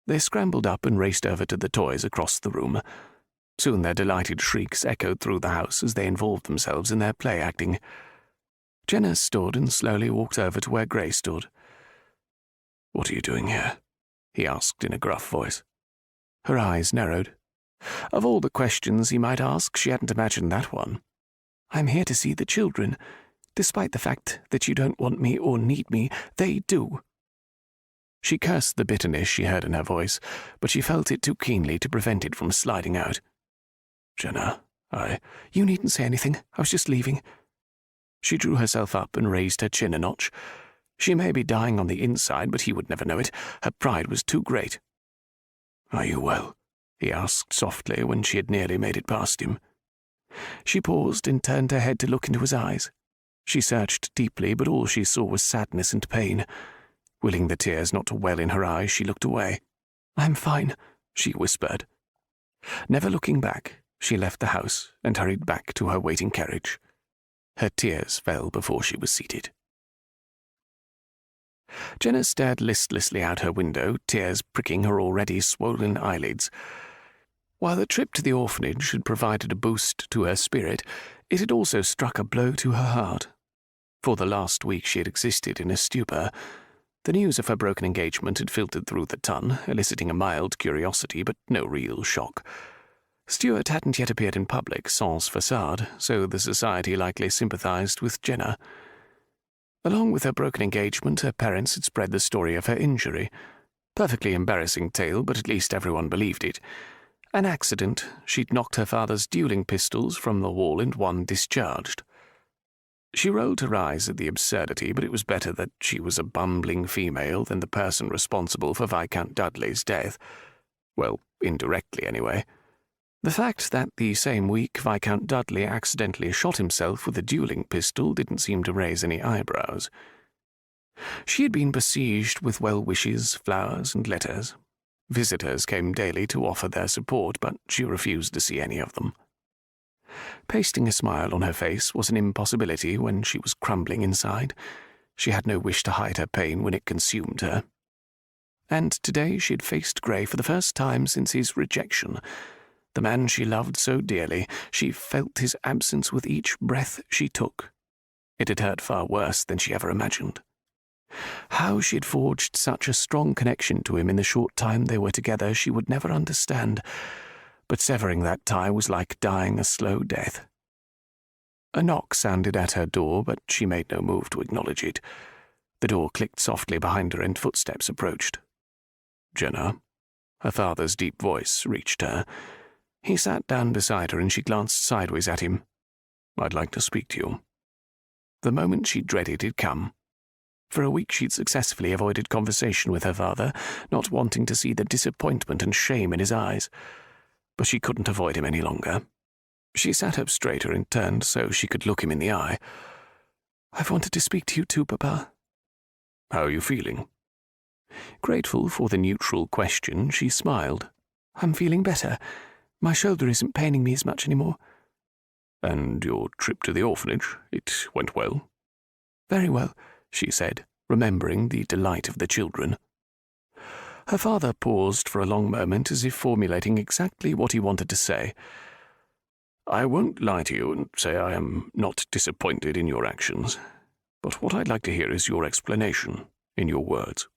They scrambled up and raced over to the toys across the room. Soon their delighted shrieks echoed through the house as they involved themselves in their play-acting. Jenna stood and slowly walked over to where Gray stood. "What are you doing here?" he asked in a gruff voice. Her eyes narrowed. Of all the questions he might ask, she hadn't imagined that one. "I'm here to see the children. Despite the fact that you don't want me or need me, they do." She cursed the bitterness she heard in her voice, but she felt it too keenly to prevent it from sliding out. "Jenna, You needn't say anything. I was just leaving." She drew herself up and raised her chin a notch. She may be dying on the inside, but he would never know it. Her pride was too great. "Are you well?" he asked softly when she had nearly made it past him. She paused and turned her head to look into his eyes. She searched deeply, but all she saw was sadness and pain. Willing the tears not to well in her eyes, she looked away. "I'm fine," she whispered. Never looking back, she left the house and hurried back to her waiting carriage. Her tears fell before she was seated. Jenna stared listlessly out her window, tears pricking her already swollen eyelids. While the trip to the orphanage had provided a boost to her spirit, it had also struck a blow to her heart. For the last week she had existed in a stupor. The news of her broken engagement had filtered through the ton, eliciting a mild curiosity but no real shock. Stuart hadn't yet appeared in public sans façade, so the society likely sympathized with Jenna. Along with her broken engagement, her parents had spread the story of her injury. Perfectly embarrassing tale, but at least everyone believed it. An accident. She'd knocked her father's dueling pistols from the wall and one discharged. She rolled her eyes at the absurdity, but it was better that she was a bumbling female than the person responsible for Viscount Dudley's death. Well, indirectly anyway. The fact that the same week Viscount Dudley accidentally shot himself with a dueling pistol didn't seem to raise any eyebrows. She had been besieged with well-wishes, flowers, and letters. Visitors came daily to offer their support, but she refused to see any of them. Pasting a smile on her face was an impossibility when she was crumbling inside. She had no wish to hide her pain when it consumed her. And today she had faced Gray for the first time since his rejection. The man she loved so dearly, she felt his absence with each breath she took. It had hurt far worse than she ever imagined. How she had forged such a strong connection to him in the short time they were together she would never understand, but severing that tie was like dying a slow death. A knock sounded at her door, but she made no move to acknowledge it. The door clicked softly behind her and footsteps approached. "Jenna?" Her father's deep voice reached her. He sat down beside her and she glanced sideways at him. "I'd like to speak to you." The moment she dreaded had come. For a week she'd successfully avoided conversation with her father, not wanting to see the disappointment and shame in his eyes. But she couldn't avoid him any longer. She sat up straighter and turned so she could look him in the eye. "I've wanted to speak to you too, Papa." "How are you feeling?" Grateful for the neutral question, she smiled. "I'm feeling better. My shoulder isn't paining me as much anymore." "And your trip to the orphanage, it went well?" "Very well," she said, remembering the delight of the children. Her father paused for a long moment as if formulating exactly what he wanted to say. "I won't lie to you and say I am not disappointed in your actions, but what I'd like to hear is your explanation, in your words."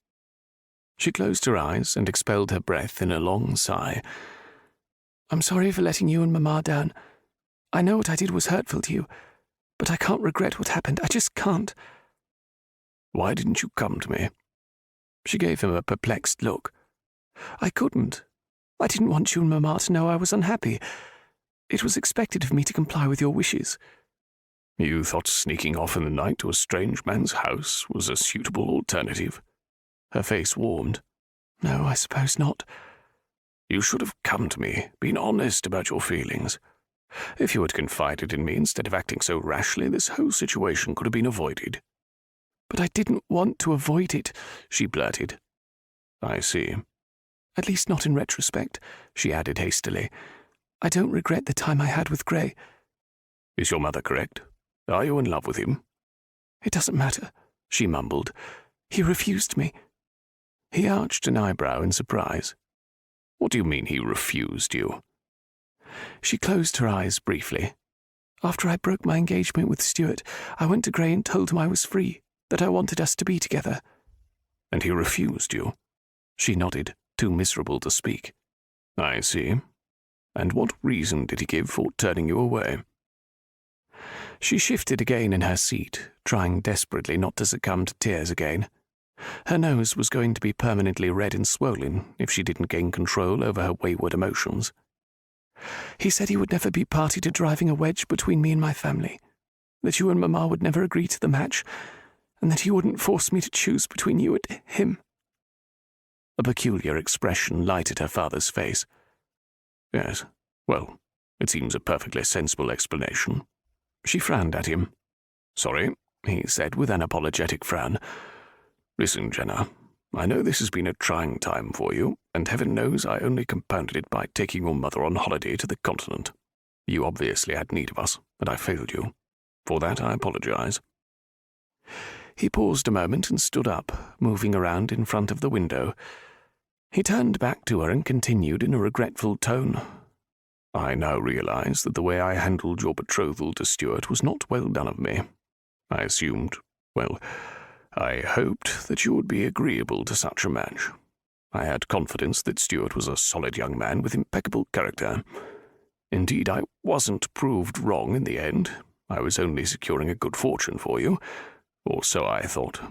She closed her eyes and expelled her breath in a long sigh. "I'm sorry for letting you and Mama down. I know what I did was hurtful to you, but I can't regret what happened. I just can't." "Why didn't you come to me?" She gave him a perplexed look. "I couldn't. I didn't want you and Mama to know I was unhappy. It was expected of me to comply with your wishes." You thought sneaking off in the night to a strange man's house was a suitable alternative? Her face warmed. No, I suppose not. You should have come to me, been honest about your feelings. If you had confided in me instead of acting so rashly, this whole situation could have been avoided. But I didn't want to avoid it, she blurted. I see. At least not in retrospect, she added hastily. I don't regret the time I had with Gray. Is your mother correct? Are you in love with him? It doesn't matter, she mumbled. He refused me. He arched an eyebrow in surprise. What do you mean he refused you? She closed her eyes briefly. After I broke my engagement with Stuart, I went to Gray and told him I was free, that I wanted us to be together. And he refused you? She nodded, too miserable to speak. I see. And what reason did he give for turning you away? She shifted again in her seat, trying desperately not to succumb to tears again. Her nose was going to be permanently red and swollen if she didn't gain control over her wayward emotions. He said he would never be party to driving a wedge between me and my family, that you and Mamma would never agree to the match, and that he wouldn't force me to choose between you and him. A peculiar expression lighted her father's face. Yes, well, it seems a perfectly sensible explanation. She frowned at him. Sorry, he said with an apologetic frown. Listen, Jenna, I know this has been a trying time for you, and heaven knows I only compounded it by taking your mother on holiday to the continent. You obviously had need of us, and I failed you. For that I apologize. He paused a moment and stood up, moving around in front of the window. He turned back to her and continued in a regretful tone. I now realize that the way I handled your betrothal to Stuart was not well done of me. I assumed, well, I hoped that you would be agreeable to such a match. I had confidence that Stuart was a solid young man with impeccable character. Indeed, I wasn't proved wrong in the end. I was only securing a good fortune for you, or so I thought.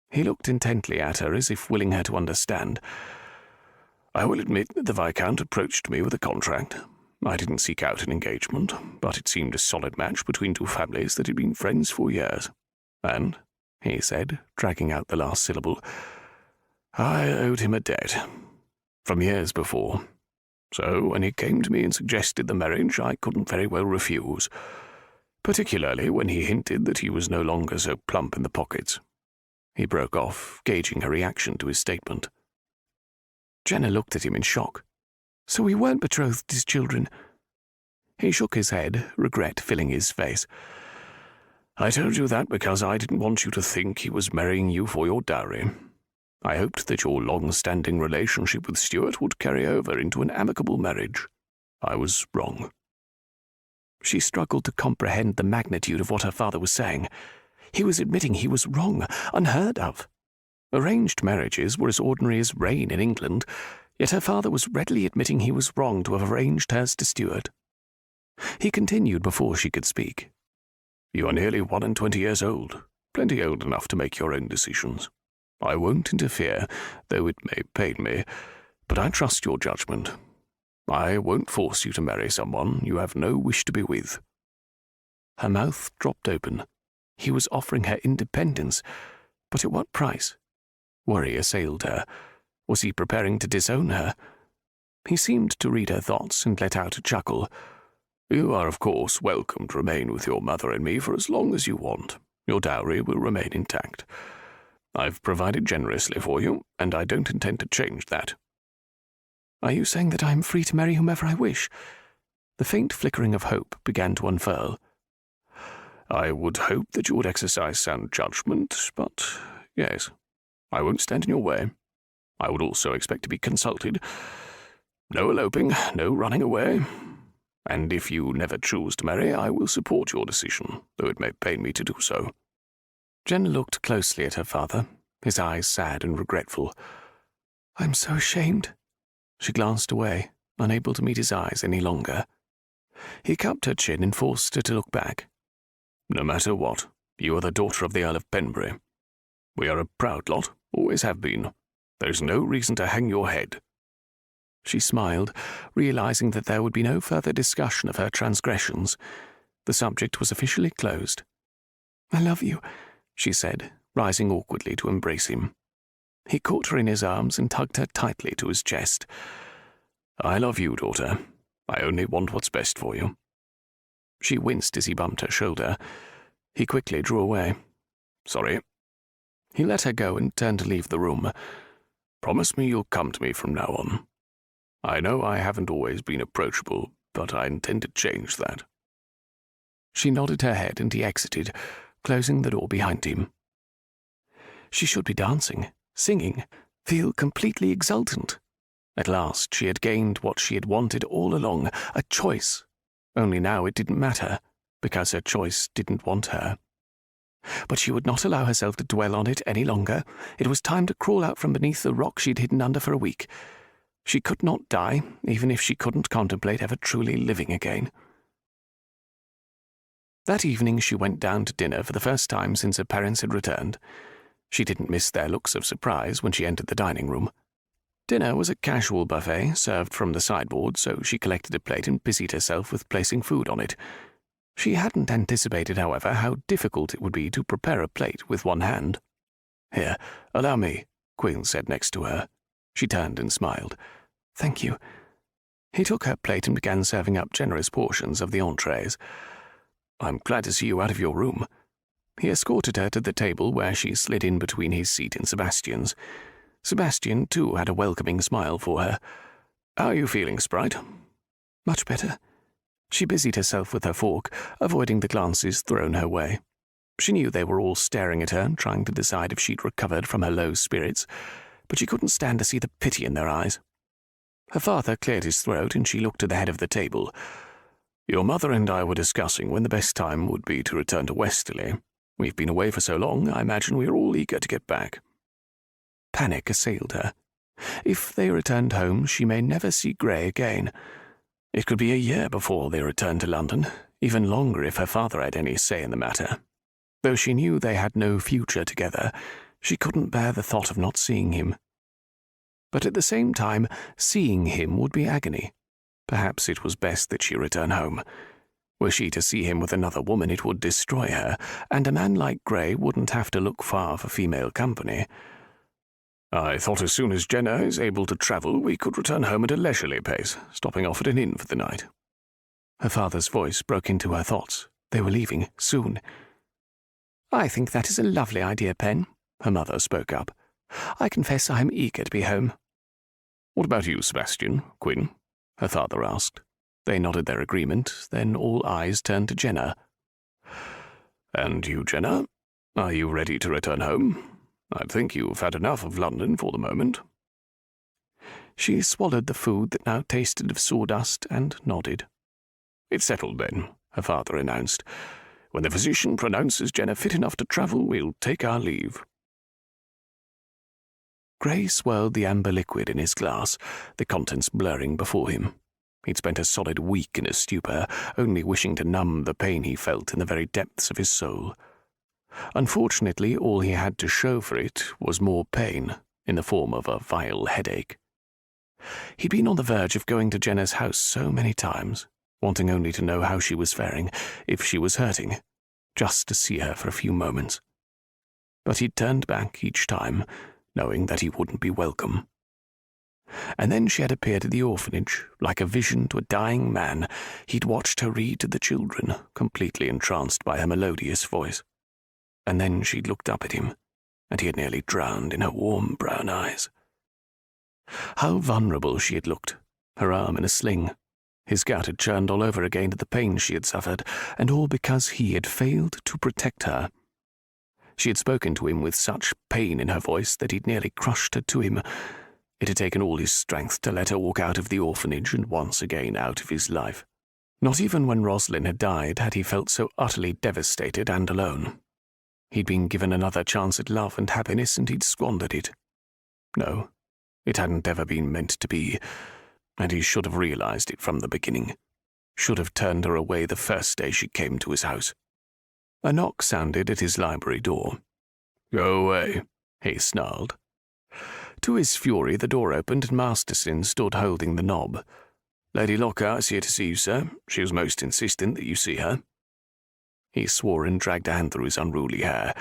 He looked intently at her as if willing her to understand. I will admit that the Viscount approached me with a contract. I didn't seek out an engagement, but it seemed a solid match between two families that had been friends for years. And, he said, dragging out the last syllable, I owed him a debt, from years before. So when he came to me and suggested the marriage, I couldn't very well refuse, particularly when he hinted that he was no longer so plump in the pockets. He broke off, gauging her reaction to his statement. Jenna looked at him in shock. So we weren't betrothed as children? He shook his head, regret filling his face. I told you that because I didn't want you to think he was marrying you for your dowry. I hoped that your long-standing relationship with Stuart would carry over into an amicable marriage. I was wrong. She struggled to comprehend the magnitude of what her father was saying. He was admitting he was wrong, unheard of. Arranged marriages were as ordinary as rain in England, yet her father was readily admitting he was wrong to have arranged hers to Stuart. He continued before she could speak. You are nearly 21 years old, plenty old enough to make your own decisions. I won't interfere, though it may pain me, but I trust your judgment. I won't force you to marry someone you have no wish to be with. Her mouth dropped open. He was offering her independence, but at what price? Worry assailed her. Was he preparing to disown her? He seemed to read her thoughts and let out a chuckle. You are, of course, welcome to remain with your mother and me for as long as you want. Your dowry will remain intact. I've provided generously for you, and I don't intend to change that. Are you saying that I am free to marry whomever I wish? The faint flickering of hope began to unfurl. I would hope that you would exercise sound judgment, but yes, I won't stand in your way. I would also expect to be consulted. No eloping, no running away. And if you never choose to marry, I will support your decision, though it may pain me to do so. Jenna looked closely at her father, his eyes sad and regretful. I'm so ashamed. She glanced away, unable to meet his eyes any longer. He cupped her chin and forced her to look back. No matter what, you are the daughter of the Earl of Penbury. We are a proud lot, always have been. There's no reason to hang your head. She smiled, realizing that there would be no further discussion of her transgressions. The subject was officially closed. "I love you," she said, rising awkwardly to embrace him. He caught her in his arms and tugged her tightly to his chest. "I love you, daughter. I only want what's best for you." She winced as he bumped her shoulder. He quickly drew away. "Sorry." He let her go and turned to leave the room. "Promise me you'll come to me from now on. I know I haven't always been approachable, but I intend to change that." She nodded her head and he exited, closing the door behind him. She should be dancing, singing, feel completely exultant. At last she had gained what she had wanted all along, a choice. Only now it didn't matter, because her choice didn't want her. But she would not allow herself to dwell on it any longer. It was time to crawl out from beneath the rock she'd hidden under for a week. She could not die, even if she couldn't contemplate ever truly living again. That evening she went down to dinner for the first time since her parents had returned. She didn't miss their looks of surprise when she entered the dining room. Dinner was a casual buffet served from the sideboard, so she collected a plate and busied herself with placing food on it. She hadn't anticipated, however, how difficult it would be to prepare a plate with one hand. "Here, allow me," Quill said next to her. She turned and smiled. "Thank you." He took her plate and began serving up generous portions of the entrees. "I'm glad to see you out of your room." He escorted her to the table where she slid in between his seat and Sebastian's. Sebastian, too, had a welcoming smile for her. "How are you feeling, Sprite?" "Much better." She busied herself with her fork, avoiding the glances thrown her way. She knew they were all staring at her, trying to decide if she'd recovered from her low spirits, but she couldn't stand to see the pity in their eyes. Her father cleared his throat, and she looked to the head of the table. "Your mother and I were discussing when the best time would be to return to Westerly. We've been away for so long, I imagine we're all eager to get back." Panic assailed her. If they returned home, she may never see Gray again. It could be a year before they returned to London, even longer if her father had any say in the matter. Though she knew they had no future together, she couldn't bear the thought of not seeing him. But at the same time, seeing him would be agony. Perhaps it was best that she return home. Were she to see him with another woman, it would destroy her, and a man like Gray wouldn't have to look far for female company. "I thought as soon as Jenna is able to travel, we could return home at a leisurely pace, stopping off at an inn for the night." Her father's voice broke into her thoughts. They were leaving soon. "I think that is a lovely idea, Pen," her mother spoke up. "I confess I am eager to be home." "What about you, Sebastian, Quinn?" her father asked. They nodded their agreement, then all eyes turned to Jenna. "And you, Jenna? Are you ready to return home? I think you've had enough of London for the moment." She swallowed the food that now tasted of sawdust and nodded. "It's settled then," her father announced. "When the physician pronounces Jenna fit enough to travel, we'll take our leave." Gray swirled the amber liquid in his glass, the contents blurring before him. He'd spent a solid week in a stupor, only wishing to numb the pain he felt in the very depths of his soul. Unfortunately, all he had to show for it was more pain, in the form of a vile headache. He'd been on the verge of going to Jenna's house so many times, wanting only to know how she was faring, if she was hurting, just to see her for a few moments. But he'd turned back each time, knowing that he wouldn't be welcome. And then she had appeared at the orphanage, like a vision to a dying man. He'd watched her read to the children, completely entranced by her melodious voice. And then she'd looked up at him, and he had nearly drowned in her warm brown eyes. How vulnerable she had looked, her arm in a sling. His gout had churned all over again at the pain she had suffered, and all because he had failed to protect her. She had spoken to him with such pain in her voice that he'd nearly crushed her to him. It had taken all his strength to let her walk out of the orphanage and once again out of his life. Not even when Rosalind had died had he felt so utterly devastated and alone. He'd been given another chance at love and happiness, and he'd squandered it. No, it hadn't ever been meant to be, and he should have realized it from the beginning. Should have turned her away the first day she came to his house. A knock sounded at his library door. "Go away," he snarled. To his fury, the door opened and Masterson stood holding the knob. "Lady Lockheart is here to see you, sir. She was most insistent that you see her." He swore and dragged a hand through his unruly hair.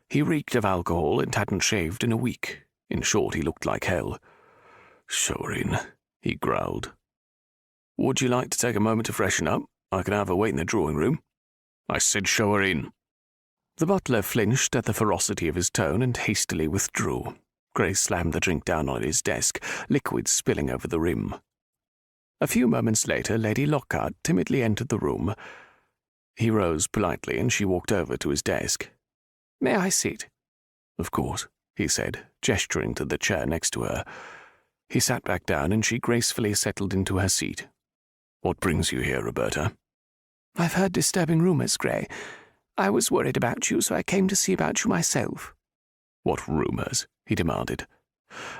He reeked of alcohol and hadn't shaved in a week. In short, he looked like hell. "Show her in," he growled. "Would you like to take a moment to freshen up? I can have her wait in the drawing room." "I said show her in." The butler flinched at the ferocity of his tone and hastily withdrew. Gray slammed the drink down on his desk, liquid spilling over the rim. A few moments later, Lady Lockheart timidly entered the room. He rose politely, and she walked over to his desk. "May I sit?" "Of course," he said, gesturing to the chair next to her. He sat back down, and she gracefully settled into her seat. "What brings you here, Roberta?" "I've heard disturbing rumours, Gray. I was worried about you, so I came to see about you myself." "What rumours?" he demanded.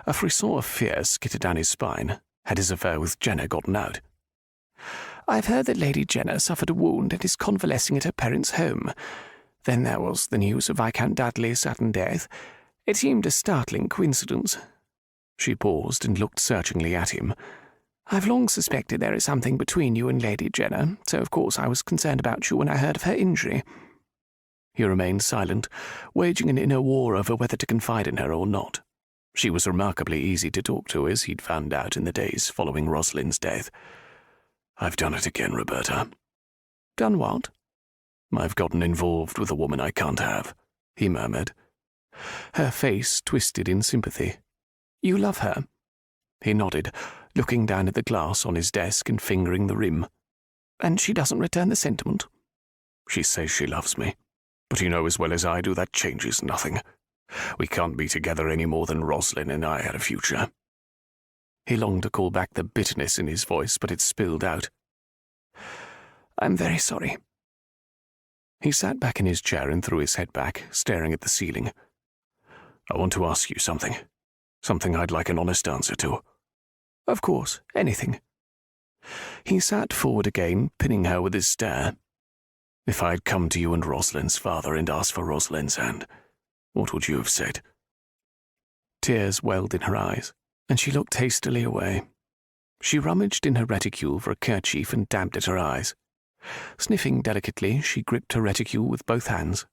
A frisson of fear skittered down his spine. Had his affair with Jenna gotten out? "I've heard that Lady Jenna suffered a wound and is convalescing at her parents' home. Then there was the news of Viscount Dudley's sudden death. It seemed a startling coincidence." She paused and looked searchingly at him. "I've long suspected there is something between you and Lady Jenna, so of course I was concerned about you when I heard of her injury." He remained silent, waging an inner war over whether to confide in her or not. She was remarkably easy to talk to, as he'd found out in the days following Rosalind's death. "I've done it again, Roberta." "Done what?" "I've gotten involved with a woman I can't have," he murmured. Her face twisted in sympathy. "You love her?" He nodded, looking down at the glass on his desk and fingering the rim. "And she doesn't return the sentiment?" "She says she loves me. But you know as well as I do that changes nothing. We can't be together any more than Rosalind and I had a future." He longed to call back the bitterness in his voice, but it spilled out. "I'm very sorry." He sat back in his chair and threw his head back, staring at the ceiling. "I want to ask you something. Something I'd like an honest answer to." "Of course, anything." He sat forward again, pinning her with his stare. "If I had come to you and Rosalind's father and asked for Rosalind's hand, what would you have said?" Tears welled in her eyes, and she looked hastily away. She rummaged in her reticule for a kerchief and dabbed at her eyes. Sniffing delicately, she gripped her reticule with both hands.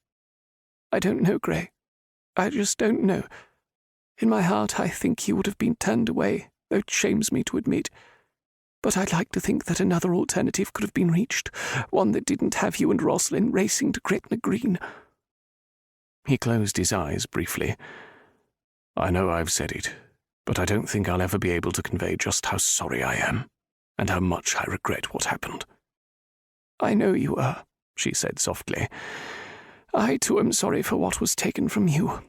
"I don't know, Gray. I just don't know. In my heart, I think he would have been turned away, though it shames me to admit. But I'd like to think that another alternative could have been reached, one that didn't have you and Rosalind racing to Gretna Green." He closed his eyes briefly. "I know I've said it, but I don't think I'll ever be able to convey just how sorry I am, and how much I regret what happened." "I know you are," she said softly. "I too am sorry for what was taken from you.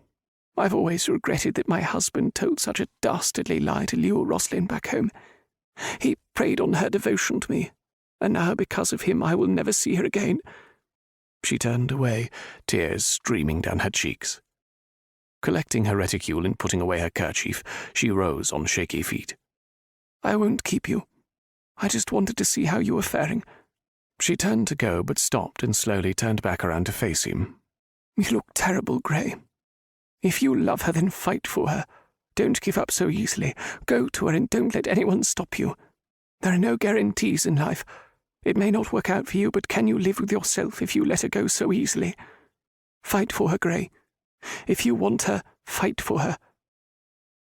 I've always regretted that my husband told such a dastardly lie to lure Rosalind back home. He preyed on her devotion to me, and now because of him I will never see her again." She turned away, tears streaming down her cheeks. Collecting her reticule and putting away her kerchief, she rose on shaky feet. "I won't keep you. I just wanted to see how you were faring." She turned to go, but stopped and slowly turned back around to face him. "You look terrible, Gray. If you love her, then fight for her. Don't give up so easily. Go to her and don't let anyone stop you. There are no guarantees in life. It may not work out for you, but can you live with yourself if you let her go so easily? Fight for her, Gray. If you want her, fight for her."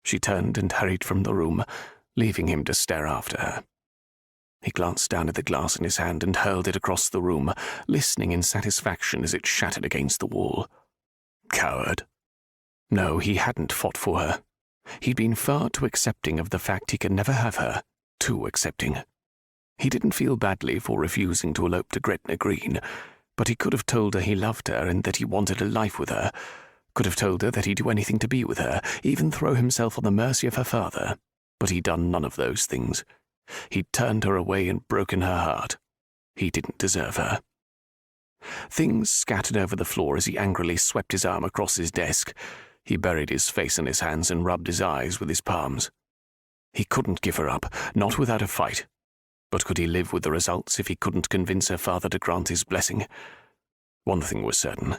She turned and hurried from the room, leaving him to stare after her. He glanced down at the glass in his hand and hurled it across the room, listening in satisfaction as it shattered against the wall. Coward. No, he hadn't fought for her. He'd been far too accepting of the fact he could never have her. Too accepting. He didn't feel badly for refusing to elope to Gretna Green, but he could have told her he loved her and that he wanted a life with her, could have told her that he'd do anything to be with her, even throw himself on the mercy of her father. But he'd done none of those things. He'd turned her away and broken her heart. He didn't deserve her. Things scattered over the floor as he angrily swept his arm across his desk. He buried his face in his hands and rubbed his eyes with his palms. He couldn't give her up, not without a fight. But could he live with the results if he couldn't convince her father to grant his blessing? One thing was certain.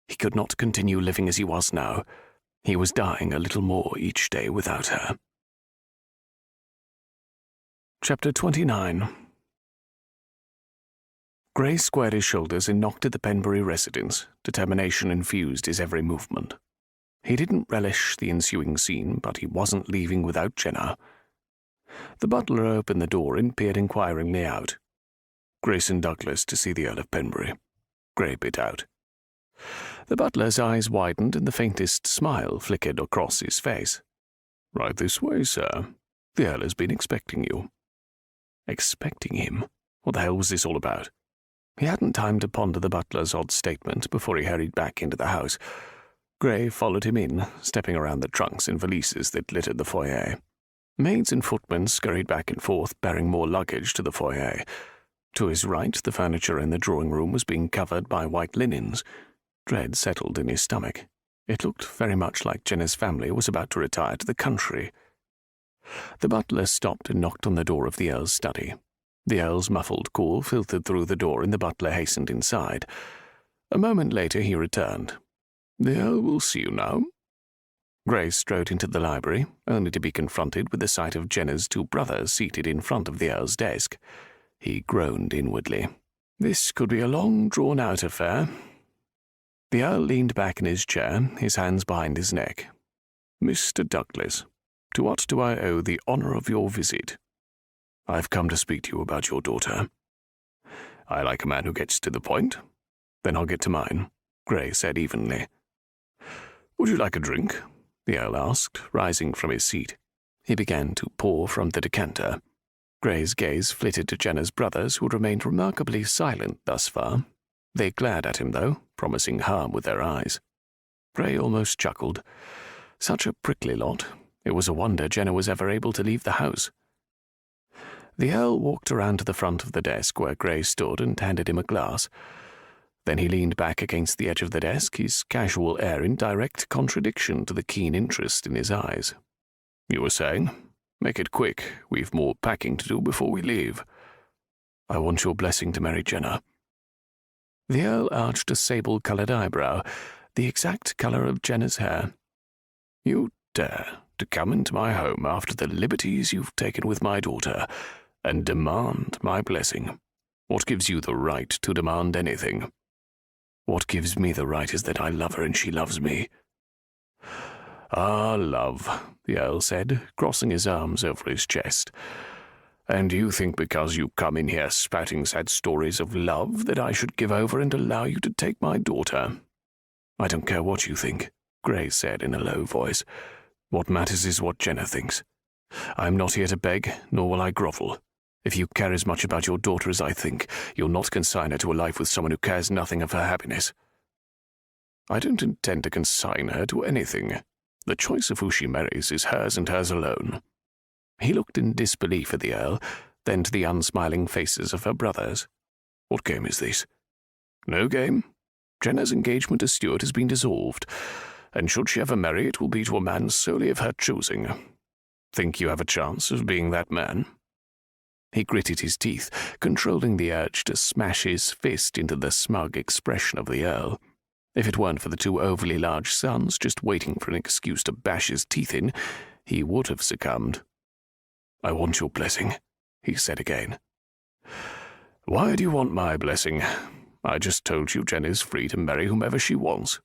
He could not continue living as he was now. He was dying a little more each day without her. Chapter 29. Gray squared his shoulders and knocked at the Penbury residence. Determination infused his every movement. He didn't relish the ensuing scene, but he wasn't leaving without Jenna. The butler opened the door and peered inquiringly out. "Grayson Douglas to see the Earl of Penbury," Gray bit out. The butler's eyes widened and the faintest smile flickered across his face. "Right this way, sir. The Earl has been expecting you." Expecting him? What the hell was this all about? He hadn't time to ponder the butler's odd statement before he hurried back into the house. Gray followed him in, stepping around the trunks and valises that littered the foyer. Maids and footmen scurried back and forth, bearing more luggage to the foyer. To his right, the furniture in the drawing-room was being covered by white linens. Dread settled in his stomach. It looked very much like Jenna's family was about to retire to the country. The butler stopped and knocked on the door of the Earl's study. The Earl's muffled call filtered through the door and the butler hastened inside. A moment later he returned. "The Earl will see you now." Gray strode into the library, only to be confronted with the sight of Jenna's two brothers seated in front of the Earl's desk. He groaned inwardly. This could be a long, drawn-out affair. The Earl leaned back in his chair, his hands behind his neck. "Mr. Douglas, to what do I owe the honour of your visit?" "I've come to speak to you about your daughter." "I like a man who gets to the point." "Then I'll get to mine," Gray said evenly. "Would you like a drink?" the Earl asked, rising from his seat. He began to pour from the decanter. Gray's gaze flitted to Jenna's brothers, who had remained remarkably silent thus far. They glared at him, though, promising harm with their eyes. Gray almost chuckled. Such a prickly lot. It was a wonder Jenna was ever able to leave the house. The Earl walked around to the front of the desk where Gray stood and handed him a glass. Then he leaned back against the edge of the desk, his casual air in direct contradiction to the keen interest in his eyes. "You were saying? Make it quick. We've more packing to do before we leave." "I want your blessing to marry Jenna." The Earl arched a sable-coloured eyebrow, the exact colour of Jenna's hair. "You dare to come into my home after the liberties you've taken with my daughter and demand my blessing? What gives you the right to demand anything?" "What gives me the right is that I love her and she loves me." "Ah, love," the Earl said, crossing his arms over his chest. "And you think because you come in here spouting sad stories of love that I should give over and allow you to take my daughter?" "I don't care what you think," Gray said in a low voice. "What matters is what Jenna thinks. I'm not here to beg, nor will I grovel. If you care as much about your daughter as I think, you'll not consign her to a life with someone who cares nothing of her happiness." "I don't intend to consign her to anything. The choice of who she marries is hers and hers alone." He looked in disbelief at the Earl, then to the unsmiling faces of her brothers. "What game is this?" "No game. Jenna's engagement to Stuart has been dissolved, and should she ever marry, it will be to a man solely of her choosing. Think you have a chance of being that man?" He gritted his teeth, controlling the urge to smash his fist into the smug expression of the Earl. If it weren't for the two overly large sons just waiting for an excuse to bash his teeth in, he would have succumbed. "I want your blessing," he said again. "Why do you want my blessing? I just told you Jenna is free to marry whomever she wants."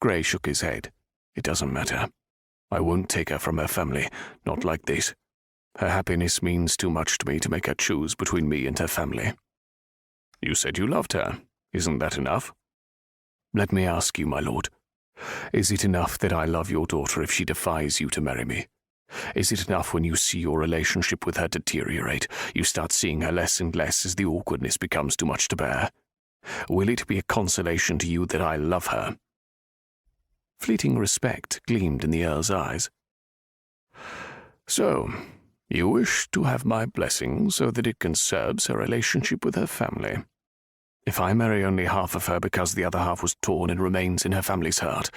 Gray shook his head. "It doesn't matter. I won't take her from her family, not like this. Her happiness means too much to me to make her choose between me and her family." "You said you loved her. Isn't that enough?" "Let me ask you, my lord. Is it enough that I love your daughter if she defies you to marry me? Is it enough when you see your relationship with her deteriorate, you start seeing her less and less as the awkwardness becomes too much to bear? Will it be a consolation to you that I love her?" Fleeting respect gleamed in the Earl's eyes. "So, you wish to have my blessing so that it conserves her relationship with her family. If I marry only half of her because the other half was torn and remains in her family's heart,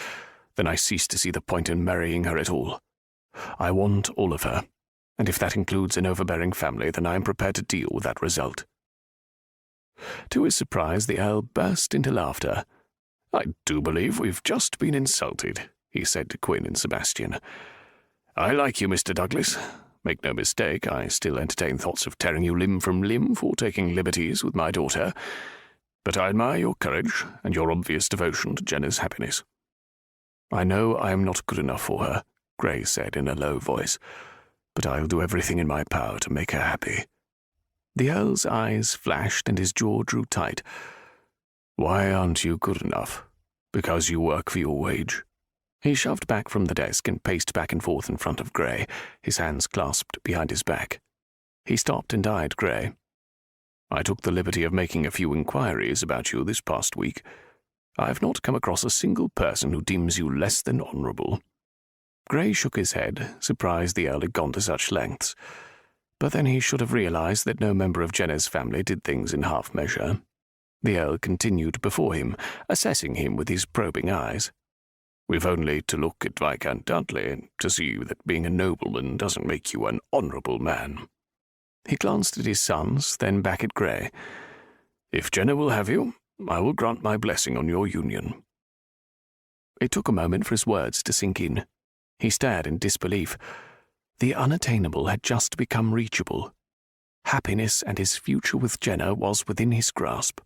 then I cease to see the point in marrying her at all. I want all of her, and if that includes an overbearing family, then I am prepared to deal with that result." To his surprise, the Earl burst into laughter. "I do believe we've just been insulted," he said to Quinn and Sebastian. "I like you, Mr. Douglas, Make no mistake, I still entertain thoughts of tearing you limb from limb for taking liberties with my daughter, but I admire your courage and your obvious devotion to Jenna's happiness." "I know I am not good enough for her," Gray said in a low voice, "but I'll do everything in my power to make her happy." The Earl's eyes flashed and his jaw drew tight. "Why aren't you good enough? Because you work for your wage?" He shoved back from the desk and paced back and forth in front of Gray, his hands clasped behind his back. He stopped and eyed Gray. "I took the liberty of making a few inquiries about you this past week. I have not come across a single person who deems you less than honourable." Gray shook his head, surprised the Earl had gone to such lengths. But then he should have realized that no member of Jenna's family did things in half measure. The Earl continued before him, assessing him with his probing eyes. "We've only to look at Viscount Dudley to see that being a nobleman doesn't make you an honourable man." He glanced at his sons, then back at Gray. "If Jenna will have you, I will grant my blessing on your union." It took a moment for his words to sink in. He stared in disbelief. The unattainable had just become reachable. Happiness and his future with Jenna was within his grasp.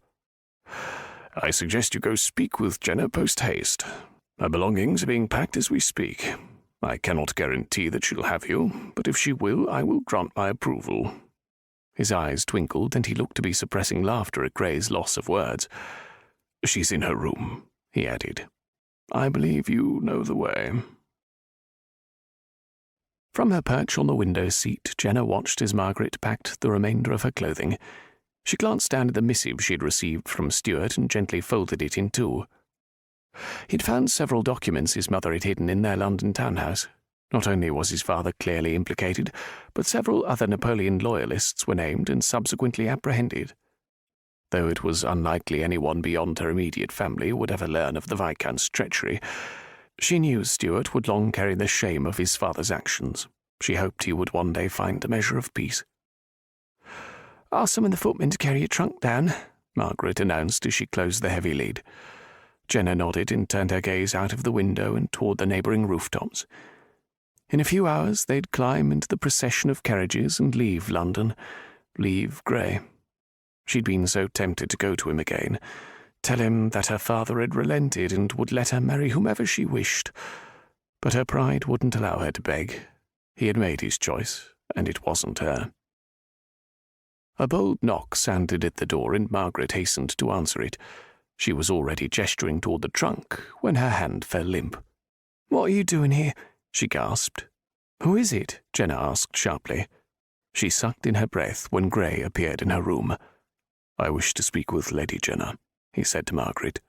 "I suggest you go speak with Jenna post-haste. Her belongings are being packed as we speak. I cannot guarantee that she'll have you, but if she will, I will grant my approval." His eyes twinkled, and he looked to be suppressing laughter at Gray's loss of words. "She's in her room," he added. "I believe you know the way." From her perch on the window seat, Jenna watched as Margaret packed the remainder of her clothing. She glanced down at the missive she had received from Stuart and gently folded it in two. He'd found several documents his mother had hidden in their London townhouse. Not only was his father clearly implicated, but several other Napoleon loyalists were named and subsequently apprehended. Though it was unlikely anyone beyond her immediate family would ever learn of the Viscount's treachery, she knew Stuart would long carry the shame of his father's actions. She hoped he would one day find a measure of peace. "I'll summon the footman to carry your trunk down," Margaret announced as she closed the heavy lid. Jenna nodded and turned her gaze out of the window and toward the neighbouring rooftops. In a few hours they'd climb into the procession of carriages and leave London, leave Gray. She'd been so tempted to go to him again, tell him that her father had relented and would let her marry whomever she wished. But her pride wouldn't allow her to beg. He had made his choice, and it wasn't her. A bold knock sounded at the door, and Margaret hastened to answer it. She was already gesturing toward the trunk when her hand fell limp. "What are you doing here?" she gasped. "Who is it?" Jenna asked sharply. She sucked in her breath when Gray appeared in her room. "I wish to speak with Lady Jenna," he said to Margaret.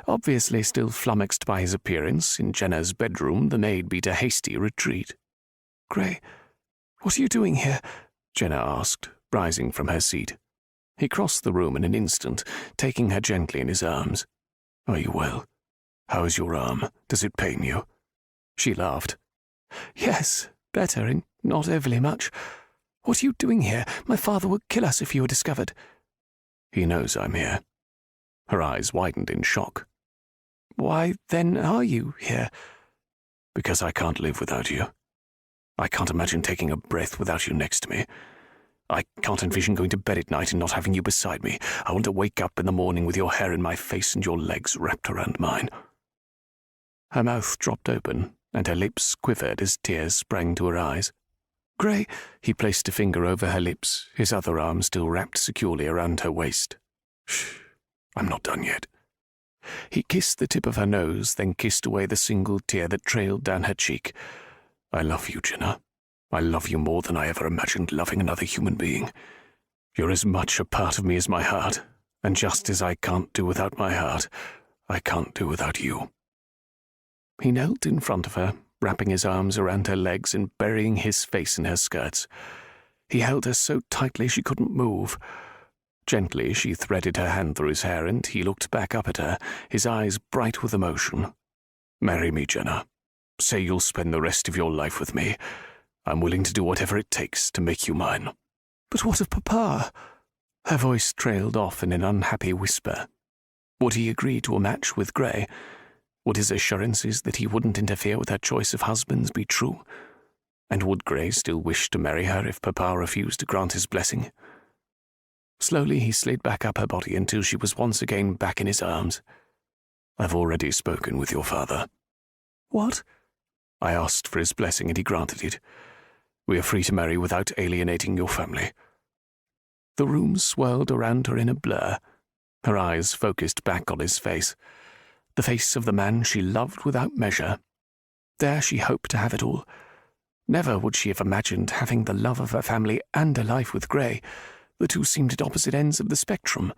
Obviously still flummoxed by his appearance, in Jenna's bedroom the maid beat a hasty retreat. "Gray, what are you doing here?" Jenna asked, rising from her seat. He crossed the room in an instant, taking her gently in his arms. "Are you well? How is your arm? Does it pain you?" She laughed. "Yes, better, and not overly much. What are you doing here? My father would kill us if you were discovered." "He knows I'm here." Her eyes widened in shock. "Why, then, are you here?" "Because I can't live without you. I can't imagine taking a breath without you next to me. I can't envision going to bed at night and not having you beside me. I want to wake up in the morning with your hair in my face and your legs wrapped around mine." Her mouth dropped open, and her lips quivered as tears sprang to her eyes. "Gray," he placed a finger over her lips, his other arm still wrapped securely around her waist. "Shh, I'm not done yet." He kissed the tip of her nose, then kissed away the single tear that trailed down her cheek. "I love you, Jenna. I love you more than I ever imagined loving another human being. You're as much a part of me as my heart, and just as I can't do without my heart, I can't do without you." He knelt in front of her, wrapping his arms around her legs and burying his face in her skirts. He held her so tightly she couldn't move. Gently she threaded her hand through his hair, and he looked back up at her, his eyes bright with emotion. "Marry me, Jenna. Say you'll spend the rest of your life with me. I'm willing to do whatever it takes to make you mine." "But what of Papa?" Her voice trailed off in an unhappy whisper. Would he agree to a match with Gray? Would his assurances that he wouldn't interfere with her choice of husbands be true? And would Gray still wish to marry her if Papa refused to grant his blessing? Slowly he slid back up her body until she was once again back in his arms. "I've already spoken with your father." "What?" "I asked for his blessing and he granted it. We are free to marry without alienating your family." The room swirled around her in a blur. Her eyes focused back on his face, the face of the man she loved without measure. There she hoped to have it all. Never would she have imagined having the love of her family and a life with Gray. The two seemed at opposite ends of the spectrum.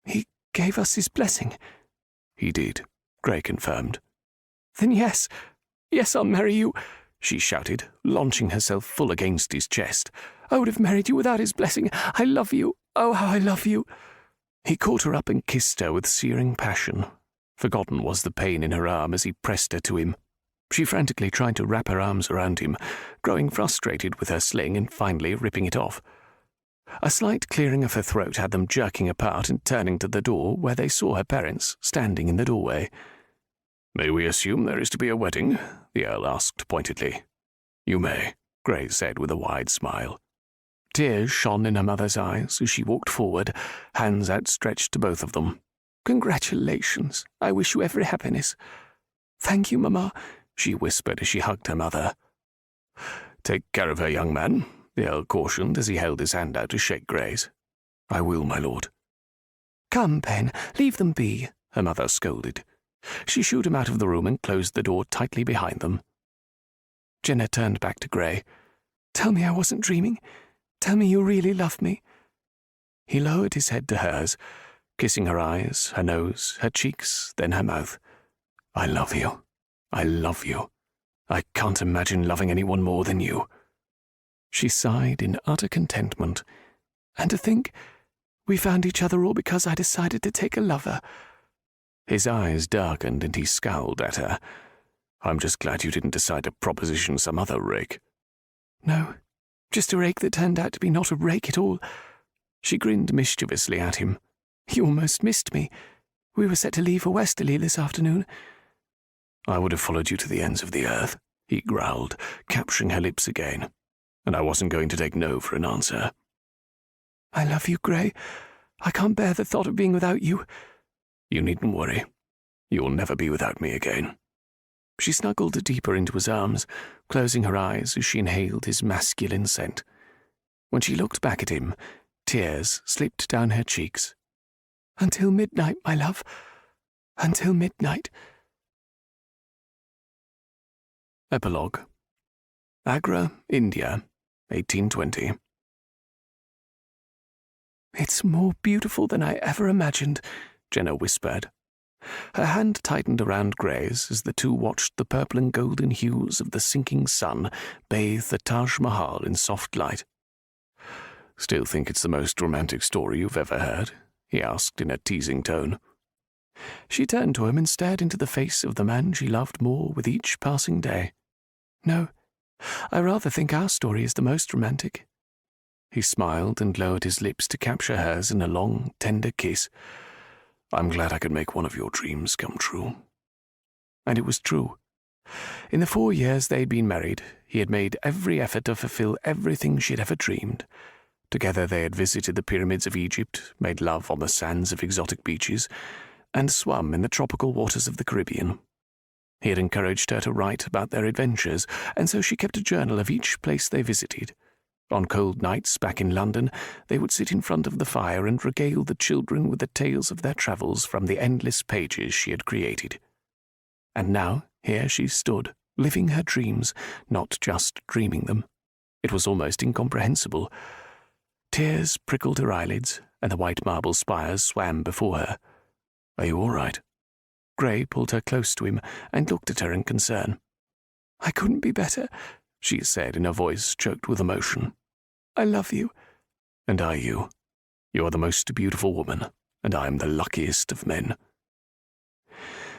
"He gave us his blessing?" "He did," Gray confirmed. "Then yes, I'll marry you," she shouted, launching herself full against his chest. "I would have married you without his blessing. I love you. Oh, how I love you." He caught her up and kissed her with searing passion. Forgotten was the pain in her arm as he pressed her to him. She frantically tried to wrap her arms around him, growing frustrated with her sling and finally ripping it off. A slight clearing of her throat had them jerking apart and turning to the door, where they saw her parents standing in the doorway. "May we assume there is to be a wedding?" the Earl asked pointedly. "You may," Gray said with a wide smile. Tears shone in her mother's eyes as she walked forward, hands outstretched to both of them. "Congratulations. I wish you every happiness." "Thank you, Mamma," she whispered as she hugged her mother. "Take care of her, young man," the Earl cautioned as he held his hand out to shake Gray's. "I will, my lord." "Come, Pen, leave them be," her mother scolded. She shooed him out of the room and closed the door tightly behind them. Jenna turned back to Gray. "Tell me I wasn't dreaming. Tell me you really love me." He lowered his head to hers, kissing her eyes, her nose, her cheeks, then her mouth. "I love you. I love you. I can't imagine loving anyone more than you." She sighed in utter contentment. "And to think, we found each other all because I decided to take a lover." His eyes darkened and he scowled at her. "I'm just glad you didn't decide to proposition some other rake." "No, just a rake that turned out to be not a rake at all." She grinned mischievously at him. "You almost missed me. We were set to leave for Westerly this afternoon." "I would have followed you to the ends of the earth," he growled, capturing her lips again. "And I wasn't going to take no for an answer." "I love you, Gray. I can't bear the thought of being without you." "You needn't worry. You'll never be without me again." She snuggled deeper into his arms, closing her eyes as she inhaled his masculine scent. When she looked back at him, tears slipped down her cheeks. "Until midnight, my love. Until midnight." Epilogue. Agra, India, 1820. "It's more beautiful than I ever imagined," Jenna whispered. Her hand tightened around Gray's as the two watched the purple and golden hues of the sinking sun bathe the Taj Mahal in soft light. "Still think it's the most romantic story you've ever heard?" he asked in a teasing tone. She turned to him and stared into the face of the man she loved more with each passing day. "No, I rather think our story is the most romantic." He smiled and lowered his lips to capture hers in a long, tender kiss. "I'm glad I could make one of your dreams come true." And it was true. In the 4 years they'd been married, he had made every effort to fulfill everything she'd ever dreamed. Together they had visited the pyramids of Egypt, made love on the sands of exotic beaches, and swum in the tropical waters of the Caribbean. He had encouraged her to write about their adventures, and so she kept a journal of each place they visited. On cold nights back in London, they would sit in front of the fire and regale the children with the tales of their travels from the endless pages she had created. And now, here she stood, living her dreams, not just dreaming them. It was almost incomprehensible. Tears prickled her eyelids, and the white marble spires swam before her. "Are you all right?" Gray pulled her close to him and looked at her in concern. "I couldn't be better," she said in a voice choked with emotion. "I love you." "And I you. You are the most beautiful woman, and I am the luckiest of men."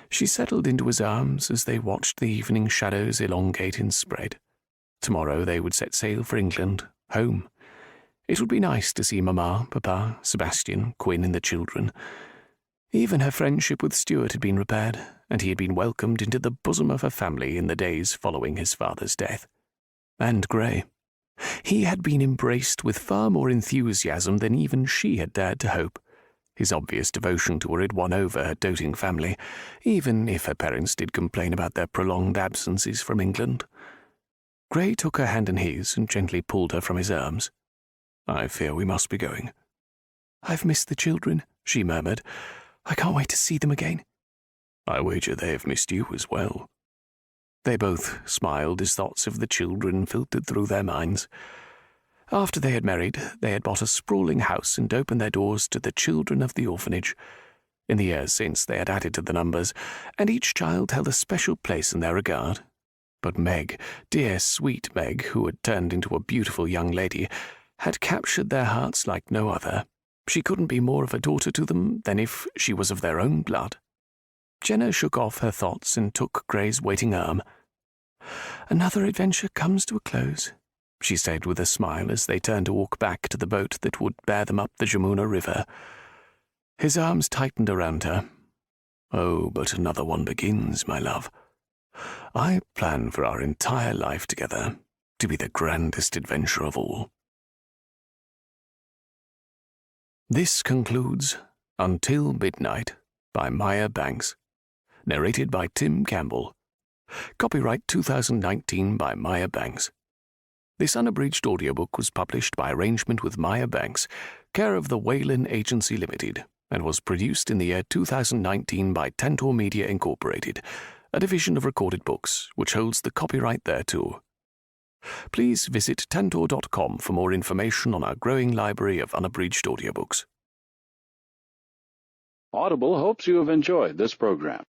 She settled into his arms as they watched the evening shadows elongate and spread. Tomorrow they would set sail for England, home. It would be nice to see Mamma, Papa, Sebastian, Quinn and the children. Even her friendship with Stuart had been repaired, and he had been welcomed into the bosom of her family in the days following his father's death. And Gray. He had been embraced with far more enthusiasm than even she had dared to hope. His obvious devotion to her had won over her doting family, even if her parents did complain about their prolonged absences from England. Gray took her hand in his and gently pulled her from his arms. "I fear we must be going." "I've missed the children," she murmured. "I can't wait to see them again." "I wager they have missed you as well." They both smiled as thoughts of the children filtered through their minds. After they had married, they had bought a sprawling house and opened their doors to the children of the orphanage. In the years since, they had added to the numbers, and each child held a special place in their regard. But Meg, dear sweet Meg, who had turned into a beautiful young lady, had captured their hearts like no other. She couldn't be more of a daughter to them than if she was of their own blood. Jenna shook off her thoughts and took Gray's waiting arm. "Another adventure comes to a close," she said with a smile as they turned to walk back to the boat that would bear them up the Jamuna River. His arms tightened around her. "Oh, but another one begins, my love. I plan for our entire life together to be the grandest adventure of all." This concludes Until Midnight by Maya Banks, narrated by Tim Campbell. Copyright 2019 by Maya Banks. This unabridged audiobook was published by arrangement with Maya Banks, care of the Whalen Agency Limited, and was produced in the year 2019 by Tantor Media Incorporated, a division of Recorded Books, which holds the copyright thereto. Please visit tantor.com for more information on our growing library of unabridged audiobooks. Audible hopes you have enjoyed this program.